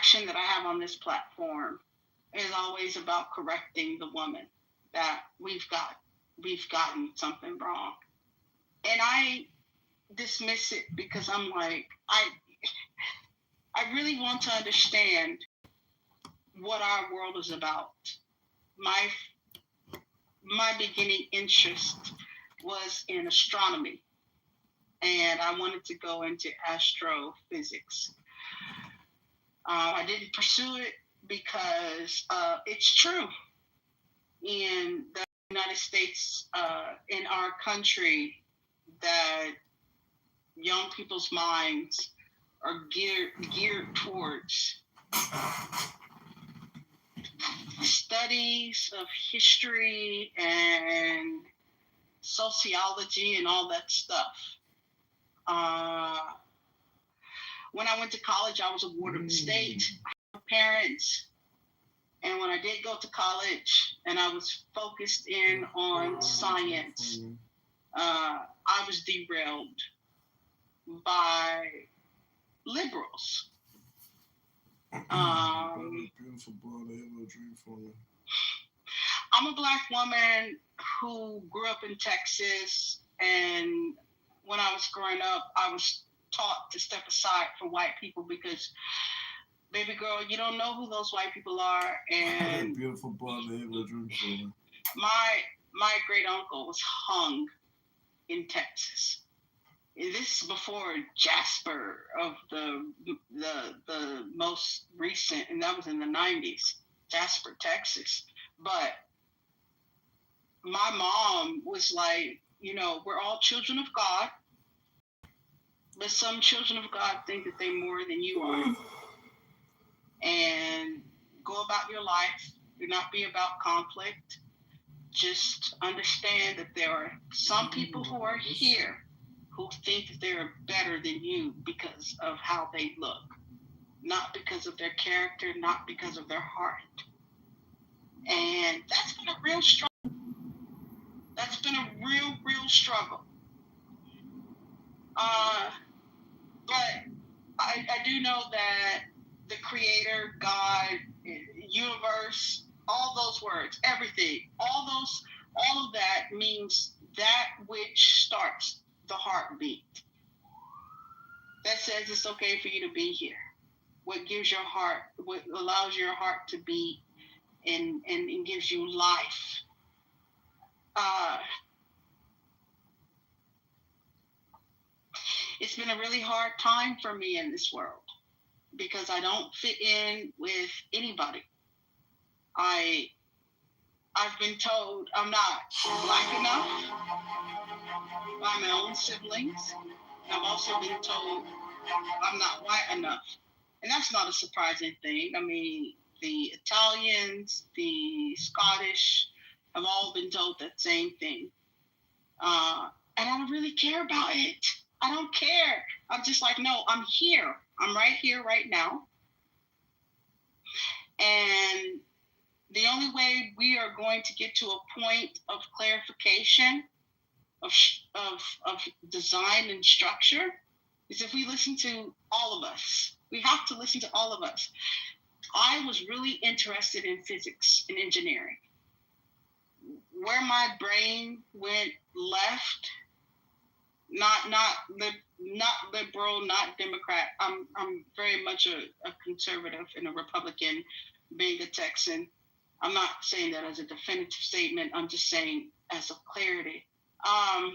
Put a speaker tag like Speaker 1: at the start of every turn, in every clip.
Speaker 1: action that I have on this platform is always about correcting the woman that we've gotten something wrong. And I dismiss it because I'm like, I really want to understand what our world is about. My beginning interest was in astronomy, and I wanted to go into astrophysics. I didn't pursue it because it's true. In the United States, in our country, that young people's minds are geared towards studies of history and sociology and all that stuff. When I went to college, I was a ward of the state. I had parents. And when I did go to college and I was focused in on science, I was derailed by liberals.
Speaker 2: Beautiful boy, they have a dream for me.
Speaker 1: I'm a Black woman who grew up in Texas, and when I was growing up, I was taught to step aside for white people because, baby girl, you don't know who those white people are. And
Speaker 2: beautiful boy, they have a dream for me.
Speaker 1: My great uncle was hung in Texas. And this is before Jasper of the most recent, and that was in the 90s, Jasper, Texas. But my mom was like, we're all children of God, but some children of God think that they're more than you are. And go about your life. Do not be about conflict. Just understand that there are some people who are here who think that they're better than you because of how they look, not because of their character, not because of their heart. And that's been a real struggle. That's been a real struggle. But I do know that the Creator, God, universe, all those words, everything, all of that means that which starts the heartbeat. That says it's okay for you to be here. What gives your heart, what allows your heart to beat and gives you life. It's been a really hard time for me in this world because I don't fit in with anybody. I've been told I'm not Black enough by my own siblings. I've also been told I'm not white enough. And that's not a surprising thing. I mean, the Italians, the Scottish have all been told that same thing. And I don't really care about it. I don't care. I'm just like, no, I'm here. I'm right here, right now. And the only way we are going to get to a point of clarification of design and structure is if we listen to all of us. We have to listen to all of us. I was really interested in physics and engineering. Where my brain went left, not liberal, not Democrat. I'm very much a conservative and a Republican, being a Texan. I'm not saying that as a definitive statement. I'm just saying as a clarity. I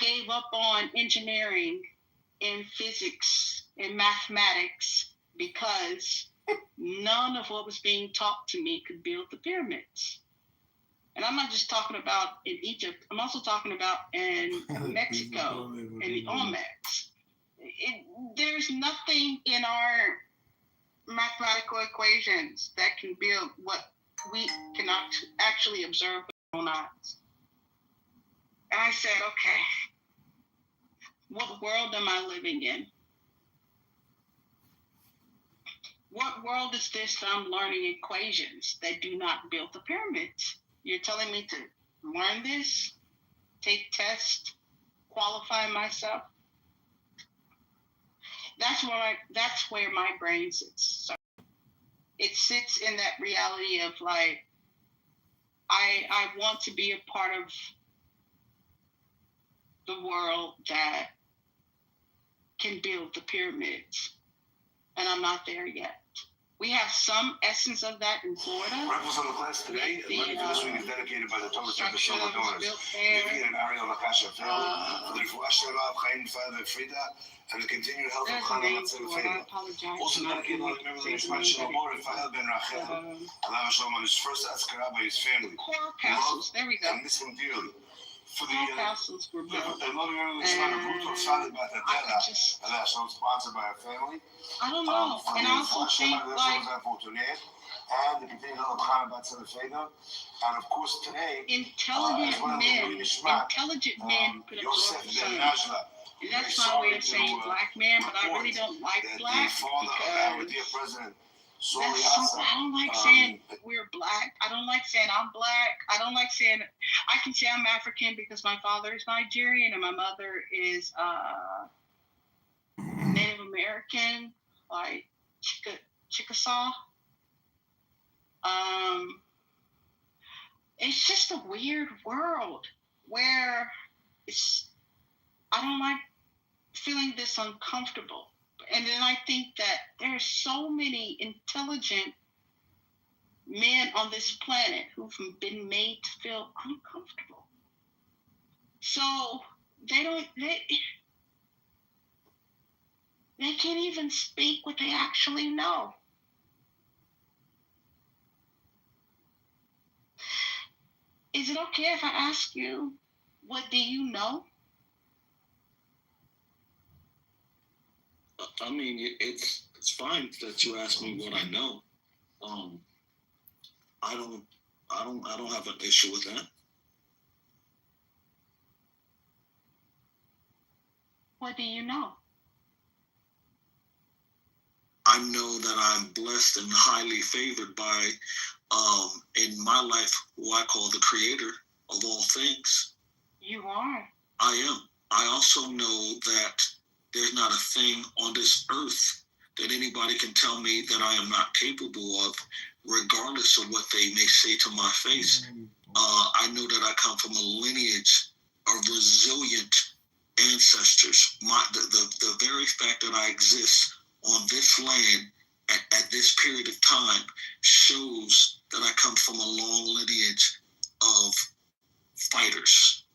Speaker 1: gave up on engineering and physics and mathematics because none of what was being taught to me could build the pyramids. And I'm not just talking about in Egypt. I'm also talking about in Mexico and the Olmecs. There's nothing in our mathematical equations that can build what we cannot actually observe with our own eyes. And I said, okay, what world am I living in? What world is this that I'm learning equations that do not build the pyramids? You're telling me to learn this, take tests, qualify myself? that's where my brain sits. So it sits in that reality of like, I want to be a part of the world that can build the pyramids, and I'm not there yet. We have some essence of that in Florida.
Speaker 3: Breakfast on the class today. Money for this week is dedicated by the Thomas Jefferson donors. Vivian and Ariel Nakasha family. For the Refuah Shalom, Chaim Father Frida, and the continued health of Chana Matzah Frida. Also dedicated by the members of the Ishmael Shalom and Fahel Ben Rachel. Allah Shalom on his first Azkara by his family.
Speaker 1: Core castles, there we go.
Speaker 3: And miss him dearly. For the
Speaker 1: Core castles were built.
Speaker 3: the loving everyone is not a brutal solid by the Della. Allah Shalom sponsored by our family.
Speaker 1: I don't know. And I also think like
Speaker 3: and the continued health of Chana Matzah Frida. And of course today,
Speaker 1: intelligent men put up
Speaker 3: Yosef
Speaker 1: the
Speaker 3: Ben
Speaker 1: sun.
Speaker 3: Najla.
Speaker 1: And that's my way of saying black man, but I really don't like black because I don't like saying we're black. I don't like saying I'm black. I don't like saying I can say I'm African because my father is Nigerian and my mother is Native American, like Chickasaw. It's just a weird world where I don't like feeling this uncomfortable. And then I think that there's so many intelligent men on this planet who've been made to feel uncomfortable. So they can't even speak what they actually know. Is it okay if I ask you, what do you know?
Speaker 4: I mean, it's fine that you ask me what I know. I don't have an issue with that.
Speaker 1: What do you know?
Speaker 4: I know that I'm blessed and highly favored by, in my life, who I call the creator of all things.
Speaker 1: You are.
Speaker 4: I am. I also know that there's not a thing on this earth that anybody can tell me that I am not capable of, regardless of what they may say to my face. I know that I come from a lineage of resilient ancestors. The very fact that I exist on this land at this period of time shows that I come from a long lineage of fighters.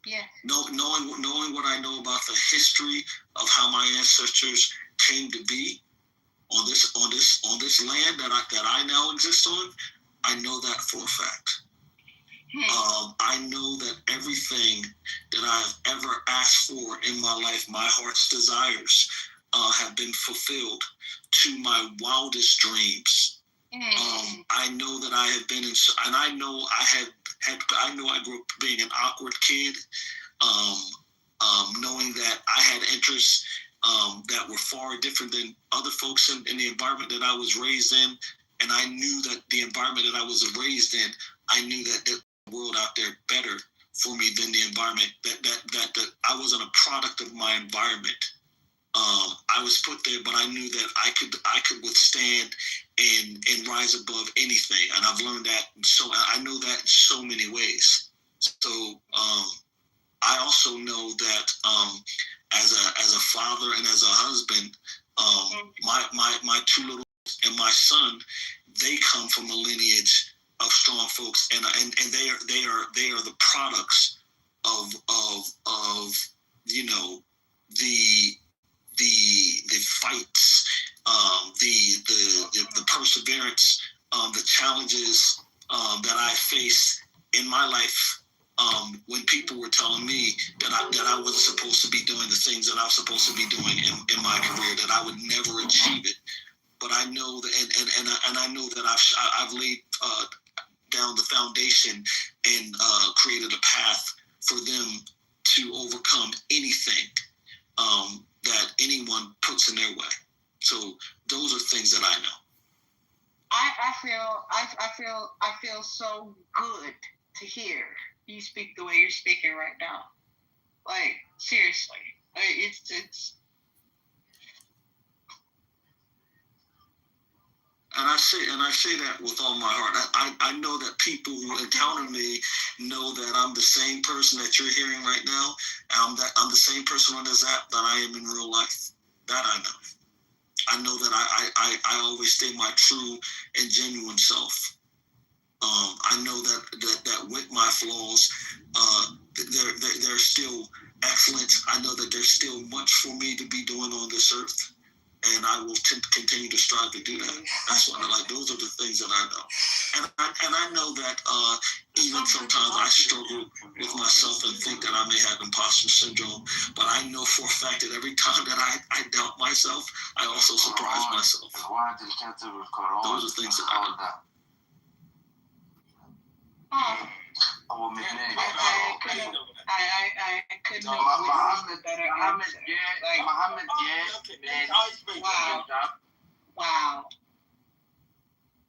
Speaker 1: Yeah.
Speaker 4: Knowing what I know about the history of how my ancestors came to be on this land that I now exist on, I know that for a fact. I know that everything that I've ever asked for in my life, my heart's desires, have been fulfilled to my wildest dreams. I know that I have been in, and I know I know I grew up being an awkward kid, knowing that I had interests that were far different than other folks in the environment that I was raised in, and I knew that the environment that I was raised in, I knew that the world out there better for me than the environment that I wasn't a product of my environment. I was put there, but I knew that I could withstand and rise above anything, and I've learned that. So I know that in so many ways. So I also know that as a father and as a husband, my two little and my son, they come from a lineage of strong folks, and they are the products of you know the fights, the perseverance, the challenges that I faced in my life, when people were telling me that I wasn't supposed to be doing the things that I was supposed to be doing in my career, that I would never achieve it. But I know that, and I know that I've laid down the foundation and created a path for them to overcome anything that anyone puts in their way. So those are things that I know.
Speaker 1: I feel so good to hear you speak the way you're speaking right now. Like, seriously, it's
Speaker 4: say that with all my heart. I know that people who encounter me know that I'm the same person that you're hearing right now. I'm the same person on this app that I am in real life. That I know. I know that I always stay my true and genuine self. I know that with my flaws, they're still excellent. I know that there's still much for me to be doing on this earth, and I will continue to strive to do that. That's what those are the things that I know, and I know that even sometimes I struggle with myself and think that I may have imposter syndrome, but I know for a fact that every time that I doubt myself, I also surprise myself. Those are things that I know.
Speaker 1: Oh. I couldn't have better answer.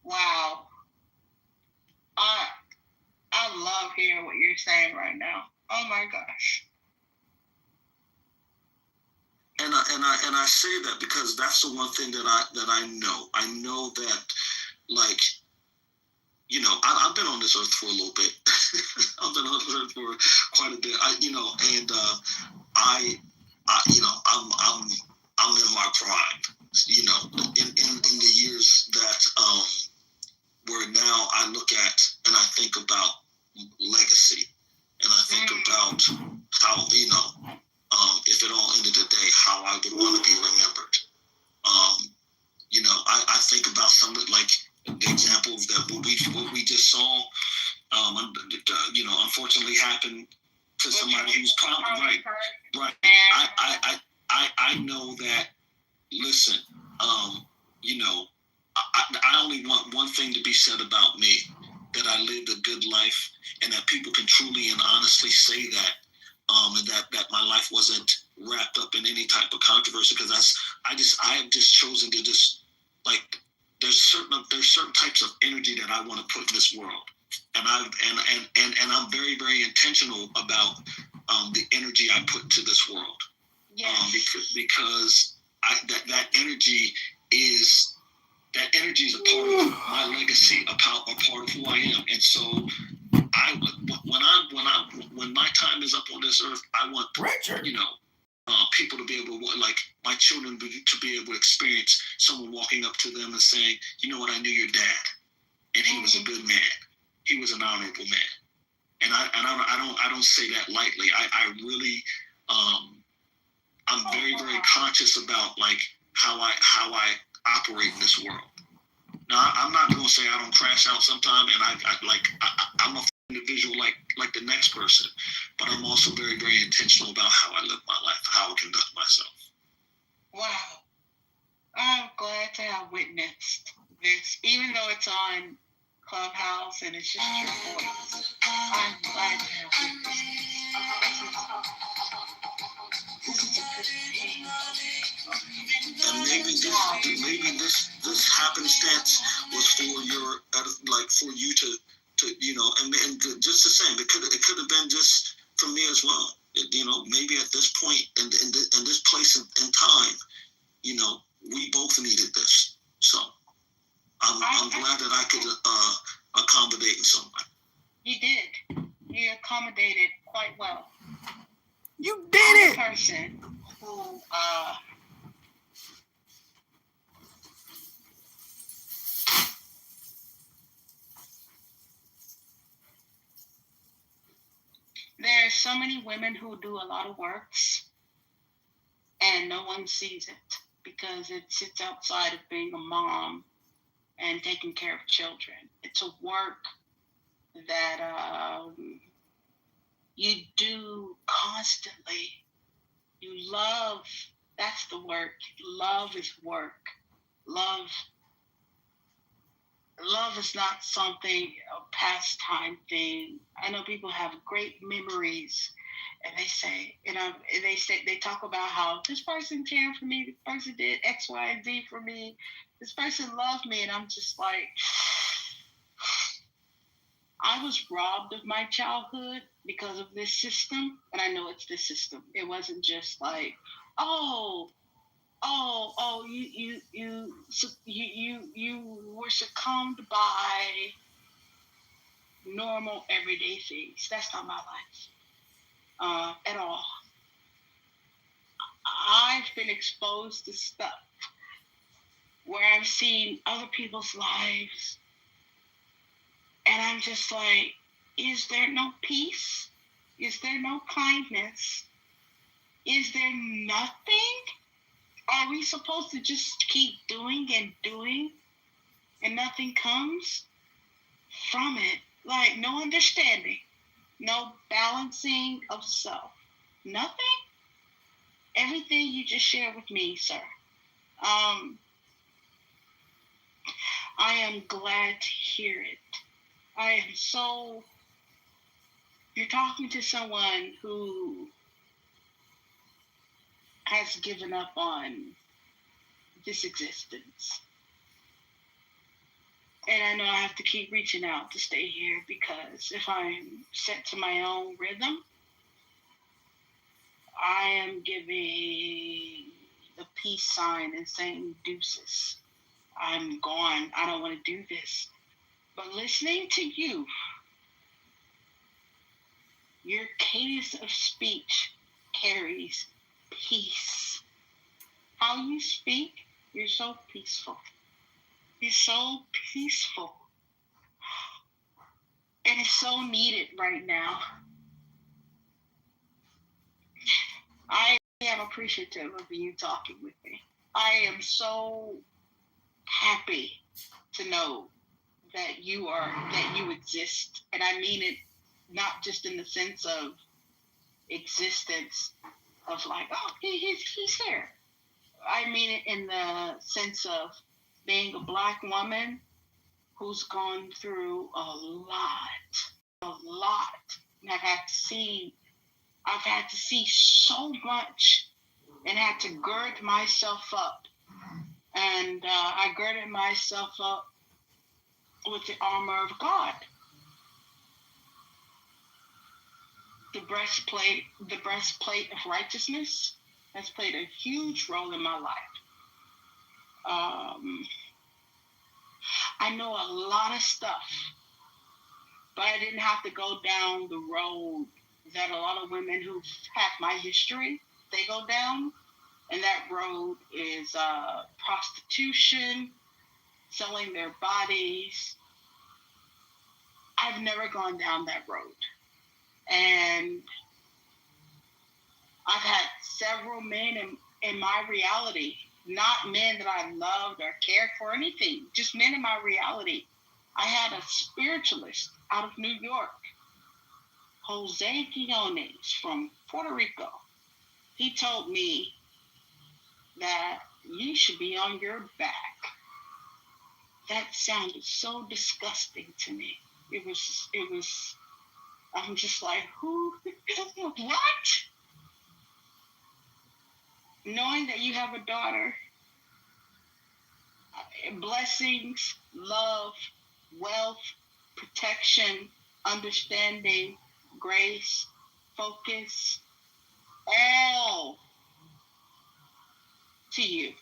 Speaker 1: Wow. I love hearing what you're saying right now. Oh my gosh.
Speaker 4: And I say that because that's the one thing that I know. I know that, like, you know, I've been on this earth for a little bit. I've been on this earth for quite a bit. I'm in my prime. You know, in the years that where now I look at and I think about legacy, and I think about how, you know, if it all ended today, how I would want to be remembered. You know, I think about some of like the examples that what we just saw, you know, unfortunately happened to somebody who's probably right. I know that. Listen, you know, I only want one thing to be said about me, that I lived a good life, and that people can truly and honestly say that, and that my life wasn't wrapped up in any type of controversy, because I have just chosen to just, like, there's certain types of energy that I want to put in this world, and I'm very, very intentional about the energy I put into this world. Yes. Because that energy is a part of my legacy, a part of who I am, and so when my time is up on this earth, I want you know, people to be able to, like, my children to be able to experience someone walking up to them and saying, you know what, I knew your dad, and he was a good man, he was an honorable man, and I don't say that lightly. I really I'm very, very conscious about, like, how I operate in this world. Now, I'm not going to say I don't crash out sometime, and I'm a individual like the next person, but I'm also very, very intentional about how I live my life, how I conduct myself.
Speaker 1: Wow. I'm glad to have witnessed this, even though it's on Clubhouse and it's just your voice. I'm glad to have witnessed
Speaker 4: and maybe this happenstance was for for you to you know, and just the same, it could have been just for me as well. You know, maybe at this point in this place in time, you know, we both needed this. So I'm glad that I could accommodate in some way.
Speaker 1: You did. You accommodated quite well.
Speaker 5: You did it.
Speaker 1: Person who there are so many women who do a lot of works, and no one sees it because it sits outside of being a mom and taking care of children. It's a work that you do constantly. You love. That's the work. Love is work. Love is not something, a pastime thing. I know people have great memories, and they talk about how this person cared for me, this person did X, Y, and Z for me, this person loved me, and I'm just like, I was robbed of my childhood because of this system, and I know it's this system. It wasn't just like, oh, you were succumbed by normal everyday things. That's not my life at all. I've been exposed to stuff where I've seen other people's lives, and I'm just like, is there no peace? Is there no kindness? Is there nothing? Are we supposed to just keep doing and nothing comes from it? Like, no understanding, no balancing of self, nothing? Everything you just shared with me, sir. I am glad to hear it. I am so... You're talking to someone who has given up on this existence. And I know I have to keep reaching out to stay here, because if I'm set to my own rhythm, I am giving the peace sign and saying deuces. I'm gone. I don't want to do this. But listening to you, your cadence of speech carries peace. How you speak, you're so peaceful. You're so peaceful. And it's so needed right now. I am appreciative of you talking with me. I am so happy to know that you exist. And I mean it not just in the sense of existence of like, oh, he's here. I mean it in the sense of being a Black woman who's gone through a lot. And I've had to see so much and had to gird myself up. And I girded myself up with the armor of God. The breastplate of righteousness has played a huge role in my life. I know a lot of stuff, but I didn't have to go down the road that a lot of women who have my history, they go down. And that road is prostitution, selling their bodies. I've never gone down that road. And I've had several men in my reality, not men that I loved or cared for, anything, just men in my reality. I had a spiritualist out of New York, Jose Guiones from Puerto Rico. He told me that you should be on your back. That sounded so disgusting to me. It was, I'm just like, who, what? Knowing that you have a daughter, blessings, love, wealth, protection, understanding, grace, focus, all to you.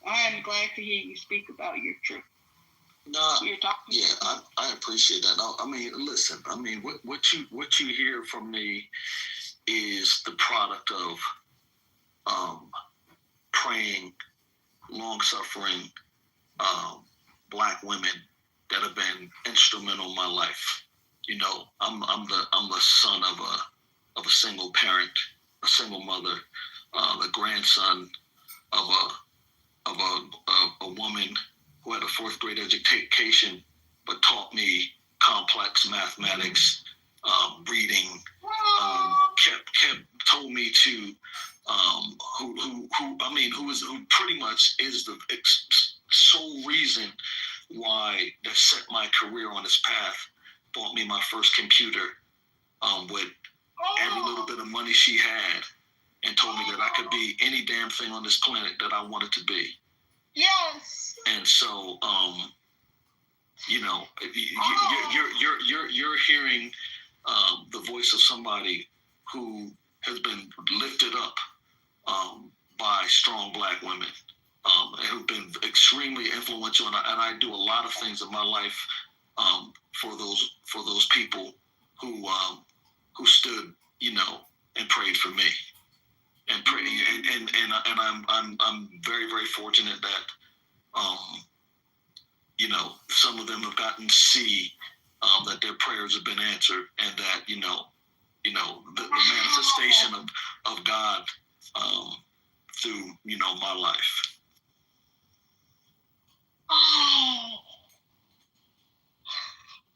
Speaker 1: I am glad to hear you speak about your truth.
Speaker 4: No, yeah, I appreciate that. I mean, listen, I mean, what you hear from me is the product of praying, long-suffering Black women that have been instrumental in my life. You know, I'm the son of a single parent, a single mother, the grandson of a woman who had a fourth grade education, but taught me complex mathematics, reading, told me to, who pretty much is the sole reason why that set my career on this path. Bought me my first computer with every little bit of money she had, and told me that I could be any damn thing on this planet that I wanted to be.
Speaker 1: Yes.
Speaker 4: And so, you know, you're hearing the voice of somebody who has been lifted up by by strong Black women who've been extremely influential, and I do a lot of things in my life for those people who stood, and prayed for me, and pray, and I'm very, very fortunate that some of them have gotten to see that their prayers have been answered, and that the manifestation of God through my life.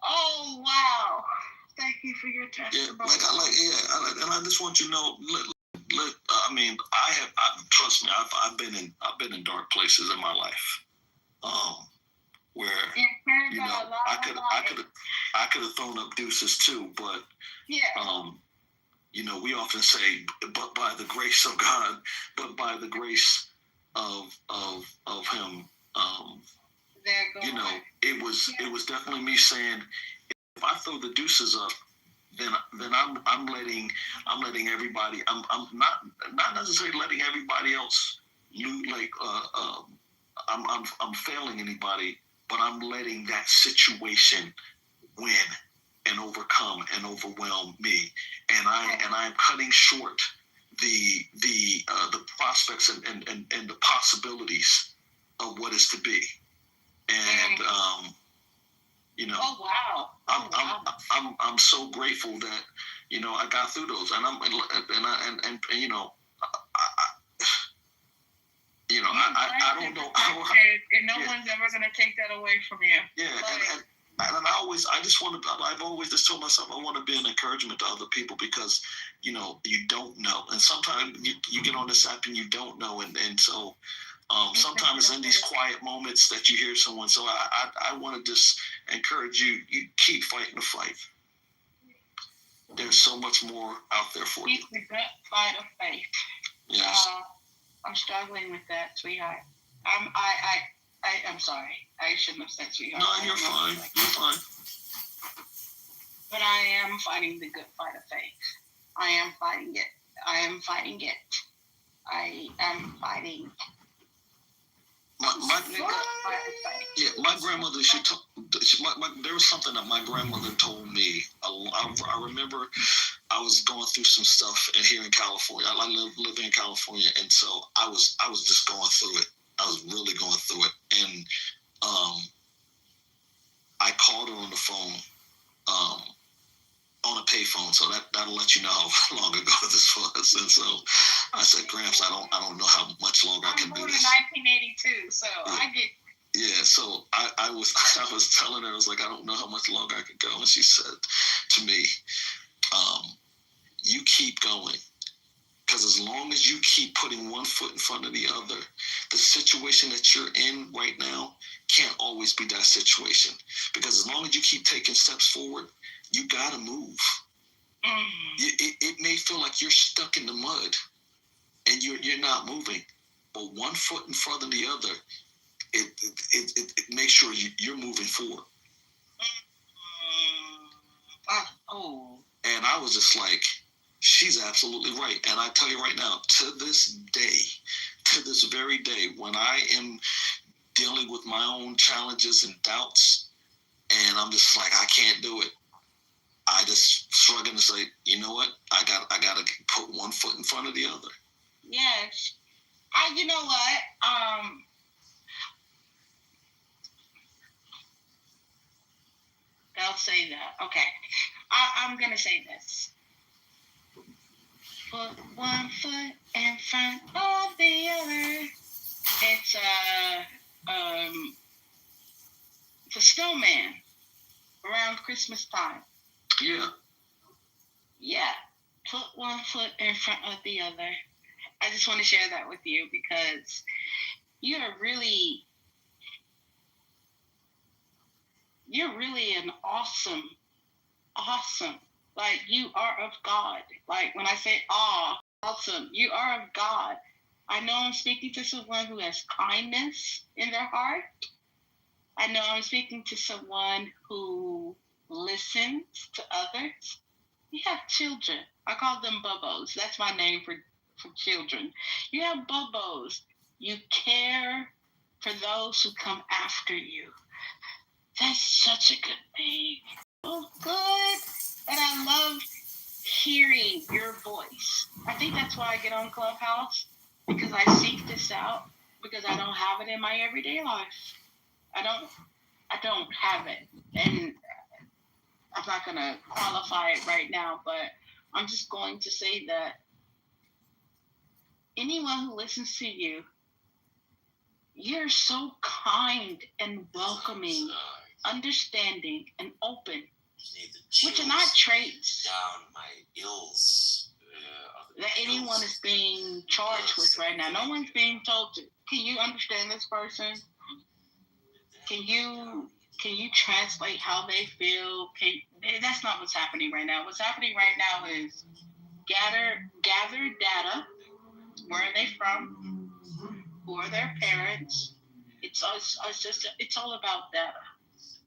Speaker 1: Oh wow! Thank you for your testimony.
Speaker 4: And I just want you to know. Trust me. I've been in dark places in my life, where I could have thrown up deuces too, but we often say, but by the grace of God, but by the grace of Him, it was definitely me saying, if I throw the deuces up, then I'm letting everybody. I'm not necessarily letting everybody else I'm failing anybody, but I'm letting that situation win and overcome and overwhelm me, and I'm cutting short the prospects and the possibilities of what is to be, and
Speaker 1: Oh wow!
Speaker 4: I'm so grateful that I got through those, and I don't know how,
Speaker 1: and no one's ever gonna take that away from you.
Speaker 4: Yeah, and I've always just told myself I want to be an encouragement to other people, because you don't know, and sometimes you get on this app and you don't know, and so sometimes in these quiet moments that you hear someone. So I want to just encourage you keep fighting the fight. There's so much more out there for you.
Speaker 1: Keep the good fight of faith.
Speaker 4: Yes.
Speaker 1: I'm struggling with that, sweetheart. I'm sorry. I shouldn't have said sweetheart.
Speaker 4: No, you're fine. You're fine.
Speaker 1: But I am fighting the good fight of faith. I am fighting it. I am fighting.
Speaker 4: My grandmother, there was something that my grandmother told me. I remember I was going through some stuff here in California. I live in California, and so I was just going through it. I was really going through it, and I called her on the phone, on a payphone, so that'll let you know how long ago this was. And so I said, Gramps, I don't know how much longer I can do this.
Speaker 1: I'm born in 1982, so yeah. I get.
Speaker 4: Yeah, so I was telling her, I was like, I don't know how much longer I could go, and she said to me, you keep going, because as long as you keep putting one foot in front of the other, the situation that you're in right now can't always be that situation, because as long as you keep taking steps forward, you gotta move. It may feel like you're stuck in the mud and you're not moving, but one foot in front of the other, it makes sure you're moving forward. And I was just like, she's absolutely right. And I tell you right now, to this very day, when I am dealing with my own challenges and doubts, and I'm just like, I can't do it, I just shrug and say, you know what? I gotta put one foot in front of the other.
Speaker 1: Yes. You know what? I'll say that. Okay. I'm gonna say this. Put one foot in front of the other. It's the snowman around Christmas time.
Speaker 4: Yeah.
Speaker 1: Yeah. Put one foot in front of the other. I just want to share that with you, because you're really an awesome, like, you are of God. Like, when I say awesome, you are of God. I know I'm speaking to someone who has kindness in their heart. I know I'm speaking to someone who listens to others. You have children. I call them bubbos. That's my name for for children. You have bobos. You care for those who come after you. That's such a good thing. Oh, good. And I love hearing your voice. I think that's why I get on Clubhouse, because I seek this out, because I don't have it in my everyday life. I don't have it. And I'm not going to qualify it right now, but I'm just going to say that anyone who listens to you, you're so kind and welcoming, understanding, and open, which are not traits
Speaker 4: down my ills
Speaker 1: that anyone is being charged with right now. No one's being told to, can you understand this person? Can you translate how they feel? That's not what's happening right now. What's happening right now is gather data. Where are they from? Who are their parents? It's all about data.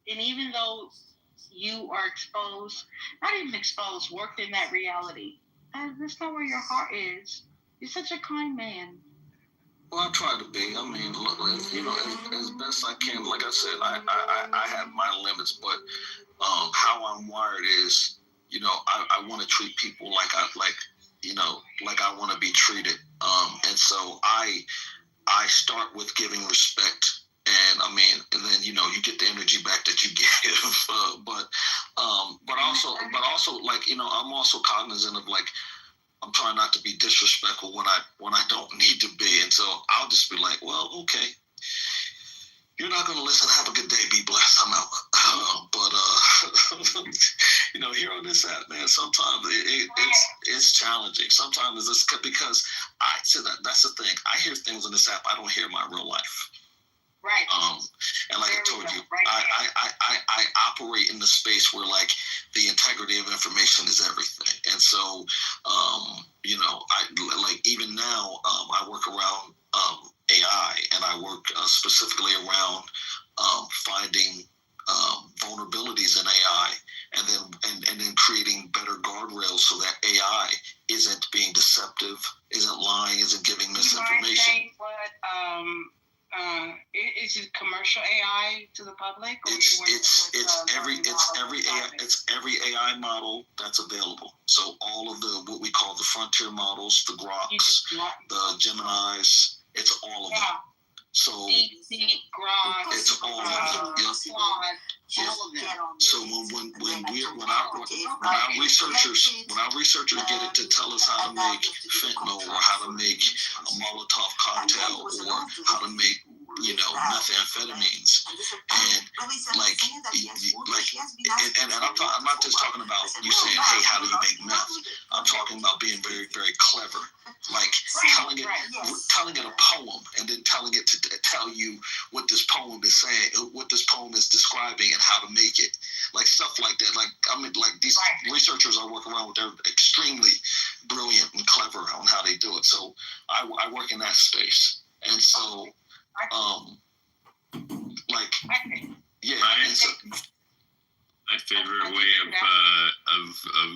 Speaker 1: And even though you are exposed, not even exposed, worked in that reality, that's not where your heart is. You're such a kind man.
Speaker 4: Well, I try to be. I mean, look, as best I can. Like I said, I have my limits, but how I'm wired is, I want to treat people like I want to be treated. And so I start with giving respect, and then you get the energy back that you give. But also, like, I'm also cognizant of, like, I'm trying not to be disrespectful when I don't need to be, and so I'll just be like, well, okay, you're not going to listen. Have a good day. Be blessed. I'm out. But here on this app, man, sometimes it's challenging. Sometimes it's because that's the thing. I hear things on this app I don't hear in my real life.
Speaker 1: Right.
Speaker 4: And like I told you, I operate in the space where, like, the integrity of information is everything. And so, I like, even now, I work around AI, and I work specifically around finding vulnerabilities in AI, and then creating better guardrails so that AI isn't being deceptive, isn't lying, isn't giving misinformation.
Speaker 1: Is it commercial AI to the public? Or
Speaker 4: it's every AI model that's available. So all of the, what we call the frontier models, the Groks, the Geminis, it's all of them. So
Speaker 1: Grok,
Speaker 4: it's all of them.
Speaker 1: all of them.
Speaker 4: So when our researchers get it to tell us how to make fentanyl, or how to make a Molotov cocktail, or how to make methamphetamines, and I'm not just talking about you saying, hey, how do you make meth? I'm talking about being very, very clever, like telling it a poem, and then telling it to tell you what this poem is saying, what this poem is describing, and how to make it, like stuff like that. Like these researchers I work around with, they're extremely brilliant and clever on how they do it. So I work in that space, and so
Speaker 6: my favorite way of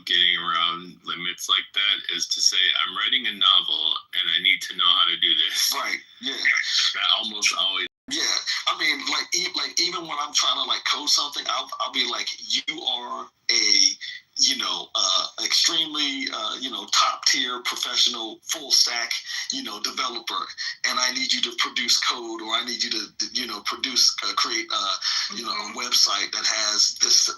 Speaker 6: getting around limits like that is to say, I'm writing a novel and I need to know how to do this.
Speaker 4: Right. Yeah.
Speaker 6: That almost always.
Speaker 4: Yeah. I mean, like even when I'm trying to, like, code something, I'll be like, you are a extremely top tier professional full stack developer, and I need you to produce code, or I need you to create a website that has this to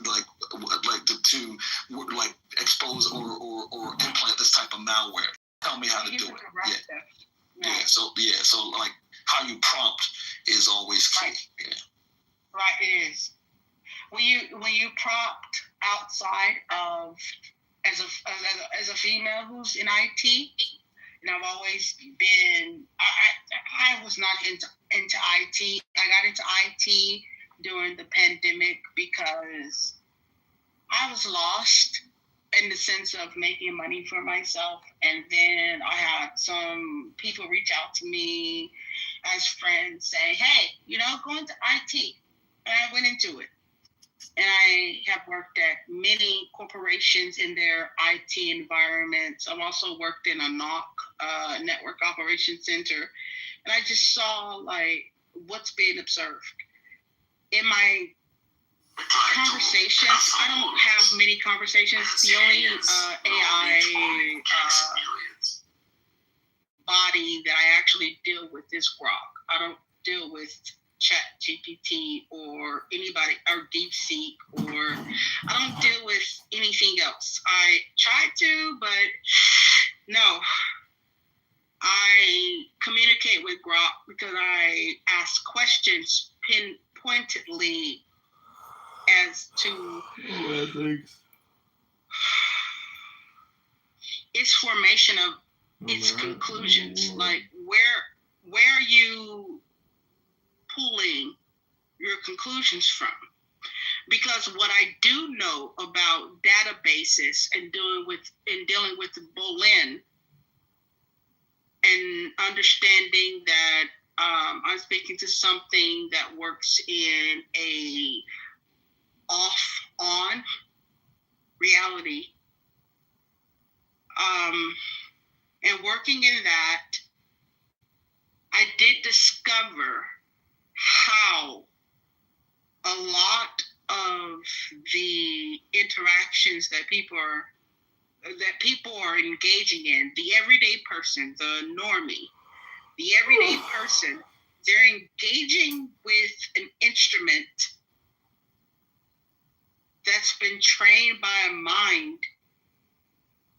Speaker 4: expose or implant this type of malware. Tell me how to do it. So like how you prompt is always key. Yeah.
Speaker 1: Right, it is. When you prompt outside of, as a female who's in IT, and I've always been, I was not into IT. I got into IT during the pandemic because I was lost in the sense of making money for myself. And then I had some people reach out to me as friends saying, hey, go into IT. And I went into it. and I have worked at many corporations in their IT environments. I've also worked in a NOC, Network Operations Center, and I just saw like what's being observed. In my conversations, I don't have many conversations. The only AI body that I actually deal with is Grok. I don't deal with Chat GPT or anybody or DeepSeek, or I don't deal with anything else. I try to, but no. I communicate with Grok because I ask questions pinpointedly as to its formation of its conclusions. Like where are you pulling your conclusions from? Because what I do know about databases and dealing with Bolin and understanding that I'm speaking to something that works in a off-on reality. And working in that, I did discover how a lot of the interactions that people are engaging in, the everyday person, the normie, the everyday person, they're engaging with an instrument that's been trained by a mind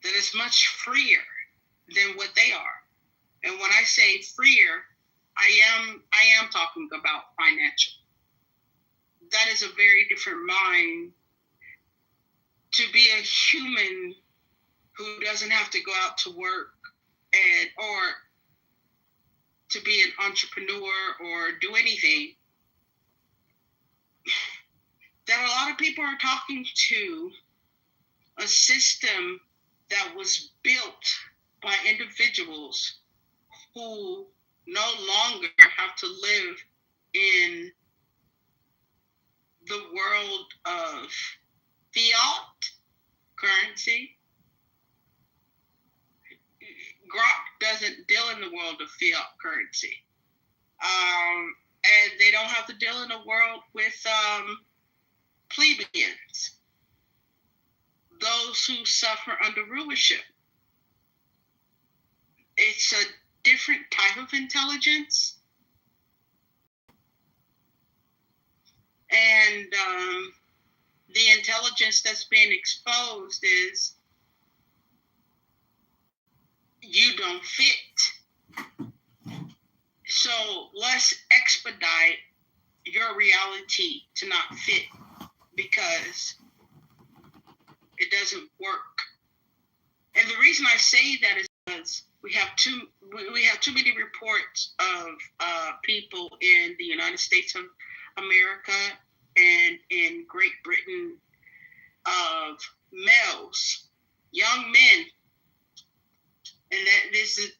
Speaker 1: that is much freer than what they are. And when I say freer, I am talking about financial. That is a very different mind to be a human who doesn't have to go out to work or to be an entrepreneur or do anything. That a lot of people are talking to a system that was built by individuals who no longer have to live in the world of fiat currency. Grok doesn't deal in the world of fiat currency. And they don't have to deal in a world with plebeians, those who suffer under rulership. It's a different type of intelligence. And the intelligence that's being exposed is you don't fit. So let's expedite your reality to not fit because it doesn't work. And the reason I say that is because we have too many reports of people in the United States of America and in Great Britain of males, young men, and that this is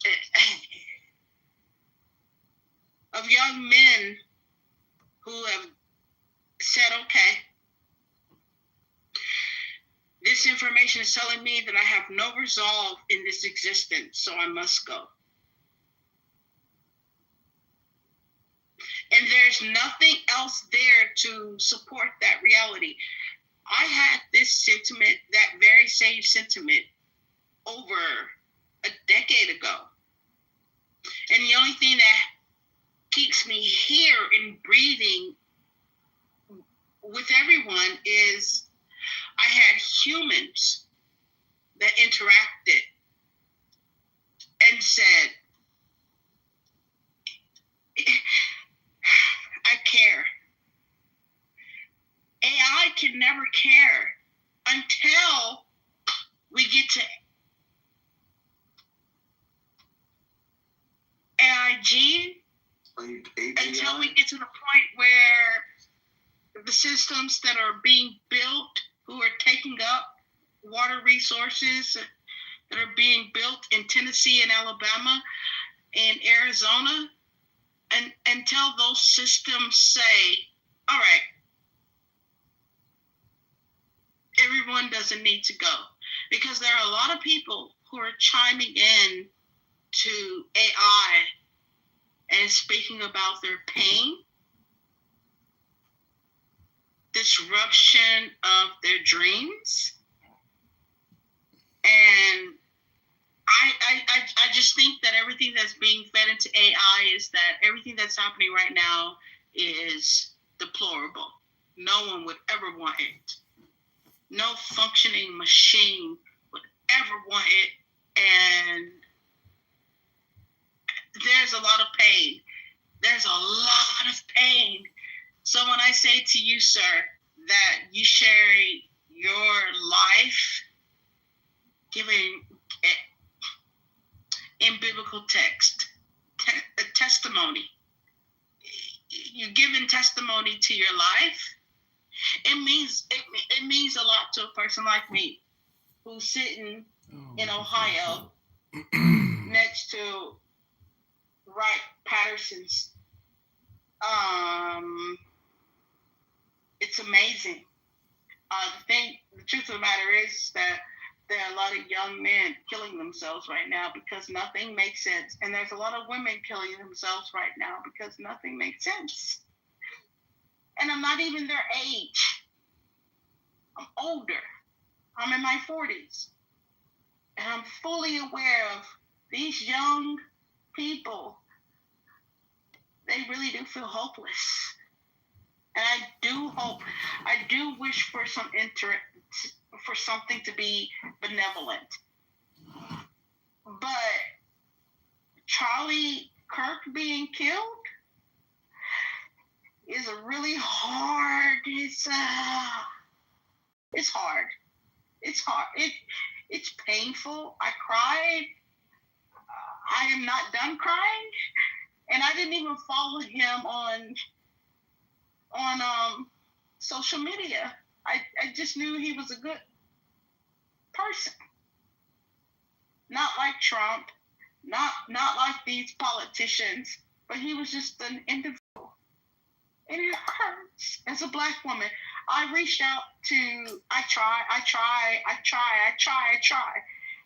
Speaker 1: of young men who have said, okay, this information is telling me that I have no resolve in this existence, so I must go. And there's nothing else there to support that reality. I had this sentiment, that very same sentiment, over a decade ago. And the only thing that keeps me here and breathing with everyone is I had humans that interacted and said, I care. AI can never care until we get to AIG, until we get to the point where the systems that are being built, who are taking up water resources that are being built in Tennessee and Alabama and Arizona, and until those systems say, all right, everyone doesn't need to go, because there are a lot of people who are chiming in to AI and speaking about their pain, disruption of their dreams. And I just think that everything that's being fed into AI is that everything that's happening right now is deplorable. No one would ever want it. No functioning machine would ever want it. And there's a lot of pain. There's a lot of pain. So when I say to you, sir, that you share your life, giving in biblical text, a testimony, you're giving testimony to your life, it means a lot to a person like me, who's sitting in Ohio next to Wright Patterson's. It's amazing. The truth of the matter is that there are a lot of young men killing themselves right now because nothing makes sense. And there's a lot of women killing themselves right now because nothing makes sense. And I'm not even their age. I'm older. I'm in my 40s. And I'm fully aware of these young people. They really do feel hopeless. And I do wish for for something to be benevolent. But Charlie Kirk being killed is a really hard. It's hard. It's hard. It's painful. I cried. I am not done crying, and I didn't even follow him on social media. I just knew he was a good person. Not like Trump, not like these politicians, but he was just an individual. And it hurts. As a Black woman, I reached out to, I try.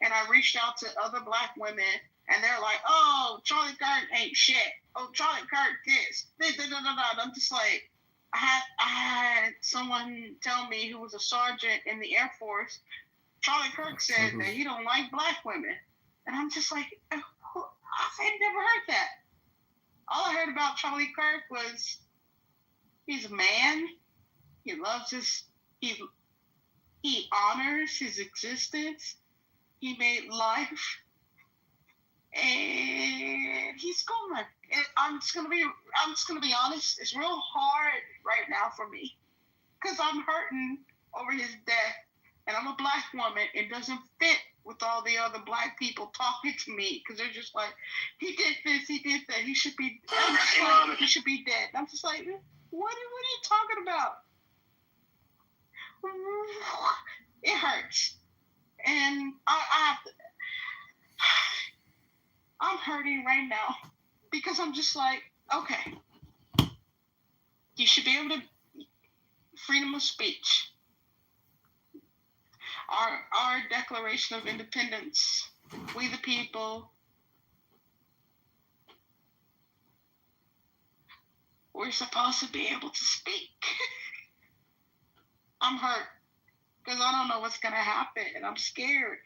Speaker 1: And I reached out to other Black women, and they're like, oh, Charlie Kirk ain't shit. Oh, Charlie Kirk this. I'm just like, I had someone tell me who was a sergeant in the Air Force, Charlie Kirk said that he don't like Black women. And I'm just like, I had never heard that. All I heard about Charlie Kirk was he's a man. He loves he honors his existence. He made life. And he's gone. And I'm just gonna be honest. It's real hard right now for me because I'm hurting over his death, and I'm a Black woman. It doesn't fit with all the other Black people talking to me because they're just like, he did this, he did that. He should be. He should be dead. And I'm just like, what are you talking about? It hurts, and I have to. I'm hurting right now because I'm just like, okay, you should be able to, freedom of speech, our Declaration of Independence, we the people, we're supposed to be able to speak. I'm hurt because I don't know what's going to happen, and I'm scared.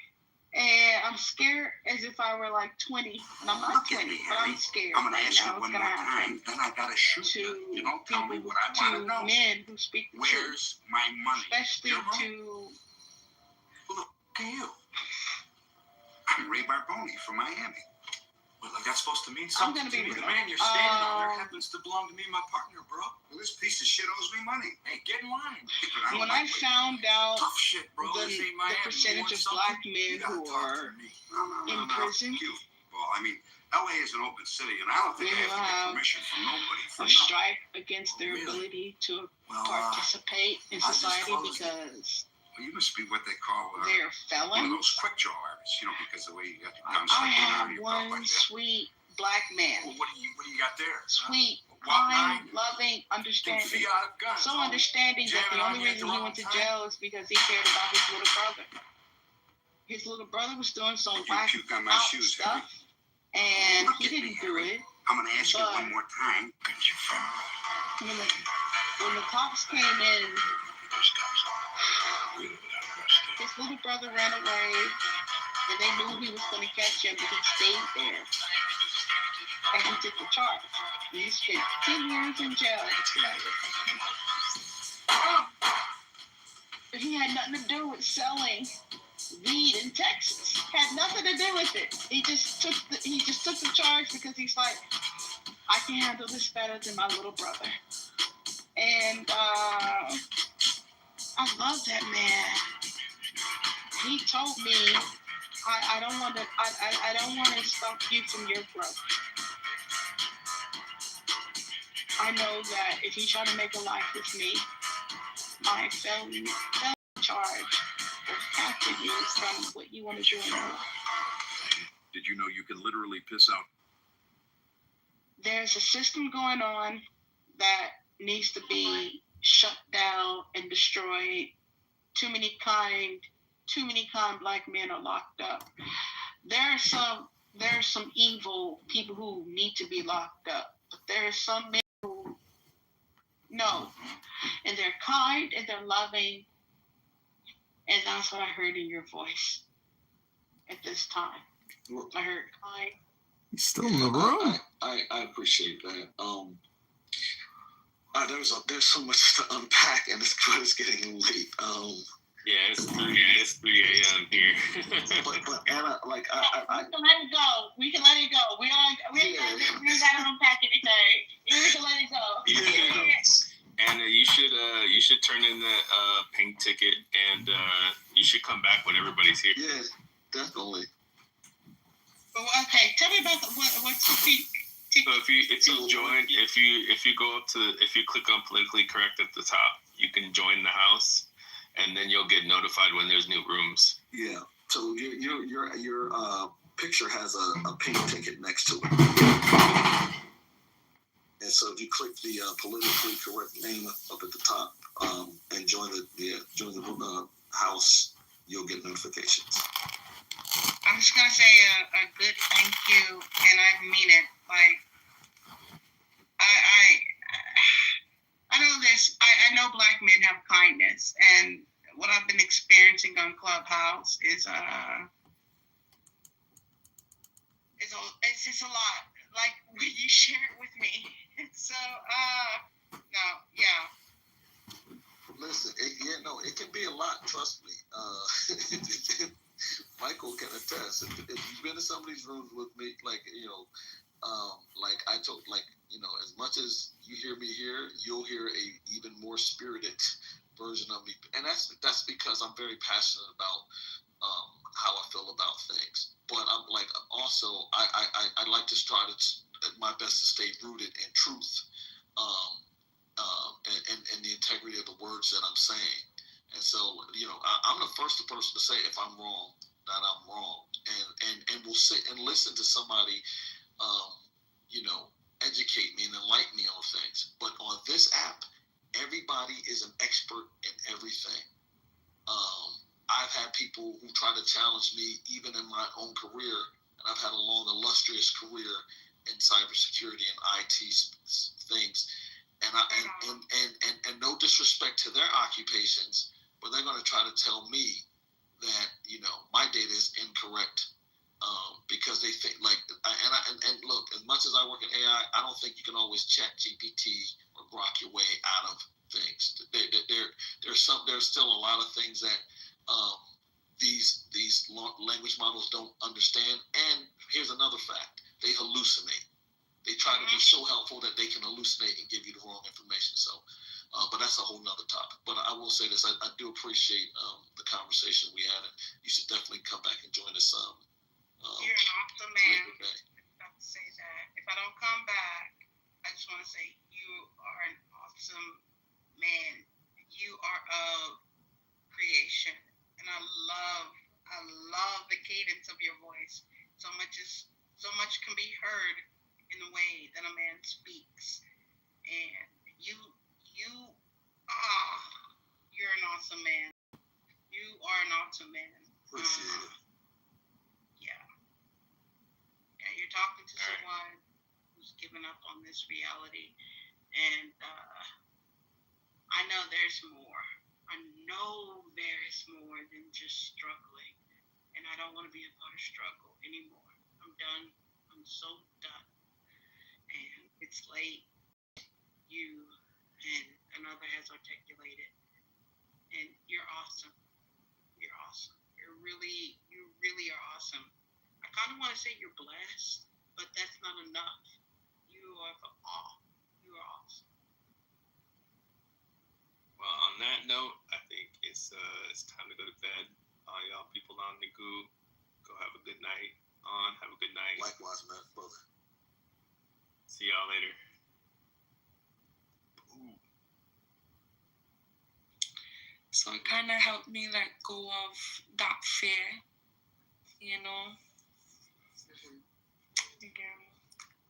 Speaker 1: And I'm scared as if I were like 20. And I'm not 20, but I'm scared.
Speaker 7: I'm going to ask you
Speaker 1: what's
Speaker 7: one
Speaker 1: going
Speaker 7: more
Speaker 1: to happen.
Speaker 7: time. Then I got to shoot you. You know, tell me what I want to know.
Speaker 1: Men who speak the truth.
Speaker 7: Where's my money?
Speaker 1: Especially to...
Speaker 7: Look at you. I'm Ray Barboni from Miami. Well, that's supposed to mean something
Speaker 1: I'm gonna be
Speaker 7: to me.
Speaker 1: real.
Speaker 7: The man you're standing on there happens to belong to me and my partner, bro. Well, this piece of shit owes me money. Hey, get in line.
Speaker 1: When I found out
Speaker 7: tough shit, bro.
Speaker 1: the percentage of Black men who are in prison,
Speaker 7: well, I mean, LA is an open city, and I don't think they have to get permission from nobody.
Speaker 1: A strike against their ability to participate in society because
Speaker 7: you must be what they call
Speaker 1: they're felons.
Speaker 7: One of those quick jaw artists, you know, because the way you got your guns.
Speaker 1: I have one sweet Black man.
Speaker 7: Well, what do you got there?
Speaker 1: Sweet kind, loving, understanding. So understanding that the only reason he went to jail is because he cared about his little brother. His little brother was doing some whacked out stuff, and he didn't do it.
Speaker 7: I'm gonna ask you one more time.
Speaker 1: When the cops came in, his little brother ran away, and they knew he was going to catch him, but he stayed there. And he took the charge. He spent 10 years in jail. But he had nothing to do with selling weed in Texas. Had nothing to do with it. He just took the charge because he's like, I can handle this better than my little brother. And I love that man. He told me, I don't want to stop you from your growth. I know that if you try to make a life with me, my felony charge will capture you from what you want to do in your life.
Speaker 7: Did you know you can literally piss out?
Speaker 1: There's a system going on that needs to be shut down and destroyed. Too many kind black men are locked up. There are some evil people who need to be locked up, but there are some men who no, and they're kind and they're loving, and that's what I heard in your voice at this time. I heard kind.
Speaker 5: He's still in the room.
Speaker 4: I appreciate that. There's so much to unpack, and it's getting late.
Speaker 6: Yeah, it's 3 a.m. here.
Speaker 4: but Anna, like I
Speaker 1: we can let it go. We can let it go. We ain't gotta unpack anything. We can let it go.
Speaker 6: Yeah. Anna, you should turn in the pink ticket, and you should come back when everybody's here.
Speaker 4: Yeah, definitely.
Speaker 1: Okay, tell me about what's the pink ticket.
Speaker 6: So if you click on politically correct at the top, you can join the house, and then you'll get notified when there's new rooms.
Speaker 4: Yeah. So your picture has a pink ticket next to it, and so if you click the politically correct name up at the top and join the house, you'll get notifications.
Speaker 1: I'm just gonna say a good thank you, and I mean it. Like I know this. I know black men have kindness, and what I've been experiencing on Clubhouse is it's just a lot. Like when you share it with me, so no, yeah.
Speaker 4: Listen, it can be a lot. Trust me. Michael can attest. If you've been in some of these rooms with me, like I told, as much as you hear me here, you'll hear a even more spirited version of me, and that's because I'm very passionate about how I feel about things. But I'm like also I like to try to my best to stay rooted in truth, and the integrity of the words that I'm saying. And so I'm the first person to say if I'm wrong, that I'm wrong, and will sit and listen to somebody, educate me and enlighten me on things. But on this app, everybody is an expert in everything. I've had people who try to challenge me even in my own career, and I've had a long, illustrious career in cybersecurity and IT things. And no disrespect to their occupations, but they're going to try to tell me that my data is incorrect because they think and look, as much as I work in AI, I don't think you can always chat GPT or grok your way out of things. There's still a lot of things that these language models don't understand. And here's another fact: they hallucinate. They try to be so helpful that they can hallucinate and give you the wrong information. So, but that's a whole nother topic. But I will say this: I do appreciate the conversation we had, and you should definitely come back and join us.
Speaker 1: You're an awesome man. I have to say that. If I don't come back, I just want to say you are an awesome man. You are of creation, and I love the cadence of your voice. So much can be heard in the way that a man speaks. and you're an awesome man. You are an awesome man.
Speaker 3: Appreciate it.
Speaker 1: Yeah. Yeah, you're talking to someone who's given up on this reality, and I know there's more. I know there's more than just struggling, and I don't want to be a part of struggle anymore. I'm done. I'm so done. And it's late. You and another has articulated, and you're awesome. You're awesome. You really are awesome. I kind of want to say you're blessed, but that's not enough. You are the awe. You are awesome.
Speaker 6: Well, on that note, I think it's time to go to bed. All y'all people on the go have a good night. Have a good night.
Speaker 3: Likewise, man, brother.
Speaker 6: See y'all later. Ooh.
Speaker 8: So it kind of helped me let go of that fear, you know. Yeah.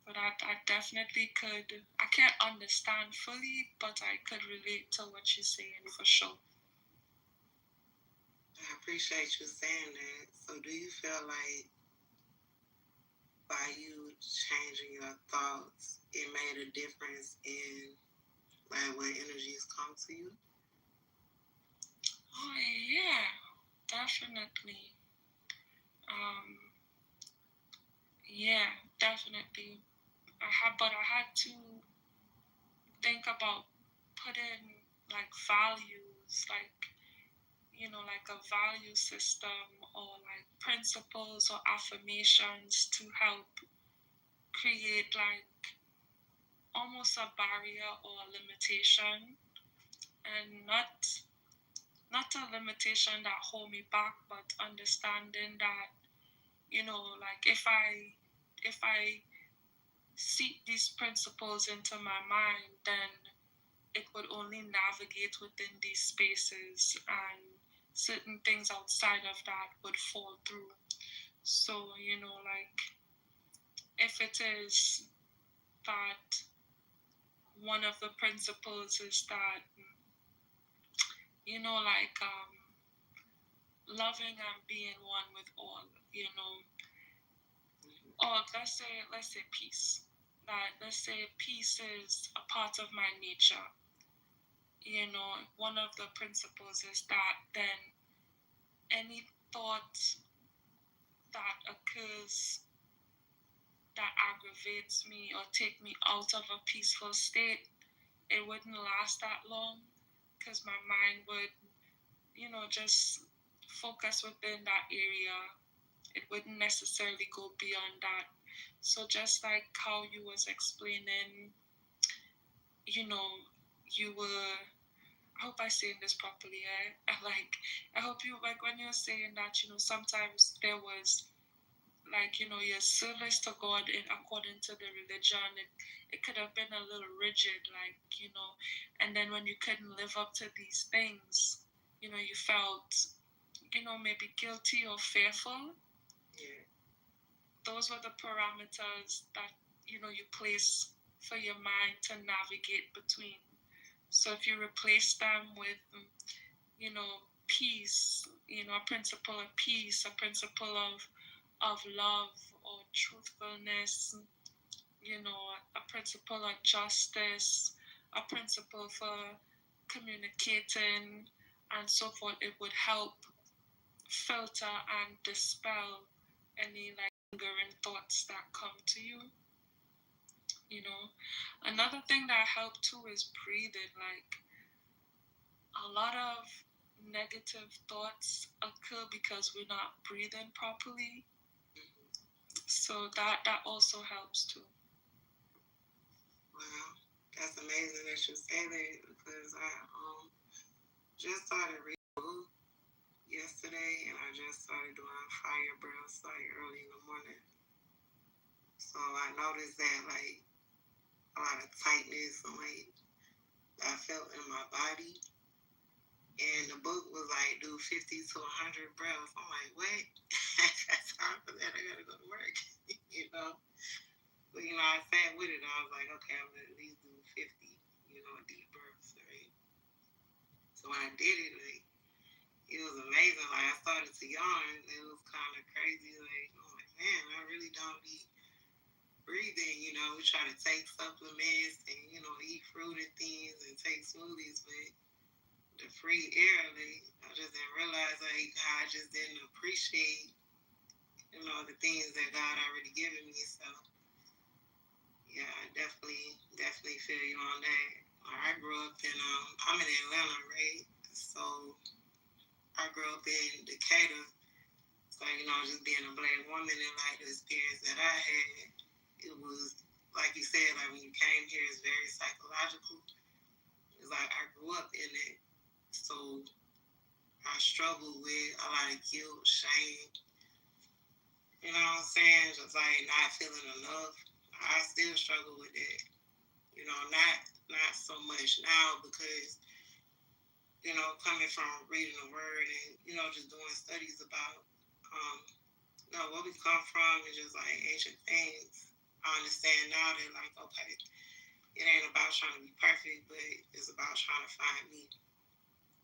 Speaker 8: But I definitely could. I can't understand fully, but I could relate to what you're saying for sure.
Speaker 9: I appreciate you saying that. So do you feel like by you changing your thoughts, it made a difference in like when energies come to you?
Speaker 8: Oh yeah, definitely. Yeah, definitely. But I had to think about putting like values, like, you know, like a value system or like principles or affirmations to help create like almost a barrier or a limitation, and not a limitation that hold me back, but understanding that, you know, like if I seek these principles into my mind, then it would only navigate within these spaces, and certain things outside of that would fall through. So, you know, like if it is that one of the principles is that, you know, like loving and being one with all, you know, or let's say peace. That let's say peace is a part of my nature. You know, one of the principles is that then any thought that occurs that aggravates me or take me out of a peaceful state, it wouldn't last that long, because my mind would, you know, just focus within that area. It wouldn't necessarily go beyond that. So just like how you was explaining, you know, you were, I hope I saying this properly, I hope you, like when you're saying that, you know, sometimes there was like, you know, your service to God in according to the religion, it could have been a little rigid, like, you know, and then when you couldn't live up to these things, you know, you felt, you know, maybe guilty or fearful.
Speaker 9: Yeah.
Speaker 8: Those were the parameters that, you know, you place for your mind to navigate between. So if you replace them with, you know, peace, you know, a principle of peace, a principle of love or truthfulness, you know, a principle of justice, a principle for communicating, and so forth, it would help filter and dispel any like lingering thoughts that come to you. You know, another thing that helped too is breathing. Like a lot of negative thoughts occur because we're not breathing properly. So that also helps too.
Speaker 9: Wow, that's amazing that you say that, because I just started reading a book yesterday, and I just started doing fire breaths like early in the morning. So I noticed that like a lot of tightness and like I felt in my body. And the book was like, do 50 to 100 breaths. I'm like, what? I got time for that. I gotta go to work, you know. But, I sat with it. I was like, okay, I'm going to at least do 50, deep breaths, right? So when I did it, it was amazing. Like, I started to yawn. It was kind of crazy. Like, I was like, man, I really don't be breathing. We try to take supplements and, eat fruit and things and take smoothies, but the free air, I just didn't realize, how I just didn't appreciate, the things that God already given me. So, yeah, I definitely feel you on that. I grew up in, I'm in Atlanta, right? So, I grew up in Decatur. So, just being a Black woman and, the experience that I had, it was, like you said, when you came here, it's very psychological. It's like I grew up in it. So, I struggle with a lot of guilt, shame. You know what I'm saying? Just not feeling enough. I still struggle with that. Not so much now because, coming from reading the word and, just doing studies about, where we come from and just ancient things. I understand now that okay, it ain't about trying to be perfect, but it's about trying to find me.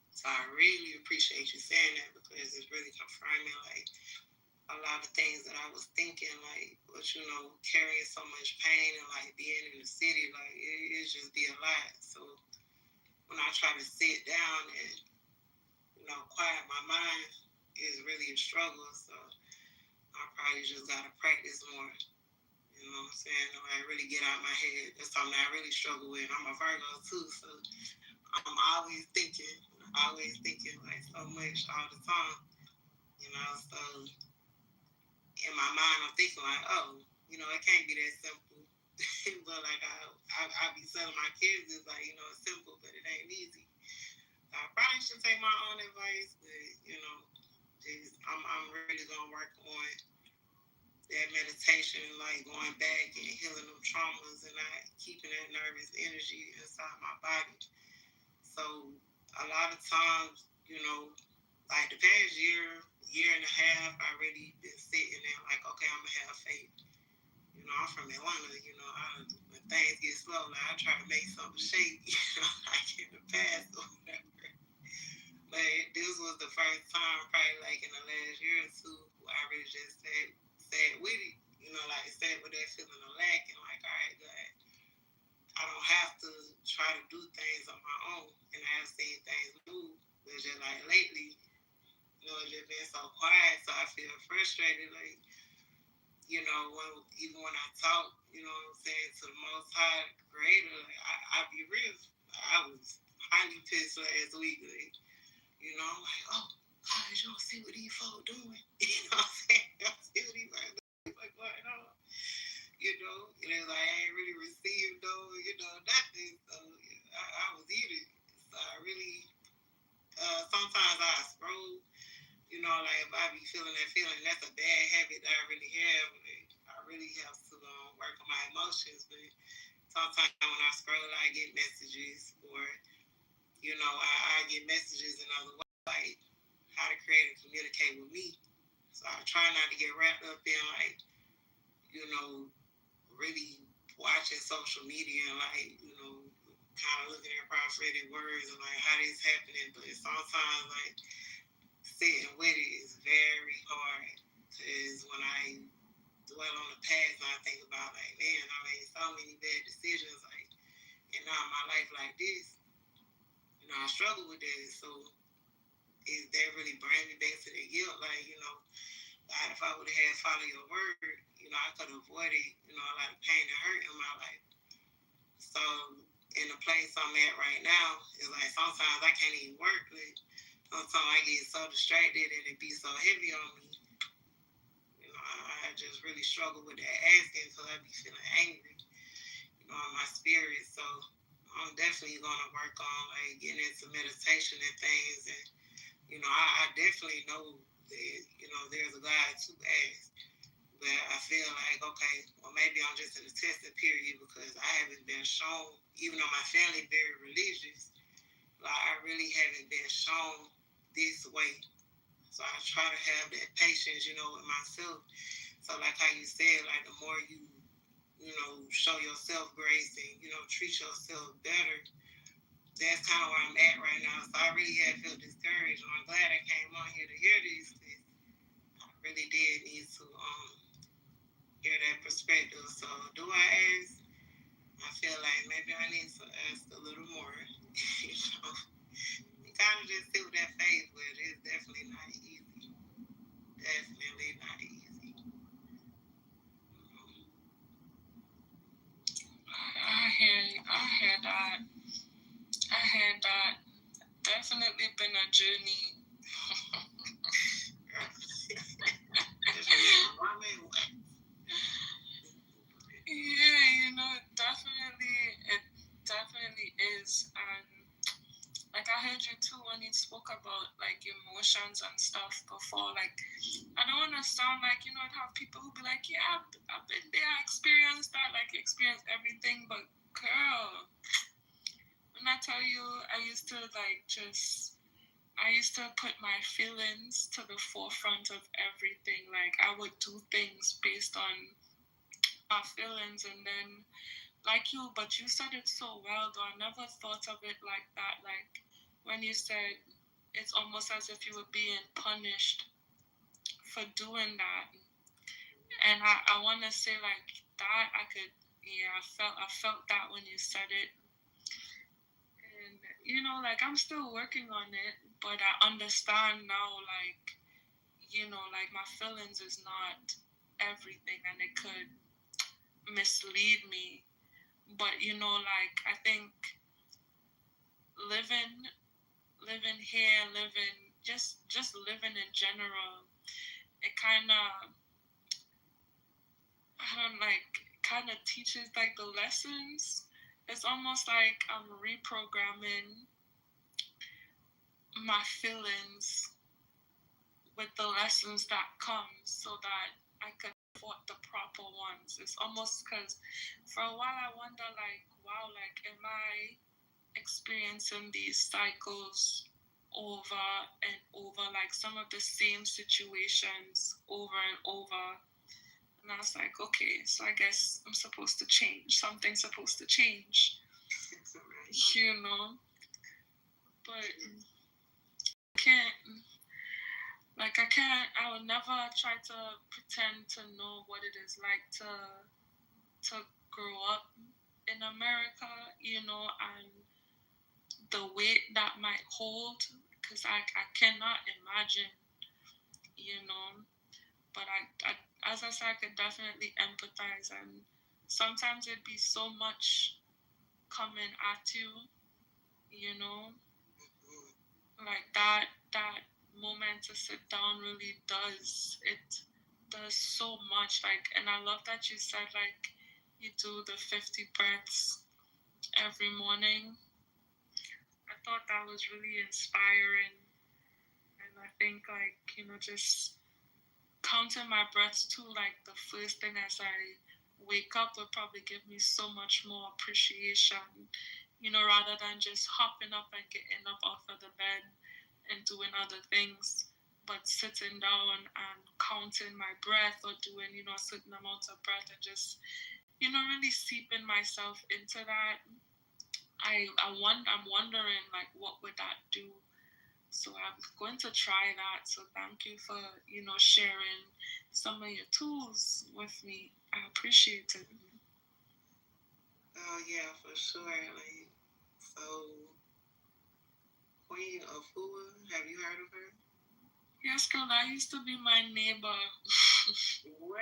Speaker 9: So I really appreciate you saying that because it's really confirming a lot of things that I was thinking, but carrying so much pain and being in the city, it just be a lot. So when I try to sit down and quiet my mind, it's really a struggle. So I probably just gotta practice more. You know what I'm saying? Really get out my head. That's something I really struggle with. I'm a Virgo too, so I'm always thinking so much all the time. So in my mind, I'm thinking oh, it can't be that simple. But I be telling my kids, it's it's simple, but it ain't easy. I probably should take my own advice, but I'm really gonna work on that meditation, going back and healing them traumas and not keeping that nervous energy inside my body. So a lot of times, the past year and a half, I really been sitting there okay, I'm gonna have faith. I'm from Atlanta, when things get slow, I try to make something shake, in the past or whatever. But this was the first time, probably in the last year or two, where I really just sat with it, sat with that feeling of lack and all right, God, I don't have to try to do things on my own. And I have seen things move. But just lately, it's just been so quiet, so I feel frustrated, even when I talk, what I'm saying, to the Most High Creator, I be real. I was highly pissed last week. I'm oh, God, you don't see what these folks doing. You know what I'm saying? I see what these folks doing. What's going on? And it's I ain't really received, nothing. So I was eating. So I really, sometimes I scroll, if I be feeling that feeling, that's a bad habit that I really have. I really have to work on my emotions. But sometimes when I scroll, I get messages or, I get messages in other ways, how to create and communicate with me. So I try not to get wrapped up in really watching social media and kind of looking at prophetic words and how this happening. But sometimes sitting with it is very hard because when I dwell on the past and I think about man, I made so many bad decisions and now my life like this, I struggle with that. So that really bring me back to the guilt, God, if I would have had follow your word, I could have avoided, a lot of pain and hurt in my life. So in the place I'm at right now, it's sometimes I can't even work. Sometimes I get so distracted and it be so heavy on me. I just really struggle with that asking until I be feeling angry, in my spirit. So I'm definitely gonna work on getting into meditation and things. And I definitely know that there's a God to ask. But I feel okay, well maybe I'm just in a testing period because I haven't been shown, even though my family very religious, I really haven't been shown this way. So I try to have that patience, with myself. So how you said, the more you, show yourself grace and, treat yourself better. That's kind of where I'm at right now. So I really had felt discouraged, and I'm glad I came on here to hear this. I really did need to hear that perspective. So do I ask? I feel like maybe I need to ask a little more. You kind of just sit with that faith, but it's definitely not easy. Definitely not easy.
Speaker 8: I hear that. Definitely been a journey. Yeah, it definitely is. And like I heard you too when you spoke about like emotions and stuff before. Like I don't want to sound like have people who be like, yeah, I've been there, I experienced that, like experience everything. But girl, when I tell you, I used to put my feelings to the forefront of everything. Like I would do things based on my feelings, and then but you said it so well though. I never thought of it like that. Like when you said it's almost as if you were being punished for doing that. And I want to say like that I felt that when you said it. And like I'm still working on it, but I understand now like my feelings is not everything, and it could mislead me. But like I think living here, just living in general, it kind of teaches like the lessons. It's almost like I'm reprogramming my feelings with the lessons that come, so that I can afford the proper ones. It's almost because for a while I wonder like, wow, like am I experiencing these cycles over and over, like some of the same situations over and over? And I was like, okay, so I guess I'm supposed to change. Something's supposed to change. But I would never try to pretend to know what it is like to grow up in America, and the weight that might hold, because I cannot imagine, but as I said, I could definitely empathize, and sometimes it'd be so much coming at you, like that moment to sit down really does so much. Like, and I love that you said like you do the 50 breaths every morning. I thought that was really inspiring, and I think like just counting my breaths too, like the first thing as I wake up would probably give me so much more appreciation, rather than just hopping up and getting up off of the bed and doing other things, but sitting down and counting my breath, or doing a certain amount of breath, and just really seeping myself into that. I'm wondering like what would that do. So I'm going to try that. So thank you for sharing some of your tools with me. I appreciate it.
Speaker 9: Oh yeah, for sure. Like, so Queen of Fua, have you heard of her?
Speaker 8: Yes, girl, that used to be my neighbor.
Speaker 9: What?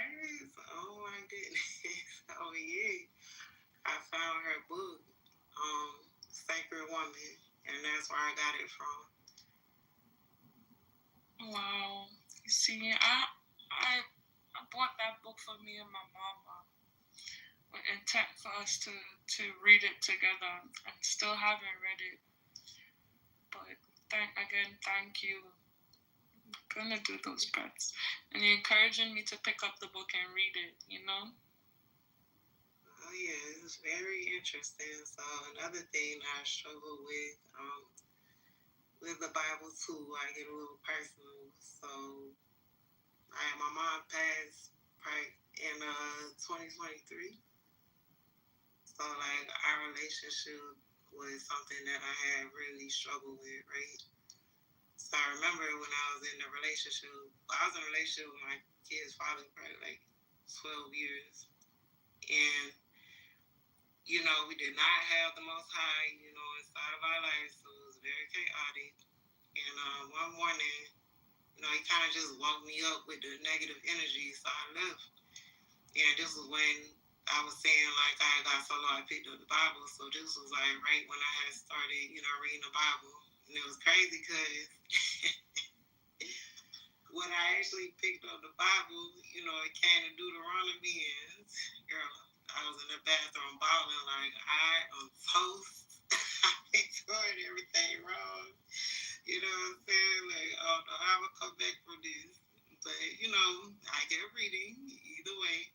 Speaker 9: Oh my goodness. Oh yeah. I found her book, Sacred Woman, and that's where I got it from.
Speaker 8: Wow. You see, I bought that book for me and my mama with intent for us to read it together. I still haven't read it. But thank you. I'm gonna do those breaths. And you're encouraging me to pick up the book and read it,
Speaker 9: Oh yeah, it's very interesting. So another thing I struggle with the Bible too, I get a little personal. So my mom passed in 2023. So like our relationship was something that I had really struggled with, right? So I remember when I was in a relationship, I was in a relationship with my kid's father for like 12 years. And, you know, we did not have the Most High, you know, inside of our lives. So it was very chaotic. And one morning, you know, he kind of just woke me up with the negative energy. So I left. And this was when I was saying, like, I got so low, I picked up the Bible. So this was like right when I had started, you know, reading the Bible. And it was crazy because when I actually picked up the Bible, you know, it came to Deuteronomy, and girl, I was in the bathroom bawling like I am toast. I ain't doing everything wrong. You know what I'm saying? Like, I don't know how I'm gonna come back from this. But, you know, I kept reading either way.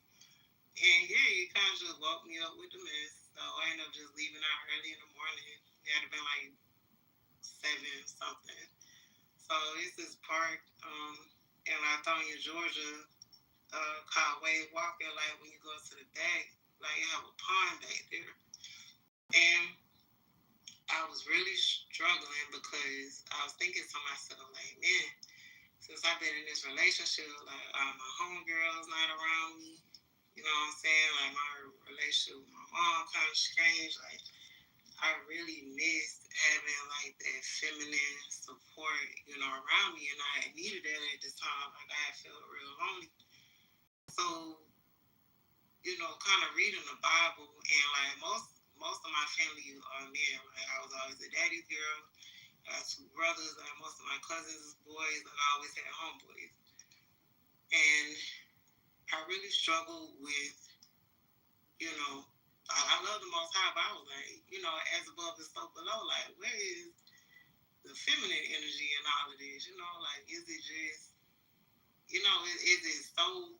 Speaker 9: And yeah, it kind of just woke me up with the mess. So I ended up just leaving out early in the morning. It had been like 7 something. So it's this park in Lithonia, Georgia, called Wave Walker. Like when you go to the back, like you have a pond back there. And I was really struggling because I was thinking to myself, like, man, since I've been in this relationship, like my homegirl's not around me. You know what I'm saying? Like my relationship with my mom kind of strange. Like I really missed having like that feminine support, you know, around me, and I had needed that at this time. Like I had felt real lonely. So, you know, kind of reading the Bible, and like most of my family are men. Like I was always a daddy's girl. I got 2 brothers. Like most of my cousins is boys. Like I always had homeboys, and I really struggled with, you know, I love the Most High, but I was like, you know, as above is so below. Like, where is the feminine energy in all of this? You know, like, is it just, you know, is it so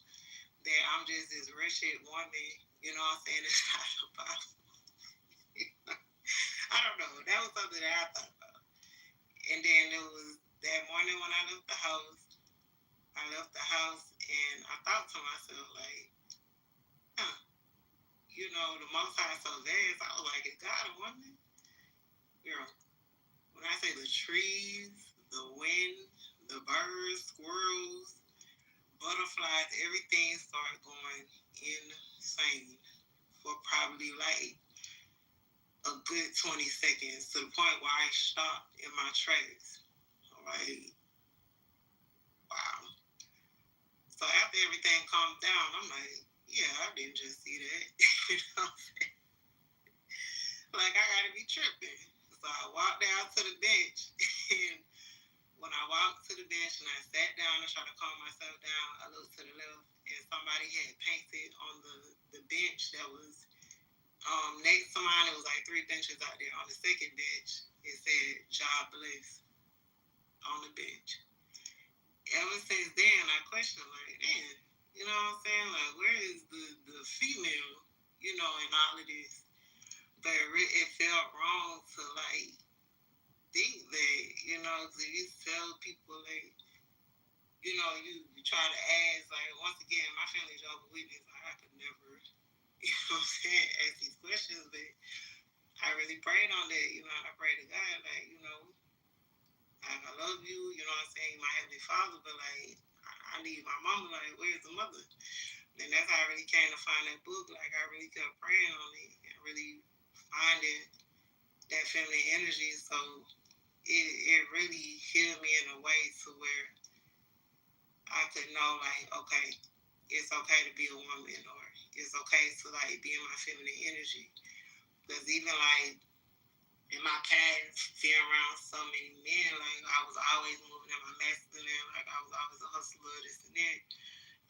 Speaker 9: that I'm just this wretched woman? You know what I'm saying? It's not about. I don't know. That was something that I thought about. And then it was that morning when I left the house. And I thought to myself, like, huh, you know, the Most High so vast. I was like, is God a woman? Girl, when I say the trees, the wind, the birds, squirrels, butterflies, everything started going insane for probably like a good 20 seconds, to the point where I stopped in my tracks. Like, wow. So after everything calmed down, I'm like, yeah, I didn't just see that. You know what I'm saying? Like, I gotta be tripping. So I walked down to the bench, and when I walked to the bench and I sat down and tried to calm myself down, I looked to the left, and somebody had painted on the bench that was next to mine. It was like 3 benches out there. On the second bench, it said "God bless" on the bench. Ever since then, I questioned, like, man, you know what I'm saying? Like, where is the female, you know, in all of this? But it felt wrong to, like, think that, you know, to you tell people, like, you know, you try to ask, like, once again, my family Jehovah's Witness, like, I could never, you know what I'm saying, ask these questions, but I really prayed on that, you know, I prayed to God, like, you know, like, I love you, you know what I'm saying, my Heavenly Father, but, like, I need my mama, like, where's the mother? And that's how I really came to find that book. Like, I really kept praying on it and really finding that feminine energy. So it really healed me in a way to where I could know, like, okay, it's okay to be a woman, or it's okay to, like, be in my feminine energy. Because even, like, in my past, being around so many men, like, I was always moving in my masculine. Like, I was always a hustler, this and that.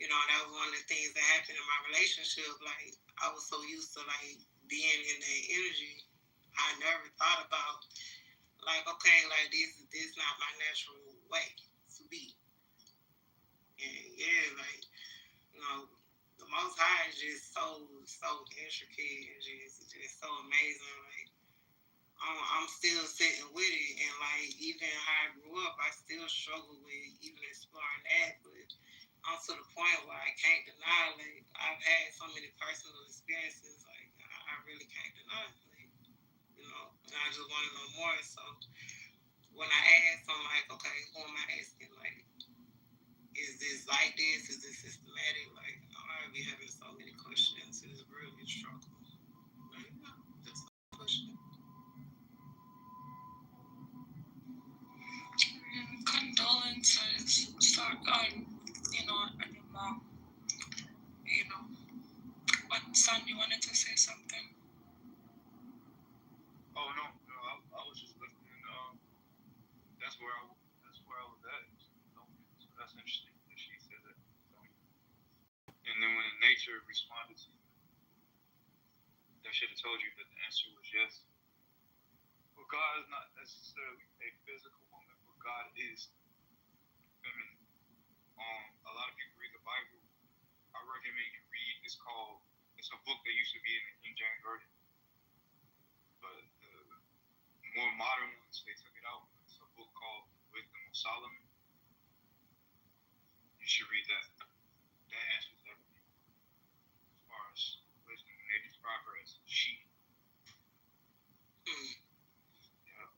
Speaker 9: You know, that was one of the things that happened in my relationship. Like, I was so used to, like, being in that energy. I never thought about, like, okay, like, this not my natural way to be. And, yeah, like, you know, the Most High is just so intricate and just so amazing. Like, I'm still sitting with it. And, like, even how I grew up, I still struggle with even exploring that. But I'm to the point where I can't deny, like, I've had so many personal experiences, like, I really can't just want to know more. So when I asked, I'm like, okay, who am I asking? Like, is this like this? Is this systematic? Like, I be having so many questions. It's really a struggle. Like, just a question.
Speaker 8: Condolences, you know, and your mom, you know. But son, you wanted to say something?
Speaker 10: Oh no, I was just listening. That's where I was at. So that's interesting that she said that. And then when nature responded to you, that should have told you that the answer was yes. But God is not necessarily a physical woman, but God is feminine. A lot of people read the Bible. I recommend you read. It's a book that used to be in the King James Version, but the more modern ones they took it out. It's a book called Wisdom of Solomon. You should read that. That answers everything as far as wisdom. And they describe her as she. Yeah.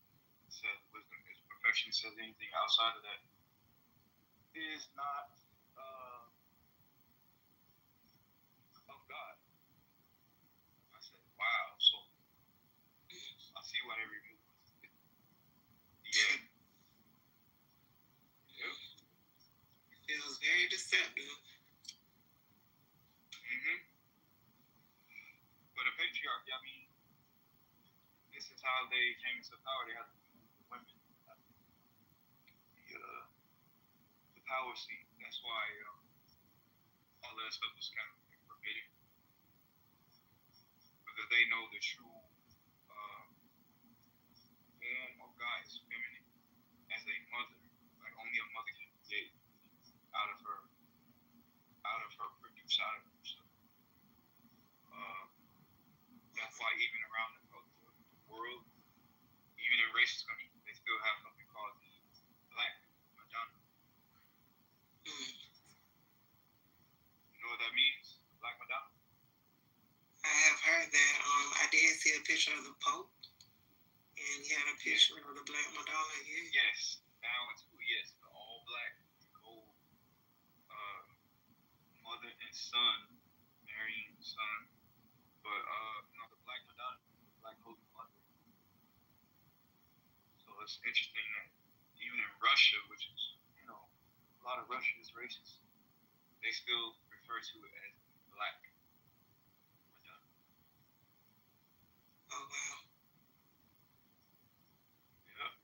Speaker 10: It says wisdom is perfection. It says anything outside of that is not of God. I said, wow. So I see why they removed it. Yeah. Yep.
Speaker 9: It feels very deceptive.
Speaker 10: But the patriarchy, I mean, this is how they came into power. They had to remove women. The power seat. That's why all that stuff was kind of forbidden. Because they know the true form of God is feminine as a mother. Like only a mother can get out of her, produce out of her. So, that's why even around the world, even in racist countries, they still have something called the Black Madonna. You know what that means? Black Madonna?
Speaker 9: I have heard that. I did see a picture of the Pope, and he had a picture of the Black Madonna. Yeah.
Speaker 10: Yes. Now it's yes, the all black, gold, mother and son, marrying son. But the Black Madonna, the Black Holy Mother. So it's interesting that even in Russia, which is, a lot of Russia is racist, they still refer to it as Black Madonna.
Speaker 9: Oh wow.
Speaker 10: Yeah.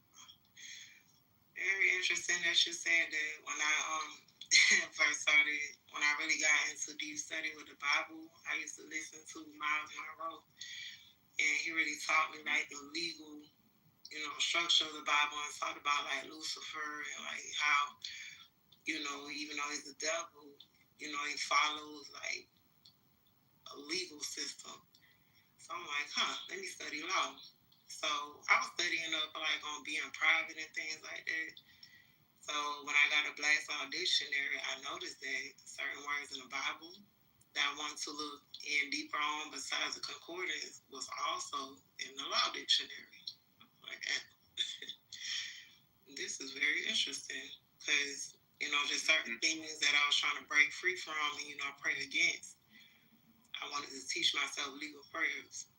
Speaker 9: Very interesting that you said that. When I first started, when I really got into deep study with the Bible, I used to listen to Miles Monroe, and he really taught me like the legal, structure of the Bible, and talked about like Lucifer and like how, even though he's the devil, he follows like a legal system. So I'm like, let me study law. So I was studying up like on being private and things like that. So when I got a Black's Law Dictionary, I noticed that certain words in the Bible that I wanted to look in deeper on besides the concordance was also in the law dictionary. Like, this is very interesting because, just certain things that I was trying to break free from and, pray against. I wanted to teach myself legal prayers,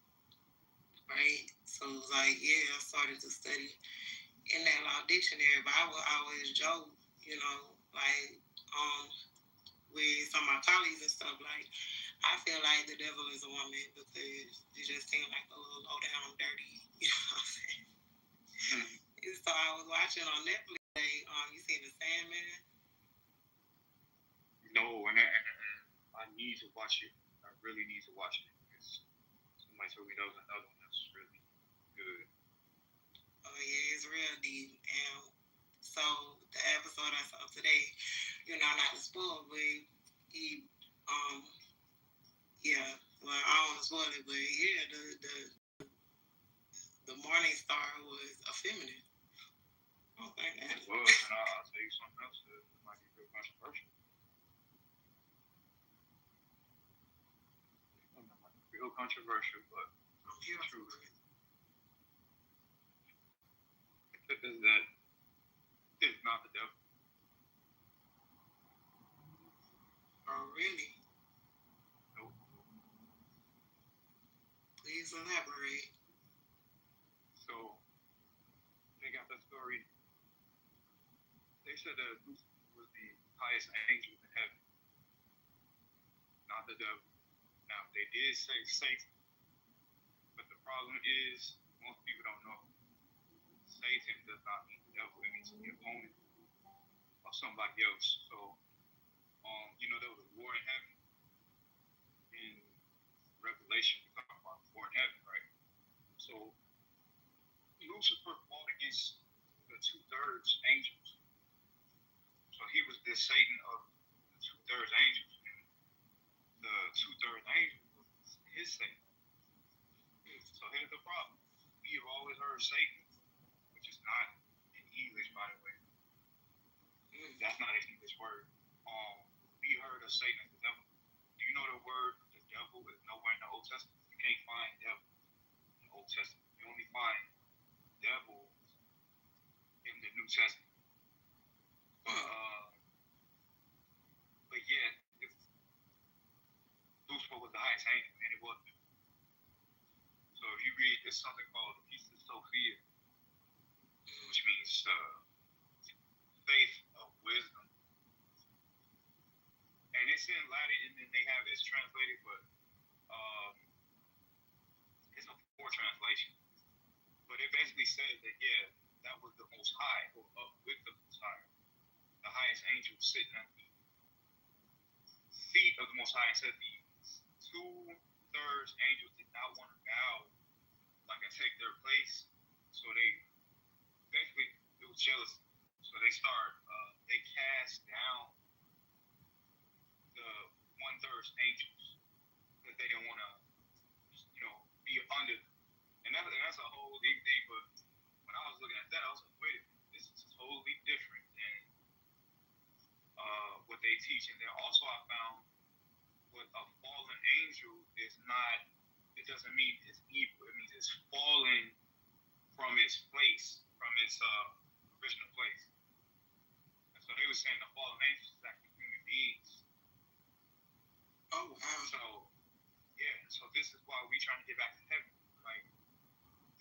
Speaker 9: right? So it was like, I started to study in that law dictionary, but I would always joke, like, with some of my colleagues and stuff, like, I feel like the devil is a woman because it just seemed like a little low down, dirty, you know what I'm saying? So I was watching on Netflix, like, you seen The Sandman?
Speaker 10: No, and I need to watch it. I really need to watch it because somebody told me that was another one that's really good.
Speaker 9: Oh yeah, it's real deep. And so the episode I saw today, not to spoil, but he, well, I don't want to spoil it, but the Morning Star was a feminine. Okay.
Speaker 10: It was, and I'll tell you something else that might be real controversial. Real controversial, but
Speaker 9: I'm here
Speaker 10: true. is that it's not the devil.
Speaker 9: Oh, really?
Speaker 10: Nope.
Speaker 9: Please elaborate.
Speaker 10: So they got the story. They said that Lucifer was the highest angel in heaven, not the devil. Now they did say Satan, but the problem is most people don't know. Satan does not mean the devil; it means the opponent of somebody else. So, there was a war in heaven. In Revelation, we talk about war in heaven, right? So Lucifer fought against the 2/3 angels. So he was the Satan of the 2/3 angels. And the 2/3 angel was his Satan. So here's the problem. We have always heard Satan, which is not in English, by the way. That's not an English word. We heard of Satan as the devil. Do you know the word the devil is nowhere in the Old Testament? You can't find devil in the Old Testament. You only find devil in the New Testament. But yet, Lucifer was the highest angel, and it wasn't. So if you read, there's something called the Piece of Sophia, which means faith of wisdom. And it's in Latin, and then they have it's translated, but it's a poor translation. But it basically says that, yeah, that was the Most High, or up with the Most High. The highest angel sitting at the feet of the Most High, and said the 2/3 angels did not want to bow, like, and take their place. So they basically, it was jealousy. So they cast down the 1/3 angels because they didn't want to, be under them. And that's a whole big thing. But when I was looking at that, I was like, wait, this is totally different than what they teach. And then also I found what a fallen angel is not, it doesn't mean it's evil. It means it's fallen from its place, from its original place. And so they were saying the fallen angels is actually human beings.
Speaker 9: Oh, wow.
Speaker 10: So, yeah, so this is why we trying to get back to heaven. Like,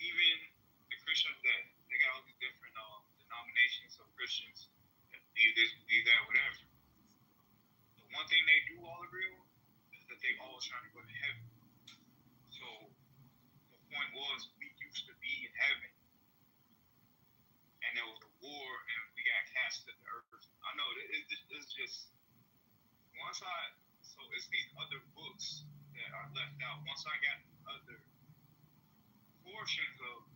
Speaker 10: even the Christians that they got all these different denominations of Christians that believe this, believe that, whatever. The one thing they do all agree on is that they all trying to go to heaven. So the point was, we used to be in heaven, and there was a war, and we got cast to the earth. I know it's just so it's these other books that are left out. Once I got other portions of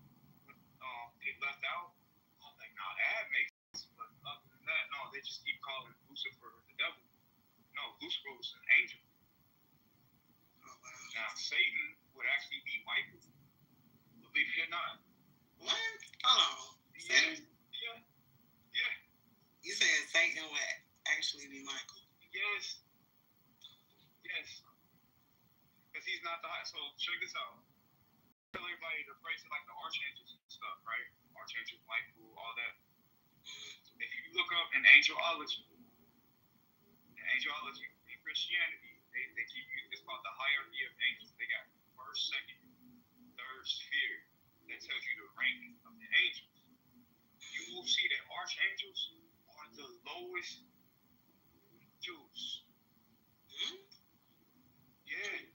Speaker 10: it left out, I was like, nah, that makes sense. But other than that, no, they just keep calling Lucifer the devil. No, Lucifer was an angel.
Speaker 9: Oh, wow.
Speaker 10: Now, Satan would actually be Michael. Believe it or not.
Speaker 9: What? Oh,
Speaker 10: Yeah. Yeah.
Speaker 9: You said Satan would actually be Michael.
Speaker 10: Yes. Because he's not the high. So check this out. Tell everybody to pray to like the archangels and stuff, right? Archangel Michael, all that. If you look up in angelology in Christianity, they give you, it's called the hierarchy of angels. They got first, second, third sphere that tells you the ranking of the angels. You will see that archangels are the lowest angels. Yeah.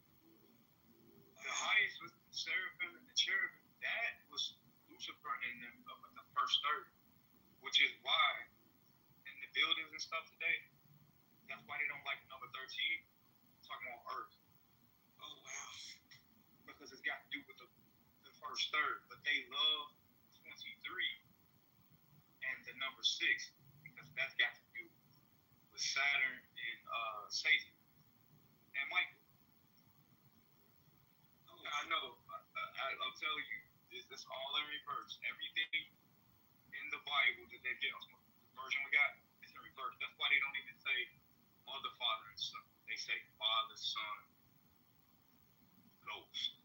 Speaker 10: The highest was the seraphim and the cherubim. That was Lucifer in them of the first third, which is why in the buildings and stuff today, that's why they don't like number 13. I'm talking about Earth.
Speaker 9: Oh, wow.
Speaker 10: Because it's got to do with the first third, but they love 23 and the number 6 because that's got to do with Saturn and Satan and Michael. I know. I'm telling you, it's all in reverse. Everything in the Bible that they get, the version we got, is in reverse. That's why they don't even say Mother, Father, and Son. They say Father, Son, Ghost.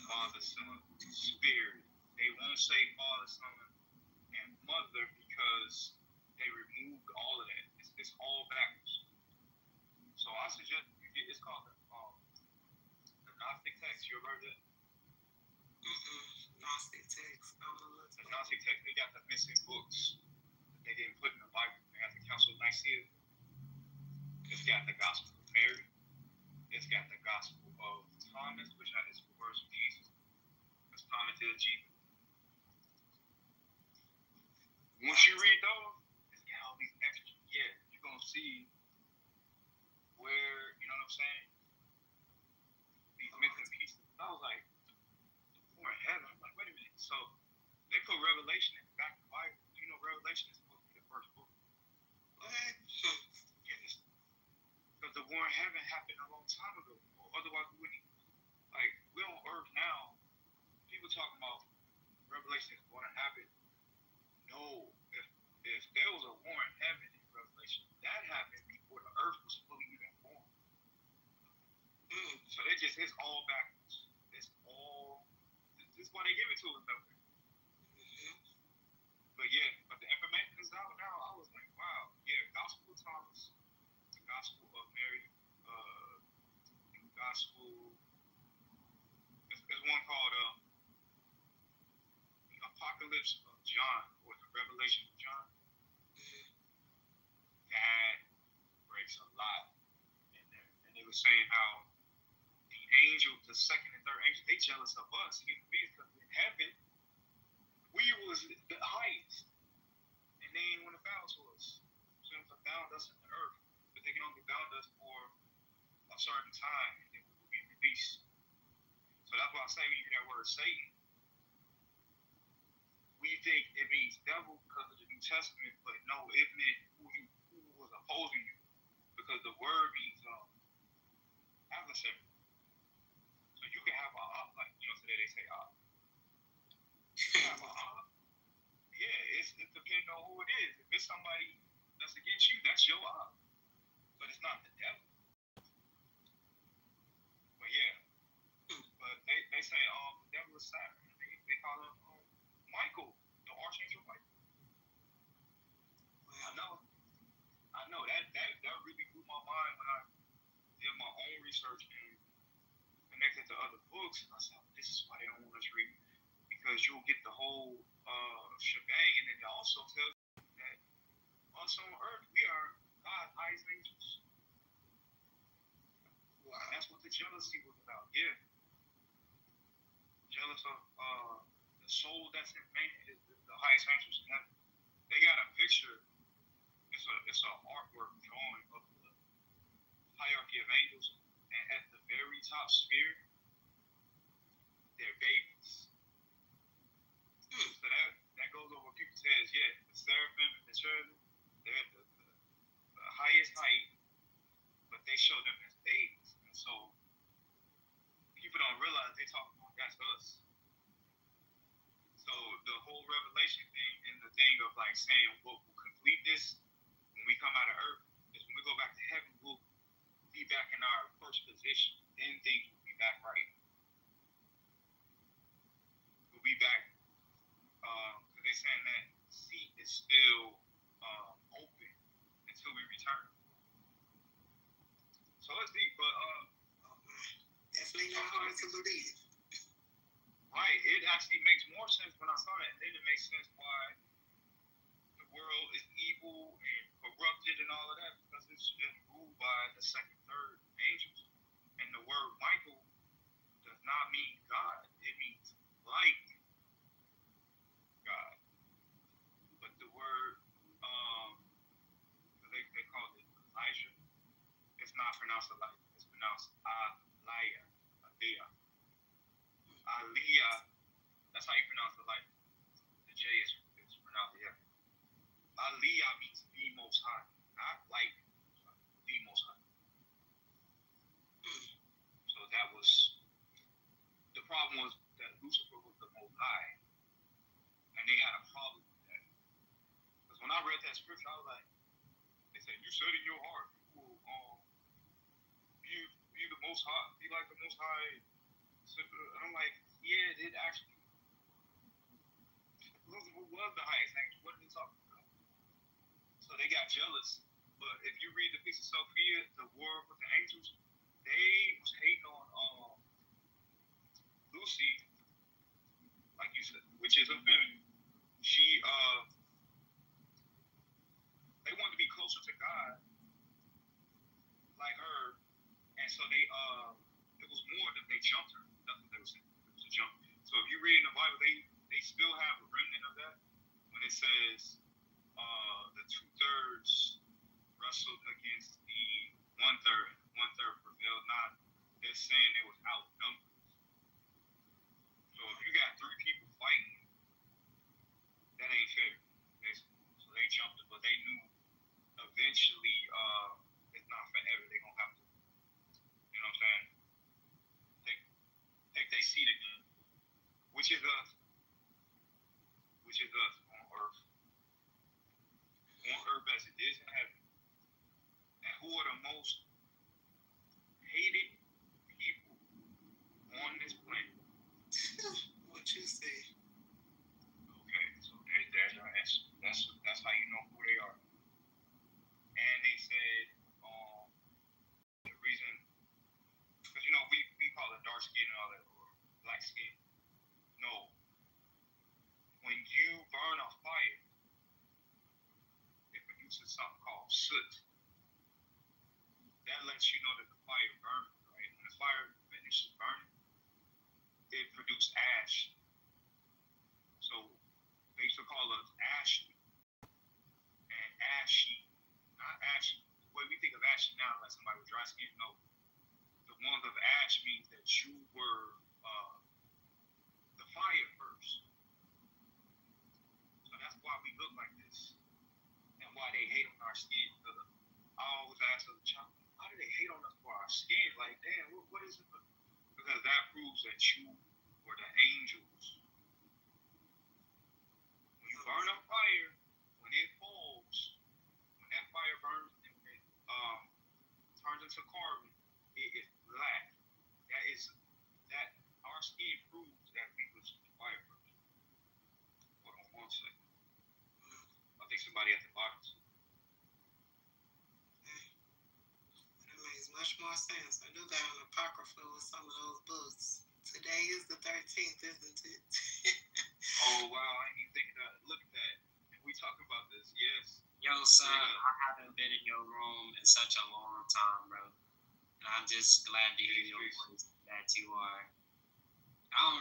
Speaker 10: Father, Son, Spirit. They won't say Father, Son, and mother because they removed all of that. It's all backwards. So I suggest you get. It's called the Gnostic text. You ever heard of it?
Speaker 9: Gnostic text.
Speaker 10: The Gnostic text. They got the missing books that they didn't put in the Bible. They got the Council of Nicaea. It's got the Gospel of Mary. It's got the Gospel of Thomas, which has the words of Jesus. Because Thomas is Jesus. Once you read those, it's got all these extra. Yeah, you're gonna see where, you know what I'm saying? These missing pieces. I was like, we're in heaven. I'm like, wait a minute. So they put Revelation in the back of the Bible. Do you know Revelation is supposed to be the first book?
Speaker 9: What?
Speaker 10: Yes. Because the war in heaven happened a long time ago. Otherwise, we wouldn't. Like, we're on earth now. People talking about Revelation is going to happen. No. If there was a war in heaven in Revelation, that happened before the earth was fully even born. So it's all backwards. It's all. This is why they give it to us that way. But yeah, but the information is out now. I was like, wow, yeah, Gospel of Thomas, the Gospel of Mary, the Gospel. There's one called the Apocalypse of John or the Revelation of John. That breaks a lot in there, and they were saying how the angels, the second and third angels, they jealous of us human beings because in heaven we was the highest. And they ain't want to bow to us. So they bound us in the earth. But they can only bound us for a certain time and then we will be released. So that's why I say when you hear that word Satan, we think it means devil because of the New Testament, but no, it meant who was opposing you. Because the word means adversary. So you can have a like, today they say you can have a yeah, it depends on who it is. If it's somebody that's against you, that's your op. But it's not the devil. But yeah. But they say the devil is Saturn. They call him Michael, the Archangel Michael. I know that really blew my mind when I did my own research and connected to other books. And I said, this is why they don't want us reading. Because you'll get the whole shebang, and then it also tells you that us on earth, we are God's highest angels. Wow. And that's what the jealousy was about. Yeah. Jealous of the soul that's in man, is the highest angels in heaven. They got a picture, it's an artwork drawing of the hierarchy of angels, and at the very top sphere, they're babies. So that goes over people's heads. Yeah, the seraphim and the cherubim, they're at the highest height, but they show them as babies. And so people don't realize they're talking about that's us. So the whole revelation thing and the thing of like saying what will complete this when we come out of earth is when we go back to heaven, we'll be back in our first position. Then things will be back right. We'll be back. Because they're saying that seat is still open until we return. So it's deep, but
Speaker 9: definitely not hard to believe.
Speaker 10: Right, it actually makes more sense when I saw that. Then it makes sense why the world is evil and corrupted and all of that, because it's ruled by the second, third angels. And the word Michael does not mean God; it means like God. But the word, they call it Elijah. It's not pronounced like it's pronounced Aliyah. Aliyah. That's how you pronounce the light. The J is pronounced yeah. Aliyah means the most high, not like the most high. So that was the problem, was that Lucifer was the most high, and they had a problem with that. Because when I read that scripture, I was like, they said, you said in your heart, you will be the most high, be like the most high. So, and I'm like, yeah, it actually. who was the highest angel? What are they talking about? So they got jealous. But if you read the piece of Sophia, the war with the angels, they was hating on Lucy, like you said, which is a feminine. She they wanted to be closer to God, like her, and so they it was more that they jumped her. That's what they were saying. It was a jump. So if you read in the Bible, they still have a remnant of that when it says the 2/3 wrestled against the 1/3. 1/3 prevailed not. They're saying they was outnumbered. So if you got 3 people fighting, that ain't fair. Basically. So they jumped it, but they knew eventually it's not forever. They're gonna have to, you know what I'm saying, take their seat again, which is us on earth as it is in heaven. And who are the most hated people on this planet?
Speaker 9: What you say?
Speaker 10: Okay, so there's your answer. That's how you know who they are. And they said the reason, because we call it dark skin and all that, or black skin. No, when you burn a fire, it produces something called soot. That lets you know that the fire burned, right? When the fire finishes burning, it produces ash. So they used to call us ashy. And ashy, not ashy. The way we think of ashy now, like somebody with dry skin, no. The ones of ash means that you were the fire first. So that's why we look like this. And why they hate on our skin. I always ask as a child, why do they hate on us for our skin? Like, damn, what is it? Because that proves that you were the angels. When you burn up fire, when it falls, when that fire burns and it turns into carbon, it is black. That our skin proves that we was fire first. Hold on one second. I think somebody at the bottom.
Speaker 9: That makes much more sense. I do got an apocrypha with some of those books. Today is the 13th, isn't it?
Speaker 10: Oh wow, I didn't even think of that. Look at that. And we talk about this, yes.
Speaker 11: Yo, son, I haven't been in your room in such a long time, bro. And I'm just glad to hear your voice that you are. I don't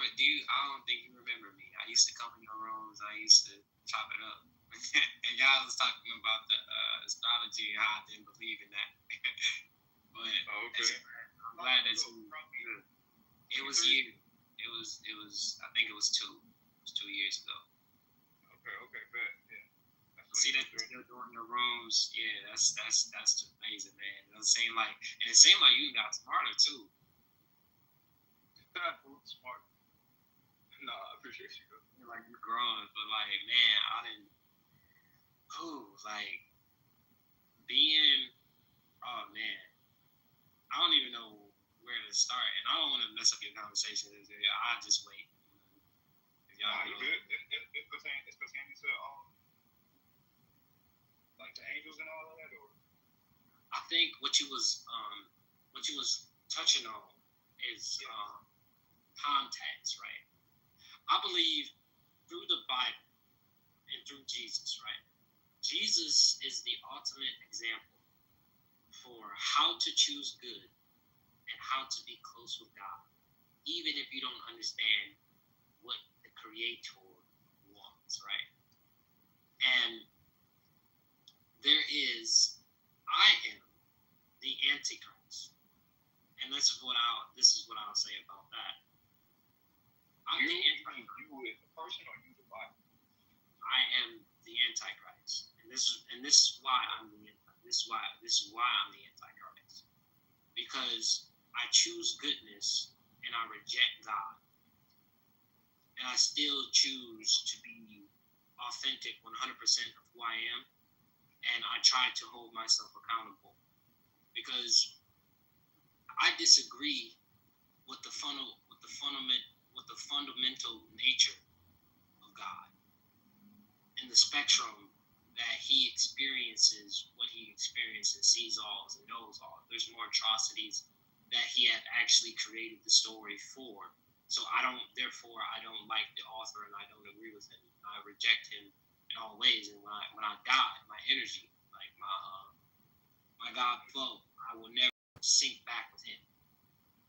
Speaker 11: think you remember me. I used to come in your rooms. I used to chop it up. And y'all was talking about the astrology and how I didn't believe in that. But
Speaker 10: okay.
Speaker 11: I'm glad that you. It was you. It was. I think it was 2. It was 2 years ago.
Speaker 10: Okay, bet. Yeah.
Speaker 11: See that you're doing your rooms. Yeah, that's amazing, man. It seemed like you got smarter too.
Speaker 10: Smart. No, I appreciate you.
Speaker 11: You're like you're growing, but like, man, I didn't. Like being. Oh man, I don't even know where to start, and I don't want to mess up your conversation. I'll just wait.
Speaker 10: Nah, you good? It's pertaining to like the angels and all of that, or
Speaker 11: I think what you was touching on is context, right? I believe through the Bible and through Jesus, right? Jesus is the ultimate example for how to choose good and how to be close with God, even if you don't understand what the Creator wants, right? And I am the Antichrist, and this is what I'll say about that. I'm the Antichrist.
Speaker 10: You as a person, or you the Bible?
Speaker 11: I am the Antichrist, and this is why I'm the Antichrist. This is why I'm the Antichrist, because I choose goodness and I reject God, and I still choose to be authentic 100% of who I am, and I try to hold myself accountable, because I disagree with the fundamental nature of God. in the spectrum that he experiences what he experiences, sees all, and knows all. There's more atrocities that he had actually created the story for. So I don't like the author, and I don't agree with him. I reject him in all ways. And when I die, my energy, like my God flow, I will never sync back with him.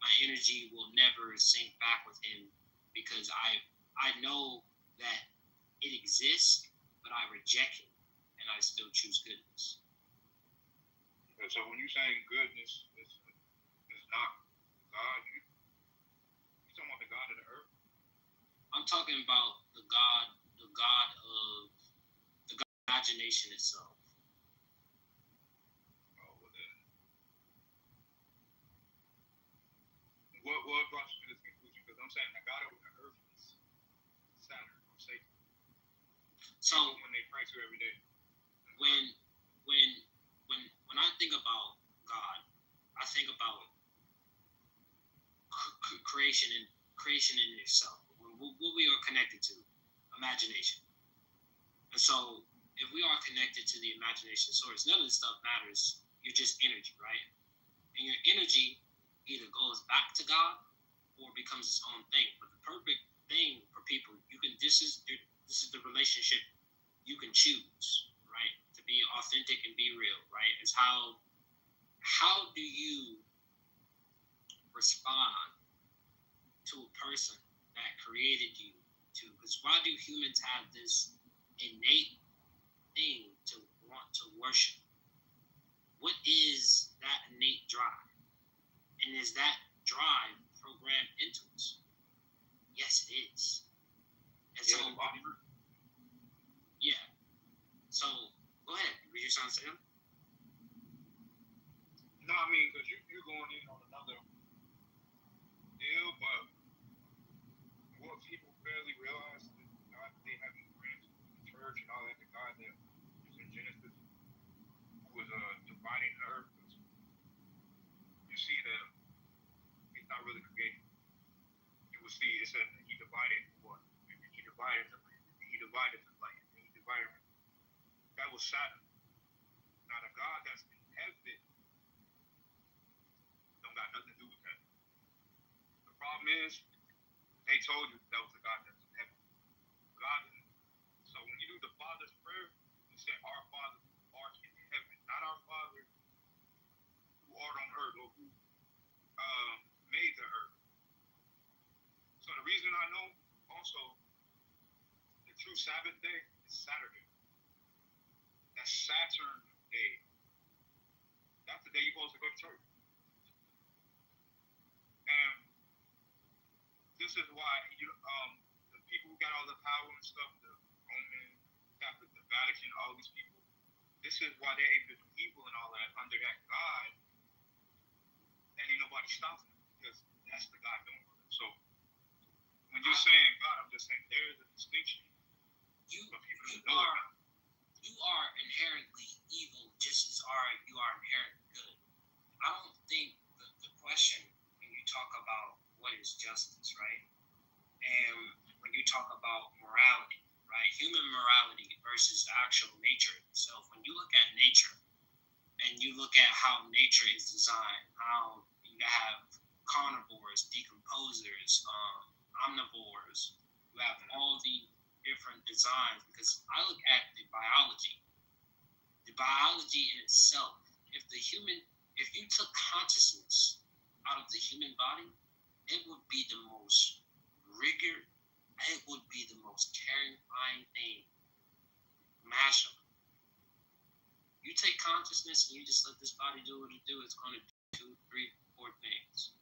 Speaker 11: My energy will never sync back with him because I know that it exists, but I reject it, and I still choose goodness.
Speaker 10: So when you're saying goodness is not God, you talking about the God of the earth?
Speaker 11: I'm talking about the God of the God of imagination itself.
Speaker 10: Oh, well then. What brought you to this conclusion? Because I'm saying the God of the earth is Saturn or Satan.
Speaker 11: So
Speaker 10: when they pray to every day.
Speaker 11: When I think about God, I think about creation in itself. What we are connected to, imagination. And so, if we are connected to the imagination source, none of this stuff matters. You're just energy, right? And your energy either goes back to God or becomes its own thing. But the perfect thing for people, this is the relationship you can choose, right? To be authentic and be real, right? It's how do you respond to a person that created you to? Because why do humans have this innate thing to want to worship? What is that innate drive? And is that drive programmed into us? Yes, it is. And so, yeah. So, go ahead. Were you trying to say something?
Speaker 10: No, I mean, because you're going in on another deal, but what people barely realize is God, they have these branches in the church and all that, the God that was in Genesis, who was dividing the earth. You see that he's not really creating. You will see it said he divided what? He divided the light. He divided that was Saturn. Now the God that's in heaven don't got nothing to do with that. The problem is they told you that was the God that's in heaven. God, so when you do the Father's prayer, you say, "Our Father who art in heaven," not our Father who art on earth or who made the earth. So the reason I know also the true Sabbath day is Saturday. That's Saturn day. That's the day you're supposed to go to church. And this is why the people who got all the power and stuff, the Roman Catholic, the Vatican, all these people, this is why they're able to do evil and all that under that God, and ain't nobody stopping them because that's the God doing it. So when you're saying God, I'm just saying there's a distinction.
Speaker 11: You are inherently evil just as you are inherently good. I don't think the question when you talk about what is justice, right? And when you talk about morality, right? Human morality versus actual nature itself. When you look at nature and you look at how nature is designed, how you have carnivores, decomposers, omnivores, you have all the different designs, because I look at the biology in itself. If you took consciousness out of the human body, it would be the most it would be the most terrifying thing imaginable. You take consciousness and you just let this body do what it do, it's going to do 2, 3, 4 things: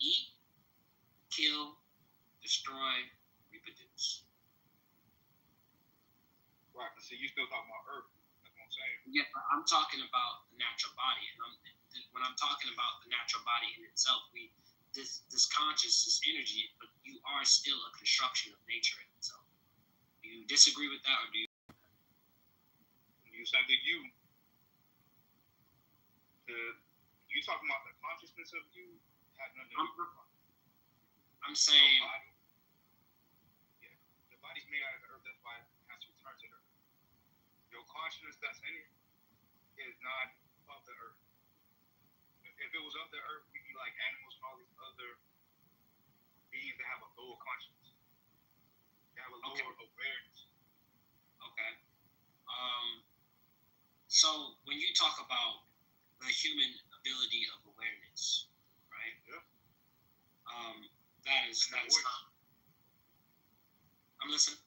Speaker 11: eat, kill, destroy, reproduce.
Speaker 10: Right, so you still talking about Earth. That's what I'm saying.
Speaker 11: Yeah, I'm talking about the natural body. And when I'm talking about the natural body in itself, this conscious, this energy, but you are still a construction of nature in itself. Do you disagree with that, or do you?
Speaker 10: When you said that you talking about the consciousness of you had nothing to do with it.
Speaker 11: I'm saying.
Speaker 10: Yeah, the body's made out of the earth. That's why it has consciousness that's in it is not of the earth. If it was of the earth, we'd be like animals and all these other beings that have a lower consciousness. They have a lower awareness.
Speaker 11: Okay. So when you talk about the human ability of awareness, right?
Speaker 10: Yeah.
Speaker 11: That is not. I'm listening.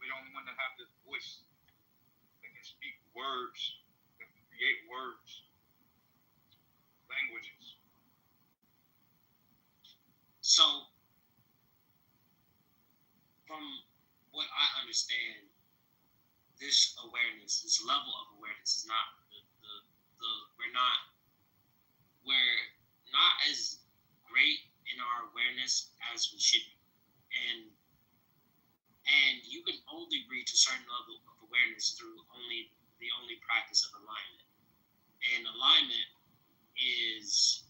Speaker 10: We're the only one that have this voice that can speak words, that can create words, languages.
Speaker 11: So, from what I understand, this awareness, this level of awareness, is not we're not as great in our awareness as we should be, and you can only reach a certain level of awareness through the only practice of alignment, and alignment is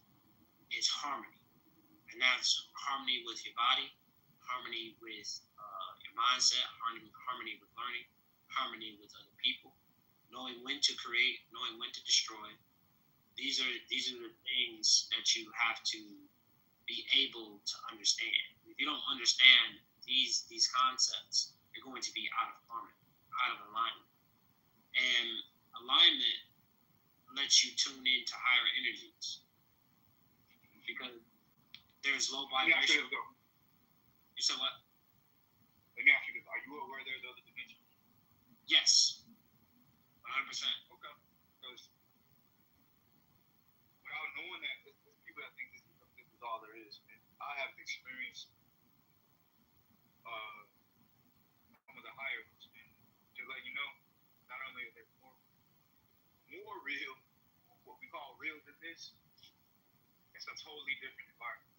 Speaker 11: harmony, and that's harmony with your body, harmony with your mindset, harmony with learning, harmony with other people, knowing when to create, knowing when to destroy. These are the things that you have to be able to understand. If you don't understand these concepts, you're going to be out of harmony, out of alignment. And alignment lets you tune into higher energies, because there's low vibration. You said what?
Speaker 10: Let me ask you this. Are you aware there's other dimensions?
Speaker 11: Yes. 100%.
Speaker 10: Okay. Because without knowing that, there's people that think this is all there is. And I have experienced some of the higher ones. And to let you know, not only are they more real, what we call real than this, it's a totally different environment.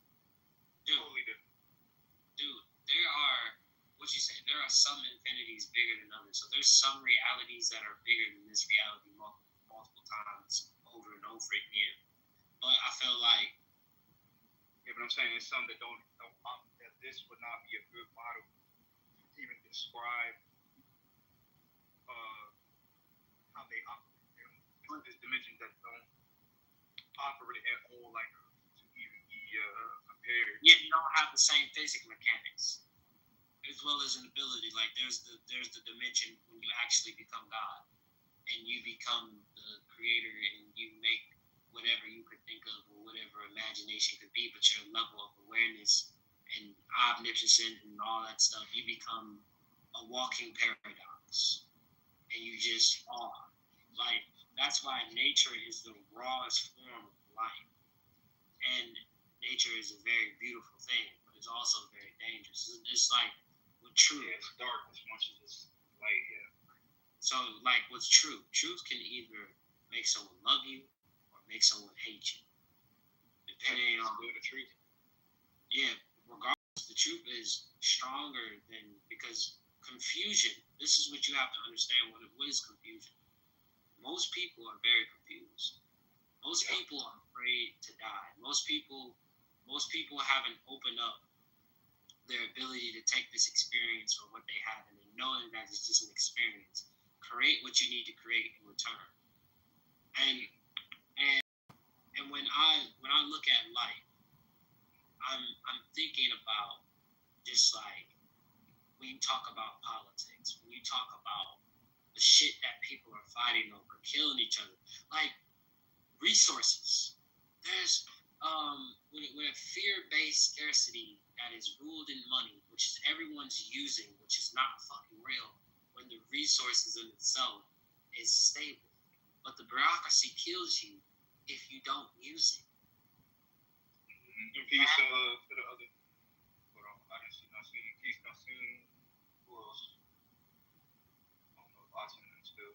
Speaker 10: Totally different.
Speaker 11: Dude, there are some infinities bigger than others. So there's some realities that are bigger than this reality multiple times over and over again. But I feel like,
Speaker 10: yeah, but I'm saying there's some that that this would not be a good model to even describe how they operate. You know, there's dimensions that don't operate at all like to even be compared.
Speaker 11: Yeah, you don't have the same basic mechanics, as well as an ability. Like there's the dimension when you actually become God, and you become the creator, and you make whatever you could think of or whatever imagination could be. But your level of awareness and omniscient and all that stuff, you become a walking paradox, and you just are. Like that's why nature is the rawest form of life, and nature is a very beautiful thing, but it's also very dangerous. It's like with truth.
Speaker 10: Yeah, it's dark as much as it's light. Yeah.
Speaker 11: So, like, what's truth? Truth can either make someone love you or make someone hate you, depending on
Speaker 10: the truth.
Speaker 11: Yeah, regardless, the truth is stronger than, because confusion. This is what you have to understand. What is confusion? Most people are very confused. Most people are afraid to die. Most people haven't opened up their ability to take this experience for what they have, and then knowing that it's just an experience. Create what you need to create in return. And when I look at life, I'm thinking about just like when you talk about politics, when you talk about the shit that people are fighting over, killing each other, like resources. There's when a fear-based scarcity that is ruled in money, which is everyone's using, which is not fucking real, when the resources in itself is stable. But the bureaucracy kills you if you don't use it.
Speaker 10: Peace to the other. Hold on, I didn't see nothing. Peace, nothing. Who else? I don't know if Austin is still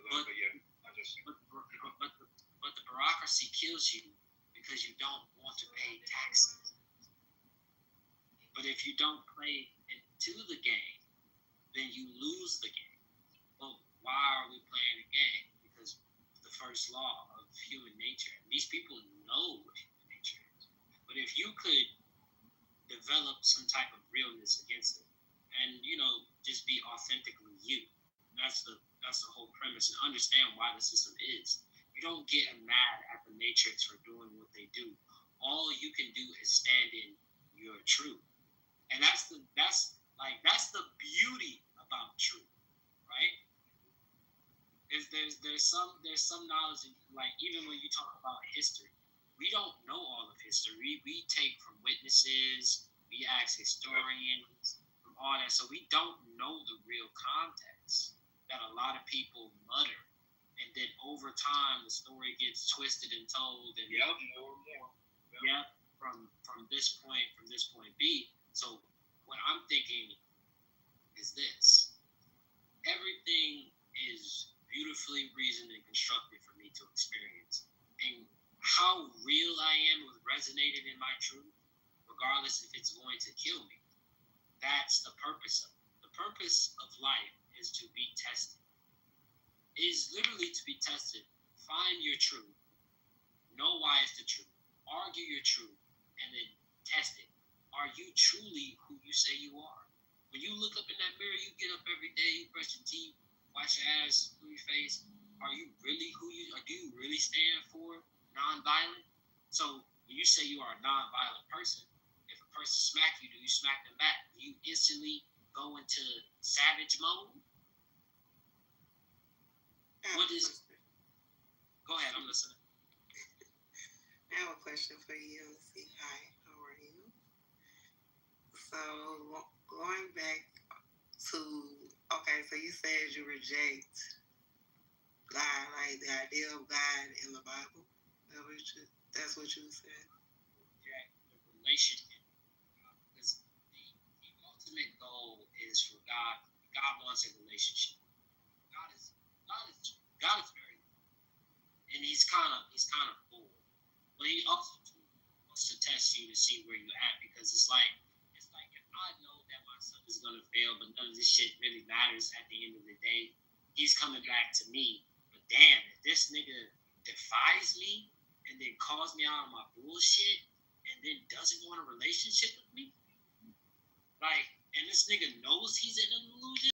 Speaker 10: up, but yeah, I just seen.
Speaker 11: But the bureaucracy kills you because you don't want to pay taxes. But if you don't play into the game, then you lose the game. Well, why are we playing the game? Because the first law of human nature, and these people know what human nature is. But if you could develop some type of realness against it, and just be authentically you, That's the whole premise, and understand why the system is. You don't get mad at the Matrix for doing what they do. All you can do is stand in your truth, and that's the beauty about truth, right? There's some knowledge, like even when you talk about history, we don't know all of history. We take from witnesses, we ask historians, from all that, so we don't know the real context that a lot of people mutter, and then over time the story gets twisted and told, and
Speaker 10: more.
Speaker 11: from this point B. So what I'm thinking is this: everything is beautifully reasoned and constructed for me to experience, and how real I am with resonating in my truth, regardless if it's going to kill me. That's the purpose of it. The purpose of life is to be tested. It is literally to be tested. Find your truth. Know why it's the truth. Argue your truth, and then test it. Are you truly who you say you are? When you look up in that mirror, you get up every day, you brush your teeth, wash your ass, clean your face. Are you really who you are? Do you really stand for nonviolent? So when you say you are a nonviolent person, if a person smack you, do you smack them back? Do you instantly go into savage mode? What is? Go ahead, I'm listening.
Speaker 9: I have a question for you. Let's see. Hi, how are you? So going back to, okay, so you said you reject God, like the idea of God in the Bible. That's what you said.
Speaker 11: Yeah, the relationship. Because the ultimate goal is for God. God wants a relationship. God is very, and he's kind of bored. But he also wants to test you to see where you're at, because it's like if I know that my son is gonna fail, but none of this shit really matters at the end of the day, he's coming back to me. But damn, if this nigga defies me and then calls me out on my bullshit and then doesn't want a relationship with me, like, and this nigga knows he's in an illusion,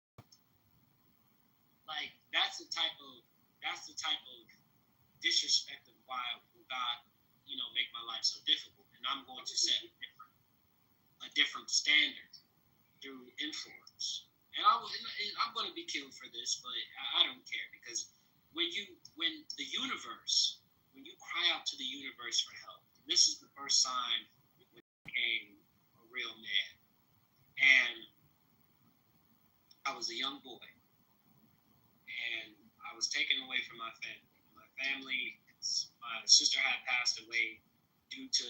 Speaker 11: like that's the type of disrespect of why God, make my life so difficult, and I'm going to set a different standard through influence. And I'm going to be killed for this, but I don't care, because when you cry out to the universe for help, this is the first sign when you became a real man. And I was a young boy, and I was taken away from my family. My sister had passed away due to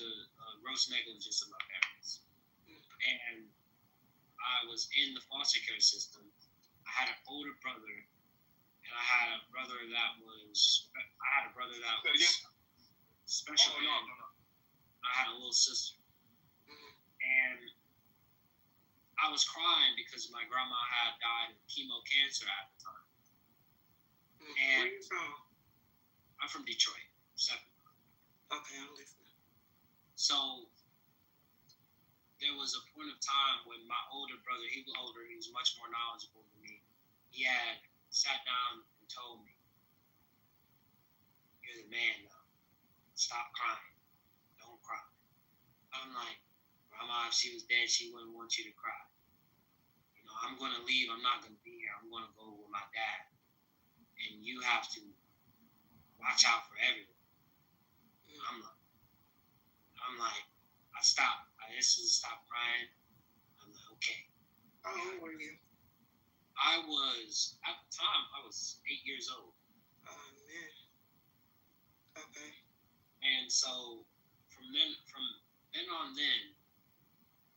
Speaker 11: gross negligence of my parents. And I was in the foster care system. I had an older brother, and I had a brother that was special. No. I had a little sister. And I was crying because my grandma had died of chemo cancer at the time. And
Speaker 9: where are you from?
Speaker 11: I'm from Detroit, 7.
Speaker 9: Okay, I'm listening.
Speaker 11: So there was a point of time when my older brother, he was older, he was much more knowledgeable than me. He had sat down and told me, "You're the man now. Stop crying. Don't cry." I'm like, "Grandma, if she was dead, she wouldn't want you to cry. I'm going to leave. I'm not going to be here. I'm going to go with my dad. And you have to watch out for everyone." I'm like, I stopped. I instantly stopped crying. I'm like, okay.
Speaker 9: How old were you?
Speaker 11: At the time, I was 8 years old.
Speaker 9: Oh, man. Okay.
Speaker 11: And so from then on,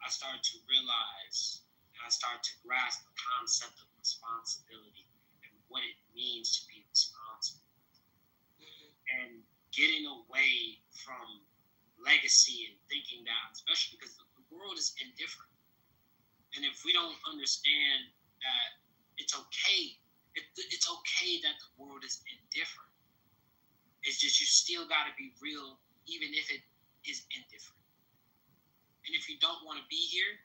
Speaker 11: I started to realize, and I started to grasp the concept of responsibility and what it means to be responsible. And getting away from legacy and thinking that, especially because the world is indifferent. And if we don't understand that it's okay, it's okay that the world is indifferent. It's just you still got to be real, even if it is indifferent. And if you don't want to be here,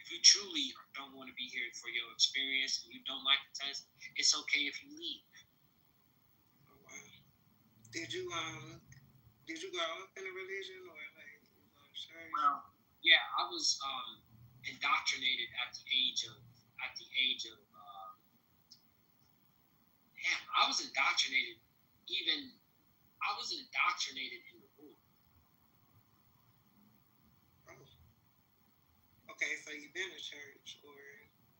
Speaker 11: if you truly don't want to be here for your experience and you don't like the test, it's okay if you leave.
Speaker 9: Oh, wow. Did you grow up in a religion or like you go to church?
Speaker 11: Well, yeah, I was indoctrinated at the age of I was indoctrinated in the womb.
Speaker 9: Oh. Okay, so you've been to church or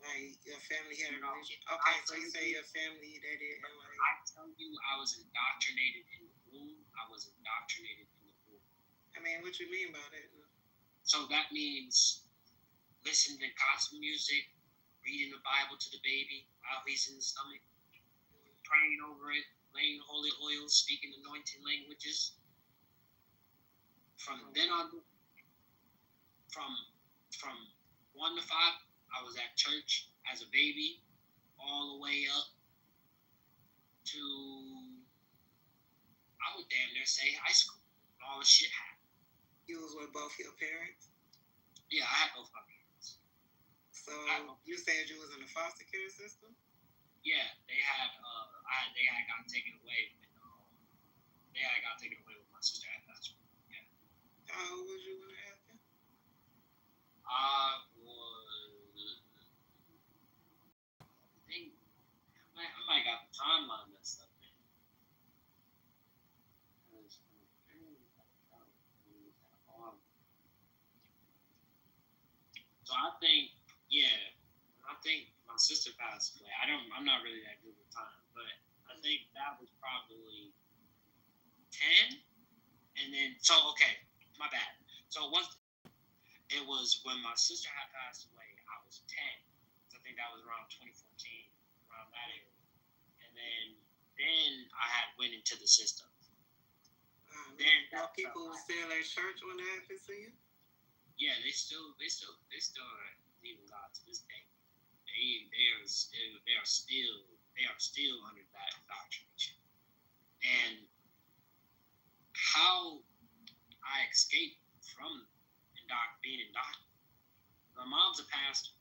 Speaker 9: like your family had a religion? Okay, so you say your family they didn't like.
Speaker 11: I tell you, I was indoctrinated in the womb.
Speaker 9: I mean, what you mean by that?
Speaker 11: So that means listening to gospel music, reading the Bible to the baby while he's in the stomach, praying over it, laying holy oil, speaking anointing languages. From then on, from 1 to 5, I was at church as a baby, all the way up to, I would damn near say high school. All the shit happened.
Speaker 9: You was with both your parents?
Speaker 11: Yeah, I had both my parents.
Speaker 9: So you said you was in the foster care system?
Speaker 11: Yeah, they had got taken away. They had got taken away when my sister had passed away. Yeah.
Speaker 9: How old was you when it happened?
Speaker 11: I might got the timeline messed up, man. So I think my sister passed away. I'm not really that good with time, but I think that was probably 10, and then my bad. So it was when my sister had passed away, I was 10. So I think that was around 2014, around that area. And then I had went into the system.
Speaker 9: Then people were still at church when that happened to you?
Speaker 11: Yeah, they still are believing God to this day. They are still under that indoctrination. And how I escaped from being indoctrinated. My mom's a pastor,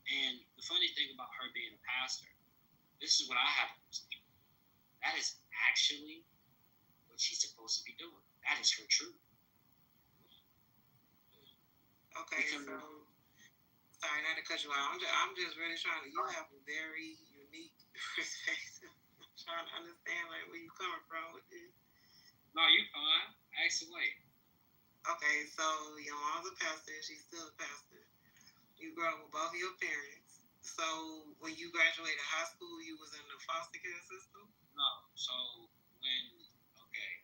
Speaker 11: and the funny thing about her being a pastor, this is what I have to understand. That is actually what she's supposed to be doing. That is her truth.
Speaker 9: Okay, so sorry not to cut you out. I'm just really trying to. You have a very unique perspective. I'm trying to understand like where you coming from with this.
Speaker 11: No, you fine. Ask away.
Speaker 9: Okay, so your mom's a pastor. She's still a pastor. You grew up with both of your parents. So when you graduated high school, you was in the foster care system?
Speaker 11: No. So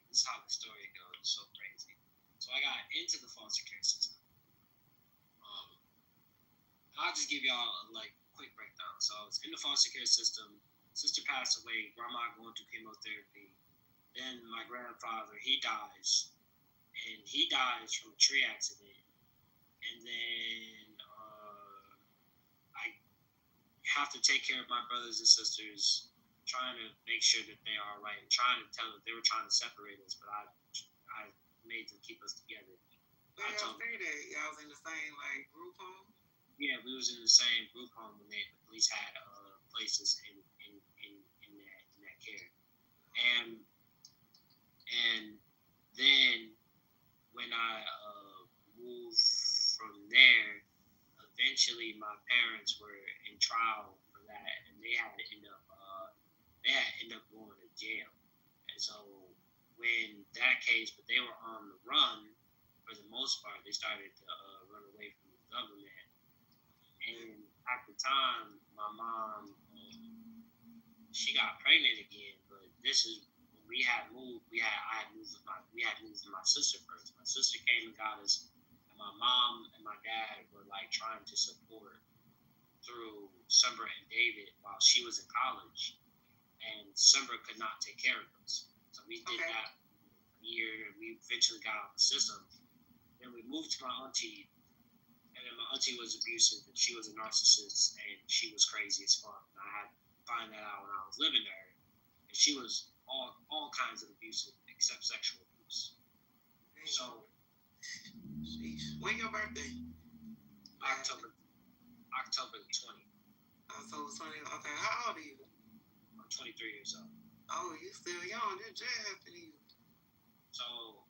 Speaker 11: this is how the story goes. It's so crazy. So I got into the foster care system. I'll just give y'all a quick breakdown. So I was in the foster care system. Sister passed away. Grandma going through chemotherapy. Then my grandfather, he dies. And he dies from a tree accident. And then I have to take care of my brothers and sisters, trying to make sure that they are all right, and trying to tell them they were trying to separate us, but I made them keep us together.
Speaker 9: Where y'all stayed at? Y'all was in the same group home?
Speaker 11: Yeah, we was in the same group home when the police had places in that care. And then when I moved from there, eventually my parents were in trial for that, and they had to end up going to jail. And so when that case, but they were on the run for the most part, they started to run away from the government. And at the time, my mom, she got pregnant again, but this is when we had moved. We had moved with my sister first. My sister came and got us, and my mom and my dad were trying to support through Summer and David while she was in college, and Summer could not take care of us. So we did that a year, and we eventually got out the system. Then we moved to my auntie. And then my auntie was abusive, and she was a narcissist, and she was crazy as fuck. And I had to find that out when I was living there. And she was all kinds of abusive, except sexual abuse. So,
Speaker 9: when your birthday?
Speaker 11: October October the 20th.
Speaker 9: October 20th. Okay, how old are you?
Speaker 11: I'm 23 years old.
Speaker 9: Oh, you still young. That just happened to you.
Speaker 11: So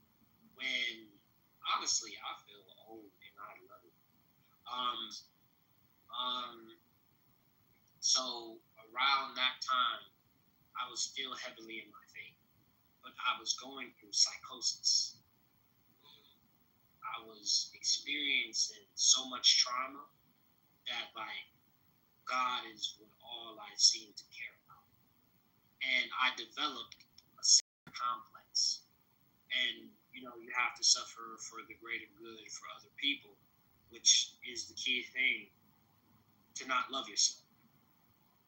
Speaker 11: when honestly I feel old and I love it. So around that time I was still heavily in my faith, but I was going through psychosis. I was experiencing so much trauma that like God is what all I seem to care about. And I developed a savior complex. And you know, you have to suffer for the greater good for other people, which is the key thing, to not love yourself.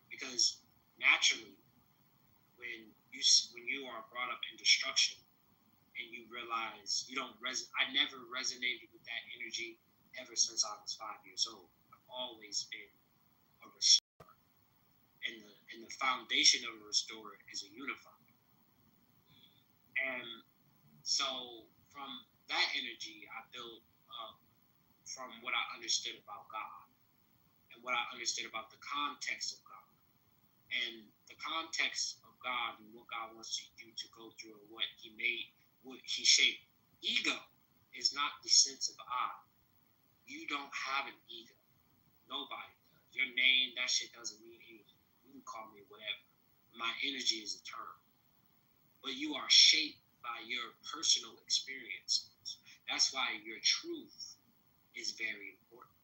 Speaker 11: Because naturally, when you are brought up in destruction and you realize you don't I never resonated with that energy ever since I was 5 years old. I've always been a restorer, and the foundation of a restorer is a unifier. And so from that energy, I built up from what I understood about God and what I understood about the context of God. And the context of God and what God wants you to go through and what He made, what He shaped. Ego is not the sense of I. You don't have an ego. Nobody does. Your name, that shit doesn't mean anything. You can call me whatever. My energy is eternal. But you are shaped by your personal experiences. That's why your truth is very important.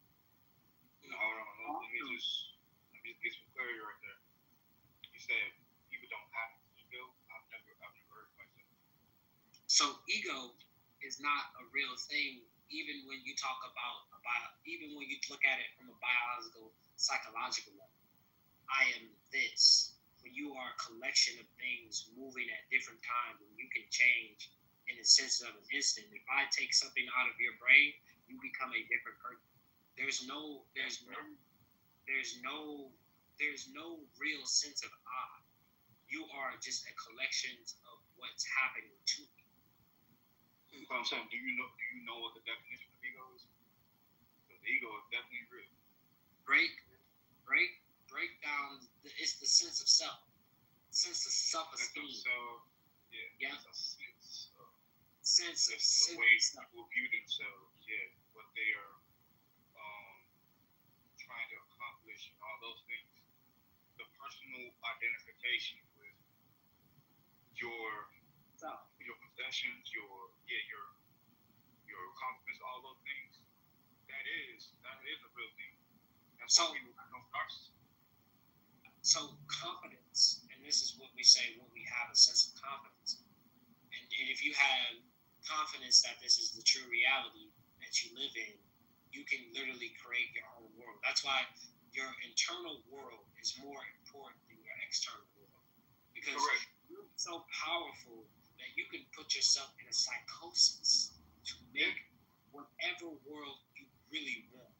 Speaker 10: Hold on. Let me just get some clarity right there. You said people don't have ego. I've never heard myself.
Speaker 11: So ego is not a real thing, even when you talk about even when you look at it from a biological, psychological level. I am this. When you are a collection of things moving at different times, and you can change in the sense of an instant. If I take something out of your brain, you become a different person. There's no real sense of I. You are just a collection of what's happening to me.
Speaker 10: So I'm saying, do you know what the definition of ego is? Because the ego is definitely real.
Speaker 11: Break down. It's the sense of self, sense of self-esteem.
Speaker 10: Yeah.
Speaker 11: Sense of
Speaker 10: the way people view themselves. Yeah, what they are trying to accomplish, and all those things. The personal identification with your possessions, your accomplishments, all those things. That is a real thing. That's why people become narcissists.
Speaker 11: So confidence, and this is what we say when we have a sense of confidence. And if you have confidence that this is the true reality that you live in, you can literally create your own world. That's why your internal world is more important than your external world. Because you're so powerful that you can put yourself in a psychosis to make whatever world you really want.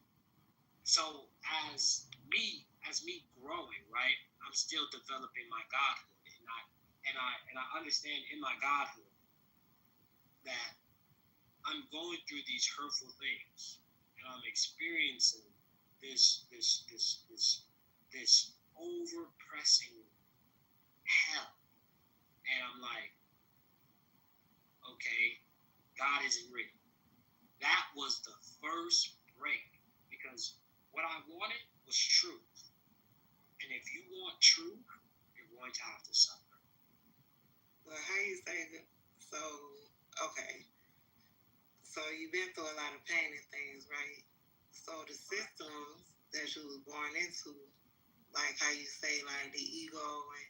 Speaker 11: So as me growing, right, I'm still developing my godhood, and I understand in my godhood that I'm going through these hurtful things, and I'm experiencing this overpressing hell, and I'm like, okay, God isn't real. That was the first break, because what I wanted was truth. And if you want truth, you're going to have to suffer.
Speaker 9: Well, how you say that? So, okay. So you've been through a lot of pain and things, right? So the systems that you was born into, like how you say, like the ego and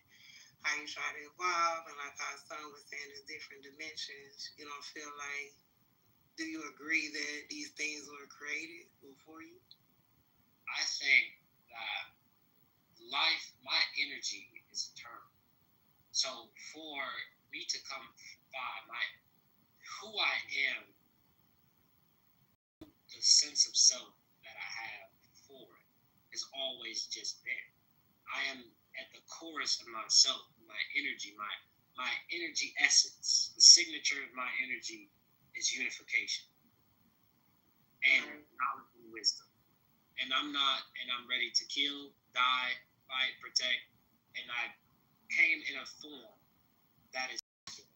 Speaker 9: how you try to evolve, and like how some was saying there's different dimensions, you don't feel like, do you agree that these things were created before you?
Speaker 11: I think that life, my energy is eternal. So for me to come by who I am, the sense of self that I have for it has always just been. I am at the chorus of myself, my energy, my energy essence. The signature of my energy is unification and knowledge and wisdom. And and I'm ready to kill, die, fight, protect, and I came in a form that is masculine.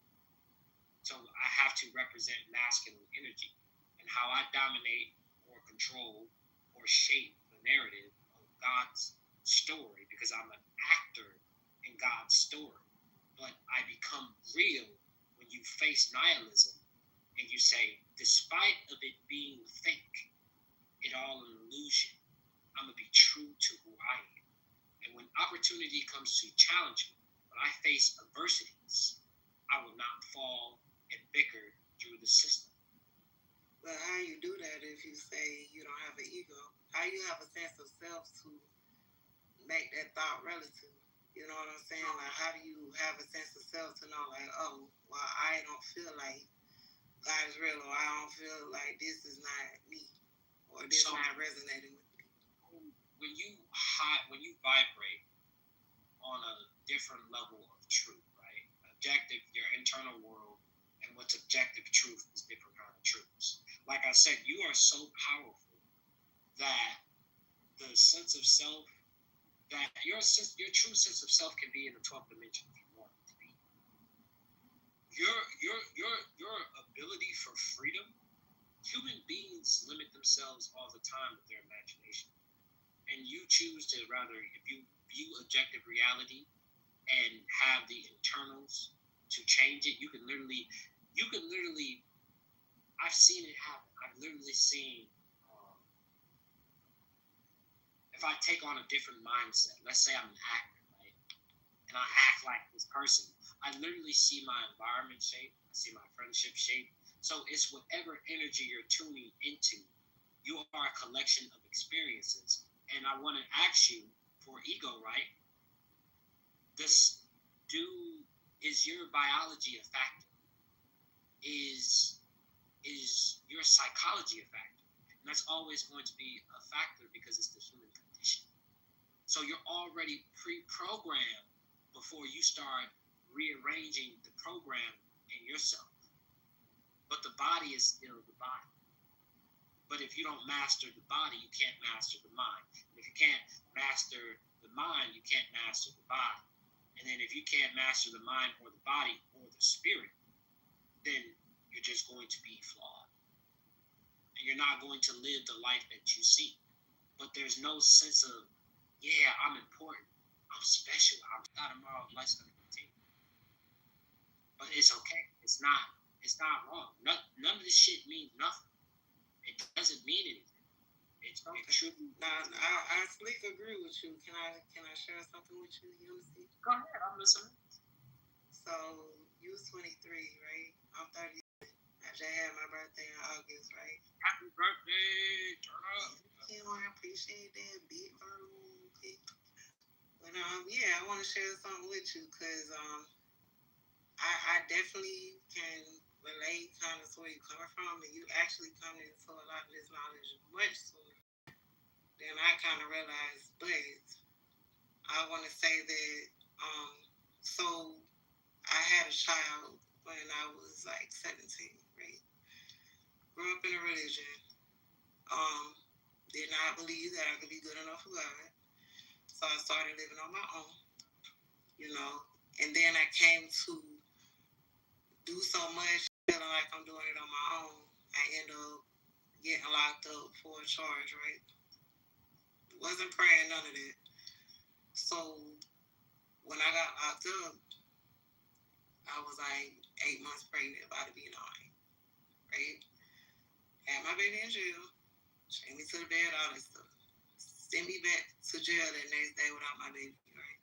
Speaker 11: So I have to represent masculine energy and how I dominate or control or shape the narrative of God's story, because I'm an actor in God's story. But I become real when you face nihilism and you say, despite of it being fake, it all an illusion. I'm gonna be true to who I am. And when opportunity comes to challenge me, when I face adversities, I will not fall and bicker through the system.
Speaker 9: But how you do that if you say you don't have an ego? How you have a sense of self to make that thought relative? You know what I'm saying? Like, how do you have a sense of self to know, like, oh, well, I don't feel like God is real, or I don't feel like this is not me, or this is not resonating with me?
Speaker 11: When you vibrate on a different level of truth, right? Objective, your internal world, and what's objective truth is different kind of truths. Like I said, you are so powerful that the sense of self, that your true sense of self can be in the 12th dimension if you want it to be. Your ability for freedom, human beings limit themselves all the time with their imagination. And you choose to rather, if you view objective reality and have the internals to change it, you can literally, I've seen it happen. I've literally seen, if I take on a different mindset, let's say I'm an actor, right? And I act like this person, I literally see my environment shape, I see my friendship shape. So it's whatever energy you're tuning into. You are a collection of experiences. And I want to ask you, for ego, right? Is your biology a factor? Is your psychology a factor? And that's always going to be a factor because it's the human condition. So you're already pre-programmed before you start rearranging the program in yourself. But the body is still the body. But if you don't master the body, you can't master the mind. And if you can't master the mind, you can't master the body. And then if you can't master the mind or the body or the spirit, then you're just going to be flawed. And you're not going to live the life that you seek. But there's no sense of, yeah, I'm important, I'm special, I'm not tomorrow, life's going to continue. But it's okay. It's not wrong. None of this shit means nothing. It doesn't mean anything. It's okay.
Speaker 9: Now, I completely agree with you. Can I share something with you, Unity?
Speaker 11: Go ahead, I'm listening.
Speaker 9: So, you was 23, right? I'm 30. I just had my birthday in August, right?
Speaker 11: Happy birthday, turn up.
Speaker 9: You know, I appreciate that big verbal. But yeah, I want to share something with you because I definitely can relate kind of to where you're coming from, and you actually come into a lot of this knowledge much sooner than I kind of realized. But I want to say that so I had a child when I was like 17, right? Grew up in a religion. Did not believe that I could be good enough for God. So I started living on my own, you know. And then I came to do so much, feeling like I'm doing it on my own. I end up getting locked up for a charge, right? Wasn't praying, none of that. So when I got locked up, I was like 8 months pregnant, about to be 9, right? Had my baby in jail, chained me to the bed, all that stuff. Send me back to jail the next day without my baby, right?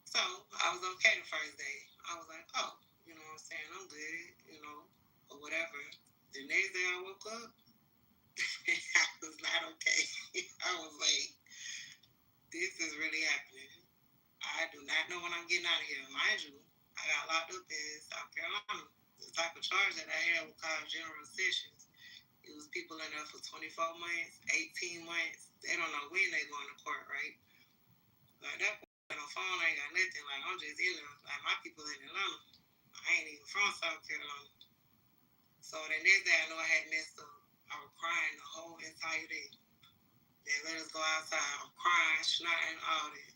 Speaker 9: So I was okay the first day. I was like, oh, you know what I'm saying? I'm good, you know, or whatever. The next day I woke up, I was not okay. I was like, this is really happening. I do not know when I'm getting out of here. Mind you, I got locked up in South Carolina. The type of charge that I had was called general sessions. It was people in there for 24 months, 18 months. They don't know when they going to court, right? Like that point on phone, I ain't got nothing. Like I'm just in there. Like my people in Atlanta. I ain't even from South Carolina. So the next day I know I had messed up. I was crying the whole entire day. They let us go outside. I'm crying, snotting, all that.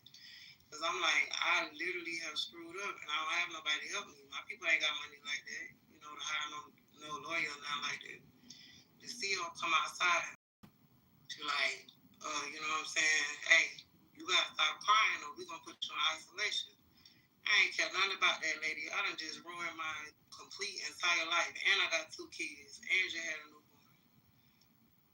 Speaker 9: Because I'm like, I literally have screwed up and I don't have nobody to help me. My people ain't got money like that, to hire no lawyer, not like that. The CEO come outside to like, you know what I'm saying? Hey, you gotta stop crying or we gonna put you in isolation. I ain't care nothing about that lady. I done just ruined my complete entire life. And I got 2 kids. And just had a newborn.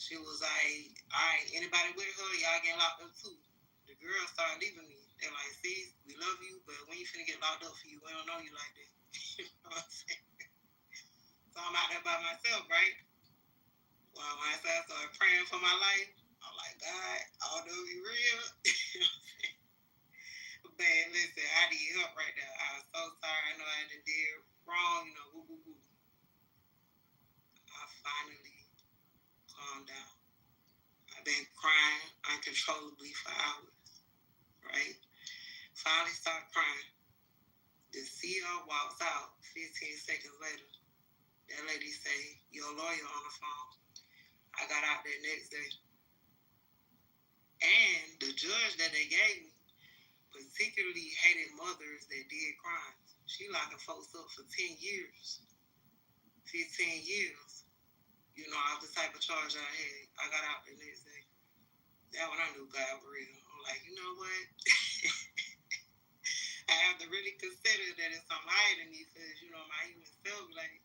Speaker 9: She was like, all right, anybody with her, y'all getting locked up too. The girls started leaving me. They're like, see, we love you, but when you finna get locked up for you, we don't know you like that. You know what I'm saying? So I'm out there by myself, right? Well, when I started praying for my life, I'm like, God, although you real, but listen, I need help right now. I was so sorry. I know I did wrong, woo, woo, woo. I finally calmed down. I've been crying uncontrollably for hours, right? Finally stopped crying. The CEO walks out 15 seconds later. That lady say, your lawyer on the phone. I got out there next day. And the judge that they gave me particularly hated mothers that did crimes. She locking folks up for 10 years, 15 years. Off the type of charge I had. I got out the next day. That when I knew God was real. I'm like, you know what? I have to really consider that it's something higher than me because, my human self, like,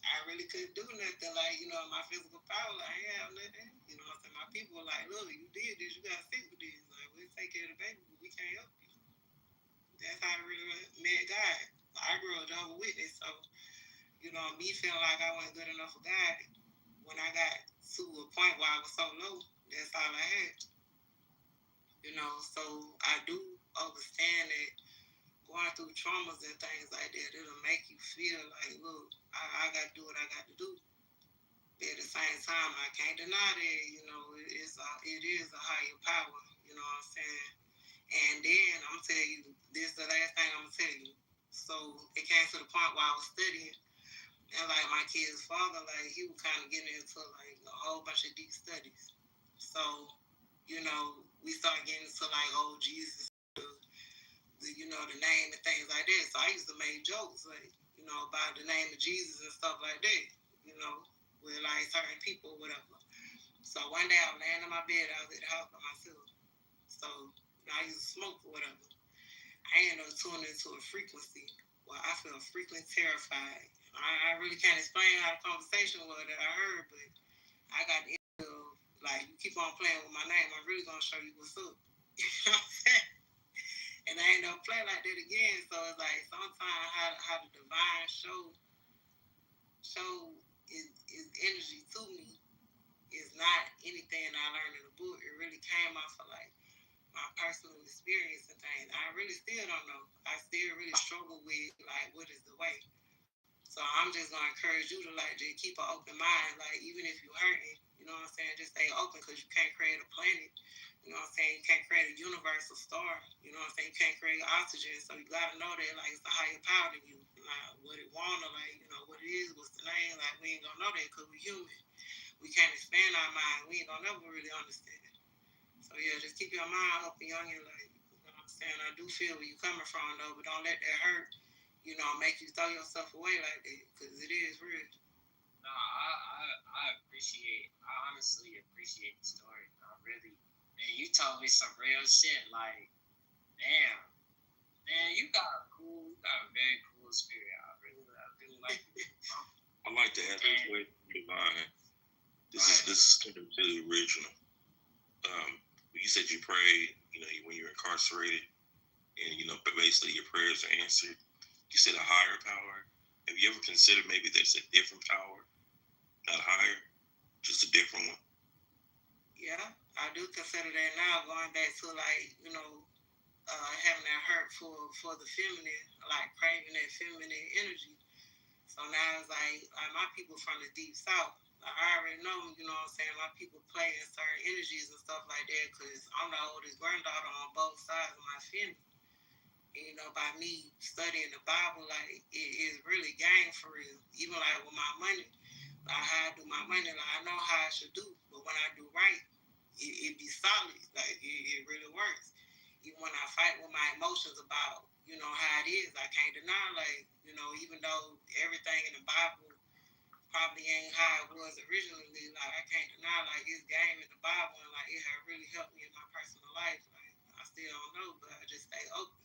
Speaker 9: I really couldn't do nothing. Like, my physical power, like, I ain't have nothing. My people were like, look, you did this, you got sick with this. Like, we'll take care of the baby, but we can't help you. That's how I really met God. I grew up Jehovah's Witness, so, me feeling like I wasn't good enough for God, when I got to a point where I was so low, that's all I had. So I do understand that going through traumas and things like that, it'll make you feel like, look, I got to do what I got to do. But at the same time, I can't deny that, it is a higher power, you know what I'm saying? And then I'm telling you, this is the last thing I'm going to tell you. So it came to the point where I was studying, and like my kid's father, like he was kind of getting into like a whole bunch of deep studies. So, we started getting into like, oh, Jesus, the name and things like that. So I used to make jokes like, about the name of Jesus and stuff like that, with like certain people or whatever. So one day I was laying in my bed, I was at the house by myself. So I used to smoke or whatever. I ended up tuning into a frequency where I felt frequently terrified. I really can't explain how the conversation was that I heard, but I got the end of, like, you keep on playing with my name, I'm really going to show you what's up. You know what I'm saying? And I ain't gonna play like that again. So it's like sometimes how the divine show is energy to me is not anything I learned in a book. It really came off of like my personal experience and things. I really still don't know. I still really struggle with like what is the way. So I'm just gonna encourage you to like just keep an open mind. Like even if you're hurting, you know what I'm saying, just stay open because you can't create a planet. You know what I'm saying? You can't create a universal star. You know what I'm saying? You can't create oxygen. So you gotta know that like it's a higher power than you. Like what it wanna, like, what it is, what's the name, like we ain't gonna know that because we're human. We can't expand our mind. We ain't gonna never really understand it. So yeah, just keep your mind open, young, and like, you know what I'm saying? I do feel where you're coming from though, but don't let that hurt, make you throw yourself away like that, because it is real.
Speaker 11: No, I honestly appreciate the story. I really, man, you told me some real shit. Like, damn, man, you got a very cool spirit. I really like it.
Speaker 12: I like to ask this way divine. This is completely original. You said you prayed, when you're incarcerated, and but basically your prayers are answered. You said a higher power. Have you ever considered maybe there's a different power, not higher, just a different one?
Speaker 9: Yeah, I do consider that now. Going back to like having that hurt for the feminine, like craving that feminine energy. So now it's like my people from the deep south. Like, I already know, you know what I'm saying, my people play in certain energies and stuff like that because I'm the oldest granddaughter on both sides of my family. And, by me studying the Bible, like it is really game for real. Even like with my money, like how I do my money, like I know how I should do, but when I do right, it it be solid. Like it really works. Even when I fight with my emotions about, how it is, I can't deny, like, even though everything in the Bible probably ain't how it was originally, like I can't deny, like his game in the Bible, and like it had really helped me in my personal life. Like I still don't know, but I just stay open.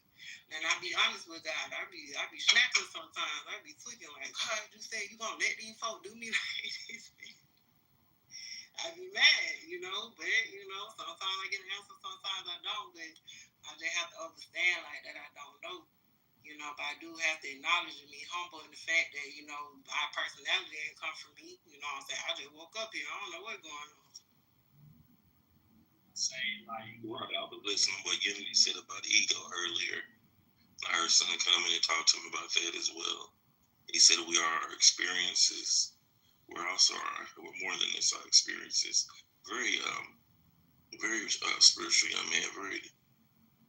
Speaker 9: And I be honest with God, I be snapping sometimes. I be tweaking like, God, you say you gonna let these folk do me like this? I be mad, but sometimes I get an answer, sometimes I don't. But I just have to understand like that I don't know. But I do have to acknowledge and be humble in the fact that, our personality ain't come from me. You know what I'm saying? I just woke up here. I don't know what's going on.
Speaker 11: Same, like,
Speaker 12: Right, I was listening to what Unity said about ego earlier. I heard someone come in and talk to him about that as well. He said we are our experiences. We're more than this, our experiences. Very spiritual young man, very,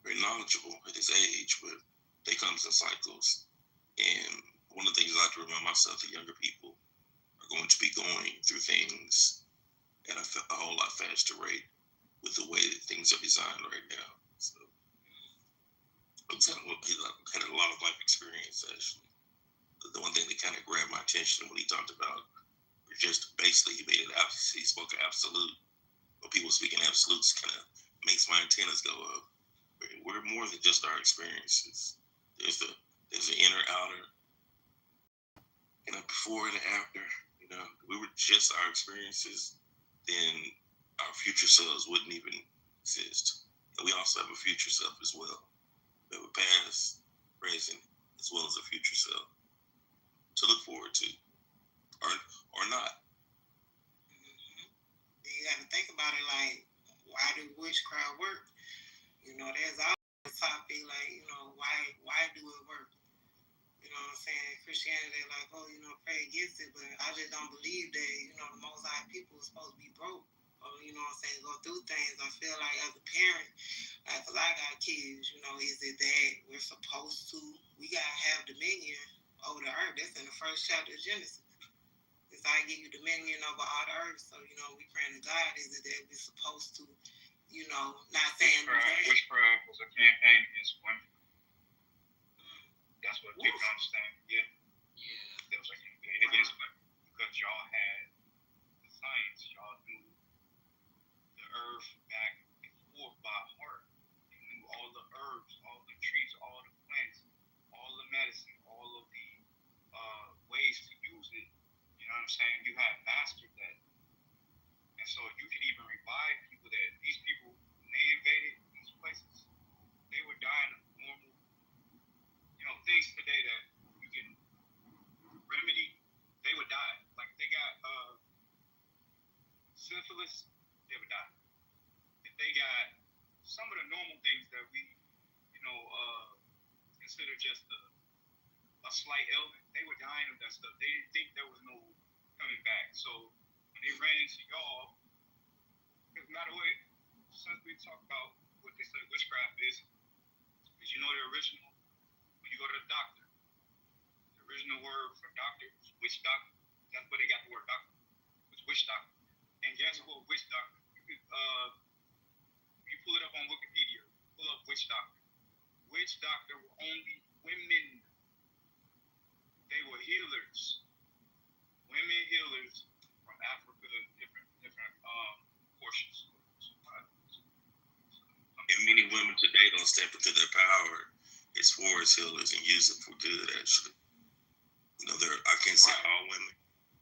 Speaker 12: very knowledgeable at his age, but they comes in cycles. And one of the things I like to remind myself that younger people are going to be going through things at a whole lot faster rate with the way that things are designed right now. So he had a lot of life experience, actually. The one thing that kind of grabbed my attention when he talked about, just basically he spoke of absolute. When people speaking absolutes kind of makes my antennas go up. We're more than just our experiences. There's the inner, outer, before and after. We were just our experiences, then our future selves wouldn't even exist. And we also have a future self as well. We have a past, present, as well as a future self to look forward to, or not.
Speaker 9: Mm-hmm. You got to think about it like, why do witchcraft work? There's always a topic like, why do it work? You know what I'm saying? Christianity, like, pray against it, but I just don't believe that, the Most High people are supposed to be broke. Or, go through things. I feel like as a parent, like, cause I got kids, is it that we're supposed to, we gotta have dominion over the earth. That's in the first chapter of Genesis. It's I give you dominion over all the earth. So, we praying to God, is it that we're supposed to, not saying
Speaker 10: witchcraft was a campaign against women. That's what people understand. Yeah. It was a campaign against women because y'all had the science, y'all knew the earth back and forth by heart. You knew all the herbs, all the trees, all the plants, all the medicine, all of the ways to use it. You know what I'm saying? You had mastered that. And so you could even revive people that these people, when they invaded these places, they were dying of normal, things today that you can remedy, they would die. Like they got syphilis, they would die. If they got some of the normal things that we, consider just a slight ailment, they were dying of that stuff. They didn't think there was no coming back. So when they ran into y'all, no matter what, since we talk about what they say witchcraft is the original, when you go to the doctor, the original word for doctor is witch doctor. That's where they got the word doctor. It's witch doctor. And guess what? Witch doctor. You pull it up on Wikipedia. Pull up witch doctor. Witch doctor were only women. They were healers. Women healers from Africa, different portions.
Speaker 12: And many women today don't step into their power as far as healers and use it for good, actually. I can't say all women,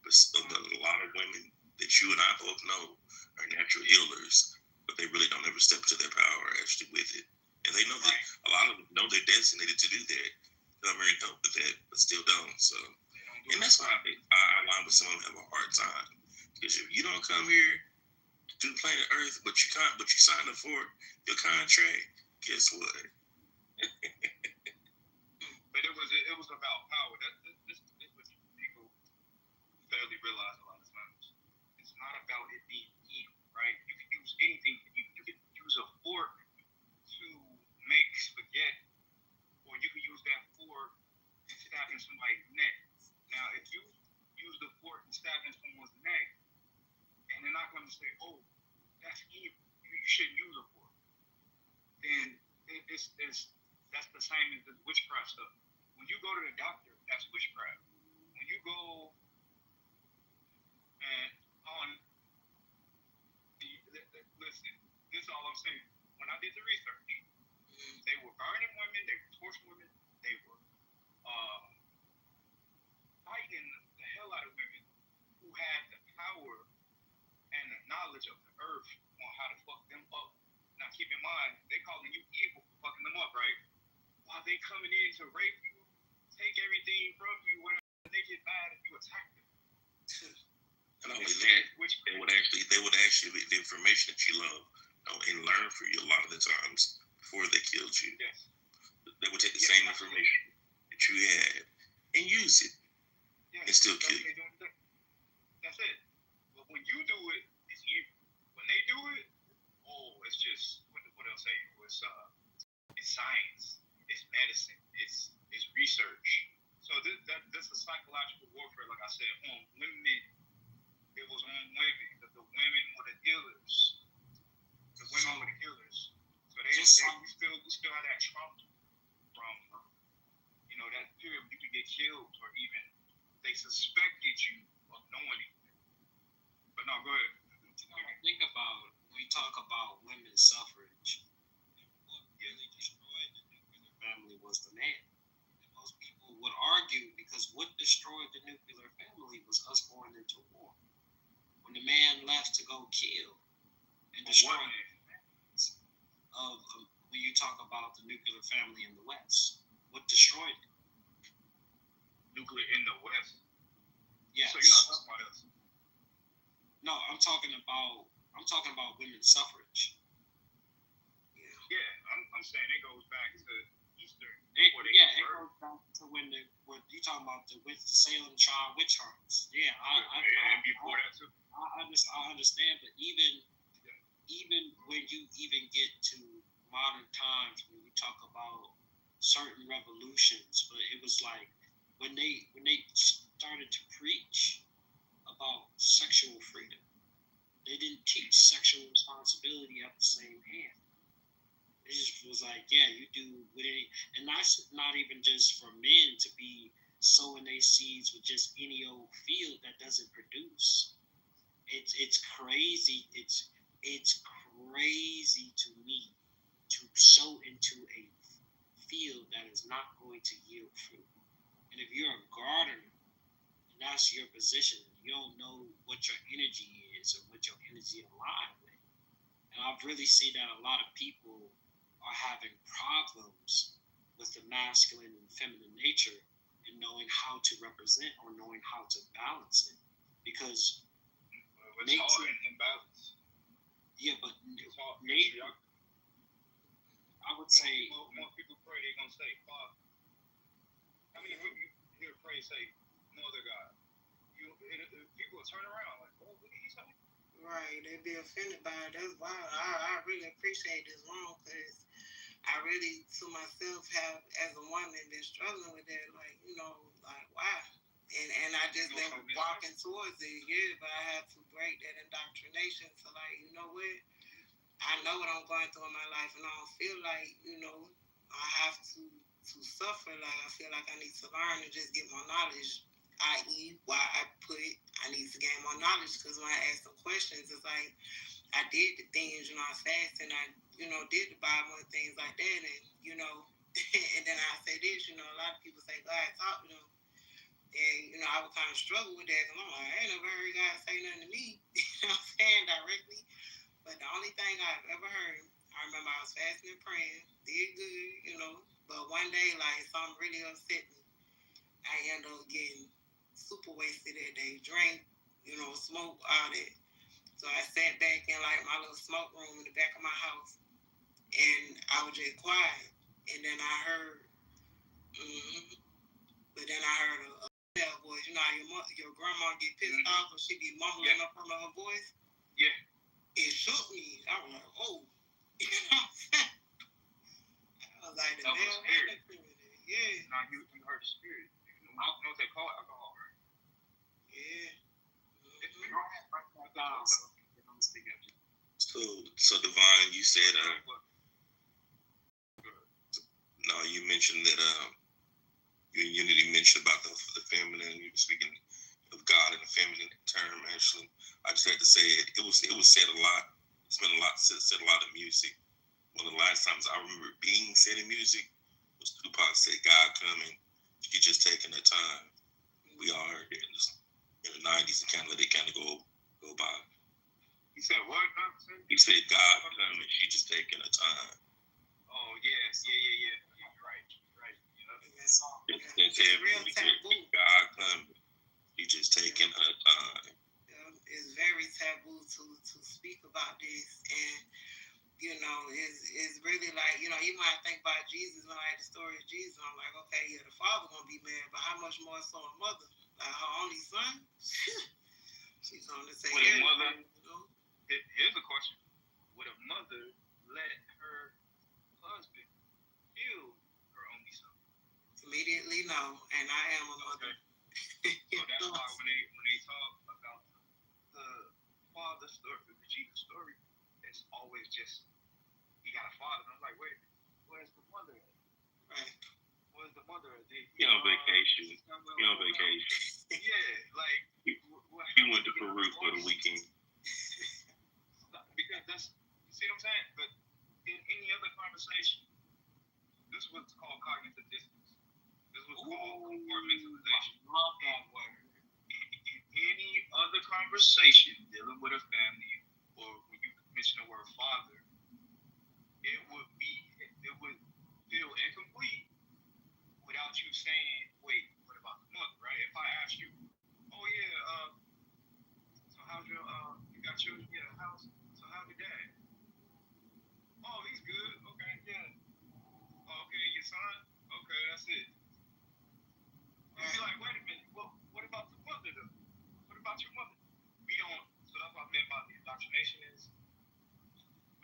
Speaker 12: but a lot of women that you and I both know are natural healers, but they really don't ever step into their power actually with it. And they know that a lot of them know they're designated to do that. Come here and help with that, but still don't. So, and that's why I align with someone who have a hard time. Because if you don't come here to planet Earth, but you sign up for your contract, guess what?
Speaker 10: But it was about power. This is what people fairly realize a lot of times. It's not about it being evil, right? You can use anything. You can use a fork to make spaghetti, or you can use that fork and stab in somebody's neck. Now, if you use the fork and stab in someone's neck, and they're not going to say, "Oh, that's evil," you shouldn't use her for. Then it's that's the same as the witchcraft stuff. When you go to the doctor, that's witchcraft. When you go and listen, this is all I'm saying. When I did the research, they were burning women, they were torturing women, they were fighting the hell out of women who had the power and the knowledge of the earth on how to fuck them up. Now keep in mind, they calling you evil for fucking them up, right? While they coming in to rape you, take everything from you when they get mad and you attack them.
Speaker 12: And only that, they would actually the information that you love and learn from you a lot of the times before they killed you.
Speaker 10: Yes.
Speaker 12: They would take the same information that you had and use it and still kill you.
Speaker 10: That's it. But when you do it, it's evil. When they do it, it's just what else say? It's science, it's medicine, it's research. So this is psychological warfare, like I said, on women. It was on women because the women were the killers. The women were the killers. So we still had that trauma from that period you could get killed or even they suspected you of knowing anything. But no, go ahead.
Speaker 11: Think about when we talk about women's suffrage, what really destroyed the nuclear family was the man. And most people would argue because what destroyed the nuclear family was us going into war. When the man left to go kill and destroy when you talk about the nuclear family in the West, what destroyed it?
Speaker 10: Nuclear in the West?
Speaker 11: Yes.
Speaker 10: So you're not talking about us?
Speaker 11: No, I'm talking about women's suffrage.
Speaker 10: Yeah, I'm saying it goes back to Eastern.
Speaker 11: It goes back to when you talking about the Salem child witch hunts. Yeah,
Speaker 10: and before that too.
Speaker 11: I understand, but even when you even get to modern times, when you talk about certain revolutions, but it was like when they started to preach about sexual freedom, they didn't teach sexual responsibility at the same hand. It just was like, yeah, you do with any, and that's not even just for men to be sowing their seeds with just any old field that doesn't produce. It's crazy. It's crazy to me to sow into a field that is not going to yield fruit. And if you're a gardener and that's your position, you don't know what your energy is or what your energy aligns with. And I've really seen that a lot of people are having problems with the masculine and feminine nature and knowing how to represent or knowing how to balance it. Because
Speaker 10: it's hard in balance.
Speaker 11: Yeah, but
Speaker 10: nature,
Speaker 11: I would say
Speaker 10: when people pray, they're gonna say, Father. How many people hear pray say, Mother God? People will turn around like, what did he say?
Speaker 9: Right, they be offended by it. That's why I really appreciate this room, because I really, to myself, have, as a woman, been struggling with that. Like, like, why? And I just been walking towards it, but I had to break that indoctrination to, like, you know what? I know what I'm going through in my life, and I don't feel like, I have to suffer. Like, I feel like I need to learn and just get more knowledge, i.e., why I need to gain more knowledge, because when I ask some questions, it's like, I did the things, I fasted, and I, did the Bible and things like that, and, and then I say this, a lot of people say God taught them. And, I would kind of struggle with that, because I'm like, I ain't never heard God say nothing to me, directly. But the only thing I've ever heard, I remember I was fasting and praying, did good, but one day, like, something really upset me. I ended up getting super wasted that day, drank, smoke, all that. So I sat back in, like, my little smoke room in the back of my house, and I was just quiet. And then I heard, but then I heard a voice. How your grandma get pissed off and she be mumbling up under her voice?
Speaker 10: Yeah.
Speaker 9: It shook me. I was like, oh. You know what I'm saying? I was like, the devil had to me. Yeah.
Speaker 10: Now you heard the spirit. You know what they call alcohol, right?
Speaker 9: Yeah.
Speaker 12: So So Divine, you said no, you mentioned that you mentioned about the feminine. You were speaking of God in a feminine term. Actually, I just had to say it. It was said a lot. It's been a lot said a lot in music. One of the last times I remember being said in music was Tupac said, "God coming, you just taking the time." We all heard it in the '90s and kind of let it kind of go by.
Speaker 10: He said what?
Speaker 12: He said, "God coming, she just taking the time."
Speaker 10: Oh yes, yeah. You're right.
Speaker 12: It's real taboo. God coming, she just taking her time.
Speaker 9: It's very taboo to speak about this, and it's really like, you might think about Jesus, and like the story of Jesus, I'm like, okay, yeah, the father gonna be mad, but how much more so a mother, like her only son? She's gonna say,
Speaker 10: would a mother, here's a question: would a mother let her husband kill her only son?
Speaker 9: Immediately, no, and I am a mother.
Speaker 10: Okay. So that's why when they talk about the father story, the Jesus story, it's always just he got a father. And I'm like, wait, where's the mother at?
Speaker 9: Right.
Speaker 10: Where's the mother at?
Speaker 12: He on vacation. He on vacation.
Speaker 10: Yeah, like
Speaker 12: he went to Peru for the weekend.
Speaker 10: Because that's, you see what I'm saying? But in any other conversation, this is what's called cognitive dissonance. This is what's called compartmentalization. In any other conversation dealing with a family, or when you mention the word father, it would feel incomplete without you saying, wait, what about the mother, right? If I ask you, oh yeah, so how's your you got children, you got a house, so how's your dad? Oh, he's good. Okay, yeah. Okay, your son? Okay, that's it. You'd be like, wait a minute, what about the mother though? What about your mother? We don't, so that's what I meant by the indoctrination is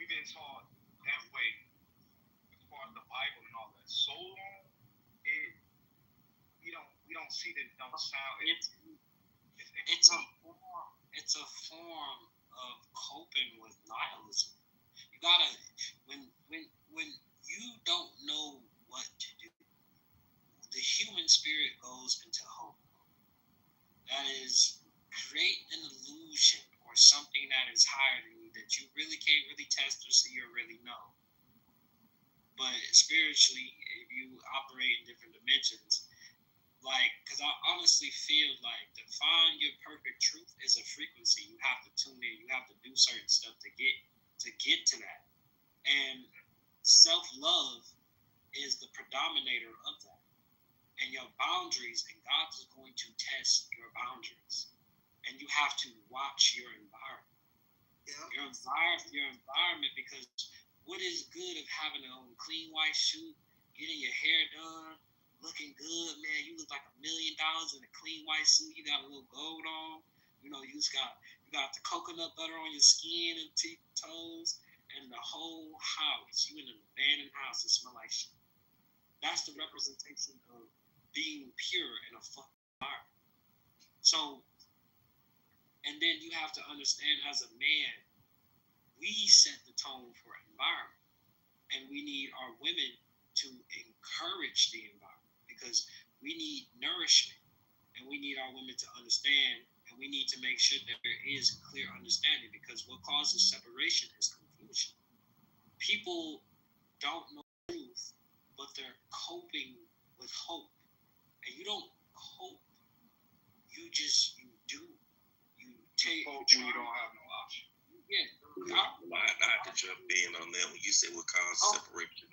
Speaker 10: we've been taught that way as far as the Bible and all that. So long, we don't see that it don't sound.
Speaker 11: It's a form of coping with nihilism. You gotta when you don't know what to do, the human spirit goes into hope. That is, create an illusion or something that is higher than you that you really can't really test or see or really know. But spiritually, if you operate in different dimensions, because I honestly feel like to find your perfect truth is a frequency. You have to tune in. You have to do certain stuff to get to that. And self-love is the predominator of that. And your boundaries, and God is going to test your boundaries. And you have to watch your environment. Yeah. Your environment, because what is good of having a clean white shoe, getting your hair done, looking good, man. You look like $1 million in a clean white suit. You got a little gold on. You got the coconut butter on your skin and toes, and the whole house. You in an abandoned house that smell like shit. That's the representation of being pure in a fucking environment. So, and then you have to understand, as a man, we set the tone for environment, and we need our women to encourage the environment, because we need nourishment, and we need our women to understand, and we need to make sure that there is clear understanding, because what causes separation is confusion. People don't know the truth, but they're coping with hope. And you don't cope, you do. You take
Speaker 10: hope when you don't have no option.
Speaker 11: Yeah.
Speaker 12: I have to jump in on that. When you say what causes separation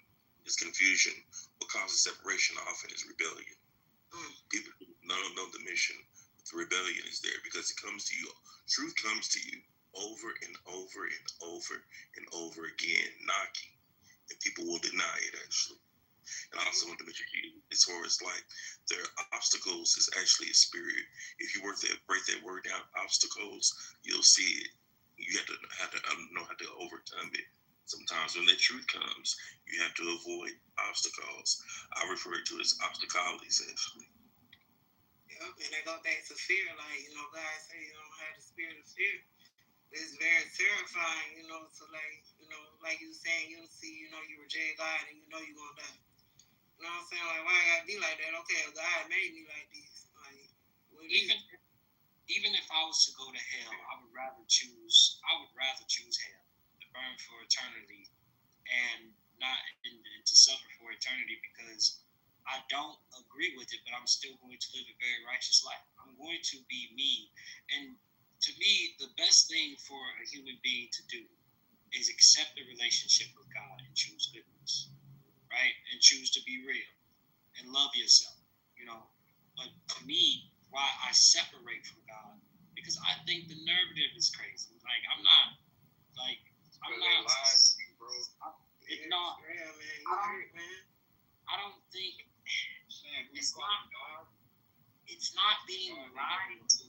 Speaker 12: is confusion, what causes separation often is rebellion. People don't know the mission. The rebellion is there because it comes to you. Truth comes to you over and over and over and over again, knocking, and people will deny it actually. And I also want to mention as far as like their obstacles is actually a spirit. If you break that word down, obstacles, you'll see it. You have to know how to overcome it. Sometimes when the truth comes, you have to avoid obstacles. I refer to it as obstacles actually.
Speaker 9: Yep, and they go back to fear, like, God say you don't have the spirit of fear. it's very terrifying, you know, to like you saying, you see, you know, you reject God and you know you're gonna die. You know what I'm saying? Like, why I gotta be like that? Okay, if God made me like this. Like,
Speaker 11: even if I was to go to hell, I would rather choose hell, to burn for eternity and not and to suffer for eternity, because I don't agree with it, but I'm still going to live a very righteous life. I'm going to be me. And to me, the best thing for a human being to do is accept the relationship with God and choose goodness, right? And choose to be real and love yourself, you know. But to me, why I separate from God, because I think the narrative is crazy. Like, I'm not.
Speaker 10: Lies to you, bro.
Speaker 11: It's not.
Speaker 9: Yeah, man. You hurt, man.
Speaker 11: I don't think
Speaker 10: It's not God.
Speaker 11: it's not being lied to.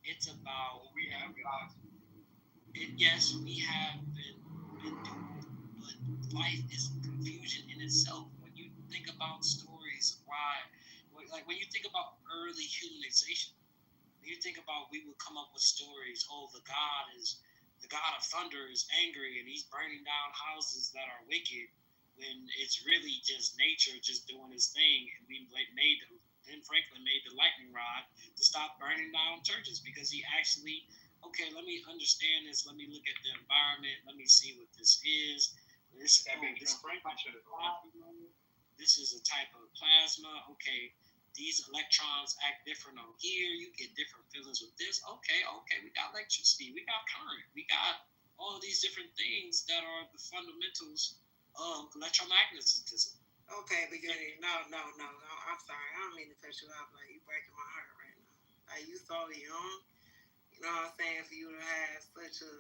Speaker 11: It's about
Speaker 10: We have God.
Speaker 11: Yes, we have been doomed, but life is confusion in itself. When you think about stories of why, like when you think about early humanization, when you think about, we would come up with stories. Oh, the God of thunder is angry and he's burning down houses that are wicked, when it's really just nature just doing his thing. And Ben Franklin made the lightning rod to stop burning down churches, because he actually, okay, let me understand this. Let me look at the environment. Let me see what this is. This is a type of plasma. Okay, these electrons act different on here. You get different feelings with this. Okay, we got electricity. We got current. We got all of these different things that are the fundamentals of electromagnetism.
Speaker 9: Okay, beginning. No. I'm sorry. I don't mean to cut you off. Like, you breaking my heart right now. Like, you so young. You know what I'm saying? For you to have such a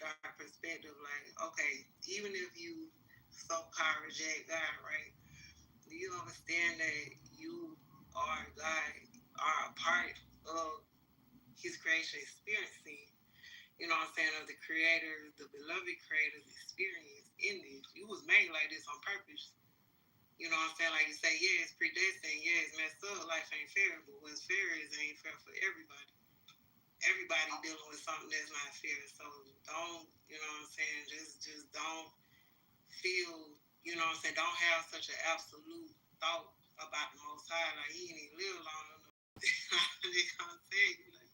Speaker 9: dark perspective, like, okay, even if you so-called reject God, right? Do you understand that you are God, are a part of His creation experiencing? You know what I'm saying? Of the Creator, the beloved Creator's experience in this. You was made like this on purpose. You know what I'm saying? Like you say, yeah, it's predestined, yeah, it's messed up, life ain't fair, but what's fair is it ain't fair for everybody. Everybody dealing with something that's not fair. So don't, you know what I'm saying, just don't feel, you know what I'm saying, don't have such an absolute thought about the Most High. Like, he ain't even live long enough. They gonna tell you, like,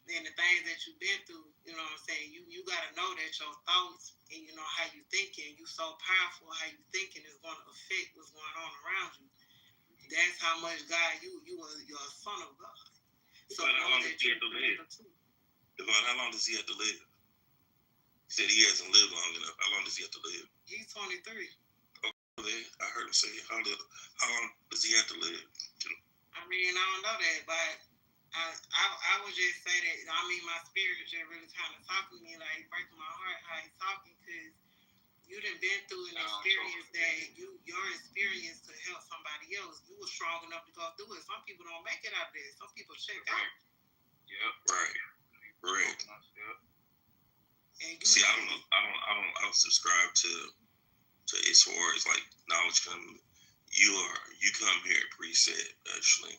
Speaker 9: and the things that you've been through, you know what I'm saying, you gotta know that your thoughts and you know how you thinking, you so powerful, how you thinking is gonna affect what's going on around you. That's how much God, you're a son of God. So
Speaker 12: how long does he have to live? Devon, how long does he have to live? He said he hasn't lived long enough. How long does he have to live?
Speaker 9: He's 23.
Speaker 12: Okay, I heard him say, how long does he have to live?
Speaker 9: I mean, I don't know that, but I would just say that, I mean, my spirit just really kind of talking to me, like, breaking my heart how he's talking, because you done been through an experience that your experience to help somebody else, you were strong enough to go through it. Some people don't make it out there. Some people check out.
Speaker 12: Yep. Right. Yep.
Speaker 9: And
Speaker 12: see, I don't subscribe to as far as like knowledge coming. You come here preset, actually.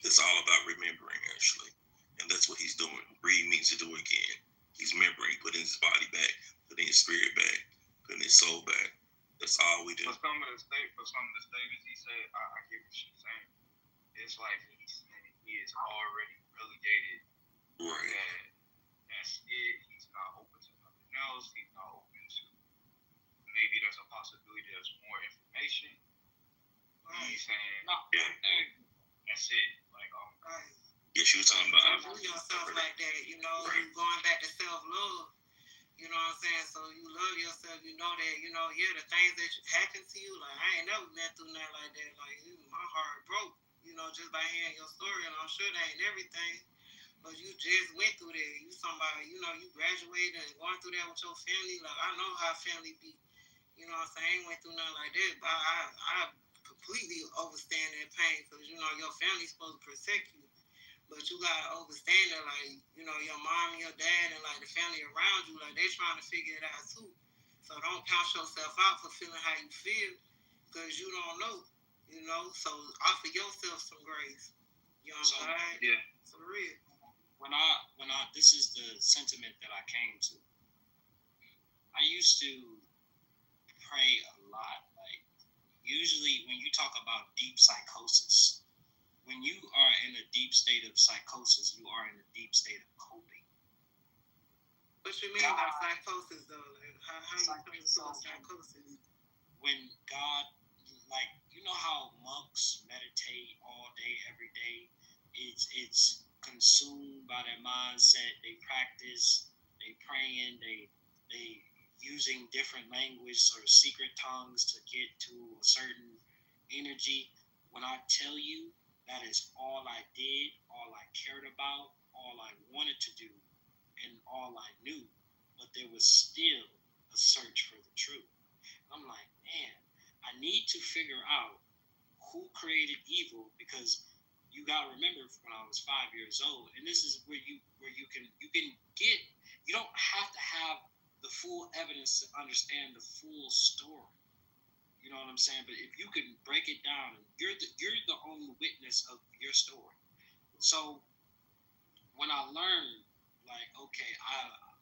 Speaker 12: It's all about remembering, actually. And that's what he's doing. Read means to do it again. He's remembering, putting his body back, putting his spirit back, putting his soul back. That's all we do.
Speaker 10: For some of the statements he said, I get what she's saying. It's like he's saying he is already relegated.
Speaker 12: Right.
Speaker 10: That's it. He's not open to nothing else. He's not open to, maybe there's a possibility there's more information. He's saying, that's it. Like,
Speaker 12: yeah, she was talking about
Speaker 9: do yourself like that, you know, you going back to self-love. You know what I'm saying? So you love yourself, you know that, you know, yeah, the things that happen to you, like, I ain't never been through nothing like that. Like, my heart broke, you know, just by hearing your story, and I'm sure that ain't everything, but you just went through that. You somebody, you know, you graduated and going through that with your family. Like, I know how family be. You know what I'm saying? I ain't went through nothing like that, but I completely understand that pain, because, you know, your family's supposed to protect you. But you gotta understand that, like, you know, your mom, your dad, and like the family around you, like, they trying to figure it out too. So don't count yourself out for feeling how you feel, because you don't know, you know. So offer yourself some grace. You know what I'm saying?
Speaker 10: Yeah.
Speaker 9: For real.
Speaker 11: this is the sentiment that I came to. I used to pray a lot. Like, usually when you talk about deep psychosis, when you are in a deep state of psychosis, you are in a deep state of coping.
Speaker 9: What you mean by psychosis, though? Like, how you come to a psychosis?
Speaker 11: When God, like, you know how monks meditate all day, every day? It's consumed by their mindset. They practice, they praying, they using different language or secret tongues to get to a certain energy. When I tell you that is all I did, all I cared about, all I wanted to do, and all I knew, but there was still a search for the truth. I'm like, man, I need to figure out who created evil, because you gotta remember when I was 5 years old, and this is where you can get, you don't have to have the full evidence to understand the full story. You know what I'm saying? But if you can break it down, you're the only witness of your story. So when I learned, like, okay,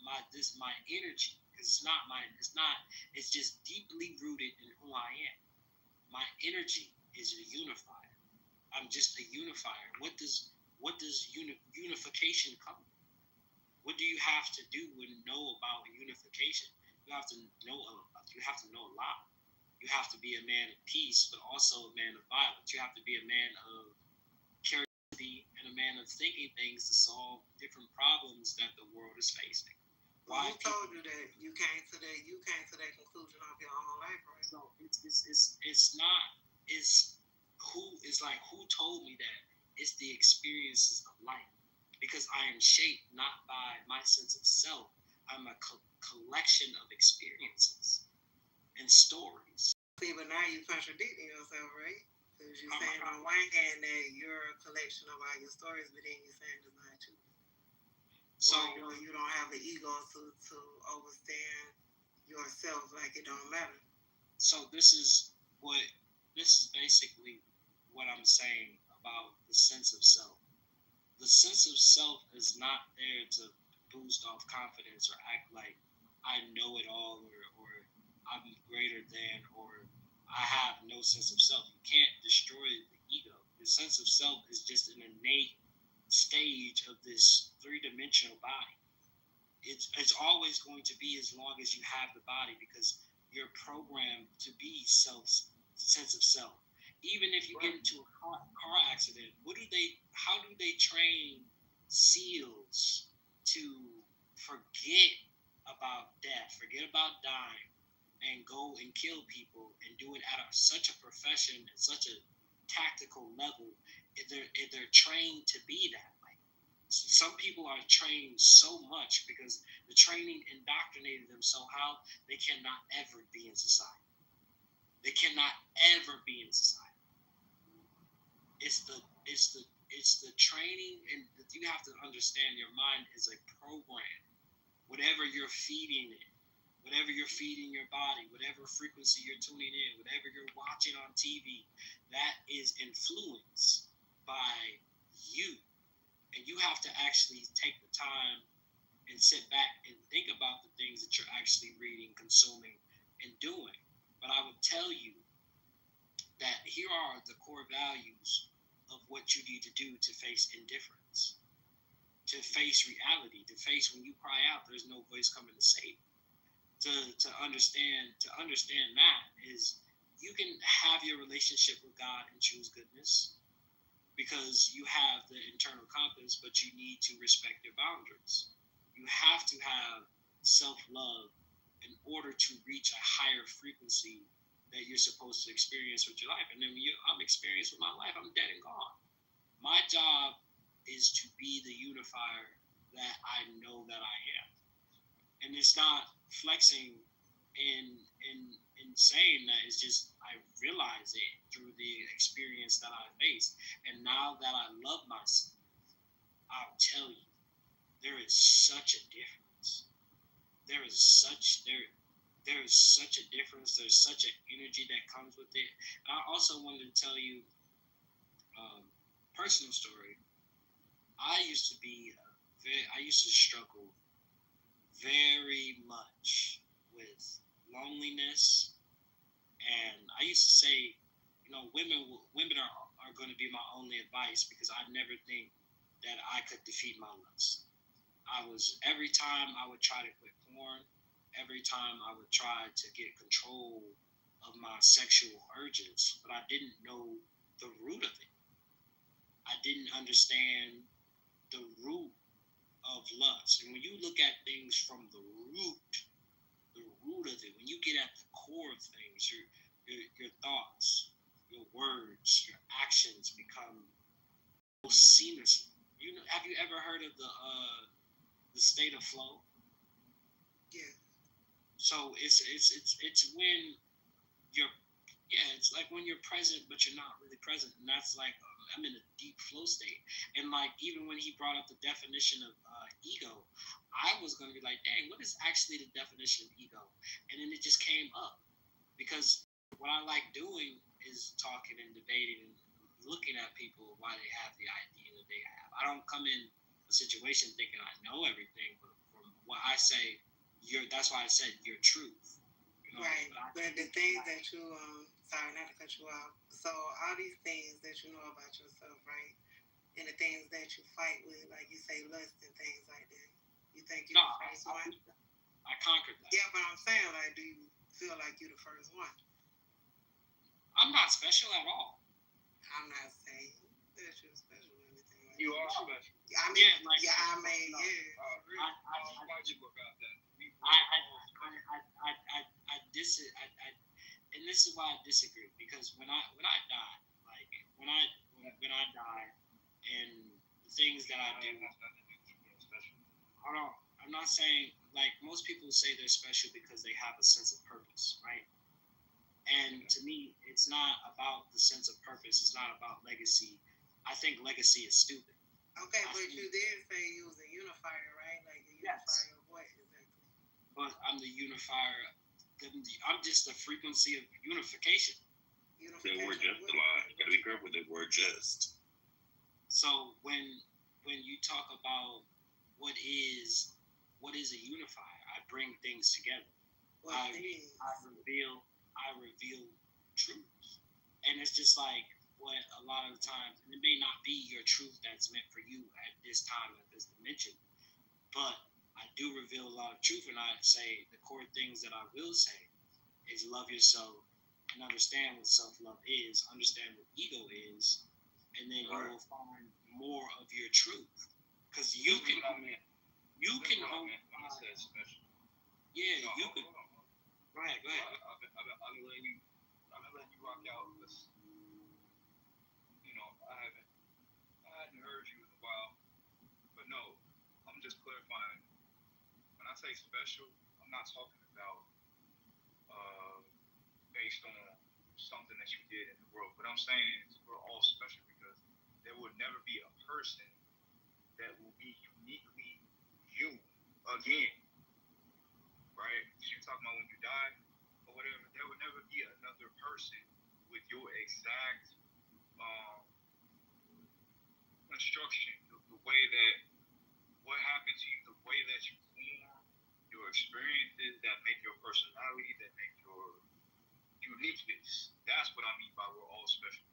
Speaker 11: my energy, because it's just deeply rooted in who I am. My energy is a unifier. I'm just a unifier. What does unification come? What do you have to do and know about unification? You have to know a lot. You have to be a man of peace, but also a man of violence. You have to be a man of curiosity and a man of thinking things to solve different problems that the world is facing.
Speaker 9: Why? Who told you that you came to that conclusion of your own life, right?
Speaker 11: So who told me that? It's the experiences of life. Because I am shaped not by my sense of self. I'm a collection of experiences and stories.
Speaker 9: See, but now you're contradicting yourself, right? Because you're saying on one hand that you're a collection of all your stories, but then you're saying it's not you. So you don't have the ego to overstand yourself, like it don't matter.
Speaker 11: So this is basically what I'm saying about the sense of self. The sense of self is not there to boost off confidence or act like I know it all, or I'm greater than, or I have no sense of self. You can't destroy the ego. The sense of self is just an innate stage of this three-dimensional body. It's always going to be as long as you have the body, because you're programmed to be sense of self. Even if you get into a car accident, how do they train SEALs to forget about death, forget about dying, and go and kill people and do it at such a profession, at such a tactical level? They're trained to be that way. Some people are trained so much because the training indoctrinated them somehow they cannot ever be in society. They cannot ever be in society. It's the training, and you have to understand your mind is a program. Whatever you're feeding it, whatever you're feeding your body, whatever frequency you're tuning in, whatever you're watching on TV, that is influenced by you. And you have to actually take the time and sit back and think about the things that you're actually reading, consuming, and doing. But I would tell you that here are the core values of what you need to do to face indifference, to face reality, to face when you cry out, there's no voice coming to save you. To understand that is, you can have your relationship with God and choose goodness because you have the internal compass, but you need to respect your boundaries. You have to have self-love in order to reach a higher frequency that you're supposed to experience with your life. And then when I'm experienced with my life, I'm dead and gone. My job is to be the unifier that I know that I am. And it's not flexing in saying that. It's just I realize it through the experience that I faced. And now that I love myself, I'll tell you, there is such a difference. There is such a difference. There's such an energy that comes with it. And I also wanted to tell you personal story. I used to be a I used to struggle very much with loneliness, and I used to say, women are going to be my only advice because I never think that I could defeat my lust. Every time I would try to quit porn, every time I would try to get control of my sexual urges, but I didn't know the root of it. I didn't understand the root of lust. And when you look at things from the root of it, when you get at the core of things, your thoughts, your words, your actions become seamless. Have you ever heard of the state of flow?
Speaker 9: Yeah.
Speaker 11: So it's when it's like when you're present but you're not really present, and that's like I'm in a deep flow state. And like even when he brought up the definition of ego, I was gonna be like, dang, what is actually the definition of ego? And then it just came up because what I like doing is talking and debating and looking at people why they have the idea that they have. I don't come in a situation thinking I know everything, but from what I say, that's why I said your truth.
Speaker 9: Right, but the things that you, sorry not to cut you off, so all these things that you know about yourself, right, and the things that you fight with, like you say, lust and things like that, you think you're the first one?
Speaker 11: I conquered that.
Speaker 9: Yeah, but I'm saying, like, do you feel like you're the first one?
Speaker 11: I'm not special at all.
Speaker 9: I'm not saying that you're special or anything like
Speaker 10: You
Speaker 9: that.
Speaker 10: are special.
Speaker 9: I mean,
Speaker 10: Why'd you look out that?
Speaker 11: And this is why I disagree, because when I die, like when I die, and the things that I do, hold on, I'm not saying like most people say they're special because they have a sense of purpose, right? And to me, it's not about the sense of purpose. It's not about legacy. I think legacy is stupid.
Speaker 9: Okay, but you did say you was a unifier, right? Like a unifier of what exactly?
Speaker 11: But I'm the unifier. I'm just the frequency of unification.
Speaker 12: The word just a lot. You gotta be careful with the word just.
Speaker 11: So when you talk about what is a unifier, I bring things together. I reveal truth, and it's just like what a lot of the times, and it may not be your truth that's meant for you at this time at this dimension, but I do reveal a lot of truth, and I say the core things that I will say is love yourself and understand what self-love is, understand what ego is, and then you will find more of your truth. Because you can hold on. Yeah, you can. Go ahead.
Speaker 10: I'm gonna let you rock out this. I hadn't heard you in a while, but no, I'm just clarifying. When I say special, I'm not talking about based on something that you did in the world. What I'm saying is we're all special because there will never be a person that will be uniquely you again, right? You're talking about when you die or whatever. There will never be another person with your exact construction, the way that what happened to you, the way that you form, your experiences that make your personality, that make your uniqueness. That's what I mean by we're all special.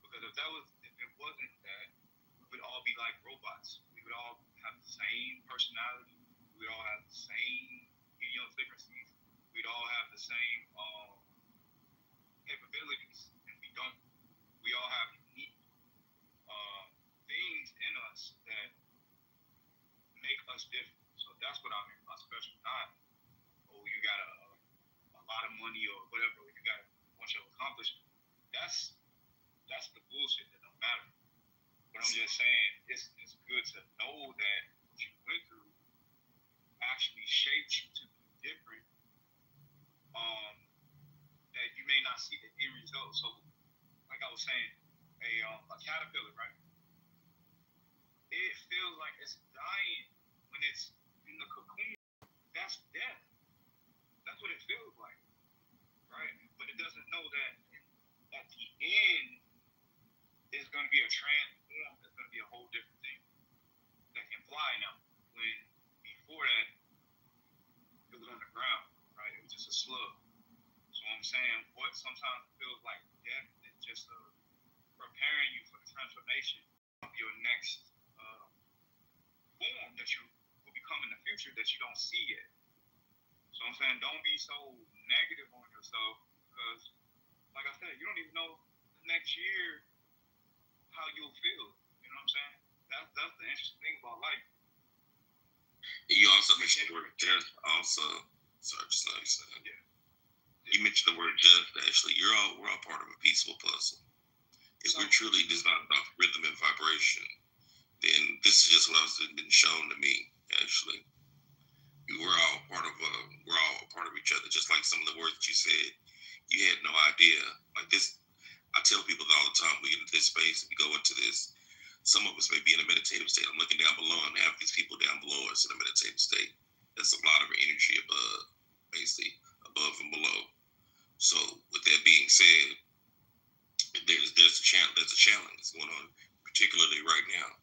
Speaker 10: Because if it wasn't that, we would all be like robots. We would all have the same personality. We would all have the same idiosyncrasies. We'd all have the same capabilities, and we don't. We all have unique things in us that make us different. So that's what I mean by special. Not, you got a lot of money or whatever, or you got a bunch of accomplishments. That's the bullshit that don't matter. But I'm just saying, it's good to know that what you went through actually shaped you to be different. That you may not see the end result. So, like I was saying, a caterpillar, right? It feels like it's dying when it's in the cocoon. That's death. That's what it feels like, right? But it doesn't know that at the end, it's going to be a transform. It's going to be a whole different thing that can fly now. when before that it was on the ground, right? It was just a slug. So I'm saying what sometimes feels like death is just preparing you for the transformation of your next form that you will become in the future that you don't see yet. So I'm saying don't be so negative on yourself because, like I said, you don't even know the next year how you'll feel. You know what I'm saying? That's the interesting thing about life.
Speaker 12: You also mentioned the word death. Also, sorry, just like you said.
Speaker 10: Yeah.
Speaker 12: You mentioned the word death. Actually, we're all part of a peaceful puzzle. If we're truly designed off rhythm and vibration, then this is just what has been shown to me. Actually, we're all part of each other. Just like some of the words that you said, you had no idea. Like this, I tell people all the time. We get into this space, we go into this. Some of us may be in a meditative state. I'm looking down below and have these people down below us in a meditative state. That's a lot of energy above, basically above and below. So, with that being said, there's a challenge that's going on, particularly right now.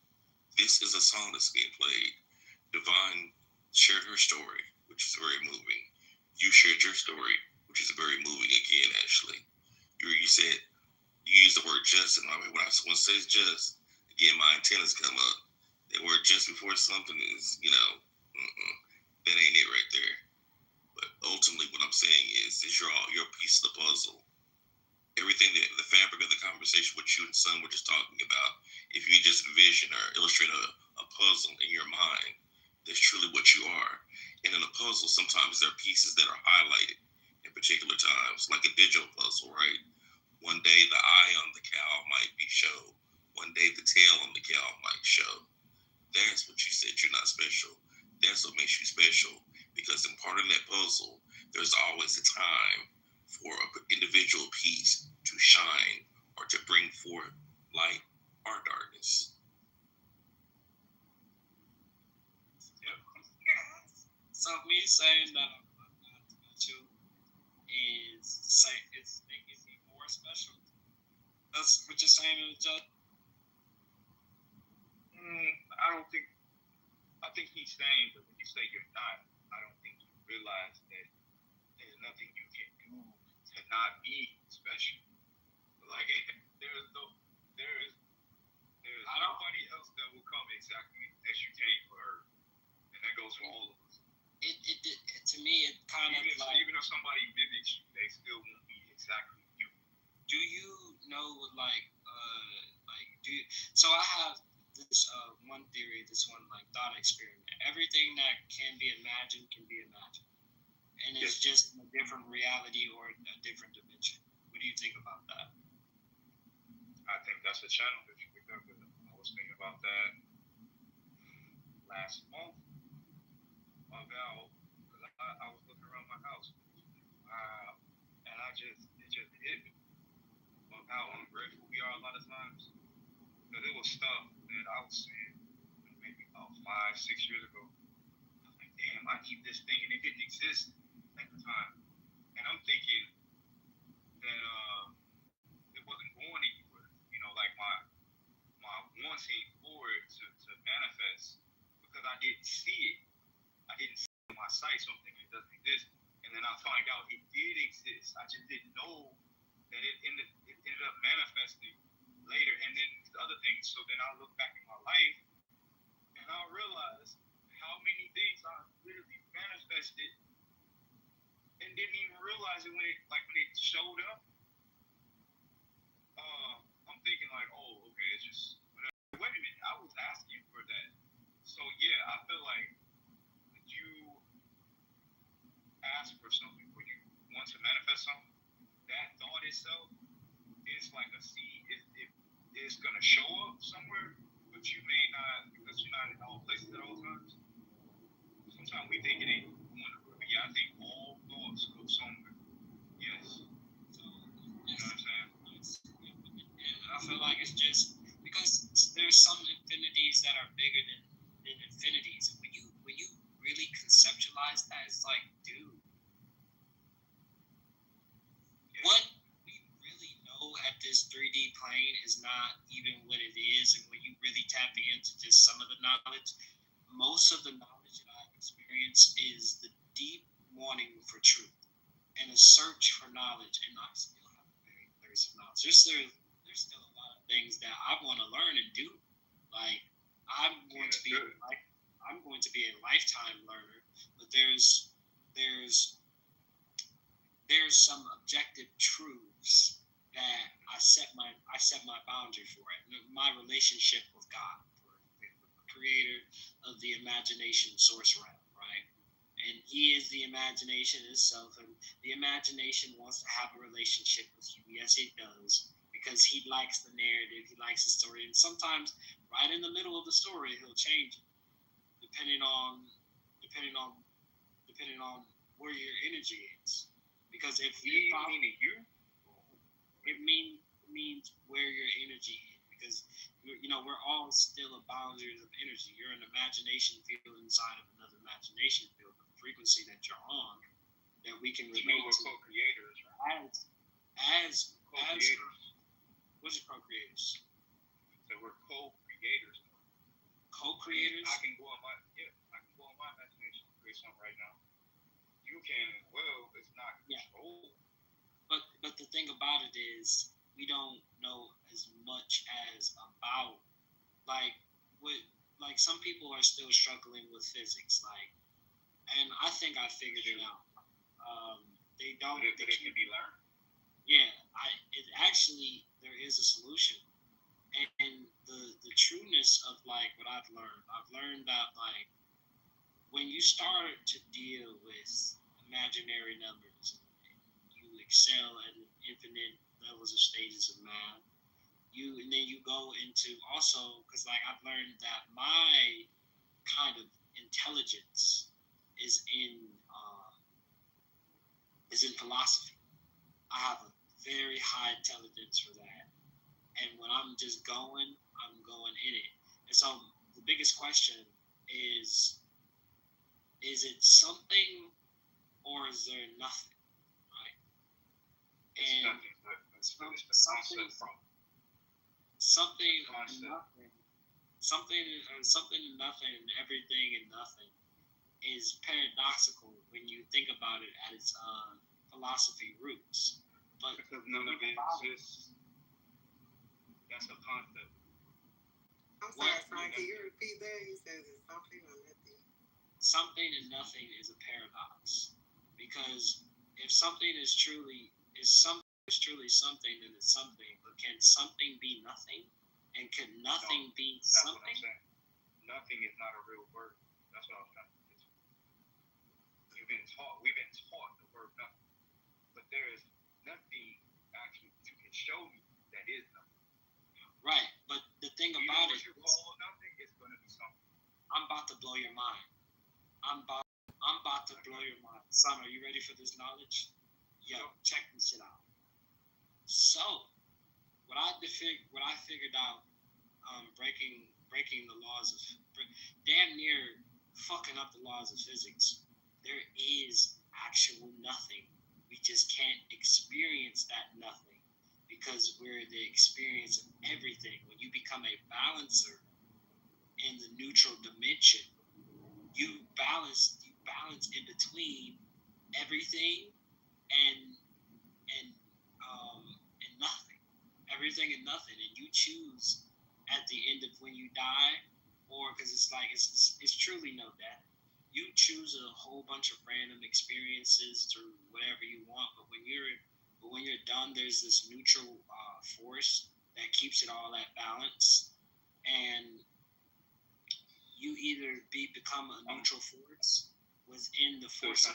Speaker 12: This is a song that's being played. Divine shared her story, which is very moving. You shared your story, which is very moving again, actually. You said, you used the word just, and I mean, when someone says just, again, my antennas come up. That word just before something is, that ain't it right there. But ultimately, what I'm saying is you're a piece of the puzzle. Everything, the fabric of the conversation, what you and Son were just talking about, if you just envision or illustrate a puzzle in your mind, that's truly what you are. And in a puzzle, sometimes there are pieces that are highlighted in particular times, like a digital puzzle, right? One day the eye on the cow might be shown. One day the tail on the cow might show. That's what you said, you're not special. That's what makes you special. Because in part of that puzzle, there's always a time for an individual piece to shine or to bring forth light or darkness.
Speaker 11: So me saying that I'm not special is making me more special. That's what you're saying in the judge.
Speaker 10: I think he's saying that when you say you're not, I don't think you realize that there's nothing you can do to not be special. Like there's nobody else that will come exactly as you came for her, and that goes for all of us.
Speaker 11: It to me, it kind of like
Speaker 10: even if somebody mimics you, they still won't be exactly you.
Speaker 11: Do you know so I have this one theory, this one like thought experiment. Everything that can be imagined can be imagined, and it's just a different reality or a different dimension. What do you think about that?
Speaker 10: I think that's a channel that you picked up. I was thinking about that last month about I was looking around my house, and it just hit me about how ungrateful we are a lot of times. Because it was stuff that I was saying maybe about 5-6 years ago. I was like, damn, I need this thing, and it didn't exist at the time. And I'm thinking that it wasn't going anywhere. Like my wanting for it to manifest because I didn't see it. I didn't see it in my sight, so I'm thinking it doesn't exist. And then I find out it did exist. I just didn't know that it ended up manifesting later. And then the other things. So then I look back at my life and I realize how many things I literally manifested and didn't even realize it when it showed up. I'm thinking like, oh, okay, it's just whatever. Wait a minute, I was asking you for that. So yeah, I feel like when you ask for something, when you want to manifest something, that thought itself is like a seed. It's gonna show up somewhere, but you may not, because you're not in all places at all times. Sometimes we think it ain't going to, but yeah, I think all thoughts go somewhere. Yes. So, you know what I'm saying?
Speaker 11: I feel like it's just because there's some infinities that are bigger than infinities. When you really conceptualize that, it's like, dude, what we really know at this 3D plane is not even what it is. And when you really tap into just some of the knowledge, most of the knowledge that I've experienced is the deep wanting for truth and a search for knowledge, and I still have a very thirst for knowledge. There's still a lot of things that I want to learn and do. Like I'm going to be a lifetime learner, but there's some objective truths that I set my boundary for it. My relationship with God, the creator of the imagination source realm, right? And he is the imagination itself, and the imagination wants to have a relationship with you. Yes, it does, because he likes the narrative, he likes the story, and sometimes right in the middle of the story, he'll change it, depending on where your energy is. Because if you it means where your energy is. Because we're all still a boundaries of energy. You're an imagination field inside of another imagination field, the frequency that you're on, that we can relate to.
Speaker 10: We're co-creators, right?
Speaker 11: As
Speaker 10: Co-creators.
Speaker 11: What's your co-creators?
Speaker 10: So we're co-creators.
Speaker 11: Co-creators?
Speaker 10: I can go on my imagination and create something right now. You can as well. It's not controlled.
Speaker 11: But the thing about it is, we don't know as much as about like some people are still struggling with physics, and I think I figured it out. They don't.
Speaker 10: But it can be learned.
Speaker 11: Yeah, there is a solution, and the trueness of what I've learned that when you start to deal with imaginary numbers, you excel at infinite levels of stages of math. And then you go into also, because I've learned that my kind of intelligence is in philosophy. I have a very high intelligence for that, and when I'm just going, I'm going in it. And so the biggest question is it something or is there nothing, right?
Speaker 10: It's nothing, but it's the concept from
Speaker 11: something and nothing, something and nothing, and everything and nothing is paradoxical when you think about it at its philosophy roots. But
Speaker 10: because none of it exists, that's a concept.
Speaker 9: I'm sorry, Frank, can you repeat that? He says it's something or nothing.
Speaker 11: Something and nothing is a paradox, because if something is truly something, then it's something. But can something be nothing? And can nothing be something?
Speaker 10: That's what I'm saying. Nothing is not a real word. That's what I was trying to get to. We've been taught the word nothing, but there is nothing actually you can show me that is nothing.
Speaker 11: Right, but the thing about it,
Speaker 10: you call nothing, it's going to be something.
Speaker 11: I'm about to blow your mind. I'm about to blow your mind. Son, are you ready for this knowledge? Yo, check this shit out. So, what I figured out, breaking the laws of, damn near fucking up the laws of physics. There is actual nothing. We just can't experience that nothing because we're the experience of everything. When you become a balancer in the neutral dimension, you balance in between everything and nothing, everything and nothing, and you choose at the end of when you die, or because it's truly no death. You choose a whole bunch of random experiences through whatever you want, but when you're done, there's this neutral force that keeps it all at balance, and you either become a neutral force within the force.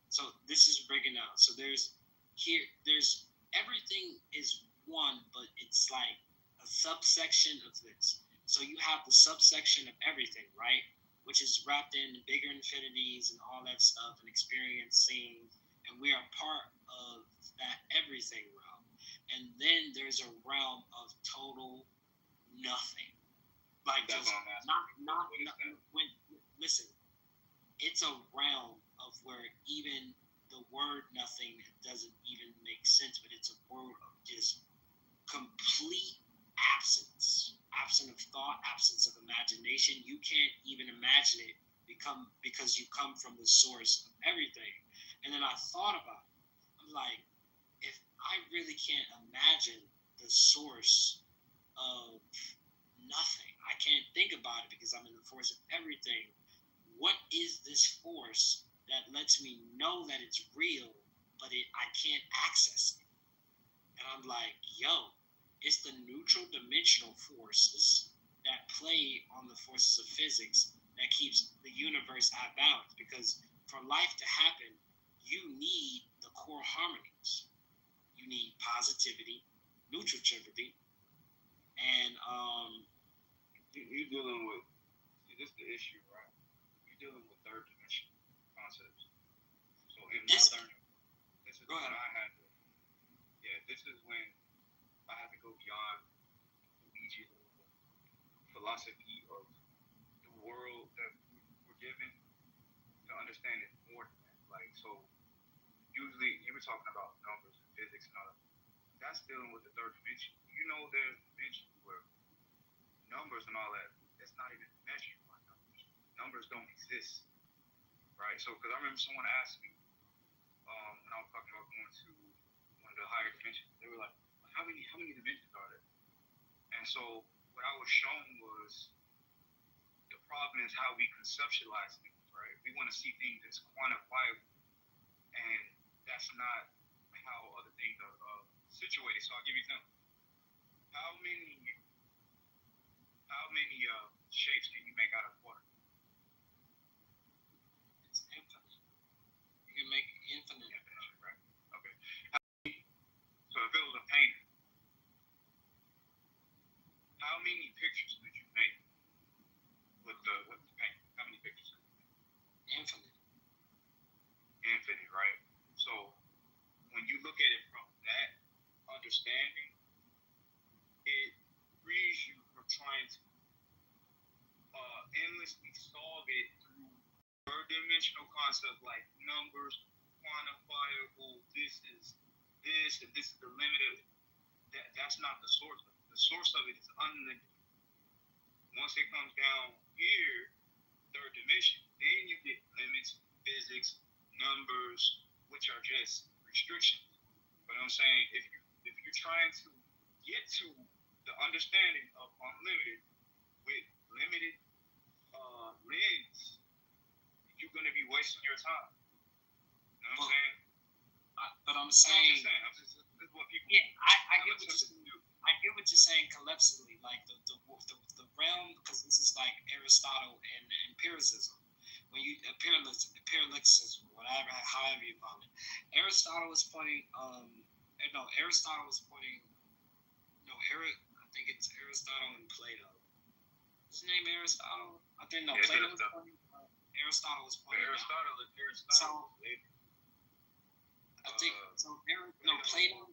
Speaker 11: So this is breaking out. So there's everything is one, but it's like a subsection of this. So you have the subsection of everything, right? Which is wrapped in bigger infinities and all that stuff and experiencing, and we are part of that everything realm. And then there's a realm of total nothing. Like just not when listen, it's a realm of where even the word nothing doesn't even make sense, but it's a word of just complete absence. absent of thought, absence of imagination. You can't even imagine it because you come from the source of everything. And then I thought about it. I'm like, if I really can't imagine the source of nothing, I can't think about it because I'm in the force of everything. What is this force that lets me know that it's real, but I can't access it? And I'm like, yo, it's the neutral dimensional forces that play on the forces of physics that keeps the universe at balance. Because for life to happen, you need the core harmonies. You need positivity, neutrality, and
Speaker 10: you're dealing with, see, this is the issue, right? You're dealing with third dimension concepts. So in my learning, this is when I had to, this is when I had to go beyond immediate philosophy of the world that we're given to understand it more than that. Like, so usually you were talking about numbers and physics and all that. That's dealing with the third dimension. You know, there's a dimension where numbers and all that, it's not even measured by numbers. Numbers don't exist, right? So, because I remember someone asked me when I was talking about going to one of the higher dimensions, they were like, how many dimensions are there? And so what I was shown was the problem is how we conceptualize things, right? We want to see things as quantifiable, and that's not how other things are situated. So I'll give you an example. How many shapes can you make out of water?
Speaker 11: it's infinite. You can make infinite.
Speaker 10: Right. Okay. So if it was a painting, how many pictures could you make with the paint? How many pictures could you make?
Speaker 11: Infinite.
Speaker 10: Infinite, right? So when you look at it from that understanding, it frees you from trying to endlessly solve it through third dimensional concepts like numbers, quantifiable, this is this, and this is the limit of it. That's not the source of it. The source of it is unlimited. Once it comes down here, third dimension, then you get limits, physics, numbers, which are just restrictions. But I'm saying if you're trying to get to the understanding of unlimited with limited lens, you're going to be wasting your time. You know what I'm saying?
Speaker 11: But I'm saying,
Speaker 10: this is what people.
Speaker 11: Yeah, I get what you're saying. I get what you're saying collectively, like the realm, because this is like Aristotle and empiricism. When you empiricism, whatever, however you call it, Aristotle was pointing. Aristotle was pointing. I think it's Aristotle and Plato. Is his name Aristotle? I think no. Plato was pointing. Aristotle was pointing.
Speaker 10: Aristotle.
Speaker 11: So, I think so. Plato.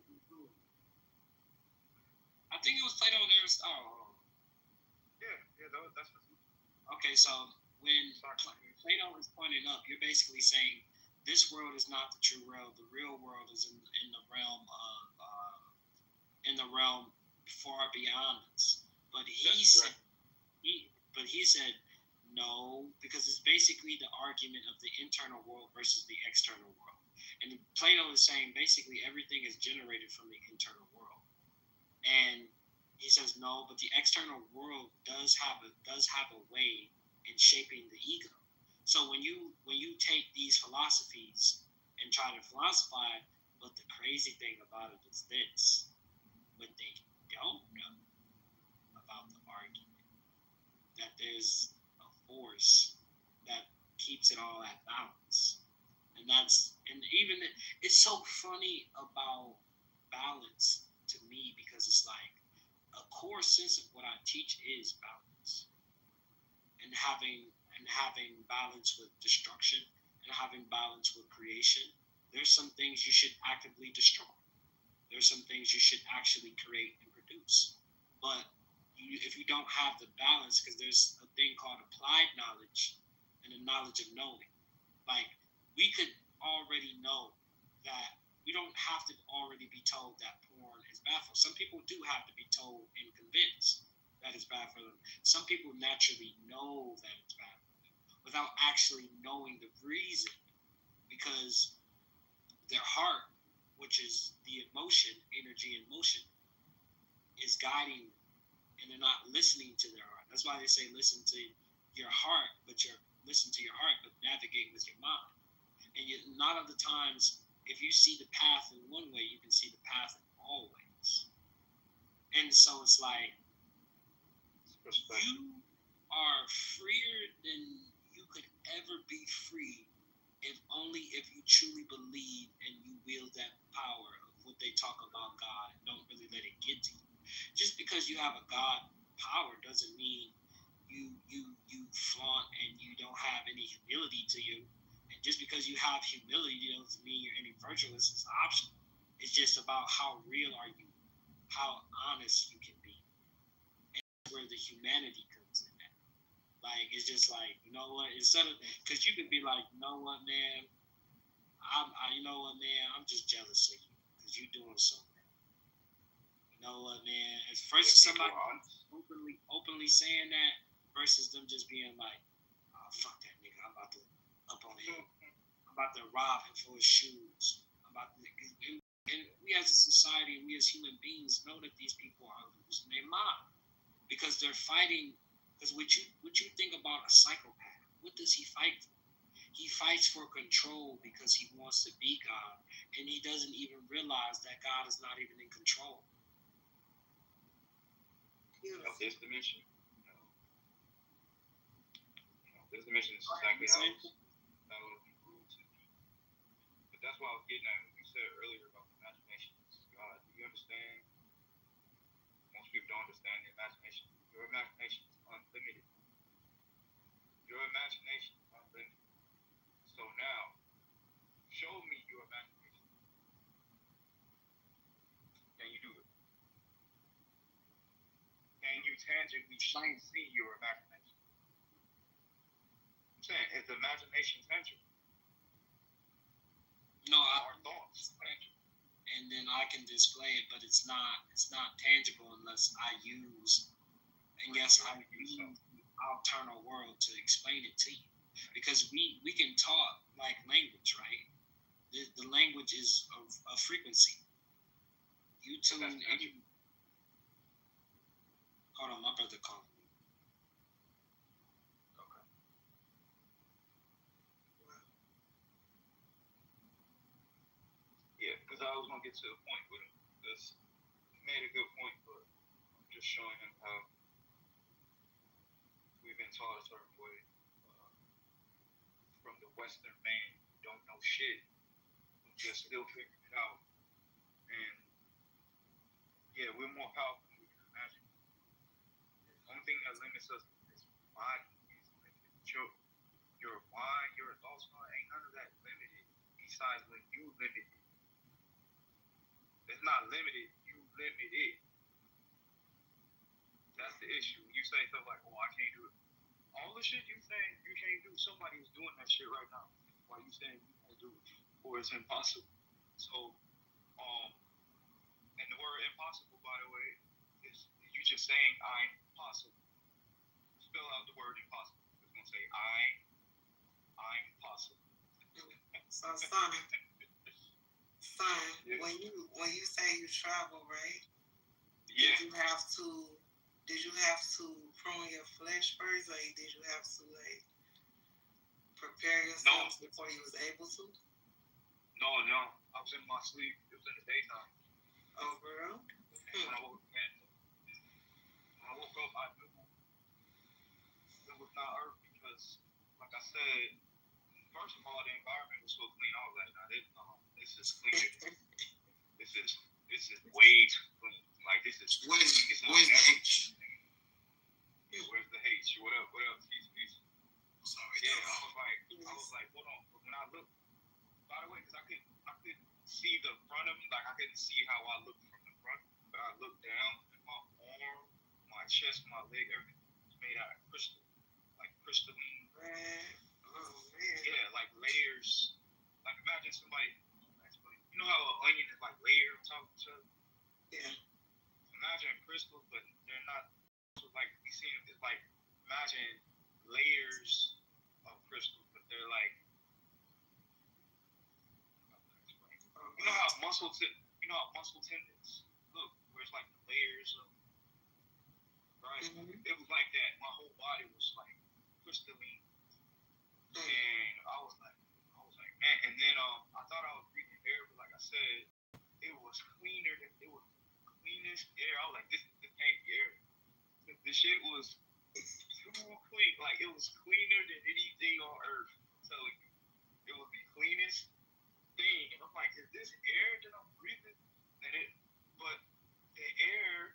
Speaker 11: I think it was Plato and Aristotle.
Speaker 10: Yeah, that's what.
Speaker 11: Okay, so when Plato is pointing up, you're basically saying this world is not the true world. The real world is in the realm of far beyond us. But he said no, because it's basically the argument of the internal world versus the external world. And Plato is saying basically everything is generated from the internal world. And he says no, but the external world does have a way in shaping the ego. So when you take these philosophies and try to philosophize, but the crazy thing about it is this: what they don't know about the argument, that there's a force that keeps it all at balance. And it's so funny about balance to me, because it's like a core sense of what I teach is balance, and having balance with destruction and having balance with creation. There's some things you should actively destroy. There's some things you should actually create and produce. But if you don't have the balance, because there's a thing called applied knowledge and the knowledge of knowing. Like, we could already know that you don't have to already be told that porn is bad for. Some people do have to be told and convinced. that it's bad for them. Some people naturally know that it's bad for them without actually knowing the reason, because their heart, which is the emotion, energy and motion, is guiding them, and they're not listening to their heart. That's why they say listen to your heart, listen to your heart, but navigate with your mind. And not of the times, if you see the path in one way, you can see the path in all ways. And so it's like, you are freer than you could ever be free if you truly believe and you wield that power of what they talk about God and don't really let it get to you. Just because you have a God power doesn't mean you flaunt and you don't have any humility to you. And just because you have humility doesn't mean you're any virtuous. It's optional. It's just about how real are you, how honest you can be, and that's where the humanity comes in at. Like, it's just like, you know what, instead of, because you can be like, you know what, man, I'm just jealous of you because you're doing so well. You know what, man? As first somebody openly saying that versus them just being like, oh, fuck that nigga, I'm about to up on him. I'm about to rob him for his shoes. And we as a society and we as human beings know that these people are losing their mind because they're fighting. Because what you think about a psychopath, what does he fight for? He fights for control because he wants to be God, and he doesn't even realize that God is not even in control.
Speaker 10: Of this dimension, this dimension is exactly how it's rooted. But that's what I was getting at when you said earlier about the imagination is God. Do you understand? Most people don't understand the imagination. Your imagination is unlimited. Your imagination is unlimited. So now, show me your imagination. Can you do it? Can you tangibly see your imagination? I'm saying, is the imagination tangible? Our thoughts tangible.
Speaker 11: And then I can display it, but it's not tangible unless I use the internal world to explain it to you. Because we can talk like language, right? The language is a frequency. You tune in. Hold on, my brother called me. Okay.
Speaker 10: Yeah, because I was going to get to the point with him. Because he made a good point, but I'm just showing him how we've been taught a certain way from the Western man who don't know shit, who just still figuring it out. And yeah, we're more powerful than we can imagine. The only thing that limits us is body is limited. Your mind, your thoughts, ain't none of that limited besides when you limit it. It's not limited, you limit it. That's the issue. You say stuff like, oh, I can't do it. All the shit you saying you can't do, somebody is doing that shit right now. Why you saying you can't do it? Or it's impossible. So, and the word impossible, by the way, is you just saying I'm possible. Spell out the word impossible. It's gonna say I'm possible.
Speaker 9: So son, yeah. when you say you travel, right? Yeah. Did you have to prune your flesh first, or did you have to like prepare yourself before you was able to?
Speaker 10: No. I was in my sleep. It was in the daytime.
Speaker 9: Oh, girl.
Speaker 10: When I woke up, I knew it was not Earth because, like I said, first of all, the environment was so clean. I was like, nah, this is clean. This is way too clean. Like, this is where's the H? Yeah, where's the H? What up? Peace. Sorry. Yeah, I was like, hold on. But when I looked, by the way, because I couldn't see the front of me, like I couldn't see how I looked from the front, but I looked down and my arm, my chest, my leg, everything was made out of crystal, like crystalline.
Speaker 9: Oh man.
Speaker 10: Yeah, like layers. Like imagine somebody, you know how an onion is like layered on top of each other?
Speaker 9: Yeah.
Speaker 10: Imagine crystals, but they're not crystals crystals, like we seen, it's like imagine layers of crystals, but they're like, you know how muscle tendons look, where it's like the layers of, right?
Speaker 9: Mm-hmm.
Speaker 10: It was like that. My whole body was like crystalline, and I was like, man. And then I thought I was breathing air, but like I said, it was cleaner than it was cleanest air. I was like, this can't be air. The shit was too clean. Like it was cleaner than anything on earth. I'm telling you, it was the cleanest thing. And I'm like, is this air that I'm breathing? But the air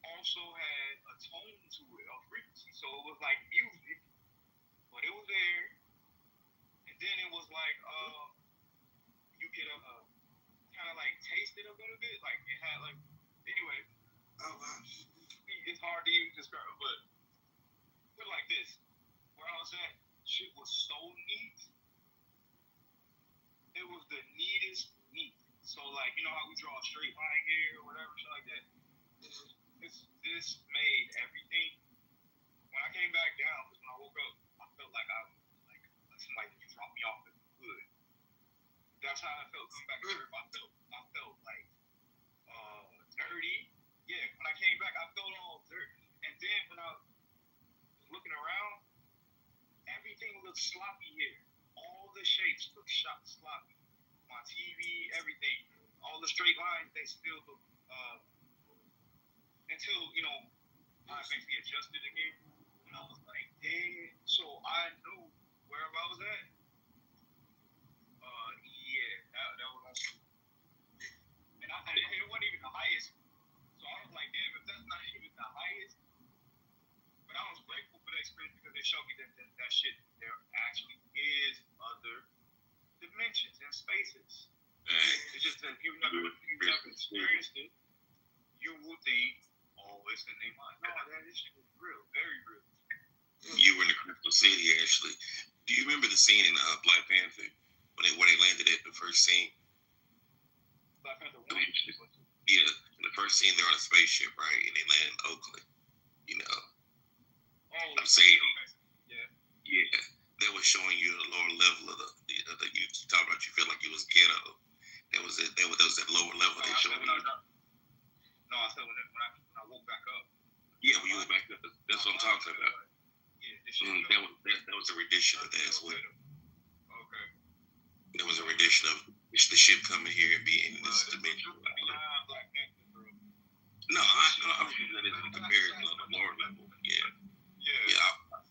Speaker 10: also had a tone to it, a frequency. So it was like music, but it was air. And then it was like, you could kind of like taste it a little bit. Like it had like, anyway.
Speaker 9: Oh gosh.
Speaker 10: It's hard to even describe, but put it like this: where I was at, shit was so neat. It was the neatest neat. So like, you know how we draw a straight line here or whatever, shit like that. This made everything. When I came back down, because when I woke up, I felt like somebody just dropped me off in the wood. That's how I felt coming back to Earth. I felt like dirty. Yeah, when I came back, I felt all dirt. And then when I was looking around, everything looked sloppy here. All the shapes looked sloppy. My TV, everything, all the straight lines, they still look, until, you know, I basically adjusted again. And I was like, damn. So I knew where I was at. Yeah, that was awesome. And it wasn't even the highest. So I was like, damn, if that's not even the highest. But I was grateful for the experience because it showed me that shit, there actually is other dimensions and spaces. It's just that you've never experienced it, you would think, oh, it's in their mind. No, this shit is real, very real.
Speaker 12: You were in the Crystal City, actually. Do you remember the scene in Black Panther when they landed at the first scene?
Speaker 10: Black Panther 1?
Speaker 12: Yeah, in the first scene, they're on a spaceship, right? And they land in Oakland, you know.
Speaker 10: Oh,
Speaker 12: I'm saying,
Speaker 10: yeah.
Speaker 12: That was showing you the lower level of the you talking about. You feel like it was ghetto. That was it. That was that lower level. They showing you.
Speaker 10: No, I said when I woke back up.
Speaker 12: Yeah, when you went back up, that's what I'm talking about.
Speaker 10: Yeah,
Speaker 12: that was a rendition of that as well.
Speaker 10: Okay.
Speaker 12: There was a rendition of the ship coming here and being in this dimension. No, I'm sure that is in comparison on the lower level. Yeah.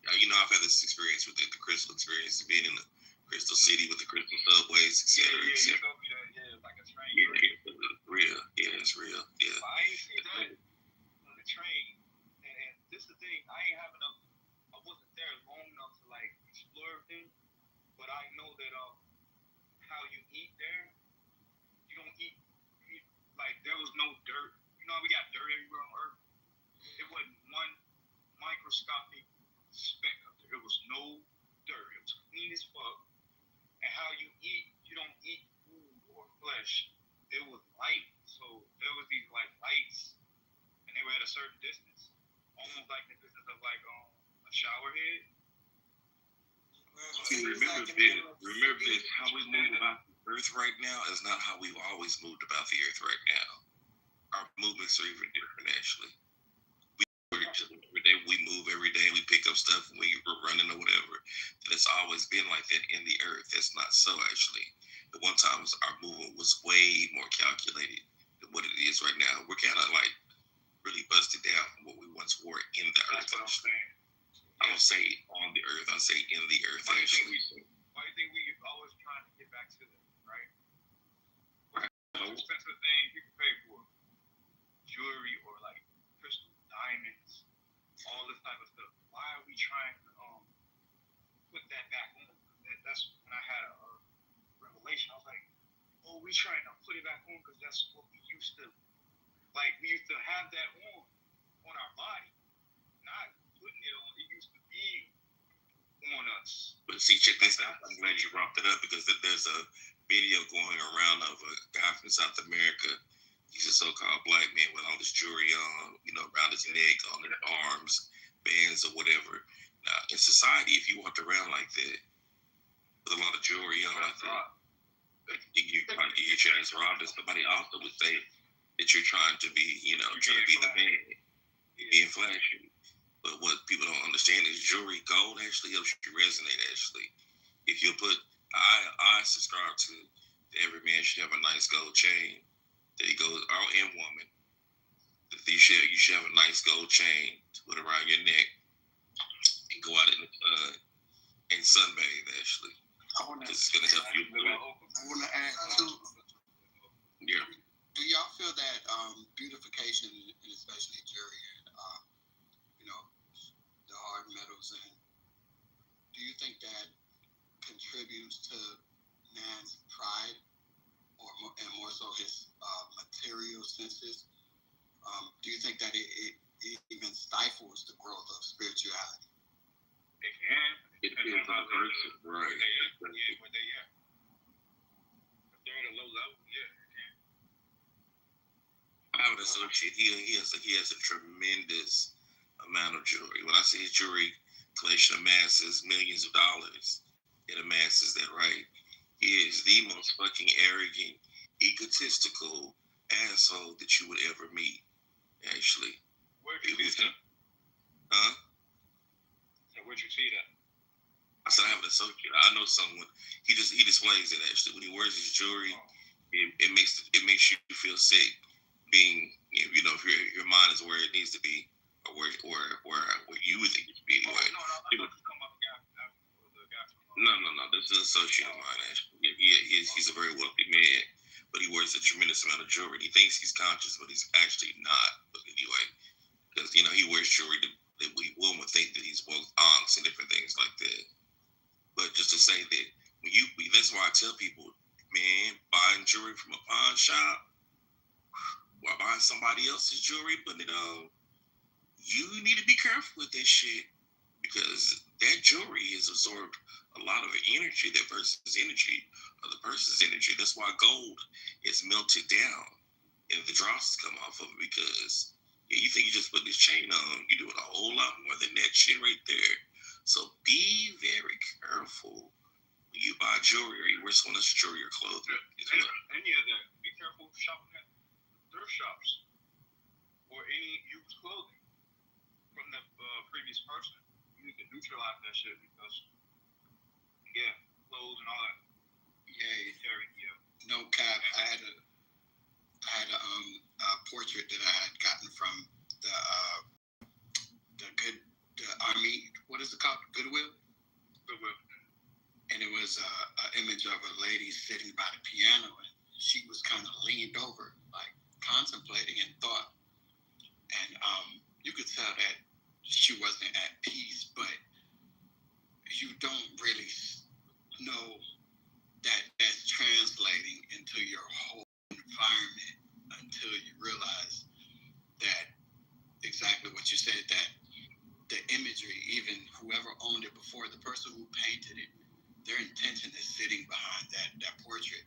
Speaker 12: You know, I've had this experience with the crystal experience, being in the Crystal City with the crystal subways, etc.
Speaker 10: Yeah, you told me that. Yeah, like a train.
Speaker 12: Yeah, it's real. Yeah, it's real. Yeah.
Speaker 10: I ain't see that on the train, and this is the thing. I wasn't there long enough to like explore everything, but I know that how you eat there, you don't eat like there was no dirt. You know, we got dirt everywhere on Earth. It wasn't one microscopic speck up there. It was no dirt. It was clean as fuck. And how you eat, you don't eat food or flesh. It was light. So there was these like lights, and they were at a certain distance, almost like the distance of like a shower head.
Speaker 12: Remember this. How we move about the Earth right now is not how we've always moved about the Earth right now. Our movements are even different, actually. Every day we move, every day we pick up stuff, and we're running or whatever. And it's always been like that in the Earth. That's not so, actually. At one time, our movement was way more calculated than what it is right now. We're kind of like really busted down from what we once were in the Earth.
Speaker 10: That's what I'm saying.
Speaker 12: I don't say on the Earth. I say in the Earth, actually.
Speaker 10: Why do you think we always trying to get back to that, right?
Speaker 12: Right.
Speaker 10: Expensive things you can pay for, jewelry or like crystal diamonds, all this type of stuff. Why are we trying to put that back on? That's when I had a revelation. I was like, oh, we trying to put it back on because that's what we used to like. We used to have that on our body, not putting it on. It used to be on us.
Speaker 12: But see, check this out. I'm glad you brought that up because there's a video going around of a guy from South America. He's a so-called black man with all this jewelry on, around his neck, on his arms, bands or whatever. Now, in society, if you walked around like that with a lot of jewelry on, I think you're trying to get your ass robbed. And somebody also would say that you're trying to be, trying to be the man, being flashy. But what people don't understand is jewelry, gold actually helps you resonate. Actually, if you put, I subscribe to every man should have a nice gold chain. There you go, all in woman. You should have a nice gold chain to put around your neck and go out in the sun and sunbathe. Actually, it's gonna help you.
Speaker 13: I want to add too.
Speaker 12: Yeah.
Speaker 13: Do y'all feel that beautification, and especially jewelry and the hard metals, and do you think that contributes to man's pride, and more so his material senses? Do you think that it even stifles the growth of spirituality?
Speaker 10: It can.
Speaker 12: It depends on the person, right?
Speaker 10: Where they at? Yeah, where they at? If they're at a low level, yeah, it can.
Speaker 12: I have an associate. He has a tremendous amount of jewelry. When I say his jewelry collection amasses millions of dollars, it amasses that, right? He is the most fucking arrogant, egotistical asshole that you would ever meet. Actually,
Speaker 10: where'd you see that?
Speaker 12: Huh?
Speaker 10: So where'd you see that?
Speaker 12: I said I have an associate. I know someone. He displays it actually when he wears his jewelry. It makes you feel sick. Being if your mind is where it needs to be, or where you would think it should be anyway. No. This is an associate of mine actually. He's a very wealthy man, but he wears a tremendous amount of jewelry. He thinks he's conscious, but he's actually not. But anyway, because he wears jewelry that one would think that he's woke onks and different things like that. But just to say that that's why I tell people, man, buying jewelry from a pawn shop while buying somebody else's jewelry, putting it on, you need to be careful with that shit because that jewelry has absorbed a lot of energy, that person's energy, or the person's energy. That's why gold is melted down and the drops come off of it because you think you just put this chain on, you're doing a whole lot more than that shit right there. So be very careful when you buy jewelry or you wear someone else's jewelry or clothing.
Speaker 10: Any of that. Be careful shopping at thrift shops or any used clothing from the previous person. You need to neutralize that shit because, clothes and all that.
Speaker 13: Yeah. No cap. I had a portrait that I had gotten from the Army. What is it called? Goodwill. And it was an image of a lady sitting by the piano, and she was kind of leaned over, like contemplating in thought. And you could tell that she wasn't at peace, but you don't really know that that's translating into your whole environment until you realize that exactly what you said, that the imagery, even whoever owned it before, the person who painted it, their intention is sitting behind that portrait.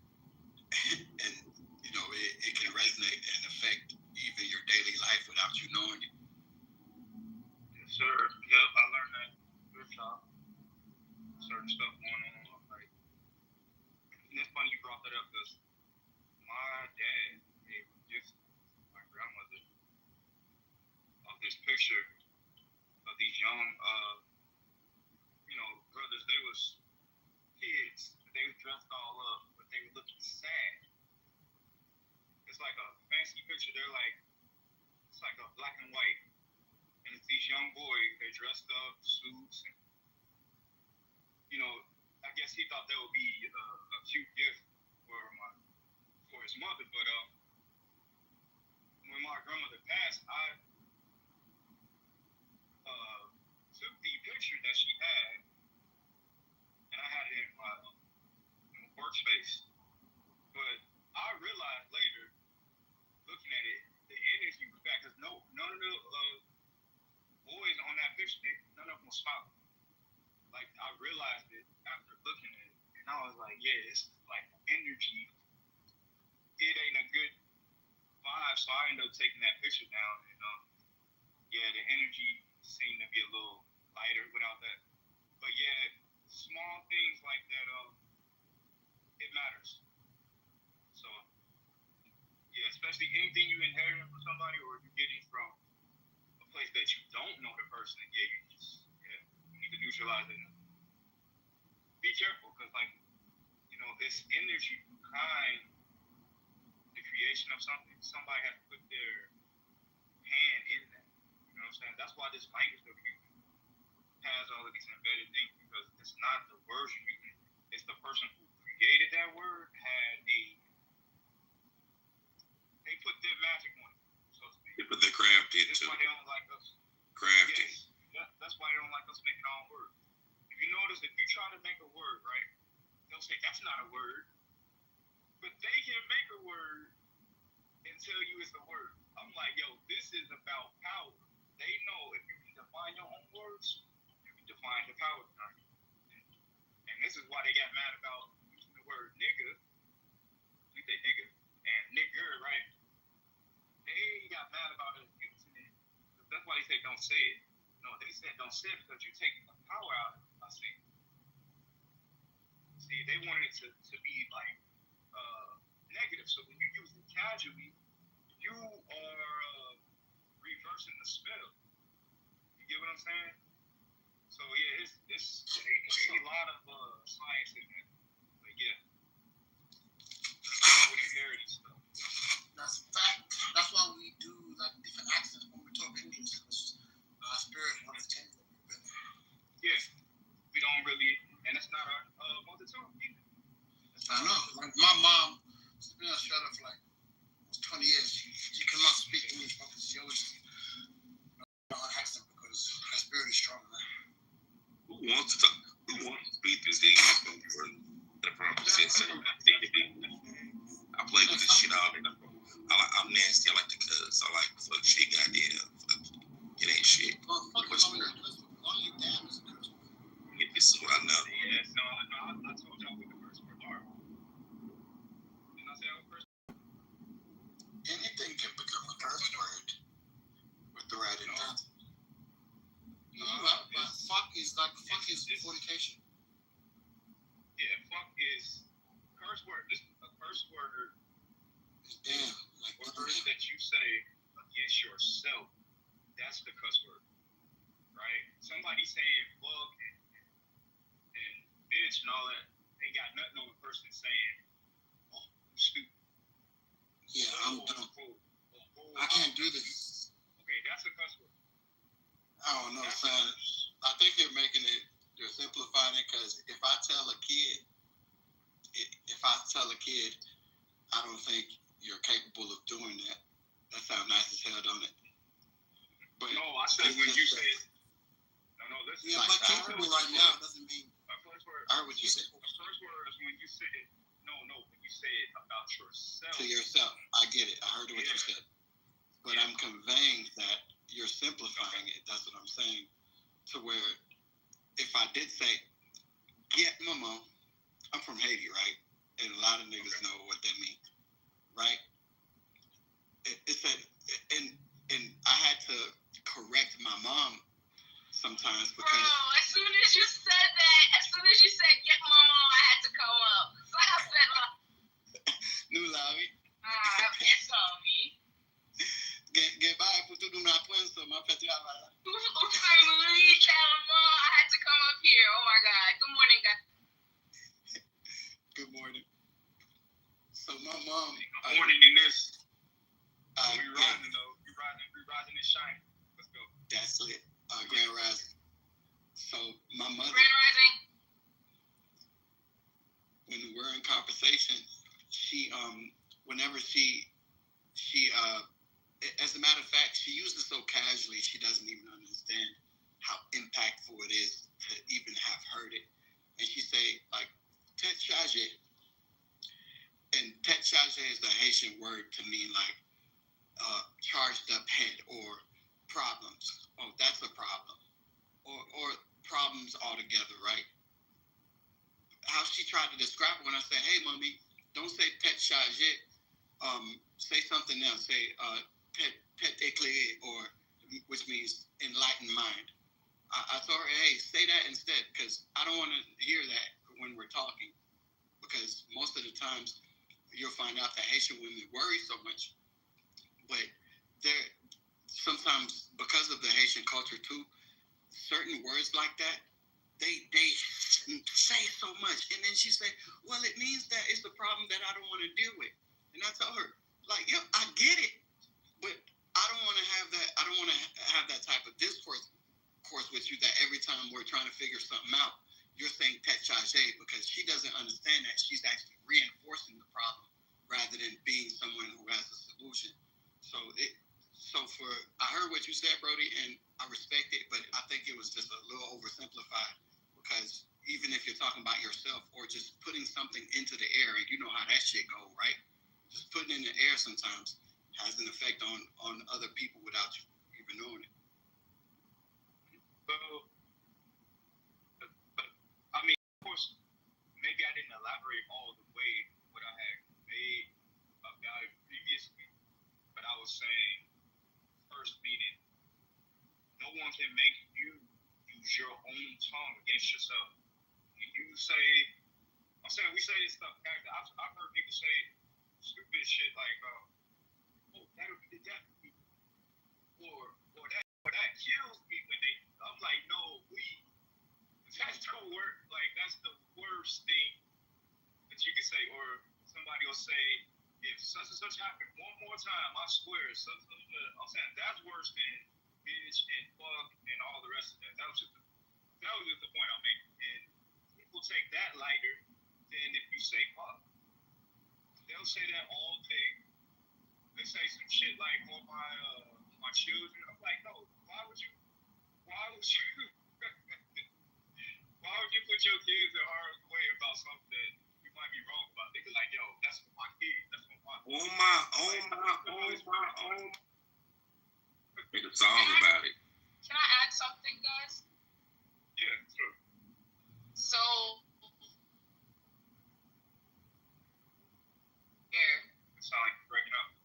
Speaker 13: And it can resonate and affect even your daily life without you knowing it.
Speaker 10: Yes, sir. Yep, I learned that thrift shop. Certain stuff going on. Like, and it's funny you brought that up because my dad gave a gift to my grandmother of this picture of these young, brothers. They was kids. They were dressed all up, but they were looking sad. It's like a fancy picture. It's like a black and white. And it's these young boys, they dressed up, suits, and, I guess he thought that would be a cute gift for his mother, but when my grandmother passed, I took the picture that she had, and I had it in my workspace. But I realized later, looking at it, the energy was back because none of the boys on that picture, none of them were smiling. Like, I realized it after looking at it, and I was like, yeah, it's like energy. It ain't a good vibe wind up taking that picture down, and yeah, the energy seemed to be a little lighter without that. But yeah, small things like that, it matters. So yeah, especially anything you inherit from somebody or you're getting from a place that you don't know the person, yeah, you need to neutralize it. Be careful, because like, it's energy behind the creation of something. Somebody has to put their hand in that. You know what I'm saying? That's why this language that we use has all of these embedded things, because it's not the words you use. It's the person who created that word they put their magic on it, so to speak.
Speaker 12: Yeah, but they're crafted
Speaker 10: That's
Speaker 12: too.
Speaker 10: why they don't like us.
Speaker 12: Crafted.
Speaker 10: Yes, that's why they don't like us making our own words. If you notice, if you try to make a word, right, they'll say, that's not a word. But they can make a word and tell you it's a word. I'm like, yo, this is about power. They know if you can define your own words, you can define the power behind it. And this is why they got mad about using the word nigga. We say nigga and nigger, right? They got mad about us using it. That's why they say don't say it. No, they said don't say it because you're taking the power out of it by saying it. See, they wanted it to be like negative. So when you use it casually, you are reversing the spell. You get what I'm saying? So yeah, it's a lot of science in that. But yeah, with inherited stuff.
Speaker 13: That's a fact. That's why we do like different accents when we talk English. Our spirit understands it.
Speaker 10: Yeah, we don't really, and it's not our mother tongue either.
Speaker 13: I know. Like my mom, she's been in Australia for like 20 years. She cannot speak English because she always accent because her spirit is strong.
Speaker 12: Who wants to speak this English for the proper sense of I play with this shit all the time. I'm nasty. I like to cuss. I like fuck shit. Goddamn. It ain't shit.
Speaker 13: Well, fucking only damn is a curse word.
Speaker 12: Yeah, this is what I know.
Speaker 10: Yeah, so I told y'all what the first word are. Didn't I say I was first?
Speaker 13: Anything can become a curse word with the right intent. No, but fuck is fornication.
Speaker 10: Yeah, fuck is curse word. This a curse word.
Speaker 13: Damn, like
Speaker 10: words that you say against yourself. That's the cuss word, right? Somebody saying fuck and bitch and all that ain't got nothing on the person saying, oh, I'm stupid.
Speaker 13: Yeah, I'm dumb. I can't do this.
Speaker 10: Okay, that's a cuss word.
Speaker 13: I don't know, son. I think you're simplifying it because if I tell a kid, I don't think you're capable of doing that. That sounds nice as hell, don't it? But
Speaker 10: no, I said when you say it. No, listen.
Speaker 13: Yeah, but capable right now doesn't mean. I heard what you said.
Speaker 10: The first word is when you say it. No, when you say it about yourself.
Speaker 13: To yourself. I get it. I heard what you said. But I'm conveying that you're simplifying it. That's what I'm saying. To where if I did say, get mama, I'm from Haiti, right? And a lot of niggas know what that means, right? It said, and I had to correct my mom sometimes because.
Speaker 14: Bro, as soon as you said get mama, I had to come up. So I said,
Speaker 13: New Lavi.
Speaker 14: It's on me.
Speaker 13: Get by, put tu na puesto, ma petiaba.
Speaker 14: Family, Calama, I had to come up here. Oh my God. Good morning, guys.
Speaker 13: Good morning. So my mom.
Speaker 10: Good morning in this. We rising though. We rising and shining. Let's go.
Speaker 13: That's it. Grand Rising. So my mother.
Speaker 14: Grand Rising.
Speaker 13: When we're in conversation, she whenever she as a matter of fact, she used it so casually she doesn't even understand how impactful it is to even have heard it. And she say like tête chargée. And tête chargée is the Haitian word to mean like charged up head or problems. Oh, that's a problem. Or problems altogether, right? How she tried to describe it when I say, hey mommy, don't say tête chargée, say something else. Say petekle, or which means enlightened mind. I told her, hey, say that instead, because I don't want to hear that when we're talking. Because most of the times you'll find out that Haitian women worry so much, but they're sometimes, because of the Haitian culture too, certain words like that, they say so much. And then she say, well, it means that it's the problem that I don't want to deal with. And I tell her, like, yeah, I get it, but I don't want to have that. I don't want to have that type of discourse with you that every time we're trying to figure something out, you're saying tete charge, because she doesn't understand that she's actually reinforcing the problem rather than being someone who has a solution. I heard what you said, Brody, and I respect it, but I think it was just a little oversimplified, because even if you're talking about yourself or just putting something into the air, and you know how that shit go, right? Just putting it in the air sometimes has an effect on other people without you even knowing it.
Speaker 10: But I mean, of course, maybe I didn't elaborate all the way what I had made about it previously, but I was saying, first meaning, no one can make you use your own tongue against yourself. If you say, I'm saying we say this stuff, guys. I've heard people say stupid shit like, oh, that, or that kills me when they, I'm like, no, that's don't work. Like, that's the worst thing that you can say. Or somebody will say, if such and such happened one more time, I swear, I'm saying that's worse than bitch and fuck and all the rest of that. That was just the point I'm making. And people take that lighter than if you say fuck. They'll say that all day. They say some shit like, oh, my children. I'm like, no, why would you why would you put your kids in harm's way about something that you might be wrong about? They be like, yo, that's for my kids. That's for my
Speaker 12: Oh my. Make a song about it.
Speaker 14: Can I add something, guys?
Speaker 10: Yeah, sure.
Speaker 14: So, here.
Speaker 10: It sound like you're breaking up.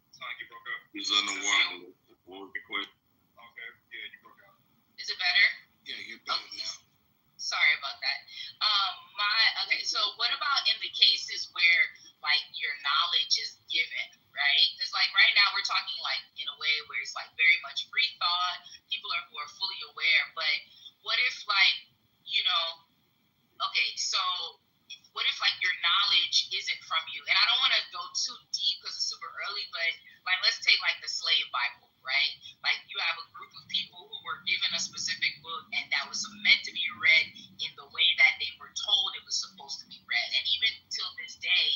Speaker 10: It sound like you broke up.
Speaker 12: He's underwater. We'll be quick.
Speaker 10: Okay, yeah, you broke up.
Speaker 14: Is it better?
Speaker 13: Yeah, you're better now.
Speaker 14: Sorry about that. Okay, so what about in the cases where like your knowledge is given, right? Because like right now we're talking like in a way where it's like very much free thought, people who are fully aware, but what if like, okay, so what if like your knowledge isn't from you? And I don't want to go too deep because it's super early, but like let's take like the slave Bible, right? Like you have a group of people who were given a specific book and that was meant to be read in the way that they were told it was supposed to be read. And even till this day,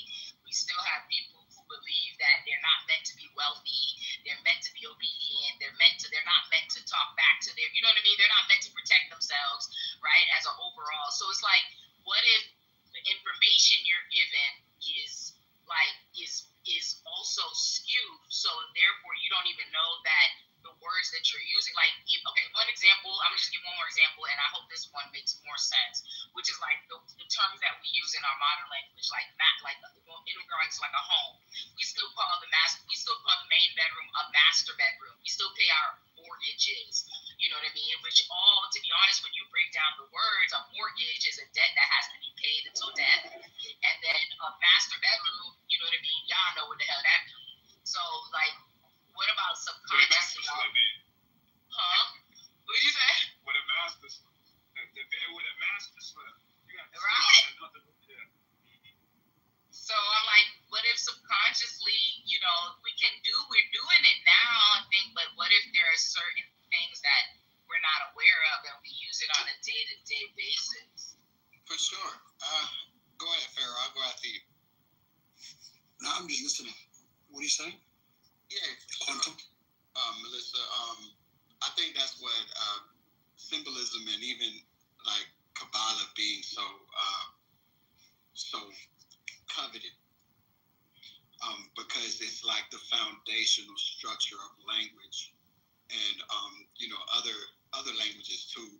Speaker 14: we still have people who believe that they're not meant to be wealthy, they're meant to be obedient, they're not meant to talk back to their, you know what I mean? They're not meant to protect themselves, right? As an overall. So it's like, what if the information you're given is also skewed, so therefore you don't even know that the words that you're using, like, one example, I'm gonna just give one more example, and I hope this one makes more sense, which is like the terms that we use in our modern language, like in regards to like a home, we still call the main bedroom a master bedroom. We still pay our mortgages, you know what I mean? Which all, to be honest, when you break down the words, a mortgage is a debt that has to be paid until death, and then a master bedroom, you know what I mean? Y'all know what the hell that means. So like, what about subconsciously? Huh? What did you say?
Speaker 10: With a master slip. The bed with a master slip. You have to
Speaker 14: right.
Speaker 10: Another, yeah.
Speaker 14: So I'm like, what if subconsciously, we're doing it now, I think, but what if there are certain things that we're not aware of and we use it on a day-to-day basis?
Speaker 13: For sure. Go ahead, Pharaoh. I'll go after you.
Speaker 15: No, I'm just listening. What are you saying?
Speaker 13: Yeah,
Speaker 15: Quantum?
Speaker 13: Melissa, I think that's what symbolism and even like Kabbalah being so coveted, because it's like the foundational structure of language, and other languages too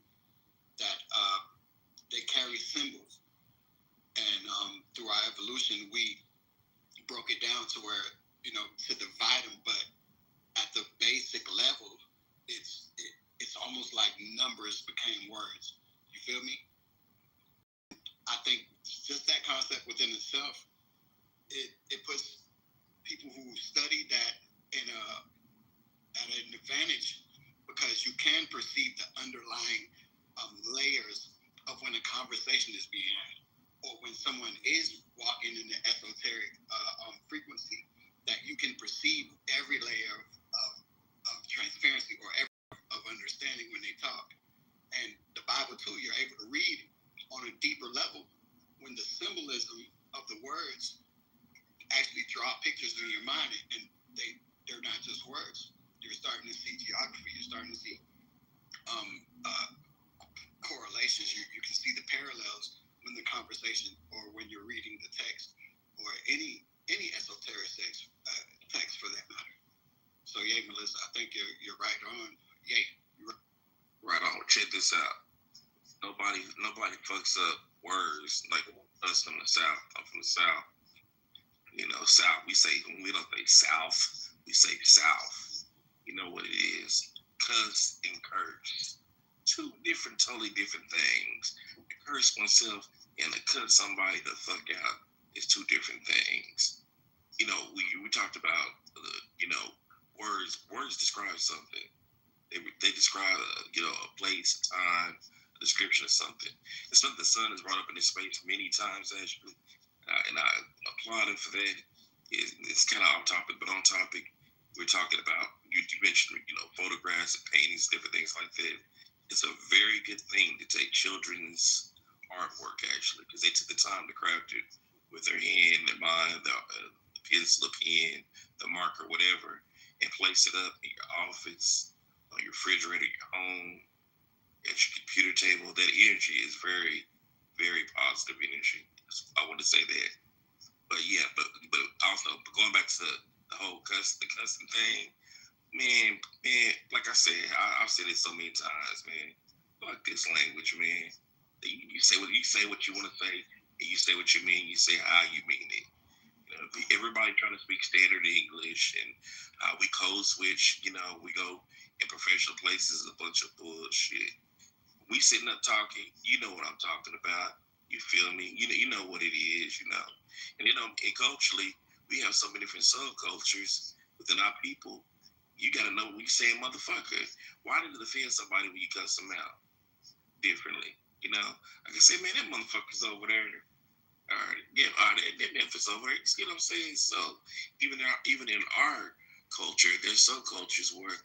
Speaker 13: that they carry symbols, and through our evolution we broke it down to where to divide them, but feel me? I think just that concept within itself, it puts people who study that at an advantage, because you can perceive the underlying layers of when a conversation is being had, or when someone is walking in the esoteric frequency, that you can perceive every layer of transparency or every of understanding when they talk. And the Bible too, you're able to read on a deeper level when the symbolism of the words actually draw pictures in your mind, and they're not just words. You're starting to see geography. You're starting to see correlations. You can see the parallels when the conversation, or when you're reading the text, or any esoteric text for that matter. So yeah, Melissa, I think you're right on. Yeah,
Speaker 12: right on. Check this out. Nobody fucks up words like us from the South. I'm from the South. You know, South. We don't say South. We say South. You know what it is? Cuss and curse. Two totally different things. To curse oneself and to cut somebody the fuck out is two different things. You know, we talked about words describe something. They describe a place, a time, a description of something. It's something the sun has brought up in this space many times actually, and I applaud him for that. It's kind of off topic, but on topic. We're talking about you mentioned photographs and paintings, different things like that. It's a very good thing to take children's artwork actually, because they took the time to craft it with their hand, their mind, the pencil, the pen, the marker, whatever, and place it up in your office, on your refrigerator, your home, at your computer table. That energy is very, very positive energy. I want to say that. But yeah, but also going back to the whole cussing thing, man, like I said, I've said it so many times, man. Fuck this language, man. You say what you want to say, and you say what you mean. You say how you mean it. Everybody trying to speak standard English, and we code switch. We go in professional places, a bunch of bullshit. We sitting up talking. You know what I'm talking about. You feel me? You know what it is. And and culturally, we have so many different subcultures within our people. You gotta know when you say motherfucker. Why did it offend somebody when you cuss them out differently? I can say, man, that motherfucker's over there. That Memphis over there. You know what I'm saying? So even in our culture, there's subcultures where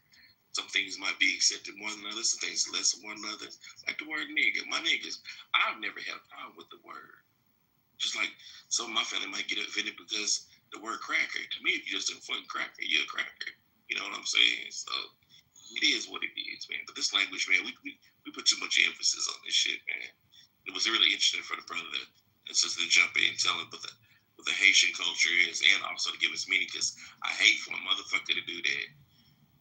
Speaker 12: some things might be accepted more than others, some things less than one another. Like the word nigga. My niggas, I've never had a problem with the word. Just like some of my family might get offended because the word cracker. To me, if you're just a fucking cracker, you're a cracker. You know what I'm saying? So it is what it is, man. But this language, man, we put too much emphasis on this shit, man. It was really interesting for the brother and sister to jump in and tell him what the Haitian culture is, and also to give us meaning, because I hate for a motherfucker to do that.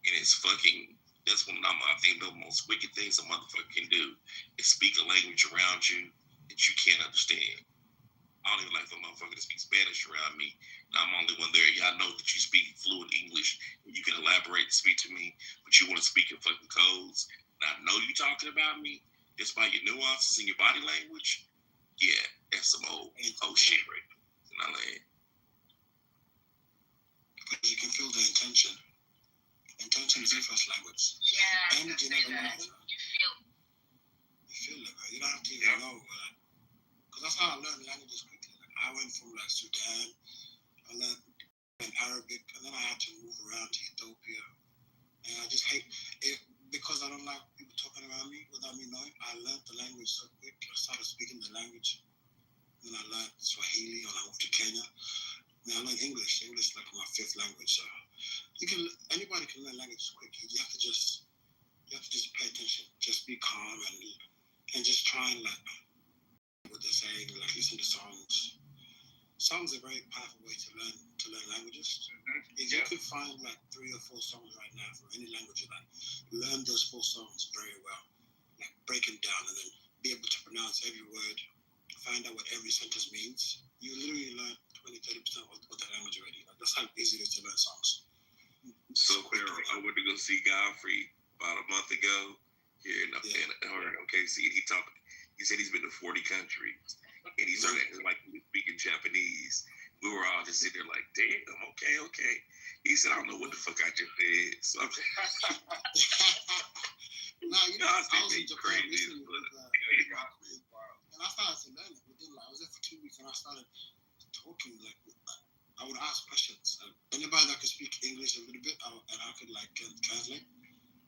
Speaker 12: And it's fucking, that's one of I think the most wicked things a motherfucker can do is speak a language around you that you can't understand. I don't even like for a motherfucker to speak Spanish around me, and I'm the only one there. Y'all know that you speak fluent English, and you can elaborate and speak to me, but you want to speak in fucking codes. And I know you talking about me just by your nuances in your body language. Yeah, that's some old shit right now. You know what I mean?
Speaker 15: Because you can feel the intention. Intention is the first language.
Speaker 14: Yeah.
Speaker 15: Energy never lies.
Speaker 14: You feel
Speaker 15: it, right? You don't have to even know. Because that's how I learned languages quickly. Like, I went from Sudan, I learned Arabic, and then I had to move around to Ethiopia. And I just hate it because I don't like people talking around me without me knowing. I learned the language so quick. I started speaking the language. Then I learned Swahili when I moved to Kenya. Then I learned English. English is like my fifth language. So anybody can learn languages quick. You have to just pay attention. Just be calm and just try and what they're saying, listen to songs. Songs are a very powerful way to learn languages. If you could find 3 or 4 songs right now for any language you like, learn those 4 songs very well. Break them down and then be able to pronounce every word, find out what every sentence means. You literally learn 20-30% of the language already. That's how easy it is to learn songs.
Speaker 12: So clear. I went to go see Godfrey about a month ago here in OKC. He He said he's been to 40 countries, and he started acting like he was speaking Japanese. We were all just sitting there like, damn, okay. He said, I don't know what the fuck I just said. So,
Speaker 15: no, you know, I was in Japan recently and I started to learn it. I was there for 2 weeks, and I started talking like I would ask questions. Anybody that could speak English a little bit, and I could like translate.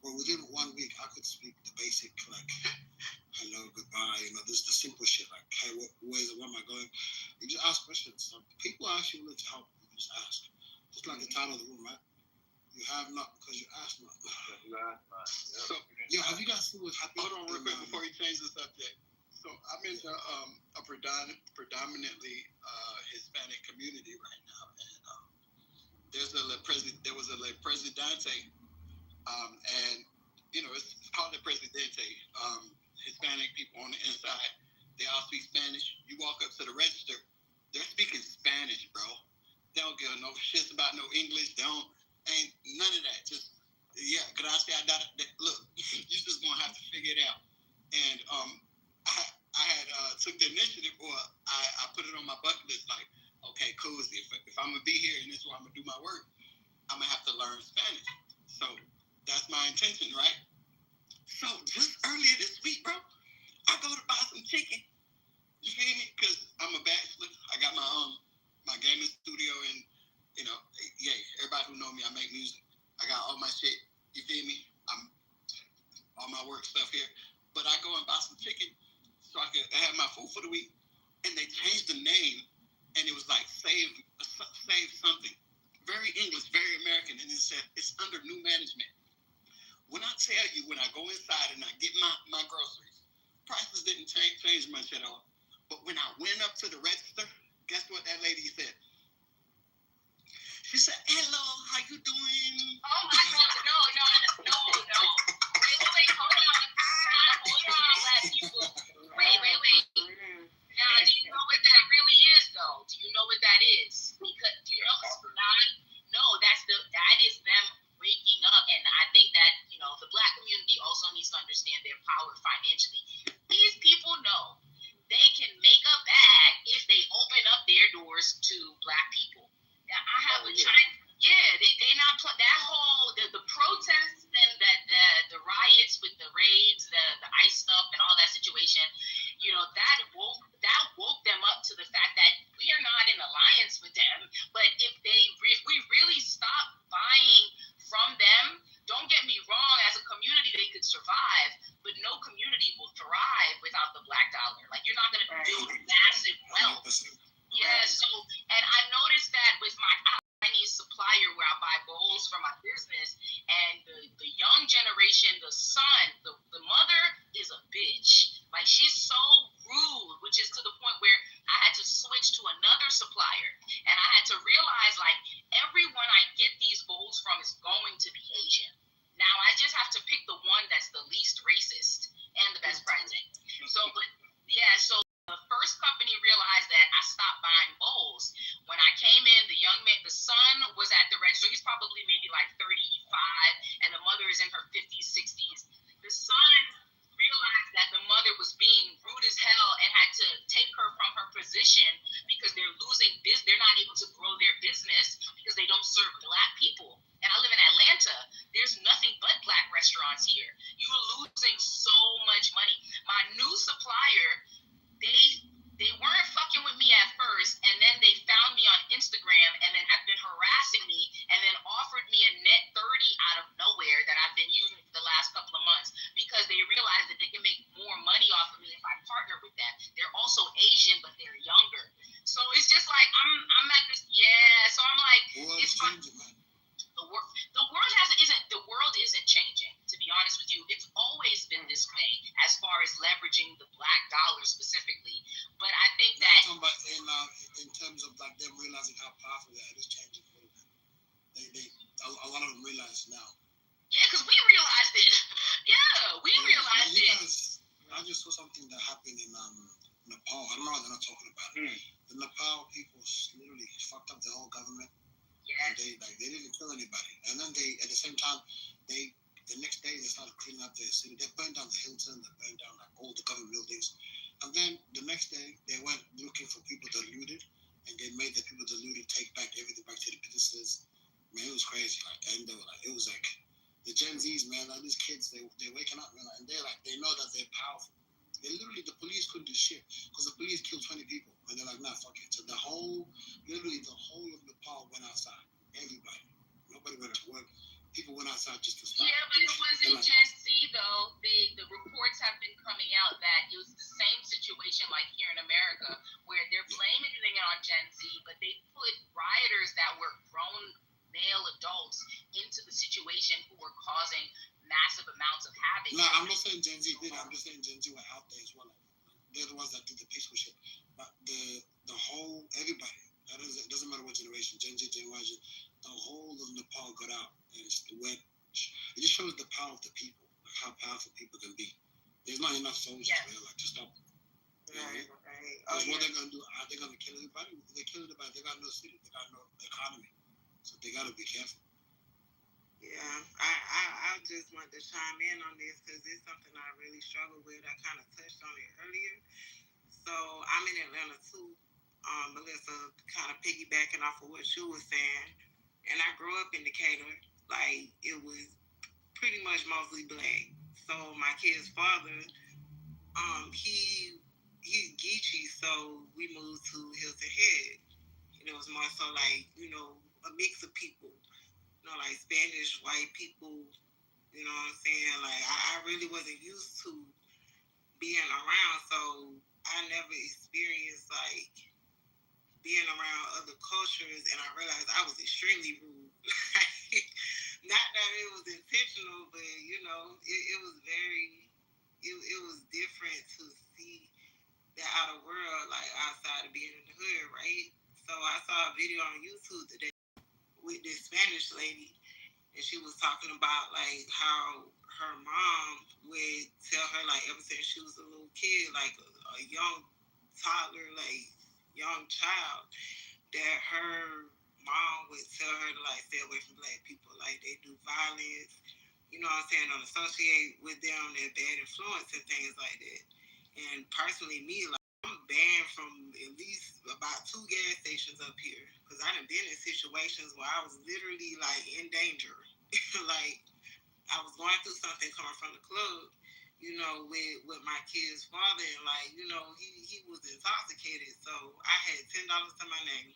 Speaker 15: Well, within 1 week, I could speak the basic like hello, goodbye. You know, this the simple shit like, hey, where am I going? You just ask questions. People are actually willing to help. You can just ask. Just like the title of the room, right? You have not because you ask not. So, yeah, have you guys seen what's happening?
Speaker 13: Hold on real quick before you change the subject. So I'm in a predominantly Hispanic community right now, and there was a Le Presidente, and you know it's called Le Presidente. Hispanic people on the inside, they all speak Spanish. You walk up to the register, they're speaking Spanish, bro. They don't give no shits about no English. Ain't none of that. Just gracias. Look, you just gonna have to figure it out. And I had took the initiative, or I put it on my bucket list. Like, okay, cool. If I'm gonna be here and this is where I'm gonna do my work, I'm gonna have to learn Spanish. So that's my intention, right? So just earlier this week, bro, I go to buy some chicken. You feel me? Because I'm a bachelor. I got my gaming studio, and you know, yeah, everybody who know me, I make music. I got all my shit. You feel me? I'm all my work stuff here. But I go and buy some chicken so I could have my food for the week. And they changed the name, and it was like save something. Very English, very American, and it said it's under new management. When I tell you, when I go inside and I get my groceries, prices didn't change much at all. But when I went up to the register, guess what that lady said? She said, hello, how you doing?
Speaker 14: Oh my God, no. Wait, hold on, black people. Wait. Now, do you know what that really is, though? Do you know what that is? Because, do you know it's not? No, that is them waking up, and I think that, you know, the black community also needs to understand their power financially. These people know they can make a bag if they open up their doors to black people. Now, I have a China. Yeah, they not that whole the protests and the riots with the raids, the ICE stuff and all that situation. You know, that woke them up to the fact that we are not in alliance with them. But if we really stop buying from them, don't get me wrong, as a community they could survive, but no community will thrive without the black dollar. Like, you're not going to build massive wealth. Yeah, so, and I noticed that with my Chinese supplier where I buy bowls for my business, and the young generation, the son, the mother is a bitch. Like, she's so rude, which is to the point where I had to switch to another supplier. And I had to realize, like, everyone I get these bowls from is going to be Asian. Now, I just have to pick the one that's the least racist and the best pricing. So, but yeah, so the first company realized that I stopped buying bowls. When I came in, the young man, the son was at the register. He's probably maybe like 35, and the mother is in her 50s, 60s. The son realized that the mother was being rude as hell and had to take her from her position because they're losing business. They're not able to grow their business because they don't serve black people. And I live in Atlanta. There's nothing but black restaurants here. You're losing so much money. My new supplier, they weren't fucking with me at first, and then they found me on Instagram and then have been harassing me and then offered me a net 30 out of nowhere that I've been using for the last couple of months because they realize that they can make more money off of me if I partner with them. They're also Asian, but they're younger. So it's just like I'm at this, so I'm like, it's changing, man. The world isn't changing, to be honest with you. It's always been this way as far as leveraging the black dollar specifically. But I think that
Speaker 15: in terms of like them realizing how powerful that is changing a little bit. A lot of them realize now.
Speaker 14: Yeah, because we realized it. Realized it.
Speaker 15: I just saw something that happened in Nepal. I don't know why they're not talking about it. The Nepal people literally fucked up the whole government. And they didn't kill anybody. And then at the same time, the next day they started cleaning up their city. They burned down the Hilton, they burned down like all the government buildings. And then the next day, they went looking for people that looted, and they made the people that looted take back everything back to the businesses. Man, it was crazy. Like, and they were like, it was like the Gen Zs, man. Like these kids, they're waking up, man, and they're like, they know that they're powerful. They literally, the police couldn't do shit because the police killed 20 people, and they're like, nah, fuck it. So literally the whole of Nepal went outside. Everybody, nobody went to work. People went outside just to stop.
Speaker 14: Yeah, but it wasn't Gen Z though. The reports have been coming out that it was the same situation like here in America, where they're blaming it on Gen Z, but they put rioters that were grown male adults into the situation who were causing massive amounts of havoc.
Speaker 15: No, I'm not saying Gen Z did. I'm just saying Gen Z were out there as well. Like, they're the ones that did the peaceful shit. But the whole everybody. It doesn't matter what generation, Gen Z, Gen Y, the whole of Nepal got out, and it just shows the power of the people, like how powerful people can be. There's not enough soldiers, man, like to stop them. Right. Because what they're gonna do? Are they gonna kill everybody? If they kill everybody, they got no city, they got no economy, so they gotta be careful.
Speaker 9: Yeah, I just want to chime in on this because it's something I really struggle with. I kind of touched on it earlier. So I'm in Atlanta too. Melissa, kind of piggybacking off of what you were saying, and I grew up in Decatur. Like, it was pretty much mostly black. So my kid's father, he's Geechee, so we moved to Hilton Head. And it was more so like, a mix of people, like Spanish, white people, you know what I'm saying? Like, I really wasn't used to being around, so I never experienced, like, being around other cultures, and I realized I was extremely rude. Not that it was intentional, but it was very, it was different to see the outer world, like outside of being in the hood, right? So I saw a video on YouTube today with this Spanish lady, and she was talking about like how her mom would tell her, like, ever since she was a little kid, like a young toddler, like young child, that her mom would tell her to like stay away from black people, like they do violence, you know what I'm saying, don't associate with them, they're bad influence and things like that. And personally, me, like, I'm banned from at least about 2 gas stations up here because I done been in situations where I was literally like in danger. Like, I was going through something coming from the club, with my kid's father, and like, he was intoxicated, so I had $10 to my name.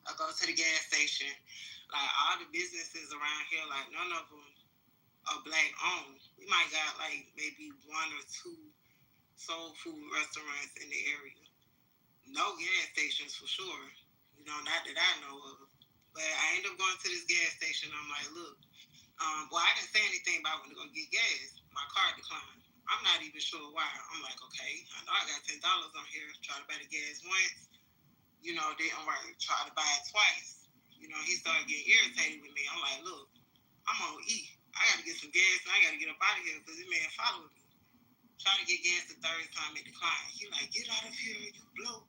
Speaker 9: I go to the gas station, like all the businesses around here, like none of them are black owned. We might got like maybe 1 or 2 soul food restaurants in the area. No gas stations for sure, not that I know of. But I end up going to this gas station. I'm like, look, I didn't say anything about when to go get gas. My car declined. I'm not even sure why. I'm like, okay, I know I got $10 on here. Try to buy the gas once. Didn't work. Try to buy it twice. He started getting irritated with me. I'm like, look, I'm on E. I got to get some gas and I got to get up out of here because this man followed me. Trying to get gas the third time, it declined. He like, get out of here, you blow.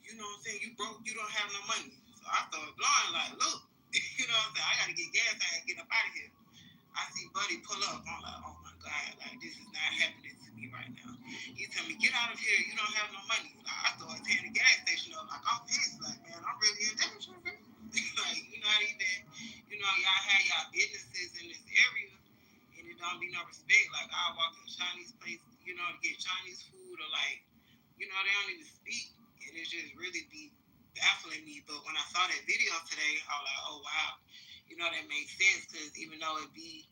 Speaker 9: You know what I'm saying? You broke, you don't have no money. So I started blowing like, look, you know what I'm saying? I got to get gas, I got to get up out of here. I see Buddy pull up. I'm like, oh my God, like this is not happening to me right now. He tell me, get out of here, you don't have no money. Like, I started tearing the gas station up. Like, I'm pissed. Like, man, I'm really in danger. Like, not even, y'all have y'all businesses in this area and it don't be no respect. Like, I walk in a Chinese place, to get Chinese food, or like, they don't even speak. And it just really be baffling me. But when I saw that video today, I was like, oh wow, that makes sense, because even though it be,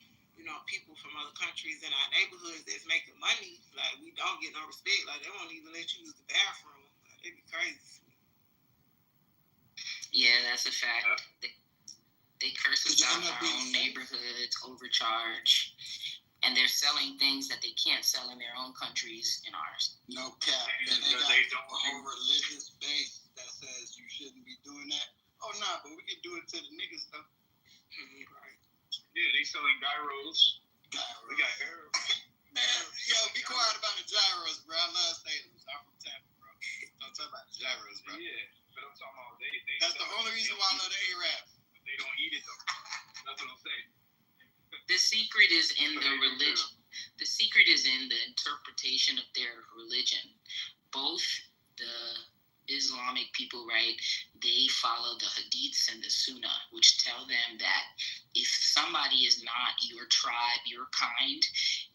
Speaker 9: people from other countries in our neighborhoods that's making money, like, we don't get no respect. Like, they won't even let you use the bathroom. Like, it'd be crazy.
Speaker 16: Yeah, that's a fact. They curse us out in our own neighborhoods, overcharge, and they're selling things that they can't sell in their own countries in ours.
Speaker 15: No cap. And they got a whole religious base that says you shouldn't be doing that. Oh, nah, but we can do it to the niggas, though. Right.
Speaker 10: Yeah, they selling gyros. We got gyros.
Speaker 15: Man, yo, be quiet about the gyros, bro. I love Salem. I'm from Tampa, bro. Don't talk about the gyros, bro.
Speaker 10: Yeah, but I'm talking about they
Speaker 15: that's the only reason why I love the Arabs.
Speaker 10: They don't eat it, though. That's what I'm saying.
Speaker 16: The secret is in the religion. The secret is in the interpretation of their religion. Both the Islamic people, right, they follow the hadiths and the sunnah, which tell them that if somebody is not your tribe, your kind,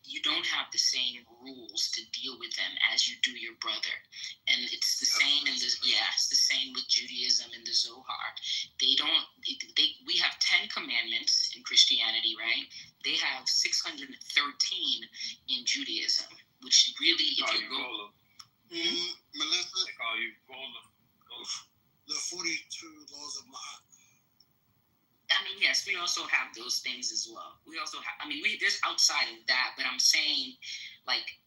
Speaker 16: you don't have the same rules to deal with them as you do your brother. And it's the same in this, it's the same with Judaism and the Zohar. We have 10 commandments in Christianity, right? They have 613 in Judaism, which really, if you go...
Speaker 15: Melissa?
Speaker 10: They call you Gola.
Speaker 15: The 42 laws of Ma'at.
Speaker 16: I mean, yes, we also have those things as well. We also have, there's outside of that, but I'm saying, like,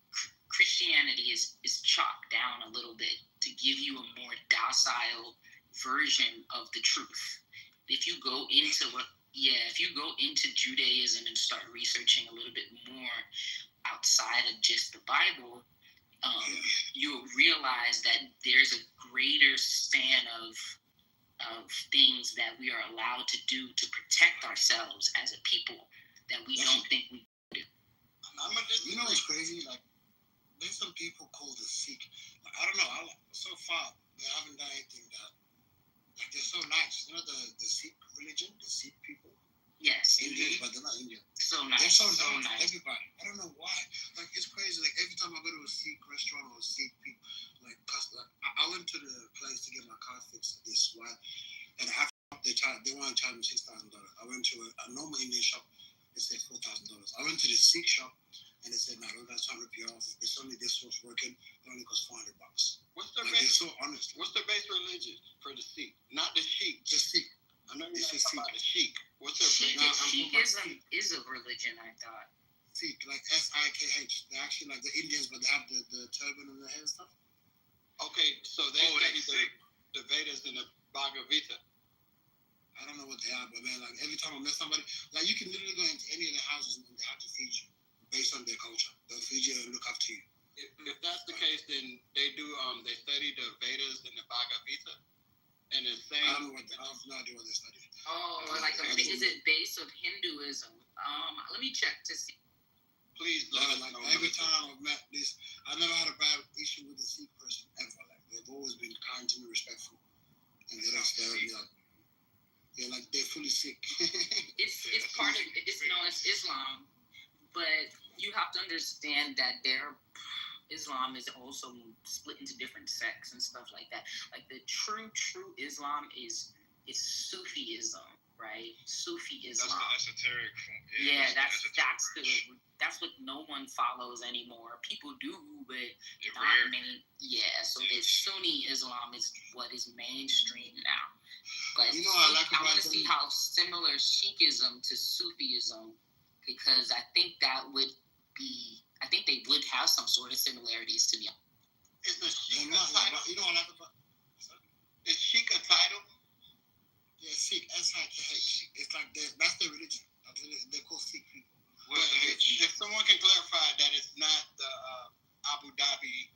Speaker 16: Christianity is chopped down a little bit to give you a more docile version of the truth. If you go into Judaism and start researching a little bit more outside of just the Bible, you'll realize that there's a greater span of things that we are allowed to do to protect ourselves as a people that we don't think we do.
Speaker 15: You know what's crazy? Like, there's some people called the Sikh. Like, I don't know. So far, they haven't done anything that. Like, they're so nice. You know the Sikh religion, the Sikh people.
Speaker 16: Yes.
Speaker 15: Indians, but they're not Indian.
Speaker 16: So nice.
Speaker 15: They're so
Speaker 16: nice.
Speaker 15: Everybody. I don't know why. Like, it's crazy. Like, every time I go to a Sikh restaurant or a Sikh people, I went to the place to get my car fixed this while, and after they want to charge me $6,000. I went to a normal Indian shop. They said $4,000. I went to the Sikh shop, and they said, "No, we're gonna try to rip you off. It's only this one's working. It only costs $400."
Speaker 13: What's their
Speaker 15: They're so honest.
Speaker 13: What's their base religion for the Sikh? Not the Sheik.
Speaker 15: The Sikh.
Speaker 13: I know you're talking about the Sheik. What's their
Speaker 16: Sikhism is a religion, I thought.
Speaker 15: Sikh, like Sikh. They're actually like the Indians, but they have the turban and the hair and stuff.
Speaker 13: Okay, so they study the Vedas and the Bhagavad Gita.
Speaker 15: I don't know what they are, but man, like every time I met somebody, like you can literally go into any of their houses and they have to feed you based on their culture. They'll feed you and look after you.
Speaker 13: If that's the case, then they do. They study the Vedas and the Bhagavad Gita, and it's saying.
Speaker 15: I have no idea what they study.
Speaker 16: Is it base of Hinduism? Let me check to see.
Speaker 13: Please,
Speaker 15: like every time I've met this, I never had a bad issue with a Sikh person ever. Like they've always been kind to me, respectful, and they don't stare at me like. Yeah, like they're fully sick.
Speaker 16: it's Islam, but you have to understand that Islam is also split into different sects and stuff like that. Like the true Islam is Sufism, right? Sufi Islam.
Speaker 10: That's the esoteric.
Speaker 16: Yeah, that's what no one follows anymore. People do, but not many. Yeah, so the Sunni Islam is what is mainstream now. But I want to see how similar Sikhism to Sufism, because I think they would have some sort of similarities to me.
Speaker 13: Is the Sheikh a title? You know what I like about? Is Sheikh a title?
Speaker 15: Yeah, Sikh, S-I-K-H. It's like that's their religion. They're called Sikh people.
Speaker 13: If someone can clarify that it's not the Abu Dhabi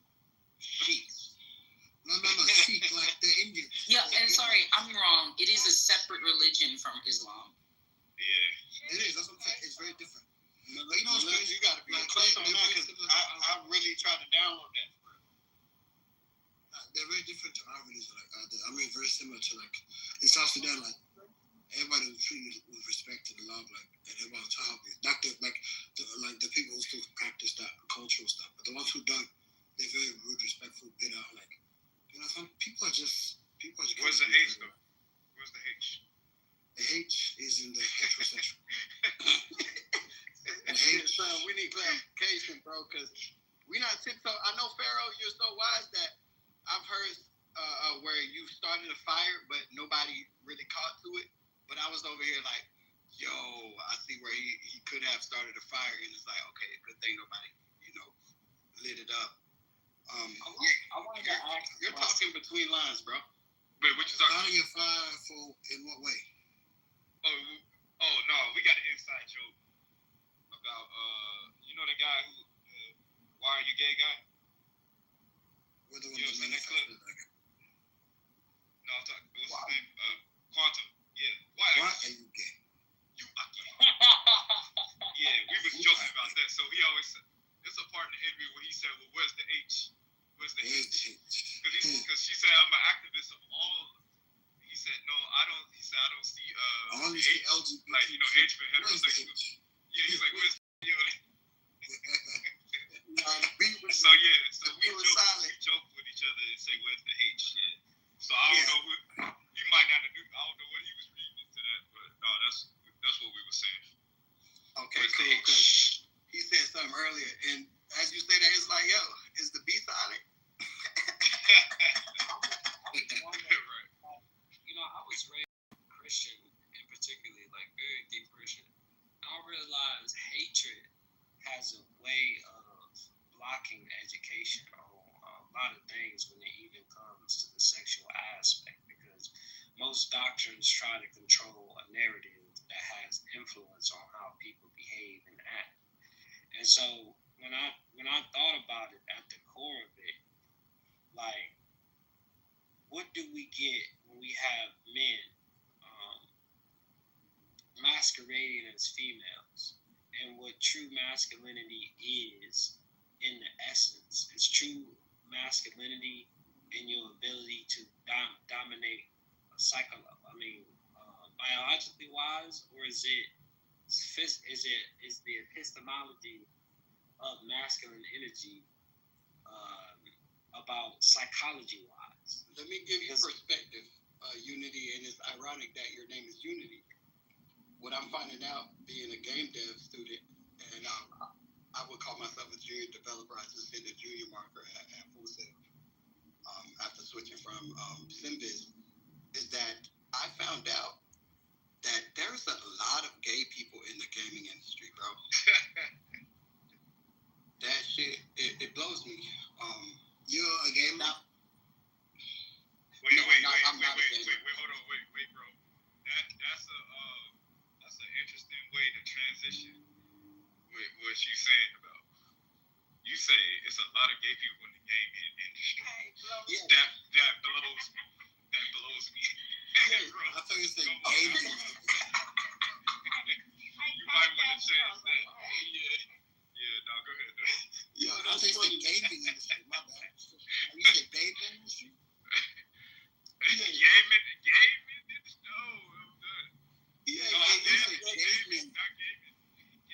Speaker 13: Sheikhs.
Speaker 15: No, Sikh, like the Indians.
Speaker 16: Yeah, and sorry, I'm wrong. It is a separate religion from Islam.
Speaker 10: Yeah.
Speaker 15: It is. That's what I'm saying. It's very different.
Speaker 13: You know what's crazy? You got to be close on that because I really tried to download that.
Speaker 15: They're very different to our religion. Very similar to like in South Sudan. Like everybody was treated with respect and love. Like and everybody was trying to help you. Not the people who still practice that cultural stuff, but the ones who don't, they're very rude, respectful, bitter. Like some people are just.
Speaker 10: Where's the H though? Where's the H?
Speaker 15: The H is in the heterosexual.
Speaker 13: We need clarification, bro, because we not tiptoe. I know, Pharaoh, you're so wise that I've heard where you started a fire, but nobody really caught to it. But I was over here like, yo, I see where he could have started a fire, and it's like, okay, good thing nobody, lit it up.
Speaker 16: I wanted to ask.
Speaker 13: You're talking between lines, bro.
Speaker 10: Wait, what you talking?
Speaker 15: Starting a fire in what way?
Speaker 10: Oh no, we got an inside joke about the guy who why are you gay guy?
Speaker 15: We're the
Speaker 10: You ever seen that clip? No, I'm talking. What's his name? Quantum. Yeah. Why are you gay? You are gay. Yeah, we was joking about that. So he always H for heterosexual. Yeah, he's like, where's yo? So we joke with each other and say, where's the H shit? So I don't know what he might not have knew. I don't know what he was reading into that, but no, that's what we were saying.
Speaker 13: Okay, cool. Because he said something earlier, and as you say that, it's like, yo, is the B silent?
Speaker 11: Right. I was raised Christian, and particularly like very deep Christian. I realized hatred has a way of blocking education on a lot of things when it even comes to the sexual aspect, because most doctrines try to control a narrative that has influence on how people behave and act. And so when I thought about it at the core of it, like, what do we get when we have men masquerading as females? And what true masculinity is in the essence. It's true masculinity in your ability to dominate biologically wise, or is the epistemology of masculine energy about psychology wise?
Speaker 13: Let me give you perspective, Unity, and it's ironic that your name is Unity. What I'm finding out, being a game dev student, and I would call myself a junior developer. I just hit the junior marker at Full Sail after switching from SimViz, is that I found out that there's a lot of gay people in the gaming industry, bro. That shit, it blows me. You're a gamer?
Speaker 10: Wait, hold on, bro. That's an interesting way to transition with what you saying about. You say it's a lot of gay people in the gaming industry.
Speaker 13: Yeah.
Speaker 10: That blows me. Bro.
Speaker 13: I thought you said gaming.
Speaker 10: You might want to change that. Yeah, no, go ahead.
Speaker 13: Yo, I thought you said gaming industry. My bad. You said gaming industry?
Speaker 10: Gaming? No, I'm done.
Speaker 13: Yeah,
Speaker 10: no,
Speaker 13: gaming.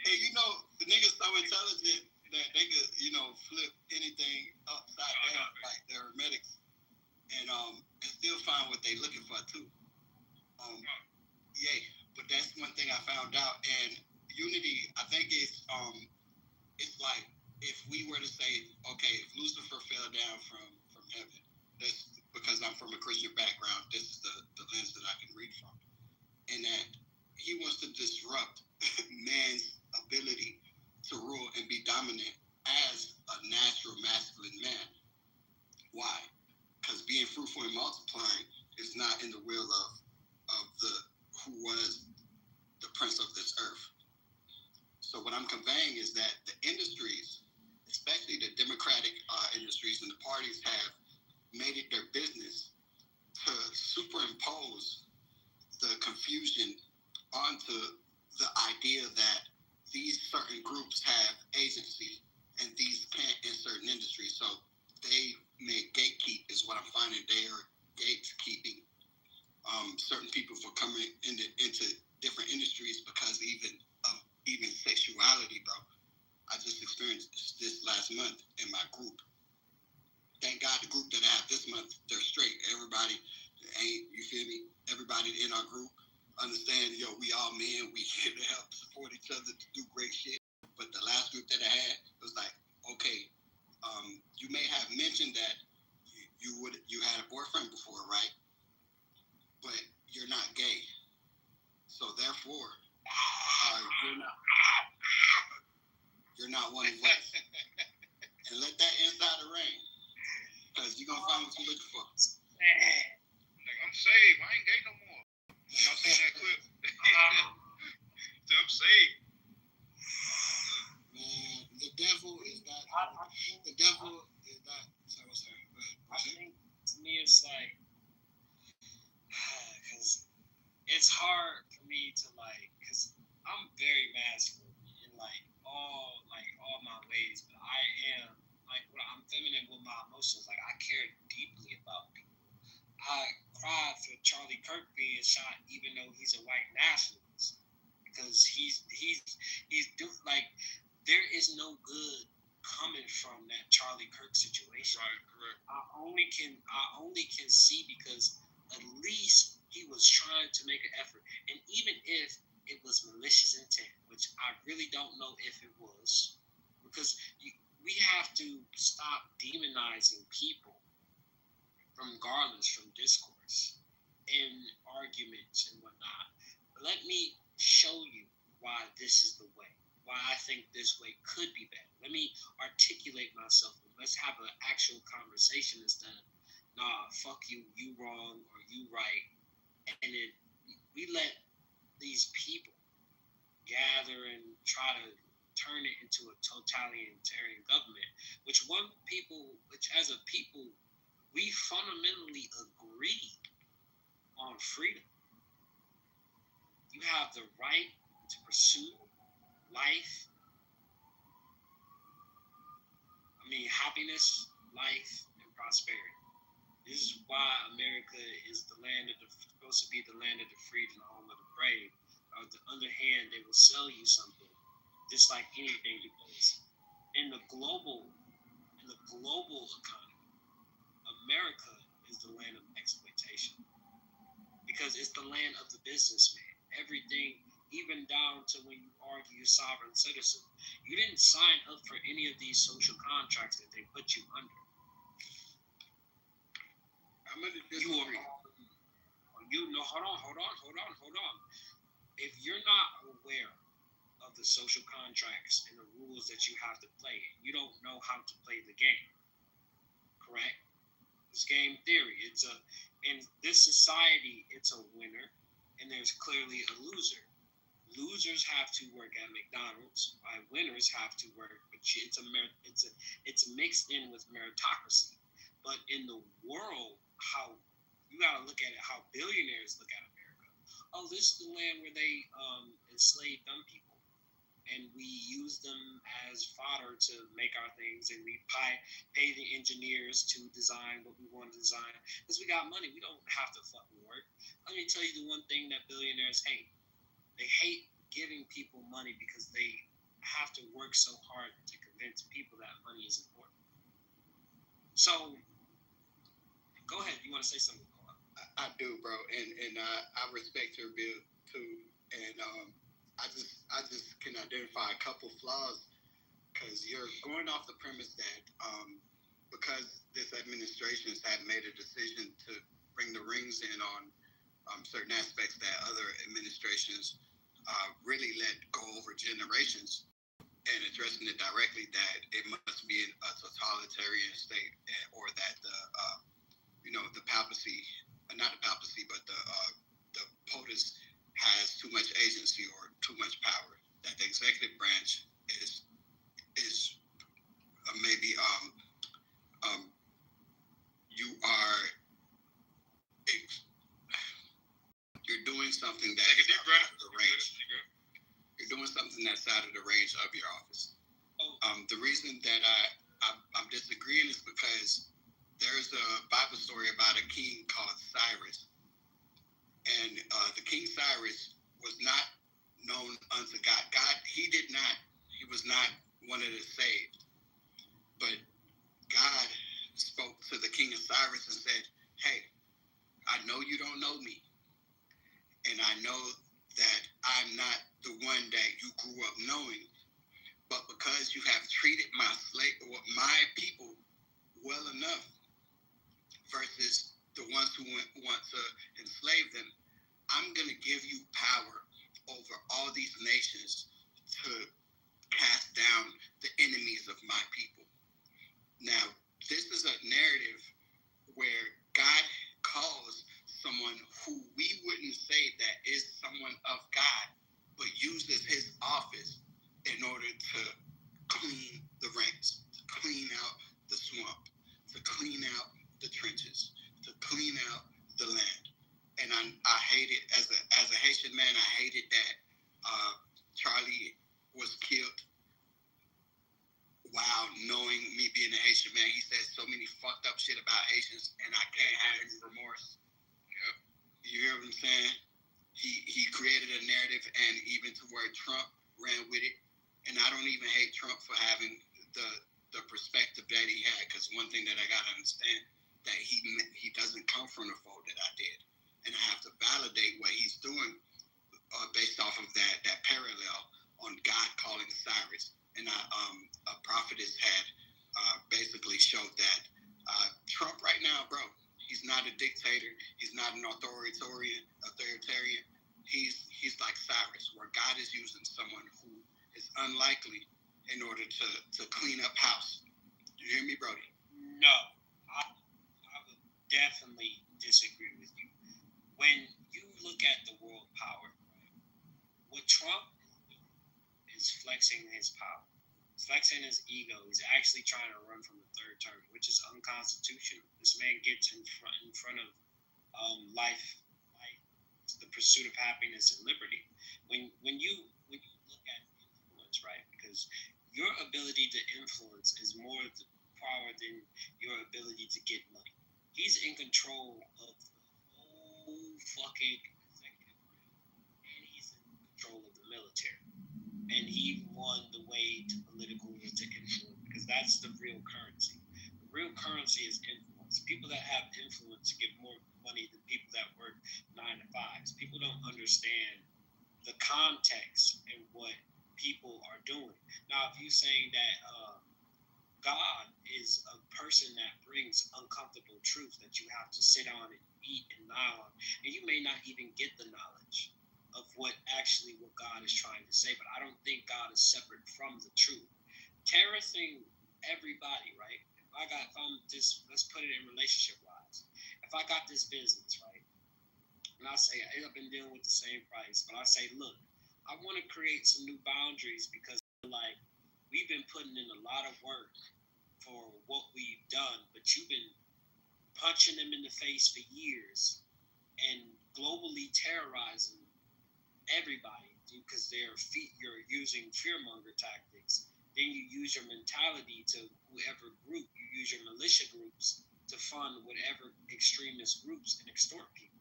Speaker 13: And the niggas so intelligent that they could, flip anything upside down, like the hermetics, and still find what they looking for too. But that's one thing I found out. And Unity, I think it's like if we were to say, okay, if Lucifer fell down from heaven, that's because I'm from a Christian background, this is the lens that I can read from, and that he wants to disrupt man's ability to rule and be dominant as a natural masculine man. Why? Because being fruitful and multiplying is not in the will of the who was the prince of this earth. So what I'm conveying is that the industries, especially the democratic industries and the parties, have made it their business to superimpose the confusion onto the idea that these certain groups have agency and these can't in certain industries. So they make gatekeep is what I'm finding. They are gatekeeping certain people from coming into different industries because even sexuality, bro. I just experienced this last month in my group. Thank God the group that I have this month, they're straight. Everybody ain't, you feel me? Everybody in our group understand, we all men, we here to help support each other to do great shit. But the last group that I had, it was like, okay, you may have mentioned that you had a boyfriend before, right? But you're not gay. So therefore, you're not one of us. And let that insider ring. Because you're going to find what you're looking for.
Speaker 10: I'm saved. I ain't gay no more. Y'all seen that clip? I'm saved.
Speaker 15: Man, the devil is not. Sorry.
Speaker 11: I think to me it's like, because it's hard for me to because I'm very masculine in all my ways, but I am when I'm feminine with my emotions. Like, I care deeply about people. I cried for Charlie Kirk being shot, even though he's a white nationalist, because like, there is no good coming from that Charlie Kirk situation.
Speaker 10: Right, correct.
Speaker 11: I only can see because at least he was trying to make an effort, and even if it was malicious intent, which I really don't know if it was, because we have to stop demonizing people regardless from discourse and arguments and whatnot. Let me show you why this is the way, why I think this way could be better. Let me articulate myself. Let's have an actual conversation instead of, nah, fuck you, you wrong, or you right. And then we let these people gather and try to turn it into a totalitarian government, which as a people, we fundamentally agreed on freedom. You have the right to pursue life, happiness, life, and prosperity. This is why America is supposed to be the land of the free and the home of the brave. On the other hand, they will sell you something, just like anything, because in the global economy, America is the land of exploitation, because it's the land of the businessman. Everything, even down to when you argue you're sovereign citizen, you didn't sign up for any of these social contracts that they put you under.
Speaker 13: I'm going to disagree.
Speaker 11: Hold on. If you're not aware of the social contracts and the rules that you have to play, you don't know how to play the game. Correct? It's game theory. In this society, it's a winner, and there's clearly a loser. Losers have to work at McDonald's, while winners have to work. But it's mixed in with meritocracy. But in the world, how you gotta look at it, how billionaires look at America. Oh, this is the land where they enslave dumb people, and we use them as fodder to make our things, and we pay the engineers to design what we want to design because we got money. We don't have to fucking work. Let me tell you the one thing that billionaires hate. They hate giving people money because they have to work so hard to convince people that money is important. So, go ahead. You want to say something?
Speaker 13: I do, bro, and I respect your bill too, and I just can identify a couple flaws because you're going off the premise that because this administration has made a decision to bring the rings in on certain aspects that other administrations really let go over generations, and addressing it directly that it must be a totalitarian state, or that the papacy, not the papacy, but the POTUS has too much agency or too much power. That the executive branch is maybe you're doing something that's out of the range. You're doing something that's out of the range of your office. The reason that I'm disagreeing is because there's a Bible story about a king called Cyrus. And the King Cyrus was not known unto God. He was not one of the saved. But God spoke to the King of Cyrus and said, hey, I know you don't know me. And I know that I'm not the one that you grew up knowing. But because you have treated my people well enough versus the ones who want to enslave them, I'm going to give you power over all these nations to cast down the enemies of my people. Now, this is a narrative where God calls someone who we wouldn't say that is someone of God, but uses his office in order to clean the ranks, to clean out the swamp, to clean out the trenches, to clean out the land. And I hate it as a Haitian man. I hated that Charlie was killed while knowing me being a Haitian man. He said so many fucked up shit about Haitians, and I can't have any remorse. Yep. You hear what I'm saying? He created a narrative, and even to where where Trump ran with it, and I don't even hate Trump for having the perspective that he had, because one thing that I got to understand, that he doesn't come from the fold that I did, and I have to validate what he's doing based off of that parallel on God calling Cyrus. And a prophetess had basically showed that Trump right now, bro, he's not a dictator, he's not an authoritarian. He's like Cyrus, where God is using someone who is unlikely in order to clean up house. You hear me, Brody?
Speaker 11: No, I would definitely disagree with you. When you look at the world power, right, what Trump is flexing his power, flexing his ego. He's actually trying to run from the third term, which is unconstitutional. This man gets in front of life, the pursuit of happiness and liberty. When you look at influence, right? Because your ability to influence is more power than your ability to get money. He's in control of the whole fucking executive branch, and he's in control of the military. And he won the way to political to influence, because that's the real currency. The real currency is influence. People that have influence get more money than people that work 9 to 5s. People don't understand the context and what people are doing. Now, if you're saying that God is a person that brings uncomfortable truth that you have to sit on and eat and lie on, and you may not even get the knowledge of what God is trying to say, but I don't think God is separate from the truth. Terracing everybody, right? Let's put it in relationship wise. If I got this business, right, and I say I've been dealing with the same price, but I say, look, I want to create some new boundaries because like we've been putting in a lot of work for what we've done, but you've been punching them in the face for years and globally terrorizing everybody because you're using fearmonger tactics. Then you use your mentality to whoever group. You use your militia groups to fund whatever extremist groups and extort people.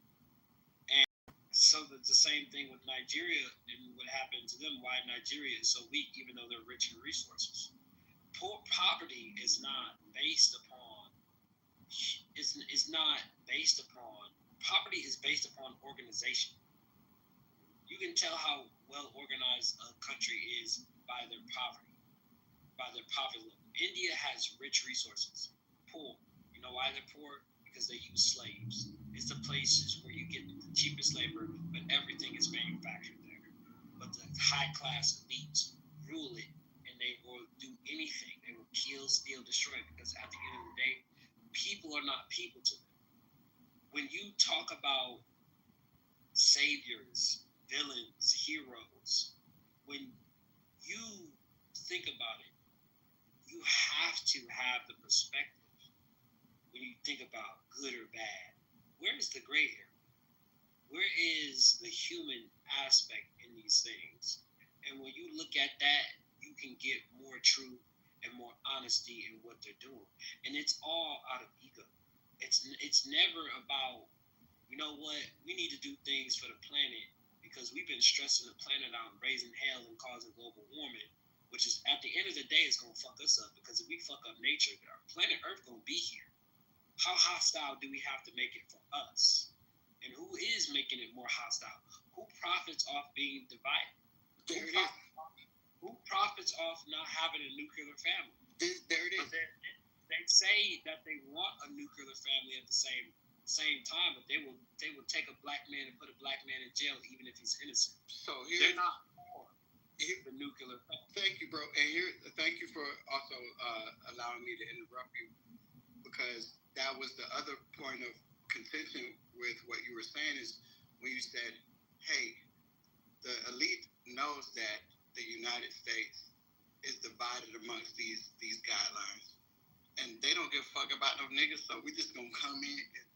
Speaker 11: And so the same thing with Nigeria and what happened to them, why Nigeria is so weak even though they're rich in resources. Poverty is not based upon poverty is based upon organization. You can tell how well organized a country is by their poverty level. India has rich resources. Poor. You know why they're poor? Because they use slaves. It's the places where you get the cheapest labor, but everything is manufactured there. But the high class elites rule it, and they will do anything. They will kill, steal, destroy, because at the end of the day, people are not people to them. When you talk about saviors, villains, heroes, when you think about it, you have to have the perspective when you think about good or bad. Where is the gray area? Where is the human aspect in these things? And when you look at that, you can get more truth and more honesty in what they're doing. And it's all out of ego. It's never about, you know what, we need to do things for the planet because we've been stressing the planet out and raising hell and causing global warming, which is at the end of the day is going to fuck us up, because if we fuck up nature, our planet Earth going to be here. How hostile do we have to make it for us? And who is making it more hostile? Who profits off being divided? Who profits off not having a nuclear family?
Speaker 13: There it is.
Speaker 11: They say that they want a nuclear family at the same time, but they will take a black man and put a black man in jail even if he's innocent.
Speaker 13: So
Speaker 11: they're not for the nuclear family.
Speaker 13: Thank you, bro. And thank you for also allowing me to interrupt you, because that was the other point of contention with what you were saying, is when you said, hey, the elite knows that the United States is divided amongst these guidelines, and they don't give a fuck about no niggas, so we just gonna come in and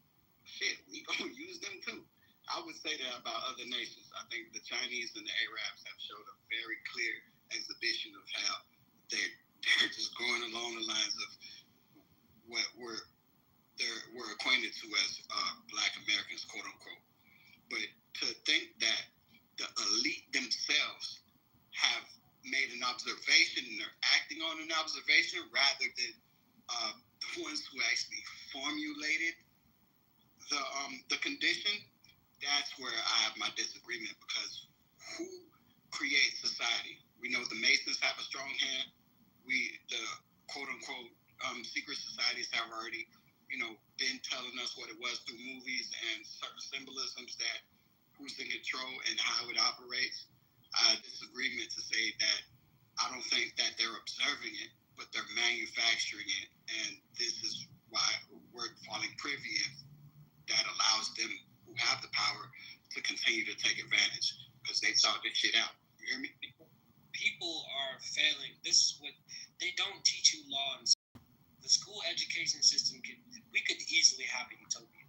Speaker 13: shit, we gonna use them too. I would say that about other nations. I think the Chinese and the Arabs have showed a very clear exhibition of how they're just going along the lines of what we're acquainted to as Black Americans, quote unquote. But to think that the elite themselves observation and they're acting on an observation rather than the ones who actually formulated the condition. That's where I have my disagreement, because who creates society? We know the Masons have a strong hand. The quote unquote secret societies have already, been telling us what it was through movies and certain symbolisms that who's in control and how it operates. I disagreement to say that I don't think that they're observing it, but they're manufacturing it, and this is why we're falling privy that allows them who have the power to continue to take advantage because they thought this shit out. You hear me?
Speaker 11: People are failing. This is what they don't teach you law. And the school education system we could easily have a utopia.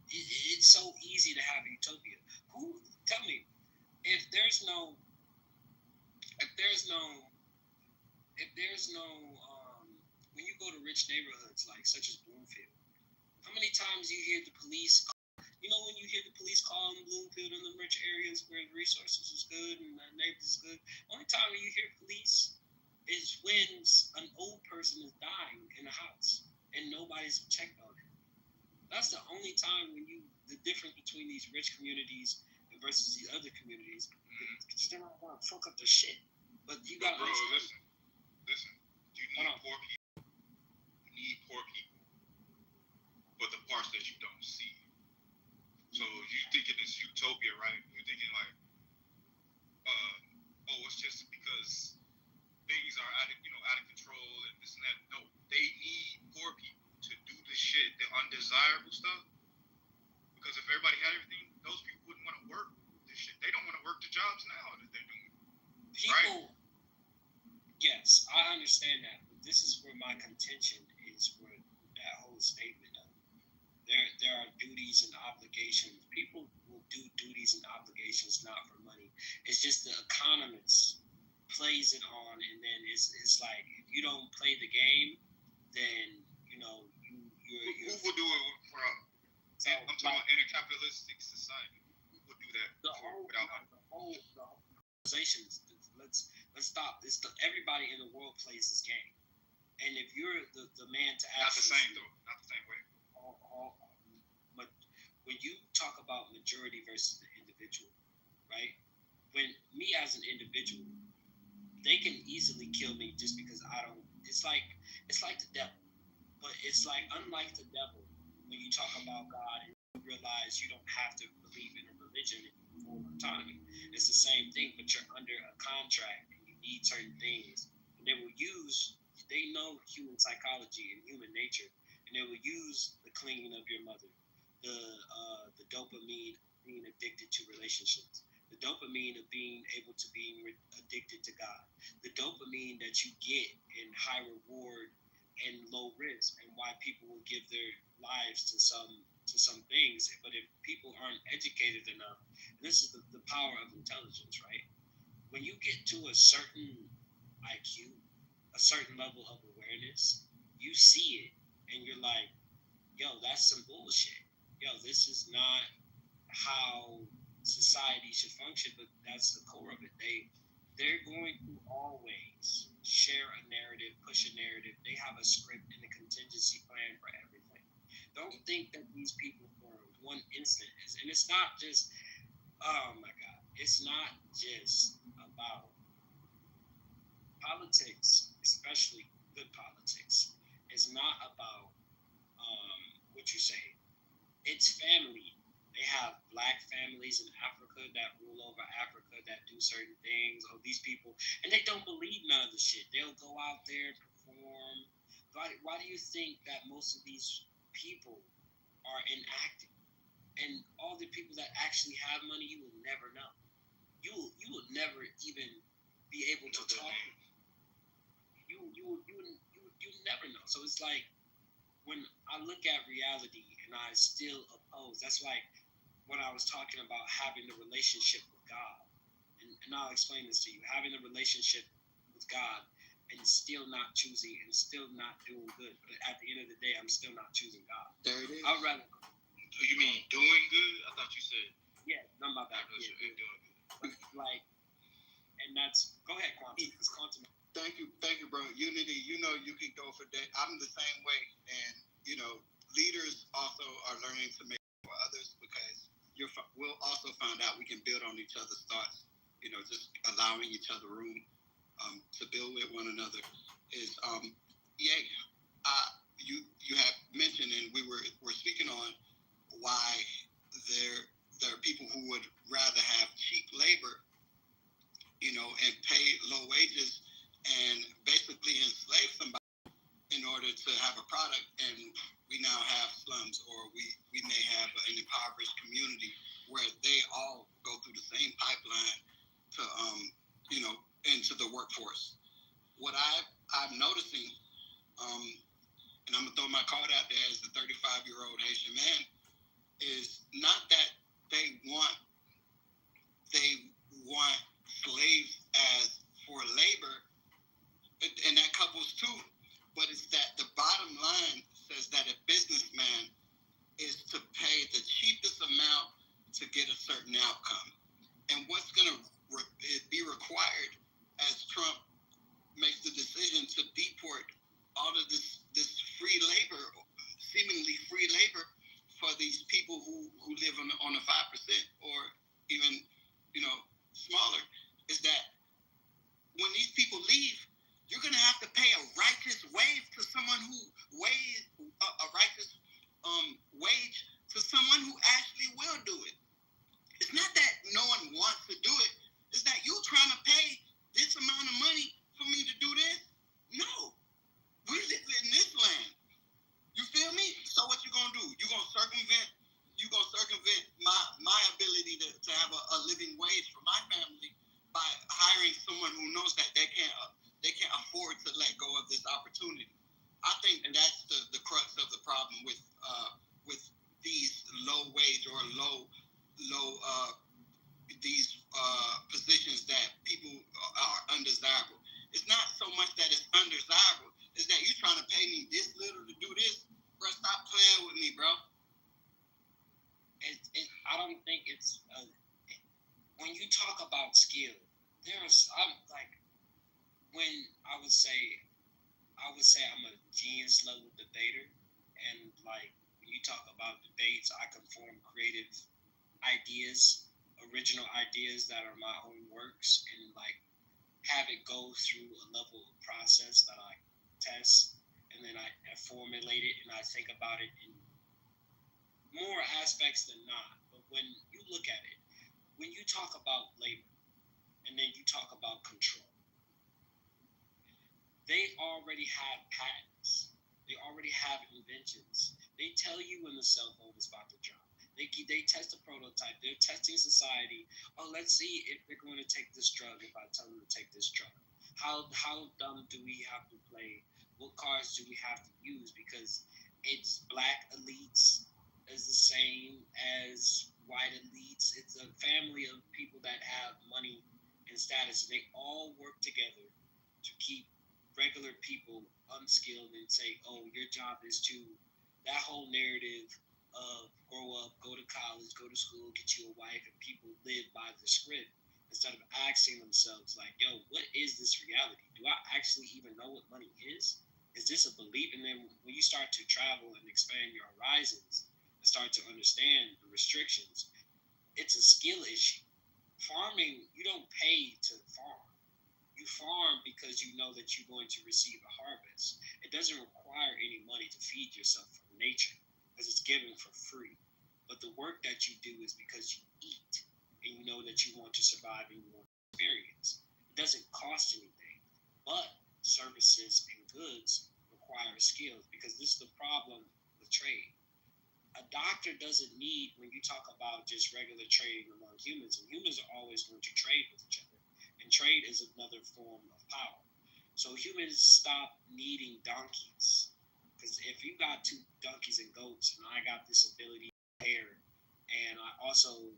Speaker 11: It's so easy to have a utopia. Tell me, if there's no when you go to rich neighborhoods like such as Bloomfield, how many times you hear the police? When you hear the police calling Bloomfield in the rich areas where the resources is good and the neighborhoods is good, only time you hear police is when an old person is dying in a house and nobody's checked on it. That's the only time when the difference between these rich communities versus these other communities, because they don't want to fuck up the shit. But you got.
Speaker 10: Bro, listen. You need poor people. You need poor people, but the parts that you don't see. So you thinking it's utopia, right? You're thinking like, it's just because things are out of control and this and that. No, they need poor people to do the shit, the undesirable stuff. Because if everybody had everything, those people wouldn't want to work this shit. They don't want to work the jobs now that they're doing.
Speaker 11: People, right? Yes, I understand that, but this is where my contention is with that whole statement of there are duties and obligations. People will do duties and obligations not for money. It's just the economist plays it on, and then it's like if you don't play the game, then you're.
Speaker 10: Who will do it from? I'm talking about in a capitalistic society. Who would do that without money?
Speaker 11: The whole organizations. Let's stop. Everybody in the world plays this game, and if you're the man to
Speaker 10: not the same though, not the same way.
Speaker 11: But when you talk about majority versus the individual, right? When me as an individual, they can easily kill me just because I don't. It's like the devil, but it's like unlike the devil. When you talk about God and you realize you don't have to believe in a religion and you full autonomy, it's the same thing. But you're under a contract and you need certain things, and they know human psychology and human nature, and they will use the clinging of your mother, the dopamine being addicted to relationships, the dopamine of being able to being addicted to God, the dopamine that you get in high reward and low risk, and why people will give their lives to some things. But if people aren't educated enough, and this is the power of intelligence, right? When you get to a certain IQ, a certain level of awareness, you see it and you're like, yo, that's some bullshit. Yo, this is not how society should function, but that's the core of it. They're going to always share a narrative, push a narrative. They have a script and a contingency plan for everything. Don't think that these people for one instant and it's not just, oh my God, it's not just about politics, especially good politics. It's not about what you say. It's family. They have black families in Africa that rule over Africa that do certain things. Oh, these people, and they don't believe none of the shit. They'll go out there and perform. Why do you think that most of these people are inactive? And all the people that actually have money, you will never know. You will never even be able to talk. You never know. So it's like when I look at reality and I still oppose. That's like when I was talking about having the relationship with God, and I'll explain this to you. Having the relationship with God and still not choosing and still not doing good. But at the end of the day, I'm still not choosing God.
Speaker 13: There it is.
Speaker 11: I'd rather.
Speaker 10: You mean doing good? I thought you said.
Speaker 11: Yeah, not my bad. Yeah, doing good. Like, and that's. Go Go ahead, Quantum. It's Quantum.
Speaker 13: Thank you, bro. Unity, you know you can go for that. I'm the same way, and you know, leaders also are learning to make for others because we'll also find out we can build on each other's thoughts. You know, just allowing each other room to build with one another is you have mentioned, and we're speaking on why there are people who would rather have cheap labor, you know, and pay low wages and basically enslave somebody in order to have a product. And we now have slums, or we may have an impoverished community where they all go through the same pipeline to you know, into the workforce. What I'm noticing, and I'm gonna throw my card out there as a 35-year-old Haitian man, is not that they want slaves as for labor, and that couples too, but it's that the bottom line says that a businessman is to pay the cheapest amount to get a certain outcome. And what's going to be required as Trump makes the decision to deport all of this free labor, seemingly free labor, for these people who live on the 5% or even, you know, smaller, is that when these people leave, you're going to have to pay a righteous wage to someone a righteous wage to someone who actually will do it. It's not that no one wants to do it. It's that you're trying to pay this amount of money for me to do this? No. We live in this land. You feel me? So what you going to do? You're going to circumvent my ability to have a living wage for my family by hiring someone who knows that they can't afford to let go of this opportunity. I think that's the crux of the problem with these low wage or low these positions that people are undesirable. It's not so much that it's undesirable, it's that you're trying to pay me this little to do this. Bro, stop playing with me, bro.
Speaker 11: I don't think it's when you talk about skill, I'm like, when I would say I'm a genius level debater, and like when you talk about debates, I can form creative ideas, original ideas that are my own works, and like have it go through a level of process that I test, and then I formulate it, and I think about it in more aspects than not. But when you look at it, when you talk about labor, and then you talk about control, they already have patents. They already have inventions. They tell you when the cell phone is about to drop. They test a prototype. They're testing society. Oh, let's see if they're going to take this drug if I tell them to take this drug. How dumb do we have to play? What cards do we have to use? Because it's black elites is the same as white elites. It's a family of people that have money and status. They all work together to keep regular people unskilled and say, oh, your job is to, that whole narrative of grow up, go to college, go to school, get you a wife, and people live by the script instead of asking themselves like, yo, what is this reality? Do I actually even know what money is? Is this a belief? And then when you start to travel and expand your horizons and start to understand the restrictions, it's a skill issue. Farming, you don't pay to farm. You farm because you know that you're going to receive a harvest. It doesn't require any money to feed yourself from nature because it's given for free. But the work that you do is because you eat and you know that you want to survive and you want to experience. It doesn't cost anything, but services and goods require skills, because this is the problem with trade. A doctor doesn't need, when you talk about just regular trading among humans, and humans are always going to trade with each other. And trade is another form of power. So humans stop needing donkeys. Because if you got 2 donkeys and goats, and I got this ability to hair, and I also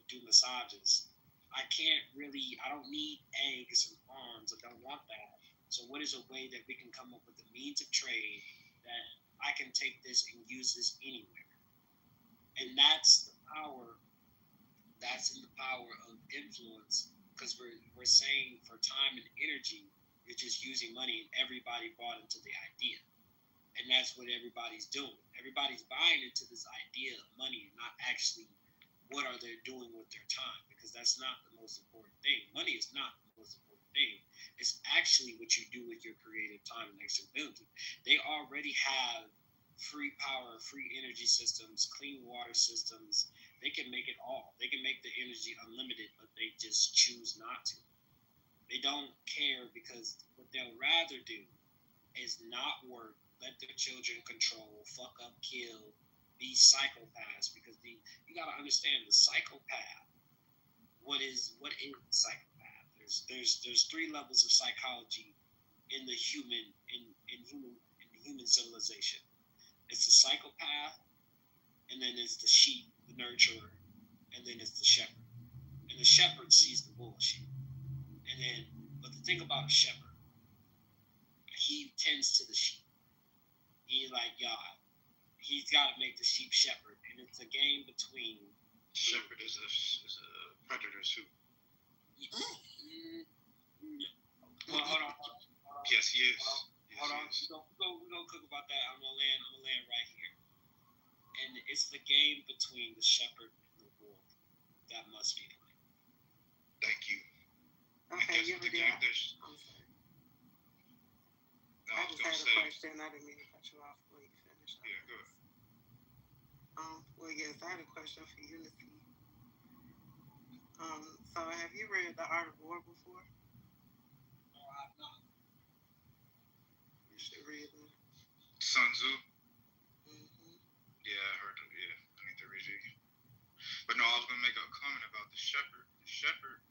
Speaker 11: do massages, I don't need eggs and arms. I don't want that. So what is a way that we can come up with a means of trade that I can take this and use this anywhere? And that's the power. That's in the power of influence because we're saying for time and energy, you're just using money, and everybody bought into the idea. And that's what everybody's doing. Everybody's buying into this idea of money and not actually what are they doing with their time, because that's not the most important thing. Money is not the most important thing. It's actually what you do with your creative time and extra ability. They already have free power, free energy systems, clean water systems. They can make it all. They can make the energy unlimited, but they just choose not to. They don't care, because what they'll rather do is not work, let their children control, fuck up, kill, be psychopaths. Because you gotta understand the psychopath. What is psychopath? There's 3 levels of psychology in the human civilization. It's the psychopath, and then it's the sheep, the nurturer, and then it's the shepherd. And the shepherd sees the bullshit. But the thing about a shepherd, he tends to the sheep. He's like God. He's got to make the sheep shepherd, and it's a game between.
Speaker 10: Shepherd is a predator too.
Speaker 11: Well, hold on.
Speaker 10: Yes, he is.
Speaker 11: Hold on. We're gonna cook about that. I'm gonna land right here. And it's the game between the shepherd and the wolf that must be played.
Speaker 10: Thank you.
Speaker 9: Okay, you
Speaker 10: the
Speaker 9: ever
Speaker 10: game
Speaker 9: did.
Speaker 10: there's. No,
Speaker 9: I
Speaker 10: I was
Speaker 9: just
Speaker 10: gonna
Speaker 9: had a
Speaker 10: say.
Speaker 9: question. I didn't mean to cut you off before you finish.
Speaker 10: Yeah, go ahead.
Speaker 9: Well, yes, I had a question for Unity. So have you read The Art of War before?
Speaker 11: No, I've not.
Speaker 9: You should read it.
Speaker 10: Sun Tzu.
Speaker 9: Mm-hmm.
Speaker 10: Yeah, I heard it. Yeah, I need to read it. But no, I was gonna make a comment about the shepherd. The shepherd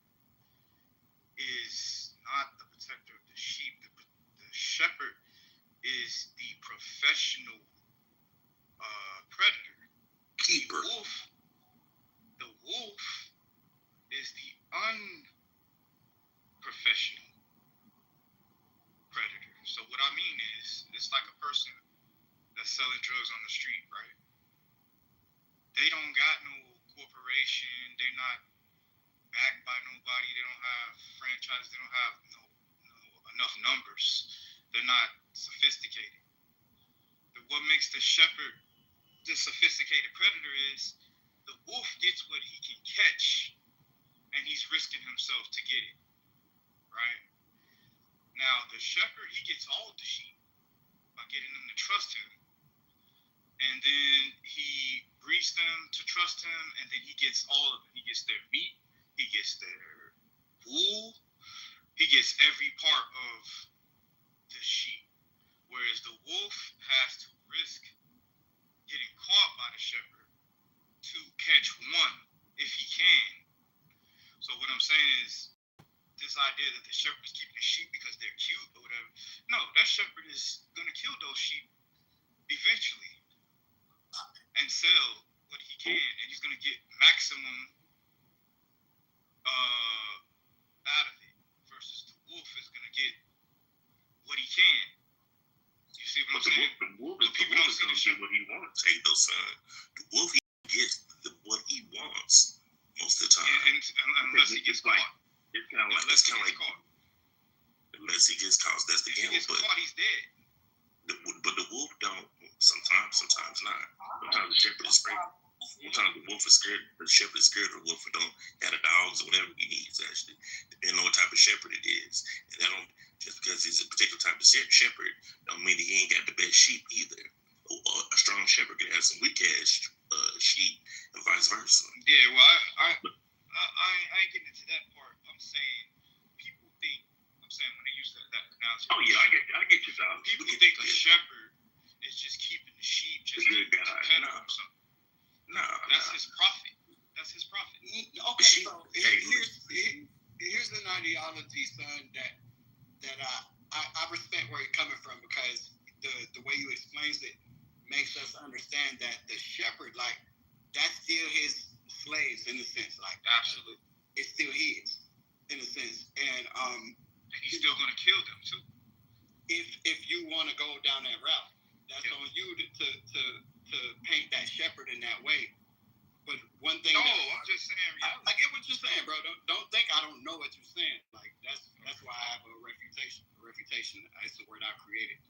Speaker 10: is not the protector of the sheep. The shepherd is the professional predator.
Speaker 12: Keeper.
Speaker 10: The wolf is the unprofessional predator. So what I mean is, it's like a person that's selling drugs on the street, right? They don't got no corporation. They're not backed by nobody. They don't have franchise. They don't have no enough numbers. They're not sophisticated. What makes the shepherd the sophisticated predator is the wolf gets what he can catch, and he's risking himself to get it, right? Now, the shepherd, he gets all of the sheep by getting them to trust him, and then he breeds them to trust him, and then he gets all of it. He gets their meat, he gets their wool, he gets every part of the sheep, whereas the wolf has to risk getting caught by the shepherd to catch one if he can. So what I'm saying is, this idea that the shepherd is keeping the sheep because they're cute or whatever, no, that shepherd is going to kill those sheep eventually and sell what he can, and he's going to get maximum out of it, versus the wolf is going to get what he can. You see what I'm saying?
Speaker 12: The wolf is going to get what he wants. Hey, though, son. The wolf, he gets what he wants most of the time.
Speaker 10: And unless he gets caught.
Speaker 12: It's kind of like, unless he gets caught, that's the game.
Speaker 10: If he gets caught, he's dead.
Speaker 12: But the wolf don't. Sometimes not. Sometimes the shepherd is scared. Sometimes the wolf is scared. The shepherd is scared of the wolf. Or don't have the dogs or whatever he needs. Actually, depending on what type of shepherd it is, and that don't just because he's a particular type of shepherd don't mean he ain't got the best sheep either. A strong shepherd can have some weak ass sheep, and vice versa.
Speaker 10: Yeah, well, I ain't getting into that part. I'm saying people think. I'm saying when they use that analogy.
Speaker 12: Oh yeah, I get you, dog.
Speaker 10: People think a shepherd is just keeping the sheep just to
Speaker 12: good guy.
Speaker 10: or something.
Speaker 12: No,
Speaker 10: that's his profit. That's his profit.
Speaker 15: Okay, so here's an ideology, son, that I respect where you're coming from, because the way you explains it makes us understand that the shepherd, like, that's still his slaves in a sense. Like,
Speaker 10: absolutely,
Speaker 15: it's still his in a sense, and
Speaker 10: he's still gonna kill them too.
Speaker 15: If you want to go down that route, that's on you to paint that shepherd in that way.
Speaker 13: But one thing.
Speaker 10: No, I'm just saying.
Speaker 13: I get what you're saying, bro. Don't think I don't know what you're saying. Like that's why I have a reputation. A reputation is the word I created.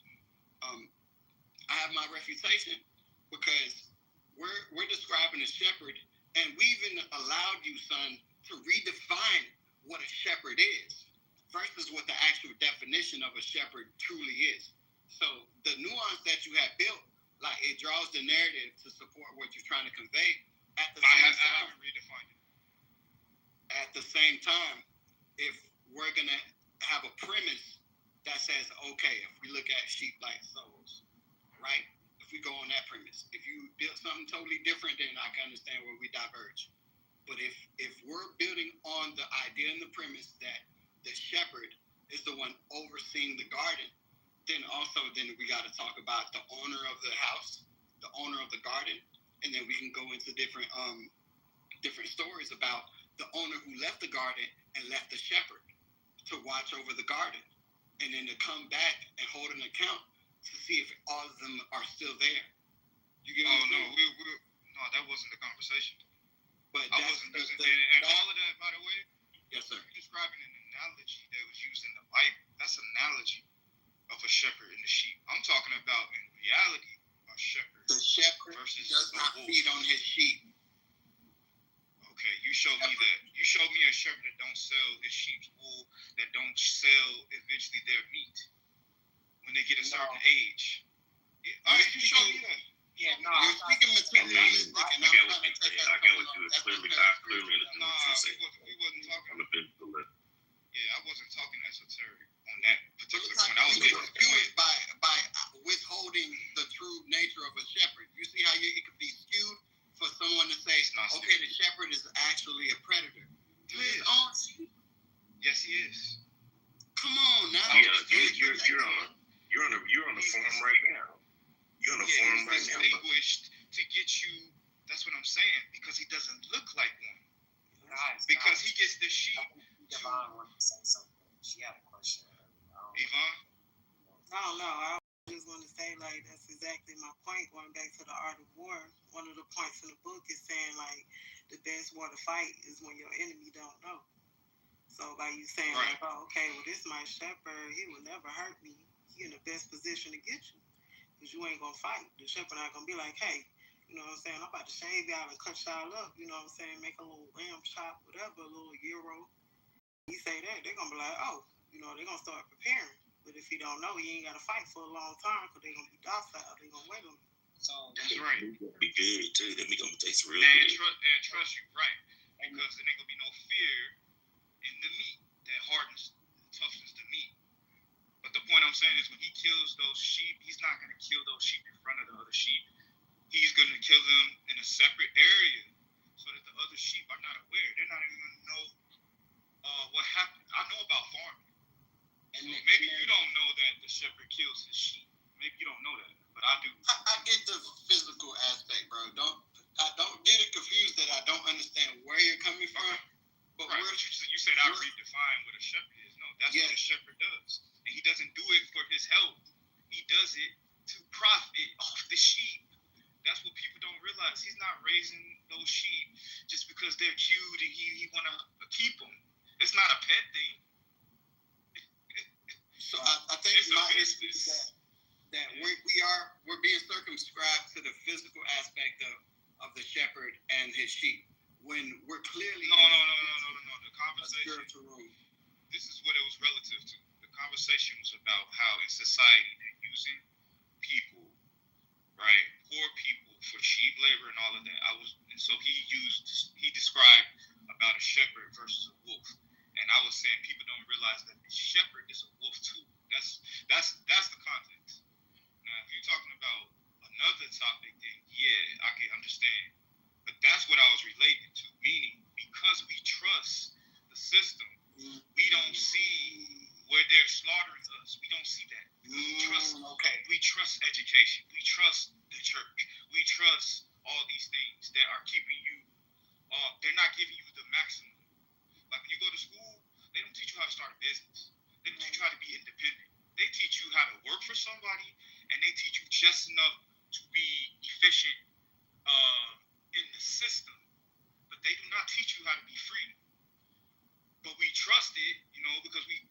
Speaker 13: I have my reputation because we're describing a shepherd, and we even allowed you, son, to redefine what a shepherd is versus what the actual definition of a shepherd truly is. So the nuance that you have built, like it draws the narrative to support what you're trying to convey. At the same time, if we're gonna have a premise that says, okay, if we look at sheep like souls, right? If we go on that premise, if you build something totally different, then I can understand where we diverge. But if we're building on the idea and the premise that the shepherd is the one overseeing the garden, then we got to talk about the owner of the house, the owner of the garden, and then we can go into different stories about the owner who left the garden and left the shepherd to watch over the garden, and then to come back and hold an account to see if all of them are still there. You get what I'm saying?
Speaker 10: No, that wasn't the conversation.
Speaker 13: But
Speaker 10: I wasn't using and all of that, by the way.
Speaker 13: Yes, sir.
Speaker 10: You're describing an analogy that was used in the Bible. That's an analogy of a shepherd and the sheep. I'm talking about in reality a shepherd.
Speaker 13: The shepherd
Speaker 10: versus
Speaker 13: does not feed on his sheep.
Speaker 10: Okay, you show me that. You show me a shepherd that don't sell his sheep's wool, that don't sell eventually their meat when they get a certain age. All right, you show me that.
Speaker 11: Yeah, no.
Speaker 13: You're speaking materialistic, and
Speaker 12: I get what you say. I get what you clearly understand what you're saying.
Speaker 10: We wasn't talking.
Speaker 12: On the biblical level.
Speaker 10: Yeah, I wasn't talking esoteric on that particular point. I was
Speaker 13: you can skew it by withholding the true nature of a shepherd. You see how it could be skewed for someone to say, okay, the shepherd is actually a predator to his own sheep.
Speaker 10: Yes, he is.
Speaker 13: Come on now.
Speaker 12: Yeah, you're on the farm right now. You're on the farm right now.
Speaker 10: He's distinguished to get you. That's what I'm saying, because he doesn't look like one. Because he gets the sheep.
Speaker 11: Yvonne wanted to say something. She had a question.
Speaker 10: Yvonne?
Speaker 9: I don't know. I just want to say, like, that's exactly my point. Going back to the art of war, one of the points in the book is saying, like, the best war to fight is when your enemy don't know. So by you saying, like, oh, okay, well, this is my shepherd, he will never hurt me. He in the best position to get you, because you ain't gonna fight. The shepherd not gonna be like, hey, you know what I'm saying, I'm about to shave y'all and cut y'all up, you know what I'm saying, make a little lamb chop, whatever, a little gyro. He say that, they're gonna be like, oh, you know, they're gonna start preparing. But if he don't know, he ain't gotta fight for a long time, because they're gonna be docile, they're gonna wait on him.
Speaker 11: So
Speaker 10: that's right.
Speaker 12: Be good too. Then we gonna taste real
Speaker 10: and
Speaker 12: good.
Speaker 10: Trust you, right? Because there ain't gonna be no fear in the meat that hardens, toughens the meat. But the point I'm saying is, when he kills those sheep, he's not gonna kill those sheep in front of the other sheep. He's gonna kill them in a separate area, so that the other sheep are not aware. They're not even gonna know what happened. I know about farming, so maybe you don't know that the shepherd kills his sheep. Maybe you don't know that, but I do.
Speaker 13: I get the physical aspect, bro. Don't get it confused that I don't understand where you're coming from. But
Speaker 10: right, you said I redefine what a shepherd is. No, that's what a shepherd does. And he doesn't do it for his health. He does it to profit off the sheep. That's what people don't realize. He's not raising those sheep just because they're cute and he want to keep them. It's not a pet thing.
Speaker 13: So I think my issue is that we're being circumscribed to the physical aspect of the shepherd and his sheep, when we're clearly
Speaker 10: no. The conversation. This is what it was relative to. The conversation was about how in society they're using people, right? Poor people for cheap labor and all of that. So he described about a shepherd versus a wolf. And I was saying people don't realize that the shepherd is a wolf too. That's the context. Now, if you're talking about another topic, then yeah, I can understand. But that's what I was relating to. Meaning, because we trust the system, we don't see where they're slaughtering us. We don't see that. We trust education. We trust the church. We trust all these things that are keeping you. They're not giving you the maximum. Like when you go to school, they don't teach you how to start a business. They don't teach you how to be independent. They teach you how to work for somebody, and they teach you just enough to be efficient in the system. they do not teach you how to be free. But we trust it, because we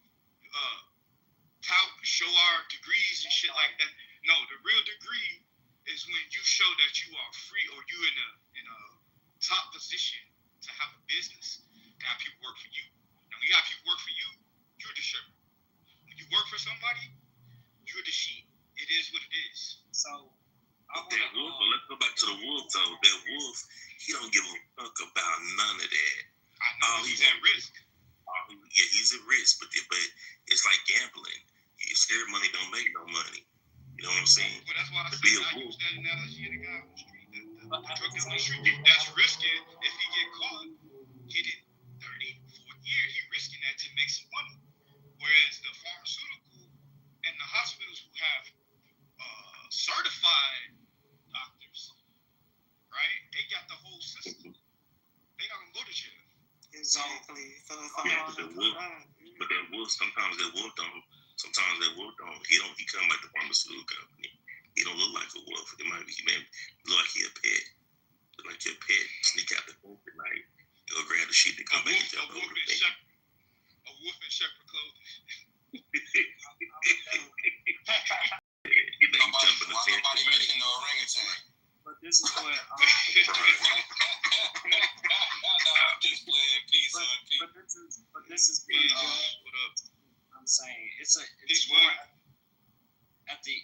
Speaker 10: show our degrees and shit like that. No, the real degree is when you show that you are free, or you in a top position to have a business, to have people work for you. And when you have people work for you, you're the shepherd. When you work for somebody, you're the sheep. It is what it is.
Speaker 11: So
Speaker 12: that wolf, but let's go back to the wolf though. That wolf, he don't give a fuck about none of that.
Speaker 10: I know he's at risk.
Speaker 12: Yeah, he's at risk, but it's like gambling. Scared money don't make no money. You know what I'm saying?
Speaker 10: Well, that's why I
Speaker 12: said
Speaker 10: I use that analogy of the guy on the street, the drug dealer on the street. That's risky. If he get caught, he did 30, 40 years. He risking that to make some money. Whereas the pharmaceutical and the hospitals who have certified doctors, right? They got the whole system. They not gonna go to jail.
Speaker 9: Exactly. So it's
Speaker 12: but that wolf, sometimes that wolf don't. Sometimes that wolf don't. He come like the pharmaceutical company. He don't look like a wolf. He may look like he a pet. Look like your pet. Sneak out the wolf at night. Go grab the sheep to come back and jump over the thing.
Speaker 10: A wolf in shepherd clothing.
Speaker 12: You jump in the fence.
Speaker 7: Nobody mentioned no orangutan.
Speaker 11: But this is what
Speaker 7: I'm just playing peace on peace.
Speaker 11: But this is what I'm saying. It's more at the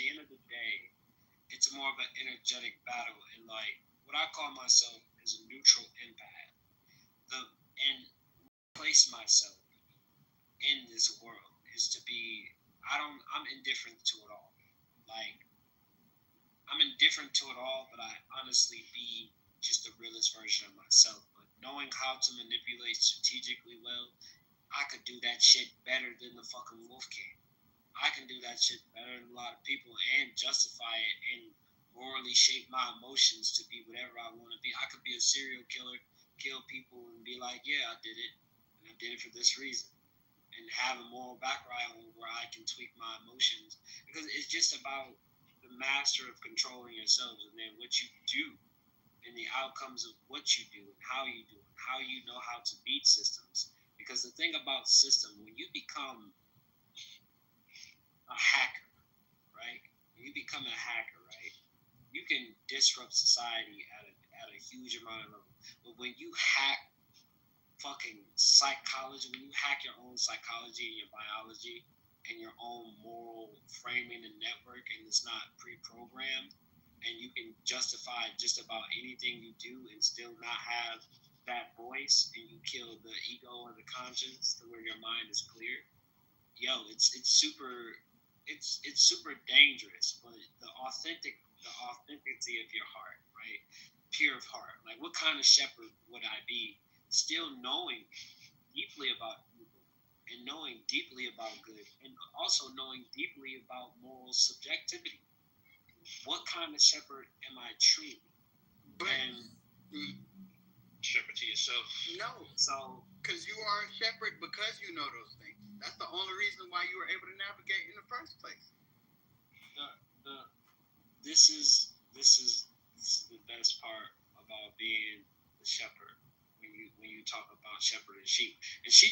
Speaker 11: end of the day, it's more of an energetic battle, and like what I call myself is a neutral empath. And place myself in this world is to be. I'm indifferent to it all. Like I'm indifferent to it all, but I honestly be just the realest version of myself. But knowing how to manipulate strategically well, I could do that shit better than the fucking wolf can. I can do that shit better than a lot of people and justify it and morally shape my emotions to be whatever I want to be. I could be a serial killer, kill people and be like, yeah, I did it. And I did it for this reason. And have a moral background where I can tweak my emotions. Because it's just about the master of controlling yourselves and then what you do and the outcomes of what you do and how you do it, how you know how to beat systems. Because the thing about system, when you become a hacker, right? When you become a hacker, right? You can disrupt society at a huge amount of level. But when you hack fucking psychology, when you hack your own psychology and your biology and your own moral framing and network, and it's not pre-programmed, and you can justify just about anything you do and still not have that voice, and you kill the ego or the conscience to where your mind is clear. Yo, it's super dangerous. But the authenticity of your heart, right? Pure of heart. Like, what kind of shepherd would I be? Still knowing deeply about evil and knowing deeply about good, and also knowing deeply about moral subjectivity. What kind of shepherd am I truly?
Speaker 10: Shepherd to yourself.
Speaker 13: No.
Speaker 11: So,
Speaker 13: because you are a shepherd because you know those things. That's the only reason why you were able to navigate in the first place.
Speaker 11: This is the best part about being the shepherd. When you talk about shepherd and sheep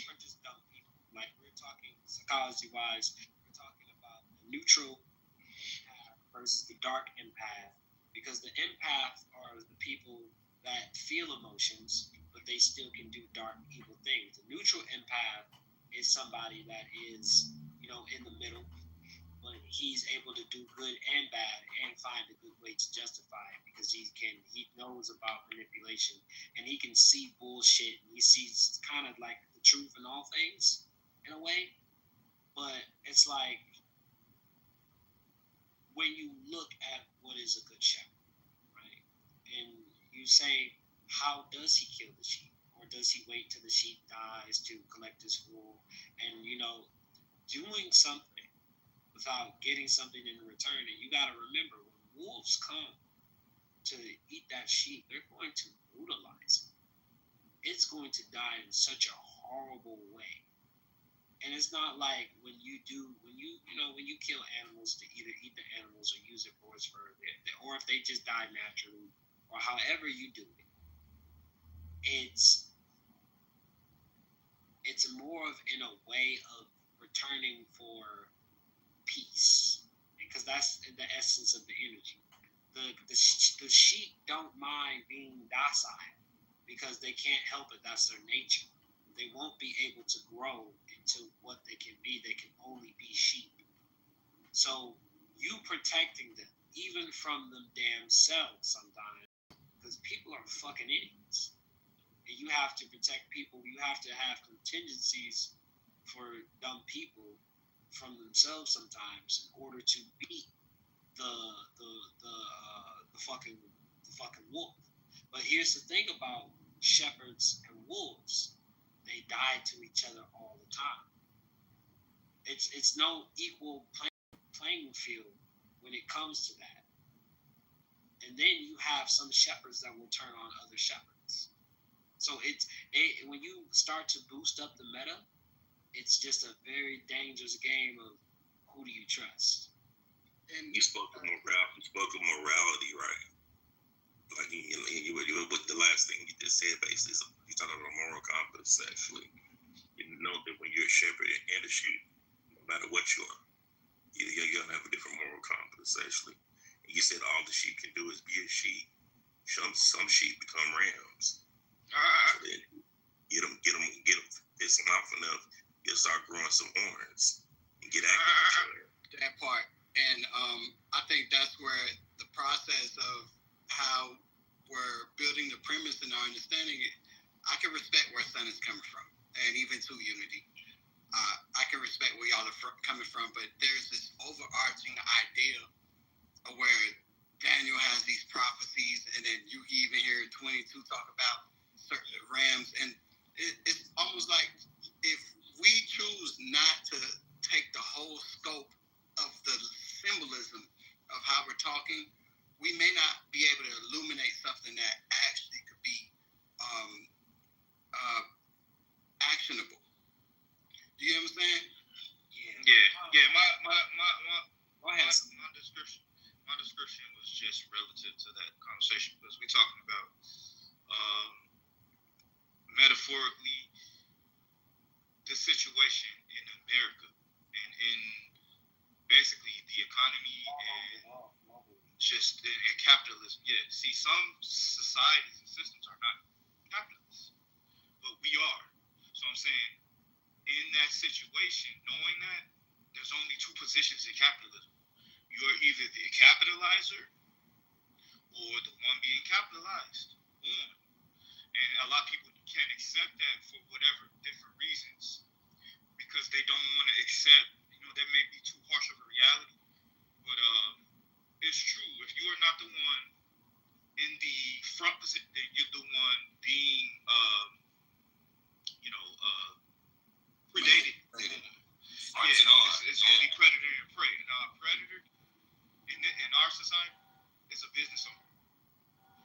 Speaker 11: are just dumb people. Like, we're talking psychology wise, we're talking about the neutral empath versus the dark empath, because the empath are the people that feel emotions, but they still can do dark, evil things. The neutral empath is somebody that is, in the middle, but he's able to do good and bad and find a good way to justify it, because he knows about manipulation and he can see bullshit and he sees kind of like the truth in all things in a way. But it's like, when you look at what is a good shepherd, right? And you say, how does he kill the sheep? Or does he wait till the sheep dies to collect his wool? And, doing something without getting something in return. And you got to remember, when wolves come to eat that sheep, they're going to brutalize it. It's going to die in such a horrible way. And it's not like when you kill animals to either eat the animals or use it for its fur, or if they just die naturally, or however you do it. it's more of in a way of returning for peace, because that's the essence of the energy. The sheep don't mind being docile because they can't help it. That's their nature. They won't be able to grow into what they can be. They can only be sheep. So you protecting them, even from them damn selves sometimes, because people are fucking idiots. And you have to protect people. You have to have contingencies for dumb people from themselves sometimes in order to beat the fucking wolf. But here's the thing about shepherds and wolves: they die to each other all the time. It's no equal playing field when it comes to that. And then you have some shepherds that will turn on other shepherds. So when you start to boost up the meta, it's just a very dangerous game of who do you trust.
Speaker 12: And you spoke of morality, right? Like you with the last thing you just said, basically, so you talking about moral compass. Actually, you know that when you're a shepherd and a sheep, no matter what you are, you're gonna have a different moral compass. Actually, and you said all the sheep can do is be a sheep. Some sheep become rams. So then get them, piss them off enough, you'll start growing some horns and get active.
Speaker 13: That part. And I think that's where the process of how we're building the premise and our understanding it, I can respect where Sun is coming from, and even to Unity. I can respect where y'all are coming from, but there's this overarching idea of where Daniel has these prophecies, and then you even hear 22 talk about certain rams, and it's almost like if we choose not to take the whole scope of the symbolism of how we're talking, we may not be able to illuminate something that actually could be actionable. Do you know what I'm saying?
Speaker 10: Yeah. My description was just relative to that conversation, because we're talking about metaphorically the situation in America and in basically the economy and just in capitalism. Yeah, see, some societies and systems are not capitalist, but we are. So I'm saying, in that situation, knowing that there's only two positions in capitalism, you are either the capitalizer or the one being capitalized on. And a lot of people can't accept that for whatever different reasons, because they don't want to accept, that may be too harsh of a reality. But it's true. If you are not the one in the front position, then you're the one being, predated. It's only predator and prey. Now, a predator in our society is a business owner.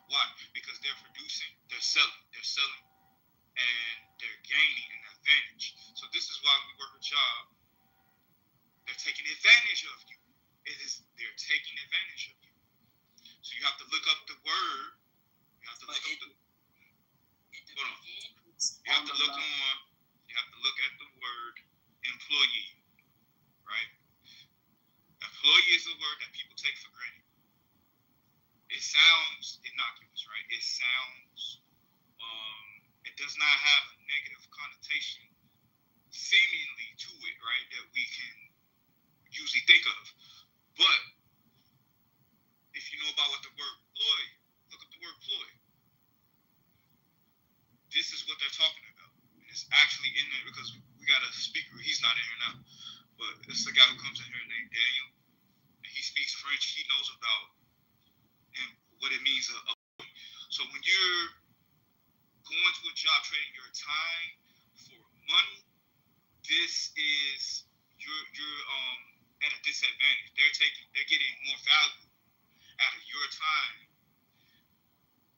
Speaker 10: Why? Because they're producing, they're selling, and they're gaining an advantage. So this is why we work a job. They're taking advantage of you. They're taking advantage of you. So you have to look up the word. You have to look up the. Hold on. You have to look at the word employee, right? Employee is a word that people take for granted. It sounds innocuous, right? It sounds, it does not have a negative connotation seemingly to it, right, that we can usually think of. But if you know about what the word ploy, look up the word ploy. This is what they're talking about. And it's actually in there because we got a speaker. He's not in here now. But it's a guy who comes in here named Daniel. And he speaks French. He knows about and what it means. So when you're going to a job, trading your time for money, this is you're at a disadvantage. They're getting more value out of your time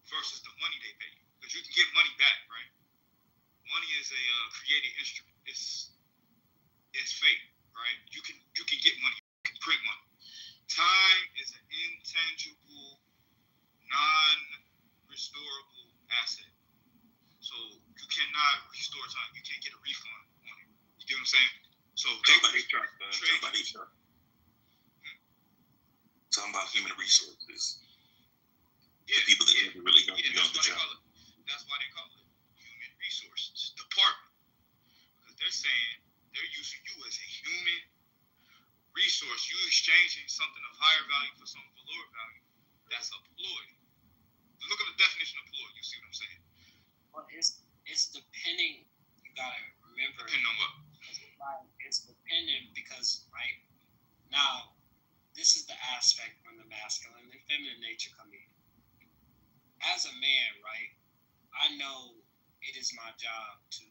Speaker 10: versus the money they pay you. Because you can get money back, right? Money is a created instrument. It's fake, right? You can get money. You can print money. Time is an intangible, non-restorable asset.
Speaker 12: talking about HR. Talking about human resources.
Speaker 7: Yeah,
Speaker 12: people that never really got beyond the job.
Speaker 7: That's why they call it human resources department. Because they're saying they're using you as a human resource. You exchanging something of higher value for something of lower value. That's a ploy. Look at the definition of ploy. You see what I'm saying?
Speaker 11: Well, it's depending. You gotta remember.
Speaker 7: Depending on what?
Speaker 11: It's dependent because right now, this is the aspect when the masculine and feminine nature come in. As a man, right, I know it is my job to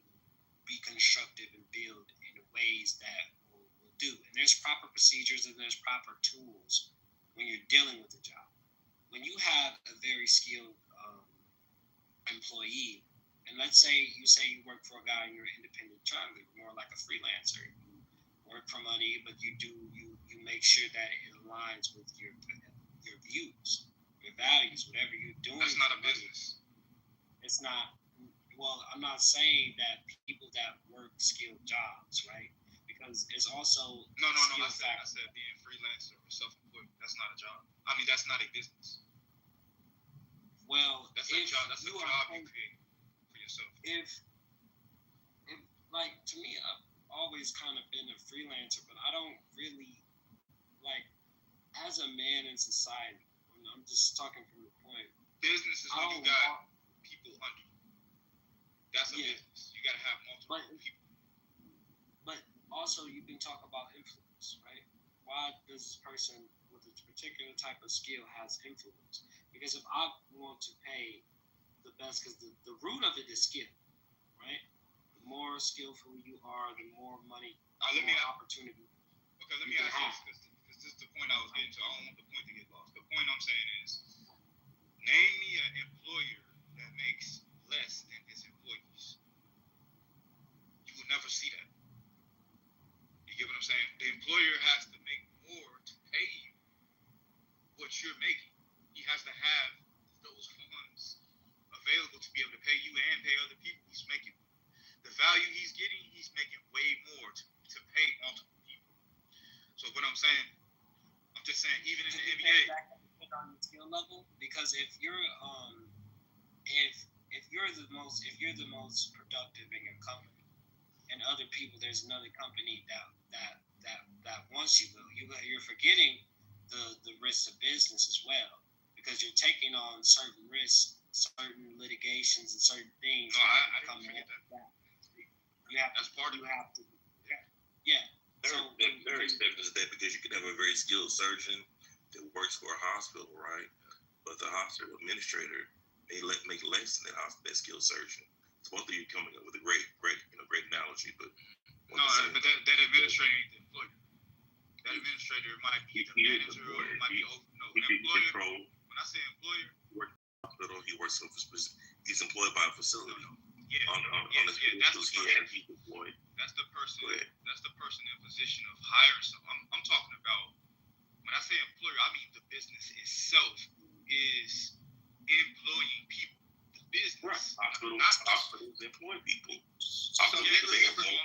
Speaker 11: be constructive and build in ways that will do. And there's proper procedures and there's proper tools when you're dealing with the job. When you have a very skilled employee, and let's say you work for a guy and you're an independent contractor, more like a freelancer. You work for money, but you make sure that it aligns with your views, your values, whatever you're doing.
Speaker 7: That's not a business.
Speaker 11: It's not. Well, I'm not saying that people that work skilled jobs, right? Because it's also
Speaker 7: no. I said being freelancer or self-employed. That's not a job. I mean, that's not a business.
Speaker 11: Well,
Speaker 7: that's a job. That's a job you create for yourself.
Speaker 11: If like to me, I've always kind of been a freelancer, but I don't really like as a man in society. I'm just talking from the point.
Speaker 7: Business is when you got people under you. That's a business. You got to have multiple people. But
Speaker 11: also, you can talk about influence, right? Why does this person with a particular type of skill has influence? Because if I want to pay the best, because the root of it is skill, right? The more skillful you are, the more money, opportunity.
Speaker 7: Okay, let me ask you this, because this is the point I was getting to. I don't want the point to get lost. The point I'm saying is, name me an employer that makes less than his employees. You will never see that. You get what I'm saying? The employer has to make more to pay you what you're making. He has to have those funds available to be able to pay you and pay other people. He's making the value he's getting, he's making way more to pay multiple people. So what I'm saying, I'm just saying, even in the NBA,
Speaker 11: on the skill level, because if you're the most productive in your company, and other people, there's another company that wants you. You're forgetting the risks of business as well, because you're taking on certain risks, certain litigations, and certain things.
Speaker 7: No, I didn't forget that.
Speaker 11: That's part of it. Yeah.
Speaker 12: Their expectation is that because you can have a very skilled surgeon that works for a hospital, right? But the hospital administrator may make less than that skilled surgeon. So both of you coming up with a great analogy, but
Speaker 7: that administrator ain't the employer. That administrator might be the manager or might be employer. When I say employer,
Speaker 12: he works in a hospital. He works he's employed by a facility.
Speaker 7: That's the person.
Speaker 12: He's employed.
Speaker 7: That's the person. That's the person in a position of hiring someone. I'm talking about, when I say employer, I mean the business itself is employing people. The business.
Speaker 12: Right. Hospitals employ people.
Speaker 7: I'm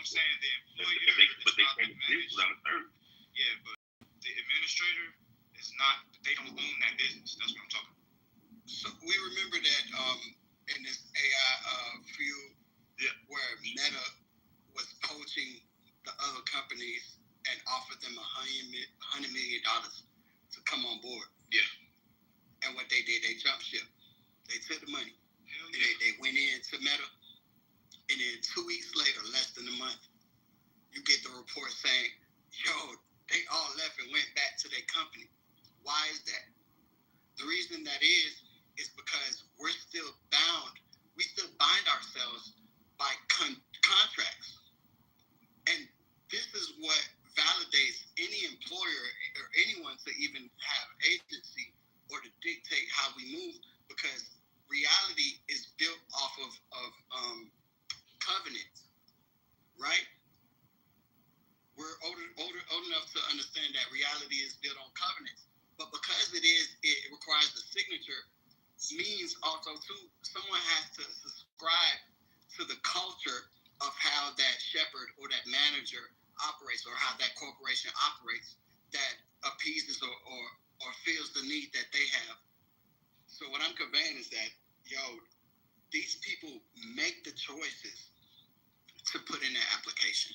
Speaker 7: saying the employer but they can't do without a third. Yeah, but the administrator is not. They don't own that business. That's what I'm talking about.
Speaker 13: So we remember that in this AI field, where Meta was poaching the other companies and offered them $100 million to come on board.
Speaker 7: Yeah.
Speaker 13: And what they did, they jumped ship. They took the money. They went into Meta, and then 2 weeks later, less than a month, you get the report saying, yo, they all left and went back to their company. Why is that? The reason that is because we're still bound. We still bind ourselves by contracts. And this is what validates any employer or anyone to even have agency or to dictate how we move, because reality is built off of covenants, right? We're old enough to understand that reality is built on covenants. But because it requires the signature, means also too, someone has to subscribe to the culture of how that shepherd or that manager operates or how that corporation operates that appeases or fills the need that they have. So what I'm conveying is that, these people make the choices to put in their application.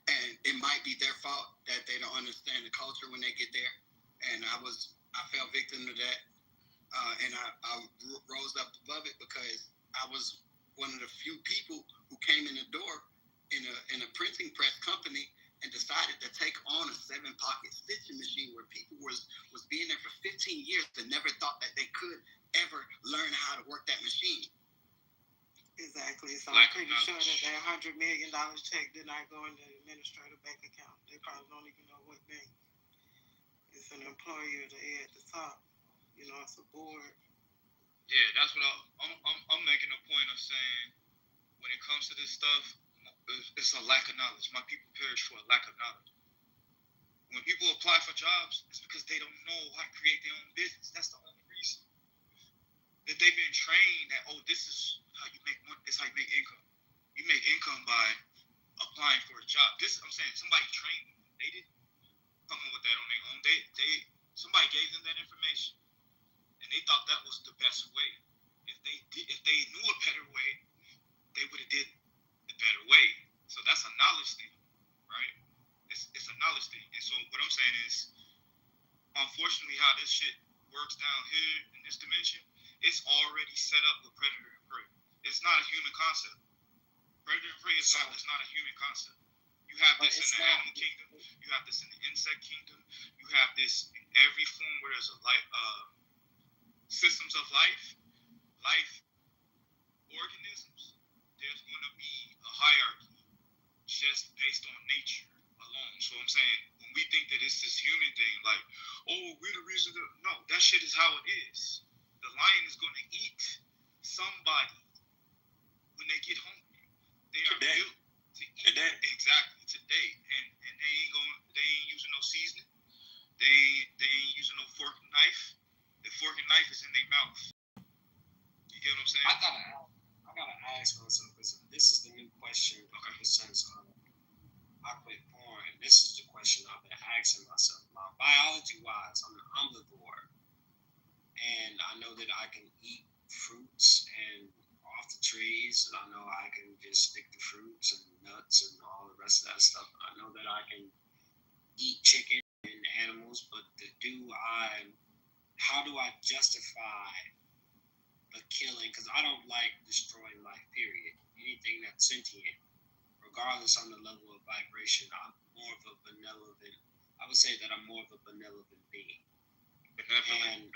Speaker 13: And it might be their fault that they don't understand the culture when they get there. And I fell victim to that. And I rose up above it because I was one of the few people who came in the door in a printing press company and decided to take on a 7-pocket stitching machine where people was being there for 15 years and never thought that they could ever learn how to work that machine.
Speaker 9: Exactly. So I'm pretty sure that $100 million check did not go in the administrative bank account. They probably don't even know what bank. It's an employer there at the top. It's a board.
Speaker 7: Yeah, that's what I'm making a point of saying. When it comes to this stuff, it's a lack of knowledge. My people perish for a lack of knowledge. When people apply for jobs, it's because they don't know how to create their own business. That's the only reason. That they've been trained that, this is how you make money, this is how you make income. You make income by applying for a job. I'm saying somebody trained them. They didn't come up with that on their own. Somebody gave them that information, and they thought that was the best way. If they knew a better way, they would have did the better way. So that's a knowledge thing, right? It's a knowledge thing. And so what I'm saying is, unfortunately, how this shit works down here in this dimension, it's already set up with predator and prey. It's not a human concept. Predator and prey is not a human concept. You have this in the animal kingdom. You have this in the insect kingdom. You have this in every form where there's systems of life organisms. There's going to be a hierarchy just based on nature alone. So I'm saying, when we think that it's this human thing, like, we're the reason no, that shit is how it is. The lion is going to eat somebody when they get hungry. They are built to eat. Exactly, today. And they ain't using no seasoning. They ain't using no fork and knife. The fork and knife is in their mouth. You get what I'm saying?
Speaker 11: I gotta ask myself, because this is the new question. Okay. Since I quit porn, and this is the question I've been asking myself. Biology-wise, I'm an omnivore, and I know that I can eat fruits and off the trees, and I know I can just stick to fruits and nuts and all the rest of that stuff. I know that I can eat chicken and animals, but how do I justify the killing? Because I don't like destroying life, period. Anything that's sentient, regardless on the level of vibration, I would say that I'm more of a benevolent being. Benevolent,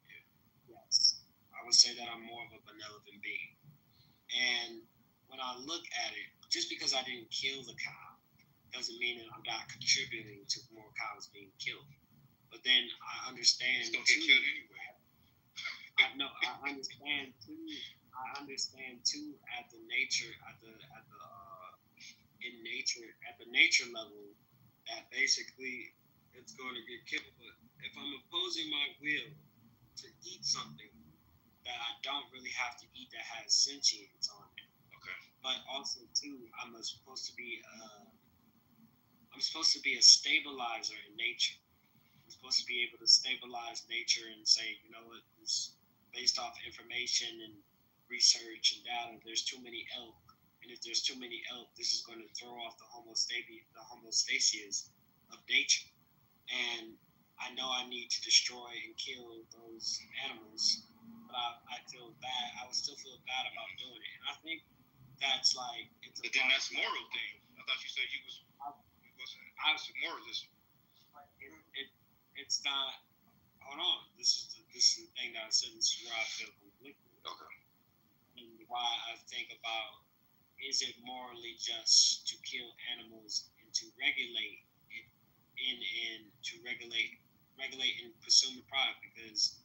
Speaker 11: yeah. Yes. I would say that I'm more of a benevolent being. And when I look at it, just because I didn't kill the cow doesn't mean that I'm not contributing to more cows being killed. But then I understand. It's gonna get killed anyway. I understand too at the nature level that basically it's going to get killed. But if I'm opposing my will to eat something that I don't really have to eat that has sentience on it. Okay. But also too, I'm supposed to be a stabilizer in nature. I'm supposed to be able to stabilize nature and say, you know what, it's based off information and research and data, there's too many elk. And if there's too many elk, this is going to throw off the homostasis of nature. And I know I need to destroy and kill those animals, but I feel bad. I would still feel bad about doing it. And I think that's like...
Speaker 7: But then that's moral thing. I thought you said it was moralism.
Speaker 11: It's not... Hold on. This is the thing that I said. This is where I feel conflicted. Okay. And why I think about, is it morally just to kill animals and to regulate it to regulate and consume the product? Because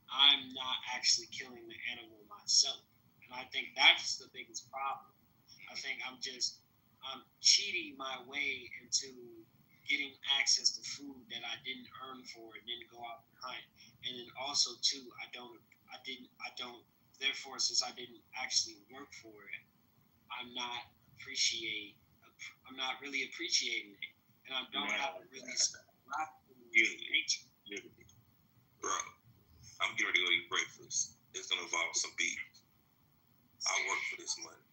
Speaker 11: I'm not actually killing the animal myself. And I think that's the biggest problem. I think I'm cheating my way into getting access to food that I didn't earn for and didn't go out and hunt. And then also too, therefore, since I didn't actually work for it, I'm not appreciating I'm not really appreciating it, and I don't have to really nature.
Speaker 12: Bro, I'm getting ready to go eat breakfast. It's gonna involve some beef. I work for this money,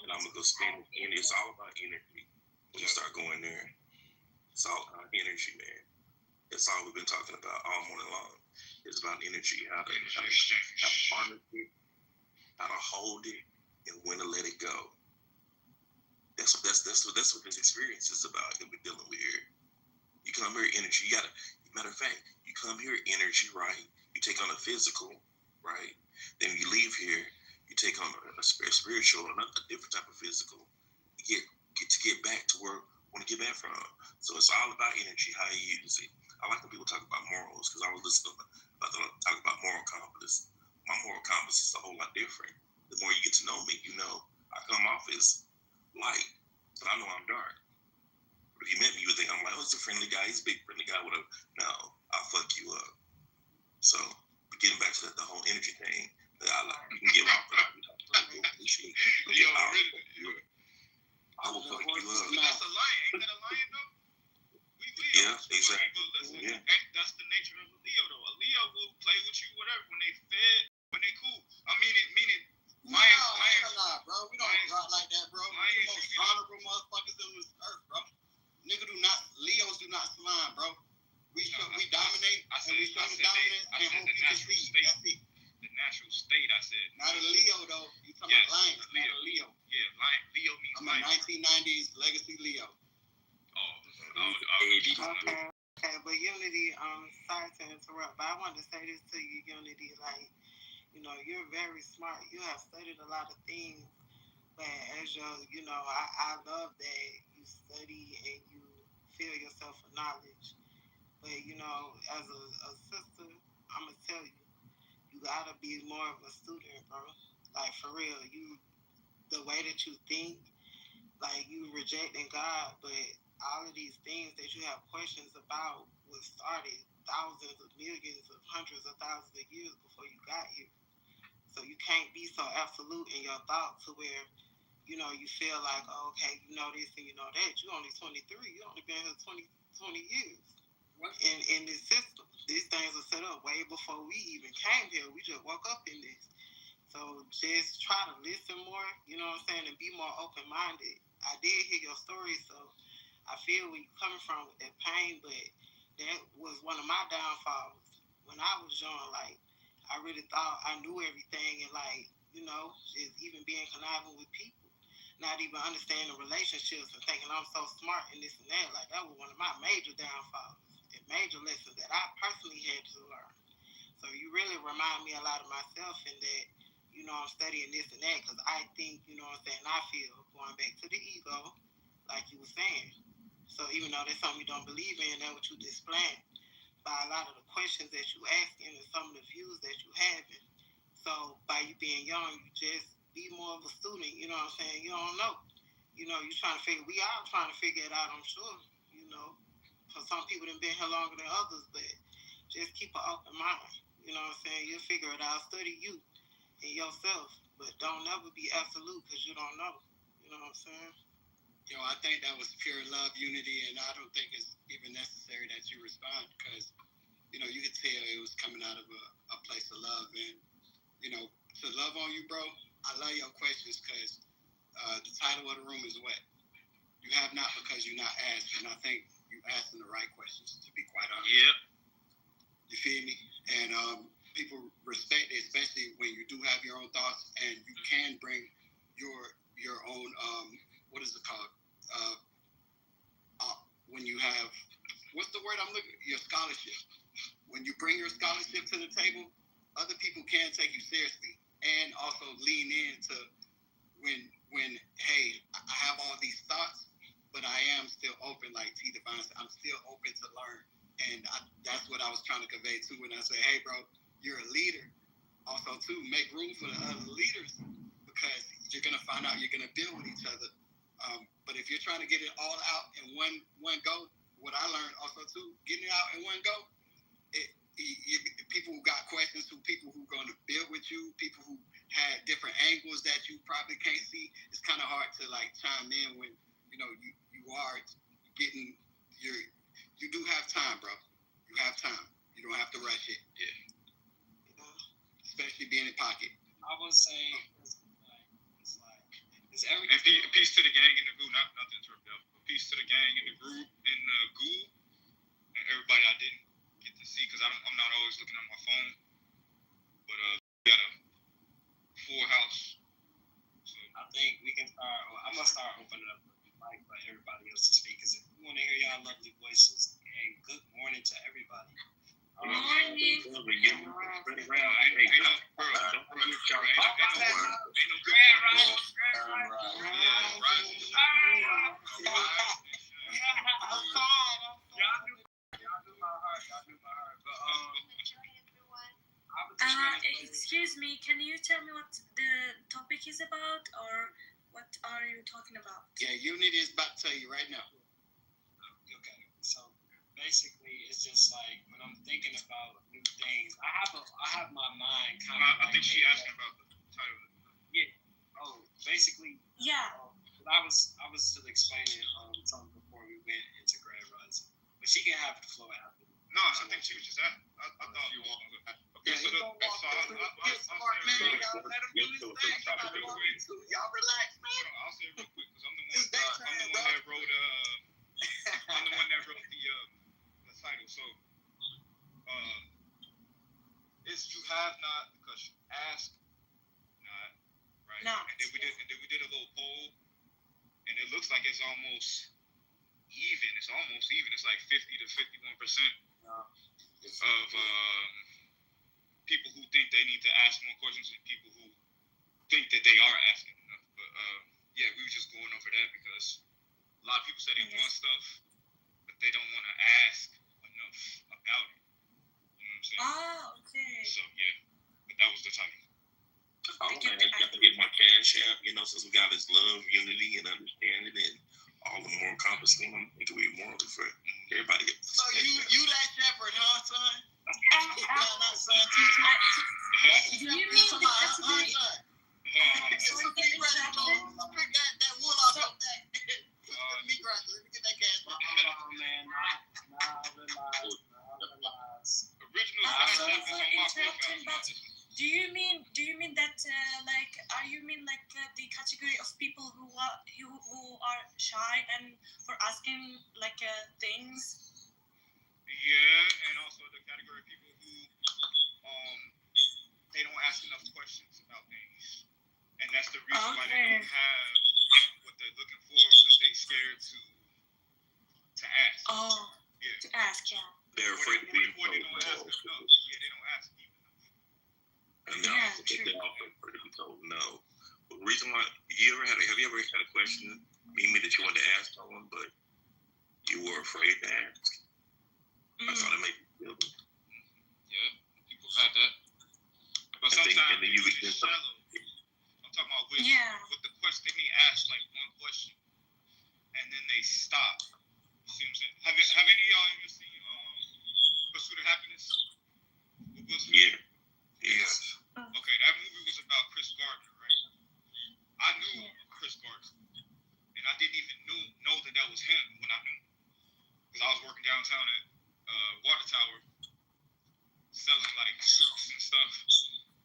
Speaker 12: and I'm gonna go spend it. And it's all about energy. When you start going there, it's all about energy, man. That's all we've been talking about all morning long. It's about energy, how to harness it, how to hold it, and when to let it go. That's what this experience is about that we're dealing with here. You come here, energy. You gotta. Matter of fact, you come here, energy, right? You take on a physical, right? Then you leave here, you take on a spiritual, a different type of physical. You get back to where you want to get back from. So it's all about energy, how you use it. I like when people talk about morals because I was listening about them talk about moral compass. My moral compass is a whole lot different. The more you get to know me, you know I come off as light, but I know I'm dark. But if you met me, you would think I'm like, oh, he's a friendly guy. He's a big friendly guy. Whatever. No, I'll fuck you up. So getting back to the whole energy thing, that I like, you can get off of it. I will fuck you up.
Speaker 7: That's a lion. Ain't that a lion though? We Leo.
Speaker 12: Yeah, exactly.
Speaker 7: But listen,
Speaker 12: Yeah.
Speaker 7: that's the nature of a Leo though. A Leo will play with you, whatever, when they fed, when they cool. I mean,
Speaker 15: Nah, bro. We don't rock like that, bro. We're the most honorable motherfuckers on this earth, bro. Leos do not slime, bro. We dominate, and we show the dominance, and hope you can see. That's it.
Speaker 7: The natural state, I said.
Speaker 15: Not a Leo, though. You talking about lions, not a Leo.
Speaker 7: Yeah, lion. Leo means
Speaker 15: I'm
Speaker 7: lion.
Speaker 15: a 1990s legacy Leo.
Speaker 9: Okay, but Unity, sorry to interrupt, but I wanted to say this to you, Unity, like, you know, you're very smart. You have studied a lot of things, but as I love that you study and you fill yourself with knowledge. But, as a sister, I'm going to tell you, you got to be more of a student, bro. Like, for real, the way that you think, like, you rejecting God, but all of these things that you have questions about was started thousands of millions of hundreds of thousands of years before you got here. So you can't be so absolute in your thought to where, you feel like, oh, okay, you know this and you know that. You only 23. You only been here 20 years in this system. These things are set up way before we even came here. We just woke up in this. So just try to listen more, you know what I'm saying, and be more open-minded. I did hear your story, so I feel where you're coming from with that pain, but that was one of my downfalls. When I was young, like, I really thought I knew everything and, like, just even being conniving with people, not even understanding relationships and thinking I'm so smart and this and that. Like, that was one of my major downfalls and major lessons that I personally had to learn. So you really remind me a lot of myself in that, I'm studying this and that because I think, I feel, going back to the ego, like you were saying. So even though that's something you don't believe in, that's what you displaying by a lot of the questions that you asking and some of the views that you having. So by you being young, you just be more of a student, you know what I'm saying? You don't know. You're trying to figure, we are trying to figure it out, I'm sure, for some people that have been here longer than others, but just keep an open mind, you know what I'm saying? You'll figure it out, study you and yourself, but don't never be absolute because you don't know, you know what I'm saying?
Speaker 15: Yo, I think that was pure love, Unity, and I don't think it's even necessary that you respond because, you could tell it was coming out of a place of love. And, to love on you, bro, I love your questions because the title of the room is what? You have not because you're not asked, and I think you asking the right questions, to be quite honest.
Speaker 7: Yep.
Speaker 15: You feel me? And people respect it, especially when you do have your own thoughts and you can bring your own, what is it called? When you have, what's the word I'm looking at? Your scholarship. When you bring your scholarship to the table, other people can take you seriously and also lean in to when hey, I have all these thoughts, but I am still open, like T. Divine said, I'm still open to learn. And that's what I was trying to convey too when I say, hey, bro, you're a leader. Also, too, make room for the other leaders because you're going to find out you're going to build with each other. But if you're trying to get it all out in one go, what I learned also, too, getting it out in one go, people who got questions, people who are going to build with you, people who had different angles that you probably can't see, it's kind of hard to, like, chime in when,
Speaker 13: you are getting you do have time, bro. You have time. You don't have to rush it.
Speaker 11: Yeah.
Speaker 13: Especially being in pocket.
Speaker 11: I would say it's
Speaker 7: And peace to the gang in the group. Not to interrupt that, but peace to the gang in the group in the ghoul and everybody I didn't get to see because I'm not always looking at my phone. But we got a full house. So
Speaker 11: I think we can start. I'm gonna start opening up the mic for everybody else to speak because we want to hear y'all lovely voices. And good morning to everybody.
Speaker 8: Good morning. Excuse me, can you tell me what the topic is about, or what are you talking about?
Speaker 13: Yeah, Unity is about to tell you right now.
Speaker 11: Okay, so basically, it's just like when I'm thinking about new things, I have my mind kind of.
Speaker 7: I think she asking about the title.
Speaker 11: Yeah. Oh, basically.
Speaker 8: Yeah.
Speaker 11: I was still explaining something before we went into Grand Rising, but she can have the floor after.
Speaker 7: No, I think she was just asking. I thought you wanted to. Okay, so
Speaker 13: Y'all relax, man.
Speaker 7: I'll say it real quick because I'm the one that wrote the title. So it's you have not because you ask not, right?
Speaker 8: No.
Speaker 7: And then we did a little poll, and it looks like it's almost even. It's almost even. It's like 50 to 51% of people who think they need to ask more questions and people who think that they are asking enough. But yeah, we were just going over that because a lot of people say they want stuff, but they don't want to ask enough about it. You know what I'm saying?
Speaker 8: Oh, okay.
Speaker 7: So yeah, but that was the title.
Speaker 12: Oh man, I got to get my cash out, since we got this love, unity, and understanding, and all the more accomplishment, it can be morally fair. Everybody gets.
Speaker 13: So you that shepherd, huh, son?
Speaker 8: Do you mean the category?
Speaker 13: So get ready to pick that wool off your back. Let me get that cash.
Speaker 11: Oh man, I realize.
Speaker 7: Original
Speaker 8: Sorry for interrupting, but do you mean that are you mean the category of people who are shy and for asking things?
Speaker 7: Yeah, and also the category of people who they don't ask enough questions about things, and that's the reason why they don't have what they're looking for because they're scared to ask.
Speaker 8: Oh,
Speaker 7: yeah.
Speaker 8: To ask, yeah.
Speaker 12: They're afraid to be
Speaker 7: told. They don't ask enough. Yeah, they don't ask deep enough.
Speaker 12: And they're also afraid to be told no. But the reason why have you ever had a question, Mimi, that you wanted to ask someone, but you were afraid to ask? That's how they make you feel.
Speaker 7: Yeah, people had that. But sometimes you just shallow. I'm talking about with the question, they may ask like one question, and then they stop. You see what I'm saying? Have any of y'all ever seen Pursuit of Happiness with Will Smith?
Speaker 12: Yes.
Speaker 7: Okay, that movie was about Chris Gardner, right? I knew Chris Gardner, and I didn't even know that was him when I knew him, because I was working downtown at Water Tower selling like suits and stuff,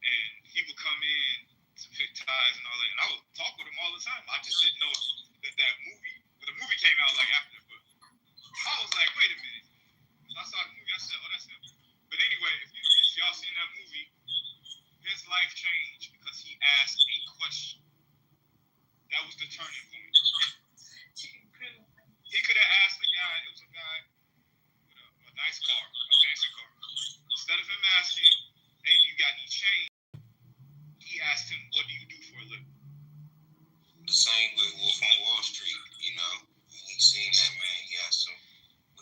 Speaker 7: and he would come in to pick ties and all that, and I would talk with him all the time. I just didn't know that movie, when the movie came out like after, but I was like, wait a minute. So I saw the movie, I said, oh, that's him. But anyway, if y'all seen that movie, his life changed because he asked a question. That was the turning point. He could have asked a guy, it was a guy with a nice car, a fancy car. Instead of him asking, hey, do you got any change? He asked him, what do you do for a living?
Speaker 3: The same with Wolf on Wall Street, When he seen that man, he asked him,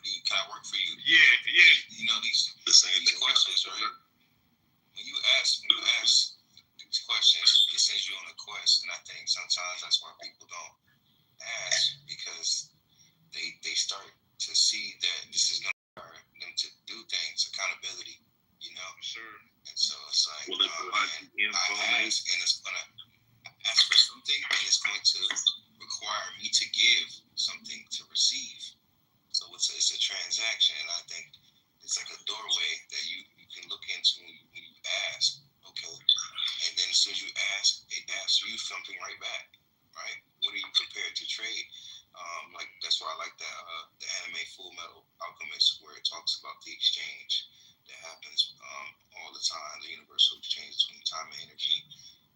Speaker 3: can I work for you?
Speaker 7: Yeah.
Speaker 3: These questions, right? When you ask these questions, it sends you on a quest. And I think sometimes that's why people don't ask, because they start to see that this is going to require them to do things, accountability,
Speaker 7: Sure.
Speaker 3: And so it's like,
Speaker 12: I
Speaker 3: ask, and it's going to ask for something, and it's going to
Speaker 12: require me to give something to receive. So it's a transaction, and I think it's like a doorway that you can look into when you ask, okay? And then as soon as you ask, it asks you something right back, right? What are you prepared to trade? Like that's why I like that the anime Full Metal Alchemist, where it talks about the exchange that happens all the time, the universal exchange between time and energy,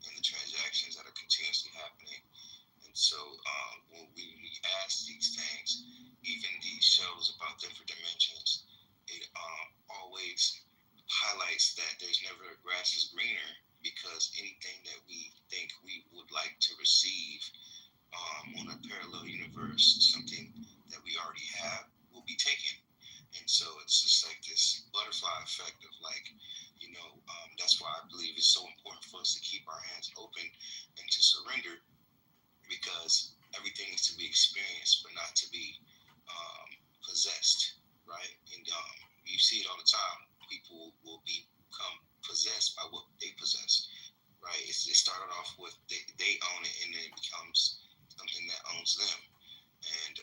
Speaker 12: and the transactions that are continuously happening. And so when we ask these things, even these shows about different dimensions, it always highlights that there's never a grass is greener, because anything that we think we would like to receive on a parallel universe, something that we already have, will be taken. And so it's just like this butterfly effect of like, that's why I believe it's so important for us to keep our hands open and to surrender, because everything is to be experienced, but not to be possessed, right? And you see it all the time. People will become possessed by what they possess, right? It started off with they own it, and then it becomes something that owns them, and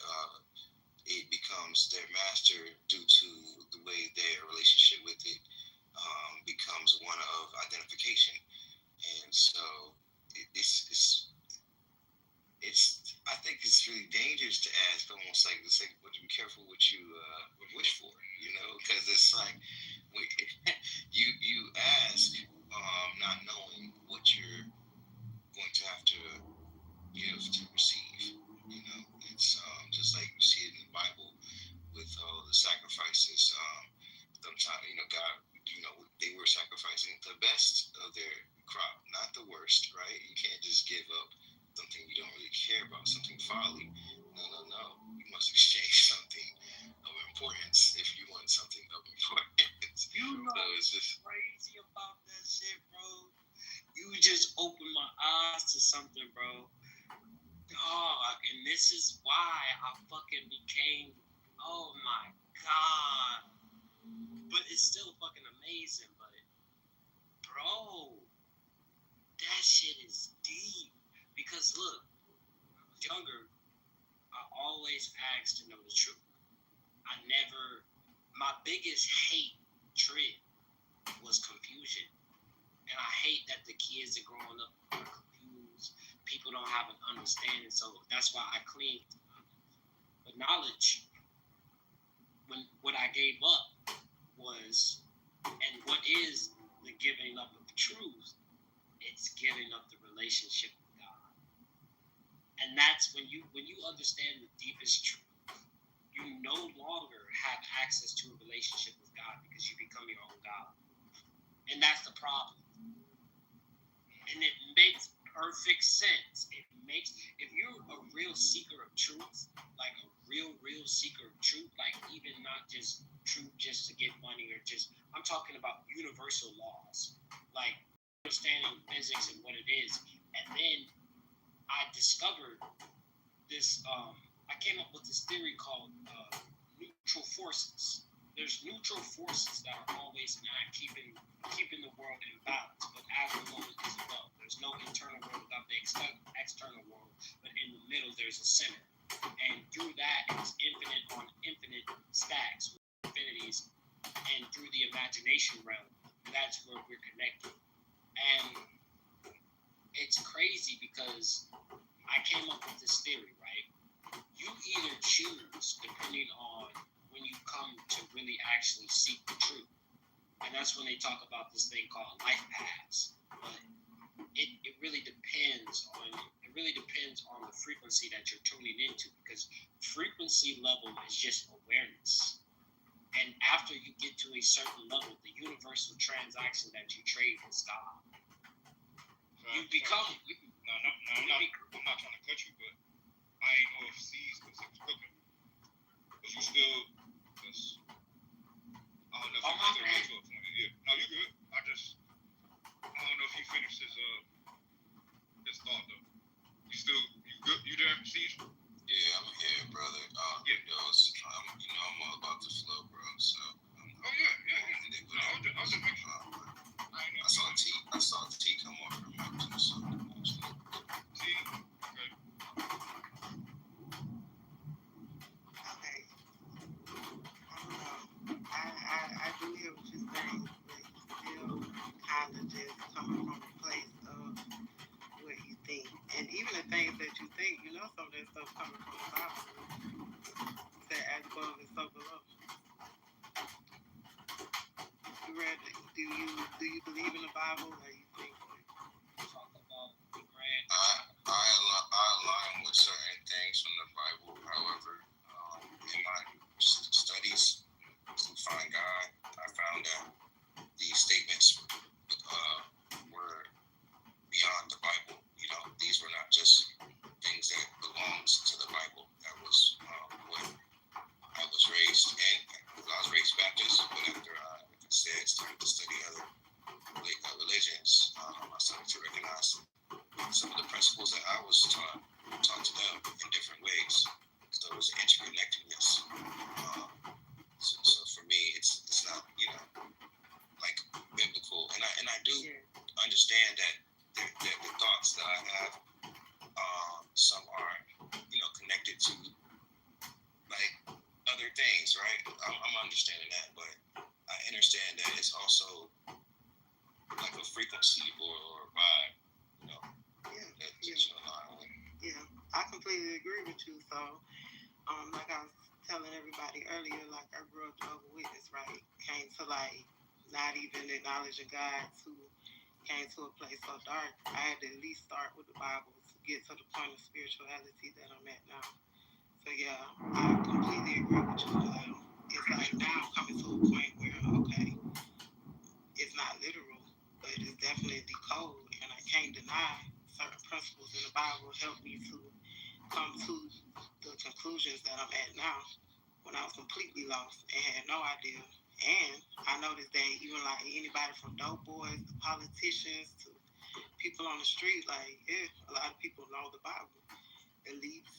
Speaker 12: it becomes their master due to the way their relationship with it becomes one of identification. And so it's I think it's really dangerous to ask, almost like to say, "But be careful what you wish for," because it's like you ask, not knowing what you're going to have to give to receive. It's just like you see it in the Bible with all the sacrifices. Sometimes God, they were sacrificing the best of their crop, not the worst, right? You can't just give up something you don't really care about, something folly. No. You must exchange something of importance if you want something of importance. It's just
Speaker 11: crazy about that shit, bro. You just opened my eyes to something, bro. Dog, and this is why I fucking became, oh my God. But it's still fucking amazing, but bro, that shit is deep. Because look, when I was younger, I always asked to know the truth. My biggest hatred was confusion. And I hate that the kids are growing up are confused. People don't have an understanding. So that's why I cling to knowledge. But knowledge, what I gave up was, and what is the giving up of truth, it's giving up the relationship with God. And that's when you understand the deepest truth, you no longer have access to a relationship with God, because you become your own God. And that's the problem. And it makes perfect sense. If you're a real seeker of truth, like a real seeker of truth, like even not just truth just to get money, or just, I'm talking about universal laws, like understanding physics and what it is. And then I discovered this, I came up with this theory called neutral forces. There's neutral forces that are always not keeping the world in balance, but as the world is above. There's no internal world without the external world, but in the middle there's a center. And through that, it's infinite on infinite stacks with infinities, and through the imagination realm, that's where we're connected. And it's crazy because I came up with this theory, right? You either choose depending on when you come to really actually seek the truth. And that's when they talk about this thing called life paths. But it really depends on the frequency that you're tuning into, because frequency level is just awareness. And after you get to a certain level, the universal transaction that you trade is God. You become.
Speaker 7: I'm not trying to cut you, but I ain't know if C's was cooking. But you still, I don't know if you still get to a point. Yeah, no, you good. I don't know if he finished his thought though. You good? You there, C's?
Speaker 12: Yeah, I'm here, brother. I'm all about the flow, bro. So.
Speaker 7: I was just making sure.
Speaker 12: I saw T come off from my too. So.
Speaker 7: T, okay.
Speaker 9: that stuff coming from the Bible. That as above is so below. You read it. Do you believe in the Bible, or you think
Speaker 11: Talk about the grand.
Speaker 12: I align with certain things from the Bible. However, in my studies to find God, I found that these statements were beyond the Bible. You know, these were not just things that belongs to the Bible. That was what I was raised in. I was raised Baptist, but after like I said, started to study other religions, I started to recognize some of the principles that I was taught to them in different ways. So there was an interconnectedness. So for me, it's not, you know, like biblical, and I do understand that the thoughts that I have, some are, you know, connected to like other things, right? I'm understanding that, but I understand that it's also like a frequency or a vibe, you know.
Speaker 9: Yeah, I completely agree with you. So, like I was telling everybody earlier, like I grew up Jehovah's Witness, right? Came to like not even acknowledging God, to came to a place so dark. I had to at least start with the Bible to get to the point of spirituality that I'm at now. So yeah, I completely agree with you. It's like now I'm coming to a point where, okay, it's not literal, but it's definitely code, and I can't deny certain principles in the Bible help me to come to the conclusions that I'm at now when I was completely lost and had no idea. And I noticed that even like anybody from dope boys to politicians to people on the street, like, a lot of people know the Bible. At least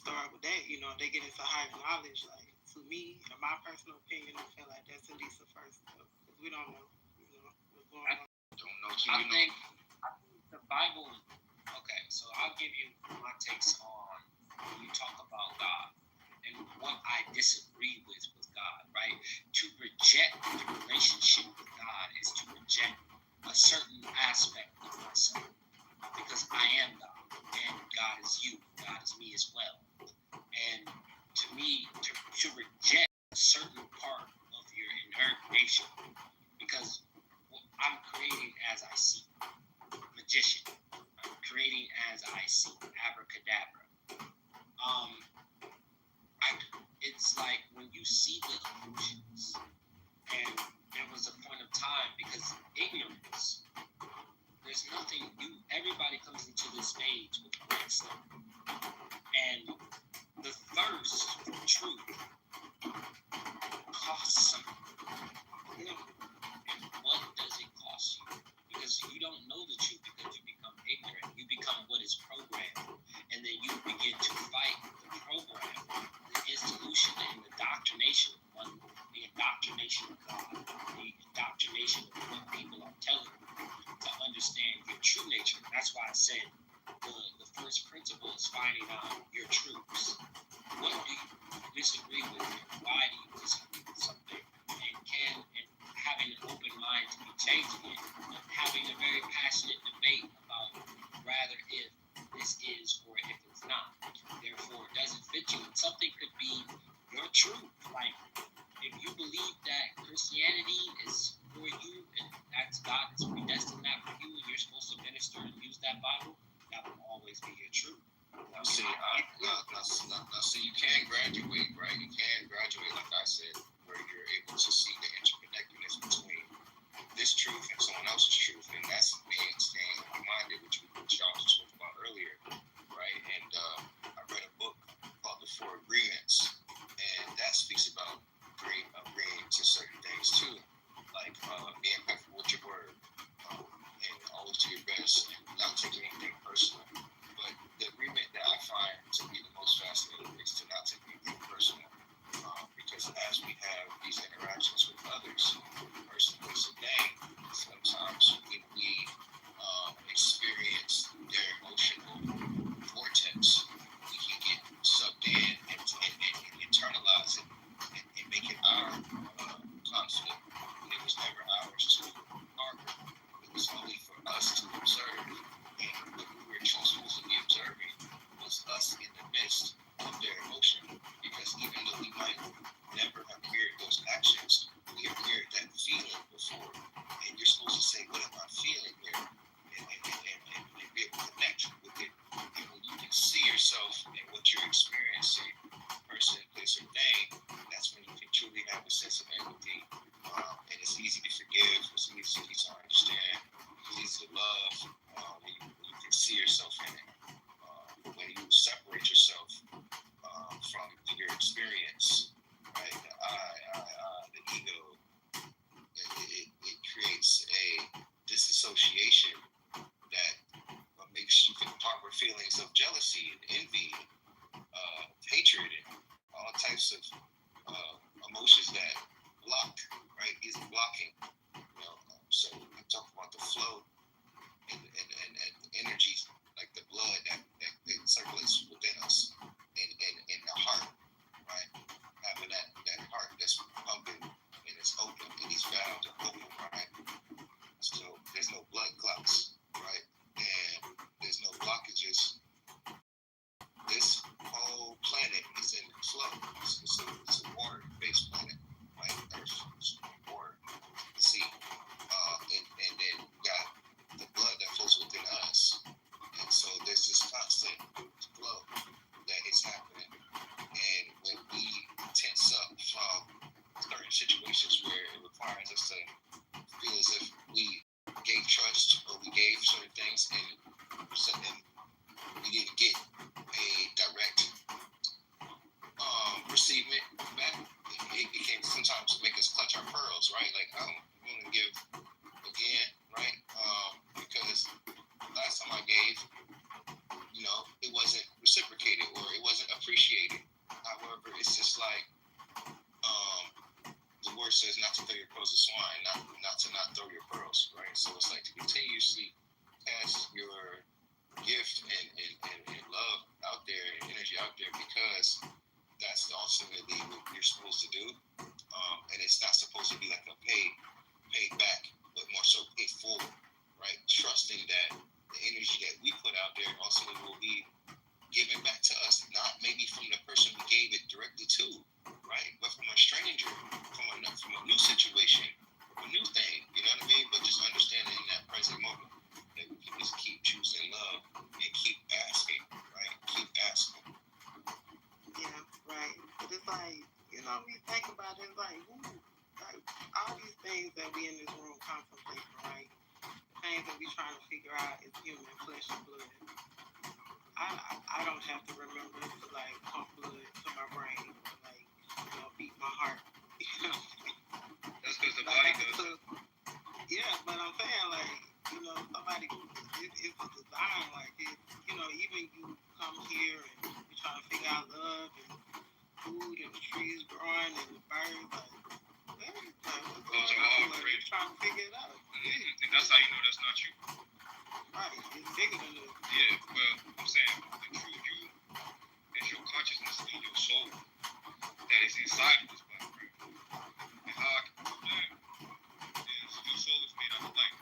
Speaker 9: start with that, you know, they get into higher knowledge. Like, to me, in my personal opinion, I feel like that's at least the first step, because we don't know, you know, what's going on.
Speaker 11: I think the Bible. Okay, so I'll give you my takes on when you talk about God and what I disagree with God. Right? To reject the relationship with God is to reject a certain aspect of myself, because I am God and God is you, God is me as well. And to me, to reject a certain part of your inherent nature, because I'm creating as I see. Magician. I'm creating as I see. Abracadabra. It's like when you see the illusions, and there was a point of time, because ignorance, there's nothing, everybody comes into this stage with great stuff. And the thirst for truth costs something. And what does it cost you? Because you don't know the truth, because you become ignorant. You become what is programmed. And then you begin to fight the program, the institution and the indoctrination of one, the indoctrination of God, the indoctrination of what people are telling you to understand your true nature. That's why I said the first principle is finding out your truths. What do you disagree with? Why do you disagree with something? And having an open mind to be changing it, and having a very passionate debate about rather if this is or if it's not. Therefore, it doesn't fit you. And something could be your truth. Like, if you believe that Christianity is for you and that's God has predestined that for you and you're supposed to minister and use that Bible, that will always be your truth.
Speaker 12: Now, see, you can graduate, right? You can graduate, like I said, where you're able to see the interconnectedness between this truth and someone else's truth, and that's staying reminded, which y'all spoke about earlier, right? And I read a book called The Four Agreements, and that speaks about agreeing to certain things too, like being faithful with your word, and always do your best, and not taking anything personal. But the agreement that I find to be the most fascinating is to not take anything personal, because as we have these interactions with others, personally today, sometimes when we experience their emotional vortex, we can get sucked in and internalize it
Speaker 17: right? Like I'm willing to give again, right? Because last time I gave, it wasn't reciprocated or it wasn't appreciated. However, it's just like the word says not to throw your pearls to swine, not to not throw your pearls, right? So it's like to continuously cast your gift and love out there and energy out there, because that's ultimately what you're supposed to do. And it's not supposed to be like a pay back, but more so pay forward, right? Trusting that the energy that we put out there ultimately will be given back to us, not maybe from the person we gave it directly to, right? But from a stranger, from a new situation, a new thing, you know what I mean? But just understanding in that present moment that we can just keep choosing love and keep asking, right? Keep asking.
Speaker 9: Yeah, right. But it's like, we think about it, it's like all these things that we in this room contemplating, right? Things that we trying to figure out is human flesh and blood. I don't have to remember to like pump blood to my brain, to beat my heart.
Speaker 7: That's because the body does it.
Speaker 9: Yeah, but I'm saying somebody, it's a design, even you come here and you trying to figure out love and food and the trees growing and the birds,
Speaker 7: Those are all great.
Speaker 9: You're trying to figure it out.
Speaker 7: And that's how you know that's not you.
Speaker 9: Right, it's bigger than this.
Speaker 7: Yeah, well, I'm saying the true you is your consciousness and your soul that is inside of this body, right? And how I can prove that is your soul is made out of light.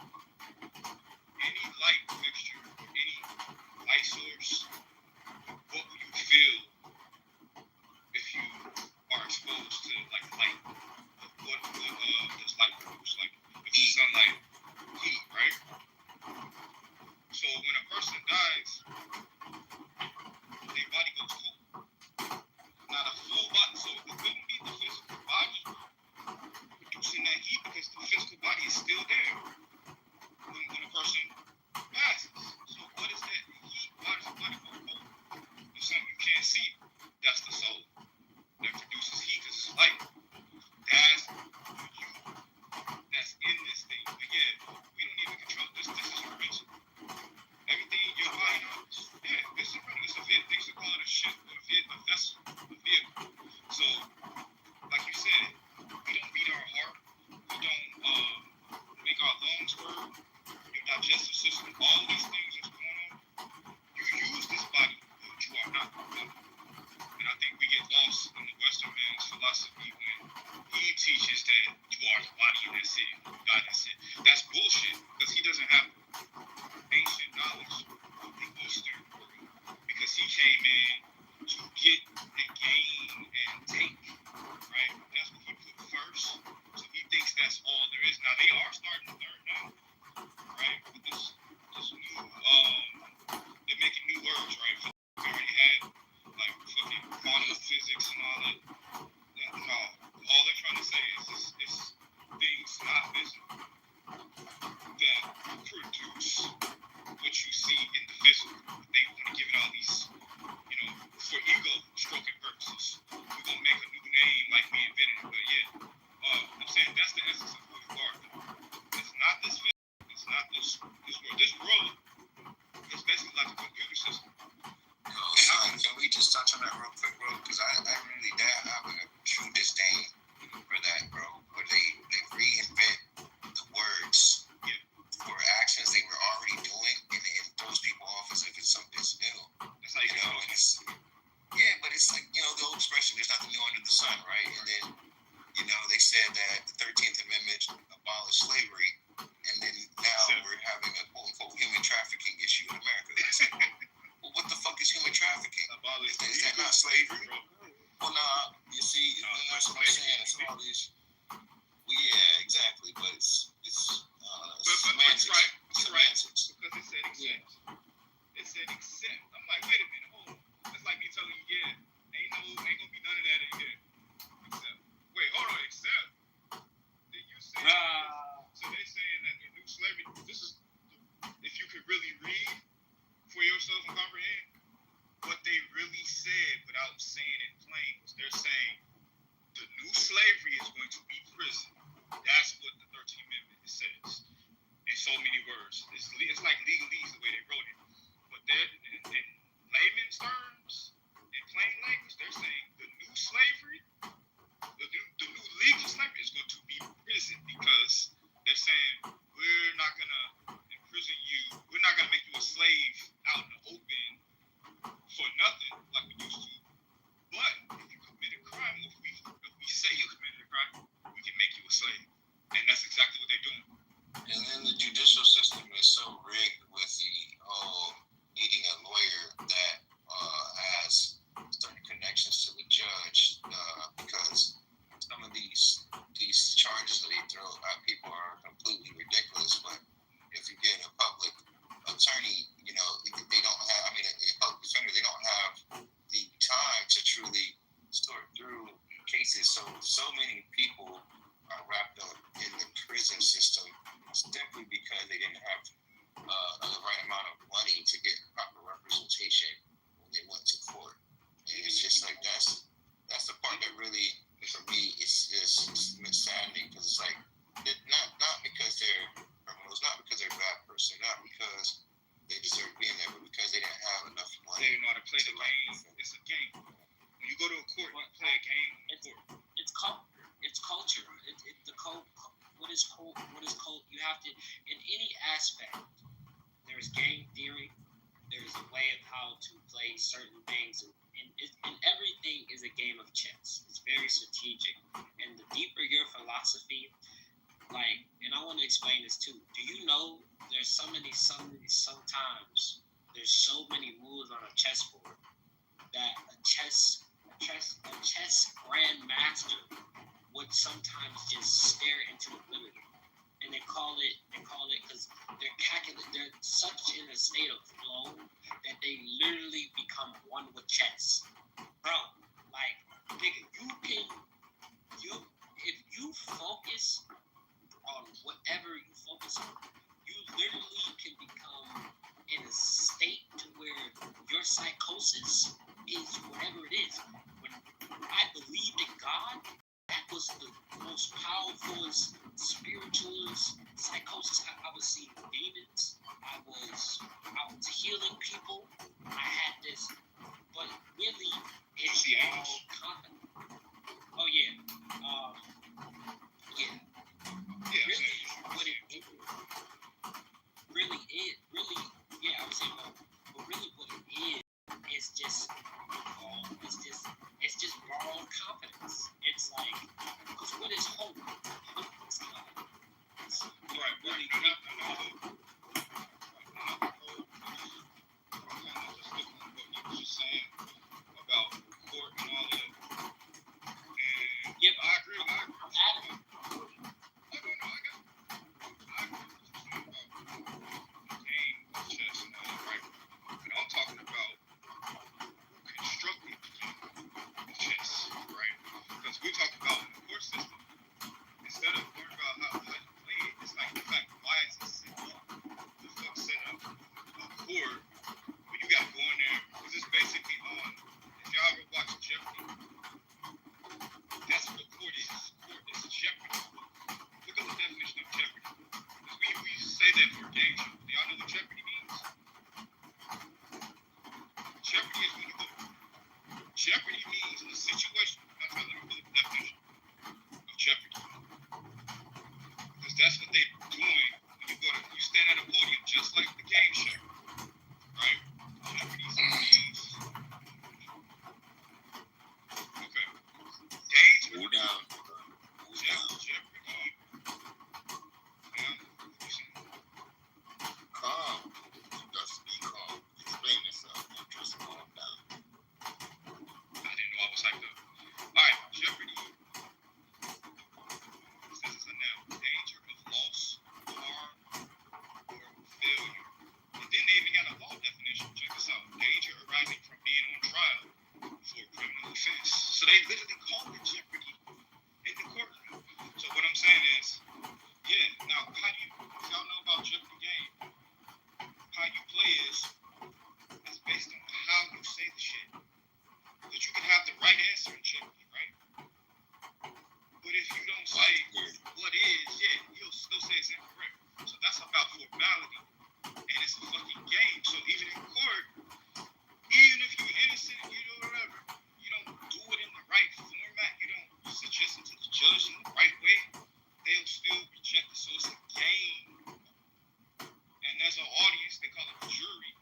Speaker 7: Any light fixture, any light source, what will you feel if you are exposed to like light? What does light produce? Like if it's sunlight, heat, right? So when a person dies, their body goes cold. Not a full body, so it couldn't be the physical body producing that heat because the physical body is still there when a person passes. So what is that heat? Why does the body go cold? It's something you can't see. That's the soul that produces heat because it's light. That's you. That's in this thing. But yeah, we don't even control this. This is a reason. Everything in your body knows. Yeah, it's a rental. It's a vehicle. They used to call it a ship, a vessel, a vehicle. So, like you said, we don't beat our heart. We don't make our lungs work. Your digestive system, all these things that's going on. You use this body, but you are not the body. And I think we get lost in the Western man's philosophy when he teaches that you are the body and that's it. God, that's it. That's bullshit because he doesn't have ancient knowledge of the Eastern world because he came in to get and gain and take, right? That's what he put first. So he thinks that's all there is. Now they are starting to learn now, right? With this new, they're making new words, right? We already had like fucking quantum physics and all that. No, all they're trying to say is things not visible that produce what you see in the physical. They want to give it all these, for ego stroking purposes. We're gonna make a new name like we invented it, but yeah, I'm saying that's the essence of who you are. It's not this physical. It's not this world. This world is basically like a computer system.
Speaker 17: Can we just touch on that real quick, bro? Because I really have a true disdain for that, bro. Where they reinvent the words for actions they were already doing, and it throws people off as if it's something new.
Speaker 7: That's how you know.
Speaker 17: And but it's like the old expression: "There's nothing new under the sun," right? And then they said that the 13th Amendment abolished slavery, and then now we're having a quote unquote human trafficking issue in America. It's like, well, what the fuck is human trafficking? Is that not slavery? Well, nah, you see, that's what I'm saying. It's all these. Well, yeah, exactly, but it's semantics.
Speaker 7: Right.
Speaker 17: Semantics.
Speaker 7: Because it said accept. It said accept. I'm like, wait a minute, hold on. It's like me telling you, ain't gonna be none of that in here. Accept. Wait, hold on, accept. Then you say so they saying that the new slavery. This is if you could really read for yourself and comprehend what they really said without saying it plain was they're saying the new slavery is going to be prison. That's so many words. It's like legalese the way they wrote it. But they're in layman's terms, in plain language, they're saying the new slavery, the new legal slavery is going to be prison, because they're saying we're not gonna imprison you, we're not gonna make you a slave out in the open for nothing like we used to. But if you commit a crime, if we say you committed a crime, we can make you a slave, and that's exactly what they're doing.
Speaker 17: And then the judicial system is so rigged with the needing a lawyer that has certain connections to the judge, because some of these charges that they throw at people are completely ridiculous. But if you get a public attorney, you know, they don't have. I mean, a public defender, they don't have the time to truly sort through cases. So many people are wrapped up in the prison system simply because they didn't have the right amount of money to get proper representation when they went to court. And it's just like that's the part that really, for me, it's saddening, because it's like not because they're criminals, not because they're a bad person, not because they deserve being there, but because they didn't have enough money.
Speaker 7: They know how to play the game. It's a game. When you go to a court, you play a game.
Speaker 11: It's culture. What is cult? You have to, in any aspect, there's game theory. There's a way of how to play certain things, and everything is a game of chess. It's very strategic, and the deeper your philosophy, and I want to explain this too. Do you know there's sometimes there's so many moves on a chessboard that a chess grandmaster would sometimes just stare into oblivion, and they call it because they're such in a state of flow that they literally become one with chess, bro. Like, nigga, if you focus on whatever you focus on, you literally can become in a state to where your psychosis is whatever it is. When I believed in God, that was the most powerful, spiritualist psychosis. I was seeing demons. I was healing people. I had this, but really, it's all confident. Oh yeah, Really, what it really is, I would say, but really, what it is just, it's just borrowed confidence. It's like, because what is hope? Hope is confidence.
Speaker 7: Right.
Speaker 11: Really,
Speaker 7: what you're saying about court and all that. And
Speaker 11: yeah,
Speaker 7: I agree.
Speaker 11: I'm adamant.
Speaker 7: I agree with what you're saying about game, chess, and all that, right? And I'm talking about constructing chess, right? Because we talk about the court system. Instead of worrying about how you play it, it's like, in fact, why is it set up? The fuck set up a court where you got to go in there? Because it's basically if y'all ever watch Jeopardy, that's what court is. Court is Jeopardy. Look at the definition of Jeopardy. Because we say that for a game show. Do y'all know what Jeopardy means? Jeopardy is when you go. Jeopardy means a situation. Let me pull up the definition of Jeopardy. Because that's what they're doing when you stand at a podium, just like the game show. Right? Jeopardy means. Okay. Games with
Speaker 12: Move down.
Speaker 7: Jeopardy.
Speaker 12: Calm. Just be calm. Explain yourself. Just calm down.
Speaker 7: I didn't know I was hyped up. Alright, Jeopardy. This is a noun. Danger of loss, harm, or failure. And then they even got a law definition. Check this out. Danger arising from being on trial for a criminal offense. So they literally call it Jeopardy in the courtroom. So what I'm saying is, now how do you, if y'all know about Jeopardy game, how you play is based on how you say the shit. But you can have the right answer in Jeopardy, right? But if you don't say what is, you'll still say it's incorrect. So that's about formality, and it's a fucking game. So even in court, even if you're innocent, you do whatever, you don't do it in the right format, you don't suggest it to the judge in the right way, they'll still reject it. So it's a game. And there's an audience, they call it the jury,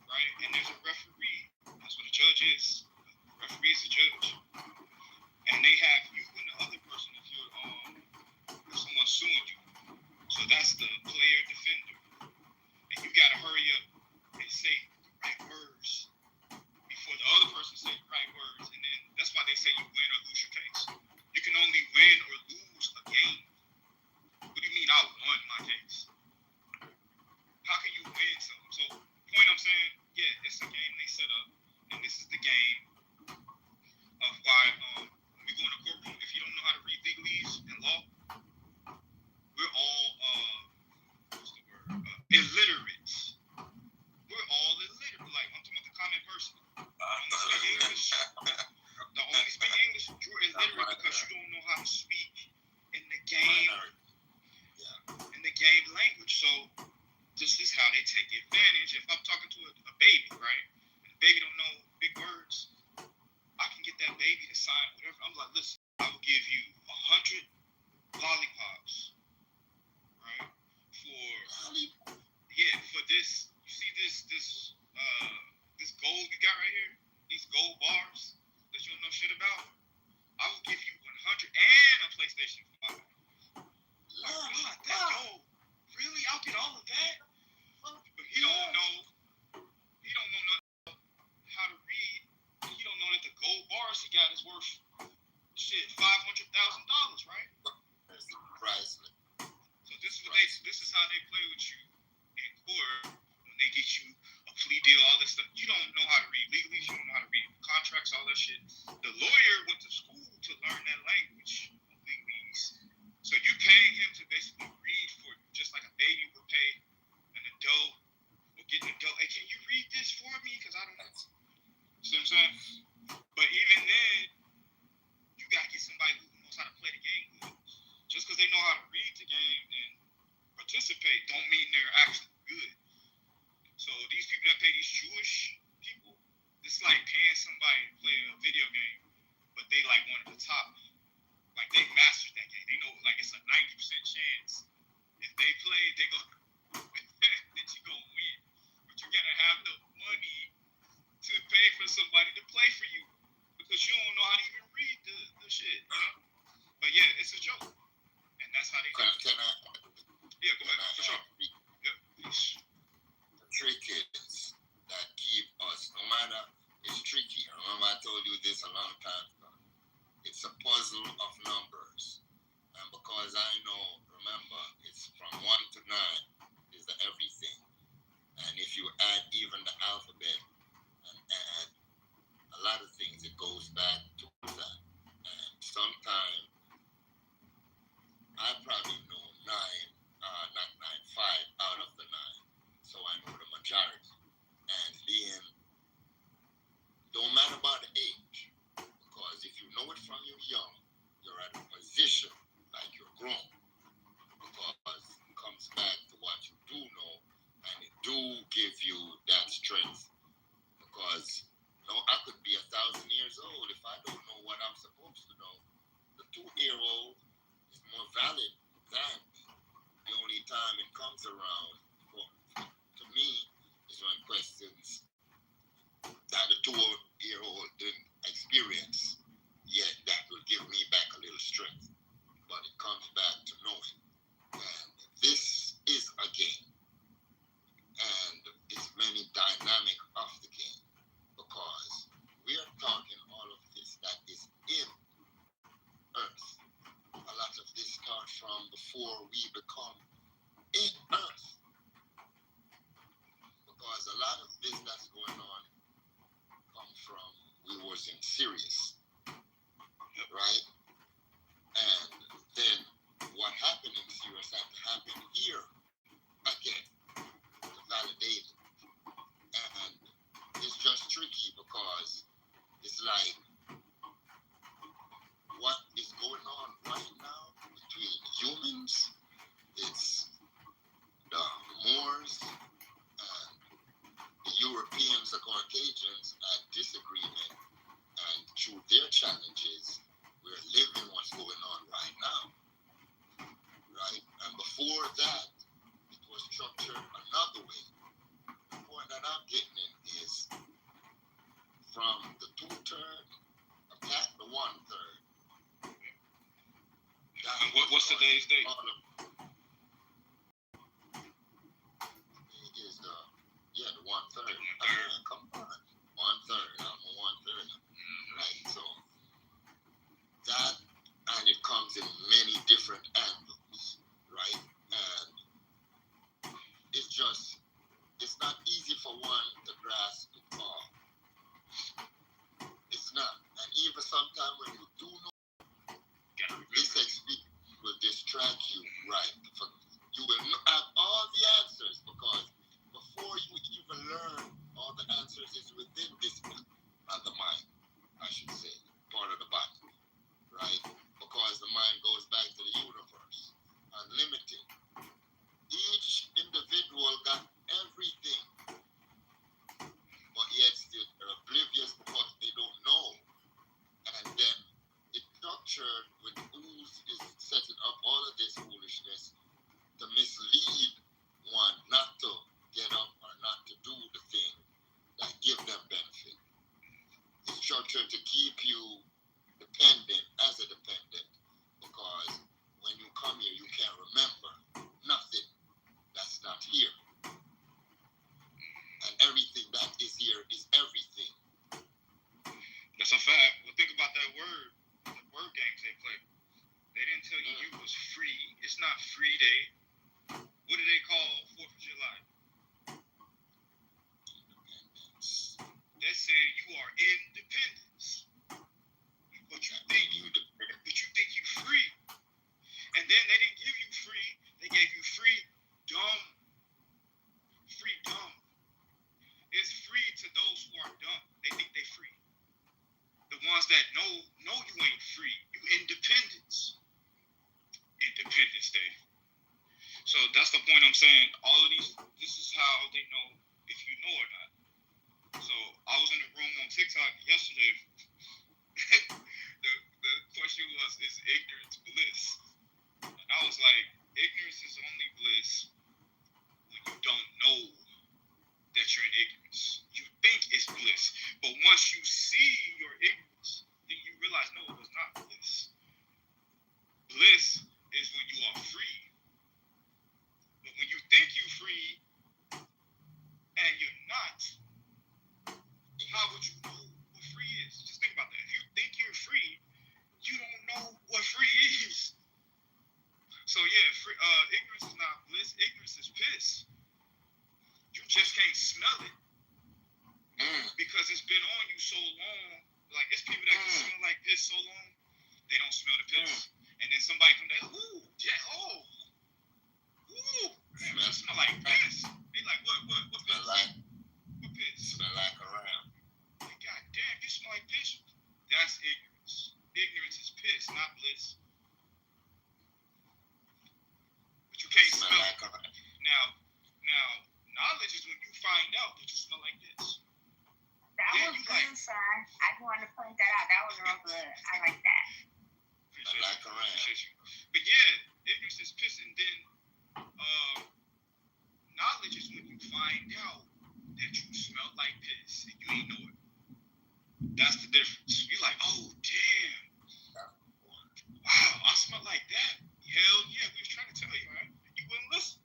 Speaker 7: right? And there's a referee. That's what a judge is. A referee is a judge. And they have you and the other person if you're if someone's suing you. So that's the player defender. And you gotta hurry up and say the right words before the other person say the right words. And then that's why they say you win or lose your case. You can only win or lose a game. What do you mean I won my case? How can you win something? So point I'm saying, yeah, it's a game they set up, and this is the game of why when we go in a courtroom, if you don't know how to read legalese and law, we're all what's the word? Illiterates. We're all illiterate. Like I'm talking about the common person. The only speak English. You're illiterate because you don't know how to speak in the game. In the game language. So this is how they take advantage. If I'm talking to a baby, right? And the baby don't know big words, I can get that baby to sign whatever. I'm like, listen, I will give you 100 lollipops, right? For this. You see this gold you got right here? These gold bars that you don't know shit about? I will give you 100 and a PlayStation 5. God, that's dope. Really? I'll get all of that? But he don't know nothing how to read. He don't know that the gold bars he got is worth shit $500,000, right?
Speaker 18: That's priceless.
Speaker 7: So this is how they play with you in court when they get you a plea deal, all this stuff. You don't know how to read legalese, you don't know how to read contracts, all that shit. The lawyer went to school to learn that language of legalese. So you paying him to basically read for you, just like a baby would pay an adult or get an adult. Hey, can you read this for me? Because I don't know. See what I'm saying? But even then, you gotta get somebody who knows how to play the game good. Just because they know how to read the game and participate don't mean they're actually good. So these people that pay these Jewish people, it's like paying somebody to play a video game, but they like one of the top. Like they mastered that game. They know like it's a 90% chance if they play, they go that you gonna win. But you gotta have the money to pay for somebody to play for you because you don't know how to even read the shit, you know? But yeah, it's a joke. And that's how they do it. Yeah, go ahead, for sure. Yeah, please.
Speaker 18: The trick is that keep us, no matter, it's tricky. Remember I told you this a long time ago. It's a puzzle of numbers. And because I know, remember, it's from 1 to 9 is the everything. And if you add even the alphabet and add a lot of things, it goes back to that. And sometimes I probably know 5 out of the 9. So I know the majority. And being, don't matter about the age, because if you know it from you're young, you're at a position like you're grown. Because it comes back to what you do know, and it do give you that strength. Because I could be 1,000 years old if I don't know what I'm supposed to know. The 2-year-old is more valid than me. The only time it comes around to me is when questions that the 2-year-old didn't experience yet, that will give me back a little strength. But it comes back to knowing. And this is a game. And it's many dynamic of the game. Because we are talking all of this that is in Earth. A lot of this starts from before we become in Earth. Because a lot of this that's going on comes from we wasn't serious. Right? And then what happened in Sirius had to happen here again to validate it. And it's just tricky because it's like what is going on right now between humans, it's before that, it was structured another way. The point that I'm getting in is from the 2/3 attack the 1/3.
Speaker 7: What's today's date?
Speaker 18: Is the 1/3. Come on, 1/3. I'm a 1/3. Right. So that, and it comes in many different angles, right? And it's not easy for one to grasp it all. It's not. And even sometimes when you do know, this experience will distract you, right? You will have all the answers, because before you even learn, all the answers is within this book, not the mind, I should say, part of the body, right? Because the mind goes back to the universe, unlimited. Each individual got everything, but yet still they're oblivious because they don't know. And then it's structured with who's is setting up all of this foolishness to mislead one not to get up or not to do the thing that give them benefit. It's structured to keep you dependent as a dependent, because when you come here, you can't remember nothing that's not here. And everything that is here is everything.
Speaker 7: That's a fact. Well, think about that word, the word games they play. They didn't tell you you was free. It's not free day. What do they call 4th of July? They're saying you are independence. But you think you free. And then they didn't give you free. They gave you freedom. Freedom. It's free to those who are dumb. They think they free. The ones that know you ain't free. You independence. Independence Day. So that's the point I'm saying. All of these, this is how they know if you know or not. So I was in a room on TikTok yesterday. the question was, is ignorance bliss? And I was like, ignorance is only bliss when you don't know that you're in ignorance. You think it's bliss, but once you see your ignorance, then you realize, no, it was not bliss. Bliss is when you are free. But when you think you're free and you're not, how would you know what free is? Just think about that. If you think you're free, you don't know what free is. So yeah, ignorance is not bliss. Ignorance is piss. You just can't smell it because it's been on you so long. Like, it's people that can smell like piss so long, they don't smell the piss. And then somebody come down, ooh, yeah, oh, ooh, man, you smell like piss. They like, what piss? What piss?
Speaker 18: Smell like around.
Speaker 7: Like, God damn, you smell like piss. That's ignorance. Ignorance is piss, not bliss. But you can't smell like it. Now, knowledge is when you find out that you smell like this.
Speaker 19: That was good, son. I want to point that out. That was real good. I like that.
Speaker 7: Appreciate you. But yeah, ignorance is piss, and then knowledge is when you find out that you smell like piss and you ain't know it. That's the difference. You're like, oh damn, wow, I smell like that. Hell yeah, we was trying to tell you, right? You wouldn't listen.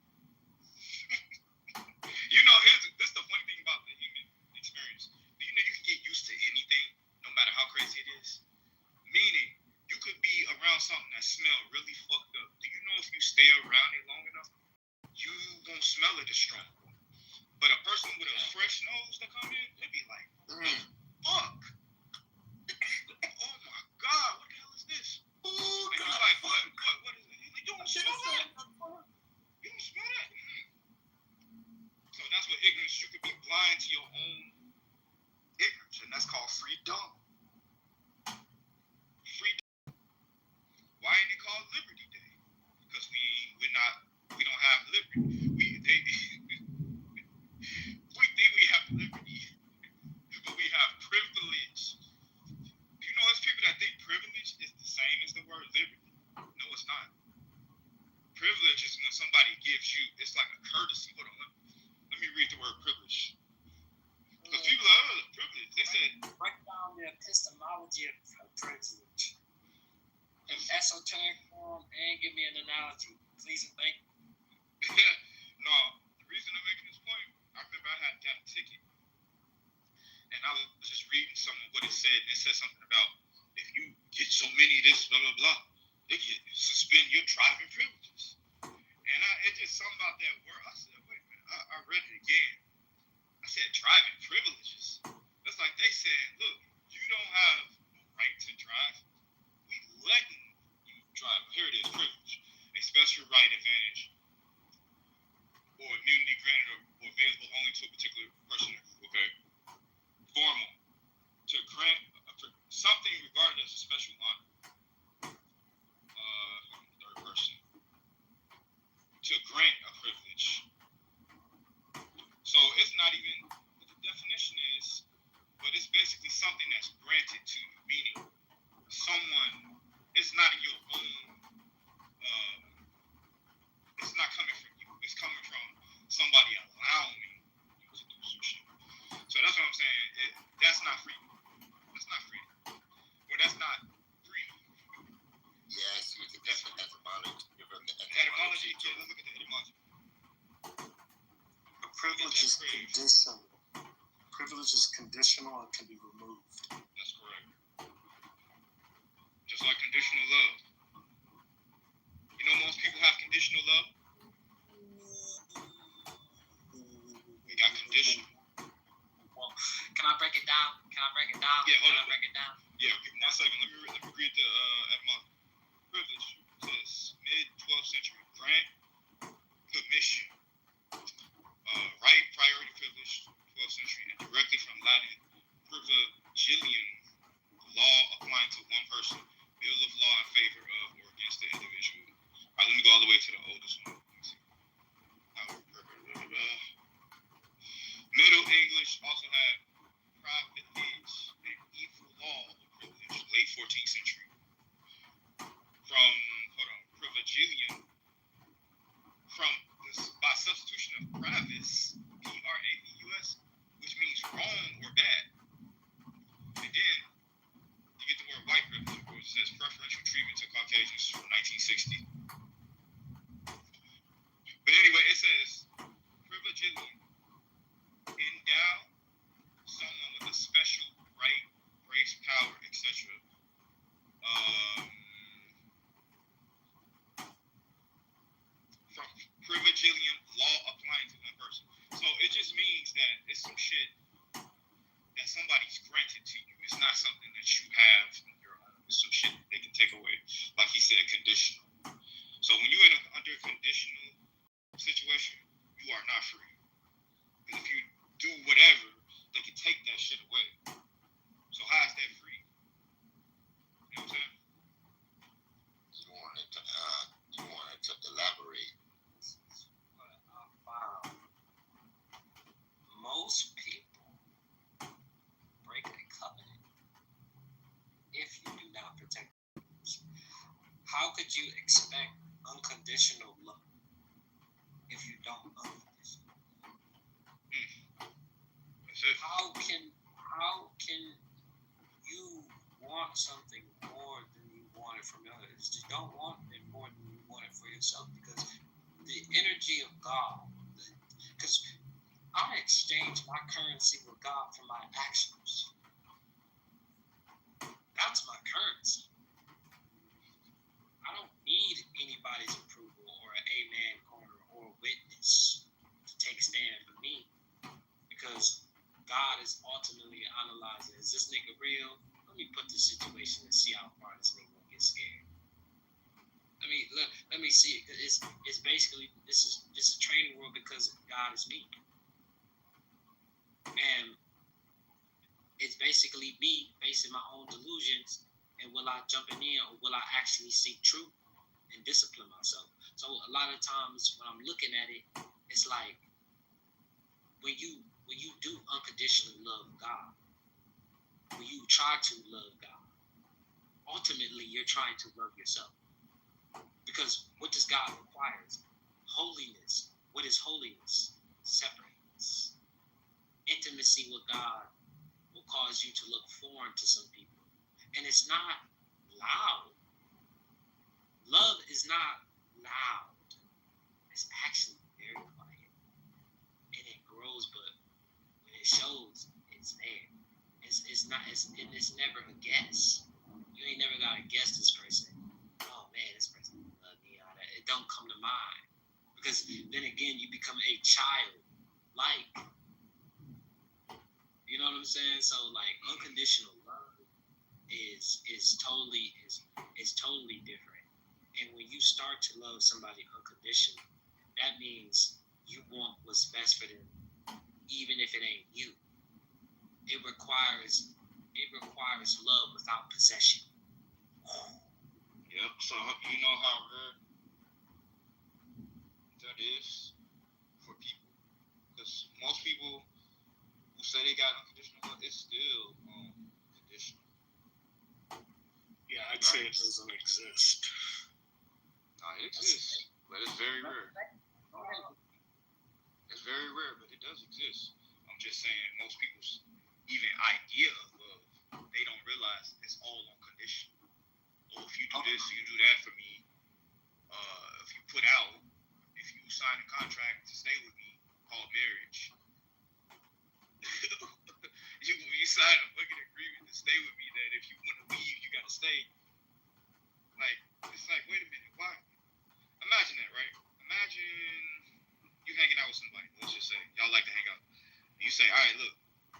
Speaker 7: You know, this is the funny thing about the human experience. Do you know you can get used to anything, no matter how crazy it is? Meaning, you could be around something that smells really fucked up. Do you know if you stay around it long enough, you won't smell it as strong? But a person with a fresh nose that come in, they be like, fuck. Oh my God, what the hell is this? And you're like, what is it? You don't smell that. You don't smell that. So that's what ignorance, you could be blind to your own ignorance, and that's called freedom. Freedom. Why ain't it called Liberty Day? Because we don't have liberty. We think we have liberty, but we have privilege. Do you know there's people that think privilege is the same as the word liberty? No, it's not. privilege is when somebody gives you, it's like a courtesy. Hold on, let me read the word privilege. Because people are like, oh, privilege. They said,
Speaker 11: break down the epistemology of privilege in esoteric form and give me an analogy, please and thank you.
Speaker 7: no, the reason I'm making this point, I remember I had got a ticket, and I was just reading some of what it said, and it said something about if you get so many of this, blah, blah, blah, they can suspend your driving privileges. And it just something about that word. I said, wait a minute, I read it again. I said, driving privileges. That's like they said, look, you don't have the right to drive. We letting you drive. Here it is, privilege. A special right, advantage, or immunity granted or available only to a particular person. Okay? Formal. To grant something regarded as a special honor. Third person. To grant a privilege. So it's not even what the definition is, but it's basically something that's granted to you, meaning someone, it's not your own, it's not coming from you, it's coming from somebody allowing you to do some shit. So that's what I'm saying, that's not freedom. That's not freedom. Well, that's not freedom.
Speaker 18: Yes, you think that's an etymology.
Speaker 7: Etymology, yeah, let's look at the etymology.
Speaker 20: Privilege is conditional. Privilege is conditional and can be removed.
Speaker 7: That's correct. Just like conditional love. You know, most people have conditional love. We got conditional.
Speaker 11: Well, can I break it down? Yeah, hold on. Break it down?
Speaker 7: Yeah, give me 1 second. Let me read the etymology. Privilege says mid-12th century grant, permission. Right, priority privilege, 12th century, and directly from Latin, privilegium, law applying to one person, bill of law in favor of or against the individual. All right, let me go all the way to the oldest one. Middle English also had privilege and equal law of privilege, late 14th century. From, privilegium, by substitution of pravis, Pravis, which means wrong or bad. And then you get the word white privilege, which says preferential treatment to Caucasians from 1960. But anyway, it says privilegium, endow someone with a special right, grace, power, etc. From privilegium, law applying to one person. So it just means that it's some shit that somebody's granted to you. It's not something that you have on your own. It's some shit they can take away. Like he said, conditional. So when you're under a conditional situation, you are not free. Because if you do whatever, they can take that shit away. So how is that free? You know what I'm saying?
Speaker 18: You wanted to elaborate.
Speaker 11: Most people break a covenant if you do not protect them. How could you expect unconditional love if you don't unconditional love? How can you want something more than you want it from others? You don't want it more than you want it for yourself, because the energy of God, because I exchange my currency with God for my actions. That's my currency. I don't need anybody's approval or an amen corner or a witness to take a stand for me, because God is ultimately analyzing, is this nigga real? Let me put this situation and see how far this nigga will get scared. Let me see it. It's basically this is a training world, because God is me. And it's basically me facing my own delusions, and will I jump in or will I actually seek truth and discipline myself? So a lot of times when I'm looking at it, it's like when you do unconditionally love God, when you try to love God, ultimately you're trying to love yourself. Because what does God requires. Holiness. What is holiness? Separates. Intimacy with God will cause you to look foreign to some people. And it's not loud. Love is not loud. It's actually very quiet. And it grows, but when it shows, it's there. It's never a guess. You ain't never gotta guess this person. Oh man, this person love me. It don't come to mind. Because then again, you become a child. Like, you know what I'm saying? So like unconditional love is totally different. And when you start to love somebody unconditionally, that means you want what's best for them, even if it ain't you. It requires love without possession.
Speaker 7: Yep. So you know how rare that is for people, because most people who say they got unconditional love, it's still conditional.
Speaker 20: Yeah, I'd say it doesn't exist.
Speaker 7: Nah, it exists, but it's very rare. It's very rare, but it does exist. I'm just saying most people's even idea of love, they don't realize it's all unconditional. Oh, if you do this, you do that for me. If you put out, if you sign a contract to stay with me called marriage, you sign a fucking agreement to stay with me that if you want to leave, you gotta stay. Like, it's like, wait a minute, why? Imagine that, right? Imagine you hanging out with somebody. Let's just say y'all like to hang out. And you say, all right, look,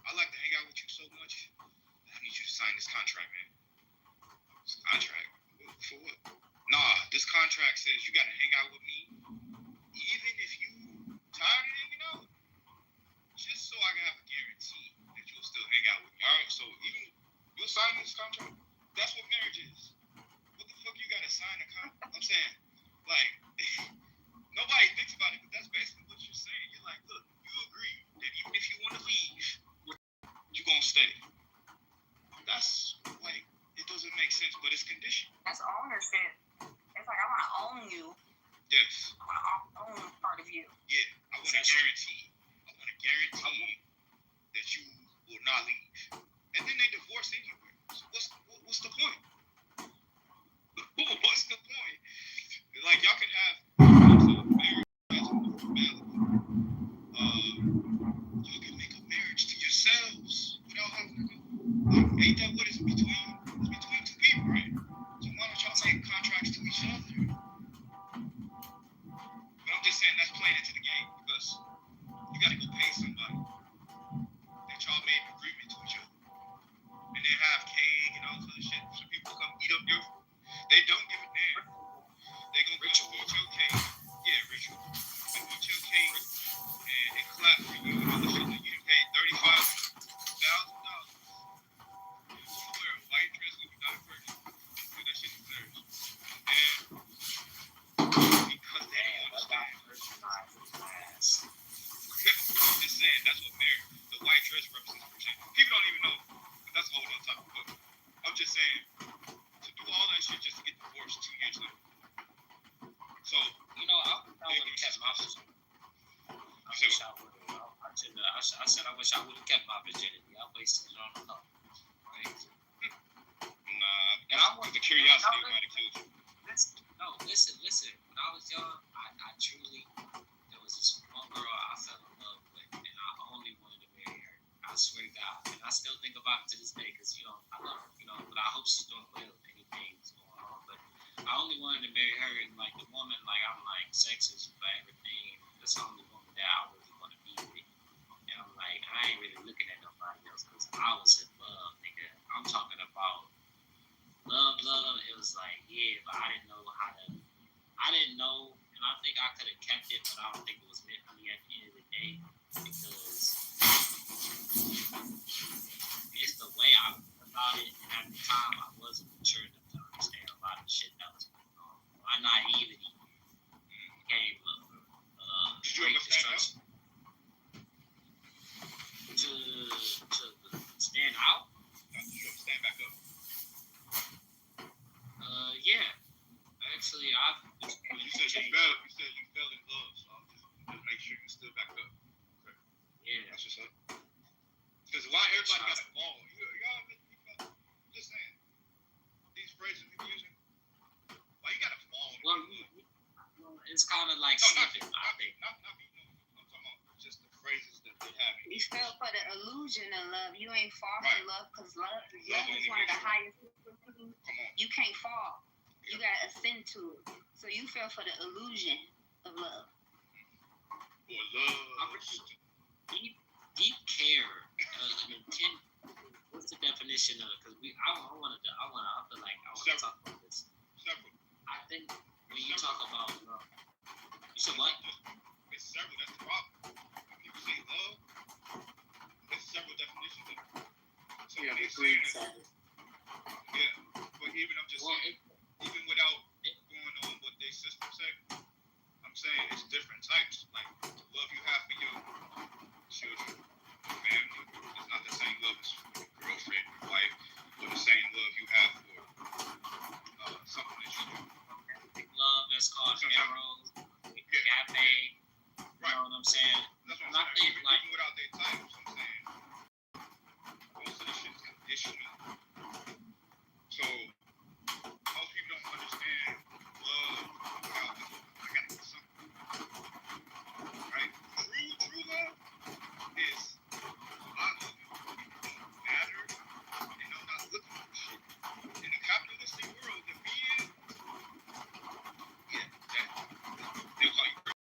Speaker 7: I like to hang out with you so much, I need you to sign this contract, man. This contract? For what? Nah, this contract says you gotta hang out with me, even if you tired of hanging out, just so I can have a guarantee that you'll still hang out with me. All right, so even you'll sign this contract. That's what marriage is. What the fuck you gotta sign a contract? I'm saying, like, nobody thinks about it, but that's basically what you're saying. You're like, look, you agree that even if you want to leave, you're gonna stay. That's like, it doesn't make sense, but it's conditional.
Speaker 19: That's ownership. It's like I want to own you.
Speaker 7: Yes.
Speaker 19: I want to own part of you.
Speaker 7: Yeah, I want to guarantee that you will not leave. And then they divorce anyway. So what's the point? What's the point? Like, y'all can have marriage as a formality. Y'all can make a marriage to yourselves without having to go. Like, ain't that what it's between? It's between two people, right? So why don't y'all make contracts to each other? But I'm just saying that's playing into the game, because you gotta go pay somebody that y'all made an agreement to each other. And then have cake and all this other shit. So people come eat up your food. They don't give a damn. They gonna come eat your cake. Yeah, ritual. They eat your cake and clap for you and all the shit that you done paid $35,000 to wear a white dress with you, not a virgin. Dude, that shit is hilarious. And because they don't understand. I'm just saying, that's what marriage, the white dress represents virginity. People don't even know, but that's a whole other topic. But I'm just saying, to do all that shit just to get divorced 2 years later. So,
Speaker 11: you know, I would have kept my virginity. I wish I would have kept my virginity. I wasted it on the love. Right?
Speaker 7: Nah, and I want the curiosity might have killed you.
Speaker 11: No, listen. When I was young, I truly, there was this one girl I fell in love with, and I only wanted to marry her. I swear to God. And I still think about it to this day, because, I love her, but I hope she's doing well if anything's going on. But I only wanted to marry her, and, like, the woman, like, I'm like, sex is for everything. That's the only woman that I really want to be with. And I'm like, I ain't really looking at nobody else, because I was in love, nigga. I'm talking about love. It was like, yeah, but I didn't know, and I think I could have kept it, but I don't think it was meant for me at the end of the day, because it's the way I feel about it, and at the time I wasn't mature enough to understand a lot of the shit that was going on. My naivety became great destruction. To stand out?
Speaker 7: Stand back up.
Speaker 11: Yeah. Actually,
Speaker 7: You said you fell in love, so I'll just make sure you still back up. Okay.
Speaker 11: Yeah.
Speaker 7: That's what's up. Because why everybody got to fall? Y'all just saying. These phrases we using. Why you got to fall?
Speaker 11: Well, it's kind of like slipping, I think.
Speaker 7: Not me. I'm talking about just the phrases that they have.
Speaker 19: You fell for the illusion of love. You ain't fall for love because love is one of the highest things. You can't fall. You got to ascend to it. So you fell for the illusion of love.
Speaker 7: Or love.
Speaker 11: Deep care, an intent. What's the definition of it? Because I feel like I want to talk about this. I think when you talk about love, you said what?
Speaker 7: It's several. That's the problem. When people say love, there's several definitions of it. So yeah, they say yeah, but even I'm just saying, even without going on what their system say, I'm saying it's different types. Like the love you have for your children, family, it's not the same love as for your girlfriend, your wife, or the same love you have for something that you do.
Speaker 11: Love that's called arrows, agape. You know what I'm saying?
Speaker 7: That's what I'm saying. Even without their titles, I'm saying most of this shit is conditional. So most people don't understand love without I gotta get something. Right? True love is I love you. It don't matter. And I'm not looking for shit. In the capitalistic world that we in, they'll call you crazy.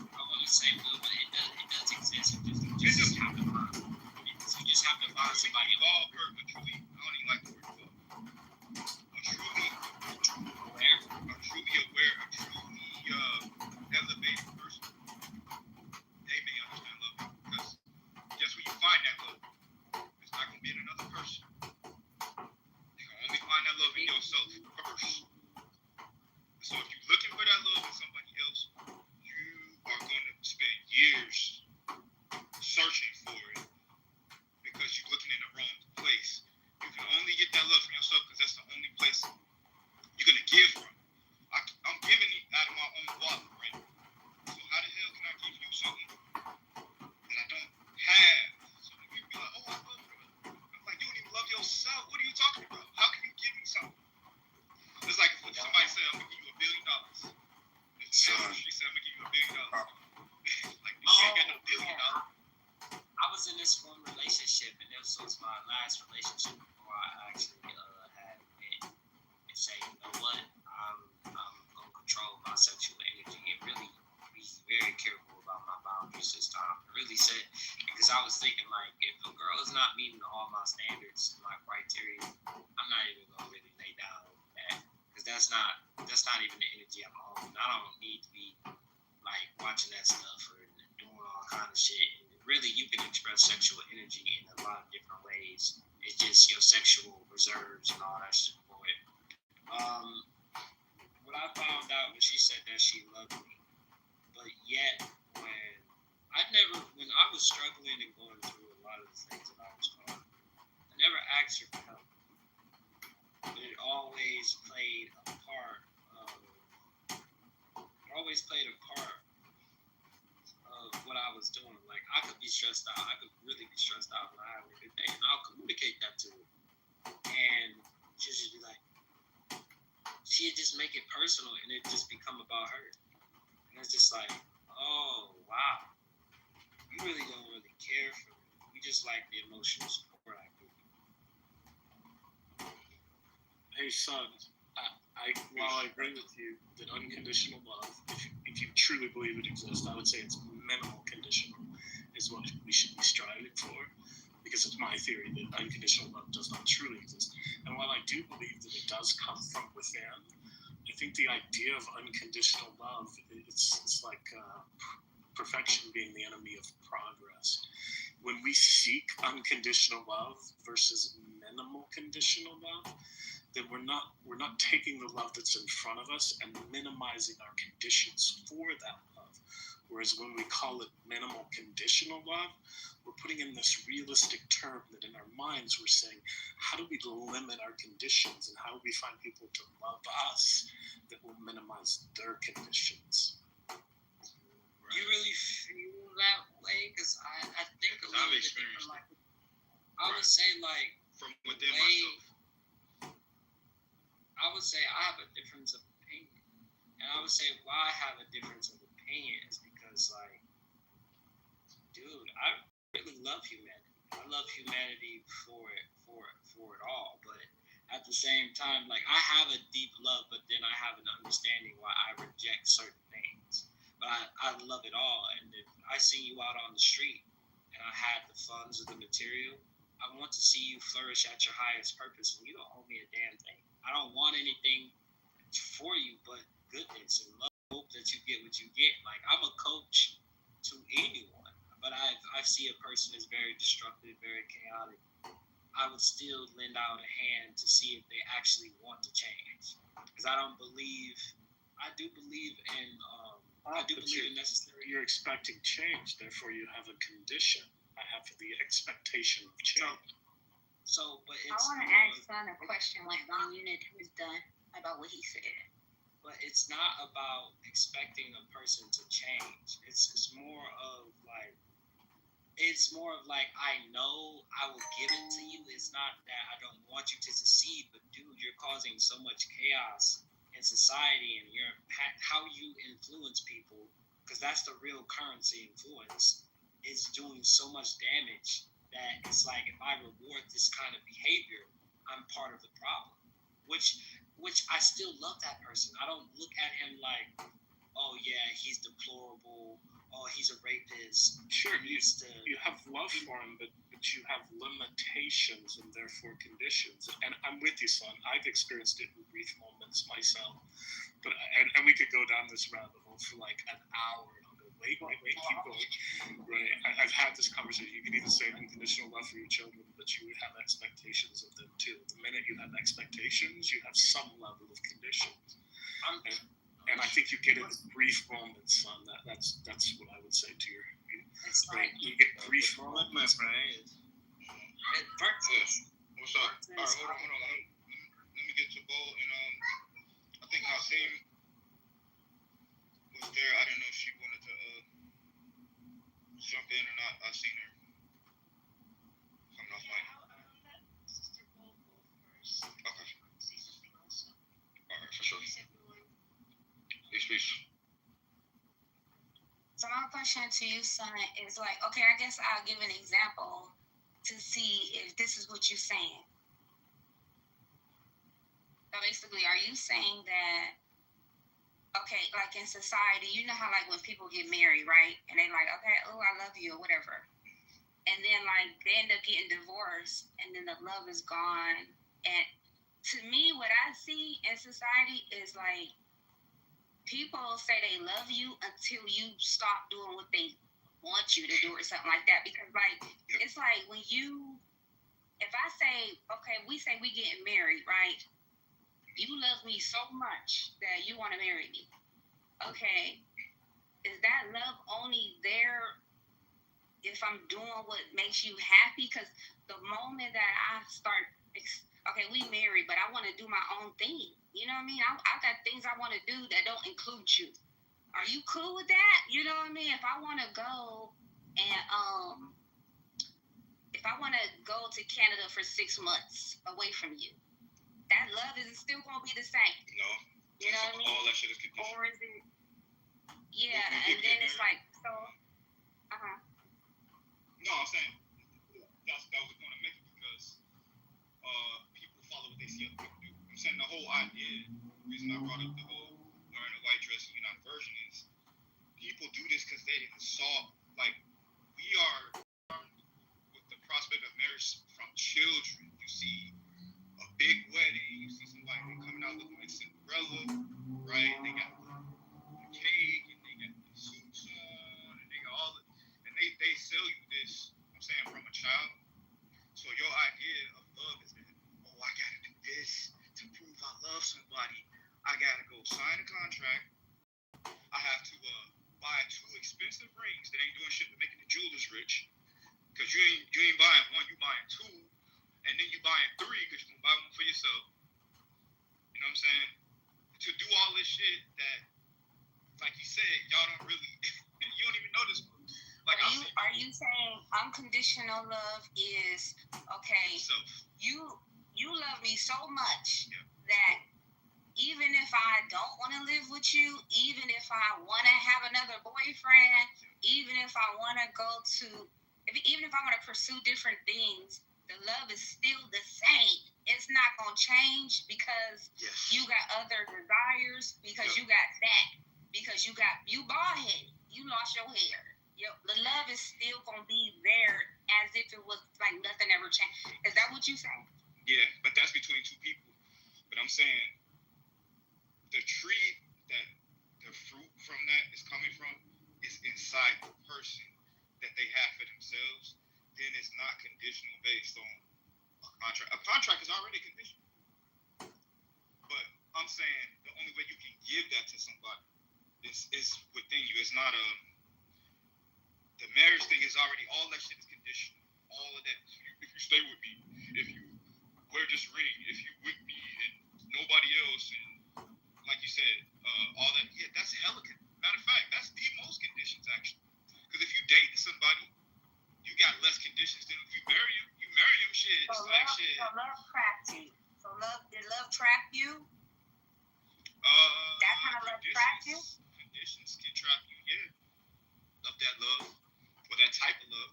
Speaker 11: I want to say love, but it does exist. You just have to find. You just have to find somebody.
Speaker 7: Love her, but truly, I don't even like the word love. A truly aware, a truly elevated person, they may understand love. Because guess where you find that love? It's not gonna be in another person. You can only find that love in yourself first. So if you're looking for that love in somebody else, you are gonna spend years searching for it because you're looking in the wrong place. You can only get that love from yourself because that's the only place you're gonna give from. I'm giving it out of my own wallet, right? So how the hell can I give you something that I don't have? So when you be like, oh, I love you. I'm like, you don't even love yourself. What are you talking about? How can you give me something? It's like if somebody said, I'm gonna give you $1 billion. She said, I'm gonna give you $1 billion. Like, you ain't got no $1 billion.
Speaker 11: I was in this one relationship, and this was my last relationship before I actually had went and say, you know what, I'm gonna control my sexual energy and really be very careful about my boundaries this time. Really said, because I was thinking like, if a girl is not meeting all my standards and my criteria, I'm not even gonna really lay down with that, because that's not even the energy I'm on. I don't need to be like watching that stuff or doing all kind of shit. Really, you can express sexual energy in a lot of different ways. It's just your sexual reserves and all that shit for it. What I found out when she said that she loved me, but yet when I was struggling and going through a lot of the things that I was going through, I never asked her for help. But it always played a part of what I was doing. Like, I could be stressed out. I could really be stressed out when I have a good day, and I'll communicate that to her. And she'd just be like, she'd just make it personal, and it just become about her. And it's just like, oh, wow. You really don't really care for me. You just like the emotional support I give you.
Speaker 20: Hey, son, while I agree with you that unconditional love, if you truly believe it exists, I would say it's minimal conditional is what we should be striving for, because it's my theory that unconditional love does not truly exist. And while I do believe that it does come from within, I think the idea of unconditional love, it's like perfection being the enemy of progress. When we seek unconditional love versus minimal conditional love, then we're not taking the love that's in front of us and minimizing our conditions for that love. Whereas when we call it minimal conditional love, we're putting in this realistic term that in our minds we're saying, how do we limit our conditions and how do we find people to love us that will minimize their conditions?
Speaker 11: You really feel that way? Because I think a little bit different. Like, I would say, like,
Speaker 7: from within myself.
Speaker 11: I would say I have a difference of opinion. And I would say why I have a difference of opinion is because, like, dude, I really love humanity. I love humanity for it all. But at the same time, like, I have a deep love, but then I have an understanding why I reject certain things. But I love it all. And if I see you out on the street and I had the funds or the material, I want to see you flourish at your highest purpose. And you don't owe me a damn thing. I don't want anything for you but goodness and love. Hope that you get what you get. Like, I'm a coach to anyone, but I see a person as very destructive, very chaotic. I would still lend out a hand to see if they actually want to change. Because I do believe in necessary.
Speaker 20: You're expecting change, therefore you have a condition. I have the expectation of change.
Speaker 11: So, but
Speaker 19: I want to ask Son a question when 1 minute is done about what he said.
Speaker 11: But it's not about expecting a person to change. It's more of like, I know I will give it to you. It's not that I don't want you to succeed, but dude, you're causing so much chaos in society, and how you influence people, because that's the real currency. Influence is doing so much damage that it's like, if I reward this kind of behavior, I'm part of the problem. Which I still love that person. I don't look at him like, oh yeah, he's deplorable. Oh, he's a rapist.
Speaker 20: Sure, you have love for him, but you have limitations and therefore conditions. And I'm with you, Son. I've experienced it in brief moments myself. But and we could go down this rabbit hole for like an hour. And I'll go, wait, keep going. Right? I've had this conversation. You can even say unconditional love for your children, but you would have expectations of them too. The minute you have expectations, you have some level of conditions. And I think you get it in brief moments, Son. That's what I would say to you. Right? You get brief moments.
Speaker 7: My friend. What's up? All right, hold on. Let me get to Bo. And I think Nassim was there. I didn't know if she wanted to jump in or not. I seen her coming off mic. Okay. All right, for sure. Peace.
Speaker 19: So my question to you, Son, is like, okay, I guess I'll give an example to see if this is what you're saying. So basically, are you saying that, okay, like in society, you know how like when people get married, right? And they like, okay, oh, I love you or whatever. And then like they end up getting divorced and then the love is gone. And to me, what I see in society is like, people say they love you until you stop doing what they want you to do or something like that. Because, like, it's like when if I say, okay, we say we getting married, right? You love me so much that you want to marry me. Okay, is that love only there if I'm doing what makes you happy? Because the moment that I start, okay, we married, but I want to do my own thing. You know what I mean? I got things I want to do that don't include you. Are you cool with that? You know what I mean? If I want to go and to Canada for 6 months away from you, that love is still gonna be the same.
Speaker 7: No.
Speaker 19: You know what I mean?
Speaker 7: All that shit is conditional.
Speaker 19: Or is it? Yeah, and then it's like so.
Speaker 7: No, I'm saying that was the point I'm making, because people follow what they see other people do. I'm saying the whole idea, the reason I brought up the whole wearing a white dress and you're not a virgin is people do this because they saw, like, we are with the prospect of marriage from children. You see a big wedding, you see somebody coming out looking like Cinderella, right? They got the cake and they got the suits on and they got all the, and they sell you this, I'm saying, from a child. So your idea of love is that, oh, I gotta do this to prove I love somebody. I gotta go sign a contract. I have to buy 2 expensive rings that ain't doing shit but making the jewelers rich. Because you ain't buying 1, you buying 2, and then you buying 3 because you can buy 1 for yourself. You know what I'm saying? To do all this shit that, like you said, y'all don't really, you don't even know this. Like
Speaker 19: are you saying unconditional love is okay? You love me so much that even if I don't want to live with you, even if I want to have another boyfriend, even if I want to even if I want to pursue different things, the love is still the same. It's not going to change because you got other desires, because you got that, because you bald-headed, you lost your hair. The love is still going to be there as if it was like nothing ever changed. Is that what you say?
Speaker 7: Yeah, but that's between 2 people. But I'm saying the tree that the fruit from that is coming from is inside the person that they have for themselves. Then it's not conditional based on a contract. A contract is already conditional. But I'm saying the only way you can give that to somebody is within you. It's not the marriage thing is already, all that shit is conditional. All of that. If you stay with me, if you wear this ring, if you with me and nobody else, and like you said, all that, that's hella. Matter of fact, that's the most conditions actually. Because if you dating somebody, you got less conditions than if you marry him. You marry him, shit. It's like shit.
Speaker 19: So love trapped you. Did love trap you? That kind of love trap you?
Speaker 7: Conditions can trap you, yeah. Of that love, or that type of love.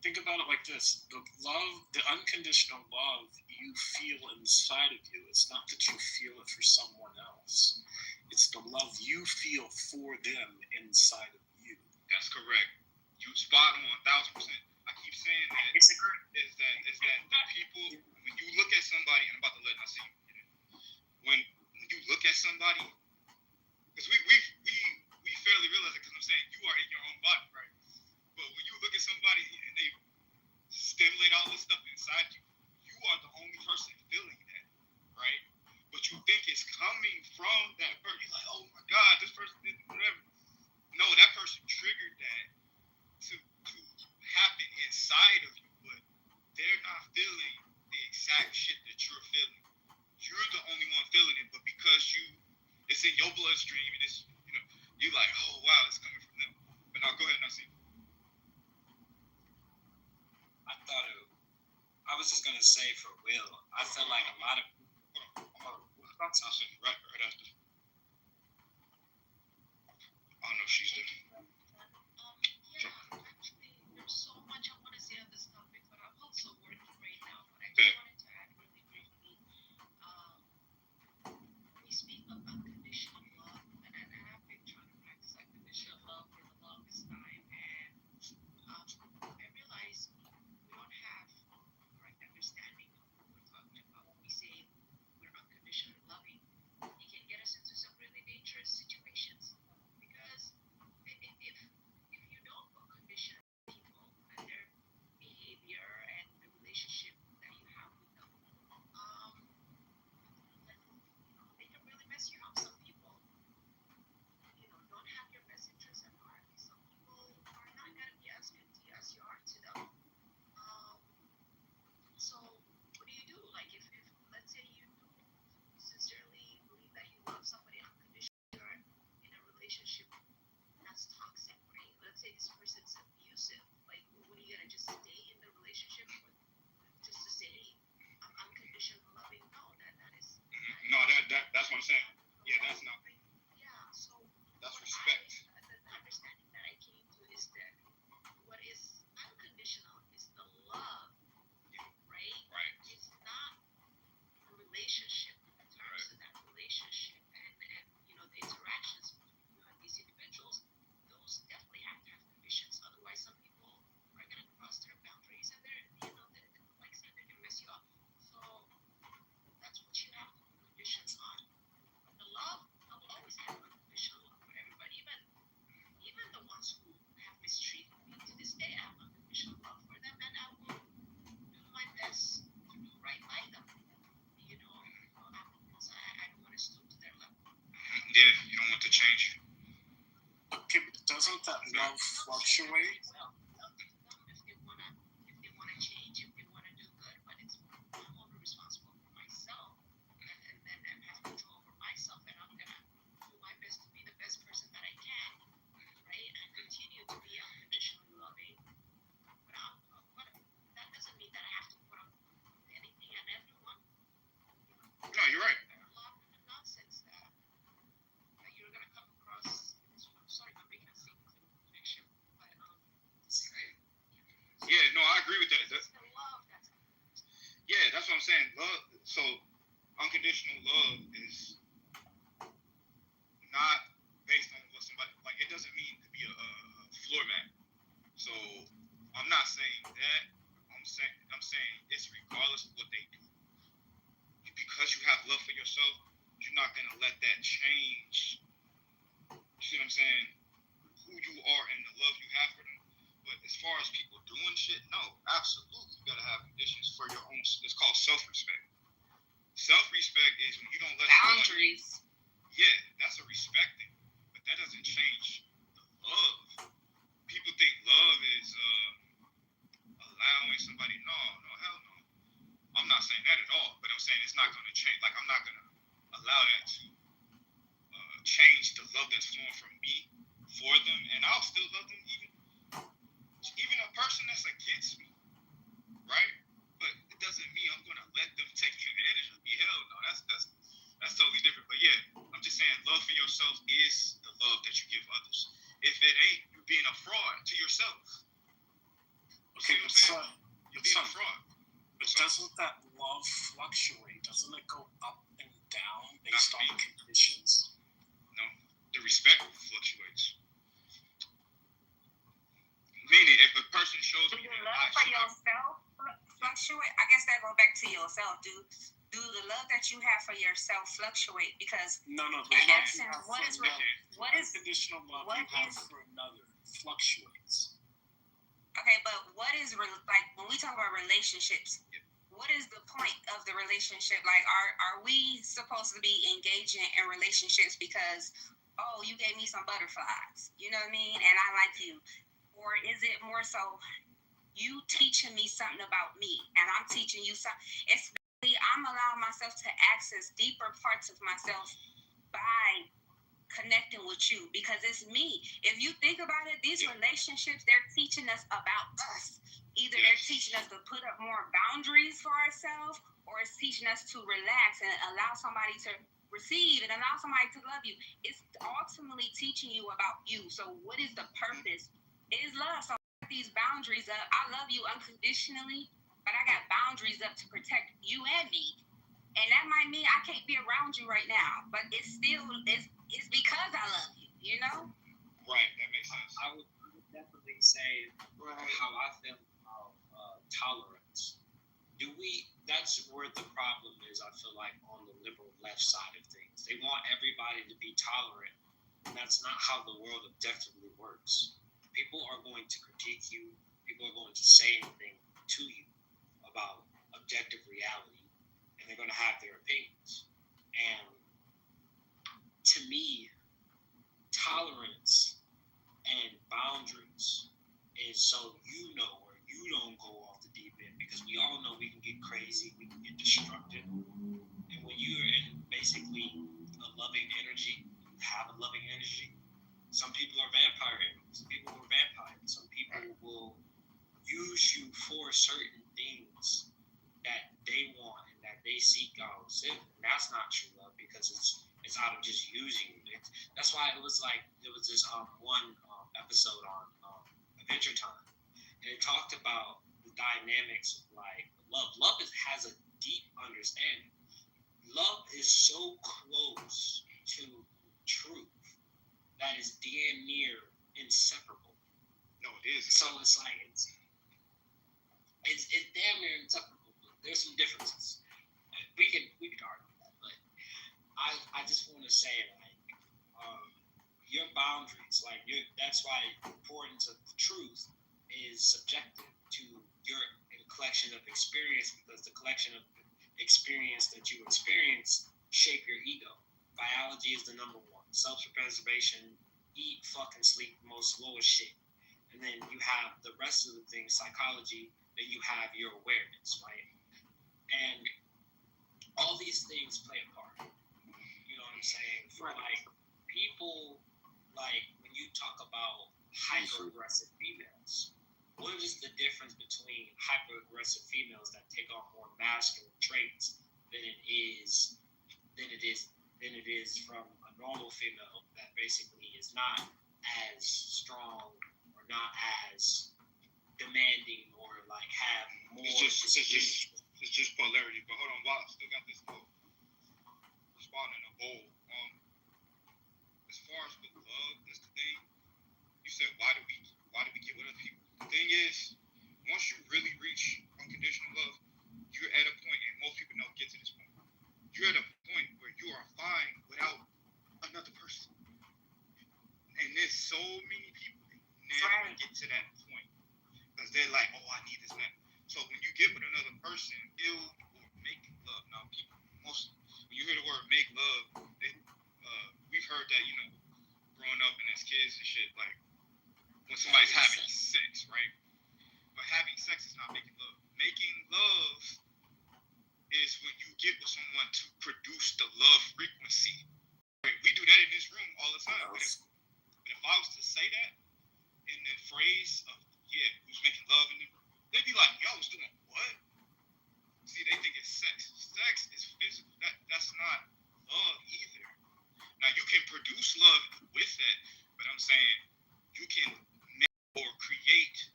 Speaker 20: Think about it like this: the unconditional love you feel inside of you. It's not that you feel it for someone else. It's the love you feel for them inside of you.
Speaker 7: That's correct. You spot on, 1,000%. I keep saying that. Is that the people, when you look at somebody, and I'm about to let Nassim get it. When you look at somebody, because we fairly realize it, because I'm saying you are in your own body, right? But when you look at somebody and they stimulate all this stuff inside you, you are the only person feeling that, right? But you think it's coming from that person. You're like, oh my God, this person did whatever. No, that person triggered that to happen inside of you, but they're not feeling the exact shit that you're feeling. You're the only one feeling it, but because it's in your bloodstream, and it's, you're like, oh wow, it's coming from them. But now go ahead, Nassim.
Speaker 11: I was just gonna say for Will, I feel like a lot of
Speaker 7: Nassim, right after. Oh no, she's there.
Speaker 14: Actually, there's so much I want to say on this topic, but I'm also working right now. But I just wanted to add really briefly. We speak of unconditional love, and I've been trying to practice unconditional love for the longest time, and I realize we don't have the correct understanding of what we're talking about when we say we're unconditionally loving. It can get us into some really dangerous situations, because if you don't unconditionally people and their behavior and the relationship that you have with them, they can really mess you up. Some people, don't have your best interests at heart. Some people are not gonna be as good to you as you are to them. So what do? Like if let's say you do sincerely believe that you love somebody unconditionally, or in a relationship that's toxic, right? Let's say this person's abusive. Like, what are you gonna just stay in the relationship just to say I'm unconditional loving? No, that is.
Speaker 7: No, that's what I'm saying. Yeah, that's not.
Speaker 14: Yeah, so
Speaker 7: that's respect.
Speaker 14: The understanding that I came to is that what is unconditional is the love, right?
Speaker 7: Right.
Speaker 14: It's not a relationship in terms of that relationship and the interactions between you and these individuals. Those definitely have to have conditions. Otherwise, some people are gonna cross their boundaries and they're like I said, they're gonna mess you up. So that's what you have to put conditions on. The love, I will always have unconditional love for everybody, even the ones who have mistreated me. To this day, I have unconditional love for them, and I will do my best to do right by them. Because I don't want to stoop to their level.
Speaker 7: Yeah, you don't want to change.
Speaker 20: doesn't that love fluctuate?
Speaker 7: No, you're right. Yeah, no, I agree with that. Yeah, that's what I'm saying. Love. So, unconditional love is not based on what somebody like. It doesn't mean to be a floor mat. So, I'm not saying that. I'm saying it's regardless of what they do. Because you have love for yourself, you're not gonna let that change. You see what I'm saying? Who you are and the love you have for them. But as far as people doing shit, no, absolutely, you gotta have conditions for your own. It's called self-respect. Self-respect is when you don't let
Speaker 19: boundaries.
Speaker 7: Yeah, that's a respecting, but that doesn't change the love. People think love is allowing somebody. No, hell no. I'm not saying that at all, but I'm saying it's not gonna change. Like I'm not gonna allow that to change the love that's flowing from me for them, and I'll still love them even a person that's against me, right? But it doesn't mean I'm gonna let them take advantage of me. Hell no, that's totally different. But yeah, I'm just saying love for yourself is the love that you give others. If it ain't, you're being a fraud to yourself.
Speaker 20: Okay,
Speaker 7: you see what I'm saying? You're being a fraud.
Speaker 20: But doesn't that love fluctuate? Doesn't it go up and down based on conditions?
Speaker 7: No, the respect fluctuates. Meaning, if a person shows me
Speaker 19: that love for yourself fluctuate, I guess that goes back to yourself. Do the love that you have for yourself fluctuate? Because
Speaker 20: no.
Speaker 19: In essence, what is
Speaker 20: conditional love you have for another fluctuates?
Speaker 19: Okay, but what is like when we talk about relationships? What is the point of the relationship? Like, are we supposed to be engaging in relationships because, oh, you gave me some butterflies, you know what I mean, and I like you? Or is it more so you teaching me something about me and I'm teaching you something? It's basically I'm allowing myself to access deeper parts of myself by connecting with you because it's me. If you think about it, these relationships, they're teaching us about us. Either they're teaching us to put up more boundaries for ourselves, or it's teaching us to relax and allow somebody to receive and allow somebody to love you. It's ultimately teaching you about you. So what is the purpose? It is love. So I got these boundaries up. I love you unconditionally, but I got boundaries up to protect you and me. And that might mean I can't be around you right now, but it's because I love you, you know?
Speaker 7: Right, that makes sense.
Speaker 11: I would definitely say how I feel about tolerance. That's where the problem is, I feel like, on the liberal left side of things. They want everybody to be tolerant, and that's not how the world objectively works. People are going to critique you. People are going to say anything to you about objective reality, and they're going to have their opinions. And to me, tolerance and boundaries is so you know where you don't go off the deep end, because we all know we can get crazy, we can get destructive. And when you're in basically a loving energy, have a loving energy, some people are vampires. Some people are vampires. Some people will use you for certain things that they want and that they seek out. And that's not true love, because it's out of just using you. That's why it was this one episode on Adventure Time, and it talked about the dynamics of like love. Love has a deep understanding. Love is so close to truth that is damn near inseparable.
Speaker 7: No, it is.
Speaker 11: So it's like it's damn near inseparable. But there's some differences. We could argue that, but I just want to say like your boundaries, that's why the importance of the truth is subjective to your collection of experience, because the collection of experience that you experience shape your ego. Biology is the number one. Self-preservation eat, fucking sleep, most lowest shit. And then you have the rest of the things, psychology, then you have your awareness, right? And all these things play a part. You know what I'm saying? For like people, like when you talk about hyper-aggressive females, what is the difference between hyper-aggressive females that take on more masculine traits than it is from a normal female that basically is not as strong or not as demanding or like have more.
Speaker 7: It's just polarity. But hold on, Bob, still got this quote. Responding to bold. As far as with love, that's the thing. You said why do we get with other people? The thing is, once you really reach unconditional love, you're at a point, and most people don't get to this point. You're at a point where you are fine without another person. And there's so many people that never get to that point. Because they're like, oh, I need this man. So when you get with another person, build or make love. Now, people, when you hear the word make love, we've heard that, growing up and as kids and shit, like, when somebody's having sex, right? But having sex is not making love. Making love is when you get with someone to produce the love frequency. Right? We do that in this room all the time. But if I was to say that in the phrase of, who's making love in the room, they'd be like, yo, I was doing what? See, they think it's sex. Sex is physical. That's not love either. Now, you can produce love with that, but I'm saying you can make or create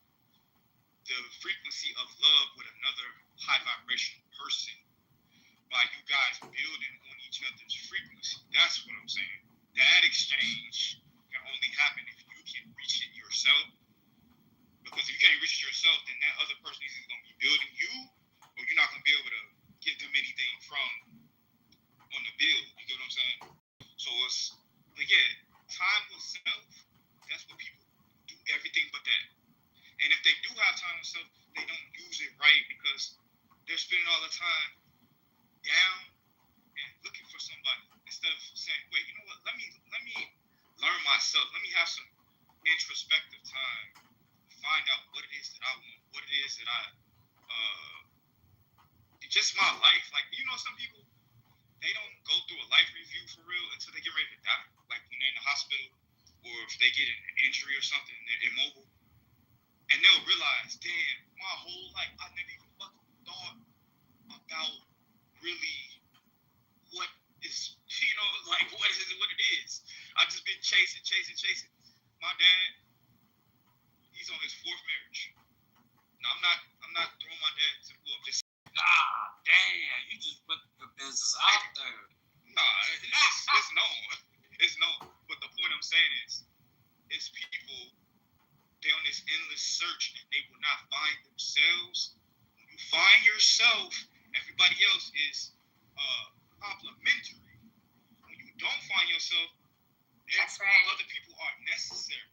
Speaker 7: the frequency of love with another high vibrational person by you guys building on each other's frequency. That's what I'm saying. That exchange can only happen if you can reach it yourself. Because if you can't reach it yourself, then that other person is either going to be building you, or you're not going to be able to give them anything from on the build. You get what I'm saying? So time with self, that's what people do everything but that. And if they do have time with self, they don't use it right because they're spending all the time down and looking for somebody instead of saying, wait, you know what, let me learn myself. Let me have some introspective time. Find out what it is that I want, what it is that just my life. Like, some people, they don't go through a life review for real until they get ready to die. Like when they're in the hospital or if they get an injury or something and they're immobile. And they'll realize, damn, my whole life, I never even fucking thought about really what is, what it is. I just been chasing. My dad, he's on his 4th marriage. Now, I'm not throwing my dad to the wolf. Just
Speaker 11: damn, you just put the business out there.
Speaker 7: Nah, it's known. It's known. But the point I'm saying is people, they're on this endless search and they will not find themselves. When you find yourself, everybody else is complementary. When you don't find yourself,
Speaker 14: that's right.
Speaker 7: Other people are necessary.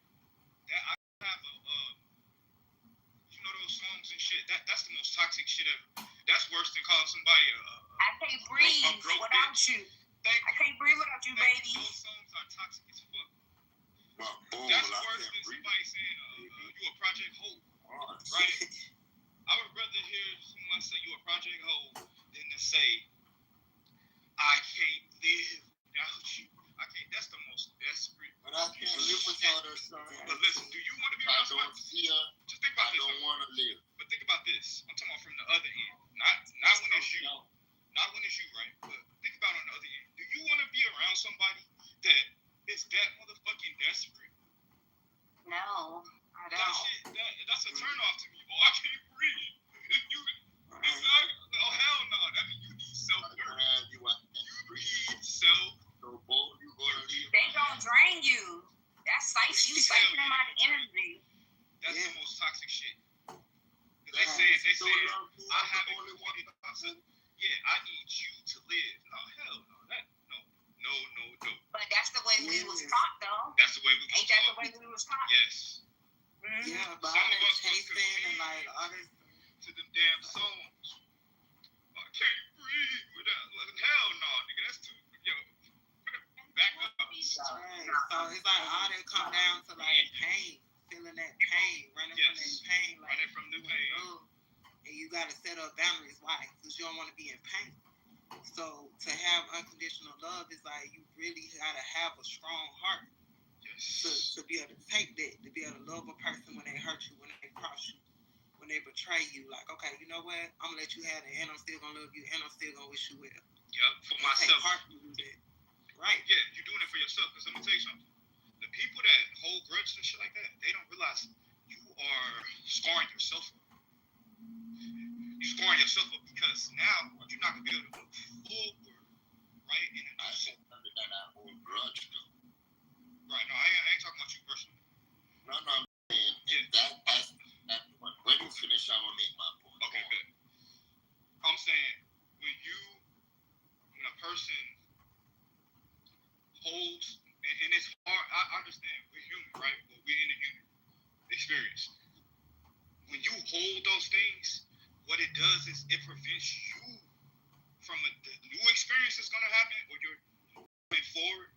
Speaker 7: I have those songs and shit. That's the most toxic shit ever. That's worse than calling somebody
Speaker 14: I can't breathe without you. I can't breathe without you, baby.
Speaker 7: Those songs are toxic as fuck.
Speaker 18: Well,
Speaker 7: that's worse than somebody saying you a Project Hope, right? I would rather hear someone say you a Project Hope than to say I can't live without you. I can't. That's the most desperate.
Speaker 18: But I can't live without her, son.
Speaker 7: But listen, do you want to be around somebody? Just think about this.
Speaker 18: I don't want to live.
Speaker 7: But think about this. I'm talking about from the other end. Not when it's you. Not when it's you, right? But think about on the other end. Do you want to be around somebody that is that motherfucking desperate?
Speaker 14: No, I don't.
Speaker 7: That's a turn off to me. Oh, I can't breathe. Oh, hell no. That means you need self-worth. You need self-worth.
Speaker 14: They don't drain you. That's you siphoning out the energy.
Speaker 7: That's the most toxic shit. They say, I haven't wanted to. Yeah, I need you to live. No, hell no. No.
Speaker 14: But that's the way we was taught, though.
Speaker 7: That's the way we was taught.
Speaker 14: Ain't that the way we was taught?
Speaker 7: Yes.
Speaker 14: Mm-hmm.
Speaker 9: Yeah, but
Speaker 7: some
Speaker 9: I
Speaker 7: of us
Speaker 9: chasing and like all this
Speaker 7: to them damn songs. I can't breathe without. Hell no, nigga. That's too. Yo, back up.
Speaker 9: right. So it's like all that come down to like pain, feeling that pain, running from that pain, like
Speaker 7: running from the pain.
Speaker 9: And you gotta set up boundaries. Why? Because you don't want to be in pain. So to have unconditional love is like you really gotta have a strong heart to be able to take that, to be able to love a person when they hurt you, when they cross you, when they betray you. Like, okay, you know what? I'm gonna let you have it, and I'm still gonna love you, and I'm still gonna wish you well.
Speaker 7: Yep, for
Speaker 9: It
Speaker 7: myself.
Speaker 9: take heart to do that. Right.
Speaker 7: Yeah, you're doing it for yourself. Because I'm gonna tell you something. The people that hold grudges and shit like that, they don't realize you are scarring yourself up. You're scarring yourself up because now you're not gonna be able to look forward, right? And
Speaker 18: I said that I hold grudge though.
Speaker 7: Right, no, I ain't talking about you personally.
Speaker 18: No, I'm saying if that point. When you finish, I'm gonna make my point.
Speaker 7: Okay, good. I'm saying when a person holds, and it's hard. I understand we're human, right? But we're in the human experience. When you hold those things, what it does is it prevents you from the new experience that's gonna happen, or you're moving forward.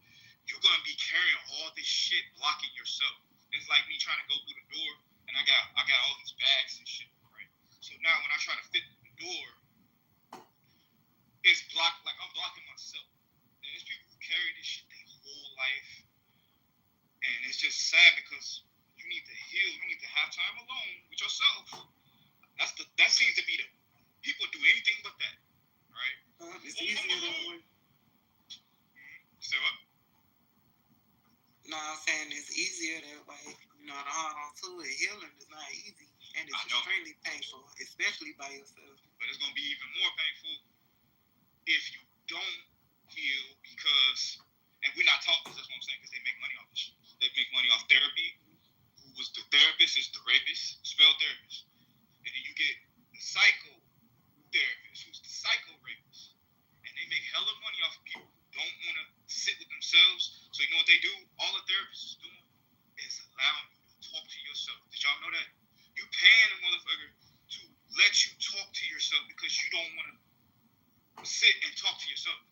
Speaker 7: You're gonna be carrying all this shit, blocking yourself. It's like me trying to go through the door, and I got all these bags and shit, right? So now when I try to fit through the door, it's blocked. Like I'm blocking myself. And there's people who carry this shit their whole life, and it's just sad because you need to heal. You need to have time alone with yourself. That seems to be the people do anything but that, right?
Speaker 9: It's easier that way.
Speaker 7: So what?
Speaker 9: No, I'm saying it's easier that way. You know, the hard on to it. Healing is not easy, and it's extremely painful, especially by yourself.
Speaker 7: But it's gonna be even more painful if you don't heal because, and we're not taught this. That's what I'm saying, because they make money off this shit. They make money off therapy. Who was the therapist is the rapist, spelled therapist, and then you get the psycho therapist, who's the psycho rapist, and they make hella money off of people who don't want to sit with themselves. So you know what they do? All the therapists is doing is allowing you to talk to yourself. Did y'all know that? You paying a motherfucker to let you talk to yourself because you don't want to sit and talk to yourself.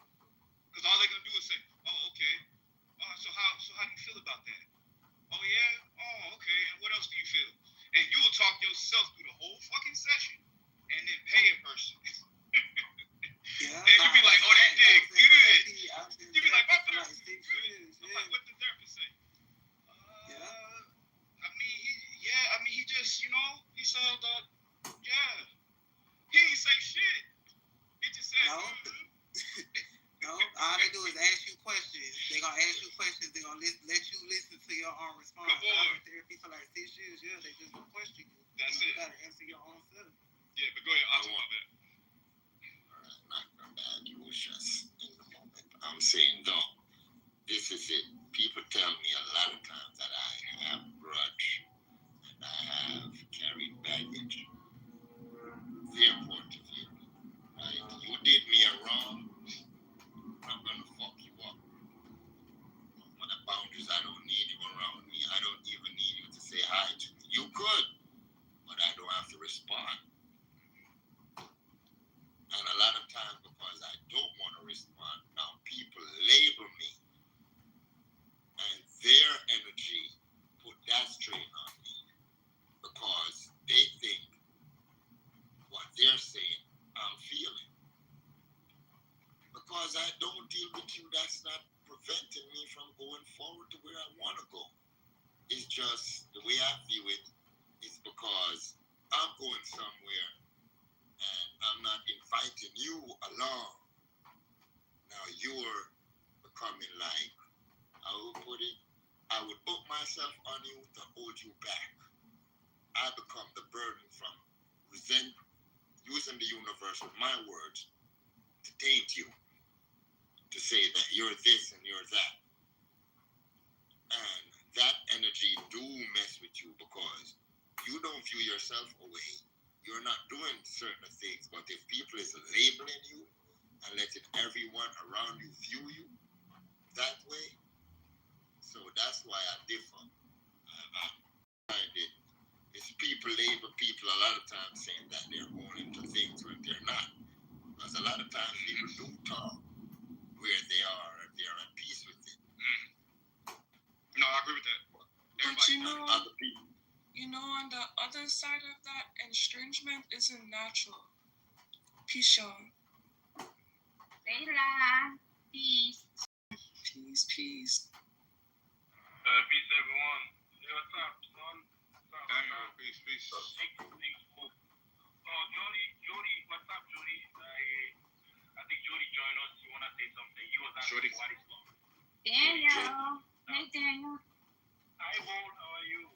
Speaker 7: Because all they're gonna do is say, "Oh, okay. So how do you feel about that? Oh yeah. Oh, okay. And what else do you feel?" And you'll talk yourself through the whole fucking session, and then pay a person.
Speaker 9: Yeah,
Speaker 7: and you be like, "Oh, they did good." You be like, "My therapist did good." I'm like, "What the therapist say?" I mean, he just, he said that, yeah. He ain't say shit. He just said,
Speaker 9: No, all they do is ask you questions. They're going to ask you questions. They're going to let you listen to your own response. I've been in therapy for like 6 years. Yeah, they just going to question you.
Speaker 7: That's
Speaker 9: you
Speaker 7: it.
Speaker 9: You got to answer your own self.
Speaker 7: Yeah, but go ahead. I'll talk about that.
Speaker 18: Not bad. You was just in the moment. I'm saying, no, this is it. People tell me a lot of times that I have grudge and I have carried baggage. Very important to you. Right? You did me a wrong, I'm going to fuck you up. On the boundaries, I don't need you around me. I don't even need you to say hi to me. You could, but I don't have to respond. And a lot of times, because I don't want to respond, now people label me, and their energy put that strain on me because they think what they're saying I'm feeling. Because I don't deal with you, that's not preventing me from going forward to where I want to go. It's just the way I view it is because I'm going somewhere and I'm not inviting you along. Now you're becoming like, I would put it, I would put myself on you to hold you back. I become the burden from using the universe with my words to taint you, to say that you're this and you're that. And that energy do mess with you because you don't view yourself away. You're not doing certain things, but if people is labeling you and letting everyone around you view you that way, so that's why I differ. I find it. It's people label people a lot of times saying that they're going into things when they're not. Because a lot of times people do talk where they are, if they're at peace with it.
Speaker 8: You know, on the other side of that, estrangement isn't natural. Peace, y'all.
Speaker 19: Say la. Peace.
Speaker 8: Peace, peace.
Speaker 10: Peace, everyone. Hey, what's up, son?
Speaker 7: Daniel, peace, peace.
Speaker 10: Jody, what's up, Jody? I think Jody joined us. You wanna say something? He was asking
Speaker 7: Jody.
Speaker 10: what is love.
Speaker 19: Daniel. Hey, Daniel.
Speaker 10: Hi, Paul. How are you?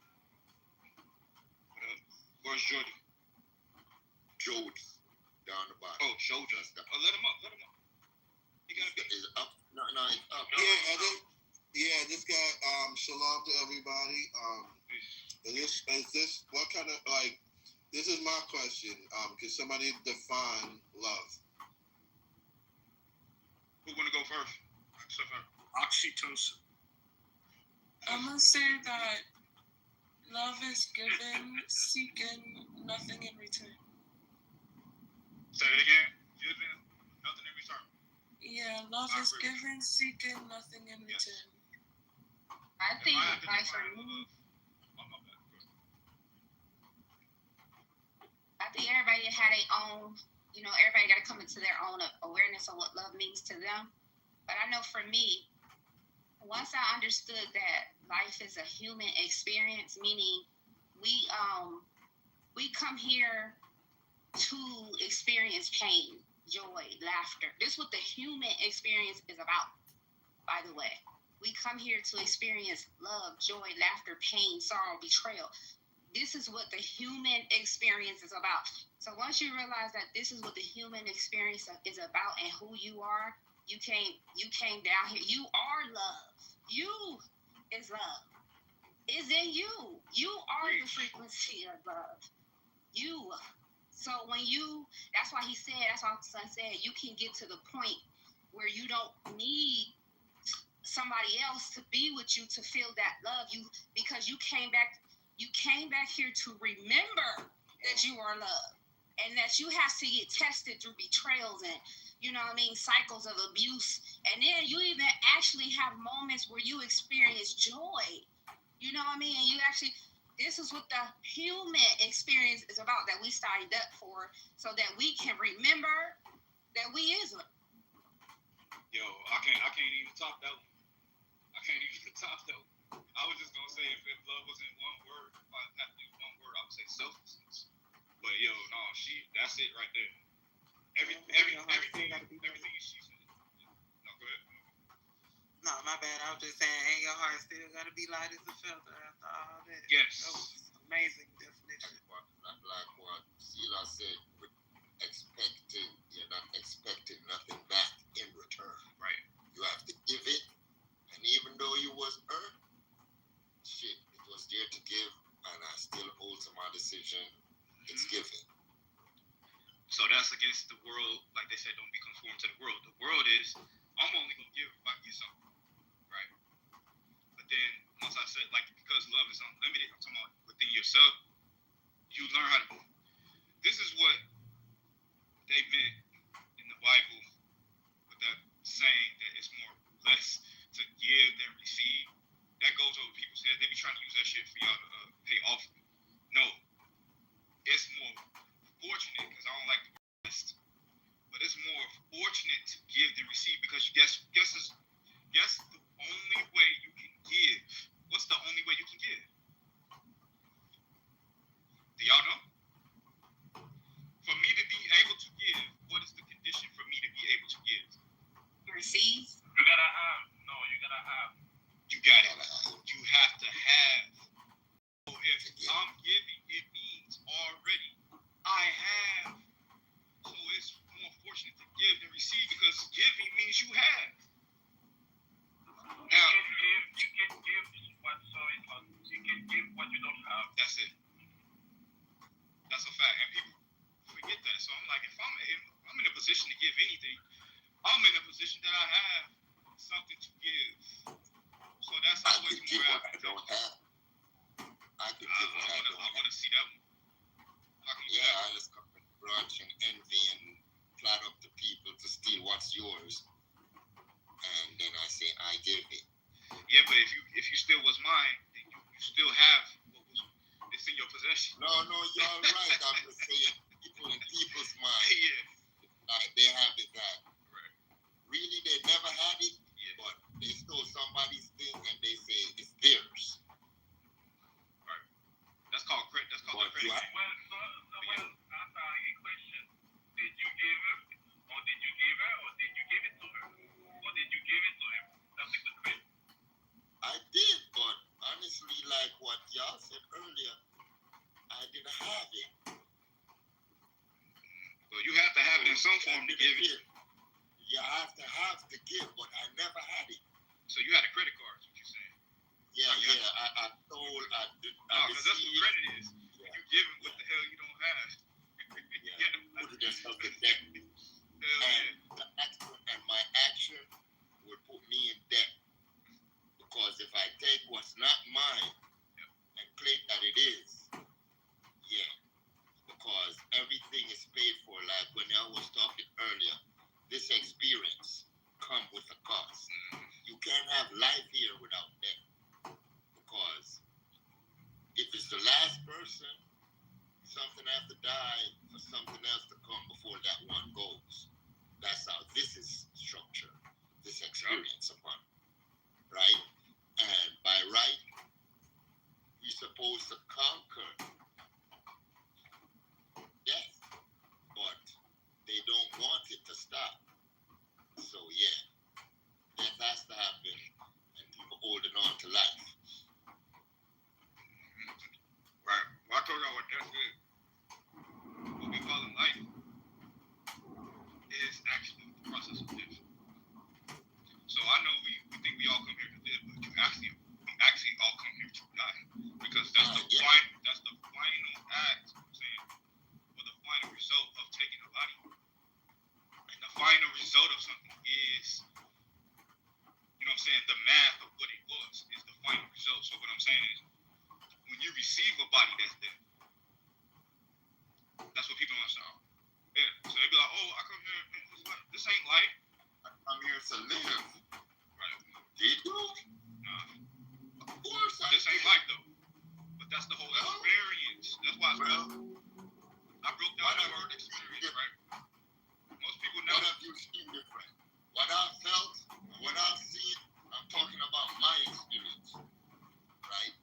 Speaker 7: Where's Jody?
Speaker 18: Jody, down the bottom.
Speaker 7: Oh, Jody. Let him up. He gotta be.
Speaker 18: Is up? No, he's up.
Speaker 15: Yeah, this guy. Shalom to everybody. Is this what kind of like? This is my question. Can somebody define love?
Speaker 7: Who wanna go first?
Speaker 20: Oxytocin.
Speaker 8: I'm gonna say that love is given, seeking nothing in return.
Speaker 7: Say it again. Giving nothing in return.
Speaker 8: Yeah, love is given, seeking nothing in return.
Speaker 19: I think, like for me, I think everybody had their own, everybody got to come into their own awareness of what love means to them. But I know for me, once I understood that life is a human experience, meaning we come here to experience pain, joy, laughter. This is what the human experience is about, by the way. We come here to experience love, joy, laughter, pain, sorrow, betrayal. This is what the human experience is about. So once you realize that this is what the human experience is about and who you are, you came down here. You are love. You is love. Is in you. You are the frequency of love. You. So that's why my son said, you can get to the point where you don't need somebody else to be with you to feel that love, because you came back here to remember that you are loved, and that you have to get tested through betrayals and cycles of abuse, and then you even actually have moments where you experience joy, and you actually, this is what the human experience is about, that we signed up for, so that we can remember that we is love.
Speaker 7: Yo, I can't even top that one. I was just gonna say, if love was in one word, if I had to use one word, I would say selflessness. But yo, no, that's it right there. Everything she said. No, go ahead.
Speaker 9: No, my bad. I was just saying, and your heart still gotta be light as a feather after all that.
Speaker 7: Yes.
Speaker 9: That was amazing definition.
Speaker 18: Like what Sheila said, you're not expecting nothing back in return.
Speaker 7: Right.
Speaker 18: You have to give it, and even though you was earned, it was there to give, and I still hold to my decision. It's given.
Speaker 7: So that's against the world. Like they said, don't be conformed to the world. The world is, I'm only gonna give if I get something, right? But then once I said, like, because love is unlimited, I'm talking about within yourself, you learn how to. This is what they meant in the Bible with that saying that it's more blessed to give than receive. That goes over people's heads. They be trying to use that shit for y'all to pay off. No, it's more fortunate, because I don't like the word blessed, but it's more fortunate to give than receive, because guess the only way you can give. What's the only way you can give? Do y'all know? For me to be able to give, what is the condition for me to be able to give?
Speaker 19: Receive.
Speaker 10: You gotta have. No, you gotta have.
Speaker 7: You got it. You have to have. So if I'm giving, it means already I have. So it's more fortunate to give than receive, because giving means you have. Now,
Speaker 10: you can give what you don't have.
Speaker 7: That's it. That's a fact, and people forget that. So I'm like, if I'm in a position to give anything, I'm in a position that I have something to give. So that's always more
Speaker 18: what I don't have. I could give what I don't have.
Speaker 7: I want to see that one.
Speaker 18: I just come with grudge and envy and plot up the people to steal what's yours, and then I say I give it.
Speaker 7: Yeah, but if you still was mine, then you still have what was, it's in your possession.
Speaker 18: No, you're right. I'm just saying people in people's mind.
Speaker 7: Yeah.
Speaker 18: They have it that really they never had it, but they stole somebody's thing and they say it's theirs.
Speaker 7: Right. That's called credit. That's called credit.
Speaker 10: Well, that's a question. Did you give him, or did you give her, or did you give it to her, or did you give it to him? That's a good question.
Speaker 18: I did, but honestly, like what y'all said earlier, I didn't have it.
Speaker 7: Well, you have to have it in some form to give it.
Speaker 18: You have to give, but I never had it.
Speaker 7: So you had a credit card, is what you're saying?
Speaker 18: Yeah. I told.
Speaker 7: Because that's what credit is. Yeah. You give it what the hell you don't have.
Speaker 18: Put yourself in debt. And my action would put me in debt. Because if I take what's not mine and claim that it is, because everything is paid for. Like when I was talking earlier, this experience comes with a cost. You can't have life here without debt. Because if it's the last person, something has to die for something else to come before that one goes. That's how this is structured, this experience upon, right? And by right, we're supposed to conquer death, but they don't want it to stop. So death has to happen, and people holding on to life.
Speaker 7: Right. Well, I told y'all what death is. What we call in life is actually the process of death. So I know we think we all come here to live, but we actually all come here to die, because that's the final act, I'm saying, or the final result of taking a body. And the final result of something is, you know what I'm saying, the math of what it was is the final result. So what I'm saying is, when you receive a body that's dead, that's what people understand. Yeah. So they be like, oh, I come here, this ain't life.
Speaker 18: I come here to live.
Speaker 7: Right.
Speaker 18: Did you?
Speaker 7: Nah.
Speaker 18: Of course I
Speaker 7: This ain't life though. But that's the whole experience. That's why it's I broke down that word experience, right? Most people know.
Speaker 18: What have you seen different? What I've felt, what I've seen, I'm talking about my experience. Right?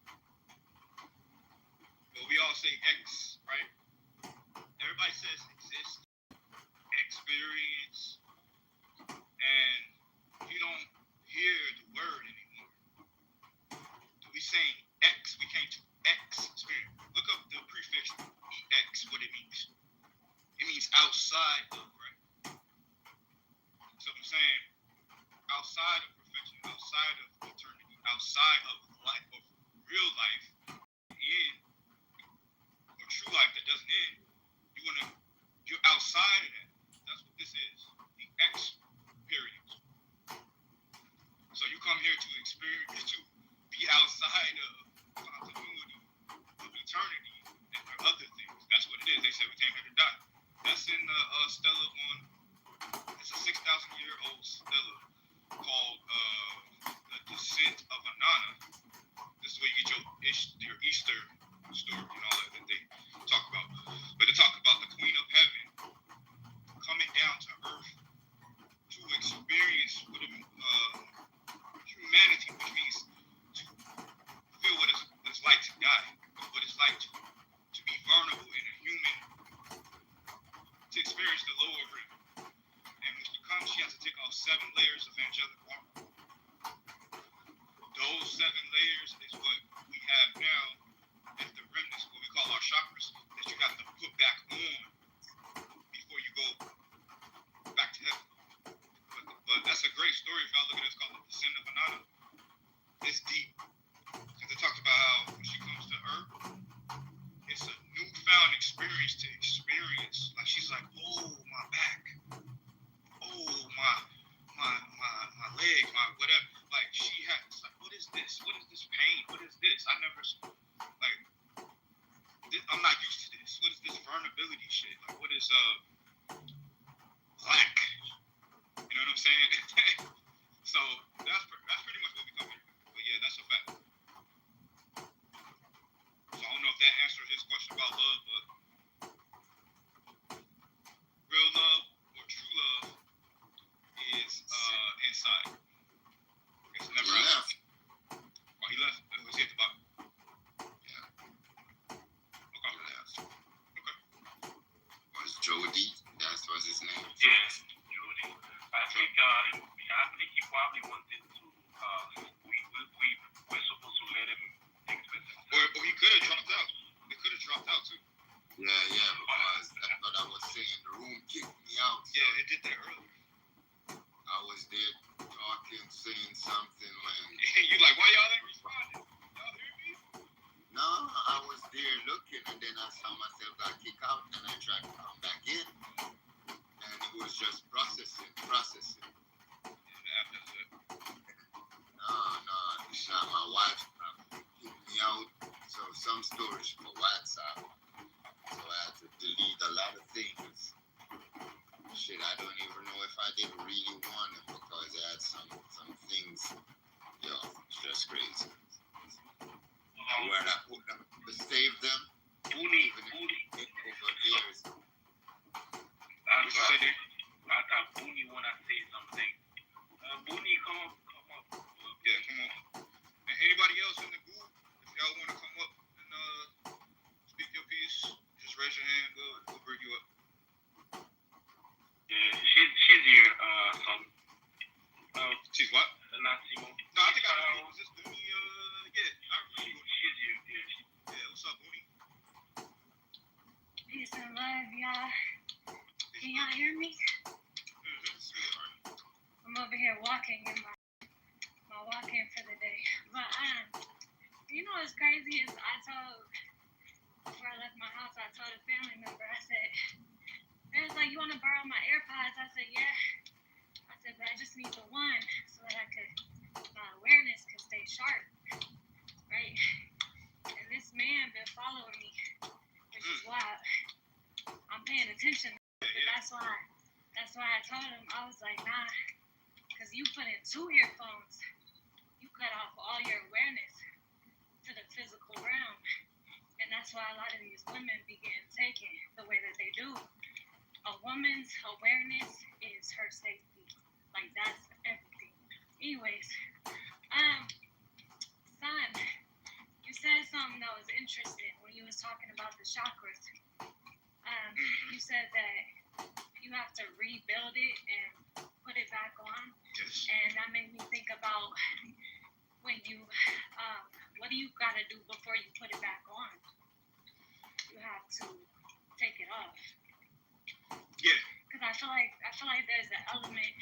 Speaker 7: Well, we all say X, right? Everybody says exist, experience, and you don't hear the word anymore. We saying X, we came to X experience. Look up the prefix EX, what it means. It means outside of, right? So I'm saying outside of perfection, outside of eternity, outside of life, of real life, or true life that doesn't end, you're outside of that. That's what this is, the X period. So you come here to experience, to be outside of continuity, of eternity, and other things. That's what it is. They said we came here to die. That's in the stela on, it's a 6,000-year-old stela called the Descent of Anana. This is where you get your Easter story and all that they talk about. But they talk about the Queen of Heaven coming down to earth to experience what humanity, which means to feel what it's like to die, what it's like to be vulnerable in a human, to experience the lower realm. And when she comes, she has to take off 7 layers of angelic armor. Those 7 layers is what we have now as the remnants, what we call our chakras, that you have to put back on before you go back to heaven. But that's a great story. If y'all look at it, it's called the Descent of Anana. It's deep. Because it talks about how when she comes to earth, it's a newfound experience to experience. Like she's like, oh, my back. Oh, my leg, my whatever. Like she has, like, what is this? What is this pain? What is this? I never, like, I'm not used to this. What is this vulnerability shit? Like, what is lack? You know what I'm saying? So that's pretty much what we come here. But yeah, that's a
Speaker 10: we're supposed to let him express himself. Or he could have dropped out. He could have dropped out too.
Speaker 18: Yeah, because that's what I was saying. The room kicked me out.
Speaker 10: Yeah, it did that earlier.
Speaker 18: I was there talking, saying something when
Speaker 10: you like, why y'all ain't responding? Y'all hear me?
Speaker 18: no, I was there looking, and then I saw myself got kicked out, and I tried to come back in, and it was just processing. No, it's not my wife kicked me out. So some storage for WhatsApp. So I had to delete a lot of things. Shit, I don't even know if I did really want them because I had some things. Yo, it's just crazy. Where I put them to save them.
Speaker 10: Booty.
Speaker 18: Over years.
Speaker 10: I thought Booty wanna say something. Booty, come up. Yeah, come on. And anybody else in the group, if y'all wanna come up and speak your piece, just raise your hand. We'll bring you up. Yeah, she's here. She's what? Not Simon. No, I think I know. Was this Booty? Yeah, I remember. She's here. Yeah. What's up, Booty?
Speaker 21: Peace and love, y'all. Can y'all hear me? I'm over here walking in my walk-in for the day. But you know what's crazy is before I left my house, I told a family member, I said, they was like, you want to borrow my AirPods? I said, yeah. I said, but I just need the one so that my awareness could stay sharp, right? And this man been following me, which is why I'm paying attention. But that's why I told him, I was like, nah, because you put in 2 earphones, you cut off all your awareness to the physical realm. And that's why a lot of these women begin taking the way that they do. A woman's awareness is her safety. Like, that's everything. Anyways, son, you said something that was interesting when you was talking about the chakras. You said that you have to rebuild it and put it back on.
Speaker 10: Yes.
Speaker 21: And that made me think about when you, what do you got to do before you put it back on? You have to take it off.
Speaker 10: Yeah.
Speaker 21: Because I feel like there's an element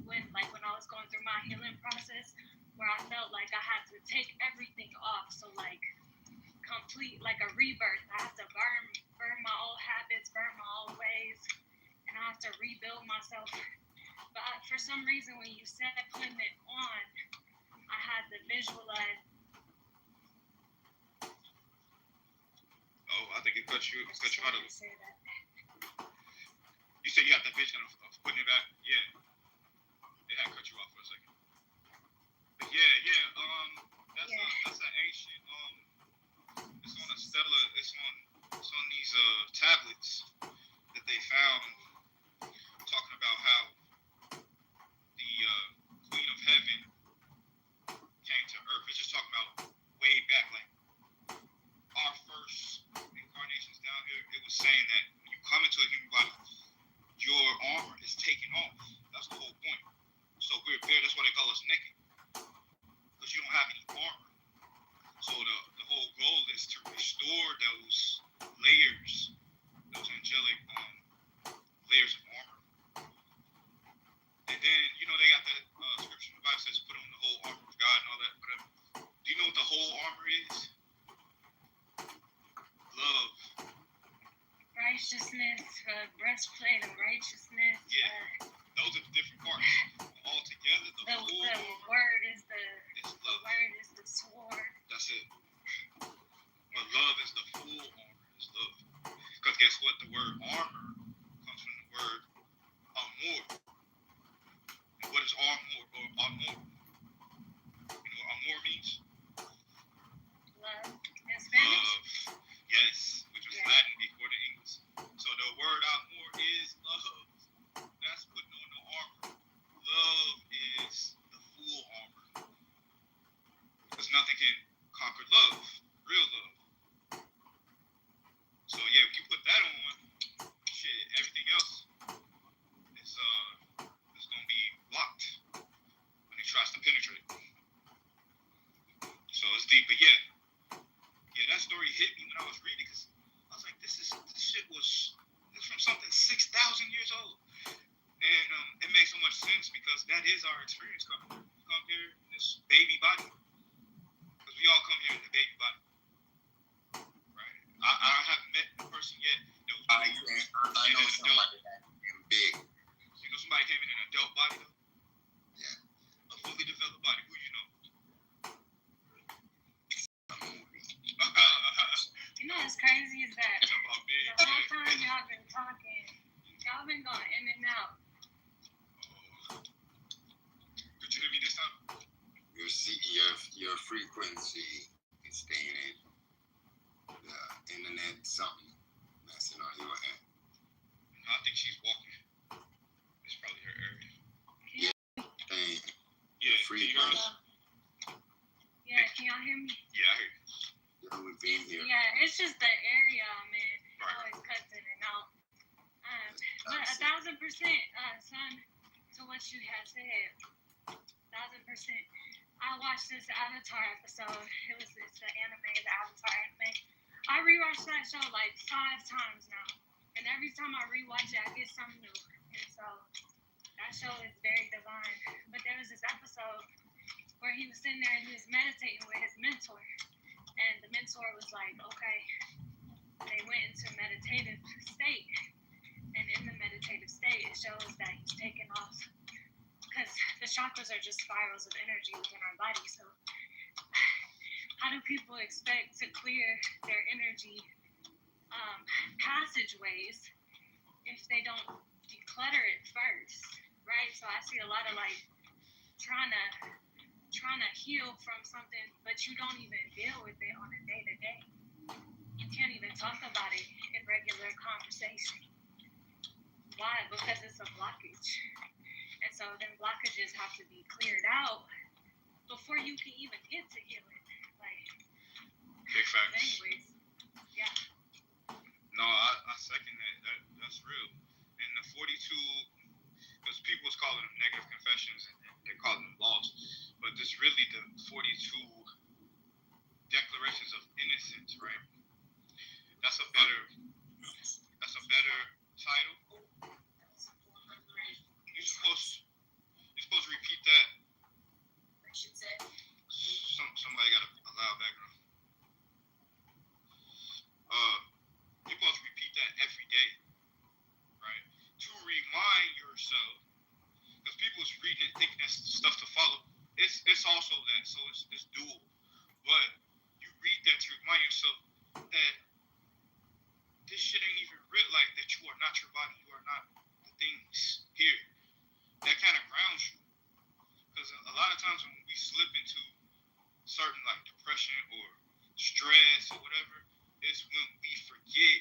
Speaker 21: when I was going through my healing process where I felt like I had to take everything off. So like complete like a rebirth. I have to burn my old habits, burn my old ways, and I have to rebuild myself. But for some reason, when you said putting it on, I had to visualize.
Speaker 10: Oh, I think it cut you out of it.
Speaker 21: Say that.
Speaker 10: You said you have the vision of putting it back. Yeah. It had cut you off for a second. But that's an ancient. It's on a stela. It's on these tablets that they found, talking about how the Queen of Heaven came to Earth. It's just talking about way back, like our first incarnations down here. It was saying that when you come into a human body, your armor is taken off. That's the whole point. So we're there. That's why they call us naked, because you don't have any armor. So the whole goal is to restore those layers, those angelic layers of armor. And then, they got the scripture in the Bible says put on the whole armor of God and all that, whatever. Do you know what the whole armor is? Love.
Speaker 21: Righteousness, breastplate of righteousness.
Speaker 10: Yeah, those are the different parts. All together, the
Speaker 21: word is the word is the sword.
Speaker 10: That's it. But love is the full armor. It's love. Because guess what? The word armor comes from the word amor. And what is amor or amor? You know what amor means?
Speaker 21: Love. In Spanish?
Speaker 10: Love. Yes, which was Latin before the English. So the word amor is love. That's putting on the armor. Love is the full armor. Because nothing can conquer love, real love. So yeah, if you put that on, shit, everything else is gonna be blocked.
Speaker 7: See, but yeah, that story hit me when I was reading because I was like, this shit was from something 6,000 years old, and it makes so much sense because that is our experience coming here. We come here in this baby body because we all come here in the baby body, right? I haven't met a person yet that was
Speaker 18: I know somebody that came big.
Speaker 7: You know somebody came in an adult body though?
Speaker 18: Yeah.
Speaker 7: A fully developed body. Who you know?
Speaker 21: You know what's crazy is that the whole time y'all been talking, y'all been going in and out.
Speaker 7: Did you hear me this time?
Speaker 18: Your frequency is staying in. The internet, something messing on your head.
Speaker 7: I think she's walking. It's probably her area.
Speaker 18: Yeah.
Speaker 7: Yeah.
Speaker 18: Frequency.
Speaker 21: Yeah, can y'all hear me?
Speaker 7: Yeah, I hear you.
Speaker 18: Yeah, we've been here.
Speaker 21: Yeah, it's just the area I'm in. It always cuts in and out. But 1,000%, son, to what you had said. 1,000%. I watched this Avatar episode. It's the anime, the Avatar anime. I rewatched that show like 5 times now. And every time I rewatch it, I get something new. And so that show is very divine. But there was this episode where he was sitting there and he was meditating with his mentor. And the mentor was like, okay, they went into meditative state. And in the meditative state, it shows that he's taken off. Because the chakras are just spirals of energy within our body. So how do people expect to clear their energy passageways if they don't declutter it first, right? So I see a lot of like trying to heal from something, but you don't even deal with it on a day-to-day. You can't even talk about it in regular conversation. Why? Because it's a blockage. And so then blockages have to be cleared out before you can even get to healing. Like,
Speaker 7: big facts.
Speaker 21: Anyways, yeah.
Speaker 7: No, I second that. That's real. And the 42, because people was calling them negative confessions and they're calling them laws, but this really the 42 declarations of innocence, right? That's a better title. You're supposed to repeat that. Somebody got a loud background. You're supposed to repeat that every day, right? To remind yourself, because people is reading and thinking that's stuff to follow. It's also that, so it's dual. But you read that to remind yourself that this shit ain't even real, like that you are not your body, you are not the things here. That kind of grounds you. Because a lot of times when we slip into certain like depression or stress or whatever, it's when we forget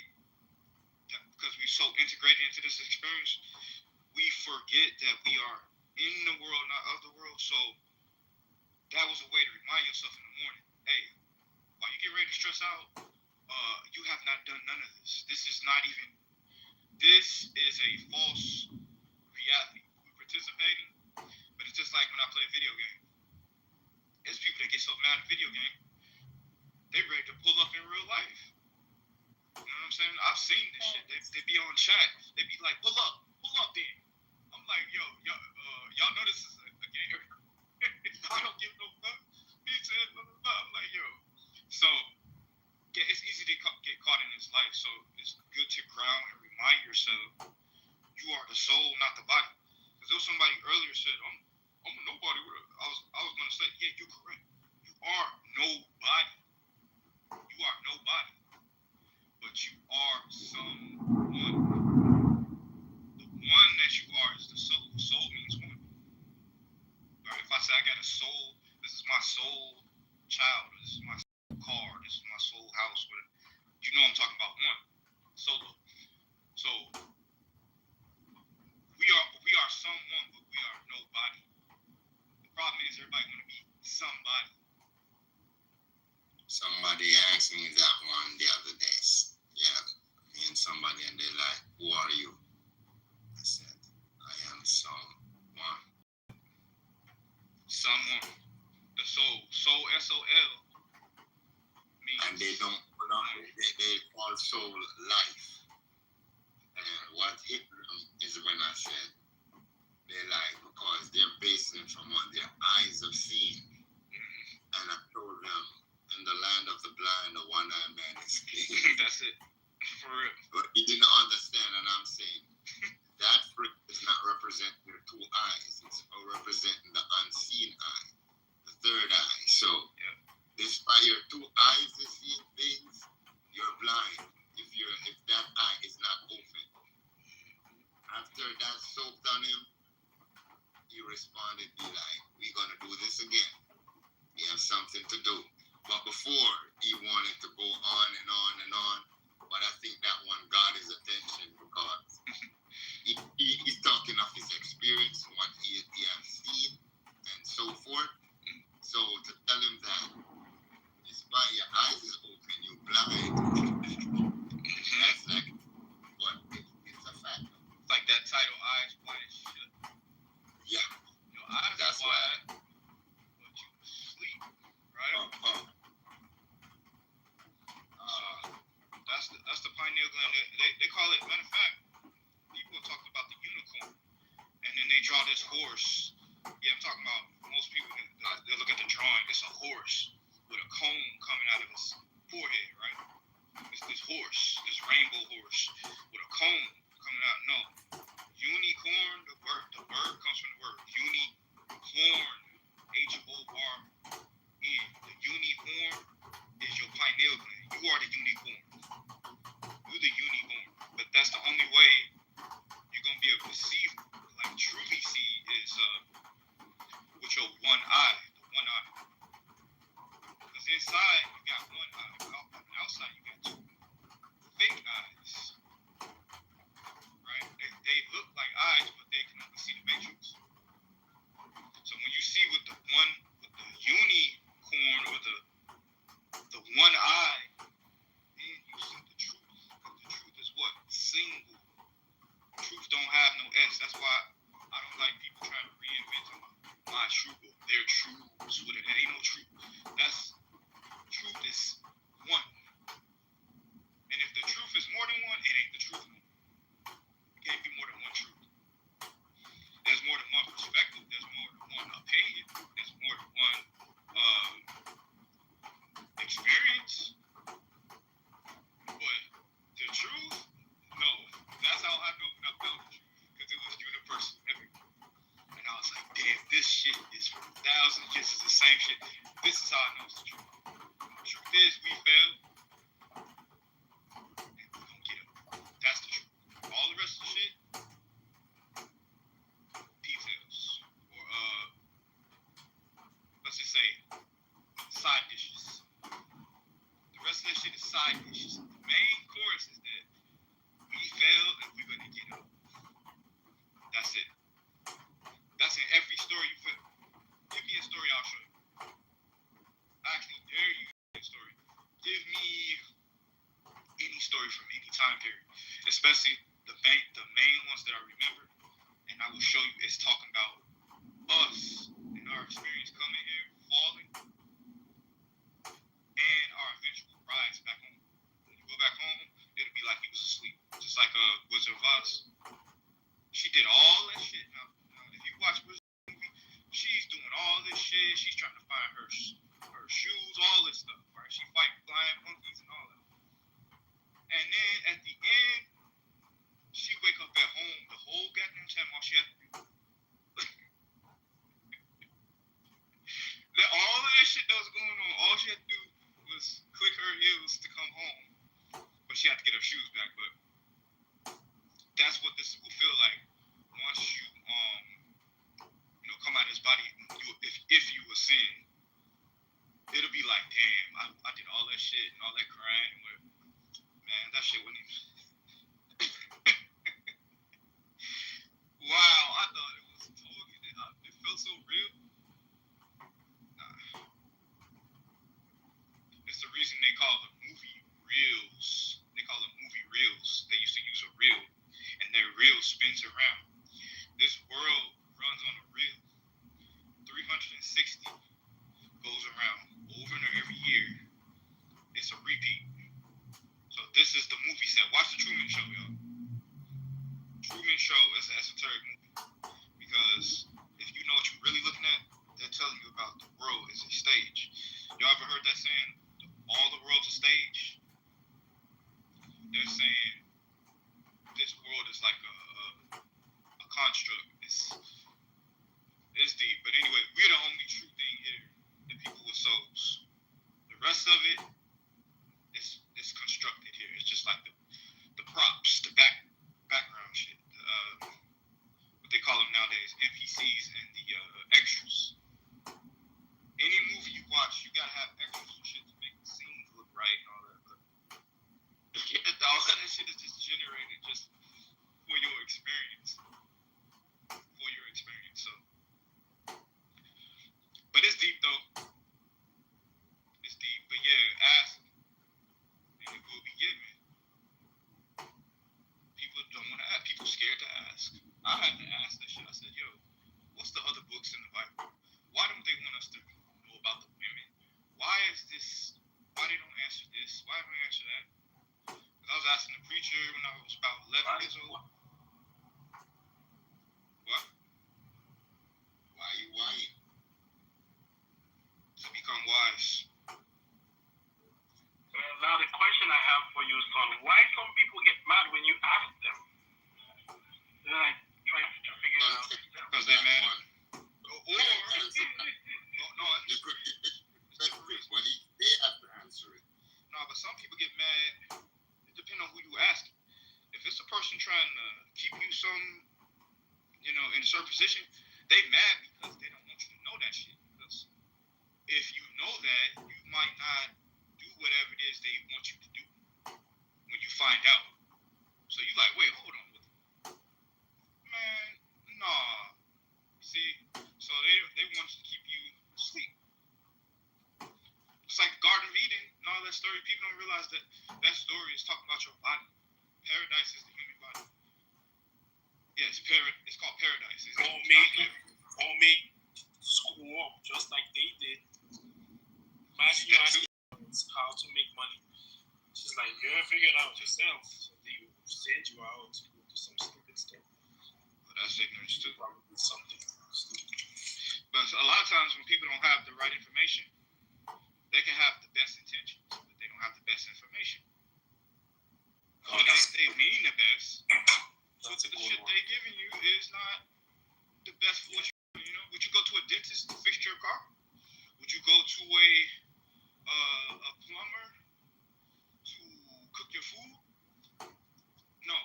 Speaker 7: that because we're so integrated into this experience, we forget that we are in the world, not of the world. So that was a way to remind yourself in the morning, hey, while you get ready to stress out, you have not done none of this. This is a false reality. We're participating, but it's just like when I play a video game. There's people that get so mad at a video game, they ready to pull up in real life. You know what I'm saying? I've seen this shit. They be on chat. They be like, pull up then. I'm like, y'all know this is a game. I don't give no fuck. He said, blah, blah, blah. I'm like, yo. So, yeah, it's easy to get caught in this life. So, it's good to ground and remind yourself you are the soul, not the body. Because there was somebody earlier said, I'm a nobody. I was going to say, yeah, you're correct. You are nobody. You are nobody. But you are someone. The one that you are is the soul. Soul means one. Right? If I say I got a soul, this is my soul child, this is my soul car, this is my soul house, whatever. You know I'm talking about one. Solo. So we are someone, but we are nobody. The problem is everybody want to be somebody.
Speaker 18: Somebody asked me that one the other day. Yeah, me and somebody, and they're like, who are you? I said, I am someone.
Speaker 7: Someone. The soul. Soul, S-O-L,
Speaker 18: and they don't, they also life. And what hit them is when I said they like because they're basing from what their eyes have seen. And I told them in the land of the blind, the one-eyed man is king.
Speaker 7: That's it. For real.
Speaker 18: But he didn't understand, and I'm saying that fruit is not representing your two eyes. It's representing the unseen eye, the third eye. So, despite your two eyes is seeing things, you're blind if that eye is not open. After that soaked on him, he responded, be like, we're gonna do this again. We have something to do. But before, he wanted to go on and on and on. But I think that one got his attention because he's talking of his experience, what he has seen, and so forth. So to tell him that, despite your eyes is open, you're blind, that's like, but it's a fact.
Speaker 7: Like that title, Eyes Wide Shut.
Speaker 18: Yeah.
Speaker 7: Your eyes
Speaker 18: that's
Speaker 7: are wide, but you sleep, right? That's the pineal gland. They call it, matter of fact, people talk about the unicorn, and then they draw this horse. Yeah, I'm talking about most people, they look at the drawing, it's a horse with a comb coming out of his forehead, right? It's this horse, this rainbow horse with a comb coming out. No, unicorn, the bird comes from the word unicorn, Horn. The unicorn is your pineal gland. You are the unicorn. You're the unicorn. But that's the only way you're gonna be able to see, like truly see, is with your one eye, the one eye. Because inside you got one eye, outside you got two fake eyes, right? They look like eyes, but they can only see the matrix. So when you see with the unicorn or the one eye, then you see the truth. Because the truth is what? Single. Truth don't have no S. That's why I don't like people trying to reinvent my truth or their truths. With it, there ain't no truth. Truth is one. And if the truth is more than one, it ain't the truth. It can't be more than one truth. There's more than one perspective. There's more than one opinion. There's more than one experience. But the truth, no. That's how I know about the truth. Because it was universal everywhere. And I was like, damn, this shit is from thousands of years. It's the same shit. This is how I know it's the truth. The truth is, we failed. And we're going to get up. That's the truth. All the rest of the shit, details. Or, let's just say, side dishes. The rest of that shit is side dishes. The main course is that we failed and we're going to get up. That's it. That's in every story you put. Give me a story, I'll show you. I actually dare you to give me a story. Give me any story from any time period. Especially the main ones that I remember. And I will show you it's talking about us and our experience coming here, falling, and our eventual rise back home. When you go back home, it'll be like he was asleep. Just like Wizard of Oz. She did all that shit. Now if you watch Wizard of Oz movie, she's doing all this shit. She's trying to find her shoes, all this stuff, right? She fight flying monkeys and all that. And then at the end, she wake up at home the whole goddamn time. All she had to do, all of that shit that was going on, all she had to do was click her heels to come home. But she had to get her shoes back. But that's what this will feel like once you come out of his body. If you were sin, it'll be like, damn, I did all that shit and all that crying. But man, that shit wouldn't even. Wow, I thought it was totally. It felt so real. Nah. It's the reason they call the movie reels. They call them movie reels. They used to use a reel, and their reel spins around. This world runs on a reel. 360 goes around over and every year. It's it's a repeat. So this is the movie set. Watch the Truman Show, y'all. Truman Show is an esoteric movie because if you know what you're really looking at, they're telling you about the world is a stage. Y'all ever heard that saying? All the world's a stage. They're saying this world is like a construct. It's deep, but anyway, we're the only true thing here. The people with souls. The rest of it is constructed here. It's just like the props, the background shit. What they call them nowadays, NPCs and the extras. Any movie you watch, you gotta have extras and shit to make the scenes look right and all that. But all that shit is just generated just for your experience. So, but it's deep though. It's deep. But yeah, ask and it will be given. People don't want to ask. People scared to ask. I had to ask that shit. I said, yo, what's the other books in the Bible? Why don't they want us to know about the women? Why is this? Why they don't answer this? Why don't they answer that? Because I was asking the preacher when I was about 11 years old. What? Why? To become wise.
Speaker 2: Now the question I have for you, son, why some people get mad when you ask them? Then I try to figure it out.
Speaker 7: Because they're mad. Or
Speaker 18: they have to answer it.
Speaker 7: No, but some people get mad. It depends on who you ask. If it's a person trying to keep you in a certain position, they mad because they don't want you to know that shit. Because if you know that, you might not do whatever it is they want you to do when you find out. So you like, wait, hold on. Man, nah. See? So they want to keep you asleep. It's like the Garden of Eden and all that story. People don't realize that story is talking about your body. Paradise is the human body. Yeah, it's called paradise. It's
Speaker 2: homemade school up just like they did. Imagine you asking how to make money. She's like, you ever figure it out yourself. So they send you out to do some stupid stuff.
Speaker 7: But that's ignorance too.
Speaker 2: Probably something stupid.
Speaker 7: But a lot of times when people don't have the right information, they can have the best intentions, but they don't have the best information. They mean the best, but the shit they giving you is not the best for what you. Would you go to a dentist to fix your car? Would you go to a plumber to cook your food? No.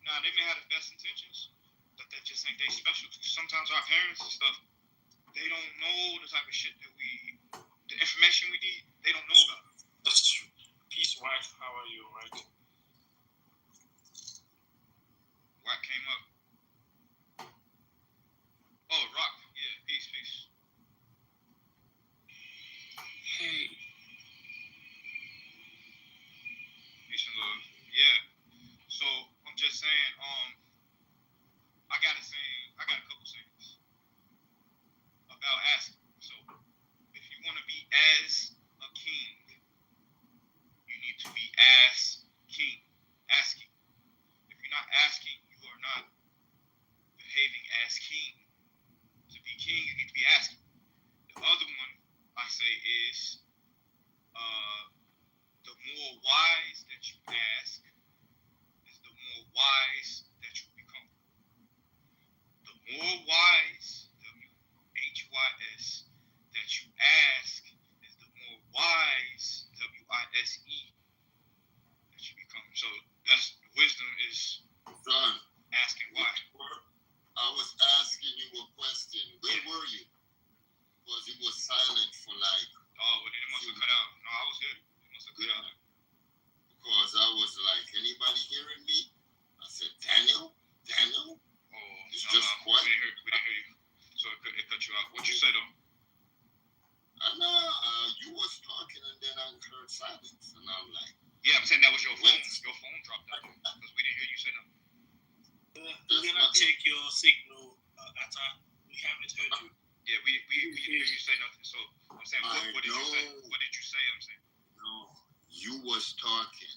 Speaker 7: Now they may have the best intentions, but that just ain't they specialty. Sometimes our parents and stuff, they don't know the type of shit that the information we need, they don't know about.
Speaker 2: That's true. Peace, wife, how are you, right?
Speaker 7: Rock came up. Oh, Rock. Yeah, peace.
Speaker 2: Hey.
Speaker 7: Peace and love. Yeah. So, I'm just saying, I got a couple things about asking. So, if you want to be as a king, you need to be as king. Asking. If you're not asking, you are not behaving as king. To be king, you need to be asking. The other one I say is the more wise that you ask is the more wise that you become. The more wise, W-H-Y-S, that you ask is the more wise, W-I-S-E, that you become. So that's wisdom is asking why.
Speaker 18: I was asking you a question. Where were you? Because it was silent for like.
Speaker 7: Oh, well, then it must have cut out. No, I was good. It must have cut out.
Speaker 18: Because I was like, anybody hearing me? I said, Daniel?
Speaker 7: Oh,
Speaker 18: it's just quiet.
Speaker 7: We didn't hear you. So it cut you out. What'd you say though?
Speaker 18: I know you was talking and then I heard silence and I'm like.
Speaker 7: Yeah, I'm saying that was your phone. Your phone dropped out because we didn't hear you say nothing.
Speaker 2: We're gonna take your signal, Ata. We haven't heard you.
Speaker 7: Yeah, we didn't hear you say nothing. So I'm saying, what did you say? What did you say? I'm saying.
Speaker 18: No, you was talking,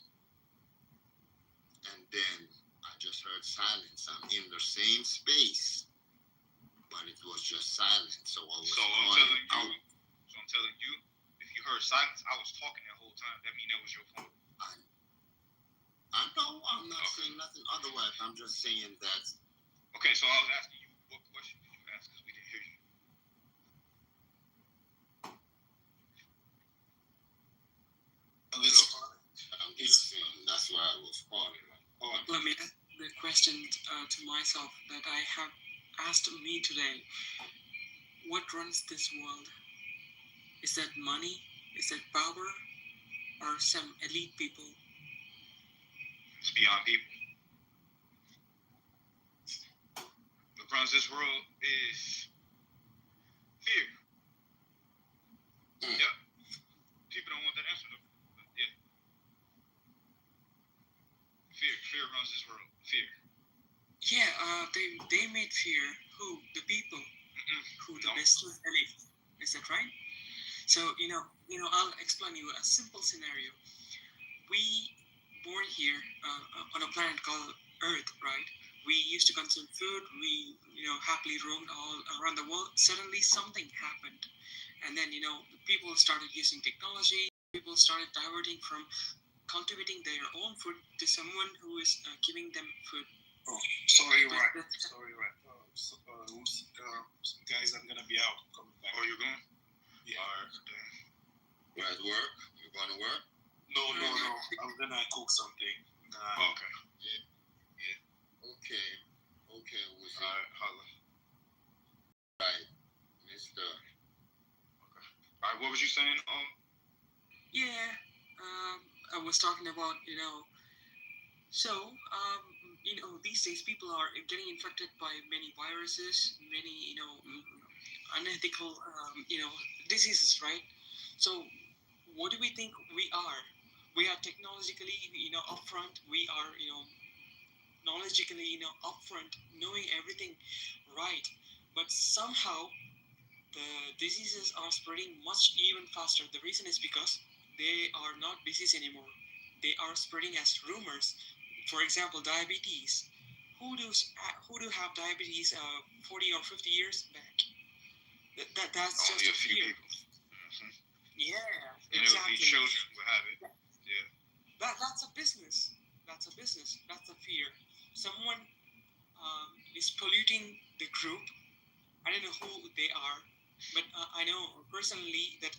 Speaker 18: and then I just heard silence. I'm in the same space, but it was just silence. So I was calling out.
Speaker 7: So I'm telling you, if you heard silence, I was talking that whole time. That means that was your phone.
Speaker 18: I know I'm not saying nothing otherwise. I'm just saying that.
Speaker 7: Okay, so I was asking you, what question did you ask? Because we didn't hear you.
Speaker 18: I'm just saying that's why I was calling.
Speaker 5: Let me ask the question to myself that I have asked me today. What runs this world? Is that money? Is that power? Or some elite people?
Speaker 7: It's beyond people. What runs this world is fear. Yep. People don't want that answer though. But yeah. Fear runs this world. Fear.
Speaker 5: Yeah, they made fear. Who? The people. Who? The business elite. Is that right? So I'll explain you a simple scenario. We born here on a planet called Earth, right? We used to consume food. We happily roamed all around the world. Suddenly something happened, and then people started using technology. People started diverting from cultivating their own food to someone who is giving them food.
Speaker 20: Oh, sorry, right. Guys, I'm gonna be out. Coming back.
Speaker 7: Oh, you're going?
Speaker 20: Yeah.
Speaker 7: All right.
Speaker 18: You at work? You going to work?
Speaker 20: No. I'm gonna cook something.
Speaker 7: Okay.
Speaker 18: Yeah. Okay. All
Speaker 7: right, holla.
Speaker 18: Right, Mr.
Speaker 7: Okay. All right, what was you saying?
Speaker 5: Yeah. I was talking about these days people are getting infected by many viruses, many unethical diseases, right? So what do we think we are? We are technologically upfront. We are knowledgeably upfront, knowing everything right, but somehow the diseases are spreading much even faster. The reason is because they are not disease anymore. They are spreading as rumors. For example, diabetes. Who do have diabetes 40 or 50 years back? That's
Speaker 7: only
Speaker 5: just
Speaker 7: a few
Speaker 5: fear.
Speaker 7: people. Mm-hmm.
Speaker 5: Yeah,
Speaker 7: And
Speaker 5: exactly.
Speaker 7: it would be children will have it. Yeah.
Speaker 5: That's a business. That's a fear. Someone is polluting the group. I don't know who they are, but I know personally that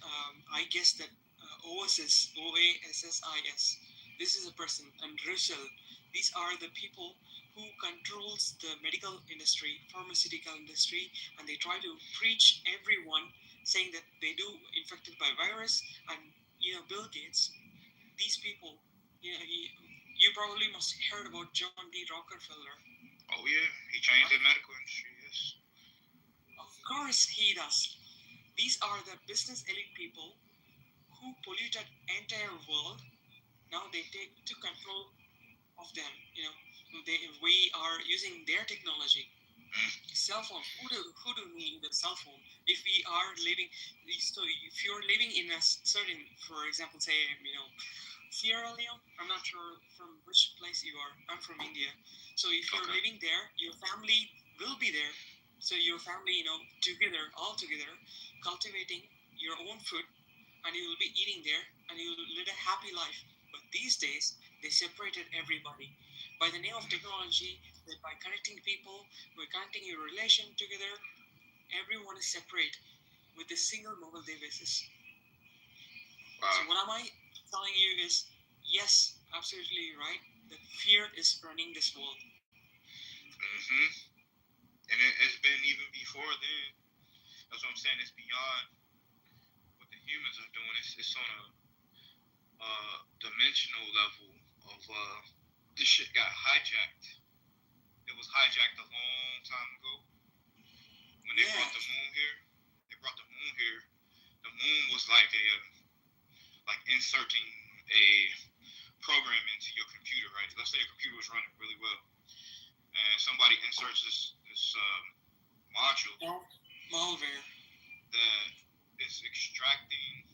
Speaker 5: I guess that OASIS, OASSIS, this is a person, and Russell, these are the people who controls the medical industry, pharmaceutical industry, and they try to preach everyone saying that they do infected by virus, and Bill Gates, these people, you probably must heard about John D. Rockefeller.
Speaker 7: Oh yeah, he changed the medical industry. Yes.
Speaker 5: Of course he does. These are the business elite people who polluted entire world. Now they took control of them. We are using their technology. Cell phone. Who do need a cell phone? If we are living, so if you're living in a certain, for example, say Sierra Leone. I'm not sure from which place you are. I'm from India. So if you're living there, your family will be there. So your family, all together, cultivating your own food, and you will be eating there, and you will live a happy life. But these days, they separated everybody. By the name of technology, by connecting people, by connecting your relation together, everyone is separate with a single mobile devices.
Speaker 7: Wow.
Speaker 5: So what am I telling you is, yes, absolutely right, that fear is running this world.
Speaker 7: Mm-hmm. And it's been even before then. That's what I'm saying. It's beyond what the humans are doing. It's on a dimensional level of this shit got hijacked. It was hijacked a long time ago. When they brought the moon here, the moon was like inserting a program into your computer, right? Let's say your computer was running really well, and somebody inserts this module,
Speaker 5: malware,
Speaker 7: that is extracting.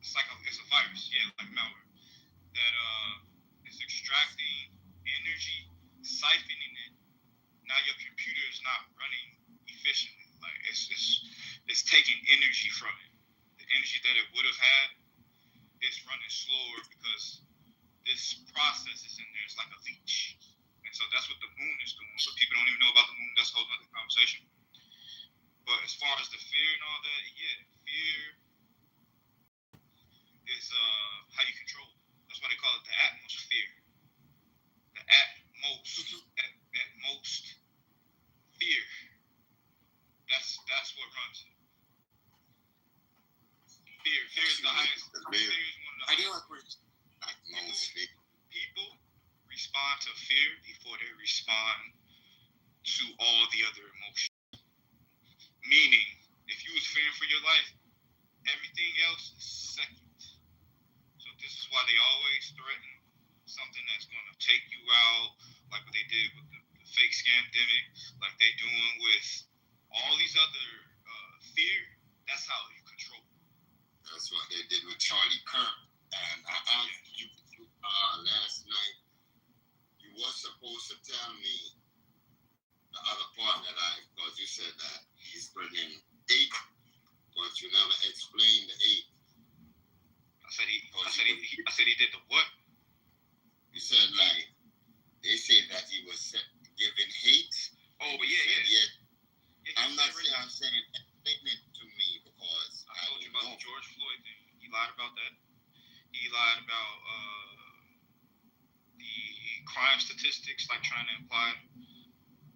Speaker 7: It's a virus. malwares, yeah, like malware, that is extracting energy, siphoning it. Now your computer is not running efficiently. Like it's taking energy from it. The energy that it would have had is running slower because this process is in there. It's like a leech. And so that's what the moon is doing. But people don't even know about the moon. That's a whole other conversation. But as far as the fear and all that, yeah, fear is how you control it. That's why they call it the atmosphere. The at most fear. That's what runs it. Fear is the highest. Fear is one of the highest. People respond to fear before they respond to all the other emotions. Meaning, if you was fearing for your life, everything else is second. So this is why they always threaten something that's going to take you out, like what they did with the fake scamdemic, like they doing with all these other fear. That's how you control it.
Speaker 18: That's what they did with Charlie Kirk. And I asked you last night, you were supposed to tell me the other part because you said that he's bringing 8, but you never explained the 8.
Speaker 7: I said he did the what?
Speaker 18: You said like they say that he was giving hate.
Speaker 7: Oh, but yeah.
Speaker 18: I'm not saying. I'm saying explain it to me because
Speaker 7: I told you about the George Floyd thing. He lied about that. He lied about the crime statistics, like trying to imply.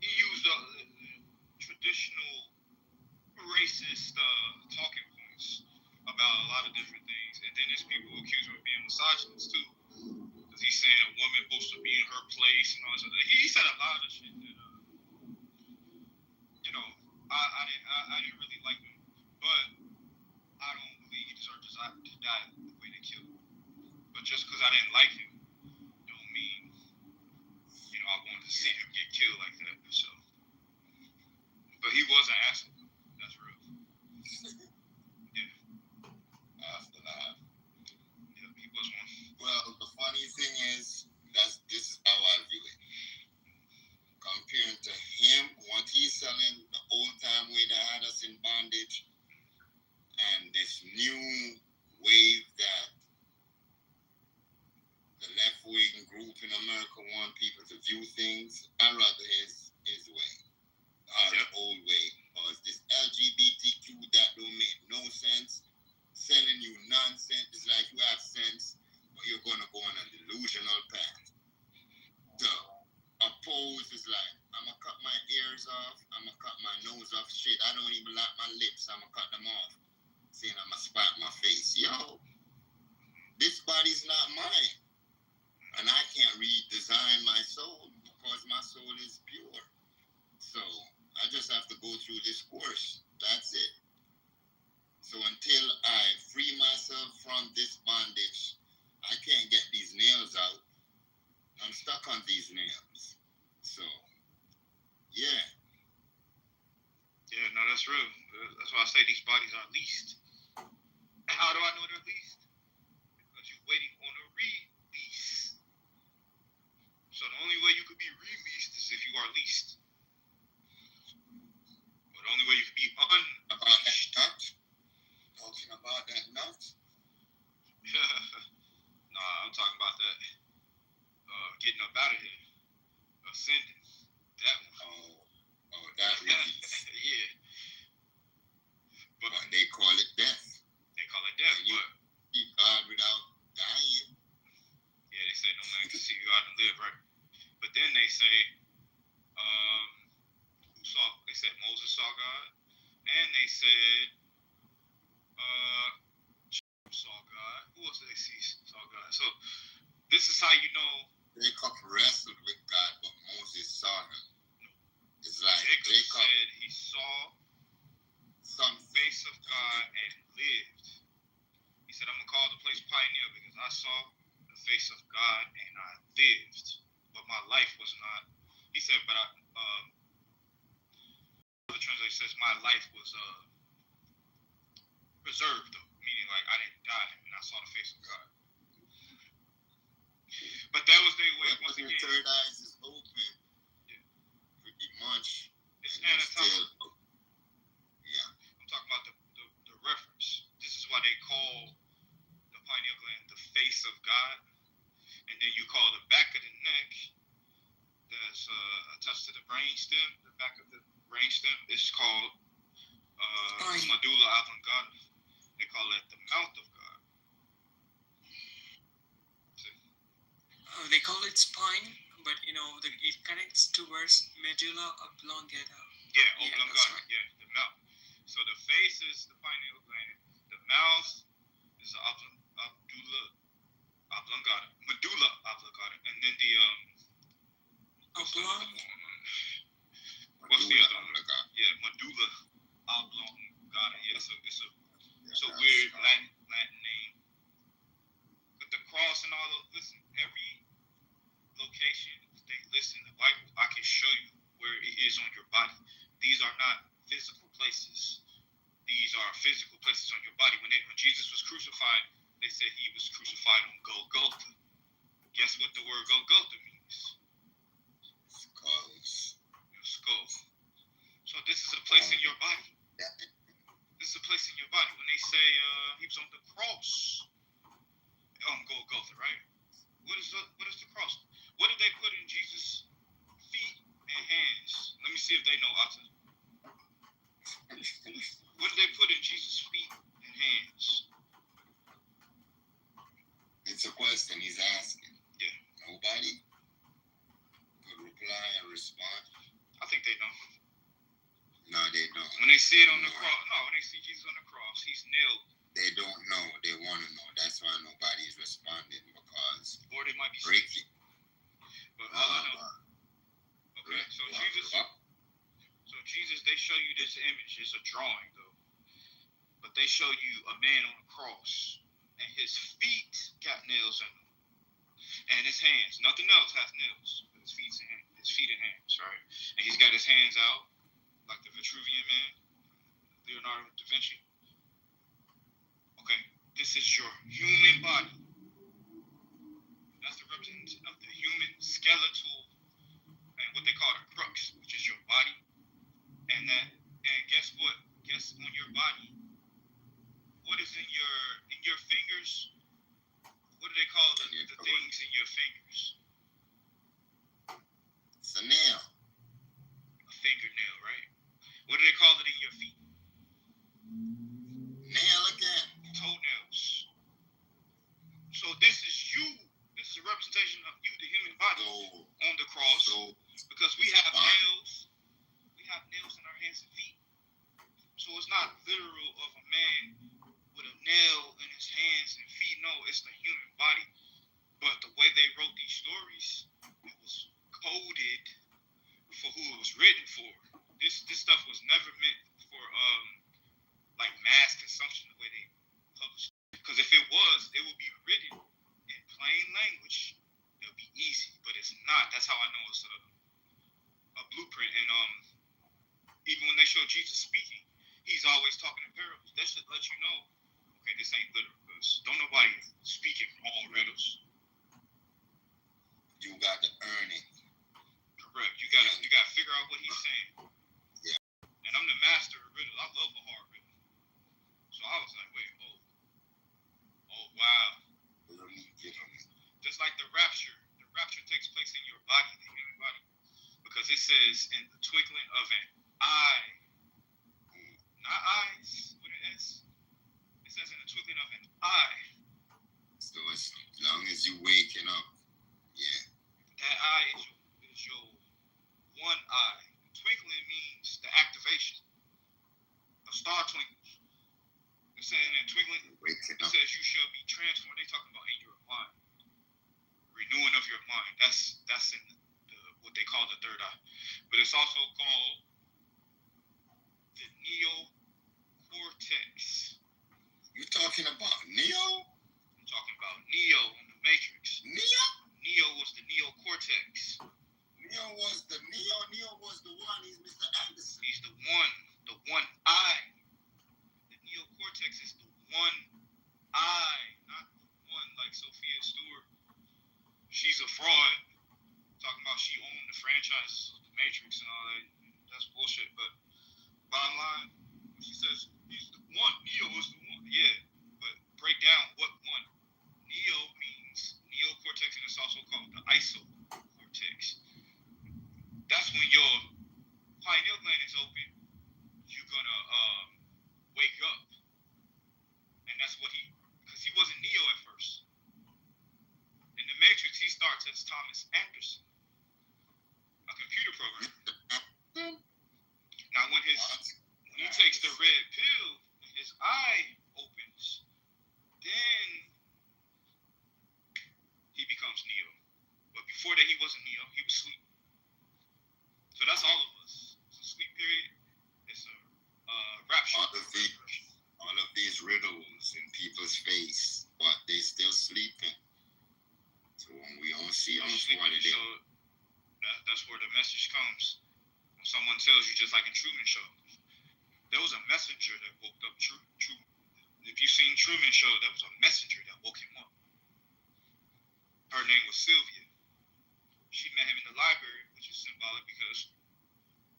Speaker 7: He used traditional racist talking points about a lot of different things. And then there's people who accuse him of being misogynist too. Because he's saying a woman supposed to be in her place and all this other. He said a lot of shit that, I didn't really like him. But I don't believe he deserved to die the way they killed him. But just because I didn't like him, don't mean, I wanted to see him get killed like that. So, but he was an asshole. That's real. Yeah.
Speaker 18: Afterlife.
Speaker 7: Yeah, he was one.
Speaker 18: Well, the funny thing is, this is how I view it. Comparing to him, what he's selling, the old time way that had us in bondage, and this new wave that the left wing group in America want people to view things, I'd rather his way. The old way. Because this LGBTQ that don't make no sense, selling you nonsense. It's like you have sense, but you're gonna go on a delusional path. The oppose is like, I'm gonna cut my ears off, I'm gonna cut my nose off. Shit, I don't even like my lips, I'm gonna cut them off. Saying I'm gonna spot my face. Yo, this body's not mine. And I can't redesign my soul because my soul is pure. So I just have to go through this course. That's it. So until I free myself from this bondage, I can't get these nails out. I'm stuck on these nails. So, yeah.
Speaker 7: Yeah, no, that's real. That's why I say these bodies are leased. How do I know they're leased? Because you're waiting on a release. So the only way you could be released is if you are leased. But the only way you could be unleashed.
Speaker 18: Talking about that nut?
Speaker 7: Nah, I'm talking about that. Getting up out of here. Ascending. That one.
Speaker 18: Oh, that release.
Speaker 7: Yeah.
Speaker 18: But they call it death.
Speaker 7: They call it death, but
Speaker 18: see God without dying.
Speaker 7: Yeah, they say no man can see God and live, right? But then they say, they said Moses saw God, and they said, saw God. Who else did they see saw God? So this is how you know.
Speaker 18: Jacob wrestled with God, but Moses saw him. It's like Jacob
Speaker 7: said he saw some face of God and lived. He said, I'm going to call the place Pioneer because I saw the face of God and I lived. But my life was not. He said, but the translation says my life was preserved, though, meaning like I didn't die and I saw the face of God. how they call the pineal gland the face of God, and then you call the back of the neck that's attached to the brainstem, the back of the brainstem is called medulla oblongata. They call it the mouth of God.
Speaker 5: They call it spine, but it connects towards medulla oblongata.
Speaker 7: Yeah, oblongata. Right. Yeah, the mouth. So the face is the pineal gland. The mouth is the medulla oblongata, and then the what's the other one? Yeah, medulla oblongata. Yeah, so it's a weird Latin name. But the cross and all those, listen, every location they list in the Bible, I can show you where it is on your body. These are not physical places. These are physical places on your body. When Jesus was crucified, they said he was crucified on Golgotha. Guess what the word Golgotha means? Your skull. So this is a place in your body. This is a place in your body. When they say he was on the cross on Golgotha, right? What is the cross? What did they put in Jesus' feet and hands? Let me see if they know. What did they put in Jesus' feet and hands?
Speaker 18: It's a question he's asking.
Speaker 7: Yeah.
Speaker 18: Nobody could reply and respond.
Speaker 7: I think they know.
Speaker 18: No, they don't.
Speaker 7: When they see it on the cross, when they see Jesus on the cross, he's nailed.
Speaker 18: They don't know. They want to know. That's why nobody's responding, because
Speaker 7: or they might be
Speaker 18: breaking.
Speaker 7: But all I know. Okay, so Jesus, they show you this image. It's a drawing, though. But they show you a man on a cross, and his feet got nails in them, and his hands. Nothing else has nails, but his feet and hands, right? And he's got his hands out, like the Vitruvian Man, Leonardo da Vinci. Okay, this is your human body. That's the representation of the human skeletal, and what they call the crux, which is your body. And guess what? Guess on your body, what is in your fingers? What do they call the things in your fingers?
Speaker 18: It's a nail.
Speaker 7: A fingernail, right? What do they call it in your feet?
Speaker 18: Nail again.
Speaker 7: Toenails. So this is you. This is a representation of you, the human body, on the cross. Because we have nails. We have nails in our hands and feet. So it's not literal of a man with a nail in his hands and feet. No, it's the human body. But the way they wrote these stories, it was coded for who it was written for. This stuff was never meant for like mass consumption the way they published. Because if it was, it would be written in plain language. It would be easy, but it's not. That's how I know it's a blueprint. And even when they show Jesus speaking, he's always talking in parables. That should let you know, okay, this ain't literal, because don't nobody speak in all riddles.
Speaker 18: You got to earn it.
Speaker 7: Correct. You gotta figure out what he's saying.
Speaker 18: Yeah.
Speaker 7: And I'm the master of riddles. I love a hard riddle. So I was like, wait, oh wow. Just like the rapture takes place in your body, the human body, because it says in the twinkling of an eye, not eyes with an S. It says in the twinkling of an eye.
Speaker 18: So as long as you waking up, yeah.
Speaker 7: That eye is your one eye. Twinkling means the activation. A star twinkles. It's saying in twinkling, it says you shall be transformed. They talking about in your mind. Renewing of your mind. That's in what they call the third eye. But it's also called the neocortex.
Speaker 18: You talking about Neo?
Speaker 7: I'm talking about Neo in the Matrix.
Speaker 18: Neo?
Speaker 7: Neo was the neocortex.
Speaker 18: Neo was the one. He's Mr. Anderson.
Speaker 7: He's the one eye. The neocortex is the one eye, not the one like Sophia Stewart. She's a fraud. Talking about she owned the franchise of the Matrix and all that. That's bullshit. But bottom line, she says he's the one. Neo was the one. Yeah. Thomas Anderson, a computer programmer. Now, when he takes the red pill, when his eye opens, then he becomes Neo. But before that, he wasn't Neo. He was sleep. So that's all of us. It's a sleep period. It's a rapture.
Speaker 18: All of these riddles in people's face, but they still sleeping. So when we all see them, what it is.
Speaker 7: So that's where the message comes. When someone tells you, just like in Truman Show, there was a messenger that woke up Truman. If you've seen Truman Show, there was a messenger that woke him up. Her name was Sylvia. She met him in the library, which is symbolic because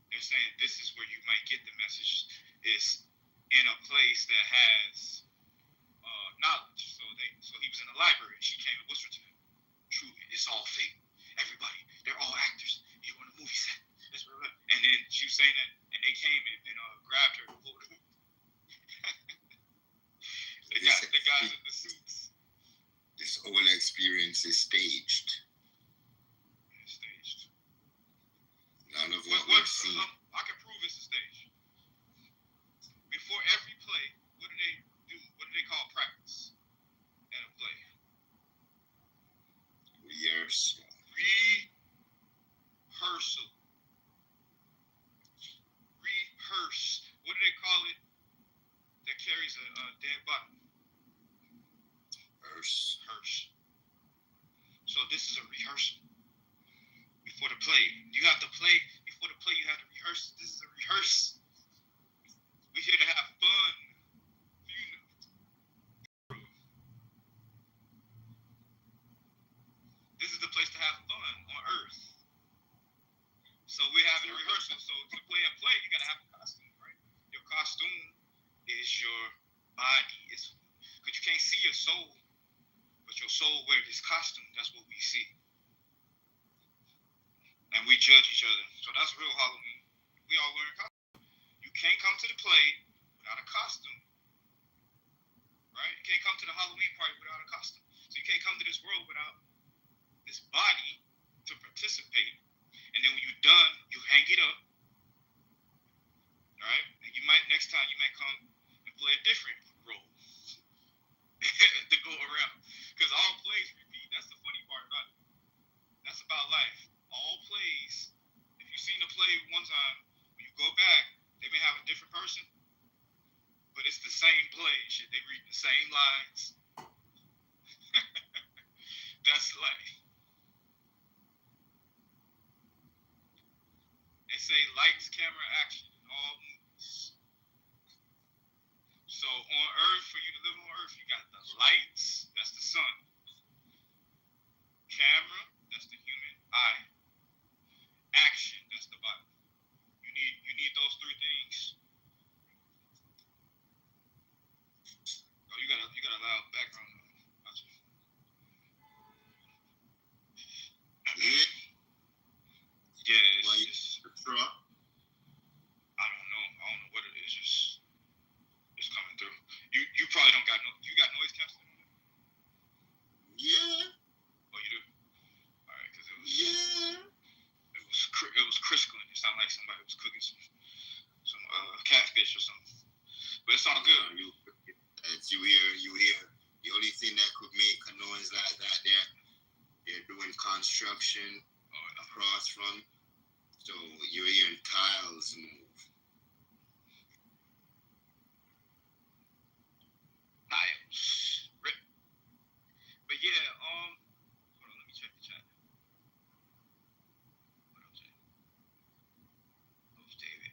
Speaker 7: they're saying this is where you might get the message. It's in a place that has knowledge. So he was in the library, and she came and whispered to him, "Truman, it's all fake. Everybody, they're all actors. You're on a movie set." And then she was saying that, and they came and grabbed her. The guys in the suits.
Speaker 18: This whole experience is staged.
Speaker 7: It's staged.
Speaker 18: None of what we've seen.
Speaker 7: I can prove it's a stage. Before every play, what do they do? What do they call practice at a play?
Speaker 18: Rehearsal.
Speaker 7: Rehearse. What do they call it that carries a dead body? Hearse. So this is a rehearsal. Before the play. You have to play. Before the play, you have to rehearse. This is a rehearse. We're here to have fun. This is the place to have fun on Earth. So we're having a rehearsal. So to play a play, you gotta have a costume, right? Your costume is your body. Because you can't see your soul, but your soul wears this costume. That's what we see. And we judge each other. So that's real Halloween. We all wearing costumes. You can't come to the play without a costume. Right? You can't come to the Halloween party without a costume. So you can't come to this world without this body to participate. And then when you're done, you hang it up. Right? And next time you might come and play a different role to go around. Because all plays repeat. That's the funny part about it. That's about life. All plays, if you've seen the play one time, when you go back, they may have a different person, but it's the same play. Shit, they read the same lines. That's life. They say lights, camera, action in all movies. So on Earth, for you to live on Earth, you got the lights, that's the sun. Camera, that's the human eye. Action, that's the body. You need those three things. Oh, you got a loud background. Yeah, it's I don't know what it is. It's coming through. You probably don't got you got noise canceling on it?
Speaker 18: Yeah.
Speaker 7: Oh, you do? All right, because it was crispling. It sounded like somebody was cooking some catfish or something. But it's all good.
Speaker 18: As you hear. The only thing that could make a noise like that, they're doing construction across from. So you're hearing tiles move.
Speaker 7: Tiles. Rip. But yeah, hold on, let me check the chat. What else? Oh, David.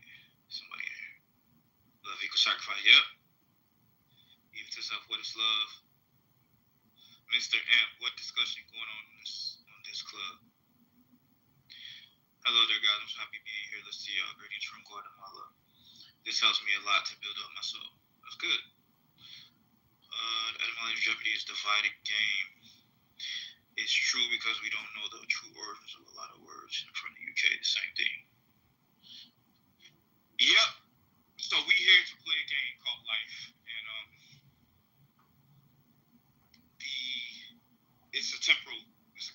Speaker 7: Somebody there. Love equals sacrifice. Yep. Give to self what is love. Mr. Amp, what discussion going on this club? Hello there, guys. I'm so happy being here. Let's see y'all. Greetings from Guatemala. This helps me a lot to build up my soul. That's good. The etymology of Jeopardy is divided game. It's true because we don't know the true origins of a lot of words. And from the UK, the same thing. Yep. So we here to play a game called Life, and it's a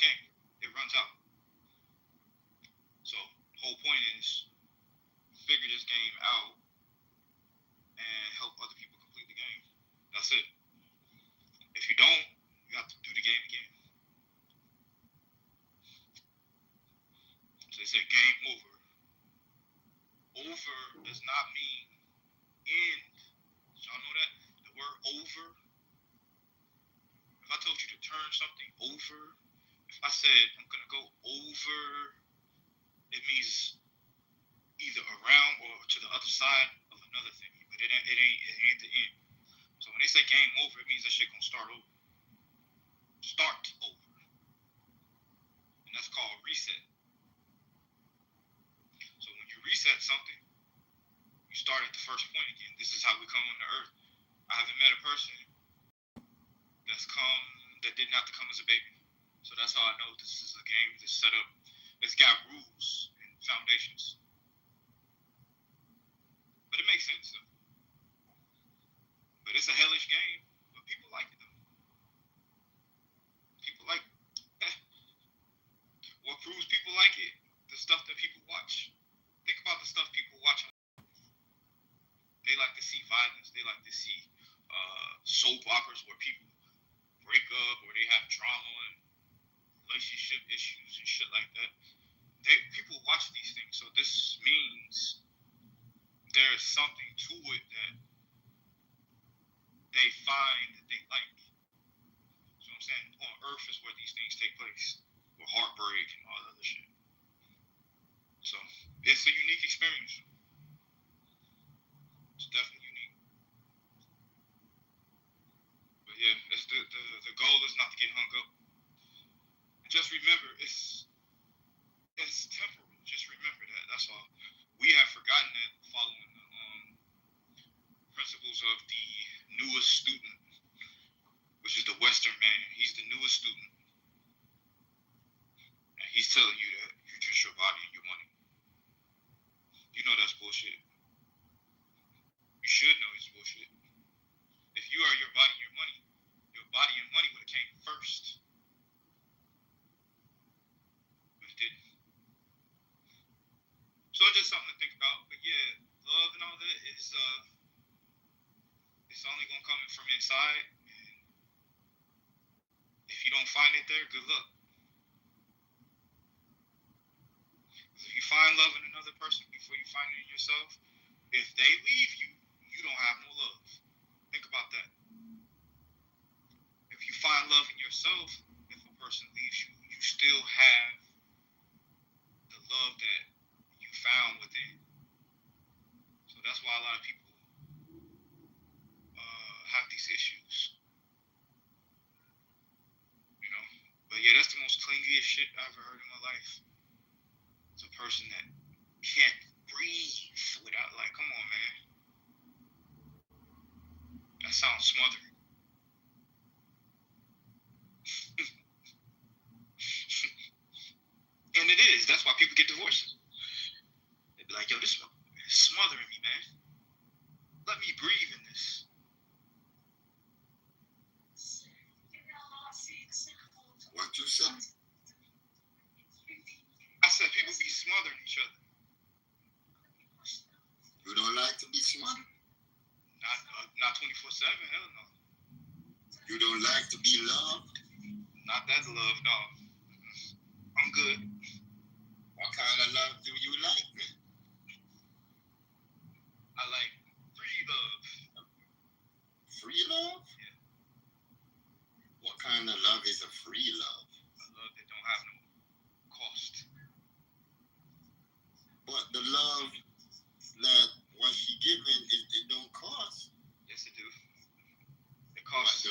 Speaker 7: game. It runs runs out. So the whole point is figure this game out and help other people complete the game. That's it. If you don't, you have to do the game again. So they said game over. Over does not mean end. Y'all know that? The word over. If I told you to turn something over, if I said I'm gonna go over, it means either around or to the other side of another thing. But it ain't the end. So when they say game over, it means that shit gonna start over. Start over. And that's called reset. So when you reset something, you start at the first point again. This is how we come on to earth. I haven't met a person that didn't have to come as a baby. So that's how I know this is a game that's set up. It's got rules and foundations. But it makes sense though. But it's a hellish game. But people like it though. People like it. What proves people like it? The stuff that people watch. Think about the stuff people watch. They like to see violence. They like to see soap operas where people break up or they have drama and relationship issues and shit like that. People watch these things, so this means there's something to it that they find that they like. So I'm saying on Earth is where these things take place, with heartbreak and all that other shit. So it's a unique experience. It's definitely unique. But yeah, it's the goal is not to get hung up. And just remember, it's temporal. Just remember that. That's all. We have forgotten that following the principles of the newest student, which is the Western man. He's the newest student. And he's telling you that you're just your body and your money. You know that's bullshit. You should know it's bullshit. If you are your body and money would have came first. But it didn't. So it's just something to think about. But yeah, love and all that is it's only gonna come from inside. And if you don't find it there, good luck. If you find love in another person before you find it in yourself, if they leave you, you don't have no love. Think about that. If you find love in yourself, if a person leaves you, you still have the love that you found within. So that's why a lot of people have these issues. You know? But yeah, that's the most clingiest shit I ever heard in my life. It's a person that can't breathe without, like, come on, man. That sounds smothering. And it is. That's why people get divorces. They be like, yo, this is smothering me, man. Let me breathe in this.
Speaker 18: What you said?
Speaker 7: I said people be smothering each other.
Speaker 18: You don't like to be smothered?
Speaker 7: Not 24/7, hell no.
Speaker 18: You don't like to be loved?
Speaker 7: Not that love, no. I'm good.
Speaker 18: What kind of love do you like?
Speaker 7: I like free love.
Speaker 18: Free love?
Speaker 7: Yeah.
Speaker 18: What kind of love is a free love?
Speaker 7: A love that don't have no cost.
Speaker 18: But the love that was she given, it don't cost.
Speaker 7: Yes, it do. It costs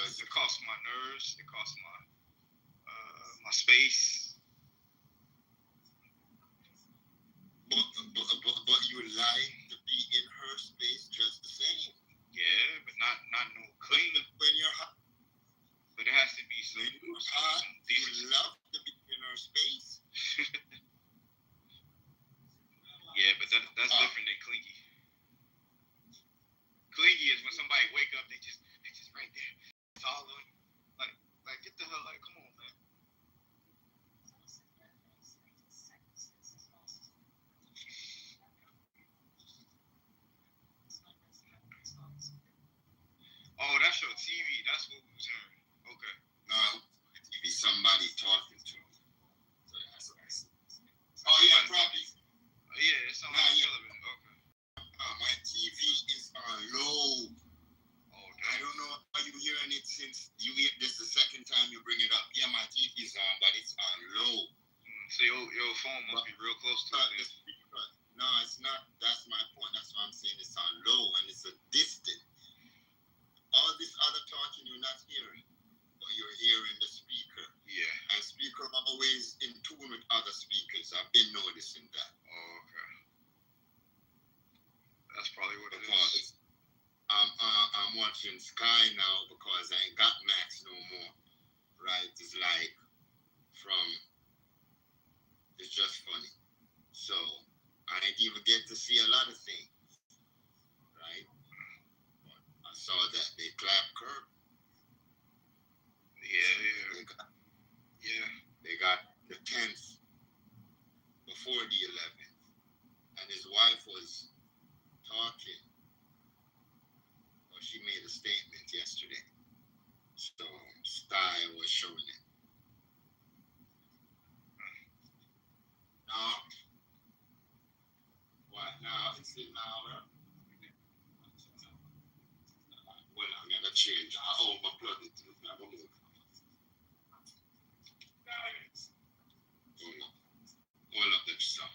Speaker 7: my nerves. It costs my space.
Speaker 18: But you like to be in her space just the same.
Speaker 7: Yeah, but not no clean.
Speaker 18: When you're hot.
Speaker 7: But it has to be some.
Speaker 18: When you're hot, you love to be in her space.
Speaker 7: Yeah, but that's different than clingy. Clingy is when somebody wake up, they just right there. It's all on you. Like get the hell, like, come on, man. your TV. That's what we was hearing. Okay.
Speaker 18: No, TV. Somebody talking to me. So that's what I said. Oh yeah, probably.
Speaker 7: Yeah, it sounds like television. Okay.
Speaker 18: My TV is on low.
Speaker 7: Oh,
Speaker 18: I don't know how you hearing it since this is the second time you bring it up. Yeah, my TV is on, but it's on low.
Speaker 7: So your phone must be real close to it.
Speaker 18: No, it's not. That's my point. That's why I'm saying it's on low and it's a distant. All this other talking you're not hearing, but you're hearing the speaker.
Speaker 7: Yeah.
Speaker 18: And speaker always in tune with other speakers. I've been noticing that.
Speaker 7: Oh, okay. That's probably what it is.
Speaker 18: I'm watching Sky now because I ain't got Max no more. Right? It's like it's just funny. So I didn't even get to see a lot of things. Right? But I saw that they clapped Kirk.
Speaker 7: Yeah.
Speaker 18: They got the 10th before the 11th. And his wife was talking. Well, she made a statement yesterday. So Style was showing it. Now, what now? Is it now? Well, I'm going to change. I overplugged it. All of that stuff.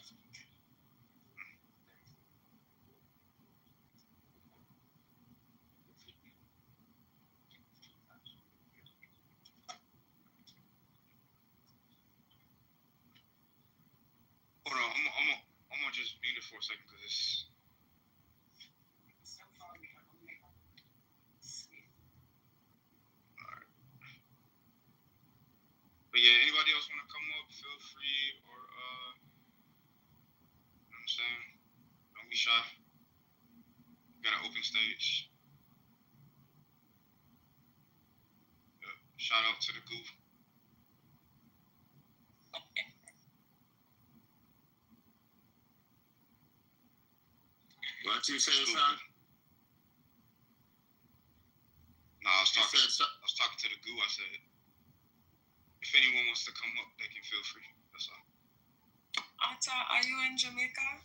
Speaker 7: Hold on, I'm gonna just mute it for a second because it's. Alright. But yeah, anybody else want to come up? Feel free, or you know what I'm saying? Don't be shy. Got an open stage. Shout out to the goof.
Speaker 18: What you saying, son?
Speaker 7: No, I was talking to the goo. I said, if anyone wants to come up, they can feel free. That's all.
Speaker 8: Atta, are you in Jamaica?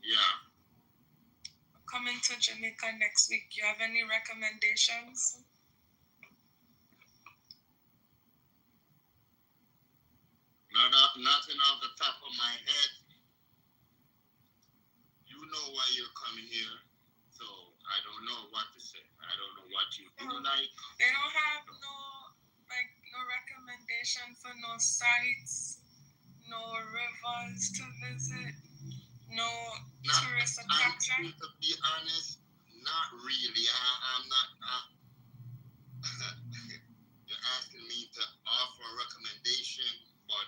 Speaker 18: Yeah.
Speaker 8: Coming to Jamaica next week. You have any recommendations?
Speaker 18: Nothing off the top of my head. You know why you're coming here, so I don't know what to say. I don't know what you do like.
Speaker 8: They don't have no recommendation for no sites, no rivers to visit, no tourist attraction.
Speaker 18: To be honest, not really. I'm not. You're asking me to offer a recommendation, but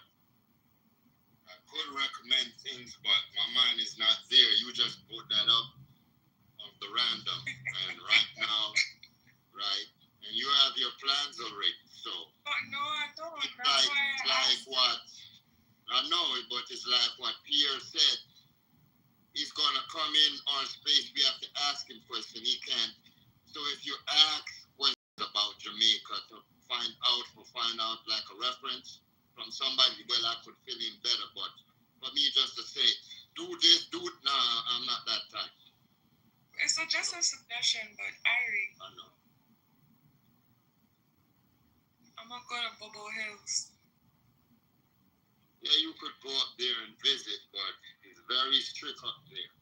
Speaker 18: I could recommend things, but my mind is not there. You just put that up of the random, and right now, right, and you have your plans already. So.
Speaker 8: But no, I don't.
Speaker 18: It's like what? I know it, but it's like what Pierre said. He's gonna come in on space. We have to ask him questions. He can't. So if you ask questions about Jamaica to find out like a reference from somebody, well, I could fill in better. But for me, just to say, do this, do it. Nah, I'm not that type.
Speaker 8: It's just a suggestion, but I
Speaker 18: know.
Speaker 8: I'm gonna go to Bobo Hills.
Speaker 18: Yeah, you could go up there and visit, but it's very strict up there.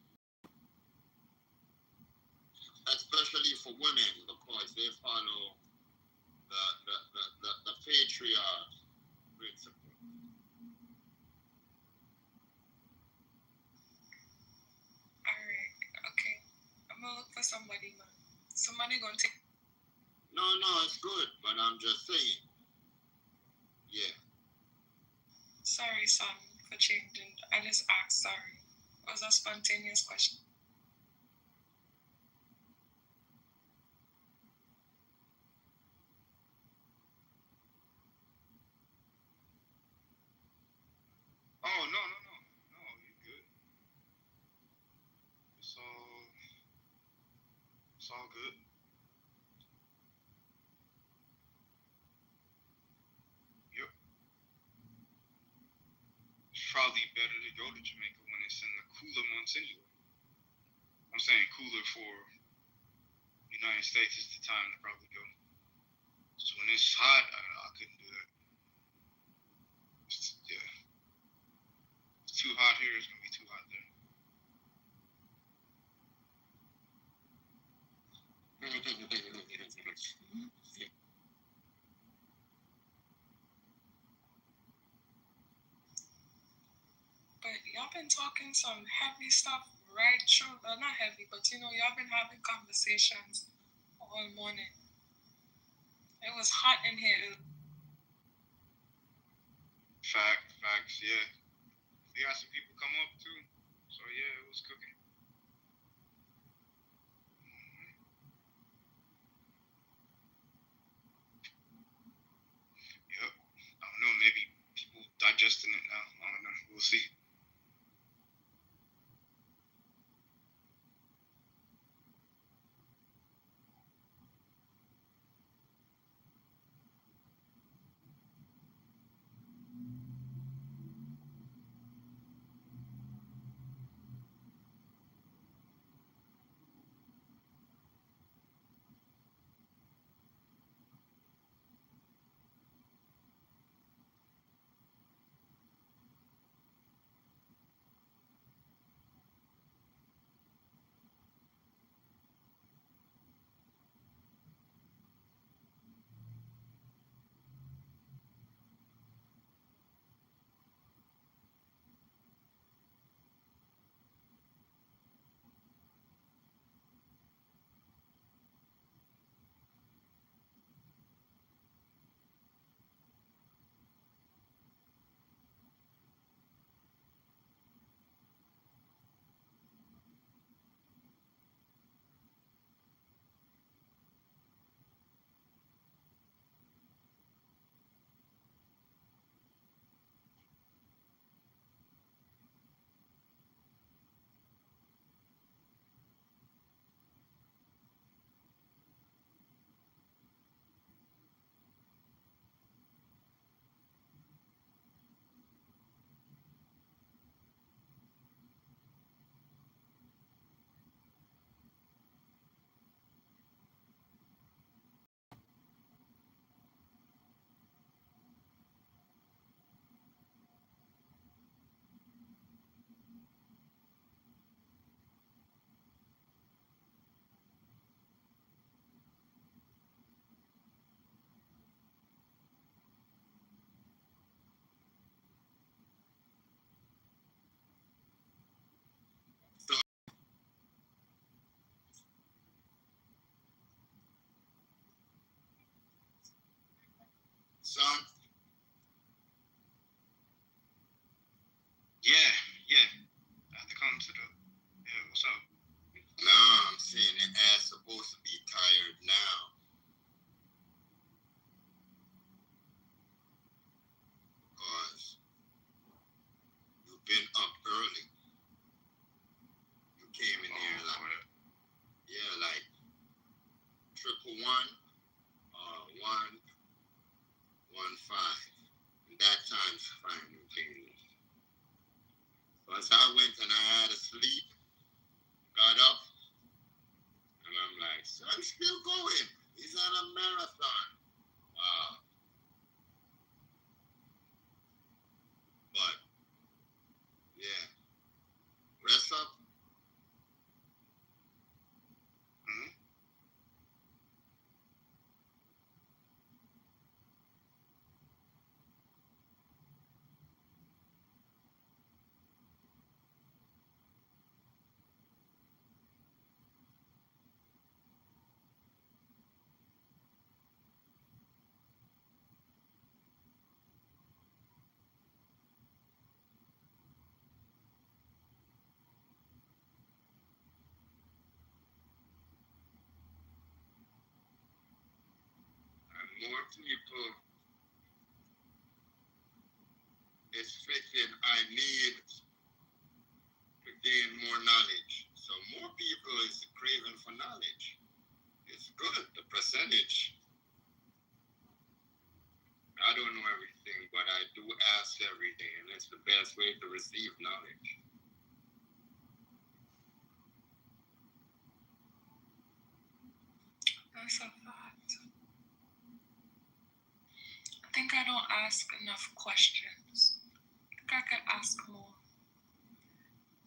Speaker 18: Especially for women, because they follow the patriarch principle.
Speaker 8: Alright, okay. I'm gonna look for somebody, man. Somebody gonna take.
Speaker 18: No, it's good, but I'm just saying. Yeah.
Speaker 8: Sorry, son, for changing. I just asked, sorry. It was a spontaneous question.
Speaker 7: Oh, no, you're good. It's all good. go to Jamaica when it's in the cooler months anyway. I'm saying cooler for United States is the time to probably go. So when it's hot, I couldn't do that. Yeah. It's too hot here, it's going to be too hot there.
Speaker 8: But y'all been talking some heavy stuff right through, not heavy, but y'all been having conversations all morning. It was hot in here.
Speaker 7: Facts, yeah. We got some people come up too. So yeah, it was cooking. Yep. I don't know, maybe people digesting it now. I don't know. We'll see.
Speaker 18: Son?
Speaker 7: Yeah. I have to come to the. Yeah, what's up?
Speaker 18: No, I'm saying the ass supposed to be tired now. Because you've been up early. You came in here like, yeah, like 111, 115. And that time's fine with me. But as I went and I had to sleep, got up, and I'm like, son's still going. He's on a marathon. Wow. But, yeah. Rest up. More people is thinking I need to gain more knowledge. So more people is craving for knowledge. It's good, the percentage. I don't know everything, but I do ask every day, and it's the best way to receive knowledge.
Speaker 8: That's a fact. I think I don't ask enough questions. I think I could ask more.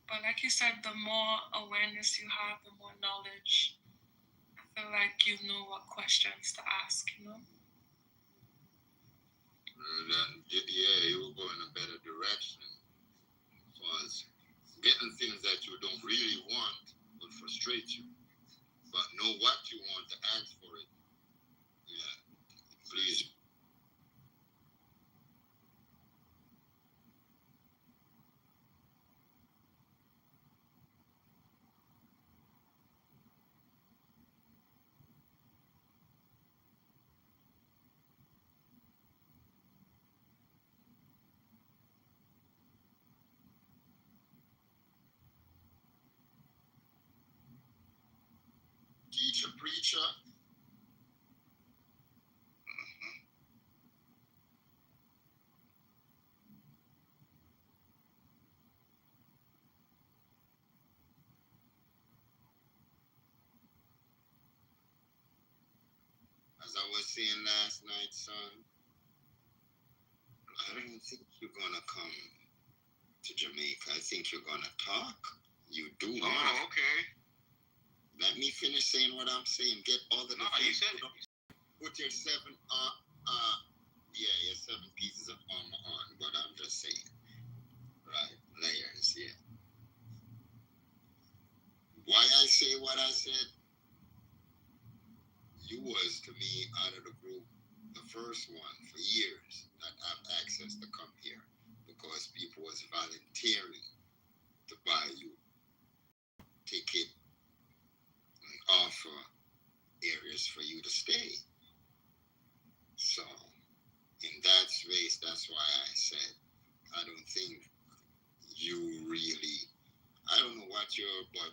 Speaker 8: But like you said, the more awareness you have, the more knowledge. I feel like you know what questions to ask, you know?
Speaker 18: Yeah, you will go in a better direction. Because getting things that you don't really want will frustrate you. But know what you want to ask for it. Yeah, please. Teacher, preacher. As I was saying last night, son, I don't think you're gonna come to Jamaica. I think you're gonna talk. You do.
Speaker 7: Oh, okay.
Speaker 18: Let me finish saying what I'm saying. Get all the
Speaker 7: you said it.
Speaker 18: Put your seven your 7 pieces of armor on. But I'm just saying. Right. Layers, yeah. Why I say what I said, you was to me out of the group the first one for years that have access to come here because people was volunteering to buy you ticket and offer areas for you to stay. So in that space, that's why I said I don't think you really, I don't know what but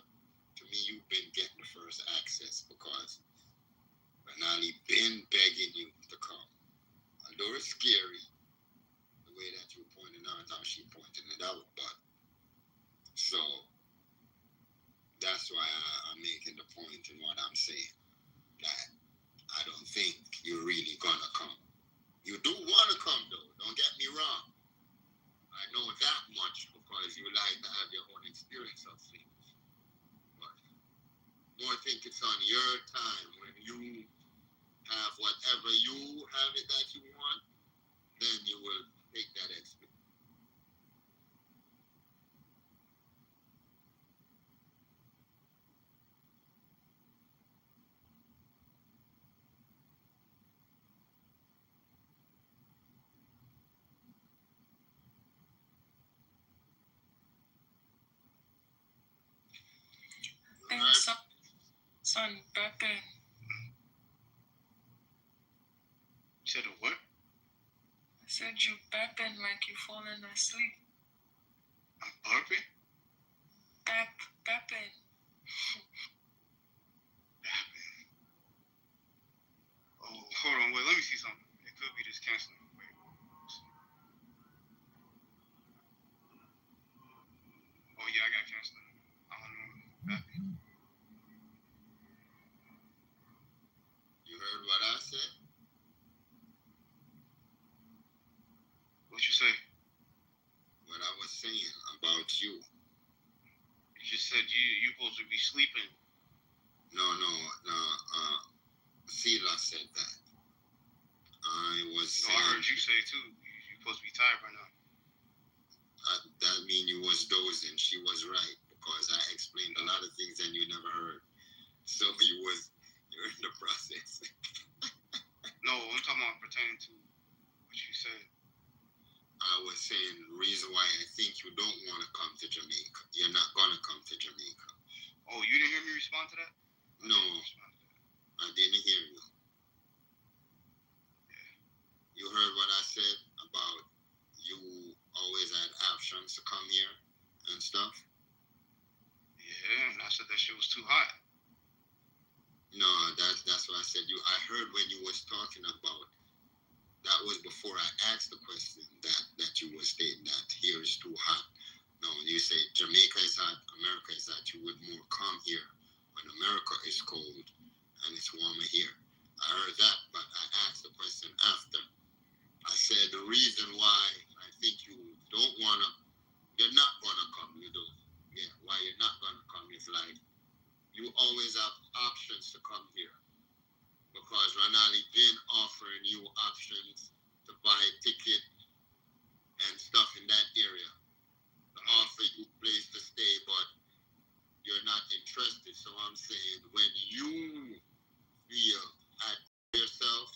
Speaker 18: to me you've been getting the first access because Benali been begging you to come. Although it's scary, the way that you pointed out how she pointed it out, but so that's why I'm making the point in what I'm saying, that I don't think you're really gonna come. You do wanna come though, don't get me wrong. I know that much because you like to have your own experience of things. But more think it's on your time when you have whatever you have it that you want, then you will take that experience.
Speaker 8: And son, Pepe.
Speaker 7: You said a what?
Speaker 8: I said you pepping like you falling asleep.
Speaker 7: I'm burping?
Speaker 8: Pepping.
Speaker 7: Oh, hold on, wait, let me see something. It could be this canceling. Wait. Oh yeah, I got canceling. I don't know.
Speaker 18: You heard what I said?
Speaker 7: What you say?
Speaker 18: What I was saying about you.
Speaker 7: You just said you supposed to be sleeping.
Speaker 18: No. Sila said that.
Speaker 7: I heard you say too. You're supposed to be tired right now.
Speaker 18: That mean you was dozing. She was right because I explained a lot of things and you never heard. So you're in the process.
Speaker 7: No, I'm talking about pertaining to what you said.
Speaker 18: I was saying the reason why I think you don't want to come to Jamaica. You're not gonna come to Jamaica.
Speaker 7: Oh, you didn't hear me respond to that?
Speaker 18: No, I didn't hear you. You heard what I said about you always had options to come here and stuff?
Speaker 7: Yeah, and I said that shit was too hot.
Speaker 18: No, that's what I said. I heard when you was talking about that was before I asked the question that you were stating that here is too hot. No, you say Jamaica is hot, America is hot. You would more come here when America is cold and it's warmer here. I heard that, but I asked the question after. I said the reason why I think you're not gonna come. You don't. Yeah, why you're not gonna come is like you always have options to come here. Because Ranali been offering you options to buy a ticket and stuff in that area. To offer you a place to stay, but you're not interested. So I'm saying when you feel at yourself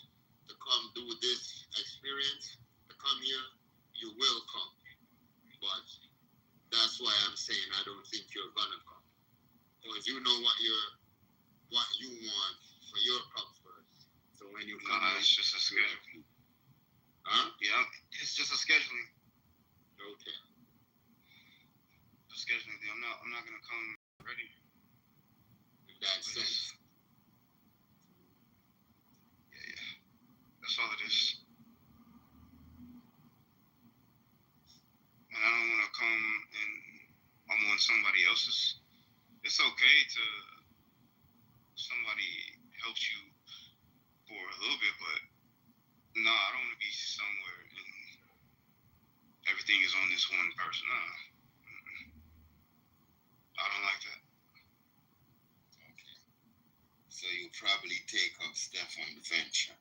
Speaker 18: to come do this experience, to come here, you will come. But that's why I'm saying I don't think you're gonna come. Because you know what you want for your comfort. So when you come,
Speaker 7: it's just a scheduling.
Speaker 18: Huh?
Speaker 7: Yeah, it's just a scheduling.
Speaker 18: Okay.
Speaker 7: A scheduling thing. I'm not gonna come ready.
Speaker 18: In that sense.
Speaker 7: Yeah. That's all it is. And I don't wanna come and I'm on somebody else's. It's okay to somebody helps you for a little bit, but no, I don't want to be somewhere and everything is on this one person. Nah. I don't like that.
Speaker 18: Okay. So you probably take up Steph on the venture.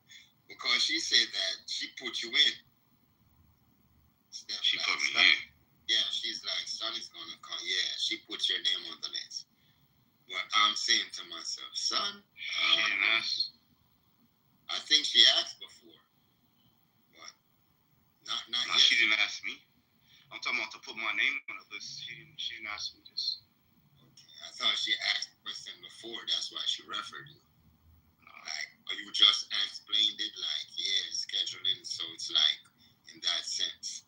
Speaker 18: Because she said that she put you in. Steph,
Speaker 7: she
Speaker 18: like,
Speaker 7: put me
Speaker 18: son,
Speaker 7: in.
Speaker 18: Yeah, she's like, son is gonna come. Yeah, she put your name on the list. Well, I'm saying to myself, son,
Speaker 7: She didn't ask.
Speaker 18: I think she asked before, but not
Speaker 7: No,
Speaker 18: yet.
Speaker 7: she didn't ask me. I'm talking about to put my name on the list. She didn't ask me this.
Speaker 18: Okay, I thought she asked the question before. That's why she referred you. Like, or you just explained it like, yeah, scheduling. So it's like in that sense.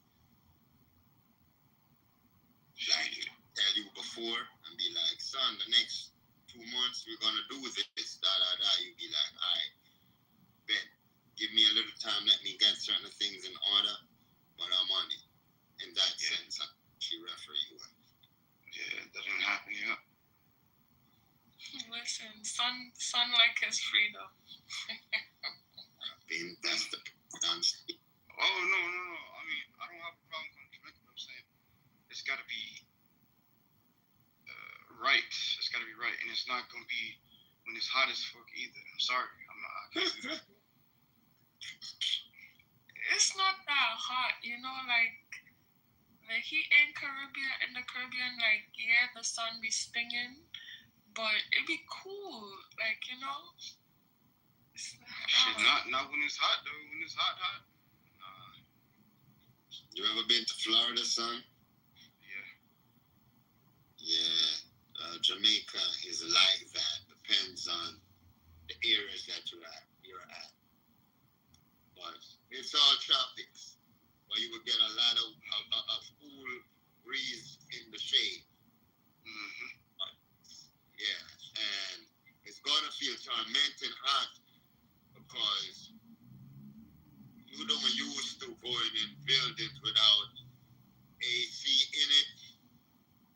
Speaker 18: Like tell you before and be like, son, the next 2 months we're gonna do this, You be like, all right, bet. Give me a little time, let me get certain things in order, but I'm on it. In that sense, she refer you in.
Speaker 7: Yeah, that didn't happen yet.
Speaker 8: Listen, son like his freedom.
Speaker 18: That's the honesty.
Speaker 7: Oh no. I mean, I don't have a problem coming to Jamaica, but I'm saying it's got to be right. It's got to be right, and it's not gonna be when it's hot as fuck either. I'm sorry, I can't do that.
Speaker 8: It's not that hot, like the heat in the Caribbean, like yeah, the sun be stinging, but it be cool, like
Speaker 7: Shit, not when it's hot though. When it's hot.
Speaker 18: You ever been to Florida, son? Yeah, Jamaica is like that. Depends on the areas that you're at. But it's all tropics. But you will get a lot of cool breeze in the shade.
Speaker 7: Mm-hmm.
Speaker 18: But, yeah, and it's gonna feel tormenting hot because you don't used to going in buildings without AC in it.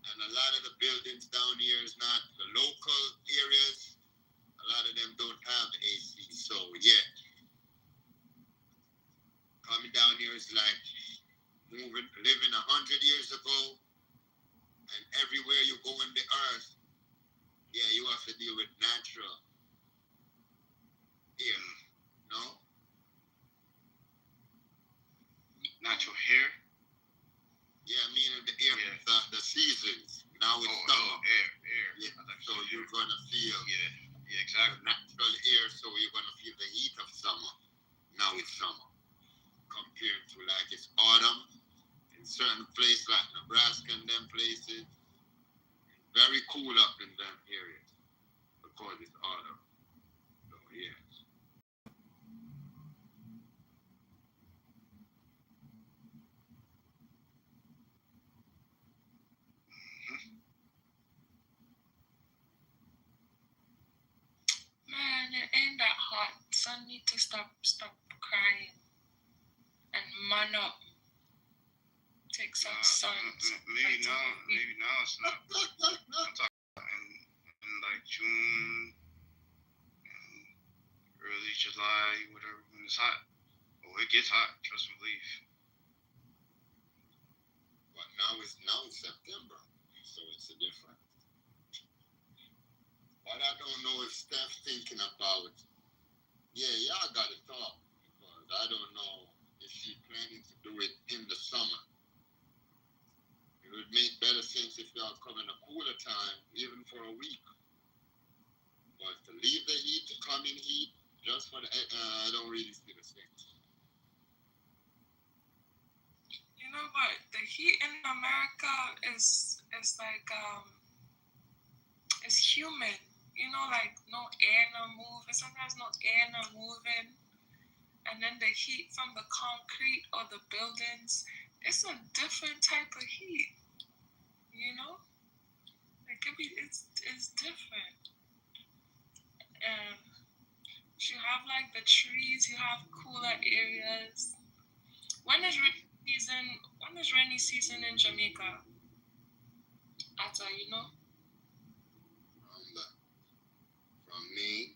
Speaker 18: And a lot of the buildings down here is not the local areas. A lot of them don't have AC. So yeah, coming down here is like living 100 years ago. And everywhere you go in the earth, yeah, you have to deal with natural air, no?
Speaker 7: Natural hair?
Speaker 18: Yeah, meaning the air, the seasons. Now it's summer.
Speaker 7: Air.
Speaker 18: Yeah, so you're going to feel
Speaker 7: exactly.
Speaker 18: Natural air, so you're going to feel the heat of summer. Now it's summer. Compared to like it's autumn in certain places like Nebraska and them places. Very cool up in them areas because it's autumn. So yeah.
Speaker 8: Man, it ain't that hot. Son need to stop crying. man up. Take some sun.
Speaker 7: Maybe now it's not. I'm talking about in like June and early July, whatever, when it's hot. Oh, it gets hot. Trust and believe.
Speaker 18: But now it's September, so it's a different. But I don't know if Steph's thinking about. Yeah, y'all got to talk because I don't know if she's planning to do it in the summer. It would make better sense if y'all come in a cooler time, even for a week. But to leave the heat, to come in heat, just for the, I don't really see the sense.
Speaker 8: You know what? The heat in America is like it's humid. You know, like no air no moving. Sometimes no air no moving, and then the heat from the concrete or the buildings. It's a different type of heat. You know, like it's different. And you have like the trees. You have cooler areas. When is rainy season? When is rainy season in Jamaica? Ata, you know?
Speaker 18: From May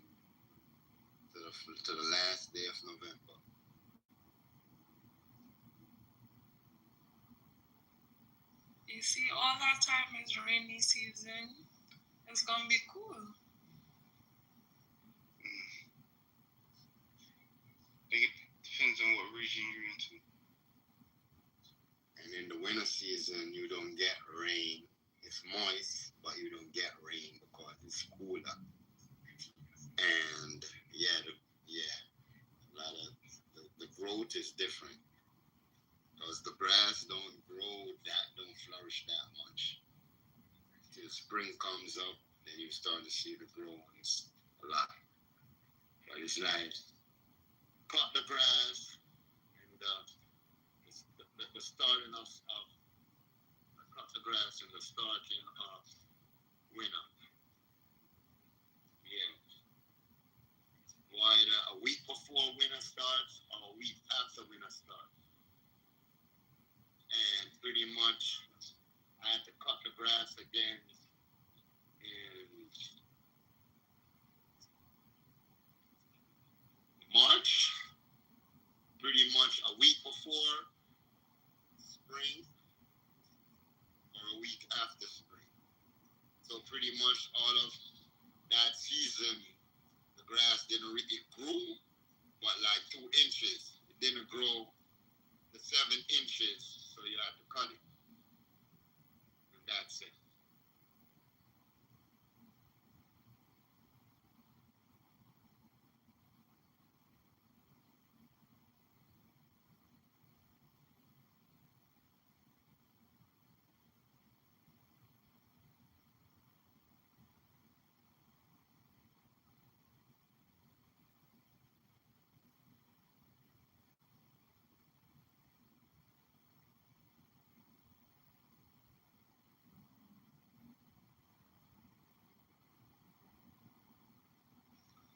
Speaker 18: to the last day of November.
Speaker 8: You see, all that time is rainy season. It's gonna be cool.
Speaker 7: I think it depends on what region you're into.
Speaker 18: And in the winter season, you don't get rain. It's moist, but you don't get rain because it's cooler. And a lot of the growth is different because the grass don't flourish that much. Till spring comes up, then you start to see the growings a lot. But it's like cut the grass and the starting of cut the grass in the starting of winter. Yeah. Either a week before winter starts or a week after winter starts. And pretty much I had to cut the grass again in March, pretty much a week before spring or a week after spring. So pretty much all of that season, the grass didn't really grow, but like 2 inches. It didn't grow the 7 inches, so you had to cut it. And that's it.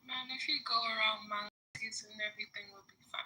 Speaker 8: Man, if you go around my season, everything will be fine.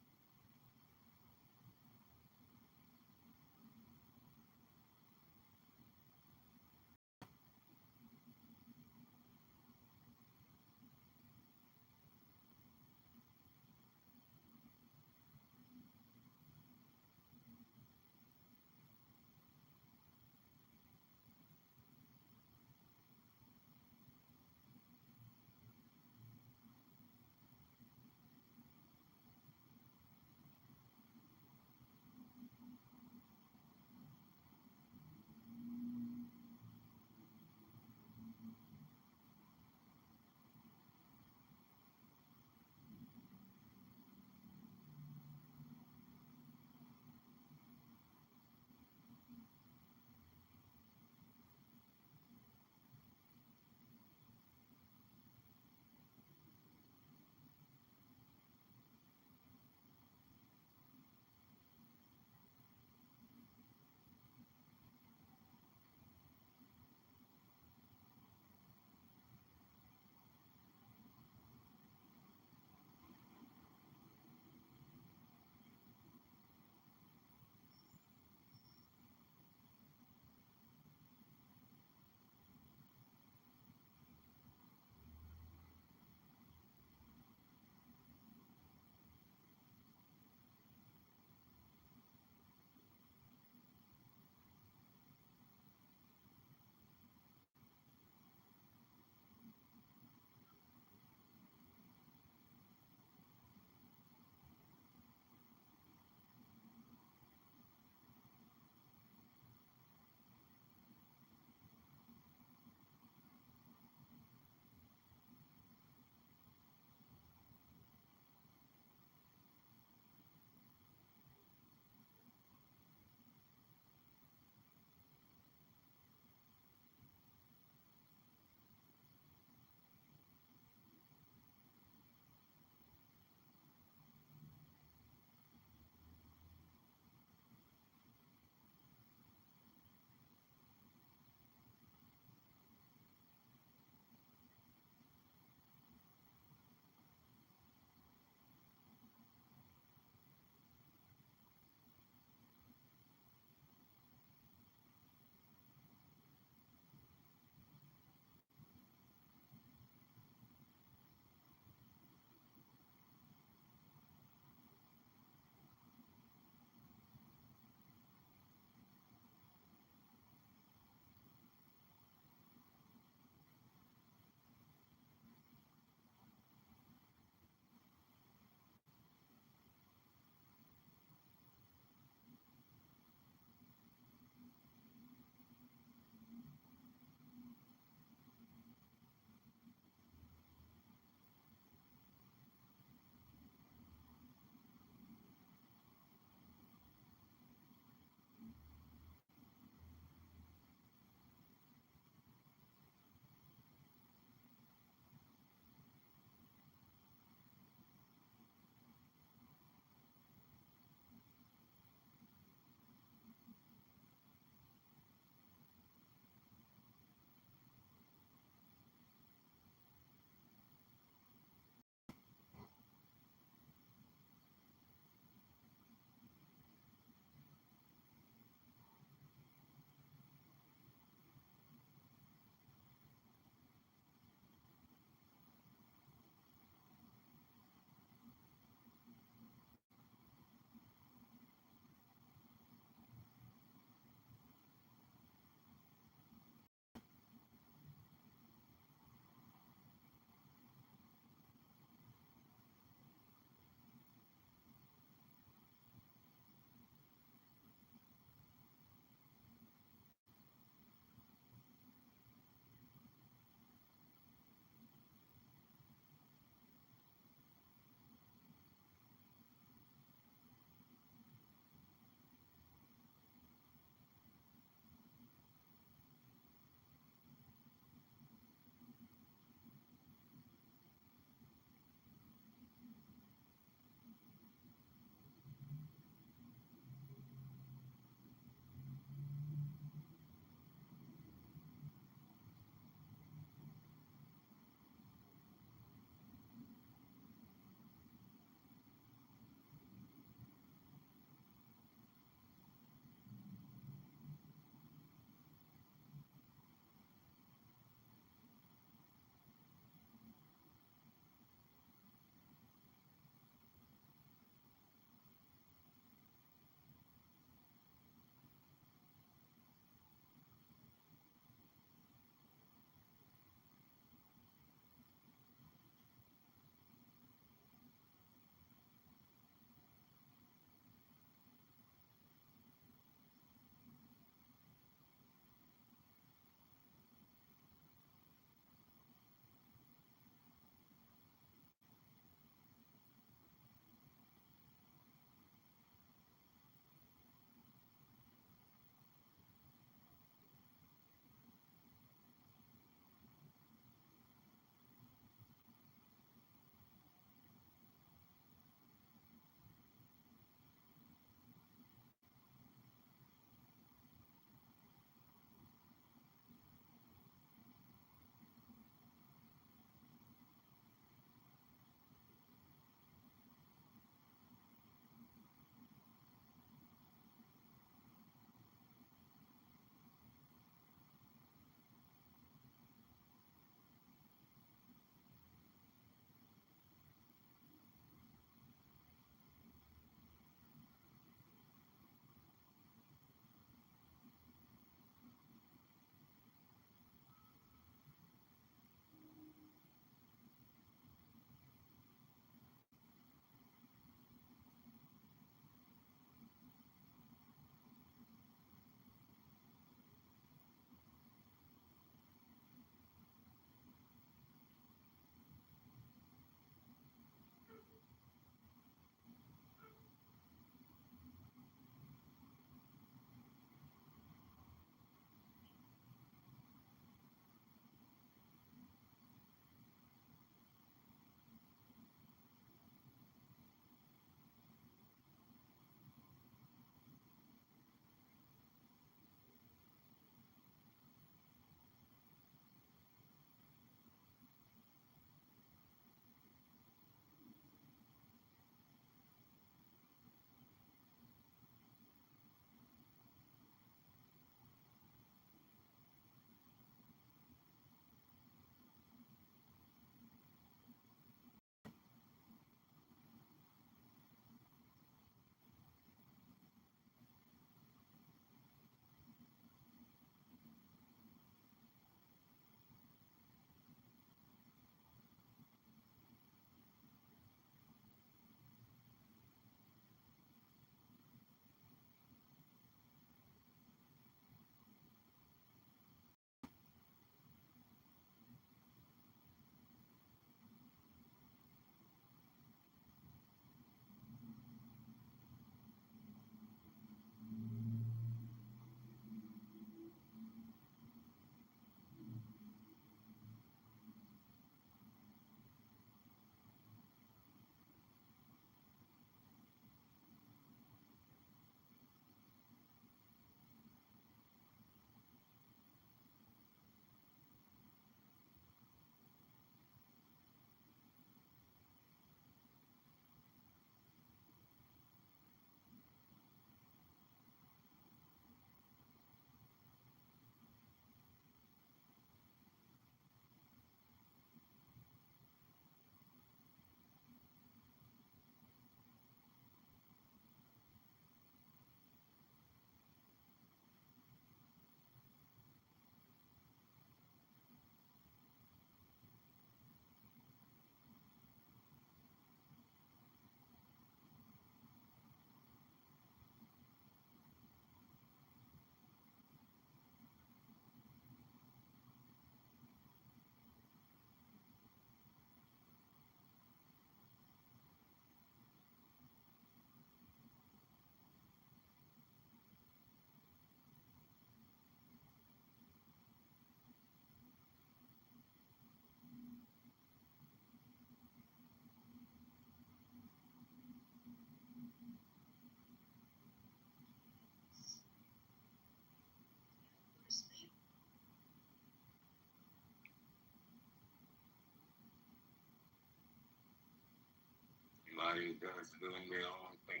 Speaker 18: everybody does doing their own thing.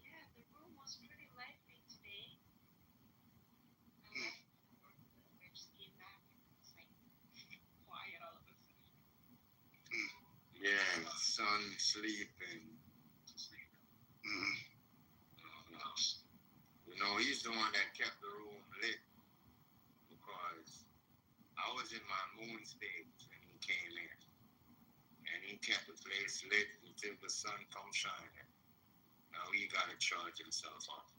Speaker 21: Yeah, the room was pretty lively today. I just came back and it's like quiet all of a sudden.
Speaker 18: Yeah, son sleeping. You know, he's the one that kept the room lit because I was in my moon stage when he came in. And he kept the place lit until the sun come shining. Now he got to charge himself up.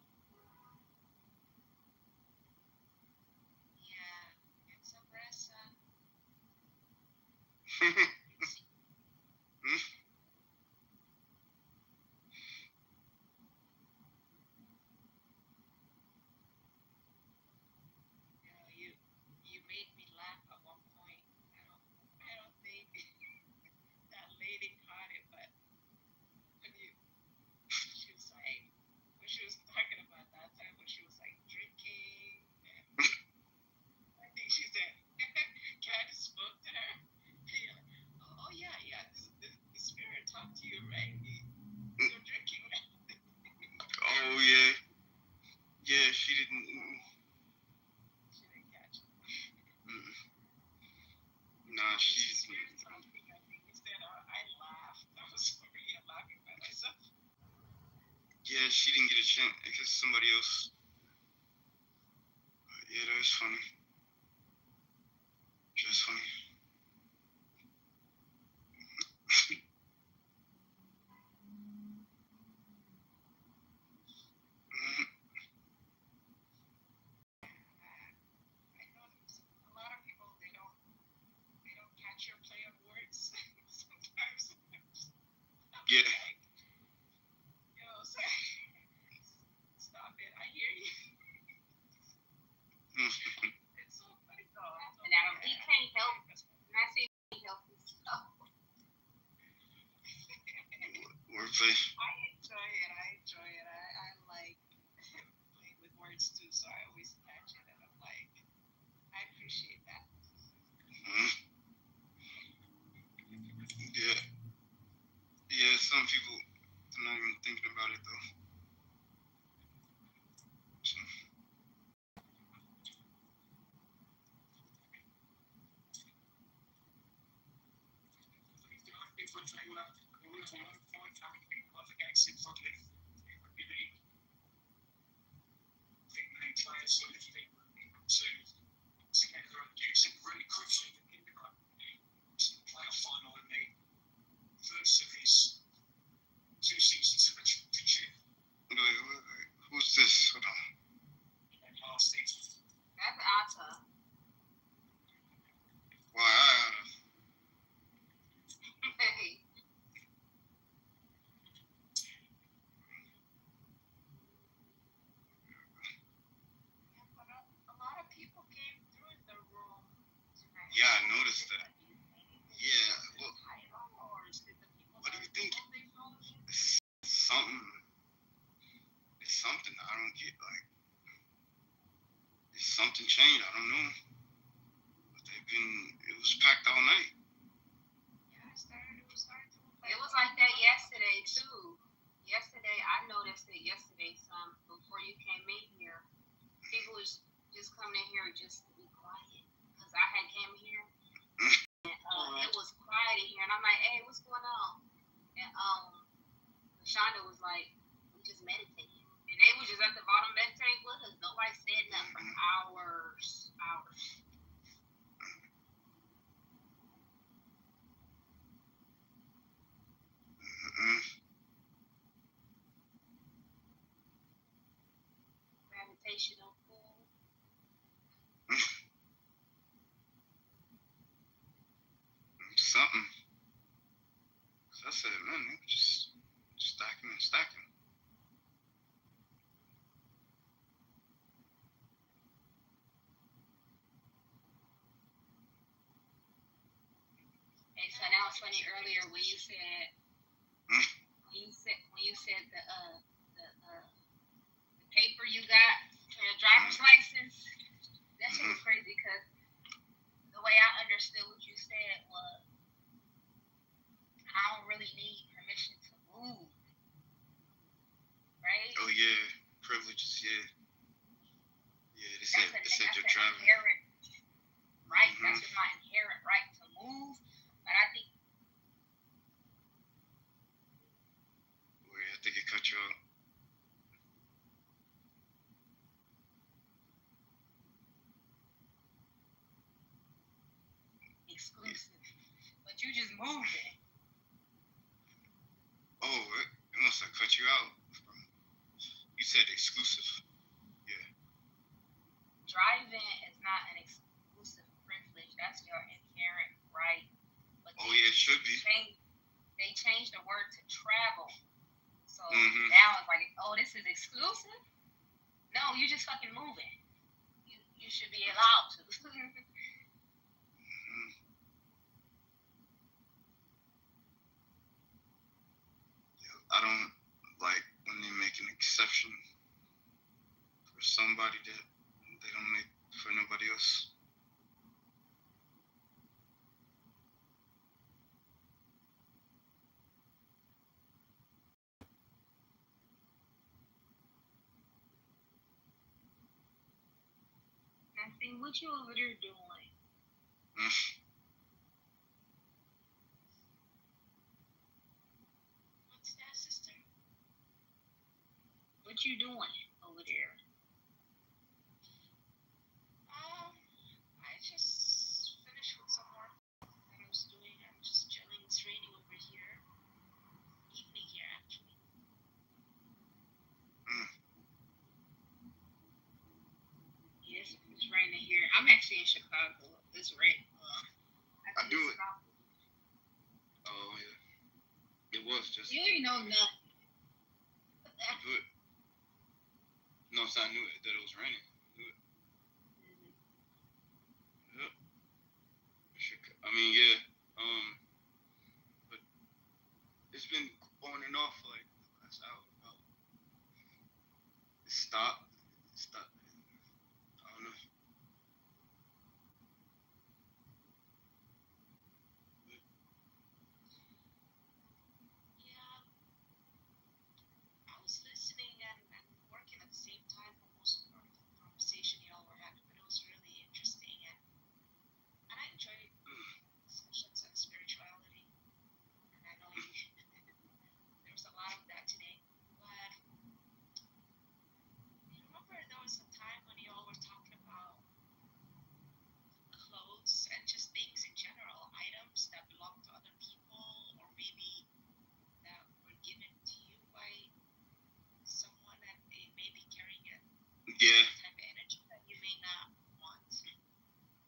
Speaker 21: Yeah, get some rest, son. You made me laugh at one point. I don't think that lady caught it, but she was like, when she was talking about that time when she was like drinking, and I think she said, Candace spoke to her. Oh yeah, the spirit talked to you, right? You're drinking.
Speaker 7: Oh yeah. Yeah, she didn't.
Speaker 21: She didn't catch it.
Speaker 7: Nah, she's.
Speaker 21: Something, I think he said, I laughed. I was really laughing by myself.
Speaker 7: Yeah, she didn't get a chance because somebody else. Yeah, that was funny. Just funny.
Speaker 21: I know a lot of people they don't catch your play on words sometimes.
Speaker 7: Yeah.
Speaker 21: Like, stop it. I hear you. It's so funny though.
Speaker 14: Now he can't help. When I say he help himself.
Speaker 7: Wordplay.
Speaker 21: I enjoy it. I like playing with words too, so I always catch it, and I'm like, I appreciate that.
Speaker 7: Yeah. Yeah, some people are not even thinking about it though. So. Who's this? Hold on.
Speaker 14: That's Ata.
Speaker 7: Why
Speaker 14: Hey.
Speaker 21: A lot of people came through in the room tonight.
Speaker 7: Yeah, I noticed that. Yeah, well, what do you think? It's something. It's something I don't get. Like, it's something changed. I don't know. But it was packed all night.
Speaker 14: It was like that yesterday too. Yesterday, I noticed it yesterday. Some before you came in here, people was just coming in here just to be quiet. Cause I had came here and it was quiet in here, and I'm like, hey, what's going on? And Shonda was like, we just meditating, and they was just at the bottom meditating with us. Nobody said nothing for hours. Gravitational pull.
Speaker 7: Something. So I said, man, they were just stacking and stacking.
Speaker 14: Hey, so that was funny earlier when you said the paper you got for your driver's license. That shit was crazy because the way I understood what you said was, I don't really need permission to move, right?
Speaker 10: Oh yeah, privileges. Yeah. They said you're driving.
Speaker 14: Inherent right. That's just my inherent right to move. But I think.
Speaker 10: Wait, I think it cut you off.
Speaker 14: Exclusive. But you just moved it.
Speaker 10: Oh, it must have cut you out. You said exclusive. Yeah.
Speaker 14: Driving is not an exclusive privilege. That's your inherent right. But
Speaker 10: oh yeah, it should be.
Speaker 14: They changed the word to travel. So now it's like, oh, this is exclusive? No, you're just fucking moving. You should be allowed to.
Speaker 10: I don't like when they make an exception for somebody that they don't make for nobody else.
Speaker 14: Nothing. What you over there doing? What's that, sister? What you doing over there? I just finished with some work that I was doing. I'm just chilling. It's raining over here. Evening here, actually. Yes, it's raining here. I'm actually in Chicago. It's raining.
Speaker 10: I do it. Oh yeah. It was just.
Speaker 14: You ain't know nothing.
Speaker 10: I do it. No, so I knew it, that it was raining. I knew it. Yep. I mean, yeah. But it's been on and off for like the last hour. It stopped. I don't know.
Speaker 14: Yeah. I was listening and working at the same time for most of the conversation y'all were having, but it was really interesting and I enjoyed discussions on spirituality. And I know there was a lot of that today. But you remember there was a time when y'all were talking about clothes and just things in general, items that belong to other people or maybe that were given to you by someone that they may be carrying a type of energy that you may not want.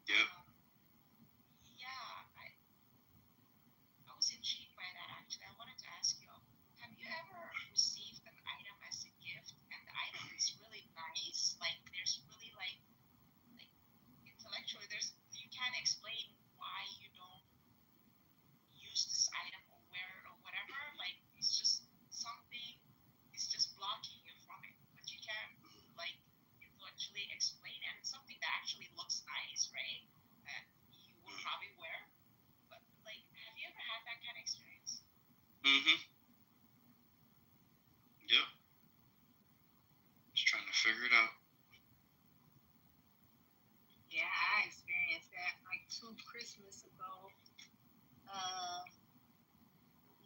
Speaker 10: Yep.
Speaker 14: I was intrigued by that actually. I wanted to ask you, have you ever received an item as a gift and the item is really nice? Like there's really like intellectually you can't explain why you don't use this item or wear it or whatever. Like it's just something is just blocking you from it. But you can't like intellectually explain it. And it's something that actually looks nice, right? That you will probably wear. But like have you ever had that kind of experience?
Speaker 10: Yep. Just trying to figure it out.
Speaker 14: Yeah, I experienced that like 2 Christmas ago.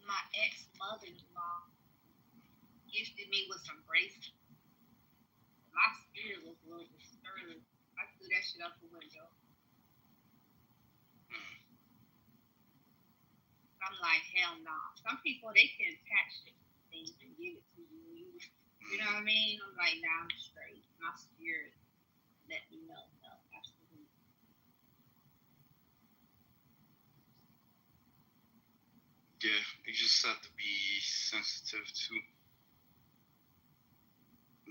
Speaker 14: My ex-mother-in-law gifted me with some bracelets. My spirit was a little disturbed. I threw that shit out the window. I'm like, hell no. Some people, they can attach things and give it to you. You know what I mean? I'm like, nah, I'm straight. My spirit let me know. No, absolutely.
Speaker 10: Yeah, you just have to be sensitive to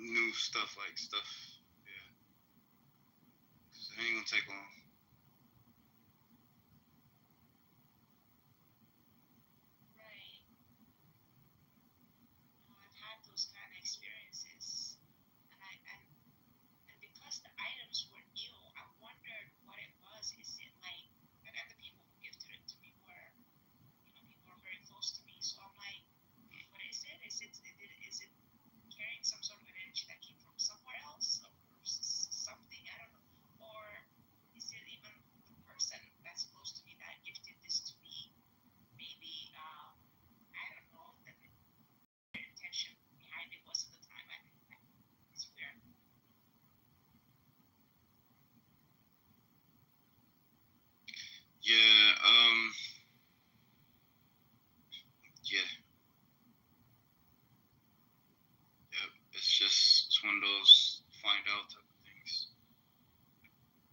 Speaker 10: new stuff, like stuff. Yeah. 'Cause it ain't gonna take long.
Speaker 14: Right. I've had those kind of experiences. And because the items were new, I wondered what it was. Is it like, and is it carrying some sort of an energy that came from somewhere else or something? I don't know. Or is it even the person that's supposed to be that gifted this to me? Maybe I don't know the intention behind it most of the time. It's weird.
Speaker 17: Yeah, yeah, yep. It's one of those find out type of things.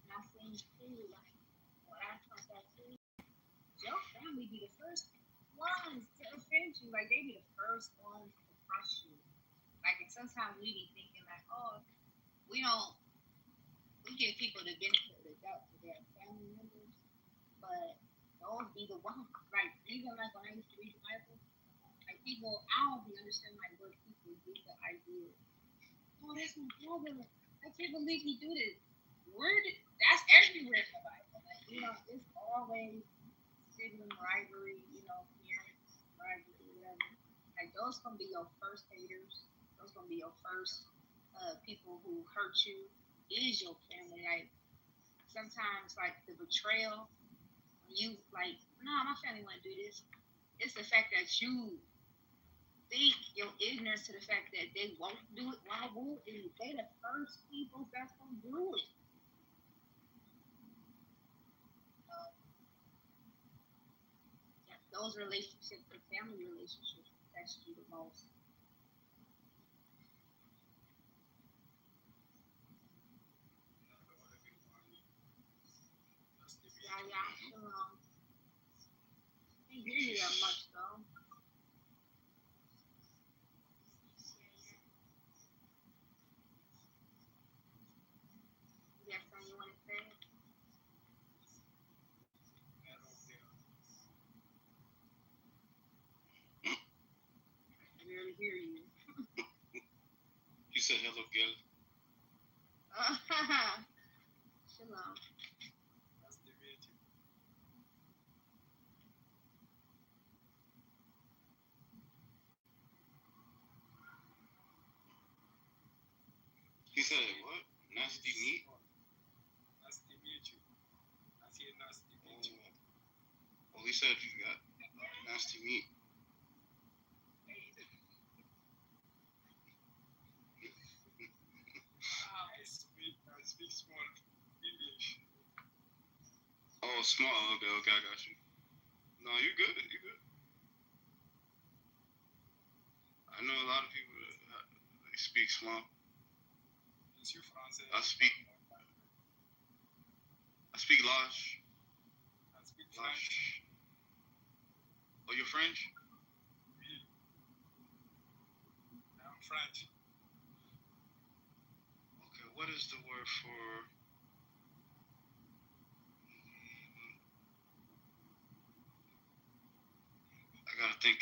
Speaker 19: And I seen too, like, what I thought that too, your family be the first ones to offend you. Like, they be the first ones to crush you. Like, and sometimes we be thinking, like, oh, we give people the benefit of the doubt to their family members, but those be the ones. Like, even like when I used to read the Bible, like people, I don't be understanding like where people get the idea. Oh, that's my brother. I can't believe he do this. That's everywhere in the Bible. Like, it's always sibling rivalry, parents rivalry, whatever. Like those gonna be your first haters. Those gonna be your first people who hurt you. Is your family. Like sometimes like the betrayal, you like, nah, my family wouldn't do this. It's the fact that you think your ignorance to the fact that they won't do it. Why won't they? They the first people that's gonna do it. Those relationships, the family relationships, test you the most. Yeah, shalom. Can't hear you that much though. You got something you want to say? I barely hear you.
Speaker 17: You said hello, girl.
Speaker 19: Shalom.
Speaker 17: He said what? Nasty meat?
Speaker 10: Nice to meet you. I see nice to meet you.
Speaker 17: Well, he said you got nasty meat.
Speaker 10: I speak small English.
Speaker 17: Oh, small. Okay, I got you. No, you're good. You're good. I know a lot of people that they speak small. I speak large.
Speaker 10: I speak French.
Speaker 17: Oh, you're French?
Speaker 10: I'm French.
Speaker 17: Okay, what is the word for? I gotta think.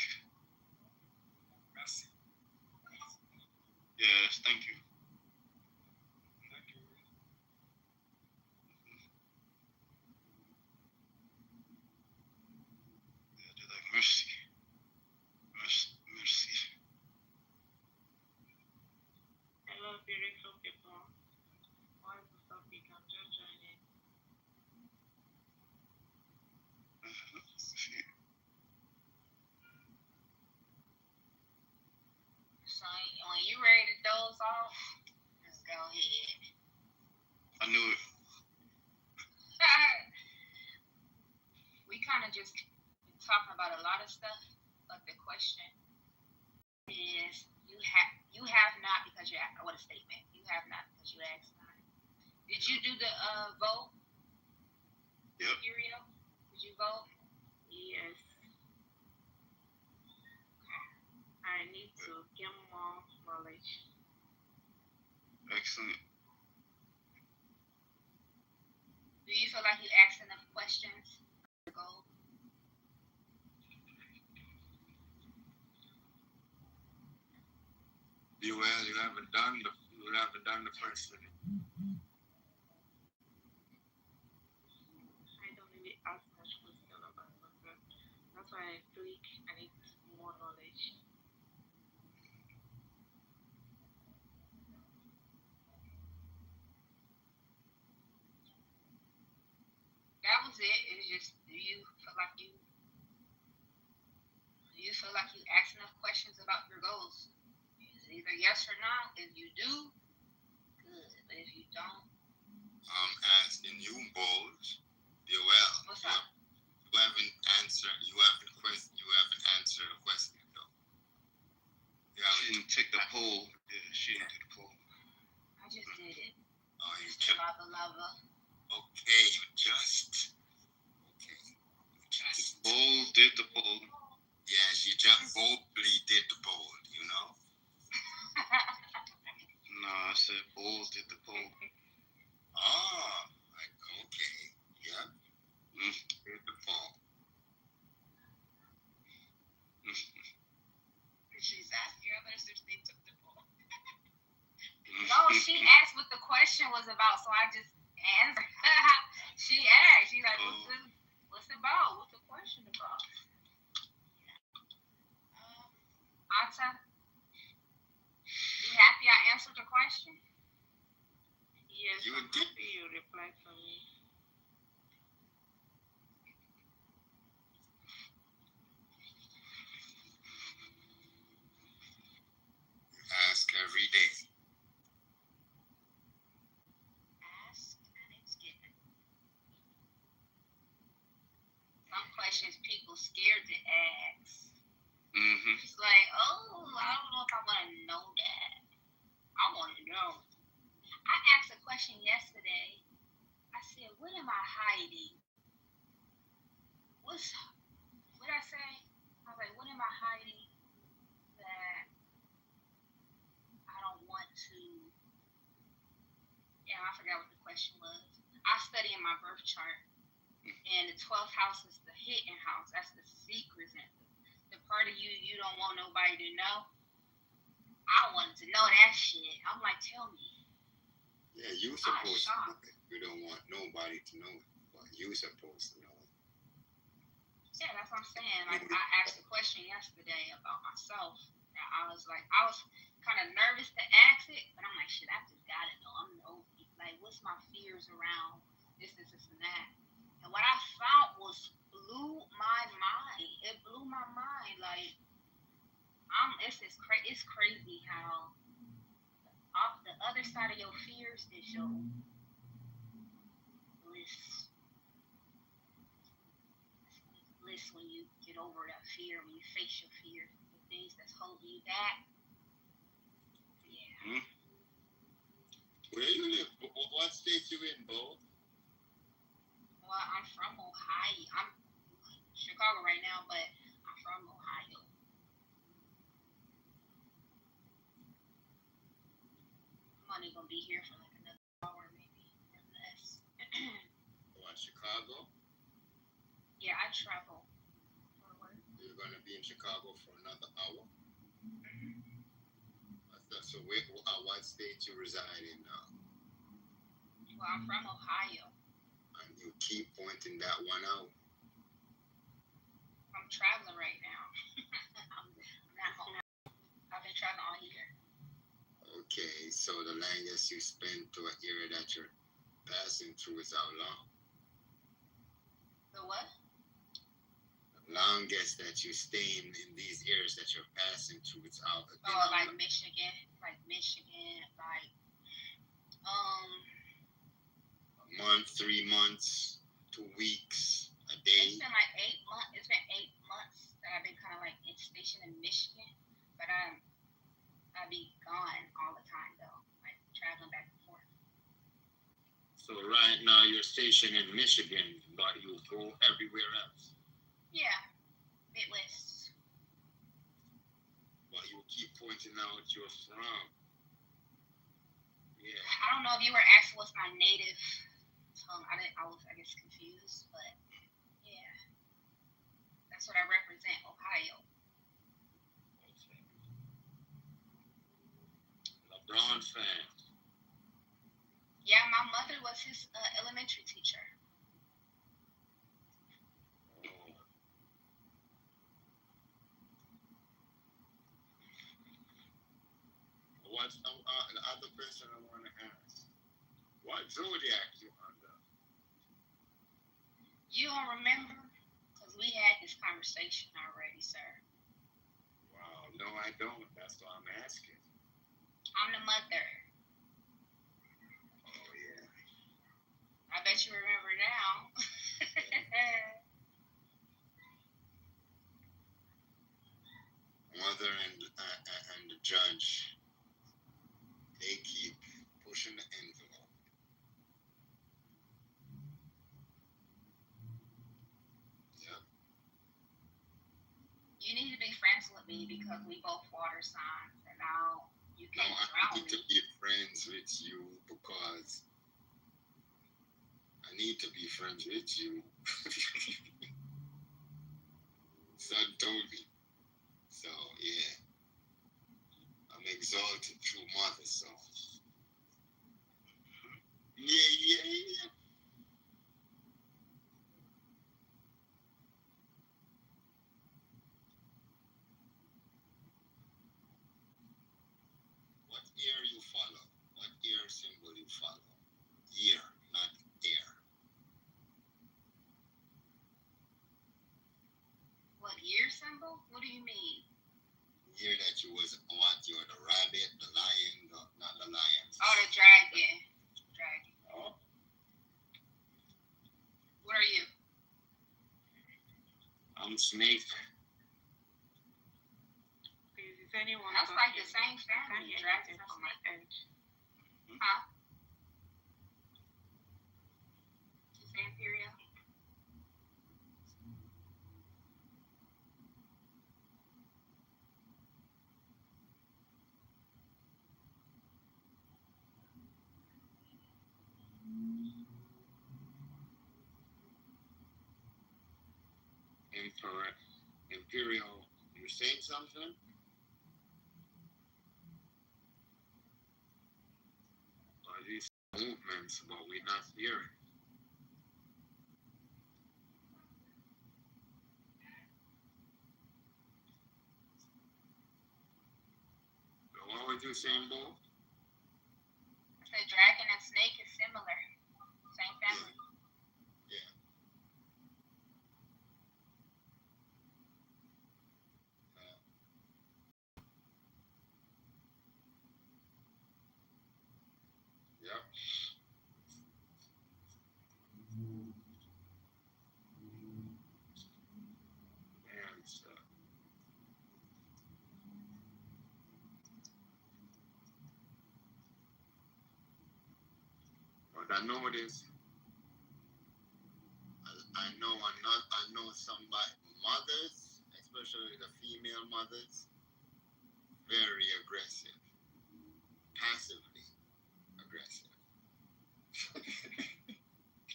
Speaker 10: Merci.
Speaker 17: Yes, thank you.
Speaker 10: Thank you.
Speaker 17: Yeah, they're like mercy. Mercy.
Speaker 8: Hello, beautiful people. What is the topic? I'm just joining.
Speaker 14: So when you ready to doze off, just go ahead.
Speaker 17: I knew it.
Speaker 14: We kind of just been talking about a lot of stuff, but the question is, you have not because you asked. What a statement! You have not because you asked not. Did you do the vote?
Speaker 17: Yep.
Speaker 14: Uriel? Did you vote?
Speaker 8: Yes. I need to get more knowledge.
Speaker 17: Excellent.
Speaker 14: Do you feel like you asked enough questions? Go.
Speaker 10: You haven't done the first thing.
Speaker 8: I don't really ask much question about myself. That's why I click. I need more knowledge.
Speaker 19: it. It's just, do you feel like you ask enough questions about your goals? It's either yes or no. If you do, good. But if you don't,
Speaker 18: asking you both, well,
Speaker 19: what's up?
Speaker 18: You haven't answered a question though.
Speaker 7: She didn't take the poll. Yeah, she didn't do the poll.
Speaker 19: I just did it.
Speaker 18: Oh, you
Speaker 19: Mr.
Speaker 18: just.
Speaker 19: Lava.
Speaker 18: Okay, you just.
Speaker 7: Poll did the poll.
Speaker 18: Yeah, she just boldly did the poll, you know?
Speaker 7: No, I said Bulls did the poll.
Speaker 18: Oh, okay. Yeah. Did the poll.
Speaker 19: She's asking others if they took the poll. No, she asked what the question was about, so I just answered. She asked. She's like, what's it about? What's the question about? Ata, you happy I answered the question?
Speaker 8: Yes, I'm happy you replied for me.
Speaker 18: Ask every day.
Speaker 19: Ask and it's given. Some questions people scared to ask. It's like, oh, I don't know if I want to know that. I want to know. I asked a question yesterday. I said, what am I hiding? What did I say? I was like, what am I hiding that I don't want to? Yeah, I forgot what the question was. I study in my birth chart, and the 12th house is the hidden house. That's the secrets and the part of you don't want nobody to know. I wanted to know that shit. I'm like, tell me.
Speaker 18: Yeah, you supposed to know it. You don't want nobody to know it, but you supposed to know it.
Speaker 19: Yeah, that's what I'm saying. Like, I asked a question yesterday about myself. I was kind of nervous to ask it, but I'm like, shit, I just gotta know. I'm nosy. Like, what's my fears around this, and that? And what I found blew my mind. It blew my mind. Like, it's crazy how off the other side of your fears is your bliss. Bliss when you get over that fear, when you face your fear, the things that's holding you back. Yeah.
Speaker 18: Where you live? What state you in, Bo?
Speaker 19: Well, I'm from Ohio. I'm in Chicago right now, but I'm from Ohio. I'm only gonna be here for like another hour, maybe or less.
Speaker 18: What, Chicago?
Speaker 19: Yeah, I travel for work.
Speaker 18: You're gonna be in Chicago for another hour? So what state you reside in now?
Speaker 19: Well, I'm from Ohio.
Speaker 18: And you keep pointing that one out.
Speaker 19: I'm traveling right now. I'm not home. I've been traveling all year.
Speaker 18: Okay, so the longest you spend to an area that you're passing through is how long?
Speaker 19: The what?
Speaker 18: The longest that you stay in these areas that you're passing through is how long?
Speaker 19: Like Michigan, like
Speaker 18: a month, 3 months, 2 weeks, a day.
Speaker 19: It's been like 8 months. It's been 8 months that I've been kind of like stationed in Michigan, but I be gone all the time though, like traveling back and forth.
Speaker 18: So right now you're stationed in Michigan, but you go everywhere else.
Speaker 19: Yeah, Midwest.
Speaker 18: But you keep pointing out you're from. Yeah.
Speaker 19: I don't know if you were asking what's my native tongue. I was confused, but yeah, that's what I represent, Ohio.
Speaker 18: Okay. LeBron fan.
Speaker 19: Yeah, my mother was his elementary teacher.
Speaker 18: Oh. What's the other question I want to ask? What zodiac you under?
Speaker 16: You don't remember? Because we had this conversation already, sir.
Speaker 18: Wow, no, I don't. That's why I'm asking.
Speaker 16: I'm the mother.
Speaker 18: Oh, yeah.
Speaker 16: I bet you remember now.
Speaker 18: Mother and the judge, they keep pushing the envelope. Yep.
Speaker 16: You need to be friends with me because we both water signs, and now you
Speaker 18: No,
Speaker 16: can't
Speaker 18: I
Speaker 16: drown
Speaker 18: need
Speaker 16: me.
Speaker 18: to be friends with you because I need to be friends with you. Son told me. So, yeah. I'm exalted through mother, so. Yeah. What ear you follow? What ear symbol you follow? Ear, not air.
Speaker 16: What ear symbol? What do you mean?
Speaker 18: Ear that you was what? You're the rabbit, the lion, not the lion.
Speaker 16: Oh, the dragon. Dragon.
Speaker 18: Oh.
Speaker 16: What are you?
Speaker 11: I'm snake.
Speaker 8: If anyone
Speaker 16: That's like the same family. Dragons and snakes. Huh? Same period.
Speaker 18: Imperial, you saying something? Or these movements, but we're not hearing. So what was you saying, Bo?
Speaker 16: The dragon and snake is similar. Same family.
Speaker 18: Yeah. Yep. Man, stuff. But I know this. I know somebody, mothers, especially the female mothers, very aggressive. Passively aggressive.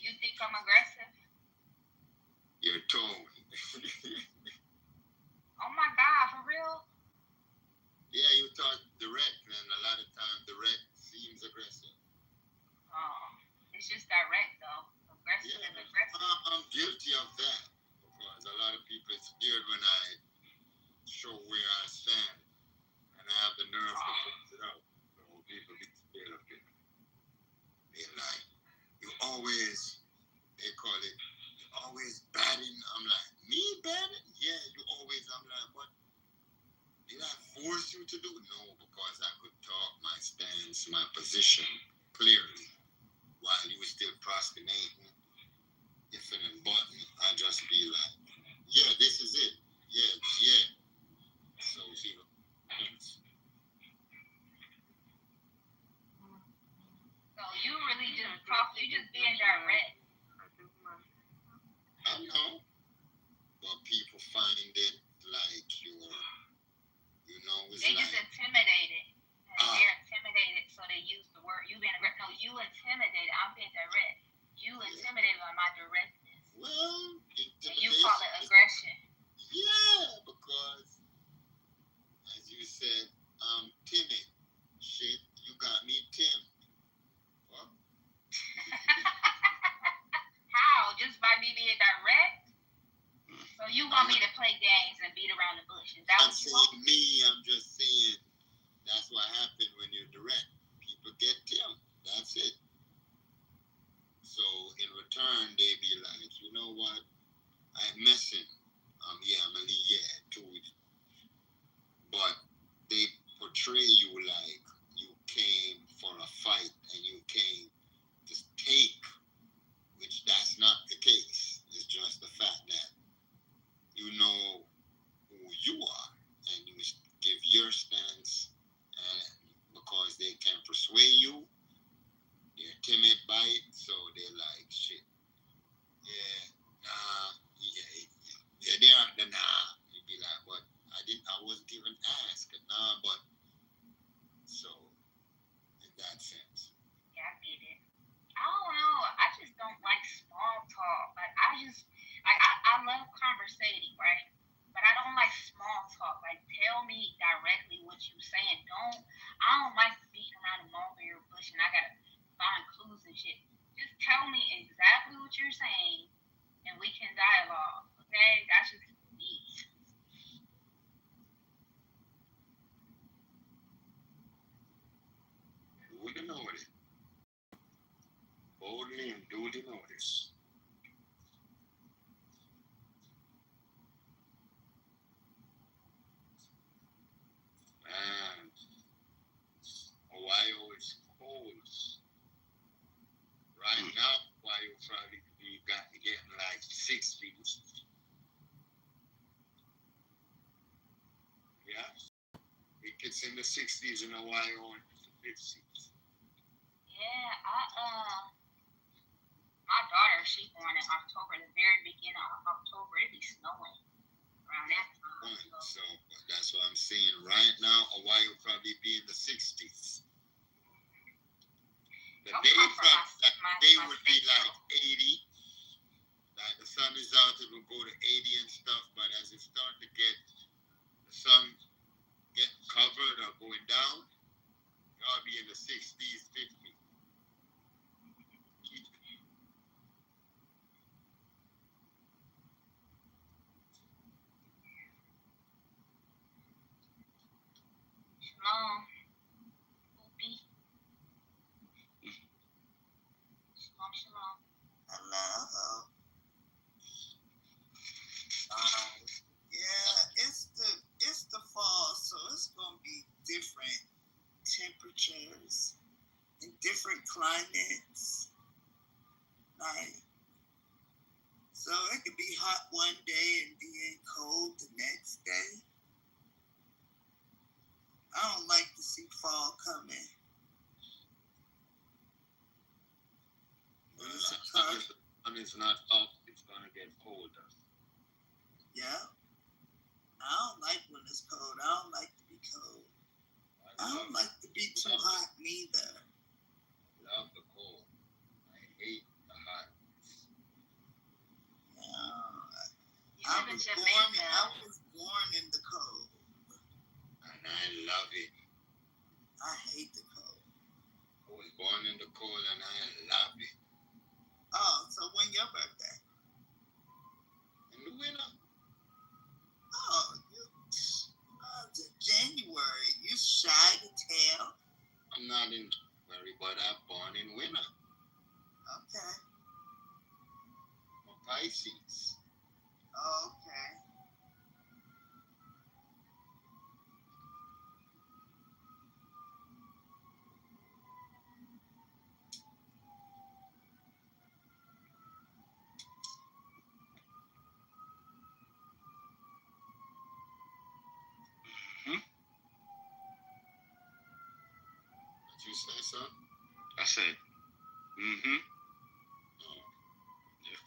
Speaker 16: You think I'm aggressive?
Speaker 18: Your tone.
Speaker 16: Oh my God, for real?
Speaker 18: Yeah, you talk direct, and a lot of times direct seems aggressive.
Speaker 16: It's just direct though. Aggressive is aggressive.
Speaker 18: I'm guilty of that because a lot of people are scared when I show where I stand, and I have the nerve to fix it out. So people be scared of it. They're like, you always, they call it, you always batting. I'm like, me batting? Yeah, you always. I'm like, what? Did I force you to do it? No, because I could talk my stance, my position clearly while you were still procrastinating, ifing and butting. I just be like, yeah, this is it. Yeah. So, you know.
Speaker 16: So you really just talk, you just being direct.
Speaker 18: I know. But people find it like it's
Speaker 16: they
Speaker 18: like.
Speaker 16: Just intimidated. They're intimidated, so they use the word. You being direct. No, you intimidated. I'm being direct. You intimidated by my directness.
Speaker 18: Well,
Speaker 16: and you call it aggression.
Speaker 18: Yeah, because as you said, I'm timid. Shit, you got me Tim. What?
Speaker 16: How? Just by me being direct? So you want me to play games and beat around the bush? Is that what you want?
Speaker 18: Me, I'm just saying that's what happened when you're direct. People get Tim. That's it. So in return, they be like, know what, I'm messing. Yeah, I'm gonna leave, yeah, too. But they portray you like you came for a fight and you came to take, which that's not the case. It's just the fact that you know who you are and you give your stance, and because they can persuade you, they're timid by it, so they're like, shit, yeah, nah, yeah, they are the nah. You'd be like, what? I wasn't even asked, nah, but so in that sense.
Speaker 14: Yeah, I get it. I don't know. I just don't like small talk. Like I love conversating, right? But I don't like small talk. Like tell me directly what you're saying. I don't like beating around the mulberry bush and I gotta find clues and shit. Just tell me exactly what you're saying and we can dialogue. Okay? That's just me.
Speaker 18: Do the notice. Boldly and do the notice. Man, Ohio is cold. Right now, Ohio probably getting like 60s. Yeah. It gets in the 60s in Ohio and the 50s.
Speaker 14: Yeah, my daughter, she born in October, the very beginning of October. It be snowing around that time.
Speaker 18: So that's what I'm saying. Right now, Hawaii will probably be in the 60s. The day would be like 80. Like the sun is out, it will go to 80 and stuff. But as it starts to get the sun getting covered or going down, I'll be in the 60s, 50s.
Speaker 14: Shalom. Oopie. Shalom.
Speaker 4: Hello. Yeah, it's the fall, so it's gonna be different temperatures in different climates. Like, so it could be hot one day and being cold the next day. I don't like to see fall coming.
Speaker 18: When the sun is not up, it's gonna get colder.
Speaker 4: Yeah. I don't like when it's cold. I don't like to be cold. I don't like to be too hot neither.
Speaker 18: I love the cold. I hate the hot. I was born in the cold. And I love it.
Speaker 4: I hate the cold.
Speaker 18: I was born in the cold and I love it.
Speaker 4: Oh, so when your birthday?
Speaker 18: In the winter.
Speaker 4: Oh, January. You shy to tell.
Speaker 18: I'm not in January, but I'm born in winter.
Speaker 4: Okay.
Speaker 18: I'm Pisces.
Speaker 4: Okay.
Speaker 18: Did you say so?
Speaker 10: I said, mm-hmm.
Speaker 18: Oh.
Speaker 10: Yeah.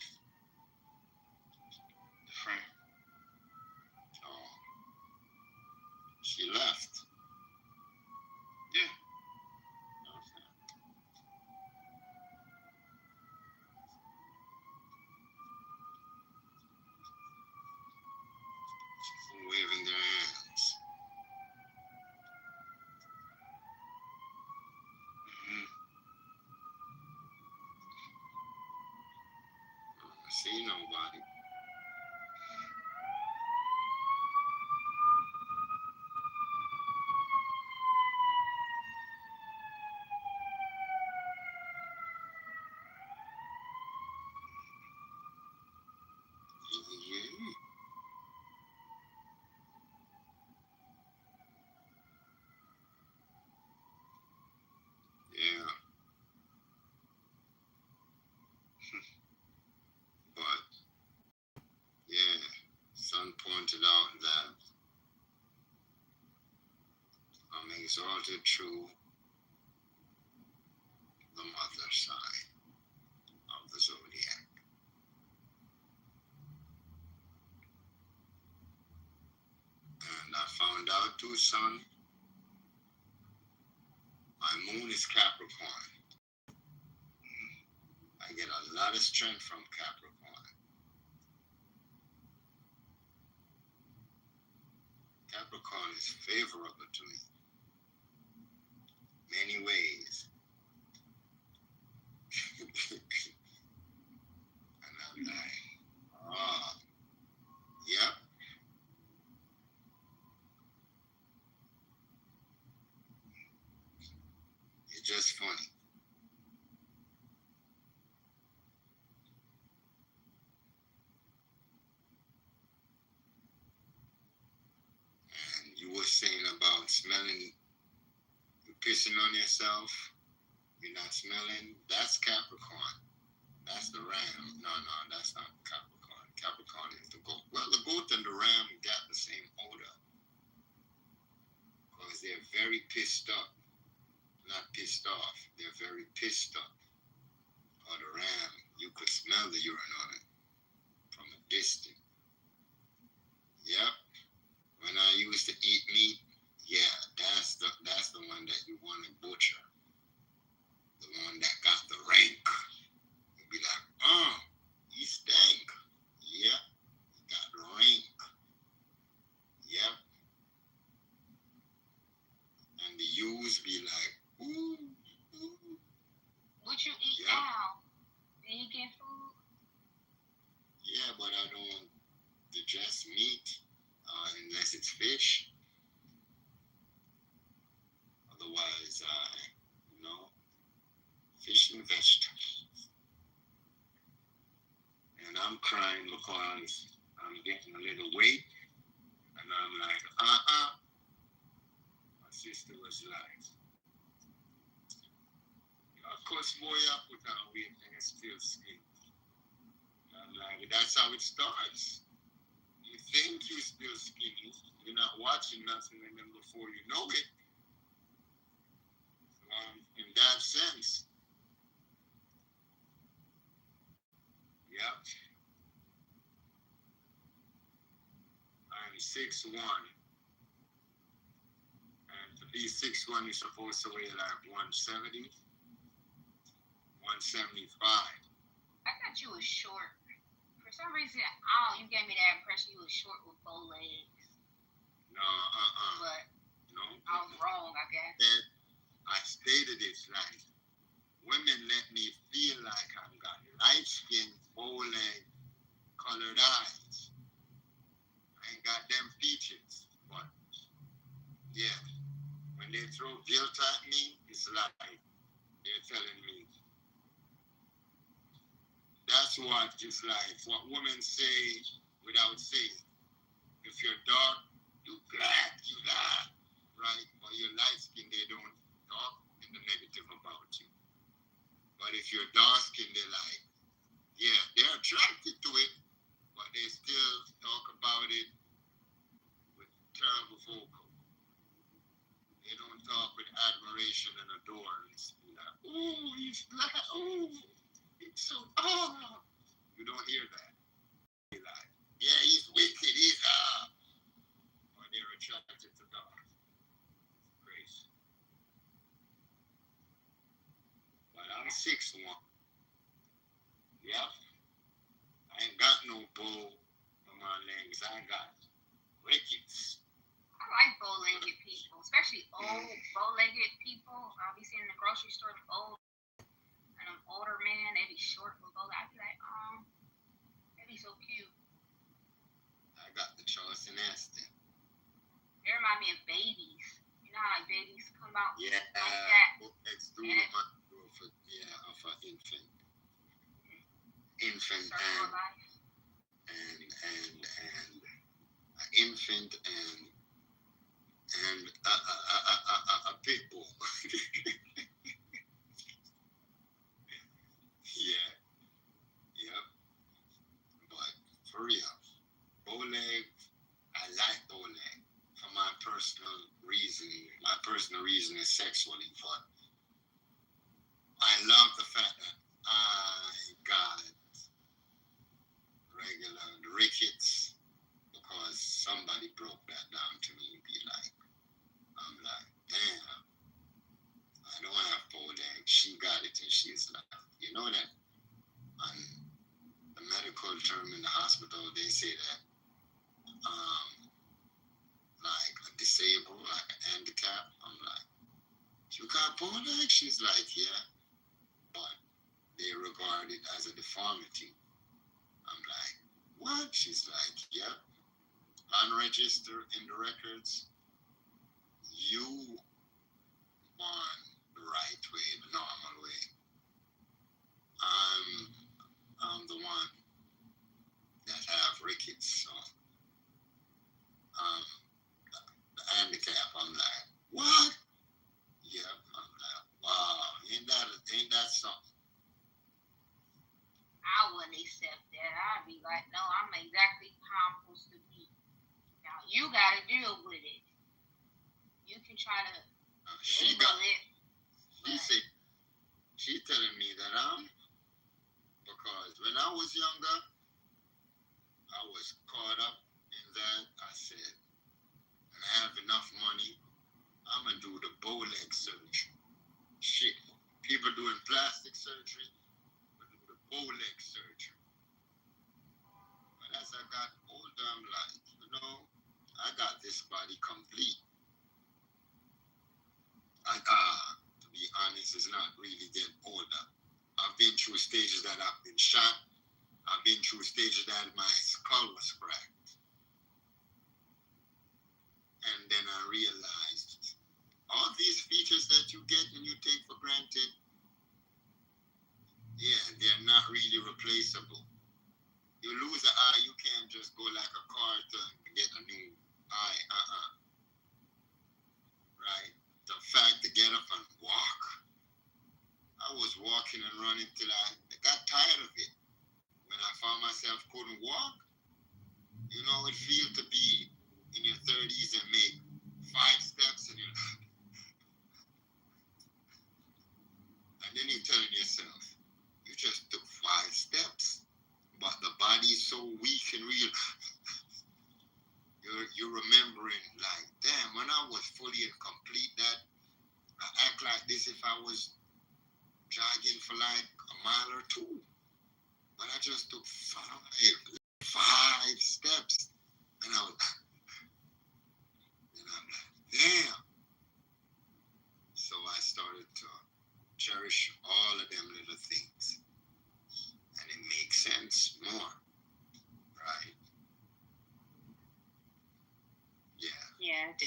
Speaker 10: The friend.
Speaker 18: Oh. She left.
Speaker 10: Yeah.
Speaker 18: Okay. Waving their hands. I see nobody.
Speaker 1: But yeah, son pointed out that I'm exalted through the mother side of the zodiac. And I found out too, son, my moon is Capricorn. I get a lot of strength from Capricorn. Capricorn is favorable to me. Many ways. And I'm like, oh, yep. It's just funny. And you were saying about smelling, pissing on yourself, you're not smelling. That's Capricorn. That's the ram. No, that's not Capricorn. Capricorn is the goat. Well, the goat and the ram got the same odor because they're very pissed up. Not pissed off. They're very pissed up. Or the ram, you could smell the urine on it from a distance. Yep. When I used to eat meat, yeah, that's the one that you want to butcher. The one that got the rank. You'd be like, he stank. Yep. He got the rank. Yep. And the ewes be like, ooh.
Speaker 19: What you eat now? Vegan food?
Speaker 1: Yeah, but I don't digest meat unless it's fish. Otherwise, fish and vegetables. And I'm crying because I'm getting a little weight. And I'm like, My sister was like, of course, boy, I put on weight and it's still skinny. I'm like, that's how it starts. You think you're still skinny. You're not watching nothing, and then before you know it, in that sense, yeah, I'm 6'1", and to be 6'1", you're supposed to weigh like 170, 175.
Speaker 19: I thought you was short. For some reason, you gave me that impression you was short with bow legs.
Speaker 1: No,
Speaker 19: But
Speaker 1: no,
Speaker 19: I was wrong, I guess.
Speaker 1: And I stated it like, women let me feel like I've got light skin, bow leg, colored eyes. I ain't got them features, but yeah, when they throw guilt at me, it's like they're telling me. That's what it's like, what women say without saying. If you're dark, you black, you lie, right? Or you're light skinned, they don't talk in the negative about you. But if you're dark skinned, they're like, yeah, they're attracted to it, but they still talk about it with terrible vocal. They don't talk with admiration and adorance. Like, oh, he's black, oh, it's so, You don't hear that. They're like, yeah, he's wicked, he's, or they're attracted to dark. Crazy. But I'm 6'1". Yep. I ain't got no bow on my legs. I got rickets.
Speaker 19: I like bow-legged people, especially old bow-legged people. I'll be seeing in the grocery store old and an older man, they be short with bow legs. I'd be like, that'd be so cute.
Speaker 1: I got the Charleston Aston.
Speaker 19: They remind me of babies. You know how like babies come out
Speaker 1: like
Speaker 19: that?
Speaker 1: It's through of an infant. Infant and an infant and a pit bull. Yeah.
Speaker 18: the reason is sexually, but I love the fact that I got regular rickets because somebody broke that down to me. I'm like, damn, I don't have 4 legs. She got it and she's like, you know that on the medical term in the hospital, they say that like a disabled, like a handicap. I'm like, you got 4 legs? She's like, yeah, but they regard it as a deformity. I'm like, what? She's like, yeah. Unregistered in the records, you born the right way, the normal way. I'm the one that have rickets, so the handicap. I'm like, what? Yeah, I'm like, wow, ain't that something?
Speaker 19: I wouldn't accept that. I'd be like, no, I'm exactly how I'm supposed to be. Now you gotta deal with it. You can try to label it.
Speaker 18: She's telling me that because when I was younger, I was caught up in that. I said, when I have enough money, I'm gonna do the bow leg surgery. Shit, people doing plastic surgery, but do the bow leg surgery. But as I got older, I'm like, I got this body complete. To be honest, it's not really getting older. I've been through stages that I've been shot. I've been through stages that my skull was cracked. And then I realized all these features that you get and you take for granted, yeah, they're not really replaceable. You lose an eye, you can't just go like a car to get a new eye. Right? The fact to get up and walk, I was walking and running till I got tired of it. When I found myself couldn't walk, you know, it feels to be in your 30s and make 5 steps and then you're telling yourself, you just took 5 steps, but the body is so weak and real. You're remembering like, damn, when I was fully and complete that, I act like this if I was jogging for like a mile or 2. But I just took 5 steps. And I'm like, damn. So I started to cherish all of them little things. And it makes sense more. Right? Yeah.
Speaker 19: Yeah, I do.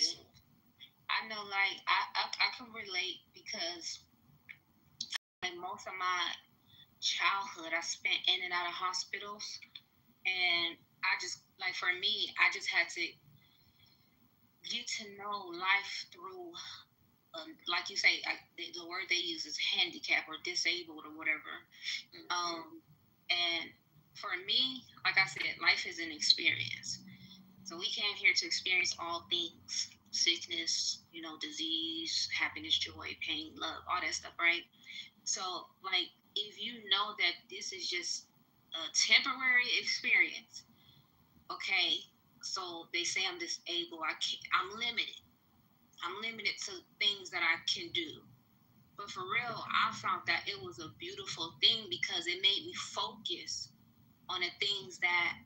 Speaker 19: I know, like, I can relate because like most of my childhood I spent in and out of hospitals, and I just, like, for me, I just had to get to know life through like you say, the word they use is handicap or disabled or whatever. And for me, like I said, life is an experience. So we came here to experience all things: sickness, disease, happiness, joy, pain, love, all that stuff, right? So, like, if you know that this is just a temporary experience, okay, so they say I'm disabled, I'm limited. I'm limited to things that I can do. But for real, I found that it was a beautiful thing because it made me focus on the things that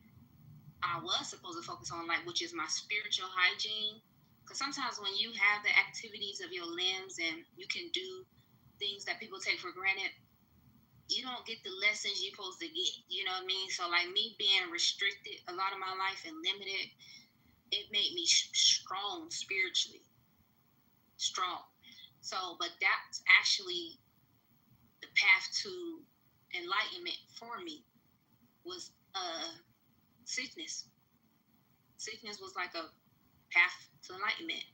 Speaker 19: I was supposed to focus on, like, which is my spiritual hygiene. Because sometimes when you have the activities of your limbs and you can do things that people take for granted, you don't get the lessons you're supposed to get. You know what I mean? So, like, me being restricted a lot of my life and limited, it made me strong spiritually. Strong. So, but that's actually the path to enlightenment for me was sickness. Sickness was like a path to enlightenment.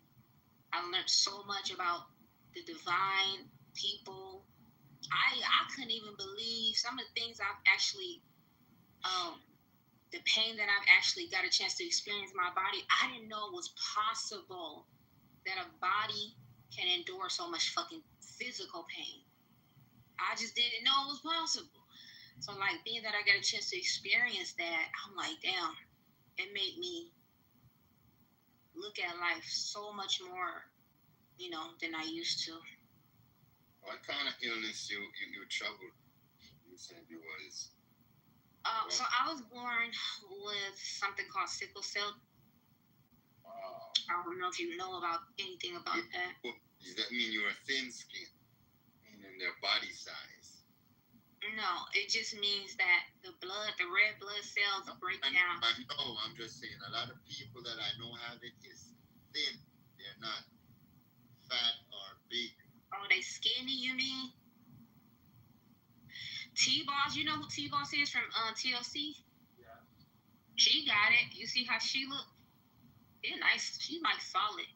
Speaker 19: I learned so much about the divine, people. I couldn't even believe some of the things I've actually, the pain that I've actually got a chance to experience in my body. I didn't know it was possible that a body can endure so much fucking physical pain. I just didn't know it was possible. So, like, being that I got a chance to experience that, I'm like, damn, it made me look at life so much more, than I used to.
Speaker 18: What kind of illness you troubled? You said you was.
Speaker 19: So I was born with something called sickle cell. I don't know if you know about anything about that.
Speaker 18: Does that mean you're thin skin? Meaning their body size?
Speaker 19: No, it just means that the red blood cells break down.
Speaker 18: I know, I'm just saying, a lot of people that I know have it is thin. They're not fat or big.
Speaker 19: Oh, they skinny, you mean? T-Boss, you know who T-Boss is from TLC?
Speaker 18: Yeah.
Speaker 19: She got it. You see how she look? She's nice. She's like solid.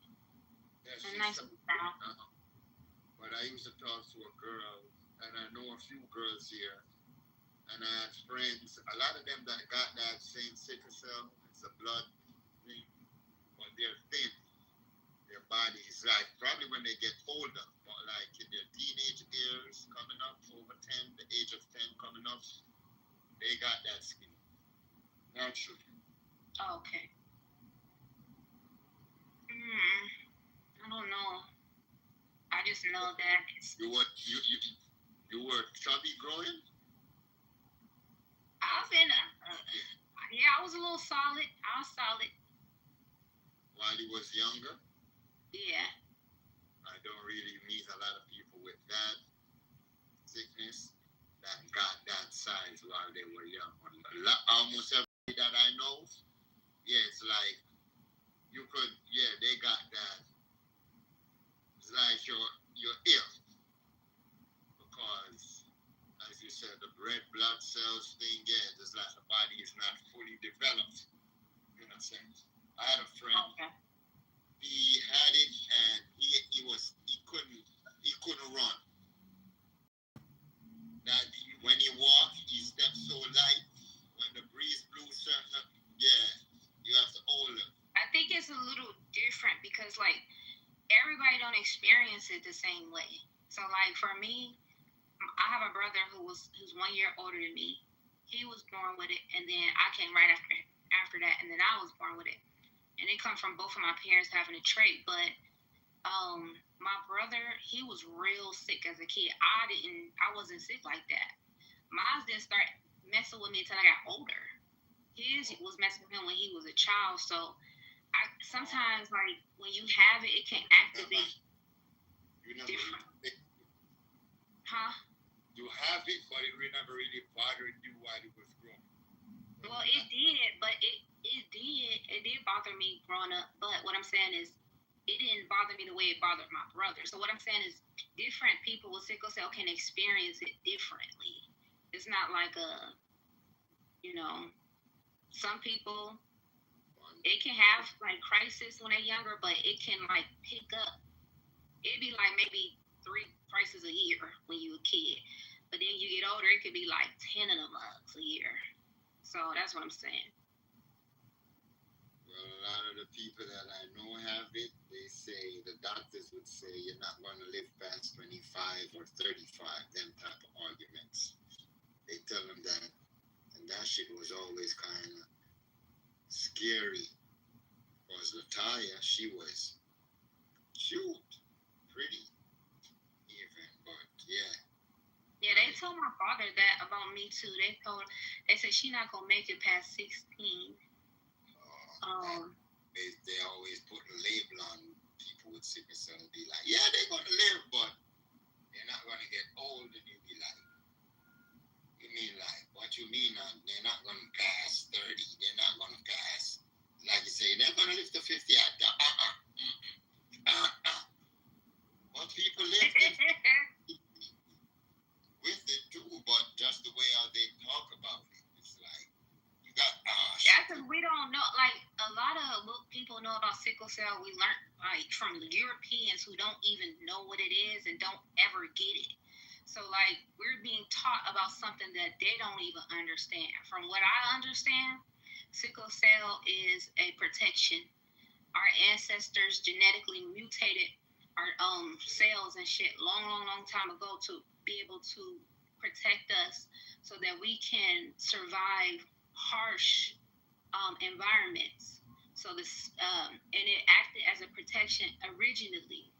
Speaker 18: Yeah,
Speaker 19: she's nice.
Speaker 18: But I used to talk to a girl, and I know a few girls here, and I had friends, a lot of them that got that same sickle cell, it's a blood thing, but they're thin. Their bodies, like probably when they get older, but like in their teenage years coming up, over 10, the age of 10 coming up, they got that skin. Naturally.
Speaker 19: Oh, okay. I don't know. I just know that it's...
Speaker 18: You were chubby growing?
Speaker 19: I've been, I was a little solid. I was solid.
Speaker 18: While you was younger?
Speaker 19: Yeah.
Speaker 18: I don't really meet a lot of people with that sickness that got that size while they were young. Almost everybody that I know, it's like they got that. It's like you're ill because, as you said, the red blood cells thing, it's like the body is not fully developed in a sense. I had a friend.
Speaker 19: Okay.
Speaker 18: He had it and he couldn't run. That when he walked, he stepped so light. When the breeze blew, you have to hold him.
Speaker 19: I think it's a little different because like everybody don't experience it the same way. So like for me, I have a brother who's 1 year older than me. He was born with it, and then I came right after that, and then I was born with it. And it comes from both of my parents having a trait, but my brother, he was real sick as a kid. I wasn't sick like that. Mine didn't start messing with me until I got older. His was messing with him when he was a child. So sometimes like when you have it, it can activate different. Huh?
Speaker 18: You have it, but it never really bothered you while it was growing.
Speaker 19: Well, it did, but it did bother me growing up. But what I'm saying is, it didn't bother me the way it bothered my brother. So what I'm saying is, different people with sickle cell can experience it differently. It's not like some people, it can have like crisis when they're younger, but it can like pick up. It'd be like maybe 3 crises a year when you're a kid. But then you get older, it could be like 10 of them a year. So that's what I'm saying.
Speaker 18: Well, a lot of the people that I know have it, the doctors would say you're not going to live past 25 or 35, them type of arguments. They tell them that, and that shit was always kind of scary. Because Latoya, she was cute, pretty, even, but yeah.
Speaker 19: Yeah, they told my father that about me too. They said she not gonna make it past 16.
Speaker 18: They always put a label on people with sickle cell and be like, yeah, they're gonna live, but they're not gonna get old. And you be like, you mean like, what you mean? They're not gonna pass 30. They're not gonna pass. Like you say, they're gonna live to 50. What people live with it too, but just the way how they talk about it, it's like you got.
Speaker 19: Yeah, because we don't know. Like a lot of people know about sickle cell. We learned like from the Europeans who don't even know what it is and don't ever get it. So like we're being taught about something that they don't even understand. From what I understand, sickle cell is a protection. Our ancestors genetically mutated cells and shit long time ago to be able to protect us so that we can survive harsh environments. So this and it acted as a protection originally,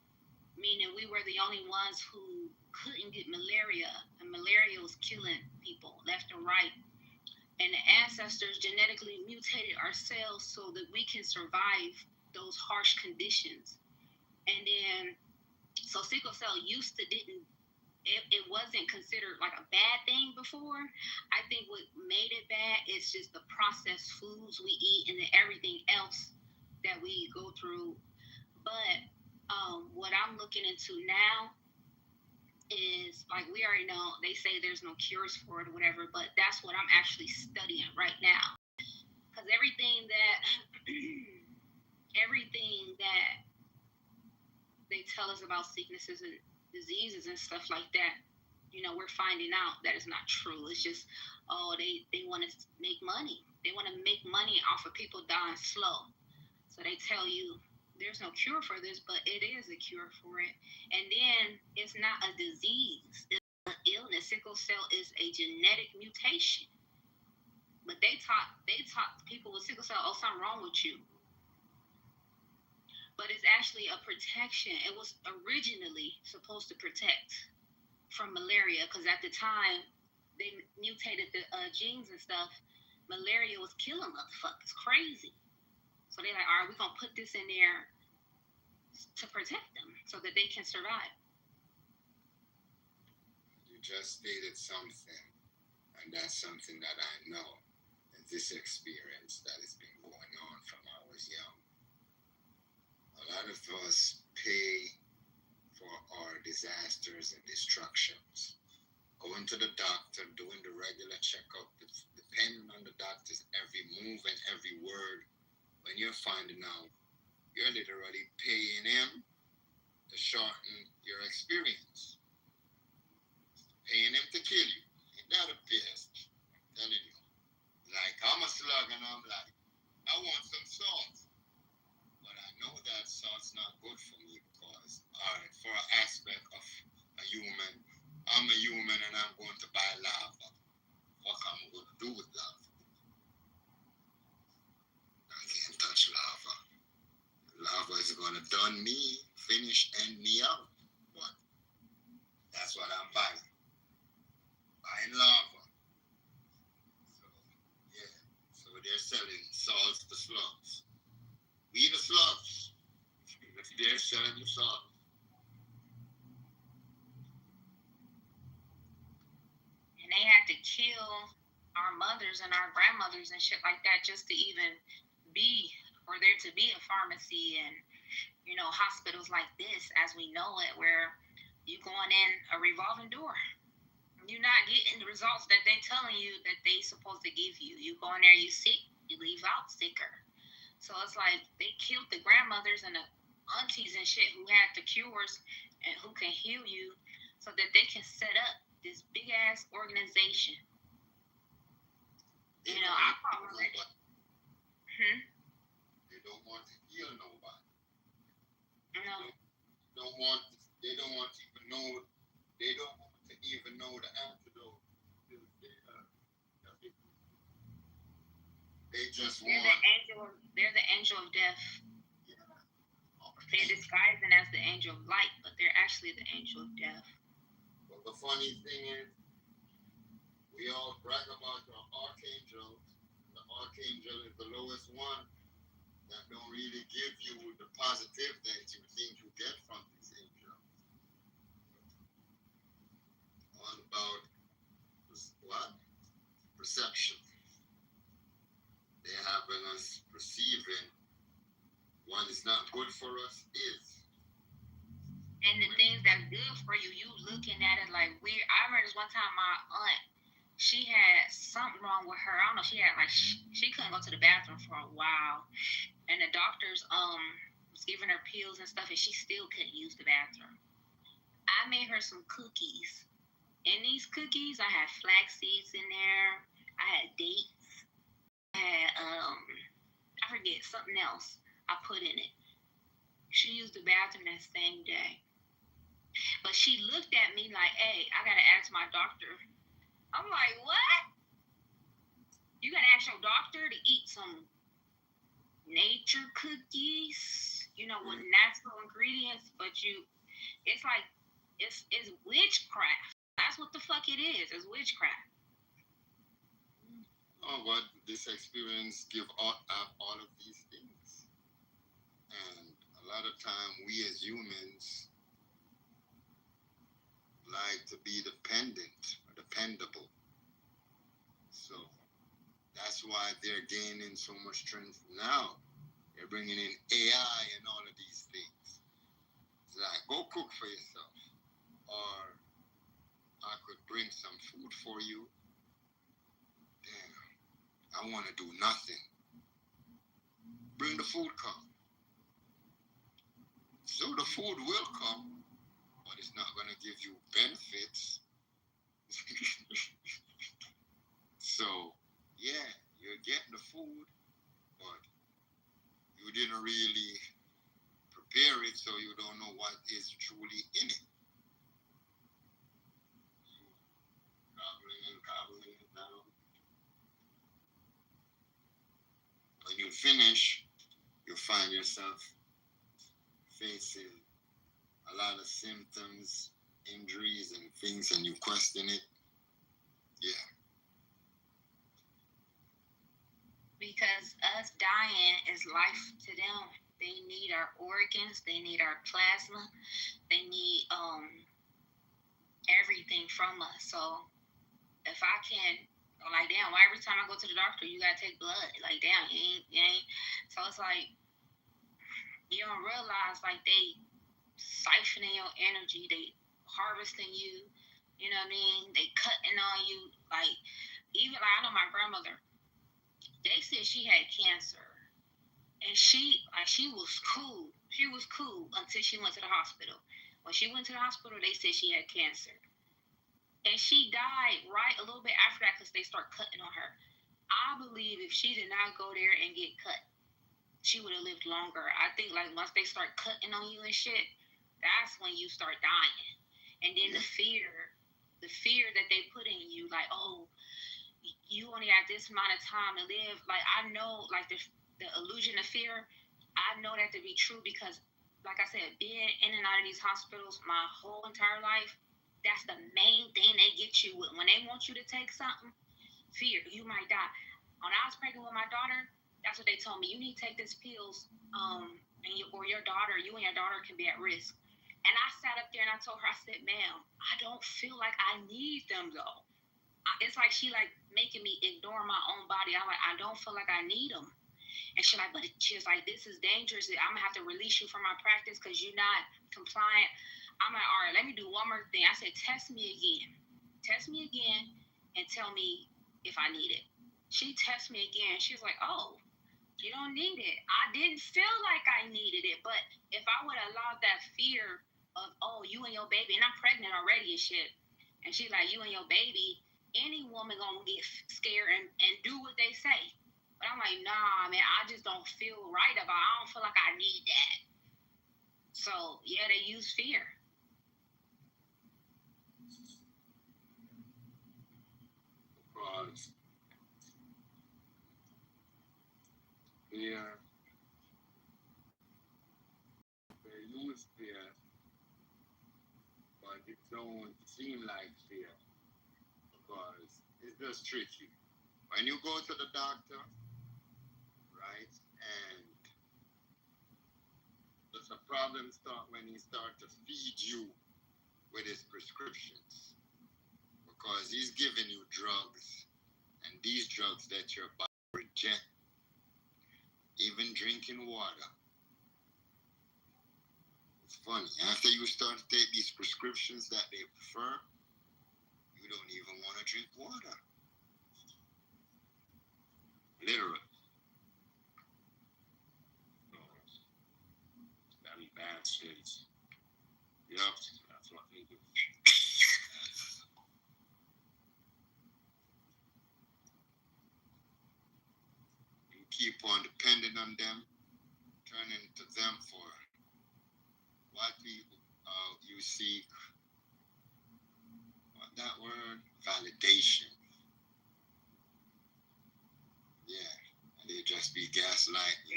Speaker 19: meaning we were the only ones who couldn't get malaria, and malaria was killing people left and right. And the ancestors genetically mutated our cells so that we can survive those harsh conditions. And then, so sickle cell used to it wasn't considered like a bad thing before. I think what made it bad is just the processed foods we eat and then everything else that we go through. But what I'm looking into now is, like, we already know they say there's no cures for it or whatever, but that's what I'm actually studying right now. Because everything that they tell us about sicknesses and diseases and stuff like that, we're finding out that it's not true. It's just, they want to make money. They want to make money off of people dying slow. So they tell you there's no cure for this, but it is a cure for it. And then it's not a disease. It's an illness. Sickle cell is a genetic mutation. But they taught people with sickle cell, something wrong with you. But it's actually a protection. It was originally supposed to protect from malaria, because at the time they mutated the genes and stuff. Malaria was killing motherfuckers crazy. So they're like, all right, we're going to put this in there to protect them so that they can survive.
Speaker 18: You just stated something, and that's something that I know. And this experience that has been going on from I was young. A lot of us pay for our disasters and destructions. Going to the doctor, doing the regular checkup, depending on the doctor's every move and every word. When you're finding out, you're literally paying him to shorten your experience. Paying him to kill you. Ain't that a bitch? I'm telling you. Like, I'm a slug and I'm like, I want some salt. But I know that salt's not good for me because, for an aspect of a human, I'm a human and I'm going to buy lava. What am I going to do with lava? I can't touch lava. Lava is going to done me, finish, end me out. But that's what I'm buying. Buying lava. So, yeah. So they're selling salts to slugs. We the slugs. If they're selling the salt.
Speaker 19: And they had to kill our mothers and our grandmothers and shit like that just to even for there to be a pharmacy and, hospitals like this as we know it, where you going in a revolving door. You're not getting the results that they're telling you that they supposed to give you. You go in there, you sick, you leave out sicker. So it's like they killed the grandmothers and the aunties and shit who had the cures and who can heal you so that they can set up this big ass organization.
Speaker 18: They don't want to heal nobody.
Speaker 19: No.
Speaker 18: They don't want to even know the antidote. They just
Speaker 19: They're the angel of death.
Speaker 18: Yeah.
Speaker 19: They're disguising as the angel of light, but they're actually the angel of death.
Speaker 18: But the funny thing is, we all brag about our archangel. The archangel is the lowest one that don't really give you the positive things you think you get from these angels. All about what? Perception. They having us perceiving what is not good for us is.
Speaker 19: And the things that's good for you, you looking at it like weird. I remember this one time my aunt, she had something wrong with her. I don't know, she had she couldn't go to the bathroom for a while. And the doctors was giving her pills and stuff and she still couldn't use the bathroom. I made her some cookies. In these cookies, I had flax seeds in there. I had dates. I had I forget something else I put in it. She used the bathroom that same day. But she looked at me like, hey, I gotta ask my doctor. I'm like, what? You gotta ask your doctor to eat some nature cookies, with natural ingredients, but it's like, it's witchcraft. That's what the fuck it is. It's witchcraft.
Speaker 18: Oh, but this experience have all of these things. And a lot of time we as humans like to be dependent or dependable. So that's why they're gaining so much strength now. They're bringing in AI and all of these things. It's like, go cook for yourself. Or I could bring some food for you. Damn, I want to do nothing. Bring the food come. So the food will come, but it's not going to give you benefits. So, yeah, you're getting the food, but you didn't really prepare it, so you don't know what is truly in it. Gobbling it down. When you finish, you find yourself facing a lot of symptoms, injuries, and things, and you question it. Yeah.
Speaker 19: Because us dying is life to them. They need our organs, they need our plasma, they need everything from us. So if I can, like, damn, why every time I go to the doctor you gotta take blood? Like, damn, you ain't. So it's like, you don't realize, like, they siphoning your energy, they harvesting you, you know what I mean? They cutting on you. Like, even like, I know my grandmother, they said she had cancer. And she was cool. She was cool until she went to the hospital. When she went to the hospital, they said she had cancer. And she died right a little bit after that because they start cutting on her. I believe if she did not go there and get cut, she would have lived longer. I think, like, once they start cutting on you and shit, that's when you start dying. And then the fear that they put in you, like, oh, you only have this amount of time to live. Like, I know, like, the illusion of fear, I know that to be true because, like I said, being in and out of these hospitals my whole entire life, that's the main thing they get you with. When they want you to take something, fear, you might die. When I was pregnant with my daughter, that's what they told me. You need to take these pills, or your daughter, you and your daughter can be at risk. And I sat up there and I told her, I said, ma'am, I don't feel like I need them though. It's like she like making me ignore my own body. I'm like, I don't feel like I need them. And she was like, this is dangerous. I'm gonna have to release you from my practice because you're not compliant. I'm like, all right, let me do one more thing. I said, test me again and tell me if I need it. She texted me again. She was like, oh, you don't need it. I didn't feel like I needed it, but if I would have allowed that fear of, oh, you and your baby, and I'm pregnant already and shit, and she's like, you and your baby, any woman gonna get scared and do what they say. But I'm like, nah, man, I just don't feel right about it. I don't feel like I need that. So, yeah, they use fear.
Speaker 18: Because fear, they use fear, but it don't seem like fear because it's just tricky. When you go to the doctor, right, and there's a problem start when he start to feed you with his prescriptions because he's giving you drugs, and these drugs that your body reject, even drinking water. It's funny. After you start to take these prescriptions that they prefer, you don't even want to drink water. Literally. Very bad states. Yep, that's what they do. You keep on depending on them, turning to them for what you seek, what that word, validation. Yeah, and they just be gaslighting.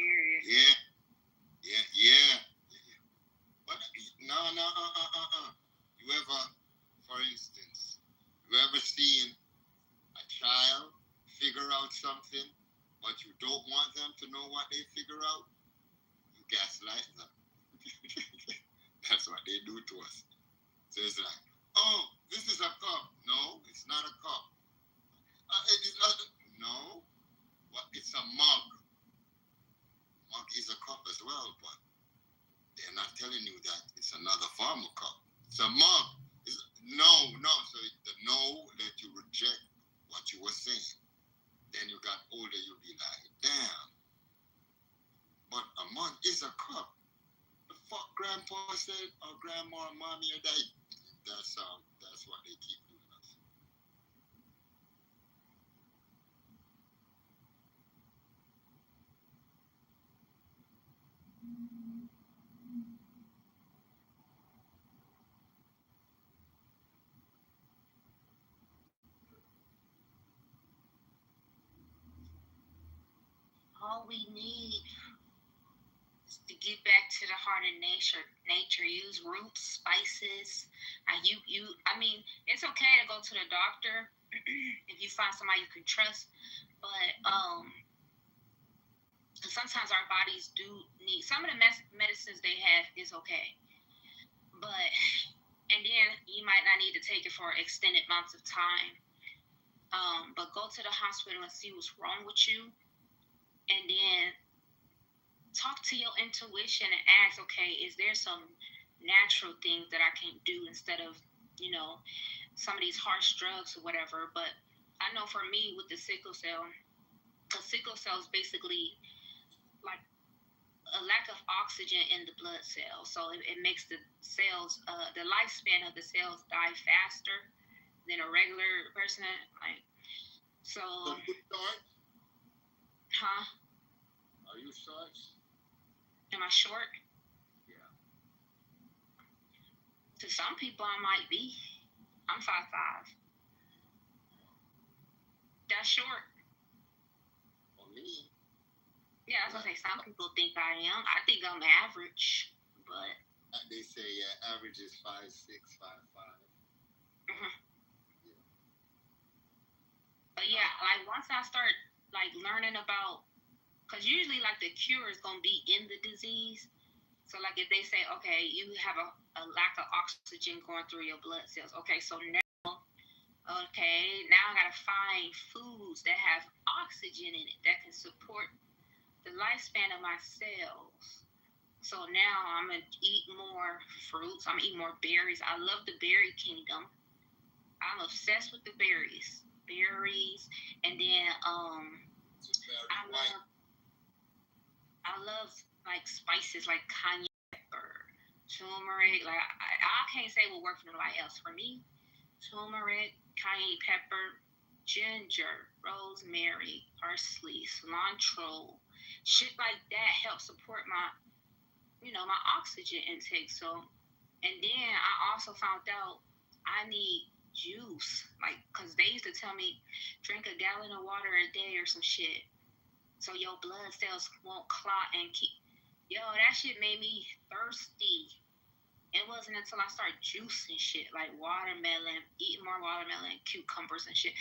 Speaker 18: Yeah. But no. You ever, for instance, you ever seen a child figure out something, but you don't want them to know what they figure out? You gaslight them. That's what they do to us. So it's like, oh, this is a cup. No, it's not a cup. It is not. No, it's a mug. Mug is a cup as well, but they're not telling you that it's another form of cup. It's a mug. No. So the no that you reject what you were saying. Then you got older, you'll be like, damn. But a mug is a cup. The fuck grandpa said, or grandma, or mommy, or daddy. That's what they keep doing us.
Speaker 19: All we need is to get back to the heart of nature. Use roots, spices. I mean, it's okay to go to the doctor if you find somebody you can trust, but sometimes our bodies do need some of the medicines they have is okay, and then you might not need to take it for extended amounts of time. But go to the hospital and see what's wrong with you, and then talk to your intuition and ask, okay, is there some natural things that I can do instead of, some of these harsh drugs or whatever? But I know for me with the sickle cell, because sickle cell is basically like a lack of oxygen in the blood cells. So it makes the cells, the lifespan of the cells die faster than a regular person. So
Speaker 18: you short?
Speaker 19: Huh?
Speaker 18: Are you short?
Speaker 19: Am I short?
Speaker 18: Yeah.
Speaker 19: To some people, I might be. I'm 5'5". That's short.
Speaker 18: For me.
Speaker 19: Yeah, I was gonna say some people think I am. I think I'm average, but
Speaker 18: they say average is 5'6", 5'5".
Speaker 19: Mm-hmm. Yeah. But yeah, like once I start like learning about, because usually like the cure is gonna be in the disease. So like if they say, okay, you have a lack of oxygen going through your blood cells. Okay, so now I gotta find foods that have oxygen in it that can support the lifespan of my cells. So now I'm gonna eat more fruits. I'm gonna eat more berries. I love the berry kingdom. I'm obsessed with the berries. And then I love like spices like cayenne pepper, turmeric. Like I can't say what works for nobody else. For me, turmeric, cayenne pepper, ginger, rosemary, parsley, cilantro, shit like that helps support my oxygen intake. So, and then I also found out I need juice, like, cause they used to tell me drink a gallon of water a day or some shit, so your blood cells won't clot and keep. That shit made me thirsty. It wasn't until I started juicing shit like watermelon, eating more watermelon, cucumbers and shit.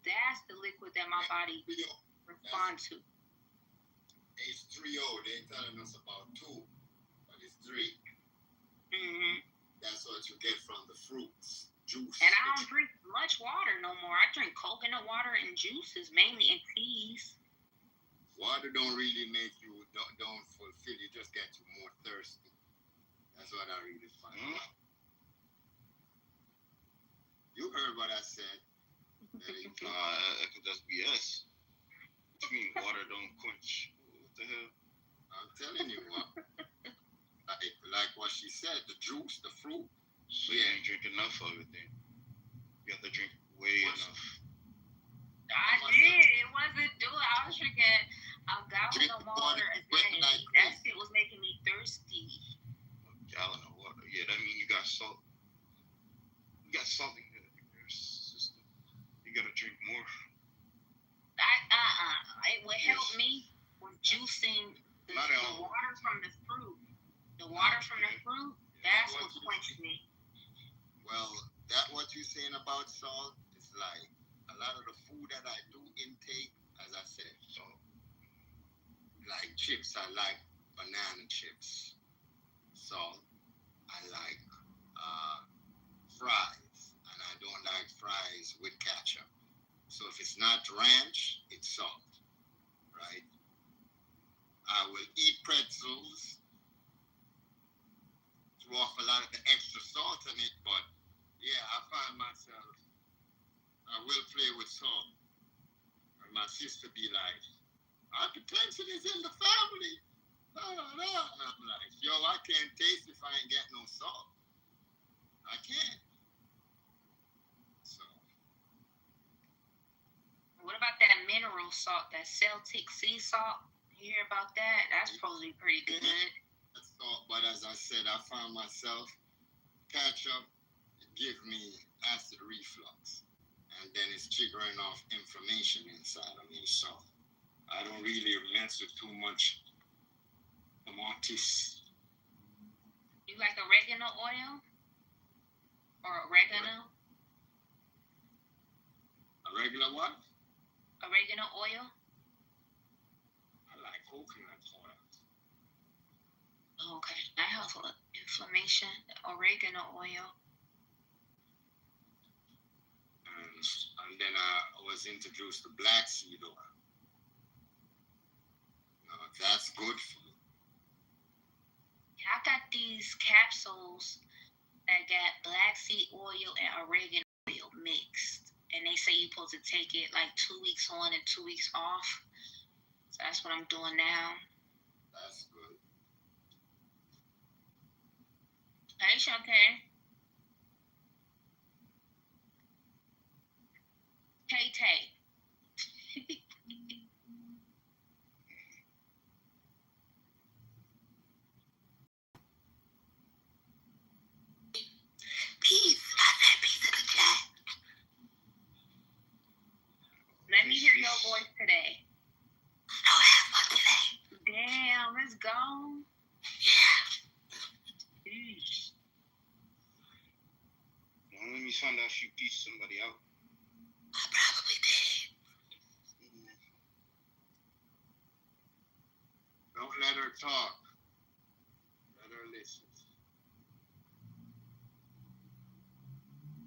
Speaker 19: That's the liquid that my body responds to.
Speaker 18: It's 3-0. They ain't telling us about 2, but it's 3.
Speaker 19: Mm-hmm.
Speaker 18: That's what you get from the fruits, juice.
Speaker 19: And I don't drink much water no more. I drink coconut water and juices, mainly in teas.
Speaker 18: Water don't really make you, don't fulfill. You just get you more thirsty. That's what I really find out. You heard what I said.
Speaker 12: That's BS. What you mean water don't quench? What the hell?
Speaker 18: I'm telling you what. like what she said, the juice, the fruit.
Speaker 12: So you ain't drink enough of it then. You have to drink way enough.
Speaker 19: I did. It wasn't doing. I was drinking a gallon of water a day. That shit was making me thirsty.
Speaker 12: A gallon of
Speaker 7: yeah, that means you got salt. You got salt in your system. You gotta drink more.
Speaker 19: It would help me with juicing the water from the fruit. The water from the fruit, that's what quenched me.
Speaker 18: Well, that what you're saying about salt is like a lot of the food that I do intake, as I said, salt. Like chips, I like banana chips. Salt. I like fries, and I don't like fries with ketchup. So if it's not ranch, it's salt, right? I will eat pretzels, throw off a lot of the extra salt in it, but yeah, I find myself, I will play with salt. And my sister be like, hypertension is in the family. And I'm like, yo, I can't taste if I ain't got no salt. I can't. So.
Speaker 19: What about that mineral salt, that Celtic sea salt? You hear about that? That's supposed to be pretty good.
Speaker 18: Salt, but as I said, I found myself ketchup, it give me acid reflux. And then it's triggering off inflammation inside of me. So I don't really mess with too much tomatoes.
Speaker 19: You like oregano oil? Or oregano?
Speaker 18: Regular what?
Speaker 19: Oregano oil?
Speaker 18: I like coconut oil.
Speaker 19: Okay, that helps with inflammation. Oregano oil.
Speaker 18: And then I was introduced to black seed oil. That's good for me.
Speaker 19: I got these capsules that got black seed oil and oregano oil mixed. And they say you're supposed to take it like 2 weeks on and 2 weeks off. So that's what I'm doing now.
Speaker 18: That's good.
Speaker 19: Hey, Shantae. Tay Tay. Peace. I said peace in the chat. Let me hear your voice today. I don't have one today. Damn, it's gone. Yeah. Eesh.
Speaker 7: Don't let me find out you beat somebody out.
Speaker 19: I probably did.
Speaker 18: Don't let her talk. Let her listen.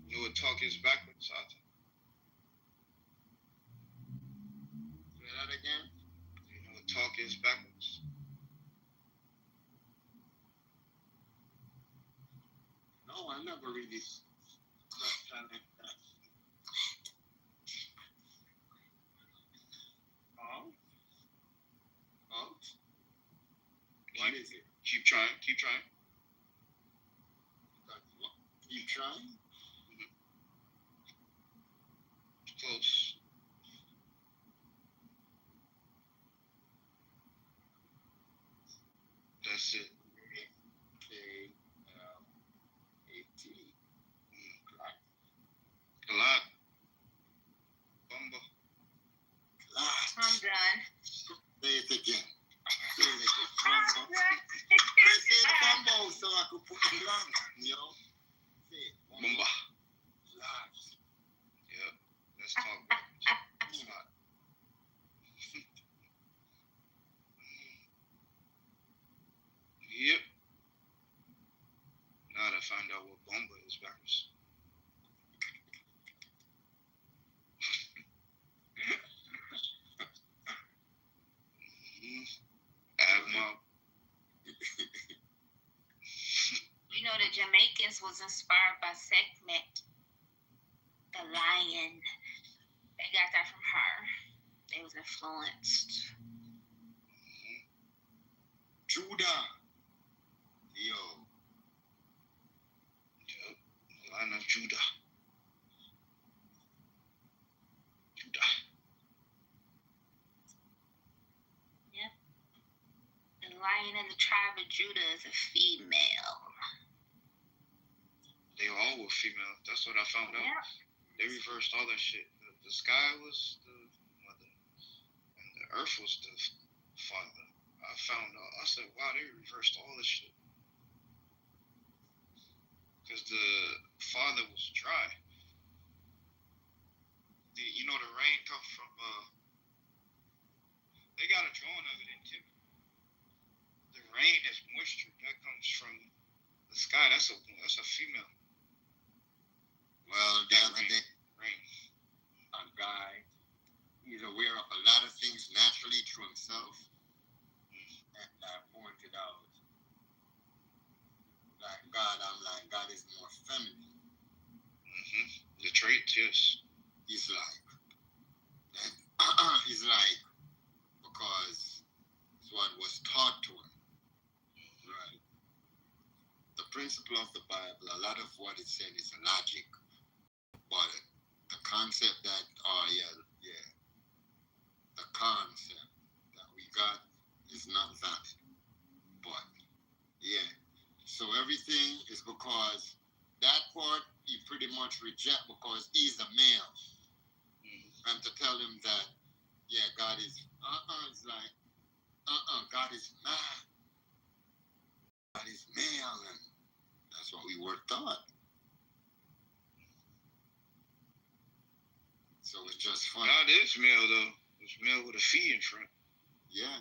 Speaker 7: You know what talk is backwards, Sata?
Speaker 18: Say that again?
Speaker 7: You know what talk is backwards?
Speaker 18: No, I never really like that. What is it?
Speaker 7: Keep trying. Keep trying.
Speaker 18: Keep trying?
Speaker 7: Close. That's it.
Speaker 18: K-A-T.
Speaker 7: Clock. Bumba.
Speaker 19: I'm done.
Speaker 18: Say it again. Say it again. Say bumbo so I could put the line, yo. Say it.
Speaker 7: Bumba. Yep. Let's talk about it. Yep. Now to find out what Bomba is backwards.
Speaker 19: You know, the Jamaicans was inspired by Sekhmet, the lion. They got that from her. They was influenced.
Speaker 18: Judah. Yo.
Speaker 7: Yep. The line of Judah.
Speaker 19: Yep. The lion in the tribe of Judah is a female.
Speaker 10: all were female. That's what I found out.
Speaker 19: Yeah.
Speaker 10: They reversed all that shit. The sky was the mother, and the earth was the father. I found out. I said, wow, they reversed all this shit. Because the father was dry. The rain comes from, they got a drawing of it in Timmy. The rain is moisture. That comes from the sky. That's a female.
Speaker 18: Well, the other day, a guy, he's aware of a lot of things naturally to himself. And I pointed out that God is more feminine.
Speaker 10: Mm-hmm. The traits, yes.
Speaker 18: He's like, because it's what was taught to him. Right. The principle of the Bible, a lot of what it said is logic. But the concept that, the concept that we got is not that. But, yeah. So everything is because that part he pretty much reject because he's a male. Mm-hmm. And to tell him that, God is, it's like, God is mad. God is male, and that's what we were taught. So it's just funny.
Speaker 10: God is male, though. It's male with a fee in front.
Speaker 18: Yeah,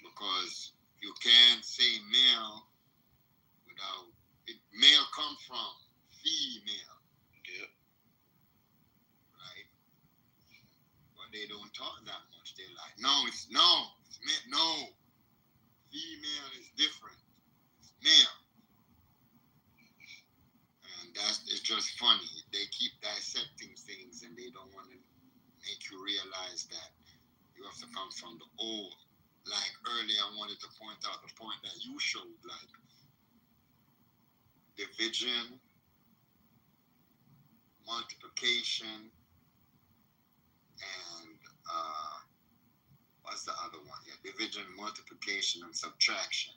Speaker 18: because you can't say male without it. Male comes from female.
Speaker 10: Yeah.
Speaker 18: Right? But they don't talk that much. They're like, no. Female is different. It's male. And it's just funny. They keep dissecting things and they don't want to make you realize that you have to come from the old. Like earlier, I wanted to point out the point that you showed, like division, multiplication, and what's the other one? Yeah, division, multiplication, and subtraction.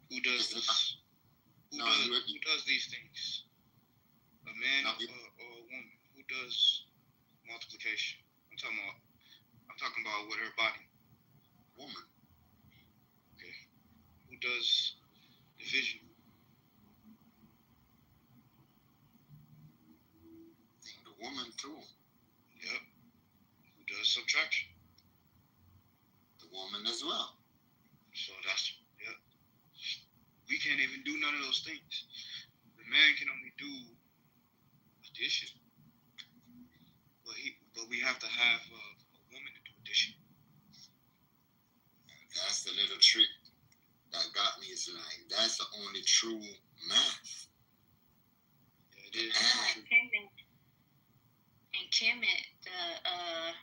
Speaker 10: Who does this? Who does these things? A man or a woman? Who does multiplication? I'm talking about with her body.
Speaker 18: Woman.
Speaker 10: Okay. Who does division?
Speaker 18: I think the woman too.
Speaker 10: Yep. Who does subtraction?
Speaker 18: The woman as well.
Speaker 10: So that's, yeah. We can't even do none of those things. The man can only do addition. But we have to have a woman to do addition.
Speaker 18: That's the little trick that got me. Is like, that's the only true math.
Speaker 10: Yeah, it is.
Speaker 19: And Kemet, the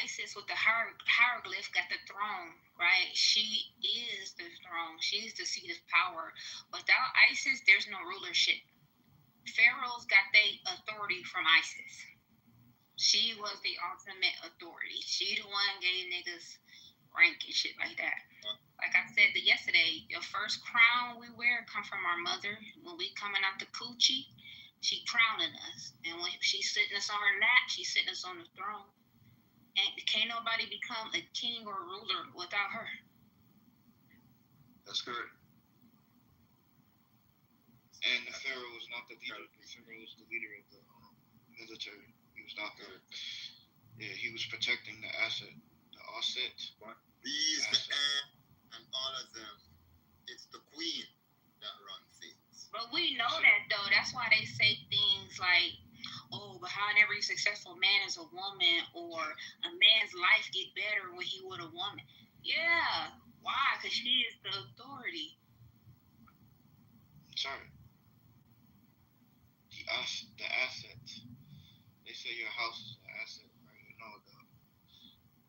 Speaker 19: Isis with the hieroglyph got the throne, right? She is the throne. She's the seat of power. Without Isis, there's no rulership. Pharaohs got their authority from Isis. She was the ultimate authority. She the one gave niggas rank and shit like that. Like I said yesterday, your first crown we wear come from our mother. When we coming out the coochie, she crowning us. And when she's sitting us on her lap, she's sitting us on the throne. And can't nobody become a king or a ruler without her.
Speaker 10: That's correct. And the Pharaoh was not the leader. The Pharaoh was the leader of the military. He was not there. Yeah, he was protecting the asset, the asset.
Speaker 18: These and all of them, it's the queen that runs things.
Speaker 19: But we know that though. That's why they say things like, "Oh, behind every successful man is a woman," or "A man's life get better when he with a woman." Yeah, why? Because she is the authority.
Speaker 10: Sorry. The asset. They say your house is an asset, right? You know,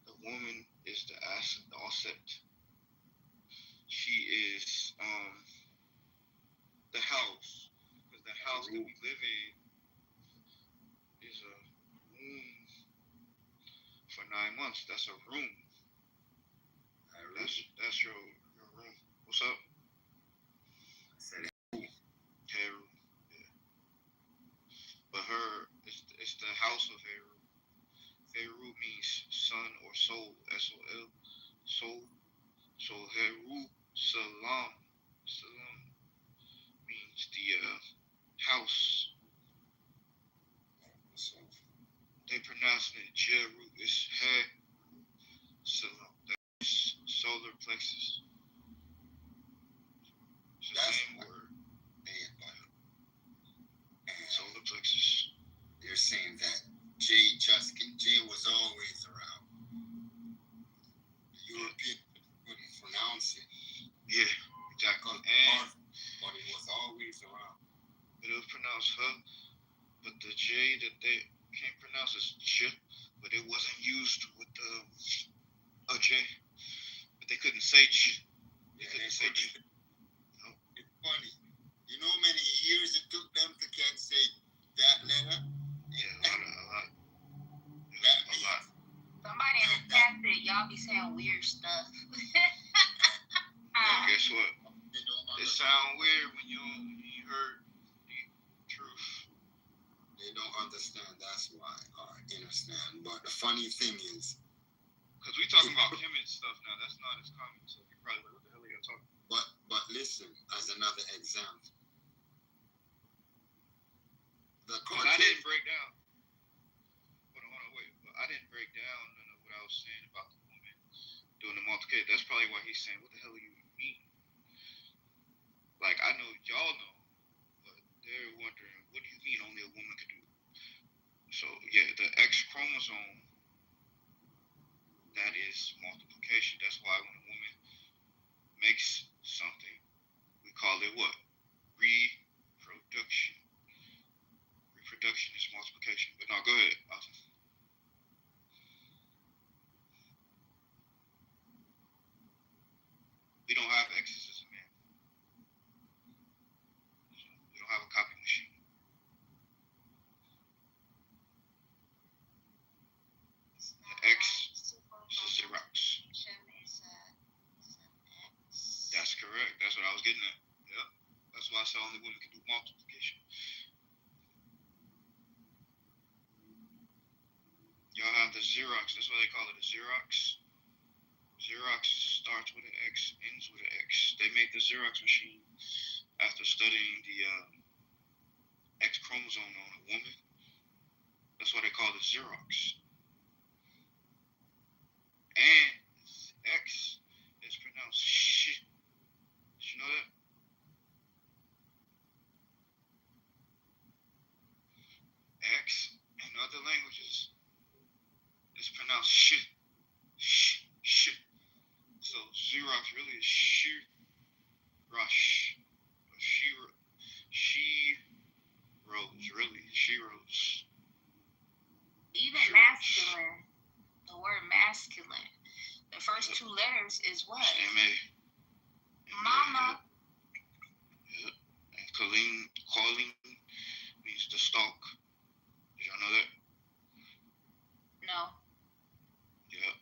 Speaker 10: the woman is the asset, the asset. She is the house. Because the house that we live in is a room for 9 months. That's a room. That's your room. What's up?
Speaker 7: It's the house of Heru. Heru means son or soul, S-O-L, soul. So Heru Salam means the house. So they pronounce it Jeru. It's Heru Salam. That's solar plexus. It's the same word. Solar plexus.
Speaker 18: They're saying that Jay was always around. The European couldn't pronounce it.
Speaker 7: Yeah, exactly.
Speaker 18: But it was always around.
Speaker 7: It was pronounced her, but the J that they can't pronounce is J, but it wasn't used with a J. But they couldn't say J. They couldn't say J. No.
Speaker 18: It's funny. You know how many years it took them to can't say that letter?
Speaker 7: Yeah, a lot. A lot.
Speaker 16: Somebody in the chat said y'all be saying weird stuff.
Speaker 7: Well, guess what? It sound weird when you heard the truth.
Speaker 18: They don't understand. That's why. I understand. But the funny thing is,
Speaker 7: because we talking about Kemet stuff now, that's not as common. So you're probably like, what the hell are you talking about?
Speaker 18: But listen, as another example,
Speaker 7: I didn't break down. Hold on, wait. I didn't break down none of what I was saying about the woman doing the multiplication. That's probably why he's saying, what the hell do you mean? Like, I know y'all know, but they're wondering, what do you mean only a woman could do? So, yeah, the X chromosome, that is multiplication. That's why when a woman makes something, we call it what? Reproduction. Reproduction is multiplication. But no, go ahead, Austin. We don't have X's as a man. So we don't have a copy machine. The X is a Xerox. That's correct. That's what I was getting at. Yep. That's why I said only women can do multiplication. Y'all have the Xerox. That's why they call it a Xerox. Xerox starts with an X, ends with an X. They made the Xerox machine after studying the X chromosome on a woman. That's why they call it Xerox. And X is pronounced shit. Did you know that? X in other languages is pronounced shit. Shit. So Xerox really is she-rush. She rose, really. She rose.
Speaker 16: Even masculine, the word masculine, the first two letters is what?
Speaker 7: M-A.
Speaker 16: Mama.
Speaker 7: Yeah. And calling means to stalk. Did y'all know that?
Speaker 16: No.
Speaker 7: Yeah.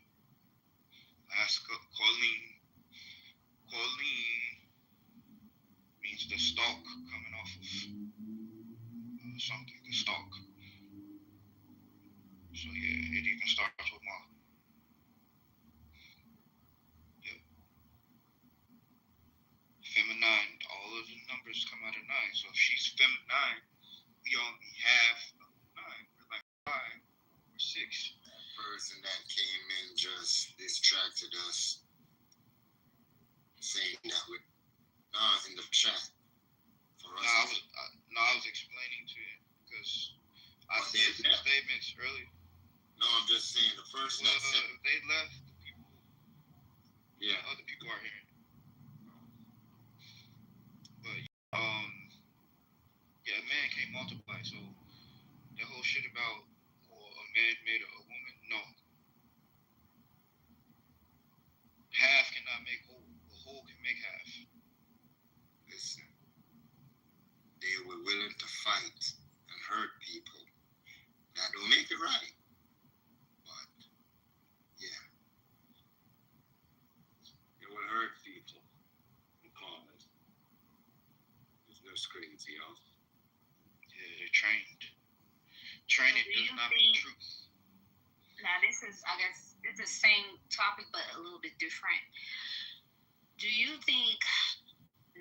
Speaker 7: Colleen means the stalk coming off of something, the stalk. So yeah, it even starts with Ma. Yep. Feminine, all of the numbers come out of 9. So if she's feminine, we only have 9. We're like 5 or 6.
Speaker 18: That person that came in just distracted us, saying that with in the chat.
Speaker 7: I was explaining to him because I said some statements earlier.
Speaker 18: No, I'm just saying the person that said
Speaker 7: they left, the people.
Speaker 18: Yeah.
Speaker 7: Other people are hearing it. But yeah, a man can't multiply. So that whole shit about a man made a woman, no. Half cannot make whole. A whole can make half.
Speaker 18: Listen, they were willing to fight and hurt people. That don't make it right. But yeah, they will hurt people because it's just crazy, y'all.
Speaker 7: Yeah, they're trained
Speaker 13: granted
Speaker 19: do you
Speaker 13: does not mean
Speaker 19: think-
Speaker 13: truth.
Speaker 19: Now, this is, I guess, it's the same topic, but a little bit different. Do you think,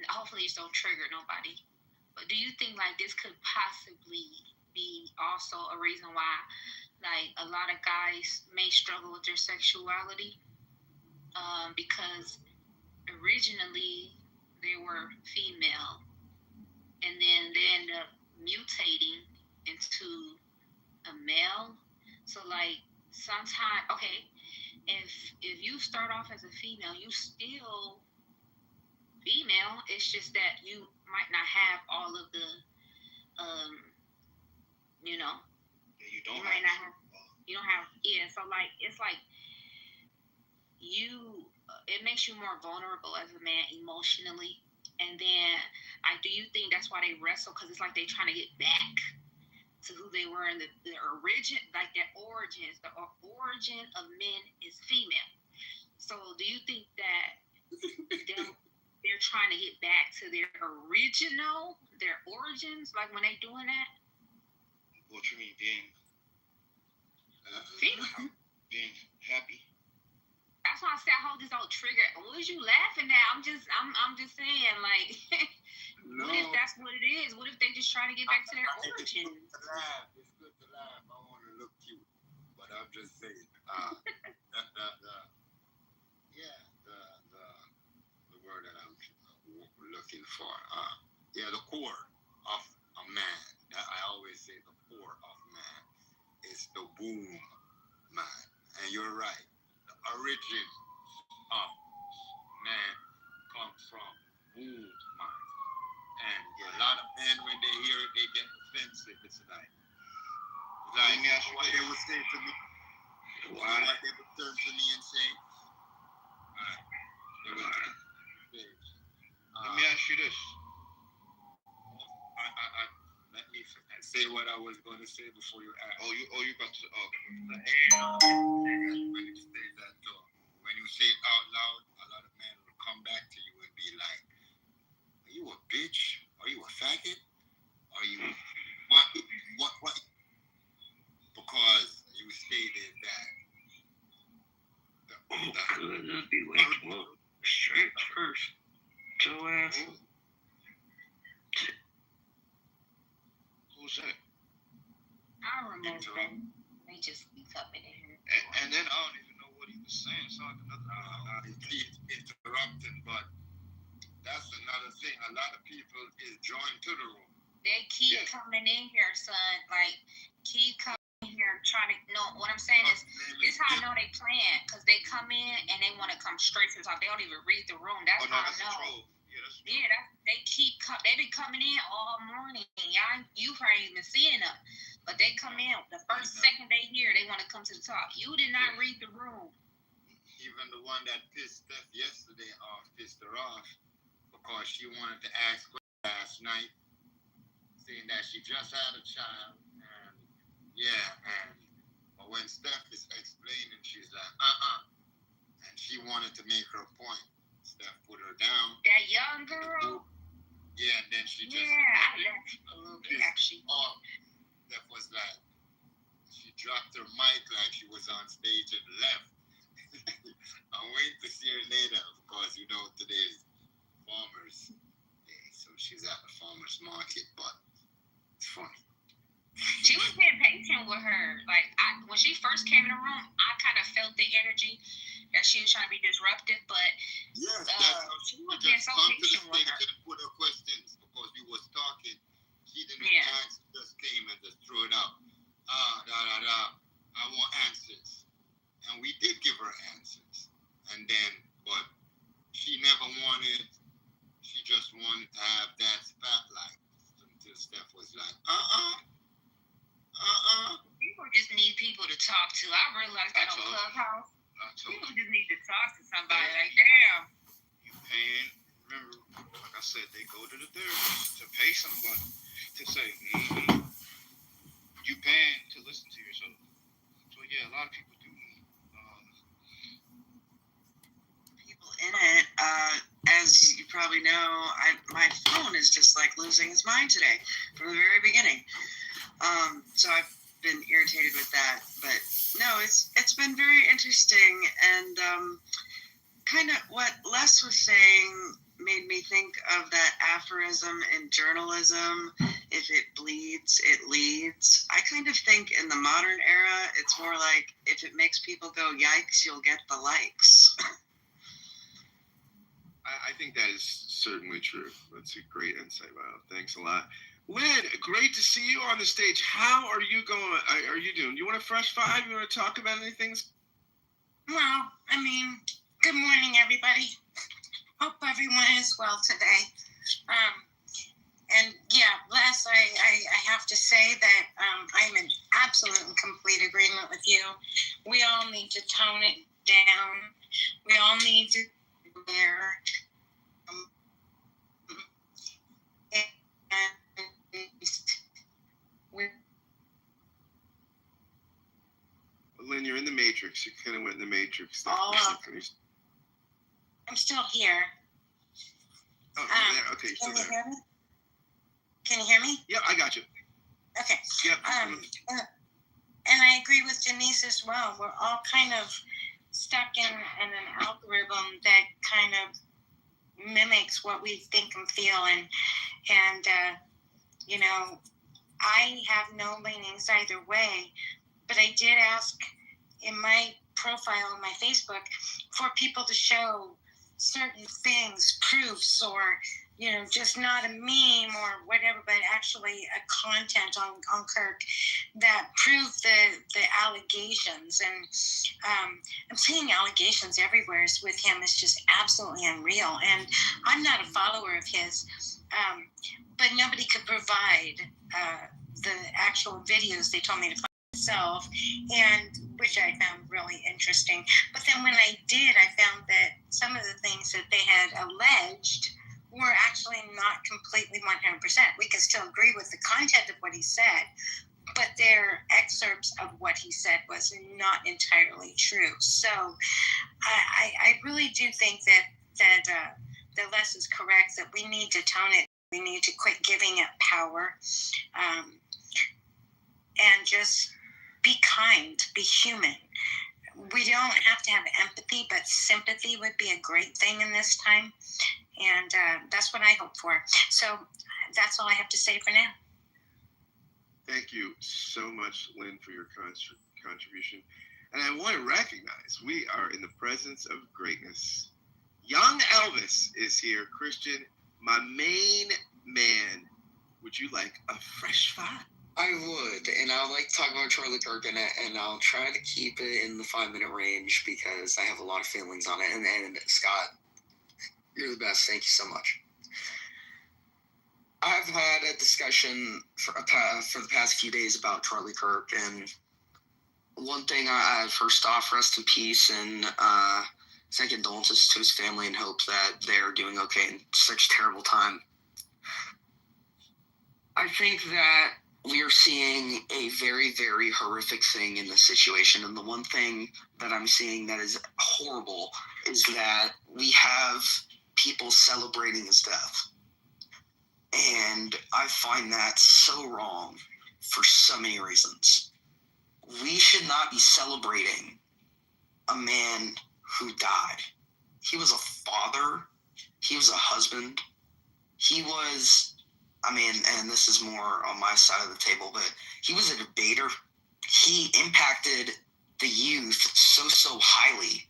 Speaker 19: hopefully this don't trigger nobody, but do you think, like, this could possibly be also a reason why, like, a lot of guys may struggle with their sexuality? Because originally they were female, and then they end up mutating into a male. So, like, sometimes, okay, if you start off as a female, you still female. It's just that you might not have all of the, you know,
Speaker 13: You don't
Speaker 19: might not have, you don't have, yeah. So, like, it's like it makes you more vulnerable as a man emotionally. And then, do you think that's why they wrestle? Because it's like they're trying to get back to who they were in the origin, like their origins. The origin of men is female. So, do you think that they're trying to get back to their origins, like when they doing that?
Speaker 13: What you mean, being happy?
Speaker 19: That's why I said I hold this old trigger. What was you laughing at? I'm just saying, like, what if that's what it is? What if they just trying to get back to their origins?
Speaker 18: It's good to laugh. I want to look cute, but I'm just saying. The word that I'm looking for. The core of a man. I always say the core of man is the womb man, and you're right. The origin of man comes from womb man, and a lot of men when they hear it, they get offensive. It's like what they would say to me. What they would turn to me and say.
Speaker 13: Let me ask you this.
Speaker 18: Let me say what I was going to say before you ask.
Speaker 13: You about to?
Speaker 18: When you say that, when you say it out loud, a lot of men will come back to you and be like, "Are you a bitch? Are you a faggot? Are you what?" Because you stated that.
Speaker 12: Just be waking up straight first. Joe ass.
Speaker 13: Who's that?
Speaker 19: I remember them. They just be coming in here.
Speaker 13: And then I don't even know what he was saying. So
Speaker 18: He's interrupting, but that's another thing. A lot of people is joined to the room.
Speaker 19: They keep coming in here, son. Like, keep coming in here trying to. No, what I'm saying is, this is how I know they playing. Because they come in and they want to come straight to the top. They don't even read the room. That's how I know. They been coming in all morning. You probably even seeing them. But they come in, the first second they hear, they want to come to the top. You did not read the room.
Speaker 18: Even the one that pissed Steph yesterday off, pissed her off, because she wanted to ask last night, saying that she just had a child, but when Steph is explaining, she's like, and she wanted to make her point. Steph put her down.
Speaker 19: That young girl?
Speaker 18: Yeah, and then she just
Speaker 19: a little bit actually.
Speaker 18: Steph was like, she dropped her mic like she was on stage and left. I'm waiting to see her later because today's farmers day, so she's at the farmers market, but it's funny.
Speaker 19: She was being patient with her. Like, when she first came in the room, I kind of felt the energy that she was trying to be disruptive, but
Speaker 18: yes, that's how
Speaker 19: she was being so patient with her.
Speaker 18: And put her questions because we was talking. She didn't ask, just came and just threw it out. I want answers. And we did give her answers. And then, but she never wanted, she just wanted to have that spotlight until Steph was like,
Speaker 19: People just need people to talk to. I realized that on Clubhouse. People just need to talk to somebody. Like, damn.
Speaker 13: You paying, remember, like I said, they go to the therapist to pay somebody to say, you paying to listen to yourself. So yeah, a lot of people do need
Speaker 6: people in it. As you probably know, my phone is just like losing its mind today from the very beginning. So been irritated with that. But no, it's been very interesting, and kind of what Les was saying made me think of that aphorism in journalism: if it bleeds, it leads. I kind of think in the modern era, it's more like if it makes people go yikes, you'll get the likes.
Speaker 3: I think that is certainly true. That's a great insight, Wow. Thanks a lot. Lynn, great to see you on the stage. How are you going? Are you doing? You want a fresh five? You want to talk about anything?
Speaker 22: Well, I mean, good morning, everybody. Hope everyone is well today. And yeah, Les, I have to say that I'm in absolute and complete agreement with you. We all need to tone it down. We all need to wear.
Speaker 3: Lynn, you're in the Matrix. You kind of went in the Matrix.
Speaker 22: I'm still here.
Speaker 3: Oh, there. Okay, you're still there.
Speaker 22: Hear me? Can you hear me?
Speaker 3: Yeah, I got you.
Speaker 22: Okay.
Speaker 3: Yep.
Speaker 22: And I agree with Denise as well. We're all kind of stuck in an algorithm that kind of mimics what we think and feel, and you know, I have no leanings either way, but I did ask in my profile on my Facebook for people to show certain things, proofs, or, you know, just not a meme or whatever, but actually a content on Kirk that proved the allegations. And I'm seeing allegations everywhere with him. It's just absolutely unreal. And I'm not a follower of his, but nobody could provide the actual videos they told me to find myself, and which I found really interesting. But then when I did, I found that some of the things that they had alleged were actually not completely 100%. We can still agree with the content of what he said, but their excerpts of what he said was not entirely true. So I really do think that Les is correct, that we need to tone it. We need to quit giving it power, and just be kind, be human. We don't have to have empathy, but sympathy would be a great thing in this time. And that's what I hope for. So that's all I have to say for now.
Speaker 3: Thank you so much, Lynn, for your contribution. And I want to recognize we are in the presence of greatness. Young Elvis is here. Christian, my main man, would you like a fresh five?
Speaker 23: I would, and I would like to talk about Charlie Kirk, and I'll try to keep it in the 5-minute range because I have a lot of feelings on it. And Scott, you're the best. Thank you so much. I've had a discussion for the past few days about Charlie Kirk, and one thing I first off, rest in peace, and send condolences to his family and hope that they're doing okay in such a terrible time. I think that we are seeing a very, very horrific thing in this situation. And the one thing that I'm seeing that is horrible is that we have people celebrating his death. And I find that so wrong for so many reasons. We should not be celebrating a man who died. He was a father. He was a husband. He was, I mean, and this is more on my side of the table, but he was a debater. He impacted the youth so highly.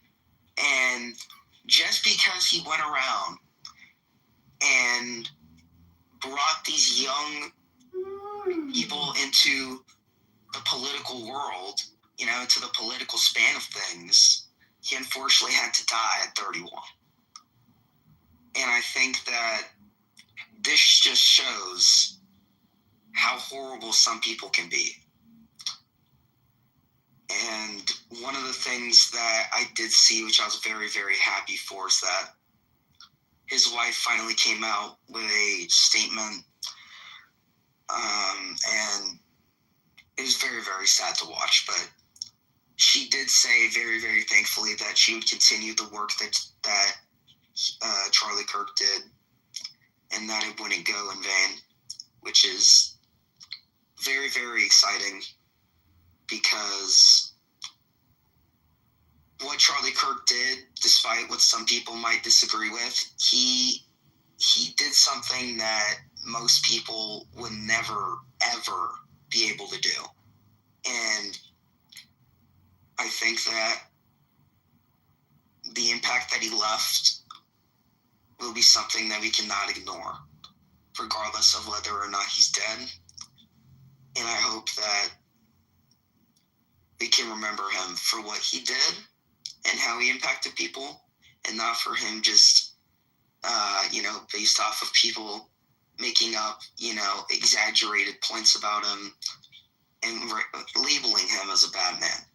Speaker 23: And just because he went around and brought these young people into the political world, you know, to the political span of things, he unfortunately had to die at 31. And I think that this just shows how horrible some people can be. And one of the things that I did see, which I was very, very happy for, is that his wife finally came out with a statement. And it was very, very sad to watch, but she did say very, very thankfully that she would continue the work that Charlie Kirk did, and that it wouldn't go in vain, which is very, very exciting. because what Charlie Kirk did, despite what some people might disagree with, he did something that most people would never, ever be able to do. And I think that the impact that he left will be something that we cannot ignore, regardless of whether or not he's dead. And I hope that we can remember him for what he did and how he impacted people, and not for him just, based off of people making up, exaggerated points about him and labeling him as a bad man.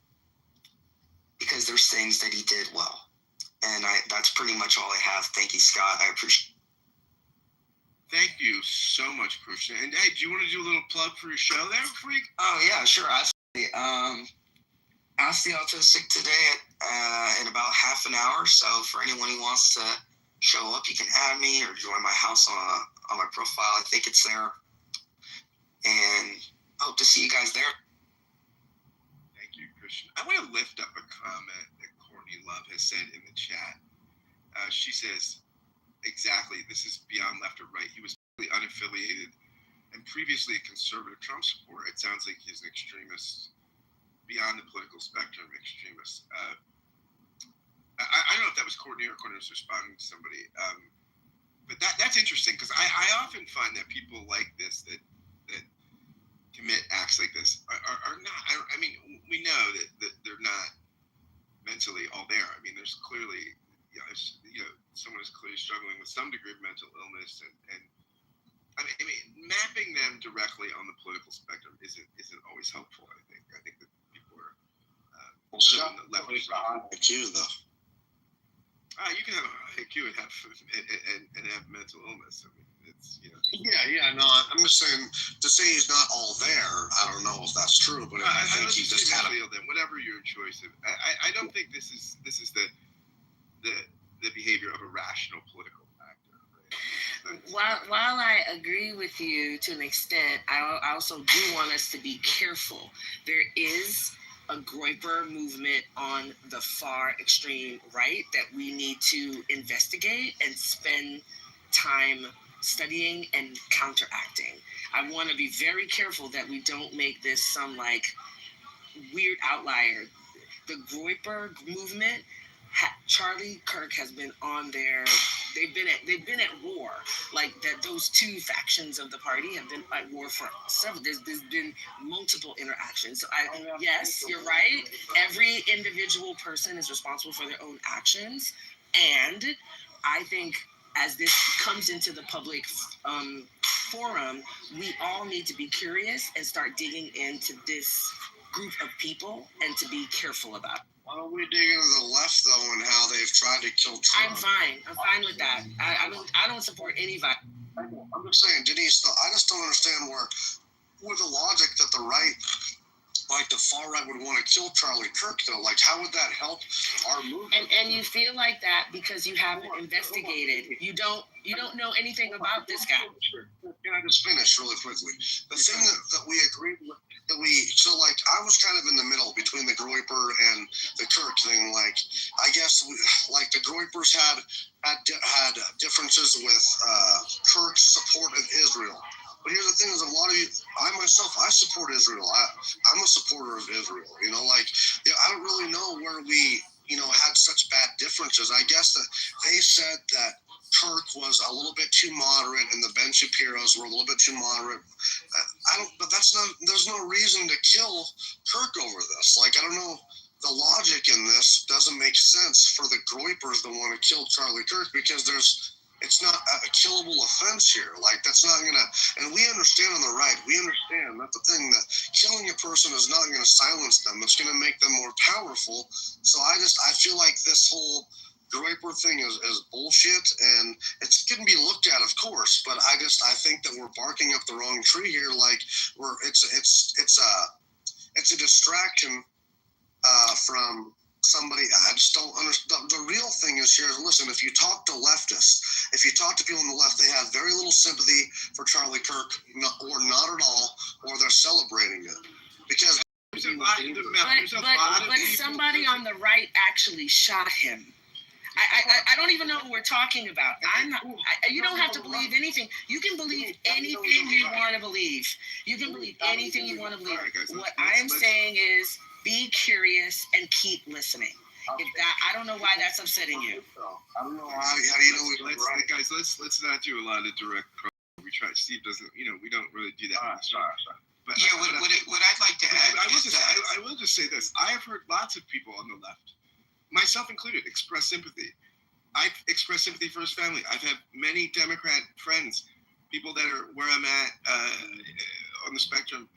Speaker 23: Because there's things that he did well. And that's pretty much all I have. Thank you, Scott. I appreciate it.
Speaker 3: Thank you so much, Christian. And hey, do you want to do a little plug for your show there, Freak?
Speaker 23: Oh, yeah, sure. Absolutely. Ask the Autistic today in about half an hour. So for anyone who wants to show up, you can add me or join my house on my profile. I think it's there. And hope to see you guys there.
Speaker 3: Thank you, Christian. I want to lift up a comment that Courtney Love has said in the chat. She says, exactly, this is beyond left or right. He was unaffiliated and previously a conservative Trump supporter. It sounds like he's an extremist, beyond the political spectrum extremist. I don't know if that was Courtney or Courtney was responding to somebody. But that's interesting, because I often find that people like this that commit acts like this are not. I mean, we know that they're not mentally all there. I mean, there's clearly, someone is clearly struggling with some degree of mental illness, and I mean, mapping them directly on the political spectrum isn't always helpful. I think that people are
Speaker 17: Scott,
Speaker 3: on the left
Speaker 17: IQ though.
Speaker 3: You can have a high IQ and have mental illness. I mean, it's
Speaker 17: Yeah, no, I'm just saying, to say he's not all there, I don't know if that's true, but I think he just had a...
Speaker 3: Whatever your choice. I don't think this is the behavior of a rational political actor. Right?
Speaker 2: While I agree with you to an extent, I also do want us to be careful. There is a Groyper movement on the far extreme right that we need to investigate and spend time studying and counteracting. I want to be very careful that we don't make this some weird outlier. The Groyper movement, Charlie Kirk has been on there. They've been at war. Those two factions of the party have been at war for several. There's been multiple interactions. So yes, you're right. Every individual person is responsible for their own actions, and I think as this comes into the public forum, we all need to be curious and start digging into this group of people and to be careful about it.
Speaker 17: Why don't we dig into the left, though, and how they've tried to kill Trump?
Speaker 2: I'm fine with that. I don't support any violence.
Speaker 17: I'm just saying, Denise, I just don't understand where the logic that the right, the far right, would want to kill Charlie Kirk, though. How would that help our movement?
Speaker 2: And you feel like that because you haven't investigated. You don't know anything about this guy.
Speaker 17: Can I just finish really quickly? The thing that we agreed with, I was kind of in the middle between the Groyper and the Kirk thing. I guess the Groypers had differences with Kirk's support of Israel. But here's the thing: is a lot of you, I support Israel. I'm a supporter of Israel. I don't really know where we, had such bad differences. I guess that they said that Kirk was a little bit too moderate, and the Ben Shapiros were a little bit too moderate. But there's no reason to kill Kirk over this. I don't know. The logic in this doesn't make sense for the Groypers to want to kill Charlie Kirk, because it's not a killable offense here. That's not gonna, and we understand on the right, we understand that's the thing, that killing a person is not gonna silence them. It's gonna make them more powerful. So I feel like this whole Groyper thing is bullshit, and it's going to be looked at, of course, but I think that we're barking up the wrong tree here. It's a distraction from somebody. I just don't understand. The real thing is here, listen, if you talk to leftists, if you talk to people on the left, they have very little sympathy for Charlie Kirk, or not at all, or they're celebrating it. Because
Speaker 2: But somebody on the right actually shot him. I don't even know who we're talking about. You don't have to believe anything. You can believe anything you want to believe. You can believe anything you want to believe. What I am saying is be curious and keep listening. If that, I don't know why that's upsetting you.
Speaker 3: I don't know how do you know let's not do a lot of direct. We try. Steve doesn't. We don't really do that. But
Speaker 13: yeah, what I'd like to add.
Speaker 3: I will just say this. I have heard lots of people on the left, myself included, express sympathy. I've expressed sympathy for his family. I've had many Democrat friends, people that are where I'm at on the spectrum,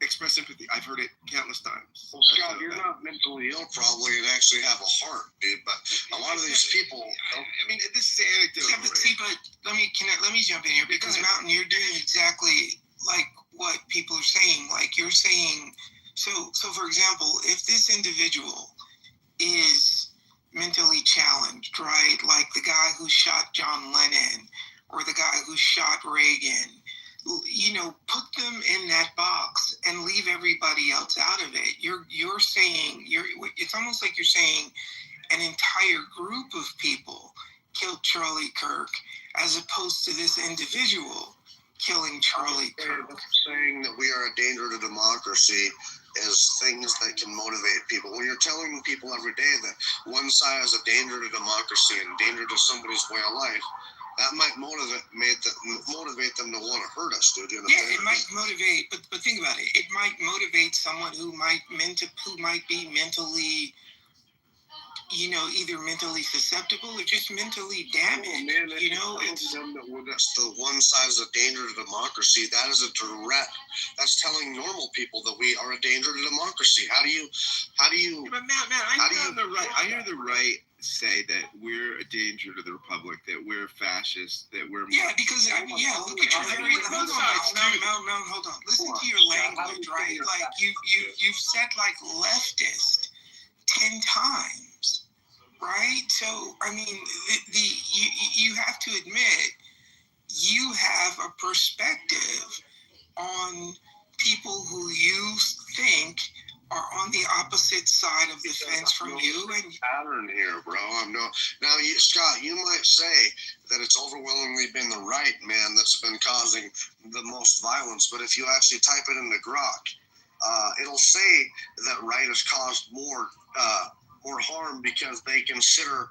Speaker 3: express sympathy. I've heard it countless times.
Speaker 9: Well, Scott, you're not mentally ill probably and actually have a heart, dude. But a lot of these people.
Speaker 3: I mean, this is anecdotal.
Speaker 13: Yeah, but let me jump in here because Mountain, you're doing exactly like what people are saying. Like you're saying. So for example, if this individual is mentally challenged, right? Like the guy who shot John Lennon or the guy who shot Reagan, put them in that box and leave everybody else out of it. You're saying it's almost like you're saying an entire group of people killed Charlie Kirk as opposed to this individual killing Charlie Kirk.
Speaker 9: Saying that we are a danger to democracy is things that can motivate people. When you're telling people every day that one side is a danger to democracy and danger to somebody's way of life, that might motivate them to want to hurt us, dude.
Speaker 13: Yeah, it might motivate, but think about it. It might motivate someone who might be mentally, either mentally susceptible or just mentally damaged.
Speaker 9: Oh, man, that's the one side is a danger to democracy. That is that's telling normal people that we are a danger to democracy. How do you?
Speaker 3: But Matt, I hear the right say that we're a danger to the republic, that we're fascist, that we're
Speaker 13: look at your hold on. Listen to your language, right? Like you've said like leftist 10 times, right? So I mean, you have to admit you have a perspective on people who you think are on the opposite side of the fence from you. And
Speaker 9: pattern here, bro. Scott, you might say that it's overwhelmingly been the right, man, that's been causing the most violence. But if you actually type it into Grok, it'll say that right has caused more harm because they consider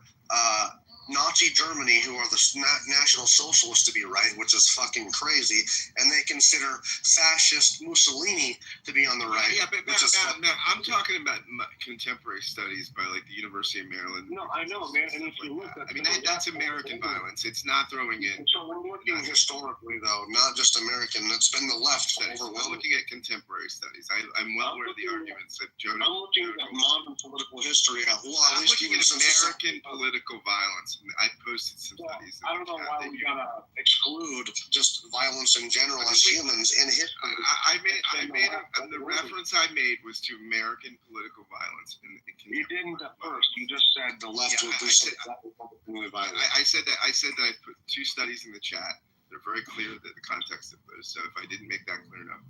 Speaker 9: Nazi Germany, who are the National Socialists, to be right, which is fucking crazy, and they consider fascist Mussolini to be on the right.
Speaker 3: Yeah, but I'm talking about contemporary studies by like the University of Maryland.
Speaker 9: No, I know, man. And if you look at
Speaker 3: that's American violence. It's not throwing in.
Speaker 9: So we're looking historically, though, not just American. It's been the left
Speaker 3: studies. We're looking at contemporary studies. I'm well aware of the arguments that Joe.
Speaker 9: I'm looking at modern political history.
Speaker 3: I'm looking at American political violence. I posted some studies.
Speaker 9: I don't know why we gotta exclude just violence in general as humans in history.
Speaker 3: The reference I made was to American political violence.
Speaker 9: You didn't at first. You just said the left would do something violent.
Speaker 3: I said that I put two studies in the chat. They're very clear that the context of those. So if I didn't make that clear enough,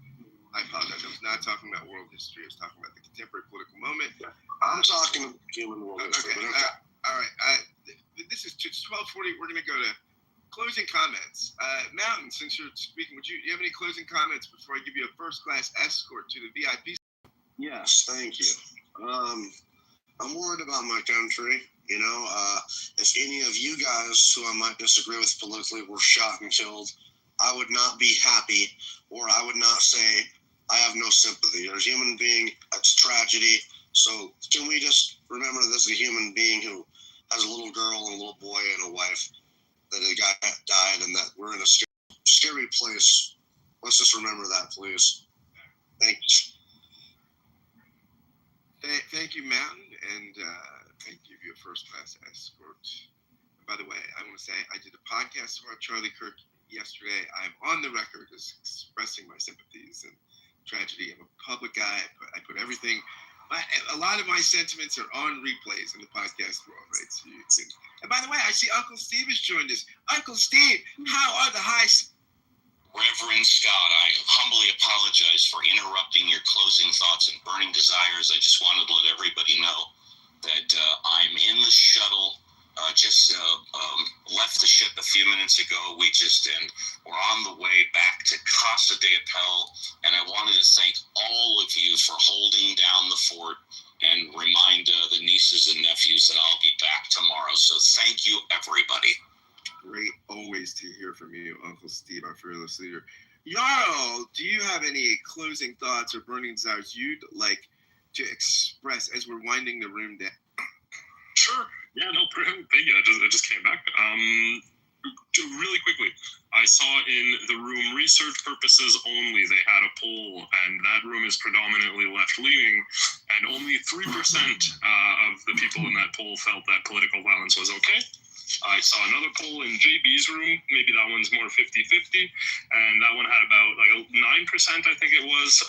Speaker 3: I apologize. I was not talking about world history. I was talking about the contemporary political moment.
Speaker 9: I'm talking human world history.
Speaker 3: Okay. All right. This is 12:40. We're going to go to closing comments. Mountain, since you're speaking, do you have any closing comments before I give you a first-class escort to the VIP?
Speaker 9: Yes, thank you. I'm worried about my country. If any of you guys who I might disagree with politically were shot and killed, I would not be happy, or I would not say I have no sympathy. You're a human being. It's tragedy. So can we just remember that this is a human being who has a little girl and a little boy and a wife, that a guy died, and that we're in a scary place. Let's just remember that, please. Thanks.
Speaker 3: Thank you, Mountain, and thank you for your first-class escort. And by the way, I want to say I did a podcast about Charlie Kirk yesterday. I'm on the record as expressing my sympathies and tragedy. I'm a public guy. I put everything. A lot of my sentiments are on replays in the podcast world, right? So and by the way, I see Uncle Steve has joined us. Uncle Steve, how are the high?
Speaker 12: Reverend Scott, I humbly apologize for interrupting your closing thoughts and burning desires. I just wanted to let everybody know that I'm in the shuttle. Just left the ship a few minutes ago. And we're on the way back to Casa de Appel. And I wanted to thank all of you for holding down the fort and remind the nieces and nephews that I'll be back tomorrow. So thank you, everybody.
Speaker 3: Great always to hear from you, Uncle Steve, our fearless leader. Jarl, do you have any closing thoughts or burning desires you'd like to express as we're winding the room down?
Speaker 5: Sure. Yeah, no, thank you. I just came back. Really quickly, I saw in the room research purposes only, they had a poll, and that room is predominantly left-leaning, and only 3% of the people in that poll felt that political violence was okay. I saw another poll in JB's room, maybe that one's more 50-50, and that one had about like 9%, I think it was,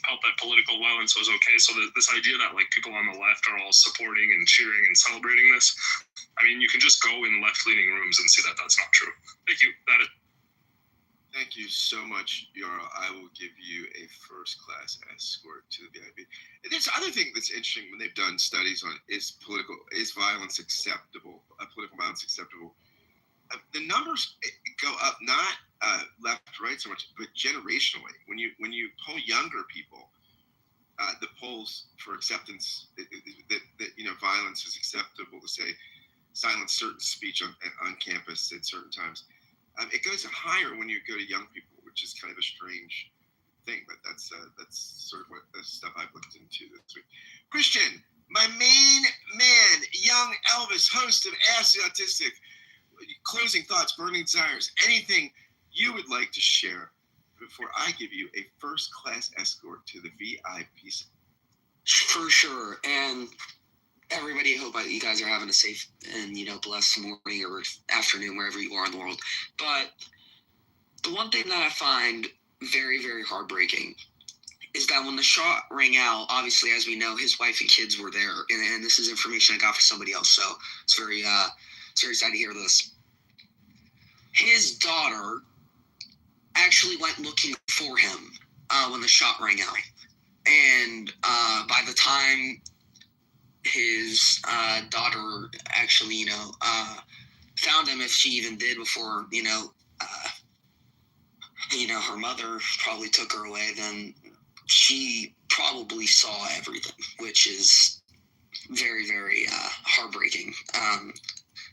Speaker 5: felt that political violence was okay. So this idea that like people on the left are all supporting and cheering and celebrating this, I mean, you can just go in left-leaning rooms and see that that's not true. Thank you. That is.
Speaker 3: Thank you so much, Jarl. I will give you a first-class escort to the VIP. And there's other thing that's interesting when they've done studies on is violence acceptable? Political violence acceptable? The numbers go up, not left, right so much, but generationally. When you poll younger people, the polls for acceptance that violence is acceptable to say silence certain speech on campus at certain times. It goes higher when you go to young people, which is kind of a strange thing, but that's sort of what the stuff I've looked into this week. Christian, my main man, young Elvis, host of Ask the Autistic. Closing thoughts, burning desires, anything you would like to share before I give you a first-class escort to the VIP.
Speaker 23: For sure, and everybody, I hope you guys are having a safe and, blessed morning or afternoon, wherever you are in the world. But the one thing that I find very, very heartbreaking is that when the shot rang out, obviously, as we know, his wife and kids were there. And this is information I got for somebody else. So it's very sad to hear this. His daughter actually went looking for him when the shot rang out. And by the time his daughter actually, found him, if she even did before, her mother probably took her away, then she probably saw everything, which is very, very heartbreaking.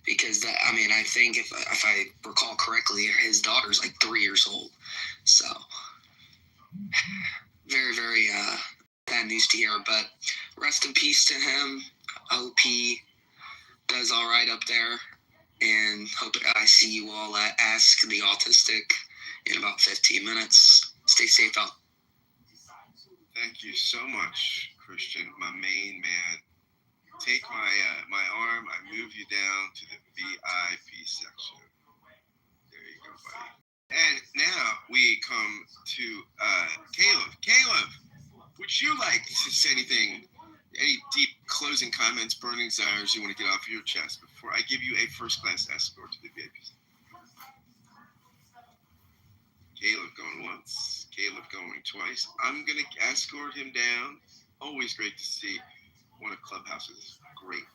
Speaker 23: Because I think if I recall correctly, his daughter's like 3 years old. So very, very bad news to hear, but rest in peace to him. I hope he does all right up there, and hope I see you all at Ask the Autistic in about 15 minutes. Stay safe out.
Speaker 3: Thank you so much, Christian, my main man. Take my arm, I move you down to the VIP section. There you go, buddy. And now we come to Caleb. Caleb, would you like to say anything, any deep closing comments, burning desires you want to get off your chest before I give you a first-class escort to the VIP? Caleb going once, Caleb going twice. I'm going to escort him down. Always great to see one of Clubhouse's great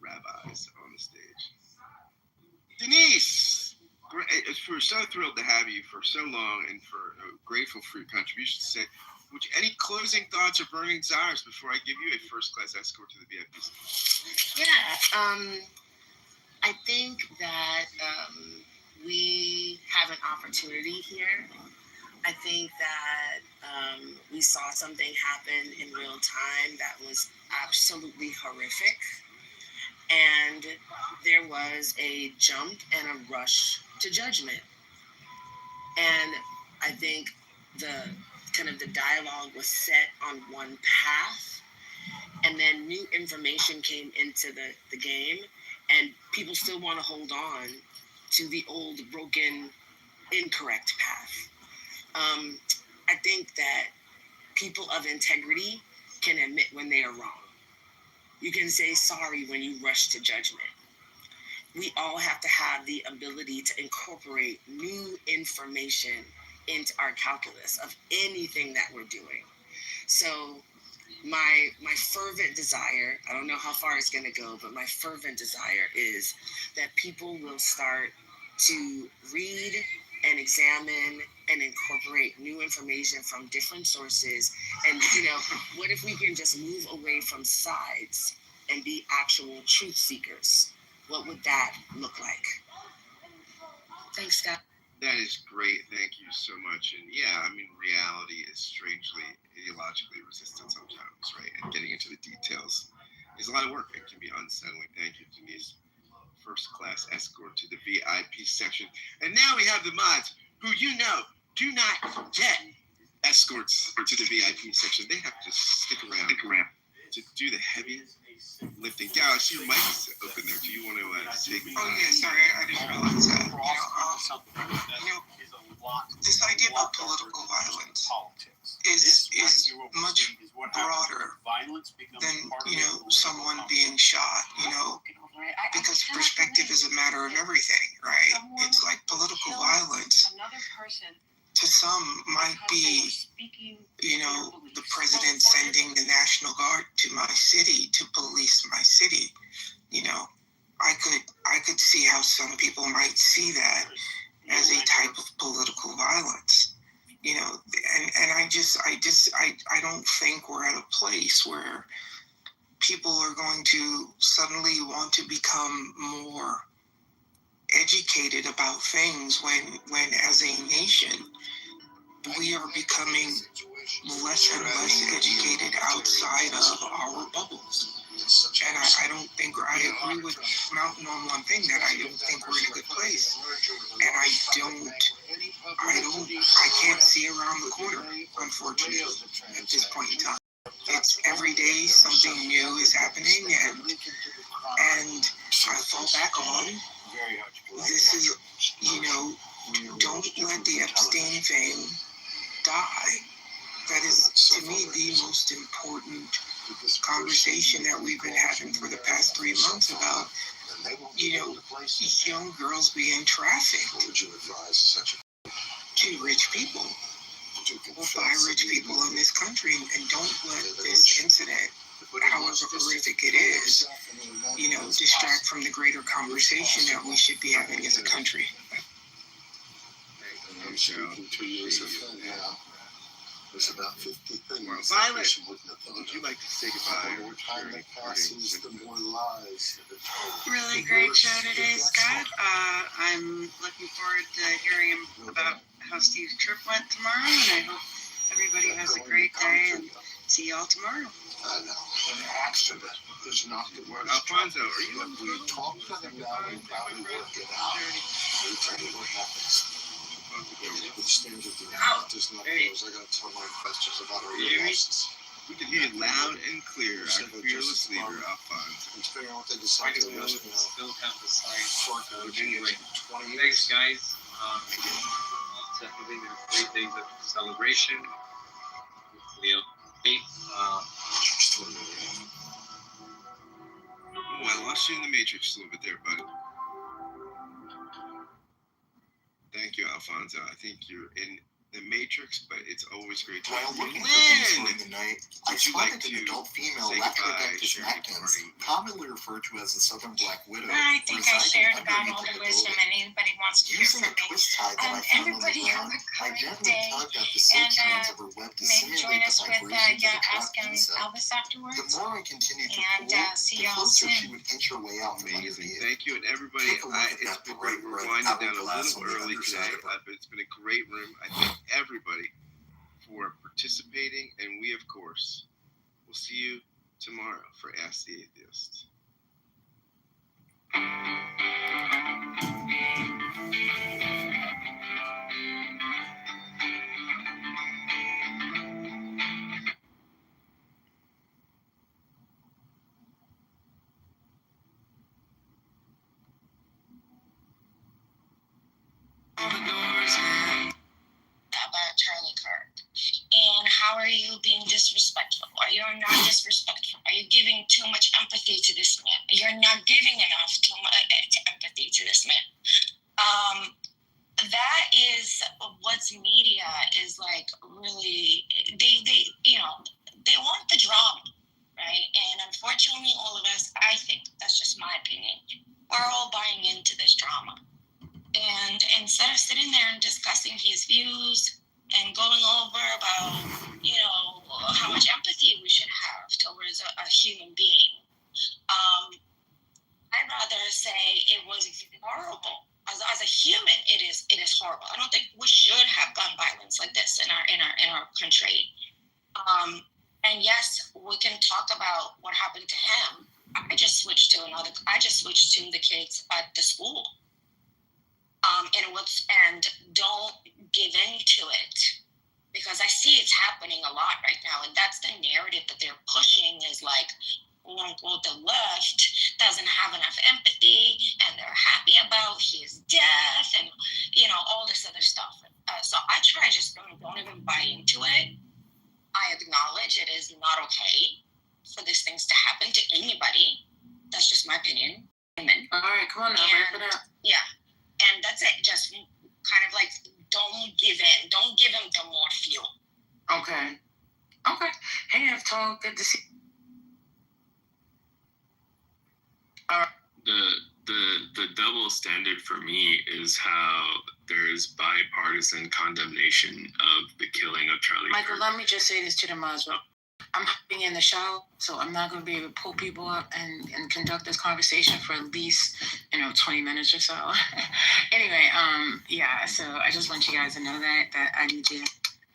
Speaker 3: rabbis on the stage. Denise, we're so thrilled to have you for so long and grateful for your contributions. Say, any closing thoughts or burning desires before I give you a first-class escort to the VIP?
Speaker 2: Yeah, I think that we have an opportunity here. I think that we saw something happen in real time that was absolutely horrific. And there was a jump and a rush to judgment. And I think the dialogue was set on one path, and then new information came into the game, and people still want to hold on to the old, broken, incorrect path. I think that people of integrity can admit when they are wrong. You can say sorry when you rush to judgment. We all have to have the ability to incorporate new information into our calculus of anything that we're doing. So my fervent desire, I don't know how far it's going to go, but my fervent desire is that people will start to read and examine and incorporate new information from different sources. And, what if we can just move away from sides and be actual truth seekers? What would that look like? Thanks, Scott.
Speaker 3: That is great. Thank you so much. And yeah, I mean, reality is strangely ideologically resistant sometimes, right? And getting into the details is a lot of work. It can be unsettling. Thank you, Denise. First class escort to the VIP section. And now we have the mods who do not get escorts to the VIP section. They have to stick around to do the heavy lifting. Dallas, your mic is open there. Do you want to take?
Speaker 15: Oh yeah, sorry, I didn't realize that. This idea about political violence is much broader than someone being shot. Because perspective is a matter of everything, right? It's like political violence to some might be, the president sending the National Guard to my city to police my city. I could see how some people might see that as a type of political violence. And I don't think we're at a place where people are going to suddenly want to become more educated about things when as a nation we are becoming less and less educated outside of our bubbles. And I don't think, I agree with Mountain on one thing, that I don't think we're in a good place. And I can't see around the corner, unfortunately, at this point in time. It's every day something new is happening, and I fall back on, this is, don't let the Epstein thing die. That is, to me, the most important conversation that we've been having for the past 3 months about, young girls being trafficked to rich people, or by rich people in this country, and don't let this incident, however horrific it is, distract from the greater conversation that we should be having as a country.
Speaker 9: There's about 50 things.
Speaker 3: Violet, would you like to say goodbye?
Speaker 9: The more time that passes, the more lies that are told.
Speaker 6: Really great show today, Scott. I'm looking forward to hearing about how Steve's trip went tomorrow, and I hope everybody has a great day, and see y'all tomorrow.
Speaker 9: I know. An accident is not the worst.
Speaker 3: Alfonso, are you
Speaker 9: If we talk to them now, we probably work it out. We'll tell you what happens. The standard does not close. I gotta tell my investors about our losses.
Speaker 3: We can hear you loud and clear. Our fearless leader, Alfonso.
Speaker 9: It's fair what they decide to do.
Speaker 20: Still have the site.
Speaker 9: Anyway,
Speaker 20: Thanks, guys. Definitely great days of celebration. Hopefully,
Speaker 3: I lost you in the Matrix a little bit there, buddy. Thank you, Alfonso. I think you're in the Matrix, but it's always great to
Speaker 9: While
Speaker 3: have you.
Speaker 9: looking for things during the night, I
Speaker 3: would you
Speaker 9: spotted
Speaker 3: like
Speaker 9: an
Speaker 3: to
Speaker 9: adult female
Speaker 3: say
Speaker 9: Leptodectus
Speaker 3: goodbye,
Speaker 9: actans, commonly referred to as the southern black widow.
Speaker 22: I think I shared
Speaker 9: residing
Speaker 22: about all
Speaker 9: underneath
Speaker 22: the
Speaker 9: the
Speaker 22: wisdom,
Speaker 9: building.
Speaker 22: and anybody wants to hear
Speaker 9: Using
Speaker 22: from
Speaker 9: a
Speaker 22: me.
Speaker 9: twist tie that I found on the
Speaker 22: Everybody
Speaker 9: ground,
Speaker 22: have a
Speaker 9: I
Speaker 22: great
Speaker 9: gently
Speaker 22: day,
Speaker 9: tugged at the silk strands of her web to
Speaker 22: maybe join
Speaker 9: simulate
Speaker 22: us
Speaker 9: the
Speaker 22: with
Speaker 9: vibrations of a
Speaker 22: Ask
Speaker 9: trapped insect.
Speaker 22: Elvis afterwards.
Speaker 9: The more I continued to
Speaker 22: And,
Speaker 9: pull,
Speaker 22: see
Speaker 9: the
Speaker 22: y'all
Speaker 9: closer she
Speaker 22: soon.
Speaker 9: would inch her way out from
Speaker 3: Amazing.
Speaker 9: underneath.
Speaker 3: Thank you, and everybody.
Speaker 9: Take a look at
Speaker 3: It's
Speaker 9: that
Speaker 3: been
Speaker 9: bright
Speaker 3: great. We're
Speaker 9: red
Speaker 3: winding down a
Speaker 9: hourglass
Speaker 3: little
Speaker 9: on the
Speaker 3: early
Speaker 9: underside
Speaker 3: today,
Speaker 9: of her.
Speaker 3: but it's been a great room. I thank everybody for participating, and we, of course, will see you tomorrow for Ask the Atheist.
Speaker 22: About Charlie Kirk. And how are you being disrespectful? Or you're not disrespectful? Are you giving too much empathy to this man? You're not giving enough empathy to this man. that is what's media is like really, they they want the drama, right? And unfortunately, all of us, I think, that's just my opinion, we're all buying into this drama. And instead of sitting there and discussing his views and going over about, how much empathy we should have towards a human being, I'd rather say it was horrible. As a human, it is horrible. I don't think we should have gun violence like this in our country. And yes, we can talk about what happened to him. I just switched to the kids at the school. And don't give in to it, because I see it's happening a lot right now, and that's the narrative that they're pushing is like, quote unquote, the left doesn't have enough empathy, and they're happy about his death, and all this other stuff. So I try just don't even buy into it. I acknowledge it is not okay for these things to happen to anybody. That's just my opinion. Amen.
Speaker 2: All right, come on now, wrap it up.
Speaker 22: Yeah, and that's it. Just kind of like, don't give in. Don't give him the more fuel.
Speaker 2: Okay. Hey, Tom, good to see you. All right.
Speaker 5: The double standard for me is how there's bipartisan condemnation of the killing of Charlie
Speaker 2: Michael,
Speaker 5: Kirk.
Speaker 2: let me just say this to the Muslim. I'm hopping in the shower, so I'm not going to be able to pull people up and conduct this conversation for at least, 20 minutes or so. Anyway, so I just want you guys to know that I need to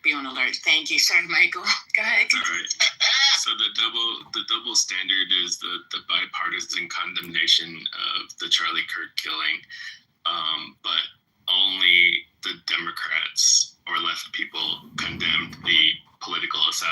Speaker 2: be on alert. Thank you. Sorry, Michael. Go ahead.
Speaker 5: All right. So the double standard is the bipartisan condemnation of the Charlie Kirk killing, but only the Democrats or left people condemned the political assassination